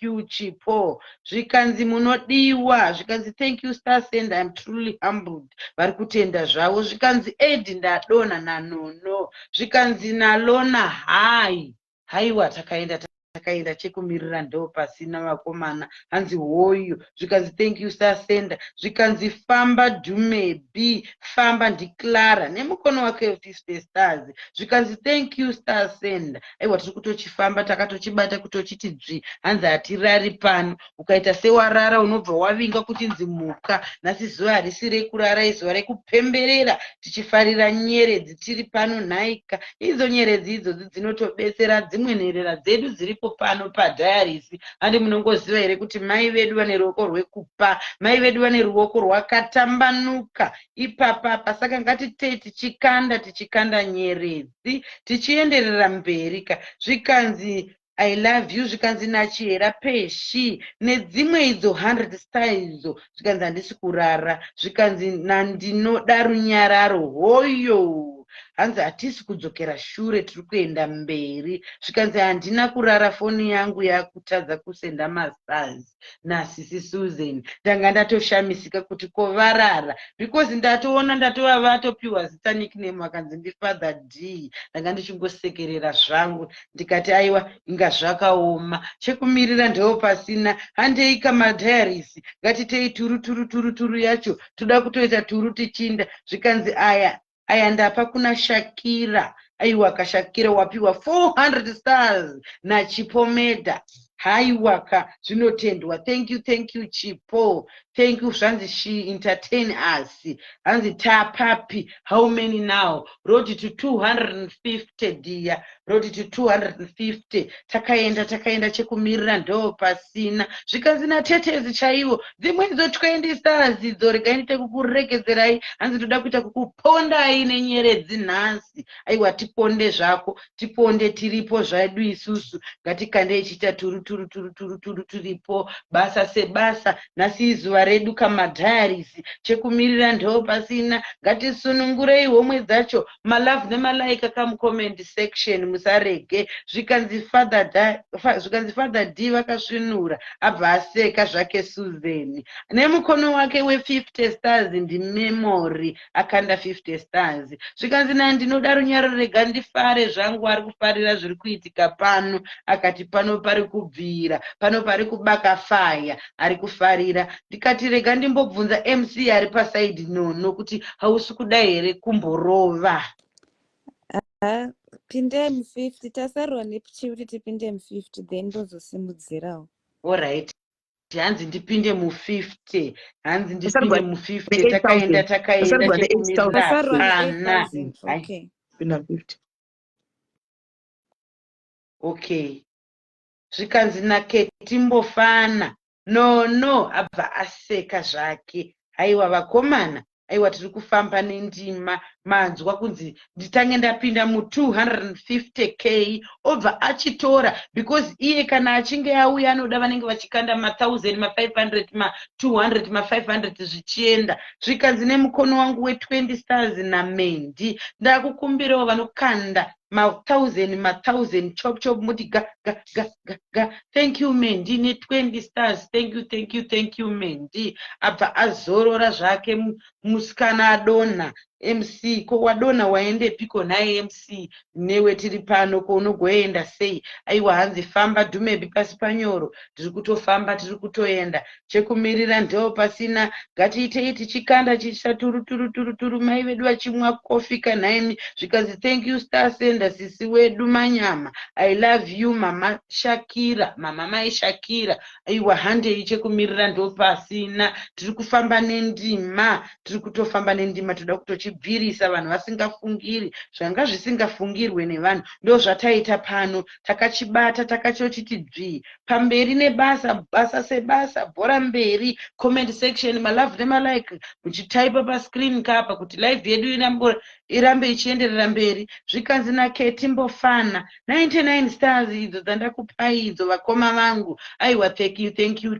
you Chipo zvikanzi munodiwa zvikanzi thank you stars and I'm truly humbled vari kutenda zvavo zvikanzi Edi ndadona nanono zvikanzi nalona hai haiwa takaenda chekumirira ndo pasina vakomana hanzi hoyo zvikanzi thank you star sender zvikanzi famba Dumebi famba ndiclara nemukono wake Fifty stars zvikanzi thank you star sender aiwa tiri kutochifamba takatochibata kutochiti dzvi hanzi hatirari pano ukaita sewarara unobva wavinga kuti nzimuka nhasi zuva harisi rekurara izuva rekupemberera tichifarira nyeredzi tiri pano nhaika idzo nyeredzi idzodzi dzinotobetsera dzimwe nherera dzedu dziripo pano padiaries handi munongoziva here kuti mai vedu vane ruoko rwekupa mai vedu vane ruoko rwakatambanuka ipapapa saka ngatitei tichikanda nyeredzi tichienderera mberika zvikanzi I love you zvikanzi nachihera peshi nedzimwe idzo 100 star idzo zvikanzi handisi kurara zvikanzi nandinoda runyararo hoyo hanzi hatisi kudzokera shure tiri kuenda mberi zvikanzi handina kurara foni yangu yakutadza kusenda mastars nasisi Susan ndanga ndatoshamisika kuti kovarara because ndatova vatopiwa zita nickname akanzi ndifather D ndanga ndichingosekerera zvangu ndikati aiwa inga zvakaoma chekumirira ndeo pasina handeika madiaries ngatitei turu yacho toda kutoita turu tichinda zvikanzi aya ndapa kuna Shakira aiwa kashakira wapiwa 400 stars nachipomeda haiwaka zvinotendwa thank you Chipo thank you zvanzi she entertain us hanzi tapapi how many now road to 250 dear road to 250 takaenda chekumirira ndo pasina zvikanzi natetezi chaivo dzimwe idzo 20 stars idzo regainite kukurekedzerai hanzi toda kuita kukupondai nenyeredzi nhasi aiwa tiponde zvako tiponde tiripo zvedu isusu ngatikandei chiita turu turipo basa sebasa nhasi izuva redu kamadhiaries chekumirira ndo pasina ngatisunungurei homwe dzacho malove nemalaika kamucomment section musarege zvikanzi father D vakasvinura abva aseka zvake Susan nemukono wake we50 stars ndimemory akanda 50 stars zvikanzi nandinoda runyaro rega ndifare zvangu ari kufarira zviri kuitika pano akati pano pari kubvira pano pari kubaka faya ari kufarira ndikati rega ndimbobvunza MC ari pasaidi nono kuti hausi kuda here kumborova pinde mu50 tasarwa nepichi kuti tipinde mu50 then ndozosimudzirawo alright hanzi ndipinde mu50 hanzi ndipinde mu50 takaenda chekumirira pana okay pinda 50 okay zvikanzi naketimbofana no abva aseka zvake haiwa vakomana aiwa tiri kufamba nendima manzwa kunzi nditange ndapinda mu250k obva achitora because iye kana achinge auya anoda vanenge vachikanda ma1000 ma500 ma200 ma500 zvichienda zvikanzi nemukono wangu we20 stars namendi ndakukumbirawo vanokanda ma1000 chop muti ga thank you Mendi ne20 stars thank you Mendi abva azorora zvake musikana adona MC ko wadona waende piko naye MC newe tiri pano ko unogoenda sei aiwa hanzi famba Dumebi pasi panyoro tiri kutofamba tiri kutoenda chekumirira ndo pasina ngatiitei tichikanda chicha turu mai vedu vachimwa kofi kanaimi zvikanzi thank you star sender sisi wedu manyama I love you mama Shakira Shakira, mama mai Shakira, aiwa handei chekumirira ndo pasina, tiri kufamba nendima, tiri kutofamba nendima, toda kutochibvirisa vanhu vasingafungiri, zvanga zvisingafungirwe nevanhu, ndo zvataita pano, takachibata takachochiti dzvi, pamberi nebasa, basa sebasa, bhora mberi, comment section, malove nemalike, muchitaipa pascreen kapa kuti live yedu irambe ichienderera mberi, zvikanzi naKeti Mbofana, 99 stars idzo dzandakupai idzo vakoma vangu, aiwa thank you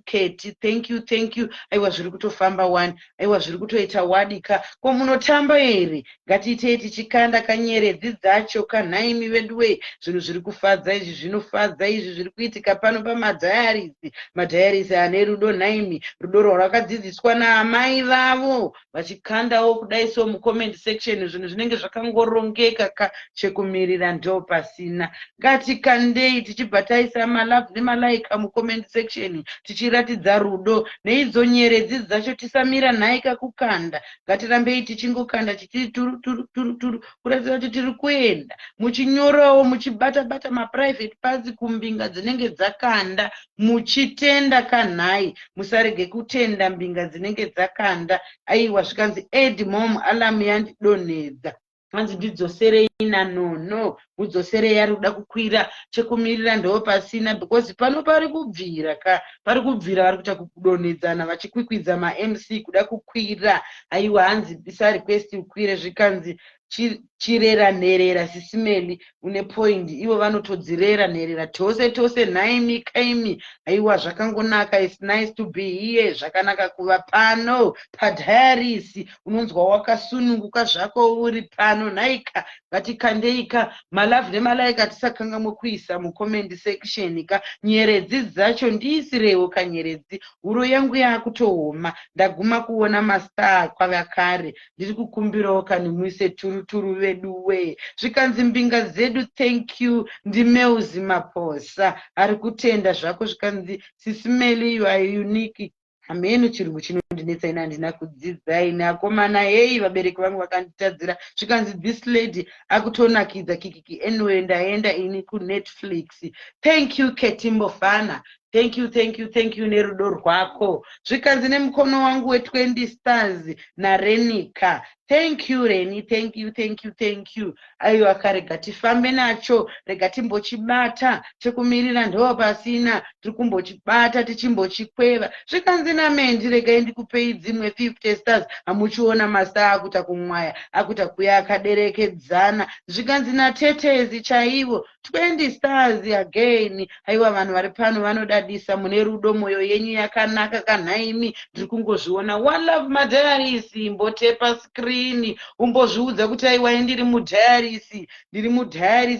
Keti, thank you, aiwa zviri kutofamba 1, aiwa zviri kutoita wadika, ko munotamba here, ngatiitei tichikanda kanyeredzi dzacho kanhaimi veduwe, zvinhu zviri kufadza izvi zvinofadza izvi zviri kuitika pano madhayarisi ane rudo nhaimi, rudo rwakadzidziswa naamai vavo, vachikandawo kudai so mucomment section zvinhu zvinenge zvakangorongeka ka chekumirira ndo pasina. Ngatikandei tichibva taisa malove nemalaika mucomment section tichiratidza rudo neidzo nyeredzi dzacho tisamira nhaika kukanda, ngatirambei tichingokanda tichiti turu kuratidza kuti tiri kuenda, muchinyorawo muchibata maprivate parts kumbinga dzinenge dzakanda, muchitenda kanhai, musarege kutenda mbinga dzinenge dzakanda. Aiwa zvikanzi Edmom alamu yandidonhedza, hanzi ndidzoserei nanono, mudzoserei ari kuda kukwira chekumirira ndo pasina, because pano pari kubvira vari kuita kudonhedzana vachikwikwidza ma-MC kuda kukwira. Aiwa hanzi isa request ukwire, zvikanzi chirera nherera sisimeli une point, ivo vanotodzirera nherera tose naimi kaimi. Aiwa zvakangonaka, it's nice to be here, zvakanaka kuva pano padhayarisi, unonzwa wakasununguka zvako uri pano nhaika, ngatikandeika malove nemalaika tisakanga mukuisa mucomment section ka, nyeredzi dzacho ndiisirewo kanyeredzi, huro yangu yakutohoma, ndaguma kuona mastar kwavakare, ndiri kukumbirawo kani muise turuturu veduwe, zvikanzi mbinga zedu thank you, ndimeuzi maposa ari kutenda zvako, zvikanzi sisimeli you are unique. Hameno chirungu chinondinetsa ina handina kudzidzai neakomana, hei vabereki vangu vakanditadzira, zvikanzi this lady akutonakidza kikiki, anyway ndaenda ini kuNetflix. Thank you Keti Mbofana, thank you nerudo rwako, zvikanzi nemukono wangu we20 stars naRenika, thank you Reni, thank you. Aiwa karega tifambe nacho, rega timbochibata, chekumirira ndo pasina, tiri kumbochibata tichimbochikweva, zvikanzi naMendi regai ndikupei dzimwe 50 stars, hamuchiona mastar akuta kumwaya, akuta kuya akaderekedzana, zvikanzi naTetezi chaivo 20 stars again. Aiwa vanhu vari pano vanodadisa, mune rudo, mwoyo yenyu yakanaka kanhaimi, ndiri kungozviona. One love madhayarisi, mbotepa screen umbozviudza kuti aiwa ndiri mudhayarisi,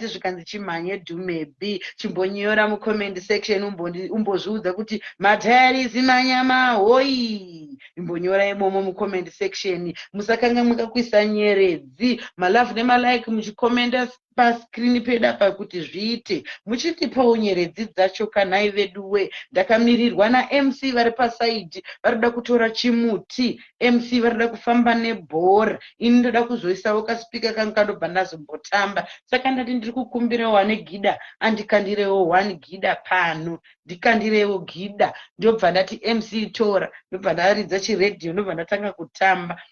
zvikanzi chimhanye dhumebi, chimbonyora mucomment section umbozviudza kuti madhayarisi manyama hoi, imbonyora imomo mucomment section, musakanga mukakwisa nyeredzi malove nemalike muchikomenda pascreen pedapa kuti zviite, muchitipawo nyeredzi dzacho kanhai veduwe. Ndakamirirwa naMC vari pasaidi, varida kutora chimuti, MC varida kufamba nebhora, ini ndoda kuzoisawo kaspika kangu kandobva ndazombotamba, saka ndati ndiri kukumbirawo ane gida andikandirewo 1 gida pano, ndikandirewo gida, ndobva ndati MC tora, ndobva ndaridza chiredhiyo, ndobva ndatanga kutamba.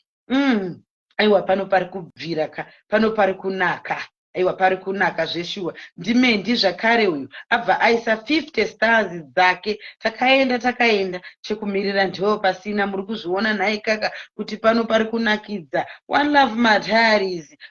Aiwa pano pari kubvira ka, pano pari kunaka, aiwa pari kunaka zveshuwa. Ndimendi zvakare uyu abva aisa 50 stars dzake, takaenda chekumirira ndo pasina, muri kuzviona nhai kaka kuti pano pari kunakidza. One love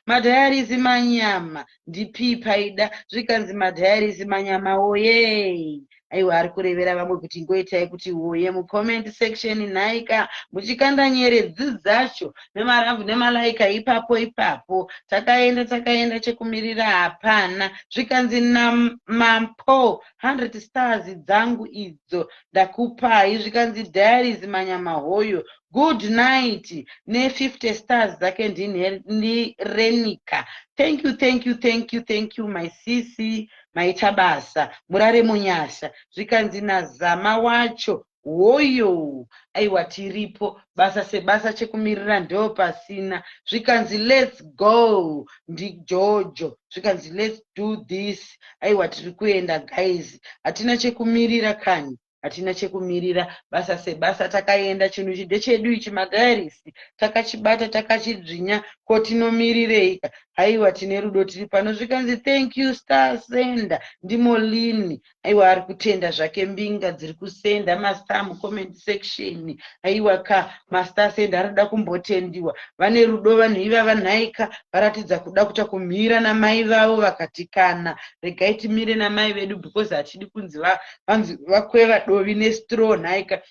madhayarisi manyama, ndipi paida, zvikanzi madhayarisi manyama oye. Aiwa ari kurevera vamwe kuti ngoitai kuti woye mucomment section nhaika, muchikanda nyeredzi dzacho nemaravhu nemalaika ipapo, takaenda chekumirira hapana, zvikanzi namampo 100 stars dzangu idzo ndakupai, zvikanzi dhayarisi manyama hoyo, good night ne50 stars dzake ndiRenika. Thank you my sisi, maita basa, murare munyasha, zvikanzi nazama wacho hoyo aiwa tiripo basa sebasa chekumirira ndo pasina zvikanzi let's go ndijojo zvikanzi let's do this aiwa tiri kuenda guys hatina chekumirira kani hatina chekumirira basa sebasa takaenda chinhu chedu ichi magarisi takachibata takachidzvinya kotinomirireika aiwa tine rudo tiri pano zvikanzi thank you star sender ndimolini aiwa ari kutenda zvake mbinga dziri kusenda mastar mucomment section aiwa ka mastar sender arida kumbotendiwa vane rudo vanhu ivava nhaika varatidza kuda kuta kumhira namai vavo vakatikana regai timire namai vedu because hatidi kunzi vakweva dovi nestro nhaika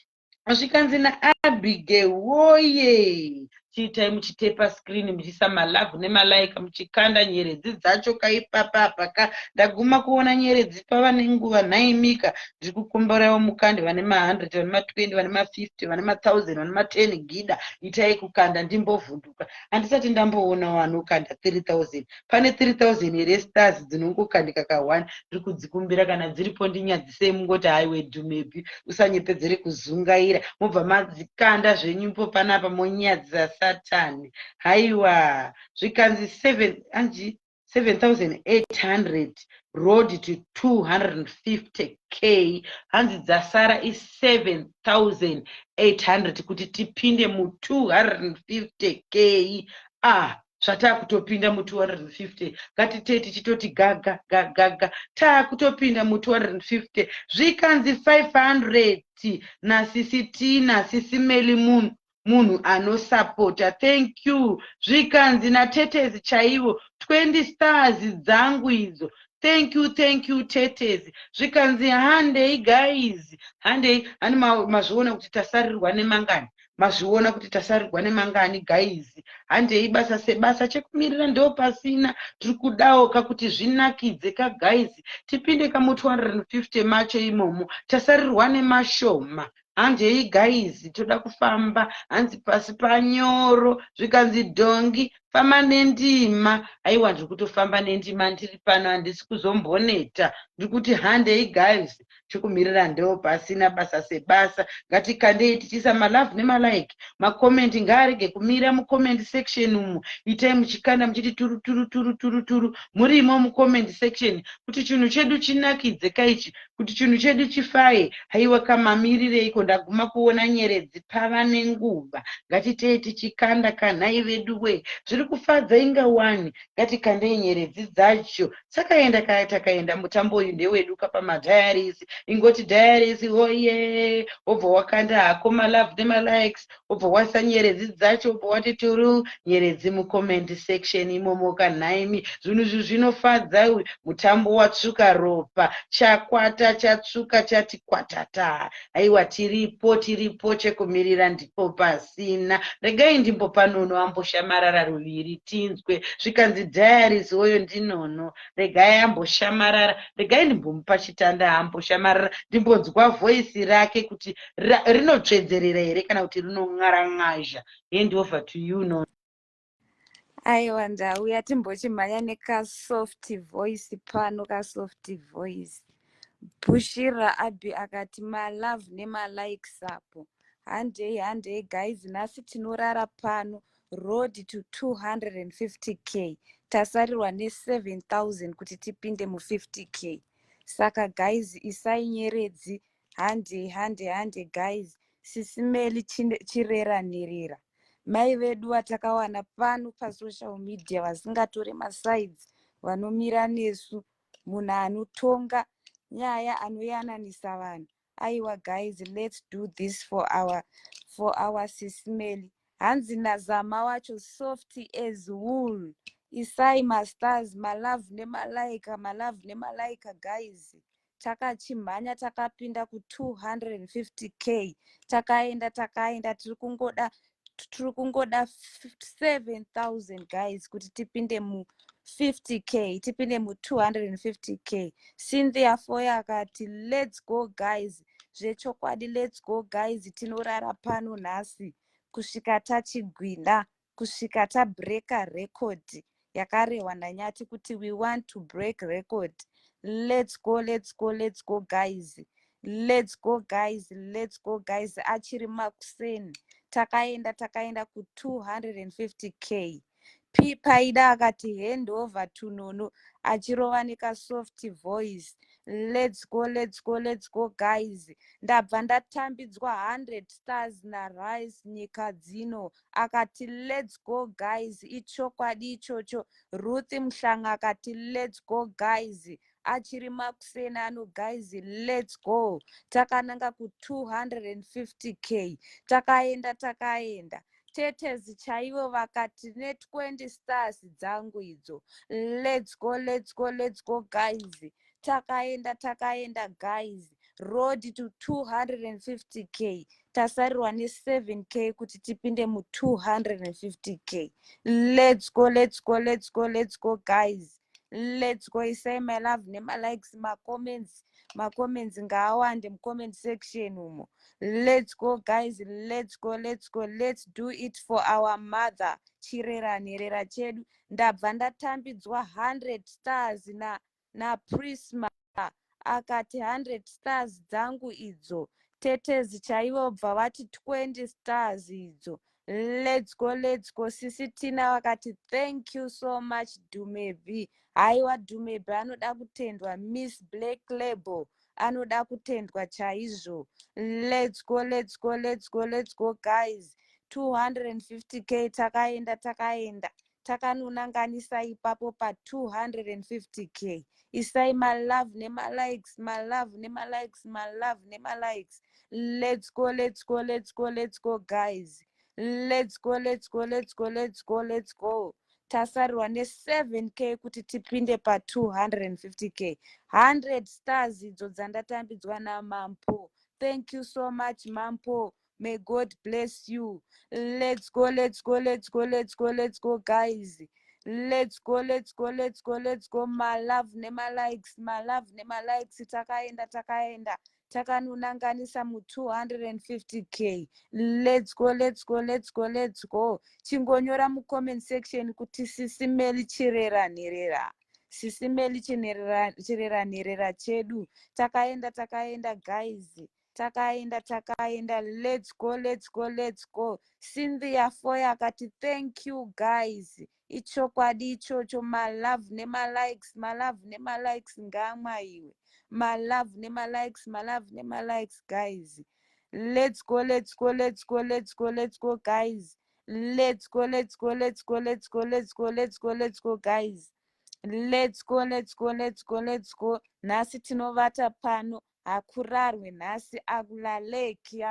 zvikanzi naabigail woye chiitai muchitepa screen muchisa malavhu nemalaika muchikanda nyeredzi dzacho kaipapapa ka ndaguma kuona nyeredzi pava nenguva nhaimika ndiri kukomborawo mukande vane ma100 vane ma20 vane ma50 vane ma1000 vane ma10 gida itai kukanda ndimbovhunduka handisati ndamboonawo anokanda 3000 pane 3000 here stars dzinongokandika ka1 ndiri kudzikumbira kana dziripo ndinyadzisei mungoti haiwe dhumepi usanyepedzere kuzungaira mobva madzikanda zvenyimbo panapa monyadzisa satani haiwa zvikanzi 7800 road to 250k hanzi dzasara i7800 kuti tipinde mu250k zvatakutopinda mu250 ngatitei tichitoti gaga gaga takutopinda mu250 zvikanzi 500 nasisi nasisi meli munhu anosapota thank you zvikanzi natetezi chaivo 20 stars dzangu idzo thank you tetezi zvikanzi handei guys handei hani mazviona kuti tasarirwa nemangani mazviona kuti tasarirwa nemangani guys handei basa sebasa chekumirira ndo pasina tiri kudawo kuti zvinakidze guys tipinde kamu250 macho imomo tasarirwa nemashoma handei guys toda kufamba hanzi pasi panyoro zvikanzi dhongi famba nendima aiwa ndiri kutofamba nendima ndiri pano handisi kuzomboneta ndiri kuti handei guys chekumirira ndo pasina basa sebasa ngatikandei tichisa malavhu nemalike makomenti ngaarege kumira mucomment section umu itai muchikanda muchiti turu turu turu turu turu murimo mucomment section kuti chinhu chedu chinakidze kaichi kuti chinhu chedu chifaye haiwa kamamirirei ndaguma kuona nyeredzi pava nenguva ngatitei tichikanda kanhai vedu we zviri kufadza inga wani ngatikandei nyeredzi dzacho takaenda mutambo uyu ndewedu kapamadhayarisi ingoti dhayarisi oye obva wakanda hako malavhu nemalikes obva wasa nyeredzi dzacho obva wati turu nyeredzi mucomment section imomo kanhaimi zvinhu izvi zvinofadza mutambo watsvuka ropa chakwata chatsvuka chati kwatata aiwa tiripo chekumirira ndipo pasina regai ndimbo panono amboshamarara ruviri tinzwe zvikanzi diaries oyo ndinono regai amboshamarara regai ndimbomupa chitanda amboshamarara ndimbonzwa voisi rake kuti rinotsvedzerera here kana kuti rinon'aran'azha hand over to you no aiwa ndauya timbochimhanya nekasoft voice pano kasoft voice Bushira Abi akati malove nemalikes apo handei guys nhasi tinorara pano road to 250k tasarirwa ne7000 kuti tipinde mu50k saka guys isai nyeredzi handei guys sisimeli chireranirira mai vedu vatakawana pano pasocial media vasingatore masides vanomira nesu munhu anotonga nyaya anoyananisa vanhu aiwa guys let's do this for our sisimeli hanzi nazama wacho soft as wool isai masters malove nemalaika guys takachimhanya takapinda ku250k takaenda tiri kungoda 7000 guys kuti tipinde mu50k tipinde mu250k Cynthia Foy akati let's go guys zvechokwadi let's go guys tinorara pano nhasi kusvika tachigwina kusvika tabreka record yakarehwa nanyati kuti we want to break record let's go guys let's go guys, let's go guys. Achiri makuseni takaenda ku 250k. Paida akati hand over to Nono achirova nekasoft voice. Let's go, let's go, let's go guys. Ndabva ndatambidzwa 100 stars naRice nyika dzino akati let's go guys. Ichokwadi ichocho. Ruth Mhlanga akati let's go guys. Achiri makuseni ano guys, let's go. Takananga ku 250k. Takaenda tetezi chaivo vakati ne20 stars dzangu idzo. Let's go, let's go, let's go guys. Takaenda guys. Road to 250k. Tasarirwa ne7k kuti tipinde mu 250k. Let's go, let's go, let's go, let's go guys. Let's go. Isai my love nema likes ma comments ngaawande mu comment section umo. Let's go guys, let's go, let's go, let's do it for our mother Chirera Nerera chedu. Ndabva ndatambidzwa 100 stars na Prisma akati 100 stars dzangu idzo. Tetezi chaivo bva vati 20 stars idzo. Let's go, let's go. Sisi Tina wakati thank you so much Dumebi. Haiwa Dumebi anoda kutendwa. Miss Black Label anoda kutendwa chaizvo. Let's go, let's go, let's go, let's go guys. 250k takaenda takanunanganisa ipapo pa 250k. Isai my love nema likes, my love nema likes, my love nema likes. Let's go, let's go, let's go, let's go guys. Let's go, let's go, let's go, let's go, let's go. Tasarirwa ne7k kuti tipinde pa 250k. 100 stars idzo dzandatambidzwa naMampo. Thank you so much Mampo. May God bless you. Let's go, let's go, let's go, let's go, let's go guys. Let's go, let's go, let's go, let's go. My love nema likes, my love nema likes. Takaenda takanunanganisa mu 250k. Let's go, let's go, let's go, let's go. Chingonyora mu comment section kuti Sisimeli Chirera Nerera. Sisimeli Chirera Nerera chedu. Takaenda guys. Takaenda. Let's go, let's go, let's go. Cynthia Foya akati thank you guys. Ichokwadi ichocho. My love nema likes, my love nema likes ngamwa iwe. My love nema likes, my love nema likes guys. Let's go, let's go, let's go, let's go, let's go guys. Let's go, let's go, let's go, let's go, let's go, let's go, let's go guys. Let's go, let's go, let's go, let's go. Nhasi tinovata pano hakurarwe nhasi akulaleki.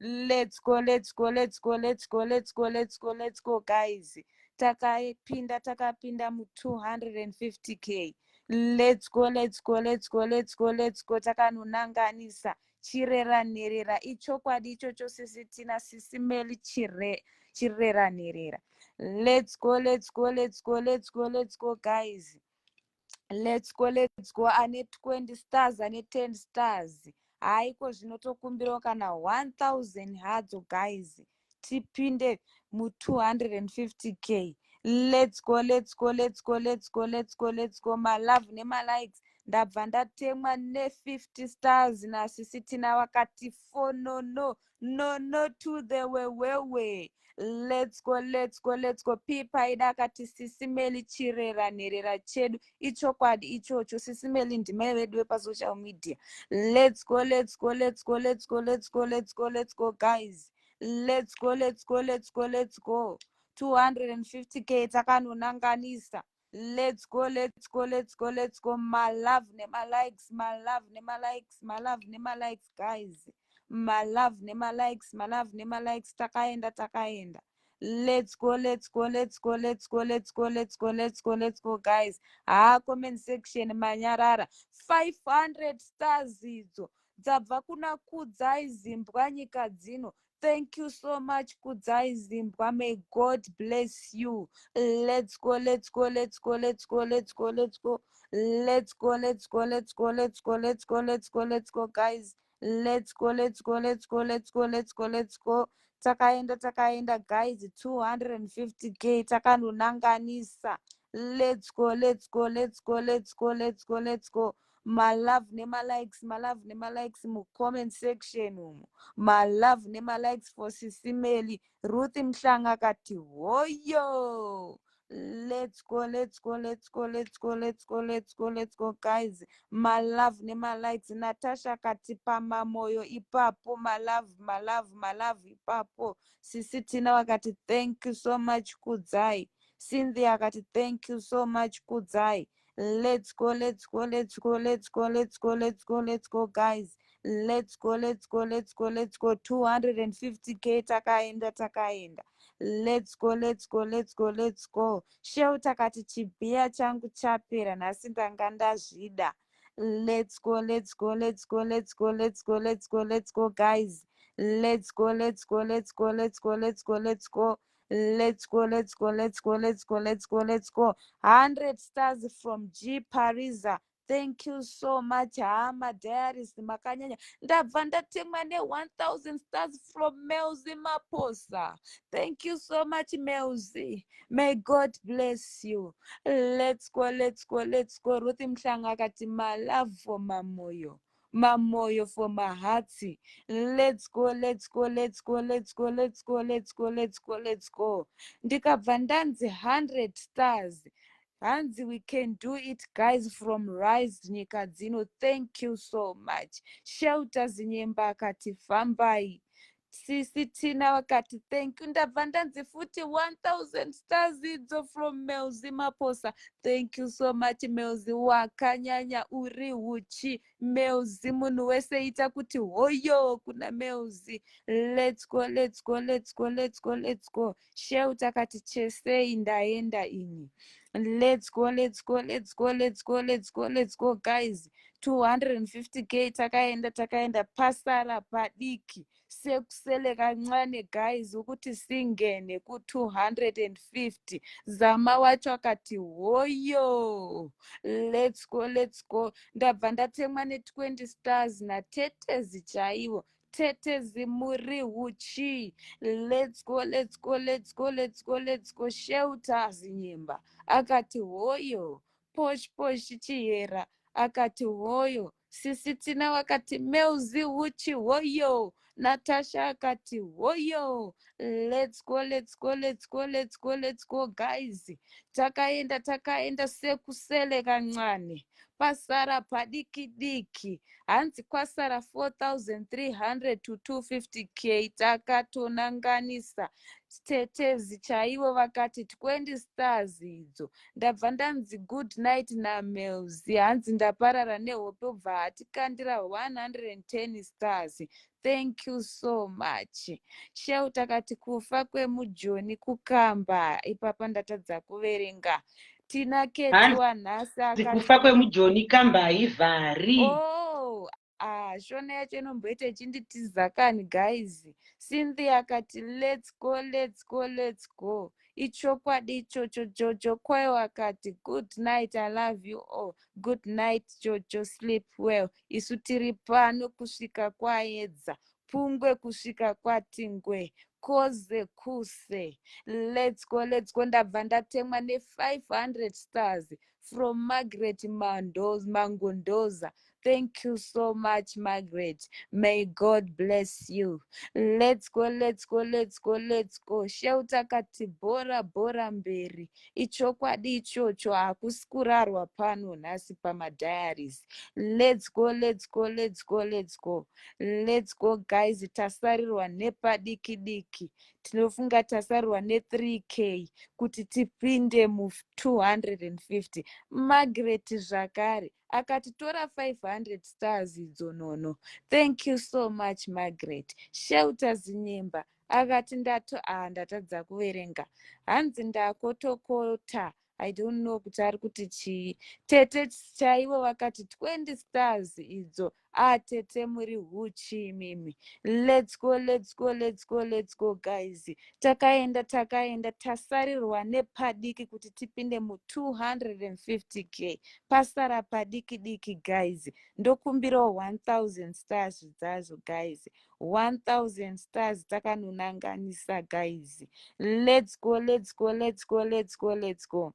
Let's go, let's go, let's go, let's go, let's go, let's go, let's go guys. Takapinda mu 250k. Let's go, let's go, let's go, let's go, let's go. Takanunanganisa Chirera Nerera. Ichokwadi ichocho Sisi Tina Sisimeli Chirera Nerera. Let's go, let's go, let's go, let's go, let's go guys. Let's go, let's go. Ane 20 stars, ane 10 stars. Haiko zvinotokumbirawo kana 1000 hadzo guys. Tipinde mu 250k. Let's go, let's go, let's go, let's go, let's go, let's go. My love nema likes. Ndabva ndatemwa ne50 stars naSisi Tina wakati no to the way. Let's go, let's go, let's go. Paida akati Sisimeli Chirera Nerera chedu. Ichokwadi ichocho. Sisimeli ndimai vedu vepasocial media. Let's go, let's go, let's go, let's go, let's go, let's go, let's go guys. Let's go, let's go, let's go, let's go. 250k takanunanganisa. Let's go, let's go, let's go, let's go. My love nema likes, my love nema likes, my love nema likes guys. My love nema likes, my love nema likes. Takaenda. Let's go, let's go, let's go, let's go, let's go, let's go, let's go, let's go guys. Comment section manyarara 500 stars idzo dzabva kuna Kudzai Zimbwa nyika dzino. Thank you so much Kudzai Zimbwa. May God bless you. Let's go, let's go, let's go, let's go, let's go, let's go. Let's go, let's go, let's go, let's go, let's go, let's go, let's go guys. Let's go, let's go, let's go, let's go, let's go, let's go. Takaenda guys. 250k takanunanganisa. Let's go, let's go, let's go, let's go, let's go, let's go. malove nema-likes malove nema-likes mu-comment section umu, malove nema-likes for sisimeli. Ruth Mhlanga akati hoyo. Let's go, let's go, let's go, let's go, let's go, let's go, let's go, guys. Malove nema-likes. Natasha akati pamamoyo ipapo, malove malove malove ipapo. Sisi Tina wakati thank you so much Kudzai. Cynthia akati thank you so much Kudzai. Let's go, let's go, let's go, let's go, let's go, let's go, let's go, guys. Let's go, let's go, let's go, let's go. 250k takaenda takaenda. Let's go, let's go, let's go, let's go. Sheu takati chibhiya changu chapera nhasi ndanga ndazvida. Let's go, let's go, let's go, let's go, let's go, let's go, let's go, guys. Let's go, let's go, let's go, let's go, let's go, let's go. Let's go, let's go, let's go, let's go, let's go, let's go. 100 stars from G Parisa. Thank you so much. Hama Diaries makanyanya. Ndabva ndatemwa ne 1000 stars from Melzi Maposa. Thank you so much Melzi. May God bless you. Let's go, let's go, let's go. Ruth Mhlanga akati my love for mamoyo. Mamoyo for Mahati. Let's go, let's go, let's go, let's go, let's go, let's go, let's go, let's go. Ndikabva ndanzi 100 stars. Hanzi, we can do it, guys, from Rise Nyika Dzino. Thank you so much. Shelter Zinyemba akati fambai. Sisi Tina wakati thank you. Ndabva ndanzi futi 1000 stars idzo from Melzi Maposa. Thank you so much Melzi, wakanyanya uri huchi. Melzi munhu wese ita kuti hoyo kuna Melzi. Let's go, let's go, let's go, let's go, let's go. Shelter akati chesei ndaenda ini. Let's go, let's go, let's go, let's go, let's go, let's go, guys. 250k takaenda pasara padiki sekusele kancane guys ukuthi singene ku 250. Zama wacho akati hoyo. Let's go, let's go. Ndabva ndatemwa ne20 stars natetezi chaiwo. Tetezi muri huchi. Let's go, let's go, let's go, let's go, let's go. Shelter Zinyemba akati hoyo. Posh posh chihera akati hoyo. Sisi Tina wakati Melzi huchi hoyo. Natasha akati hoyo. Let's go, let's go, let's go, let's go, let's go, guys. Takaenda sekusele kancane. Pasara padiki diki. Hanzi kwasara 4300 to 250k takatonanganisa. Tetezi chaivo vakati 20 stars idzo. Ndabva ndanzi good night naMelzi. Hanzi ndaparara nehope ubva hatikandira 110 stars. Thank you so much. Sheu takati kufa kwemujoni kukamba. Ipapa ndatadza kuverenga. Tina Ketwa nhasi akati kufa kwemujoni kamba haivhari. oh, shona yacho inomboita ichinditiza kani guys. Cynthia akati let's go, let's go, let's go. Ichokwadi ichocho. Jojo kwayo akati good night, I love you all. Good night Jojo, sleep well. Isu tiri pano kusvika kwaedza, pungwe kusvika kwatingwe, koze kuse. Let's go, let's go. Ndabva ndatemwa ne500 stars from Margaret Mangondoza. Thank you so much, Margaret. May God bless you. Let's go, let's go, let's go, let's go. Shelter kati bora bora mberi. Ichokwadi ichocho hakusikurarwa pano nhasi pamadiaries. Let's go, let's go, let's go, let's go. Let's go, guys. Tasarirwa nepadiki diki. Tinofunga tasarirwa ne3k kuti tipinde mu250. Margaret zvakare akatitora 500 stars idzo nono. Thank you so much Margaret. Shelter Zinyemba akati ndatadza kuverenga. Hanzi ndakotokota. I don't know kuti ari kuti chii. Tete chaivo vakati 20 stars idzo. Tete muri huchi mimi. Let's go, let's go, let's go, let's go, guys. Takaenda tasarirwa nepadiki kuti tipinde mu250k. Pasara padiki diki, guys. Ndokumbirawo 1000 stars zvazo, guys. 1000 stars takanonanganisa, guys. Let's go, let's go, let's go, let's go, let's go.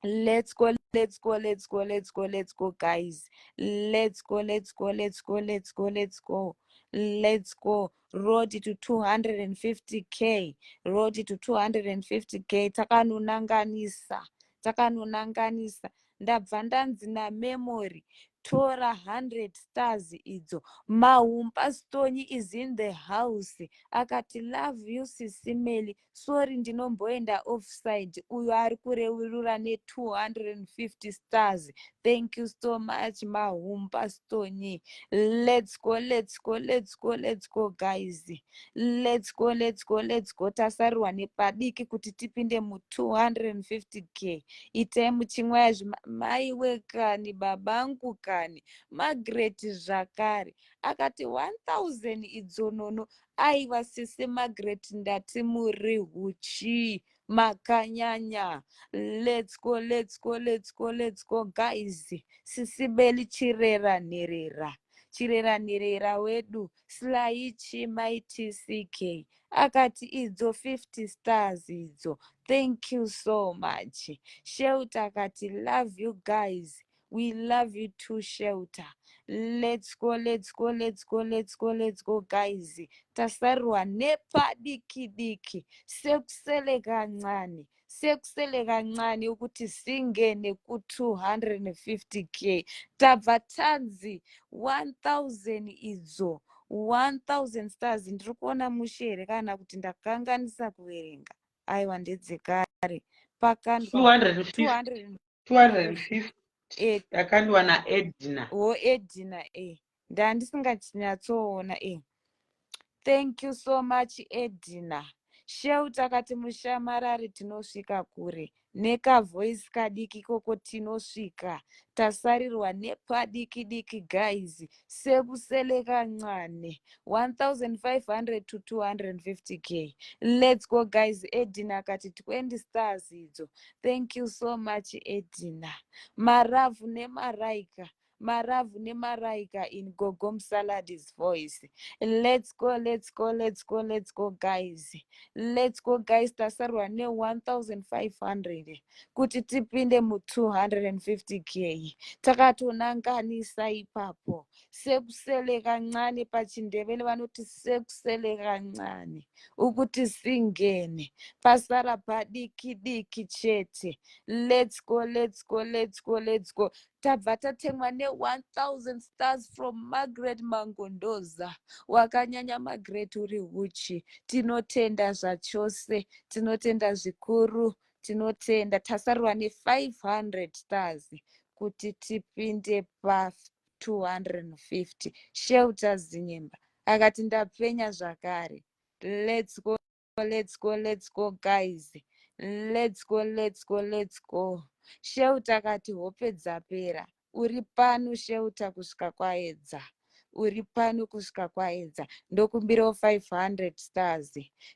Let's go. let's go, let's go, let's go, let's go, guys. Let's go, let's go, let's go, let's go, let's go. Let's go. Road to 250k. Road to 250k. Takanunanganisa. Ndabva ndanzi namemory. Tora 100 stars idzo. Mahumpa Stony is in the house. Akati love you Sisimeli. Sorry ndinomboenda offside. Uyu ari kureurura ne 250 stars. Thank you so much Mahumpa Stony. Let's go, let's go, let's go, let's go, guys. Let's go, let's go, let's go. Tasarwa nepadiki kuti tipinde mu 250k. Itai muchimwa maiwe kani babangu kani Margaret zvakare akati 1000 idzonono aiva sese Margaret ndati muri huchi makanyanya. Let's go, let's go, let's go, let's go, guys. Sisibeli chirera nerera wedu Slaichi Mighty CK akati idzo 50 stars idzo. Thank you so much. Shelter akati love you guys. We love you too, Shelter. Let's go, let's go, let's go, let's go, let's go, guys. Tasarwa nepadiki sekusele kancane ukuthi singene ku 250k. Tabva tanzi 1000 idzo 1000 stars. Ndiri kuona mushere kana kuti ndakanganisa kuverenga. Aiwa ndedzekare pakandwa 250 yakandwa naEdna. Edna ndandisingachinyatsoona Thank you so much Edna. Shelter akati mushamarari tinosvika kure. Neka voice kadiki koko tinosvika. Tasarirwa nepadiki guys. Sekusele kancane 1500 to 250k. Let's go guys. Edna akati 20 stars idzo. Thank you so much Edna. Maravu nemaraika in Gogom Salad's voice. Let's go, let's go, let's go, let's go, guys. Let's go, guys. Tasarwa ne 1500 kuti tipinde mu 250k. Takatonanganisa ipapo. Sekusele kancane pachindevele vanoti sekusele kancane. Ukuti singene. Pasara padiki chete. Let's go, let's go, let's go, let's go. Tabva tatemwa ne 1000 stars from Margaret Mangondoza. Wakanyanya Margaret uri huchi. Tinotenda zvachose. Tinotenda zvikuru. Tinotenda. Tasarwa ne 500 stars. Kuti tipinde pa 250. Shelter Zinyemba. Akati ndapenya zvakare. Let's go, let's go, let's go, guys. Let's go, let's go, let's go. Shelter akati hope dzapera. Uri pano Shelter kusvika kwaedza. Uri pano kusvika kwaedza. Ndokumbirawo 500 stars.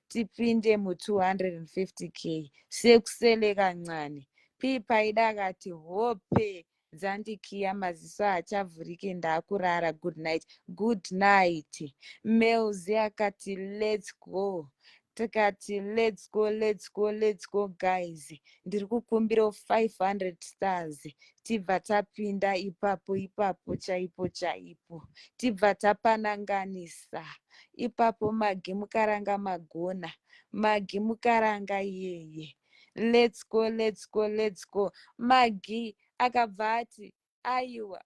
Tipinde mu 250k. Sekusele kancane. Pipaida akati hope dzandikiya maziso achavhurike ndakurara. Good night. Good night. Melzi akati let's go. Takati let's go, let's go, let's go, guys. Ndiri kukumbirawo 500 stars. Tibva tapinda ipapo chaipo. Tibva tapananganisa. Ipapo Magi mukaranga magona. Magi mukaranga yeye. Let's go, let's go, let's go. Magi akabva ati aiwa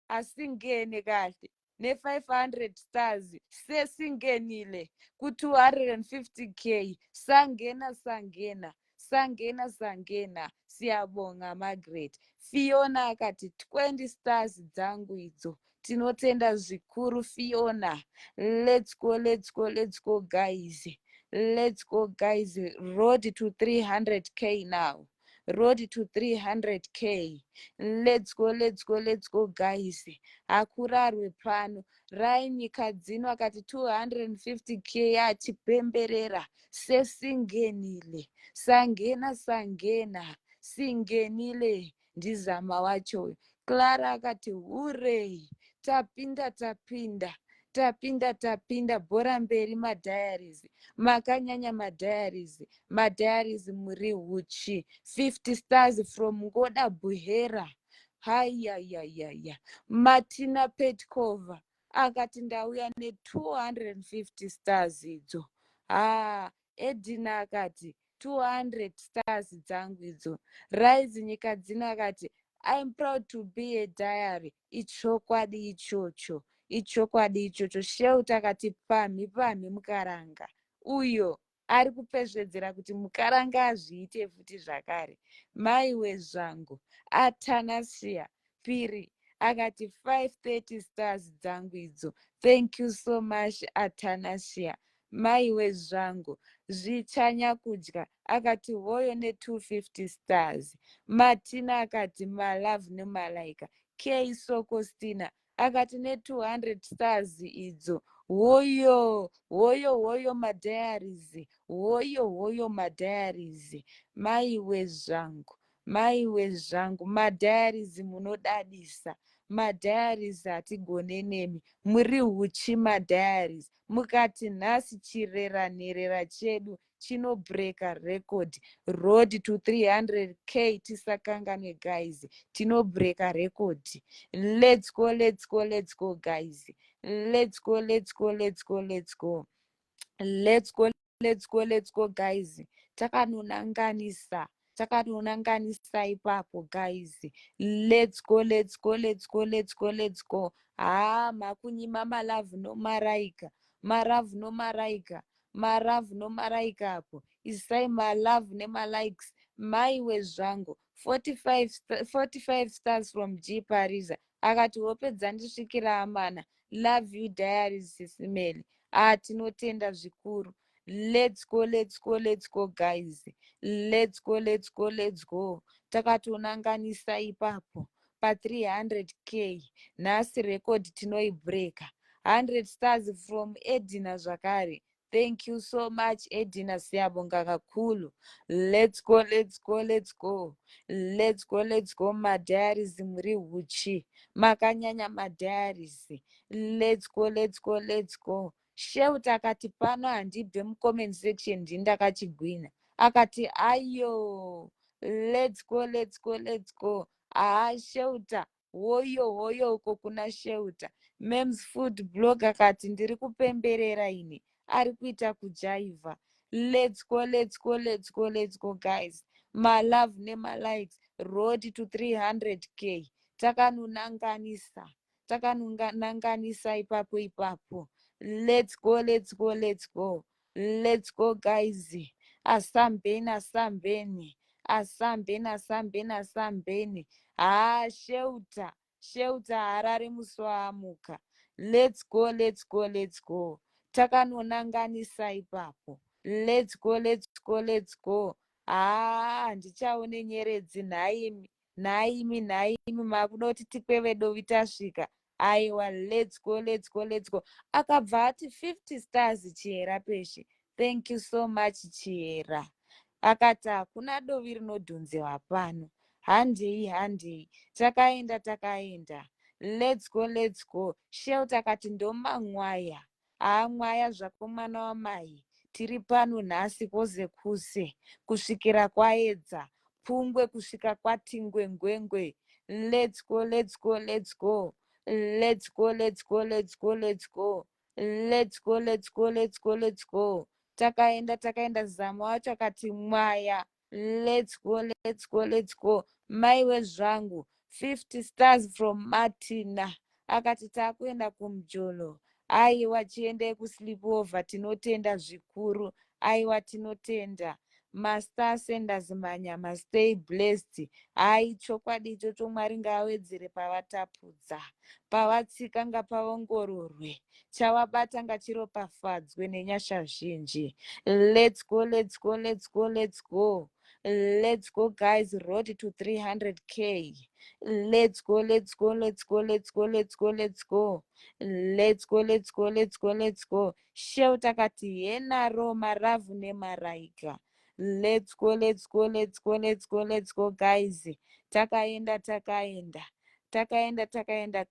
asingene kahle ne500 stars sesingenile ku 250k. Sangena. Siyabonga Margaret. Fiona akati 20 stars dzangu idzo. Tinotenda zvikuru Fiona. Let's go, let's go, let's go, guys. Let's go, guys. Road to 300k now. Road to 300k. Let's go, let's go, let's go, guys. Akurarwe pano. Raini kadzino akati 250k achipemberera. Sesingenile. Sangena. Singenile. Ndizama wacho. Clara akati hurei. Tapinda. tapinda bhora mberi madhayaries, makanyanya madhayaries muri huchi. 50 stars from Ngoda Buhera. Hayayayaya. Martina Petkova akati ndauya ne250 stars idzo. Edina akati 200 stars dzangu idzo. Rise nyika dzina akati I'm proud to be a diary. Ichokwadi ichocho. Sheuta akati pamhi mukaranga. Uyo ari kupezvedzera kuti mukaranga azviite futi zvakare. Maiwe zvangu. Atanasia Piri akati 530 stars dzangu idzo. Thank you so much Atanasia. Maiwe zvangu. Zvichanya kudya akati hoyo ne250 stars. Martina akati malove nemalaika. K Sokostina akati ne200 stars idzo. Hoyo madhayaries. Hoyo madhayaries. Maiwe zvangu madhayaries munodadisa. Madhayaries hatigone nemi. Muri huchi madhayaries. Mukati nhasi chireranherera chedu chinobreka record. Road to 300k tisakanganwe guys. Tinobreka record. Let's go guys. Let's go guys. Takanonanganisa ipapo guys. Let's go. Makunyima malavu nomaraika apo. Isai malavu nemalikes. Maiwe zvangu. 45 stars from G Parisa. Akati hope dzandisvikira amana. Love you diaries Sisimeli. Tinotenda zvikuru. Let's go guys. Let's go. Takatonanganisa ipapo pa 300k. Nhasi record tinoibreka. 100 stars from Edina zvakare. Thank you so much Edina, siyabonga kakulu. Let's go madhayaries muri huchi. Makanyanya madhayaries. Let's go. Sheuta akati pano handibve mucomment section ndindakachigwina. Akati ayo. Let's go. Sheuta. Hoyo uko kuna Sheuta. Mems food blog akati ndiri kupemberera ini. Ari kuita kujaivha. Let's go guys. My love nemalikes. Road to 300k. Takanonanganisa ipapo. Let's go guys. Asambeni. Sheuta harare musoamuka. Let's go. Takanonanganisa ipapo. Let's go. Handichaone nyeredzi naimi makunoti tikwewe dovi tasvika. Aiwa, let's go. Akabva ati 50 stars Chiera peshe. Thank you so much Chiera. Akati hakuna dovi rinodhunzewa pano. Handei. Takaenda. Let's go. Sheuta akati ndomamwaya. Mwaya zvako mwana wamai. Tiri pano nhasi kose kusvikira kwaedza. Pungwe kusvika kwatingwe ngwengwe. Let's go. Takaenda zama wacho akati mwaya. Let's go. Maiwe zvangu. 50 stars from Martina. Akati takuenda kumjolo. Aiwa chiendei kusleepover. Tinotenda zvikuru. Aiwa tinotenda. Master senders manyama. Stay blessed. Chokwadi ichocho Mwari ngaawedzere pavatapudza. Pavatsika ngapavaongororwe. Chavabata ngachiropafadzwe nenyasha zhinji. Let's go. Let's go guys. Road to 300k. Let's go. Sheuta kati henaro maravu nemaraika. Let's go guys. Takaenda.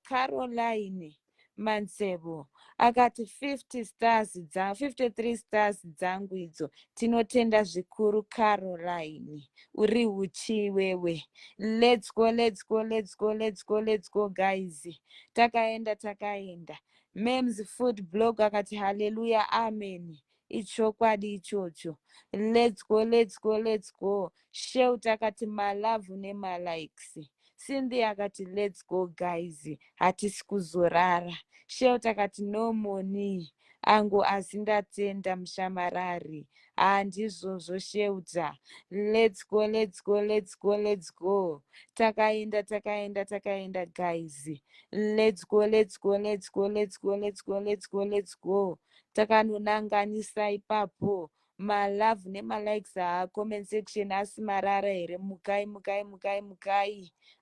Caroline Mansebo akati 50 stars 53 stars dzangu idzo. Tinotenda zvikuru Caroline. Uri huchi wewe. Let's go, let's go, let's go, let's go, let's go guys. Takaenda. Mems food blog akati hallelujah amen. Ichokwadi ichocho. Let's go, let's go, let's go. Sheut akati malavu nemalikes. Cynthia akati let's go guys. Hatisi kuzorara. Sheut akati no money. Angu azindatenda mushamarari. Handizvozvo Sheuta. Let's go, let's go, let's go, let's go. Takaenda guys. Let's go, let's go, let's go, let's go, let's go, let's go, let's go. Takanonanganisa ipapo. Malove nemalikes comment section asi marara here. Mukai.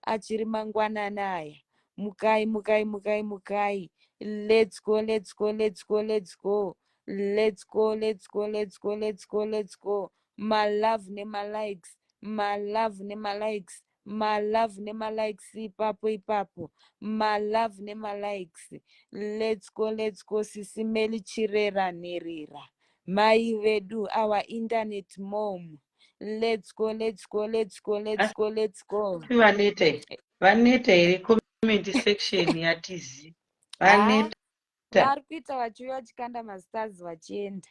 Achiri mangwanana aya. Mukai. Let's go, let's go, let's go, let's go. Let's go, let's go, let's go, let's go, let's go. My love nemalikes. My love nemalikes. My love nemalikes ipapo. My love nemalikes. Let's go, let's go. Sisimeli chirera nerera. Mai vedu, our internet mom. Let's go, let's go, let's go, let's go, let's go. Vaneta here comment section yatizi. Vaneta. Vari kuita vachiuya vachikanda mastars vachienda.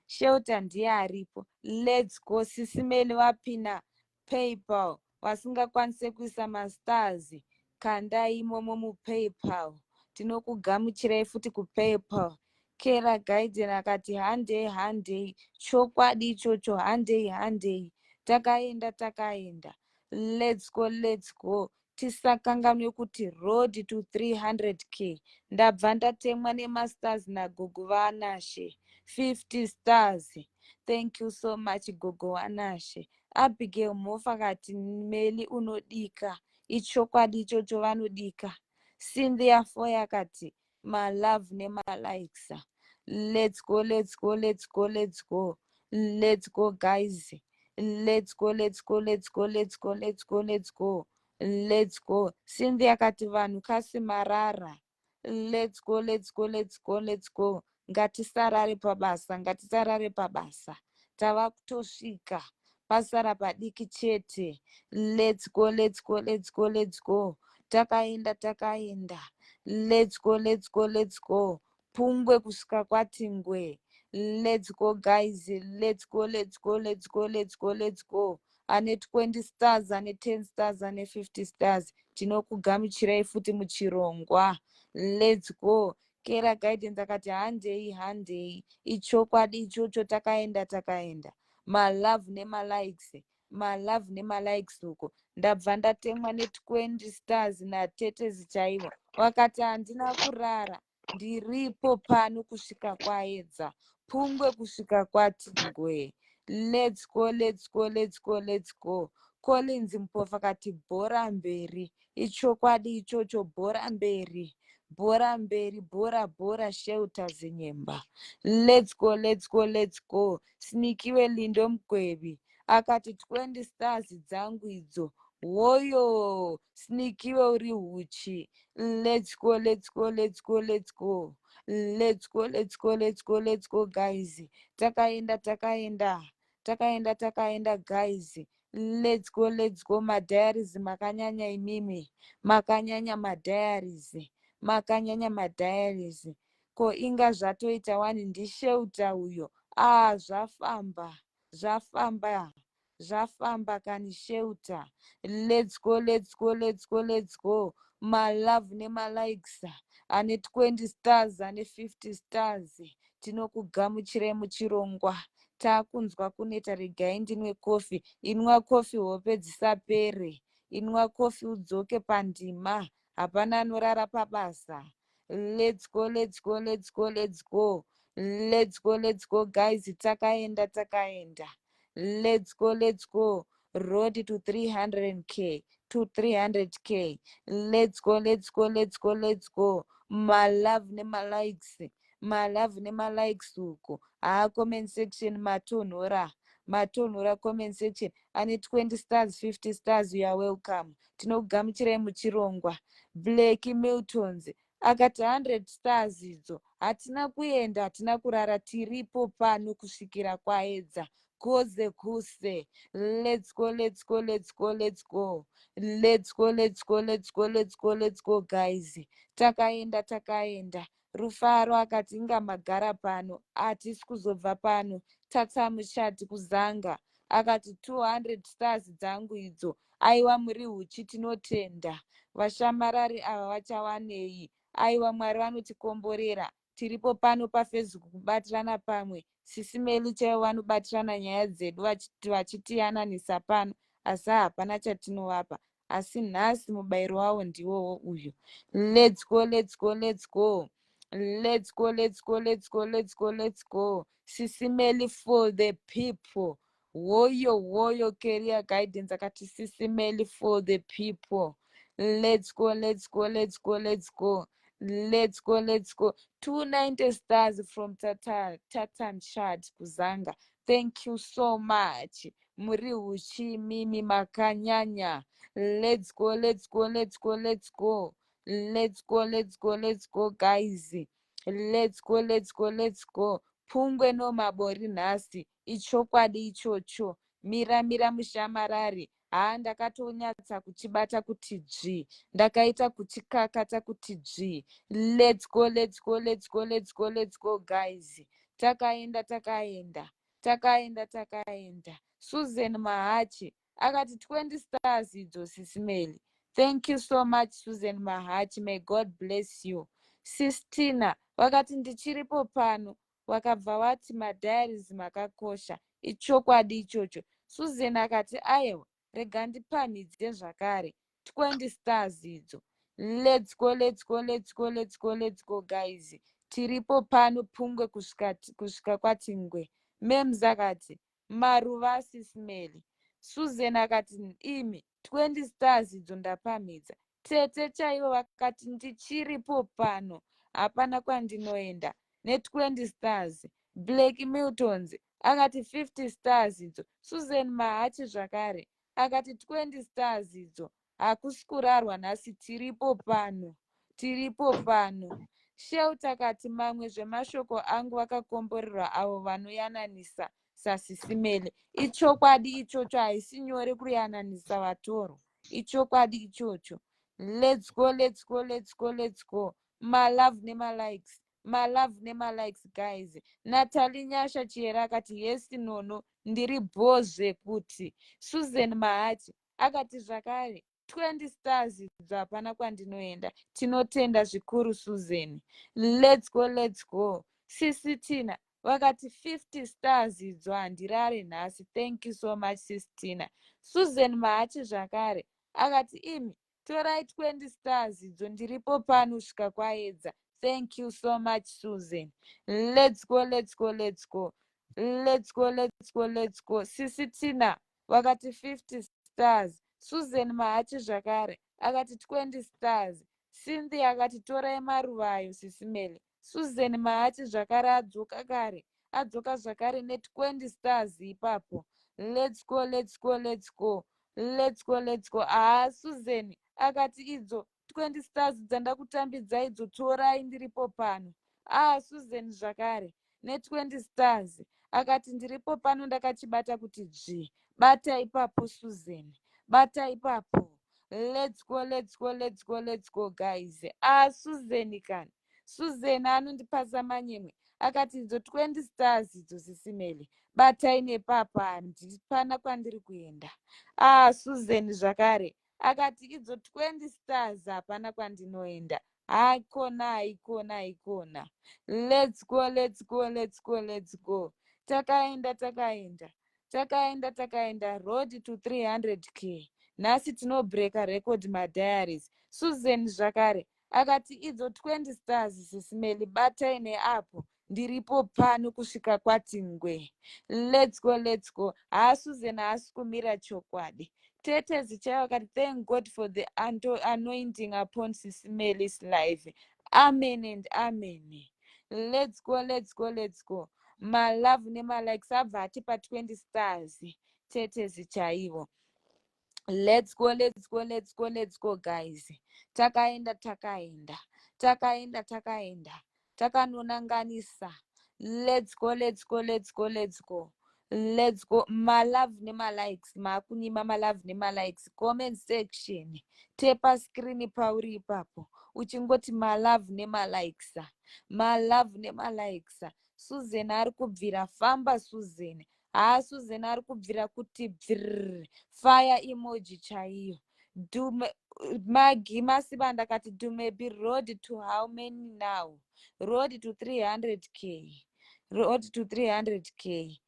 Shelter ndiye aripo. Let's go. Sisimeli vapina PayPal. Vasingakwanise kuisa mastars. Kandai imomo muPayPal. Tinokugamuchirai futi kuPayPal. Kera Gaiden akati handei. Chokwadi ichocho handei. Takaenda. Let's go. Tisakanganwe kuti road to 300k. Ndabva ndatemwa nemastars naGogo Vanashe. 50 stars. Thank you so much Gogo Vanashe. Abigail Mofa kati meli unodika. Ichokwadi ichocho vanodika. Cynthia Foya kati my love nemalikes. Let's go. Let's go guys. Let's go. Cynthia kati vanhu kasi marara. Let's go. Ngatisarare pabasa. Tava kutosvika. Pasara padiki chete. Let's go. Takaenda. Let's go. Pungwe kusvika kwatingwe. Let's go guys. Let's go. Ane 20 stars, ane 10 stars, ane 50 stars. Tinokugamuchirai futi muchirongwa. Let's go. Kera Guidance akati handei. Ichokwadi ichocho takaenda. My love nemalikes uko. Ndabva ndatemwa ne20 stars natetezi chaivo. Wakati handina kurara. Ndiripo pano kusvika kwaedza. Pungwe kusvika kwatingwe. Let's go. Collins Mpofa kati bhora mberi. Ichokwadi ichocho bhora mberi. Bhora Shelter Zinyemba. Let's go. Snikiwe Lindo Mkwebi. Akati 20 stars dzangu idzo. Woyo. Snikiwe uri huchi. Let's go guys. Takaenda guys. Let's go madiaries makanyanya imimi. Makanyanya madiaries. Ko inga zvatoita wani ndisheuta uyo. Zvafamba kani Shelter. Let's go. My love nemalikes. Ane 20 stars, ane 50 stars. Tinokugamuchirai muchirongwa. Takunzwa kuneta regai ndinwe kofi. Inwa kofi hope dzisapere. Inwa kofi udzoke pandima. Hapana anorara pabasa. Let's go guys. Takaenda. Let's go. Road to 300k. Let's go. My love nemalikes uko. Comment section matonhora comment section. Ane 20 stars, 50 stars, you are welcome. Tinokugamuchirai muchirongwa. Blake Miltons. akati 100 stars idzo hatina kuenda, hatina kurara, tiripo pano kusvikira kwaedza. Koze kuse. Let's go, let's go, let's go, let's go. Let's go, let's go, let's go, let's go, let's go, guys. Takaenda. Rufaro akati inga magara pano, hatisi kuzobva pano, tatsamushati kuzanga. Akati 200 stars dzangu idzo, aiwa muri huchi tinotenda. Vashamarari ava vachawanei? Aiwa Mwari vanotikomborera. Tiripo pano paFacebook kubatirana pamwe. Sisimeli chaivo vanobatirana nyaya dzedu vachitiyananisa pano, asi hapana chatinovapa. Asi nhasi mubayiro wavo ndiwowo uyu. Let's go, let's go, let's go. Let's go, let's go, let's go, let's go, let's go. Sisimeli for the people. Woyo career guidance akati sisimeli for the people. Let's go, let's go, let's go, let's go. Let's go, let's go. 290 stars from Tatamshad Kuzanga. Thank you so much. Muri huchi mimi makanyanya. Let's go, let's go, let's go, let's go. Let's go, let's go, let's go, guys. Let's go, let's go, let's go. Pungwe no mabori nhasi. Ichokwadi ichocho. Mira mushamarari. Ndakatonyatsa kuchibata kuti dzvi. Ndakaita kuchikakata kuti dzvi. Let's go, let's go, let's go, let's go, let's go, guys. Takaenda. Susan Mahachi akati 20 stars idzo sisimeli. Thank you so much Susan Mahachi, may God bless you. Sistina wakati ndichiripo pano, wakabva wati madiaries makakosha. Ichokwadi ichocho. Susan akati aiwa, rega ndipamhidze zvakare. 20 stars idzo. Let's go, let's go, let's go, let's go, let's go, guys. Tiripo pano Pungwe kusvika kwatingwe. Mems akati maruva sisimeli. Susan akati imi 20 stars idzo ndapamhidza. Tete chaivo vakati ndichiripo pano, hapana kwandinoenda, ne20 stars. Black Miltons akati 50 stars idzo. Susan Mahachi zvakare akati 20 stars idzo. Hakusi kurarwa nhasi, tiripo pano. Shelta akati mamwe zvemashoko angu vakakomborerwa avo vanoyananisa sasisimele. Ichokwadi ichocho, haisi nyore kuyananisa vatoro. Ichokwadi ichocho. Let's go, let's go, let's go, let's go. My love nema likes, guys. Natalie Nyasha Chiera akati yes nono, ndiri bozve kuti. Susan Mahachi akati zvakare 20 stars idzo hapana kwandinoenda, tinotenda zvikuru Susan. Let's go, let's go. Sisitina vakati 50 stars idzo handirare nhasi. Thank you so much Sisitina. Susan Mahachi zvakare akati imi torai 20 stars idzo, ndiripo pano svika kwaedza. Thank you so much Susan. Let's go, let's go, let's go. Let's go, let's go, let's go. Sisitina vakati 50 stars. Susan Mahachi zvakare akati 20 stars. Cynthia akati torai maruvayo sisimeli. Susan Mahachi zvakare adzoka zvakare ne20 stars ipapo. Let's go, let's go, let's go. Let's go, let's go. Susan akati idzo 20 stars dzandakutambidza idzo torai, ndiripo pano. Susan zvakare ne20 stars akati ndiripo pano, ndakachibata kuti dzvi. Bata ipapo Susan, bata ipapo. Let's go, let's go, let's go, let's go, guys. Susan kani. Susan anondipasa manyemwe akati idzo 20 stars idzo sisimeli. Batai nepapa, handipana kwandiri kuenda. Susan zvakare akati idzo 20 stars hapana kwandinoenda. Haikona. Let's go, let's go, let's go, let's go. Takaenda. Road to 300k. Nhasi tinobreaka record madiaries. Susan zvakare akati idzo 20 stars sisimeli. Batai neapo, ndiripo pano kusvika kwatingwe. Let's go, let's go. Susan haasi kumira chokwadi. Tete zichaiva akati thank God for the anointing upon Sisimeli's life. Amen and amen. Let's go, let's go, let's go. My love nema likes abva atipa 20 stars. Tete zichaivo. Let's go, let's go, let's go, let's go, guys. Takaenda. takaenda takanonanganisa. Let's go, let's go, let's go, let's go. Let's go. Malove nema-likes, maakunyima malove nema-likes. Comment section. Tepa screen pauri ipapo. Uchingoti malove nema-likes. Malove nema-likes. Susan ari kubvira, famba Susan. Susan ari kubvira kuti bvrrr. Fire emoji chaiyo. Magi Masibanda kati do maybe road to how many now? Road to 300k. Road to 300k.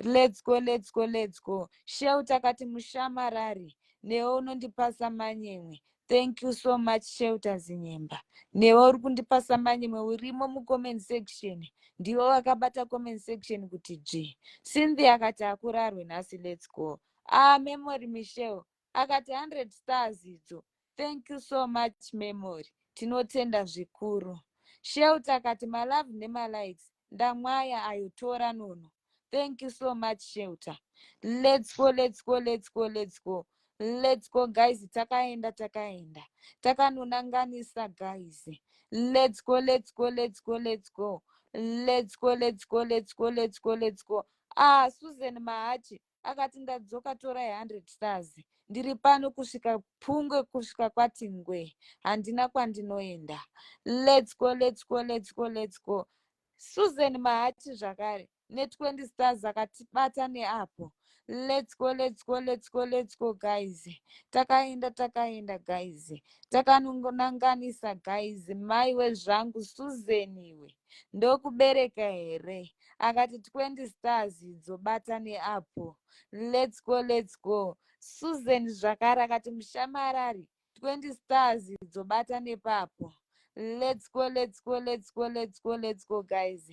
Let's go, let's go, let's go. Shelter kati mushamarari. Newe unondipasa manyemwe. Thank you so much Shelter Zinyemba. Newe uri kundipasa manyemwe urimo mucomment section. Ndiwo wakabata comment section kuti G. Cynthia akati akurarwe nhasi, let's go. Memory Michelle akati 100 stars idzo. Thank you so much Memory. Tinotenda zvikuru. Shelter akati malove nema-likes. Ndamwaya ayotora nono. Thank you so much Shelter. Let's go, let's go, let's go, let's go. Let's go guys, takaenda. Takanonanganisa guys. Let's go, let's go, let's go, let's go. Let's go, let's go, let's go, let's go, let's go. Susan Mahachi akati ndadzoka torai 100 stars. Ndiri pano kusvika Pungwe kusvika kwaTingwe. Handina kwandinoenda. Let's go, let's go, let's go, let's go. Susan Mahachi zvakare ne20 stars akatibata neapo. Let's go, let's go, let's go, let's go guys. Takaenda guys. Takanonganisa guys. Maiwe zvangu Susan iwe. Ndokubereka here. Akati 20 stars idzobata neapo. Let's go, let's go. Susan zvakare akati mushamarari 20 stars idzobata nepapo. Let's go, let's go, let's go, let's go, let's go guys.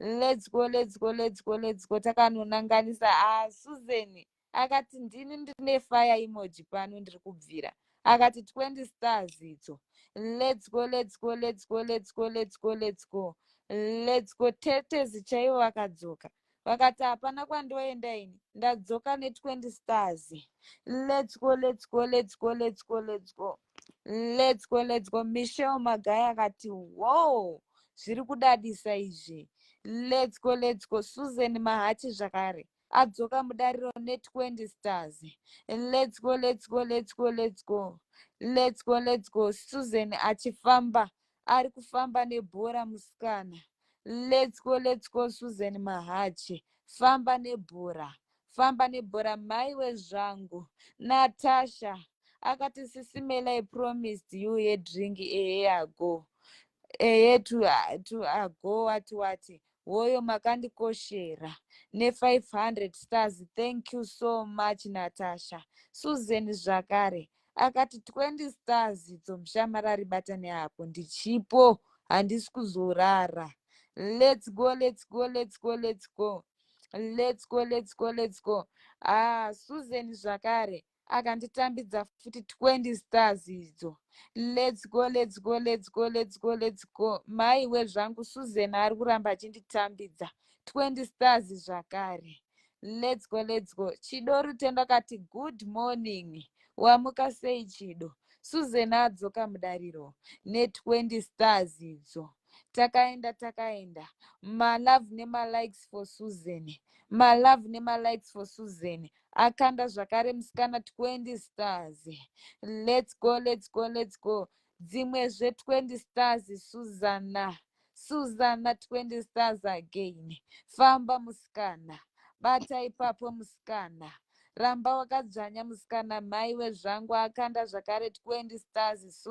Let's go, let's go, let's go, let's go. Takanonanganisa. Susan akati ndini ndine fire emoji pano ndiri kubvira. Akati 20 stars idzo. Let's go, let's go, let's go, let's go, let's go, let's go. Let's go. Tetezi chaivo vakadzoka. Vakati hapana kwandoenda ini. Ndadzoka ne20 stars. Let's go, let's go, let's go, let's go, let's go. Let's go, let's go. Michelle Magaya akati wow. Zviri kudadisa izvi. Let's go, let's go. Susan Mahachi zvakare adzoka mudariro ne20 stars. Let's go, let's go, let's go, let's go. Let's go, let's go. Susan achifamba ari kufamba nebhora musikana. Let's go, let's go. Susan Mahachi famba nebhora. Famba nebhora maiwe zvangu. Natasha akati sisimela I promised you a drink ago. To ago wati woyo makandikoshera ne500 stars. Thank you so much Natasha. Susan zvakare akati 20 stars idzo mushamarari bata neapo ndichipo handisi kuzorara. Let's go, let's go, let's go, let's go. Let's go, let's go, let's go. Susan zvakare akanditambidza futi 20 stars idzo. Let's go, let's go, let's go, let's go, let's go. Maiwe zvangu Susan ari kuramba achinditambidza 20 stars zvakare. Let's go, let's go. Chido Rutendo kati good morning. Wamuka sei Chido? Susan adzoka mudariro ne20 stars idzo. Takaenda. My love nema-likes for Susan. My love nema-likes for Susan. Akanda zvakare musikana 20 stars. Let's go, let's go, let's go. Dzimwe zve20 stars Susanna 20 stars again. Famba musikana. Bata ipapo musikana. Ramba wakadzvanya musikana. Maiwe zvangu akanda zvakare 20 stars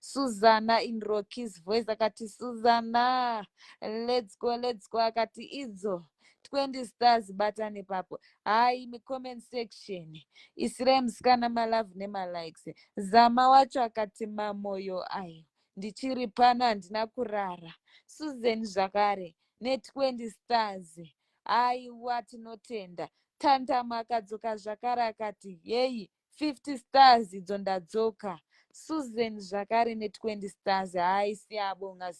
Susanna in Rocky's voice akati Susanna. Let's go, let's go. Akati idzo 20 stars bata nepapo. Hai comment section. Isirai musikana malove nema-likes. Zama wacho akati mamoyo ayo. Ndichiri pano handina kurara. Susan zvakare ne20 stars. Aiwa tinotenda. Tandama akadzoka zvakare akati yei 50 stars idzo ndadzoka. Susan zvakare ne20 stars. Hai siyabonga.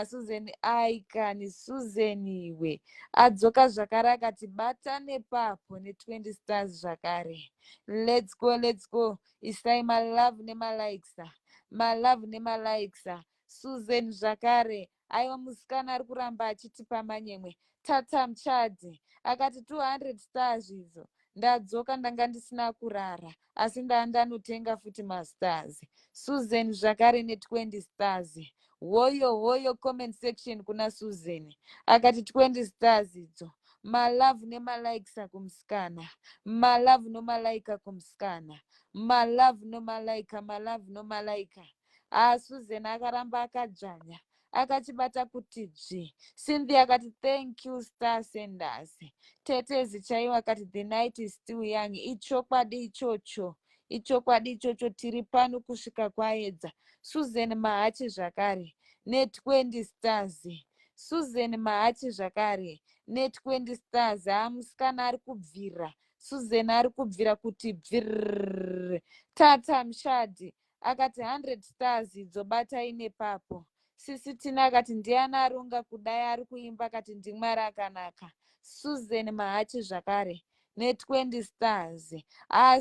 Susan aikani. Susan iwe adzoka zvakare akati bata nepapo ne20 stars zvakare. Let's go, let's go. Isai my love nema-likes. malove nemalikes. Susan zvakare, aiwa musikana ari kuramba achitipa manyemwe. Tata Mchadi akati 200 stars izvo ndadzoka ndanga ndisina kurara asi ndanotenga futi mastars. Susan zvakare ne20 stars. Hoyo comment section kuna Susan akati 20 stars idzo. Malove nemalikes kumusikana, malove nomalaika kumusikana, malove nomalaika. Susan akaramba akadzvanya akachibata kuti dzvi. Cynthia akati thank you star senders. Tetezi chaiwo akati the night is still young. Ichokwadi ichocho tiri pano kusvika kwaedza. Susan Mahachi zvakare ne20 stars. Susan Mahachi zvakare ne20 stars. Musikana ari kubvira. Susan ari kubvira kuti bvirrrr. Tata Mshadi akati 100 stars idzobatai nepapo. Sisitina akati ndiani aronga kudai ari kuimba akati ndimwari akanaka. Susan Mahachi zvakare ne20 stars.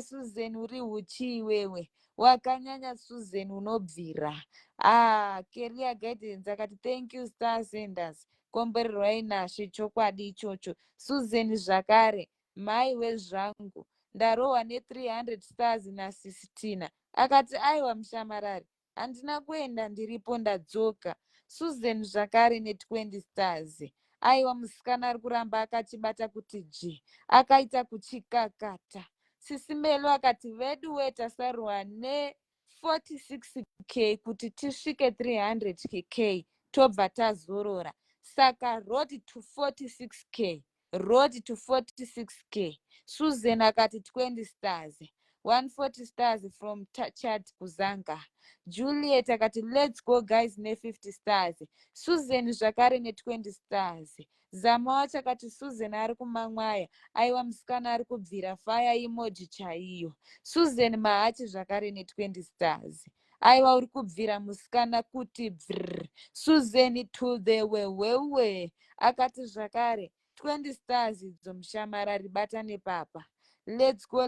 Susan uri huchi iwewe, wakanyanya Susan unobvira. Career guidance akati thank you star senders. Komborerwai nashe chokwadi ichocho. Susan zvakare mai wezvangu ndarohwa ne300 stars na16 akati aiwa mushamarari handina kuenda ndiripo ndadzoka. Susan zvakare ne20 stars. Aiwa musikana ari kuramba akachibata kuti dzvi akaita kuchikakata. Sisimelo akati vedu tasarwa ne46k kuti tisvike 300k tobva tazorora. Saka road to 46k, road to 46k. Susan akati 20 stars. 140 stars from Chad Kuzanga. Juliet akati let's go guys ne50 stars. Susan zvakare ne20 stars. Zamawach akati Susan ari kumamwaya, aiwa musikana ari kubvira fire emoji chaiyo. Susan Mahachi zvakare ne20 stars. Aiwa uri kubvira musikana kuti bvrr. Susan to the wewewe akati zvakare 20 stars idzo mushamarari bata nepapa. Let's go.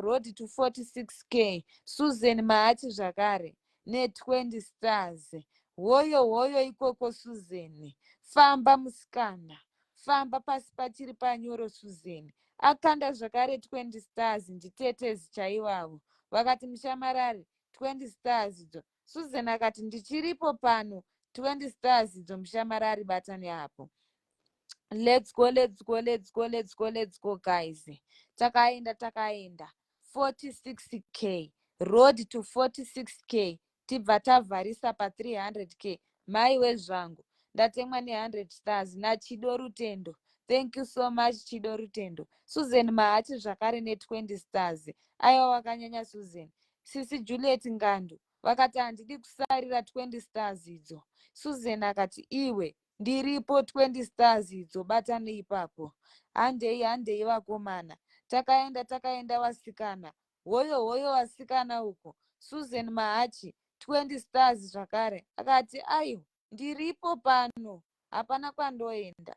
Road to 46k. Susan Mahachi zvakare ne20 stars. Hoyo ikoko Susan. Famba musikana, famba pasi pachiri panyoro Susan. Akanda zvakare 20 stars nditetezi chaivavo. Vakati mushamarari 20 stars idzo. Susan akati ndichiripo pano 20 stars idzo mushamarari batani hapo. Let's go guys. Takaenda 46k, road to 46k. Tibva tavharisa pa 300k. Mai wezvangu ndatemwa ne100 stars naChido Rutendo. Thank you so much Chido Rutendo. Susan Mahachi zvakare ne20 stars. Aiwa wakanyanya Susan. Sisi Juliet Ngandu vakati handidi kusarira 20 stars idzo. Susan akati iwe ndiripo 20 stars idzo batani ipapo. Handei vakomana. Takaenda wasikana. Hoyo wasikana uko. Susan Mahachi 20 stars zvakare. Akati aiwa ndiripo pano hapana kwandoenda.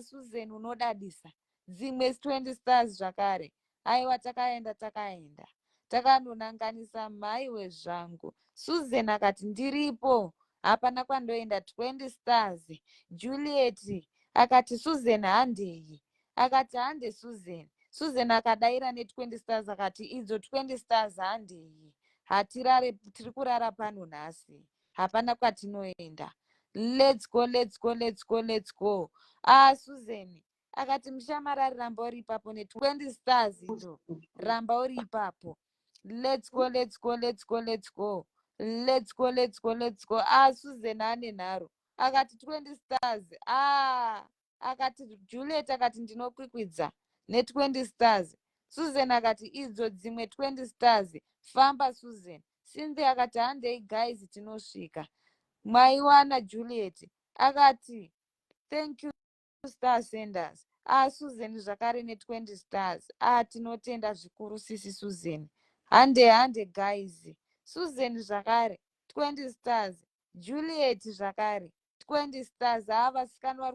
Susan unodadisa. Dzimwe 20 stars zvakare. Aiwa takaenda takandonanganisa mai wezvangu. Susan akati ndiripo hapana kwandoenda 20 stars. Juliet akati Susan handei. Akati hande Susan akadaira ne20 stars akati idzo 20 stars handei. Tiri kurara pano nhasi. Hapana kwatinoenda. Let's go. Susan akati mushamarari ramba uri ipapo ne20 stars idzo. Ramba uri ipapo. Let's go. Susan ane nharo akati 20 stars. Akati Juliet akati ndinokwikwidza ne20 stars. Susan akati idzo dzimwe 20 stars. Famba Susan. Cynthia akati handei guys tinosvika. Maiwana Juliet akati thank you star senders. Susan zvakare ne20 stars. Tinotenda zvikuru sisi Susan. Hande guys. Susan zvakare 20 stars. Juliet zvakare 20 stars. Vasikana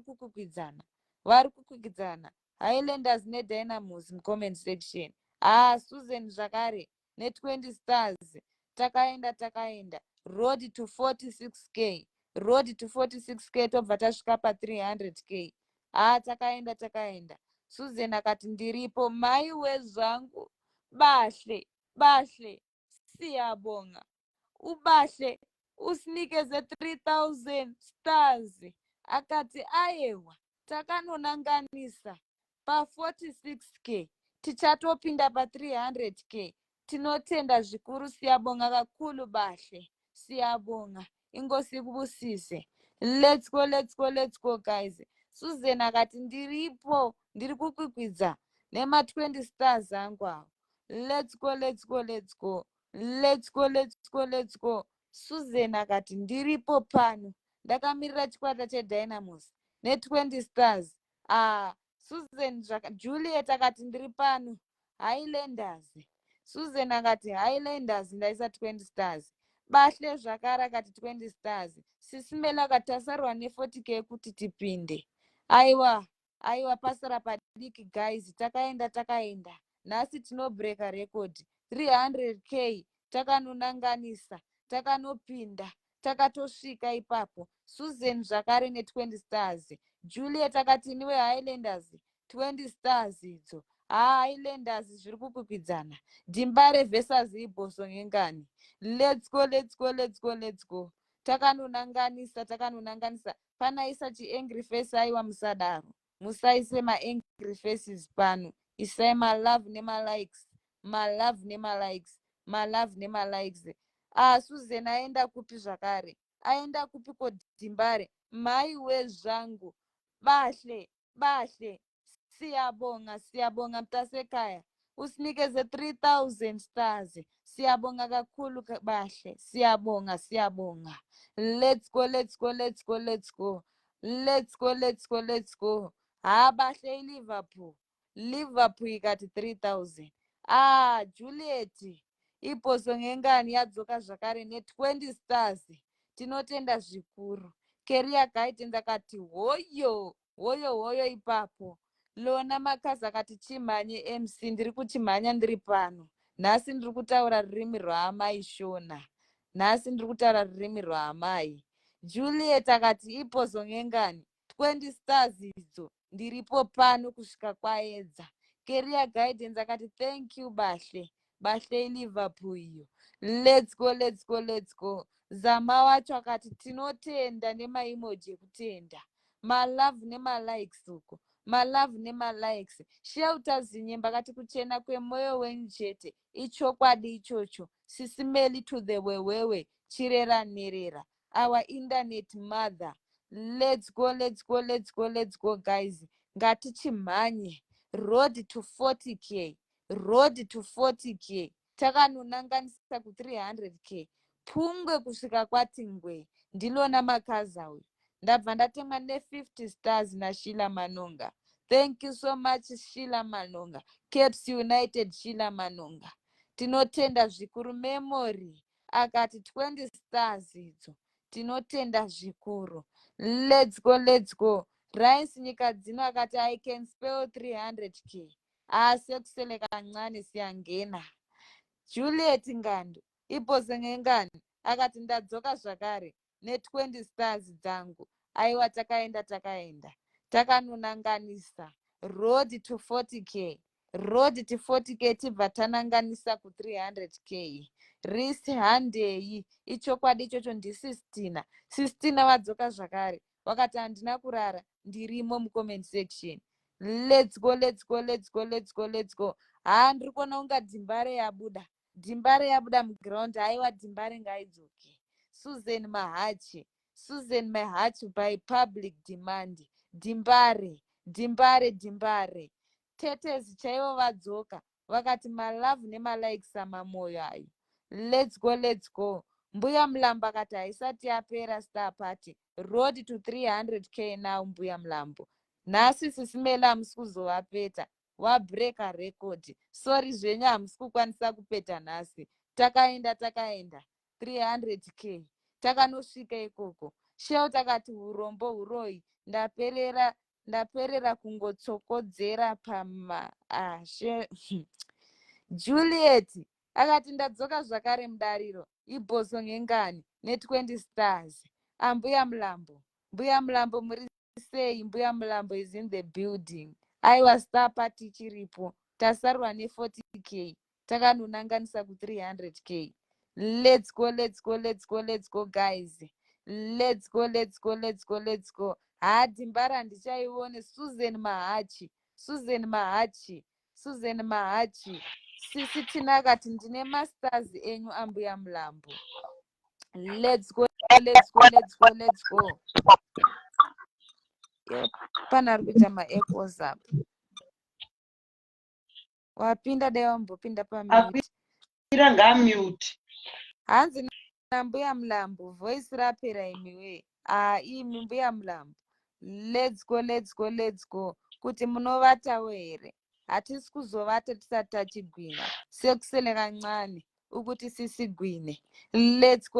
vari kukwikwidzana. Highlanders neDynamos comment section. Susan zvakare ne20 stars. takaenda road to 46k, road to 46k tobva tasvika pa300k. Takaenda. Susan akati ndiripo mai wezvangu, bahle siyabonga, ubahle usinikeze 3000 stars. Akati ayewa takanonanganisa pa46k tichatopinda pa300k. Tinotenda zvikuru, siyabonga kakulu bahle, siyabonga, ingosibusise. Let's go guys. Susan akati ndiripo, ndiri kukwikwidza nema20 stars angu awo. Let's go. Susan akati ndiripo pano, ndakamirira chikwata cheDynamos ne20 stars. Susan Juliet akati ndiri pano, Highlanders. Susan akati Highlanders ndaisa 20 stars. Bahle zvakare akati 20 stars. Sisimela akati tasarwa ne40k kuti tipinde. Aiwa pasara padiki guys, takaenda. Nhasi tinobreka record 300k takanonanganisa, takanopinda, takatosvika ipapo. Susan zvakare ne20 stars. Juliet akati niwe Highlanders 20 stars idzo. Highlanders zviri kukwikwidzana. Dimbare versus Ibhoso ngengani. Let's go. Takanonanganisa. Panaisa chiangry face, aiwa musadaro. Musaise maangry faces pano. Isai malove nemalikes. Susan aenda kupi zvakare? Aenda kupi koDimbare? Mai wezvangu, bahle, siyabonga mtasekaya, usinikeze 3000 stars. Siyabonga kakulu bahle, siyabonga. Let's go. Bahle Liverpool ikati 3000. Juliet Ibhoso ngengani yadzoka zvakare ne20 stars. Tinotenda zvikuru. Career guide ndakati hoyo ipapo. Lona makazi akati chimhanye MC, ndiri kuchimhanya ndiri pano. Nhasi ndiri kutaura rurimi rwaamai Shona. Juliet akati Ibhoso ngengani 20 stars idzo, ndiripo pano kusvika kwaedza. Career guidance akati thank you bahle Liverpool iyo. Let's go. Zama wacho akati tinotenda nemaimoji ekutenda. Malove nemalikes uko. Shelter Zinyemba akati kuchena kwemoyo wenyu chete, ichokwadi ichocho. Sisimeli to the wewewe, chirera nerera. Our internet mother. Let's go guys. Ngatichimhanye. Road to 40k. Takanonanganisa ku300k. Pungwe kusvika kwati ngwe. Ndilona makaza uyu. Ndabva ndatemwa ne50 stars naShila Manonga. Thank you so much Shila Manonga. Caps United Shila Manonga. Tinotenda zvikuru. Memory akati 20 stars idzo. Tinotenda zvikuru. Let's go. Rice nyika dzino akati I can spell 300k. Sekusele kancane siyangena. Juliet Ngandu Ibhoso ngengani akati ndadzoka zvakare ne20 stars dzangu. Aiwa takaenda. Takanonanganisa. Road to 40k. Tibva tananganisa ku300k. Risi handei. Ichokwadi ichocho ndi16. 16 wadzoka zvakare. Wakati handina kurara, ndirimo mucomment section. Let's go. Ndiri kuona unga Dimbare yabuda muground. Aiwa Dimbare ngaidzoke. Susan Mahachi by public demand. Dimbare. Tetezi chaivo vadzoka. Vakati malove nemalikes amamoyo ayo. Let's go. Mbuya Mlambo akati haisati yapera star party. Road to 300k now Mbuya Mlambo. Nhasi Sisimela hamusi kuzovapeta. Wabreka record. Sorry zvenyu hamusi kukwanisa kupeta nhasi. Takaenda 300k. Takanosvika ikoko. Shell takati urombo huroi. Ndaperera kungotsokodzera pama. Juliet akati ndadzoka zvakare mudariro ibhoso ngengani ne20 stars. Ambuya mulambo muri sei? Mbuya mulambo is in the building. Aiwa star party chiripo, tasarwa ne40k, takanonanganisa ku300k. Let's go guys. Let's go. Dhimbara ndichaione. Susan Mahachi. Sisi tinakati ndine masters enyu ambuya mulambo. Let's go. Yo, pana kuita ma-echoes up. Wapinda dai wambopinda pamute. Apira ngamute. Hanzi nambuya mulambo, voice rapera imiwe. Imi mbuya mulambo. Let's go. Kuti munovatawo here. Hatisi kuzovata tisati tachigwinya. Sekusele kancane ukuthi sisigwine. Let's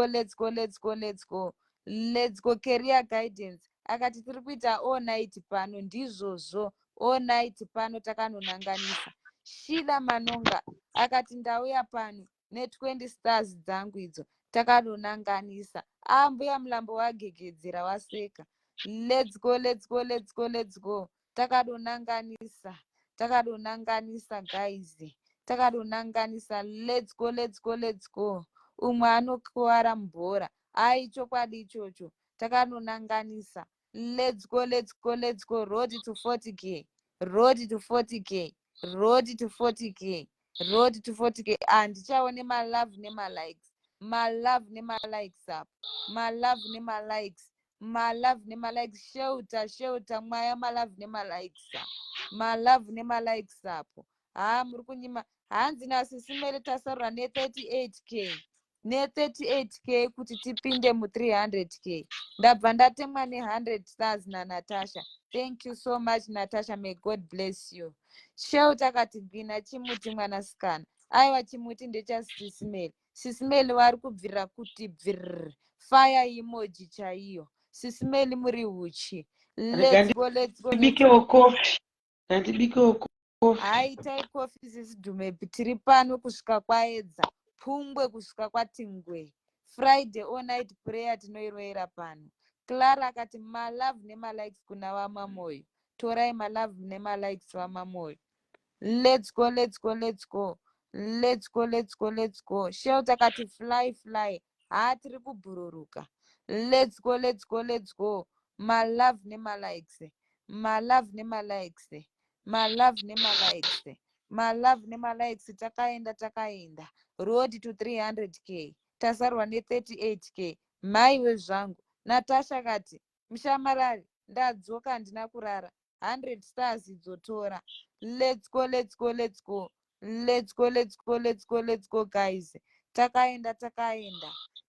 go. Career guidance. Akati tiri kuita all night pano ndizvozvo. All night pano takanonanganisa. Shila Manonga akati ndauya pano ne20 stars dzangu idzo takanonanganisa. Mbuya mulambo wagegedzera waseka. Let's go. Takanonanganisa guys. Takanonanganisa. Let's go. Umwe anokuwara mubhora. Chokwadi ichocho. Takanonanganisa. Let's go. Road to 40k. Ndichaone malove nemalikes. Malove nemalikes. Sheuta mwaya malove nemalikes apo. Muri kunyima. Hanzi nasisimere tasarura ne38k kuti tipinde mu300k. Ndabva ndatemwa ne100 stars naNatasha. Thank you so much Natasha, may God bless you. Sheuta kati gwina chimuti mwanasikana. Aiwa chimuti ndechasisimeli. Sisimeli wari kubvira kuti bvirr. Fire emoji chaiyo. Sisimeli muri uchi. Let's go. Aitai kofi zisidhumepi. Tiri pano kusvika kwaedza. Pungwe kusvika kwatingwe. Friday all night prayer tinoiroera pano. Clara akati malove nemalikes kuna wamamoyo. Torai malove nemalikes wamamoyo. Let's go. Shelter akati fly. Tiri kubhururuka. Let's go. Malove nemalikes. Takaenda. Road to 300k. Tasarwa ne38k. Maiwe zvangu. Natasha kati mshamarari ndadzoka handina kurara. 100 stars idzotora. Let's go guys. Takaenda.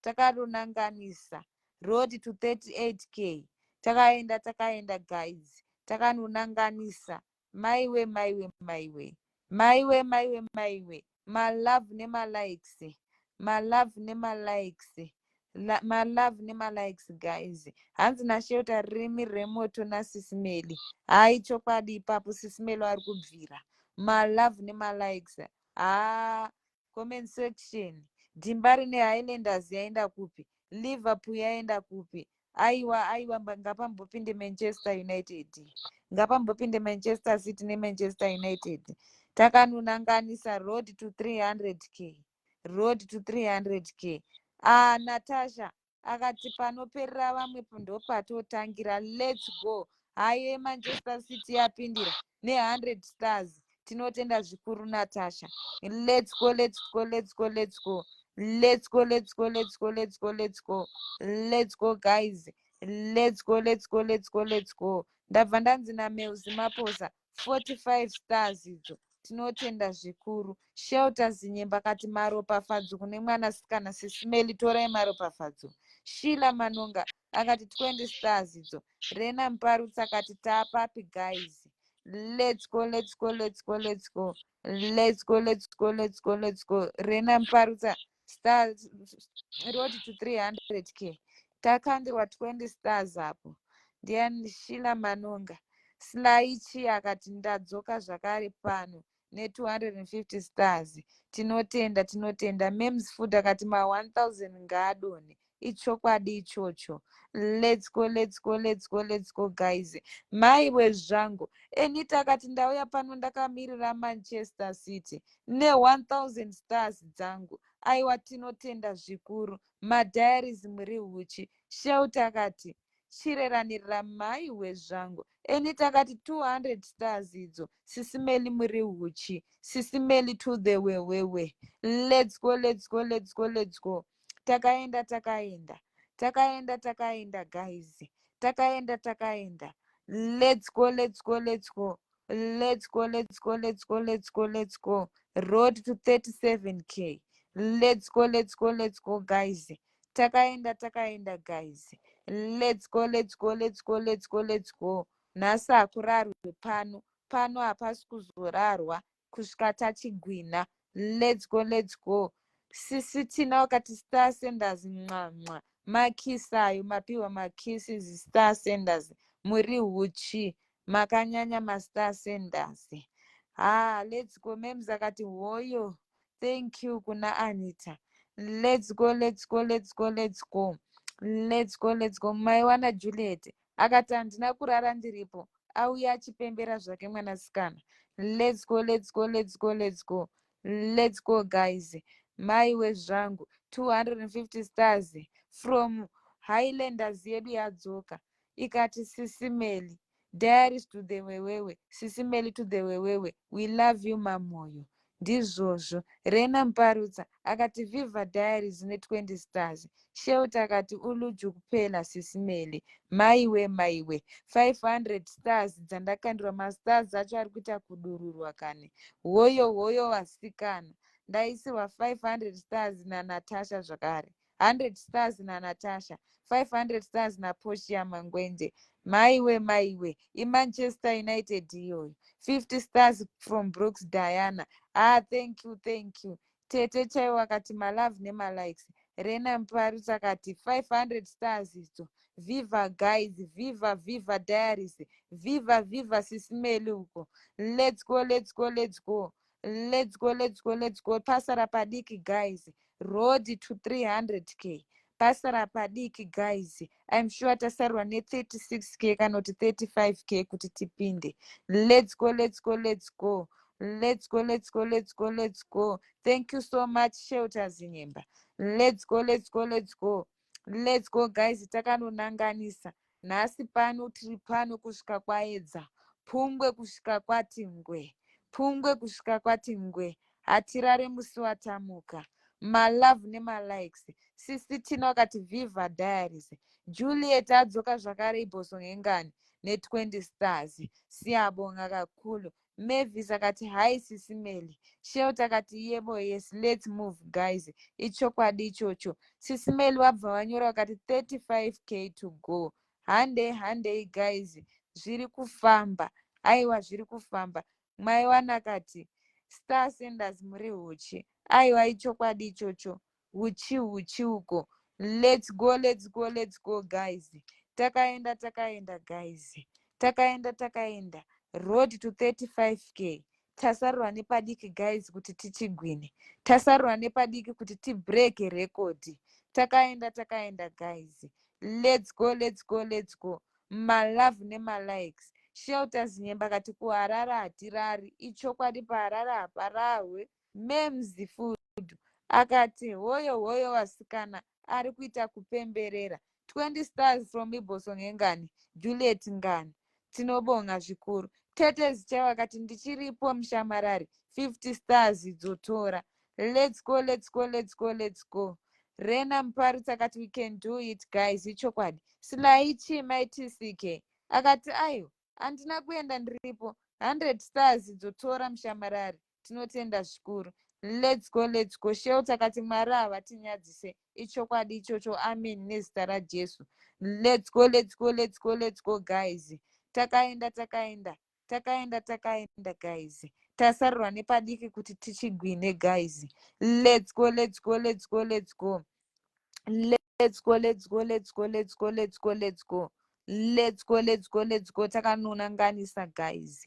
Takanonanganisa. Road to 38k. Takaenda guys. Takanonanganisa. Maiwe. Malove nemalikes guys. Hanzi nasheuta rimi remoto nasisimeli. Chokwadi ipapo sisimeli wari kubvira. Malove nemalikes. Comment section. Dhimbari neHighlanders yaenda kupi? Liverpool yaenda kupi? Aiwa ngapambopinde Manchester United. Ngapambopinde Manchester City neManchester United. Takanonanganisa road to 300k. Natasha akati panoperera vamwe ndopatotangira. Let's go. Haye Manchester City yapindira ne100 stars. Tinotenda zvikuru Natasha. Let's go guys. Let's go. Ndabva ndanzi naMeusi Maposa 45 stars idzo. Tinotenda zvikuru. Shelter Zinyemba kati maropafadzo kune mwanasikana sisimeli, torai maropafadzo. Shila Manonga akati 20 stars idzo. Rena Mparutsa akati tapapi guys. Let's go. Rena Mparutsa stars road to 300k. Takandirwa 20 stars apo. Ndiani Shila Manonga. Slaichi akati ndadzoka zvakare pano. ne250 stars. Tinotenda, tinotenda. Mems food akati ma1000 ngaadone. Ichokwadi ichocho. Let's go, let's go, let's go, let's go guys. Maiwe zvangu. Enita akati ndauya pano ndakamirira Manchester City ne1000 stars dzangu. Aiwa tinotenda zvikuru. Madiaries muri huchi. Sheuta akati chireranirira maiwe zvangu. Enita akati 200 stars idzo. Sisimeli muri huchi. Sisimeli to the wewewe. Let's go, let's go, let's go, let's go. Takaenda, takaenda. Takaenda, takaenda guys. Takaenda, takaenda. Let's go, let's go, let's go. Let's go, let's go, let's go, let's go, let's go. Road to 37k. Let's go, let's go, let's go guys. Takaenda, takaenda guys. Let's go, let's go, let's go, let's go, let's go. Nhasi hakurarwe pano. Pano hapasi kuzorarwa kusvika tachigwina. Let's go, let's go. Sisi tina wakati Star Senders mwa makisi ayo mapiwa makisi Star Senders muri huchi makanyanya maStar Senders. Let's go. Mems akati hoyo. Thank you kuna Anita. Let's go, let's go, let's go, let's go. Let's go, let's go. Maiwana Juliet akati handina kurara ndiripo. Auya achipembera zvake mwanasikana. Let's go, let's go, let's go, let's go. Let's go guys. Maiwe zvangu 250 stars from Highlanders yedu yadzoka. Ikati Sisimeli. Diaries to the wewewe. Sisimeli to the wewewe. We love you mamoyo. Ndizvozvo. Rena Mparutsa akati Viva Diaries ne20 stars. Sheuta akati uluju kupela Sisimeli. Maiwe maiwe 500 stars dzandakandira mastars acho ari kuita kudururwa kane. Hoyo hoyo wasikana. Ndaisiwa 500 stars naNatasha zvakare. 100 stars naNatasha. 500 stars naPortia Mangwende. Maiwe maiwe. IManchester United iyoyo. 50 stars from Brooks Diana. Thank you, thank you. Tete chaiwo akati malove nemalikes. Rena Mparutsa akati 500 stars idzo. Viva guys, viva viva diaries. Viva viva Sisimeli uko. Let's go, let's go, let's go. Let's go, let's go, let's go. Pasara padiki guys. Road to 300k. Pasara padiki guys. I'm sure tasarwa ne 36k kanoti 35k kuti tipinde. Let's go, let's go, let's go. Let's go, let's go, let's go, let's go. Thank you so much, Shelter Zinyemba. Let's go, let's go, let's go. Let's go guys. Takanonanganisa. Nhasi pano tiri pano kusvika kwaedza. Pungwe kusvika kwati ngwe. Pungwe kusvika kwati ngwe. Hatirare musi watamuka. Malove nemalikes. Sisi tina wakati Viva Diaries. Juliet adzoka zvakare ibhosongengani ne20 stars. Siyabonga kakulu. Mavis akati hi Sisimeli. Shelter akati yebo yes let's move guys. Ichokwadi ichocho. Sisimeli wabva wanyora wakati 35k to go. Handei guys. Zviri kufamba. Aiwa zviri kufamba. Maiwana akati Star Senders muri huchi. Aiwa ichokwadi ichocho. Huchi uko. Let's go, let's go, let's go guys. Takaenda, takaenda guys. Takaenda. Road to 35k. Tasarwa nepadiki guys kuti tichigwine. Tasarwa nepadiki kuti tibreak record. Takaenda guys. Let's go, let's go, let's go. Malove nemalikes. Shelter Zinyemba kati kuharara hatirari. Ichokwadi paharara haparahwe. Mems food. Akati hoyo wasikana ari kuita kupemberera. 20 stars from ibhosongengani. Juliet Ngani. Tinobonga zvikuru. Tete zichaiwa akati ndichiripo mushamarari. 50 stars idzotora. Let's go, let's go, let's go, let's go. Rena Mparutsa akati we can do it guys. Ichokwadi. Silaichi TCK. Akati ayo. Handina kuenda ndiripo. 100 stars idzotora mushamarari. Tinotenda zvikuru. Let's go, let's go. Shelter akati Mwari havatinyadzise. Ichokwadi ichocho. Amen nezita raJesu. Let's go, let's go, let's go, let's go guys. Takaenda guys. Tasarwa nepadiki kuti tichigwine guys. Let's go, let's go, let's go, let's go. Let's go, let's go, let's go, let's go, let's go, let's go. Let's go, let's go, let's go. Takanonanganisa guys.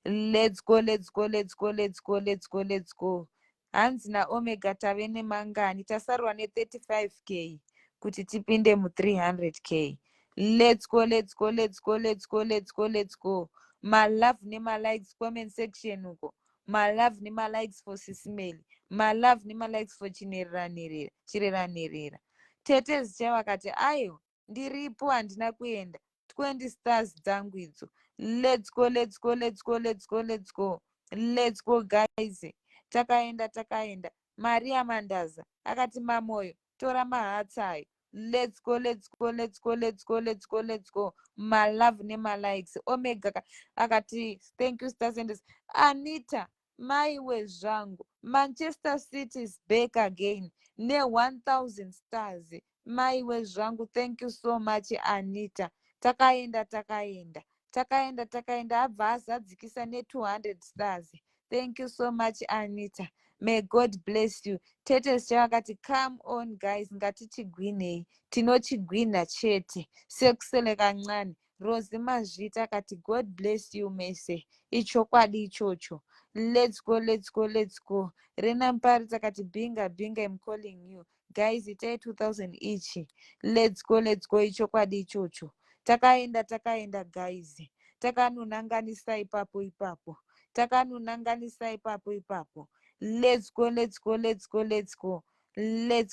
let's go let's go let's go let's go let's go let's go. Hanzi naomega tave nemangani tasarwa ne35k kuti tipinde mu300k. Let's go let's go let's go let's go let's go let's go. Malove nemalikes comment section uko, malove nemalikes for Sisimeli, malove nemalikes for Chireranirira. Tete zicha vakati ayo ndiripo handina kuenda 20 stars dzangu idzo. Let's go let's go let's go let's go let's go let's go guys. Takaenda Maria Mandaza akati mamoyo tora mahatsayo. Let's go let's go let's go let's go let's go let's go. Malove nemalikes omega akati thank you stars and Anita maiwe zvangu Manchester City is back again ne1000 stars. Maiwe zvangu, thank you so much Anita. Takaenda abva azadzikisa ne200 stars. Thank you so much Anita. May God bless you. Tete Shakati, come on guys, ngatichigwinei. Tinochigwina chete. Sekusele kancane. Rose Mazvita kati God bless you Mese. Ichokwadi ichocho. Let's go let's go let's go. Rena Mparita kati binga I'm calling you. Guys, itai 2000 each. Let's go ichokwadi ichocho. Takaenda guys. Takanunanganisa ipapo. Let's go let's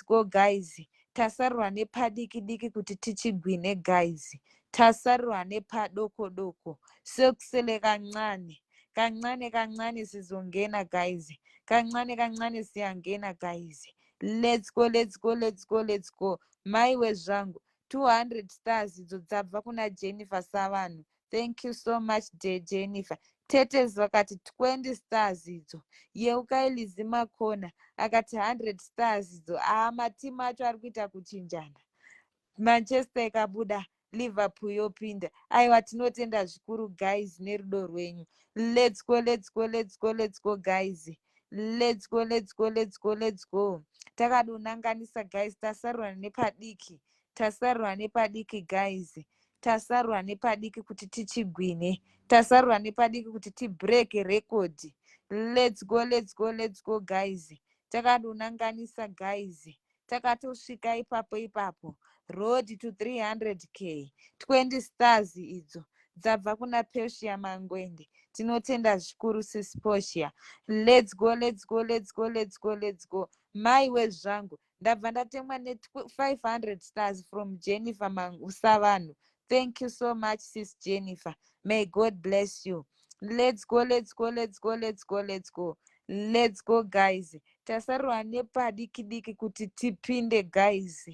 go guys. Tasarwa nepadiki kuti tichigwine guys. Tasarwa nepadoko. Sekusele kancane sizongena guys. Kancane siyangena guys. Let's go maiwe zvangu 200 stars idzo dzabva kuna Jennifer Savanu. Thank you so much Jennifer. Tetes vakati 20 stars idzo. Yeukailizi Makona akati 100 stars idzo. Matimu acho ari kuita kuchinjana. Manchester ikabuda Liverpool yopinda. Aiwa tinotenda zvikuru guys nerudo rwenyu. Let's go guys. Let's go. Takadonanganisa guys, tasarwa nepadiki guys. Tasarwa nepadiki kuti tichigwine. Tasarwa nepadiki kuti tibreak record. Let's go guys. Takadonanganisa guys. Takatosvika ipapo. Road to 300k. 20 stars idzo dzabva kuna Persia Mangwende. Tinotenda zvikuru sis Portia. Let's go. Maiwe zvangu ndabva ndatemwa ne500 stars from Jennifer Savanu. Thank you so much sis Jennifer. May God bless you. Let's go guys. Tasarwa nepadiki kuti tipinde guys.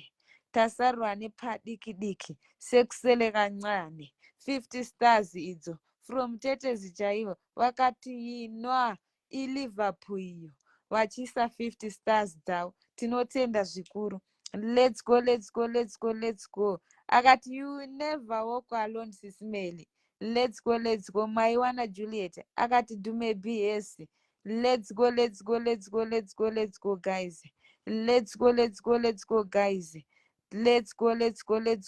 Tasarwa nepadiki sekusele kancane 50 stars idzo from Tetezi chaivo vakati inwa iLiverpool iyo vachisa 50 stars dzavo. Tinotenda zvikuru. Let's go. Akati you never walk alone Sisimeli. Let's go Maiwana Juliet akati dume BS. Let's go guys. Let's go guys. Let's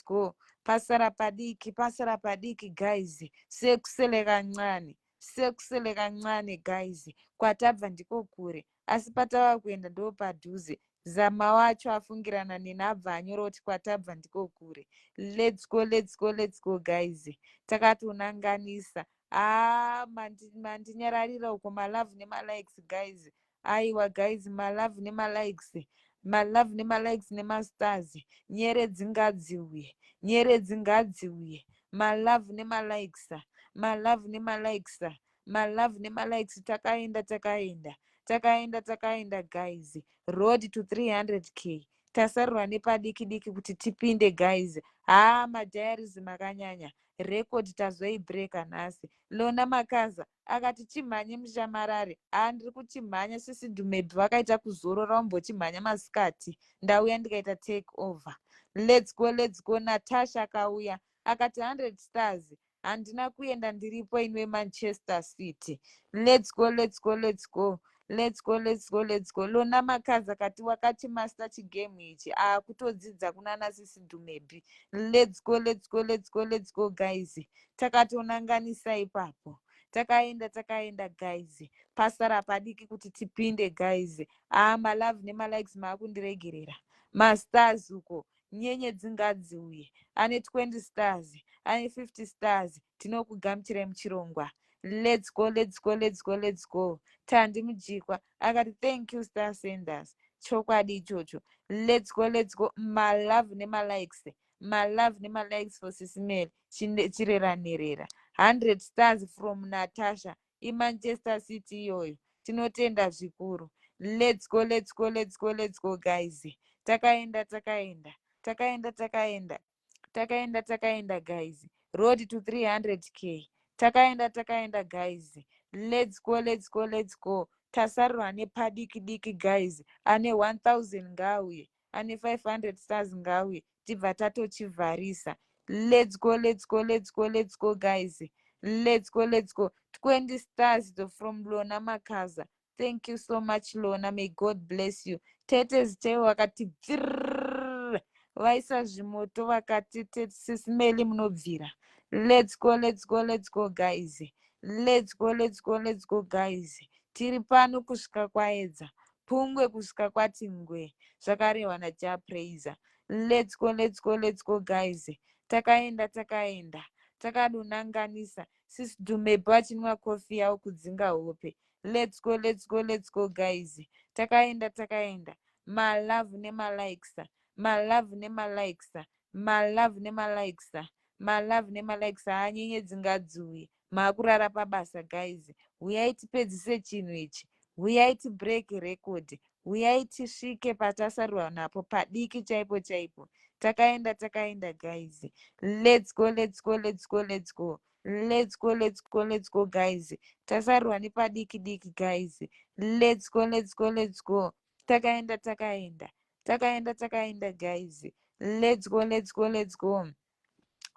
go. Pasara padiki guys. Sekusele kancane guys. Kwatabva ndiko kure. Asi patava kuenda ndo padhuze. Zama wacho afungirana nenabva anyora kuti kwatabva ndiko kure. Let's go guys. Takatonanganisa. Mandinyararira uko malove nemalikes guys. Aiwa guys, malove nemalikes nemastars. Nyeredzi ngadziuye. Malove nemalikes. Takaenda guys. Road to 300k. Tasarwa nepadiki kuti tipinde guys. Madiaries makanyanya. Record tazoibreaka nhasi. Lona Makaza akati chimhanye mushamarare. Ndiri kuchimhanya sisi Dhumebhi vakaita kuzorora umbochimhanya masikati. Ndauya ndikaita take over. Let's go. Natasha akauya akati 100 stars. Handina kuenda ndiripo inwe Manchester City. Let's go. Lona Makaza akati wakati master chigame ichi kutodzidza kunana sisi Dhumebhi. Let's go guys. Takatonanganisa ipapo. takaenda guys, pasara padiki kuti tipinde guys. Malove nemalikes maakundiregerera. Mastars uko nyenyedzi ngadziuye, ane 20 stars, ane 50 stars, tinokugamuchirai muchirongwa. Let's go, let's go, let's go, let's go. Tandi Mujikwa akati thank you star senders. Chokwadi ichocho. Let's go, let's go. My love nemalikes, my love nemalikes for Sisimel chireranerera. 100 stars from Natasha iManchester City iyoyo. Tinotenda zvikuru. Let's go, let's go, let's go, let's go guys. Takaenda guys. Road to 300k. Takaenda guys. Let's go, let's go, let's go. Tasarwa nepadiki diki guys. Ane 1000 ngauye, ane 500 stars ngauye, tibva tatochivharisa. Let's go, let's go, let's go, let's go guys. Let's go, let's go. 20 stars from Lona Makaza. Thank you so much Lona, may God bless you. Tetes cheo wakati vaisa zvimoto vakati Sisimeli munobvira. Let's go, let's go, let's go guys. Let's go, let's go, let's go guys. Tiri pano kusvika kwaedza, Pungwe kusvika kwatingwe, zvakarehwa naJapraiser. Let's go, let's go, let's go guys. Takaenda takadonanganisa. Sisi Dhumebu achinwa kofi yawo kudzinga hope. Let's go, let's go, let's go guys. Takaenda my love nemalikes, my love nemalikes, my love nemalikes, my love nemalikes. Hanyenyedzi ngadziuye, maakurara pabasa guys. Uyai tipedzise chinhu ichi, uyai tibreak record, uyai tisvike patasarwa napo padiki chaipo chaipo. Takaenda guys. Let's go, let's go, let's go, let's go. Let's go, let's go, let's go guys. Tasarwa nepadiki diki guys. Let's go, let's go, let's go. Takaenda guys. Let's go, let's go, let's go.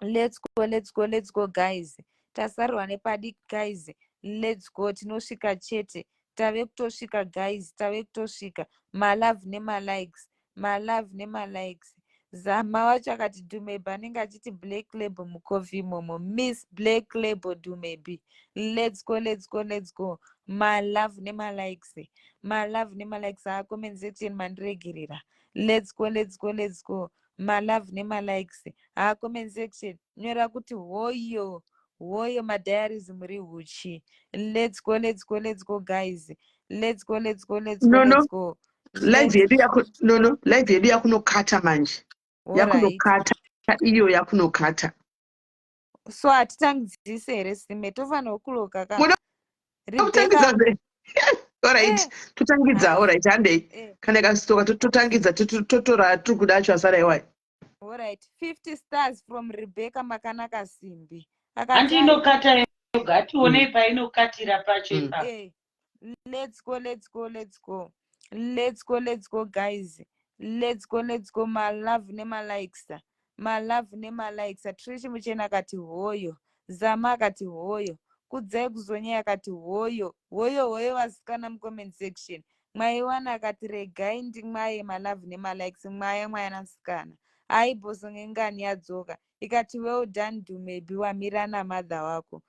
Let's go, let's go, let's go guys. Tasarwa nepadiki guys. Let's go, tinosvika chete. Tave kutosvika guys, tave kutosvika. My love nemalikes, my love nemalikes. Zama wacho akati Dhumebu anenge achiti Black Label mucoffee momo. Miss Black Label Dhumebu. Let's go, let's go, let's go. My love nemalikes, my love nemalikes. Comment section mandiregerera. Let's go, let's go, let's go. My love nemalikes. Comment section nyora kuti hoyo madiaries muri huchi. Let's go, let's go, let's go guys. Let's go, let's go, let's go, let's go. Live yedu live yedu yakunokata manje. Yakunokata iyo yakunokata. So hatitangidzise here Sime, tofanira kuloka ka. Alright, tutangidza. Alright, handei. Kana kastoka totangidza totora tukudacho asara iwai. Alright, 50 stars from Rebecca Makanaka Simbi. Andinokata yoga tione painokatira pacho ipapo. Let's go, let's go, let's go. Let's go, let's go guys. Let's go, let's go. My love nemalikes, my love nemalikes. Trish Muchena akati hoyo, Zama akati hoyo, Kudzai Kuzonya akati hoyo vasikana mucomment section. Mwaiwana akati regai ndimwaye my love nemalikes, mwaya mwanasikana. Aibhoso ngengani yadzoka ikati well done Dhumebu, wamira namadha wako.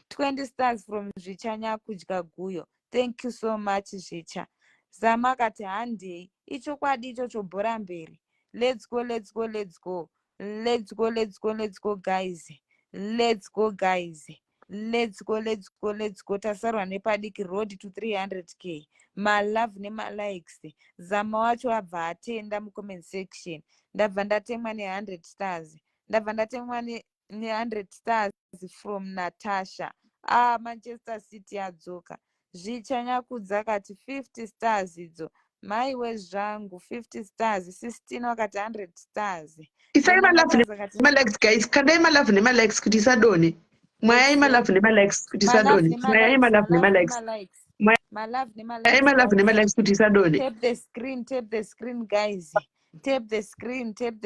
20 stars from Zvichanya kudya guyo. Thank you so much Zvicha. Zama akati handei, ichokwadi ichocho bhora mberi. Let's go, let's go, let's go. Let's go, let's go, let's go guys. Let's go guys. Let's go, let's go, let's go. Tasarwa nepadiki road to 300k. My love nemalikes. Zama wacho abva atenda mucomment section. Ndabva ndatemwa ne100 stars. Ndabva ndatemwa ne100 stars from Natasha. Manchester City yadzoka. Zvichanyakudza akati 50 stars idzo. Maiwe zvangu 50 stars. 16 wakati 100 stars. Isai my love nemalikes guys. Kadai my love nemalikes kuti isadone. Mwayai my love nemalikes kuti isadone. Mwayai my love nemalikes. My love Mwayai my love nemalikes kuti isadone. Tap the screen guys. Tap the screen. Tap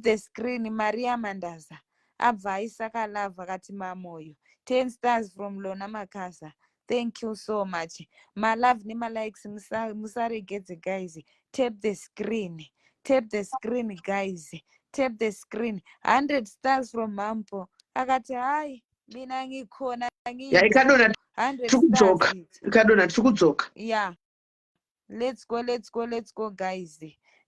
the screen. Maria Mandaza. Abva Isaka love akati mamoyo. 10 stars from Lona Makaza. Thank you so much. My love nemalikes musaregedze guys. Tap the screen. Tap the screen guys. Tap the screen. 100 stars from Mampo. Akati hai mina ngikhona ya ikadona 100 tikudzoka stars idzi. ikadona tikudzoka Yeah, let's go, let's go, let's go, guys.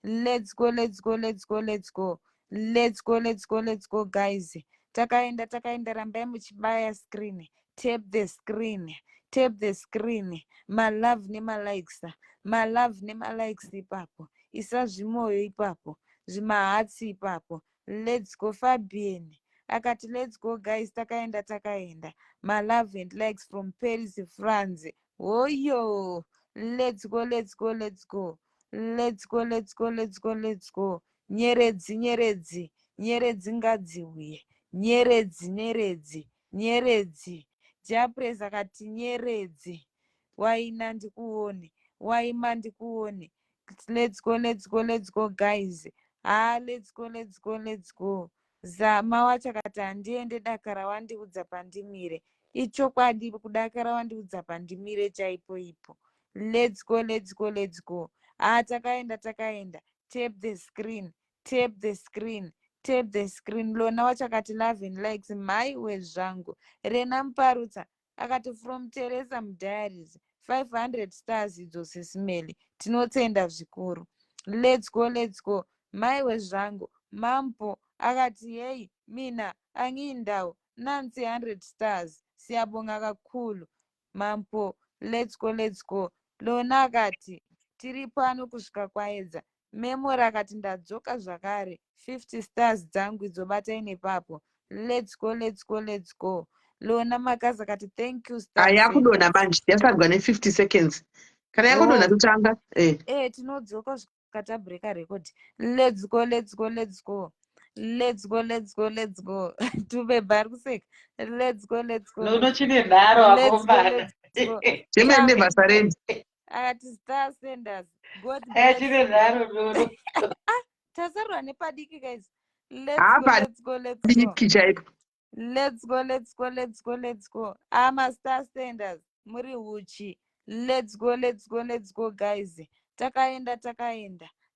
Let's go, let's go, let's go, let's go. Let's go, let's go, let's go, guys. Takaenda rambai muchibaya screen. Tap the screen. Tap the screen. My love nema likes. My love nema likes ipapo. Isa zvimoyo ipapo. Zvimahatsi ipapo. Let's go, Fabian. Akati let's go, guys. Takaenda. My love and likes from Paris, France. Oh yo. Let's go, let's go, let's go. Let's go, let's go, let's go, let's go. Nyeredzi, nyeredzi, nyeredzi ngadziuye. Nyeredzi, nyeredzi, nyeredzi. Japresa kati nyeredzi. Waina ndikuone. Waima ndikuone. Let's go, let's go, let's go, guys. Let's go, let's go, let's go. Zama wachakati handiende dakara wandiudza pandimire. Ichokwadi kudakara wandiudza pandimire chaipo ipo. Let's go, let's go, let's go. Takaenda. Tap the screen. Tap the screen. Tap the screen. Lona wachakati love and likes my wezvangu. Rena Mparutsa akati from Teresa Mdiaries 500 stars idzo sisimeli. Tinotenda zvikuru. Let's go, let's go. My wezvangu. Mampo akati hey mina angindau nansi 100 stars. Siyabonga kakhulu. Mampo, let's go, let's go. Lona akati tiri pano kusvika kwaedza. Memory akati ndadzoka zvakare 50 stars dzangu idzobata inepapo. Let's go, let's go, let's go. Lona makazi akati thank you stars. yakudona manje yasagwa ne50 seconds kana yakudona kutanga tinodzoka kusvika tabreka record. Let's go, let's go, let's go. Let's go, let's go, let's go. Tuve barikuseka. Let's go, let's go. Chine nharo akombana. Chemende vasarendi. Akati star senders. God chine nharo lolo. Tasarwa nepadiki guys. Let's go, let's go. Let's go, let's go, let's go, let's go. Ama star senders. Muri uchi. Let's go, let's go, let's go, guys. Takaenda.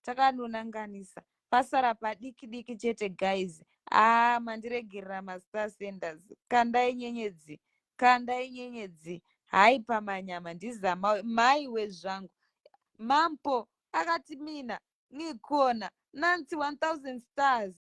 Takanunanganisa. Pasara padiki chete, guys. Mandiregerera mastar senders. Kandai nyenyedzi. Hai pamanyama ndizama mai wezvangu. Mampo akati mina ngikona nansi 1000 stars.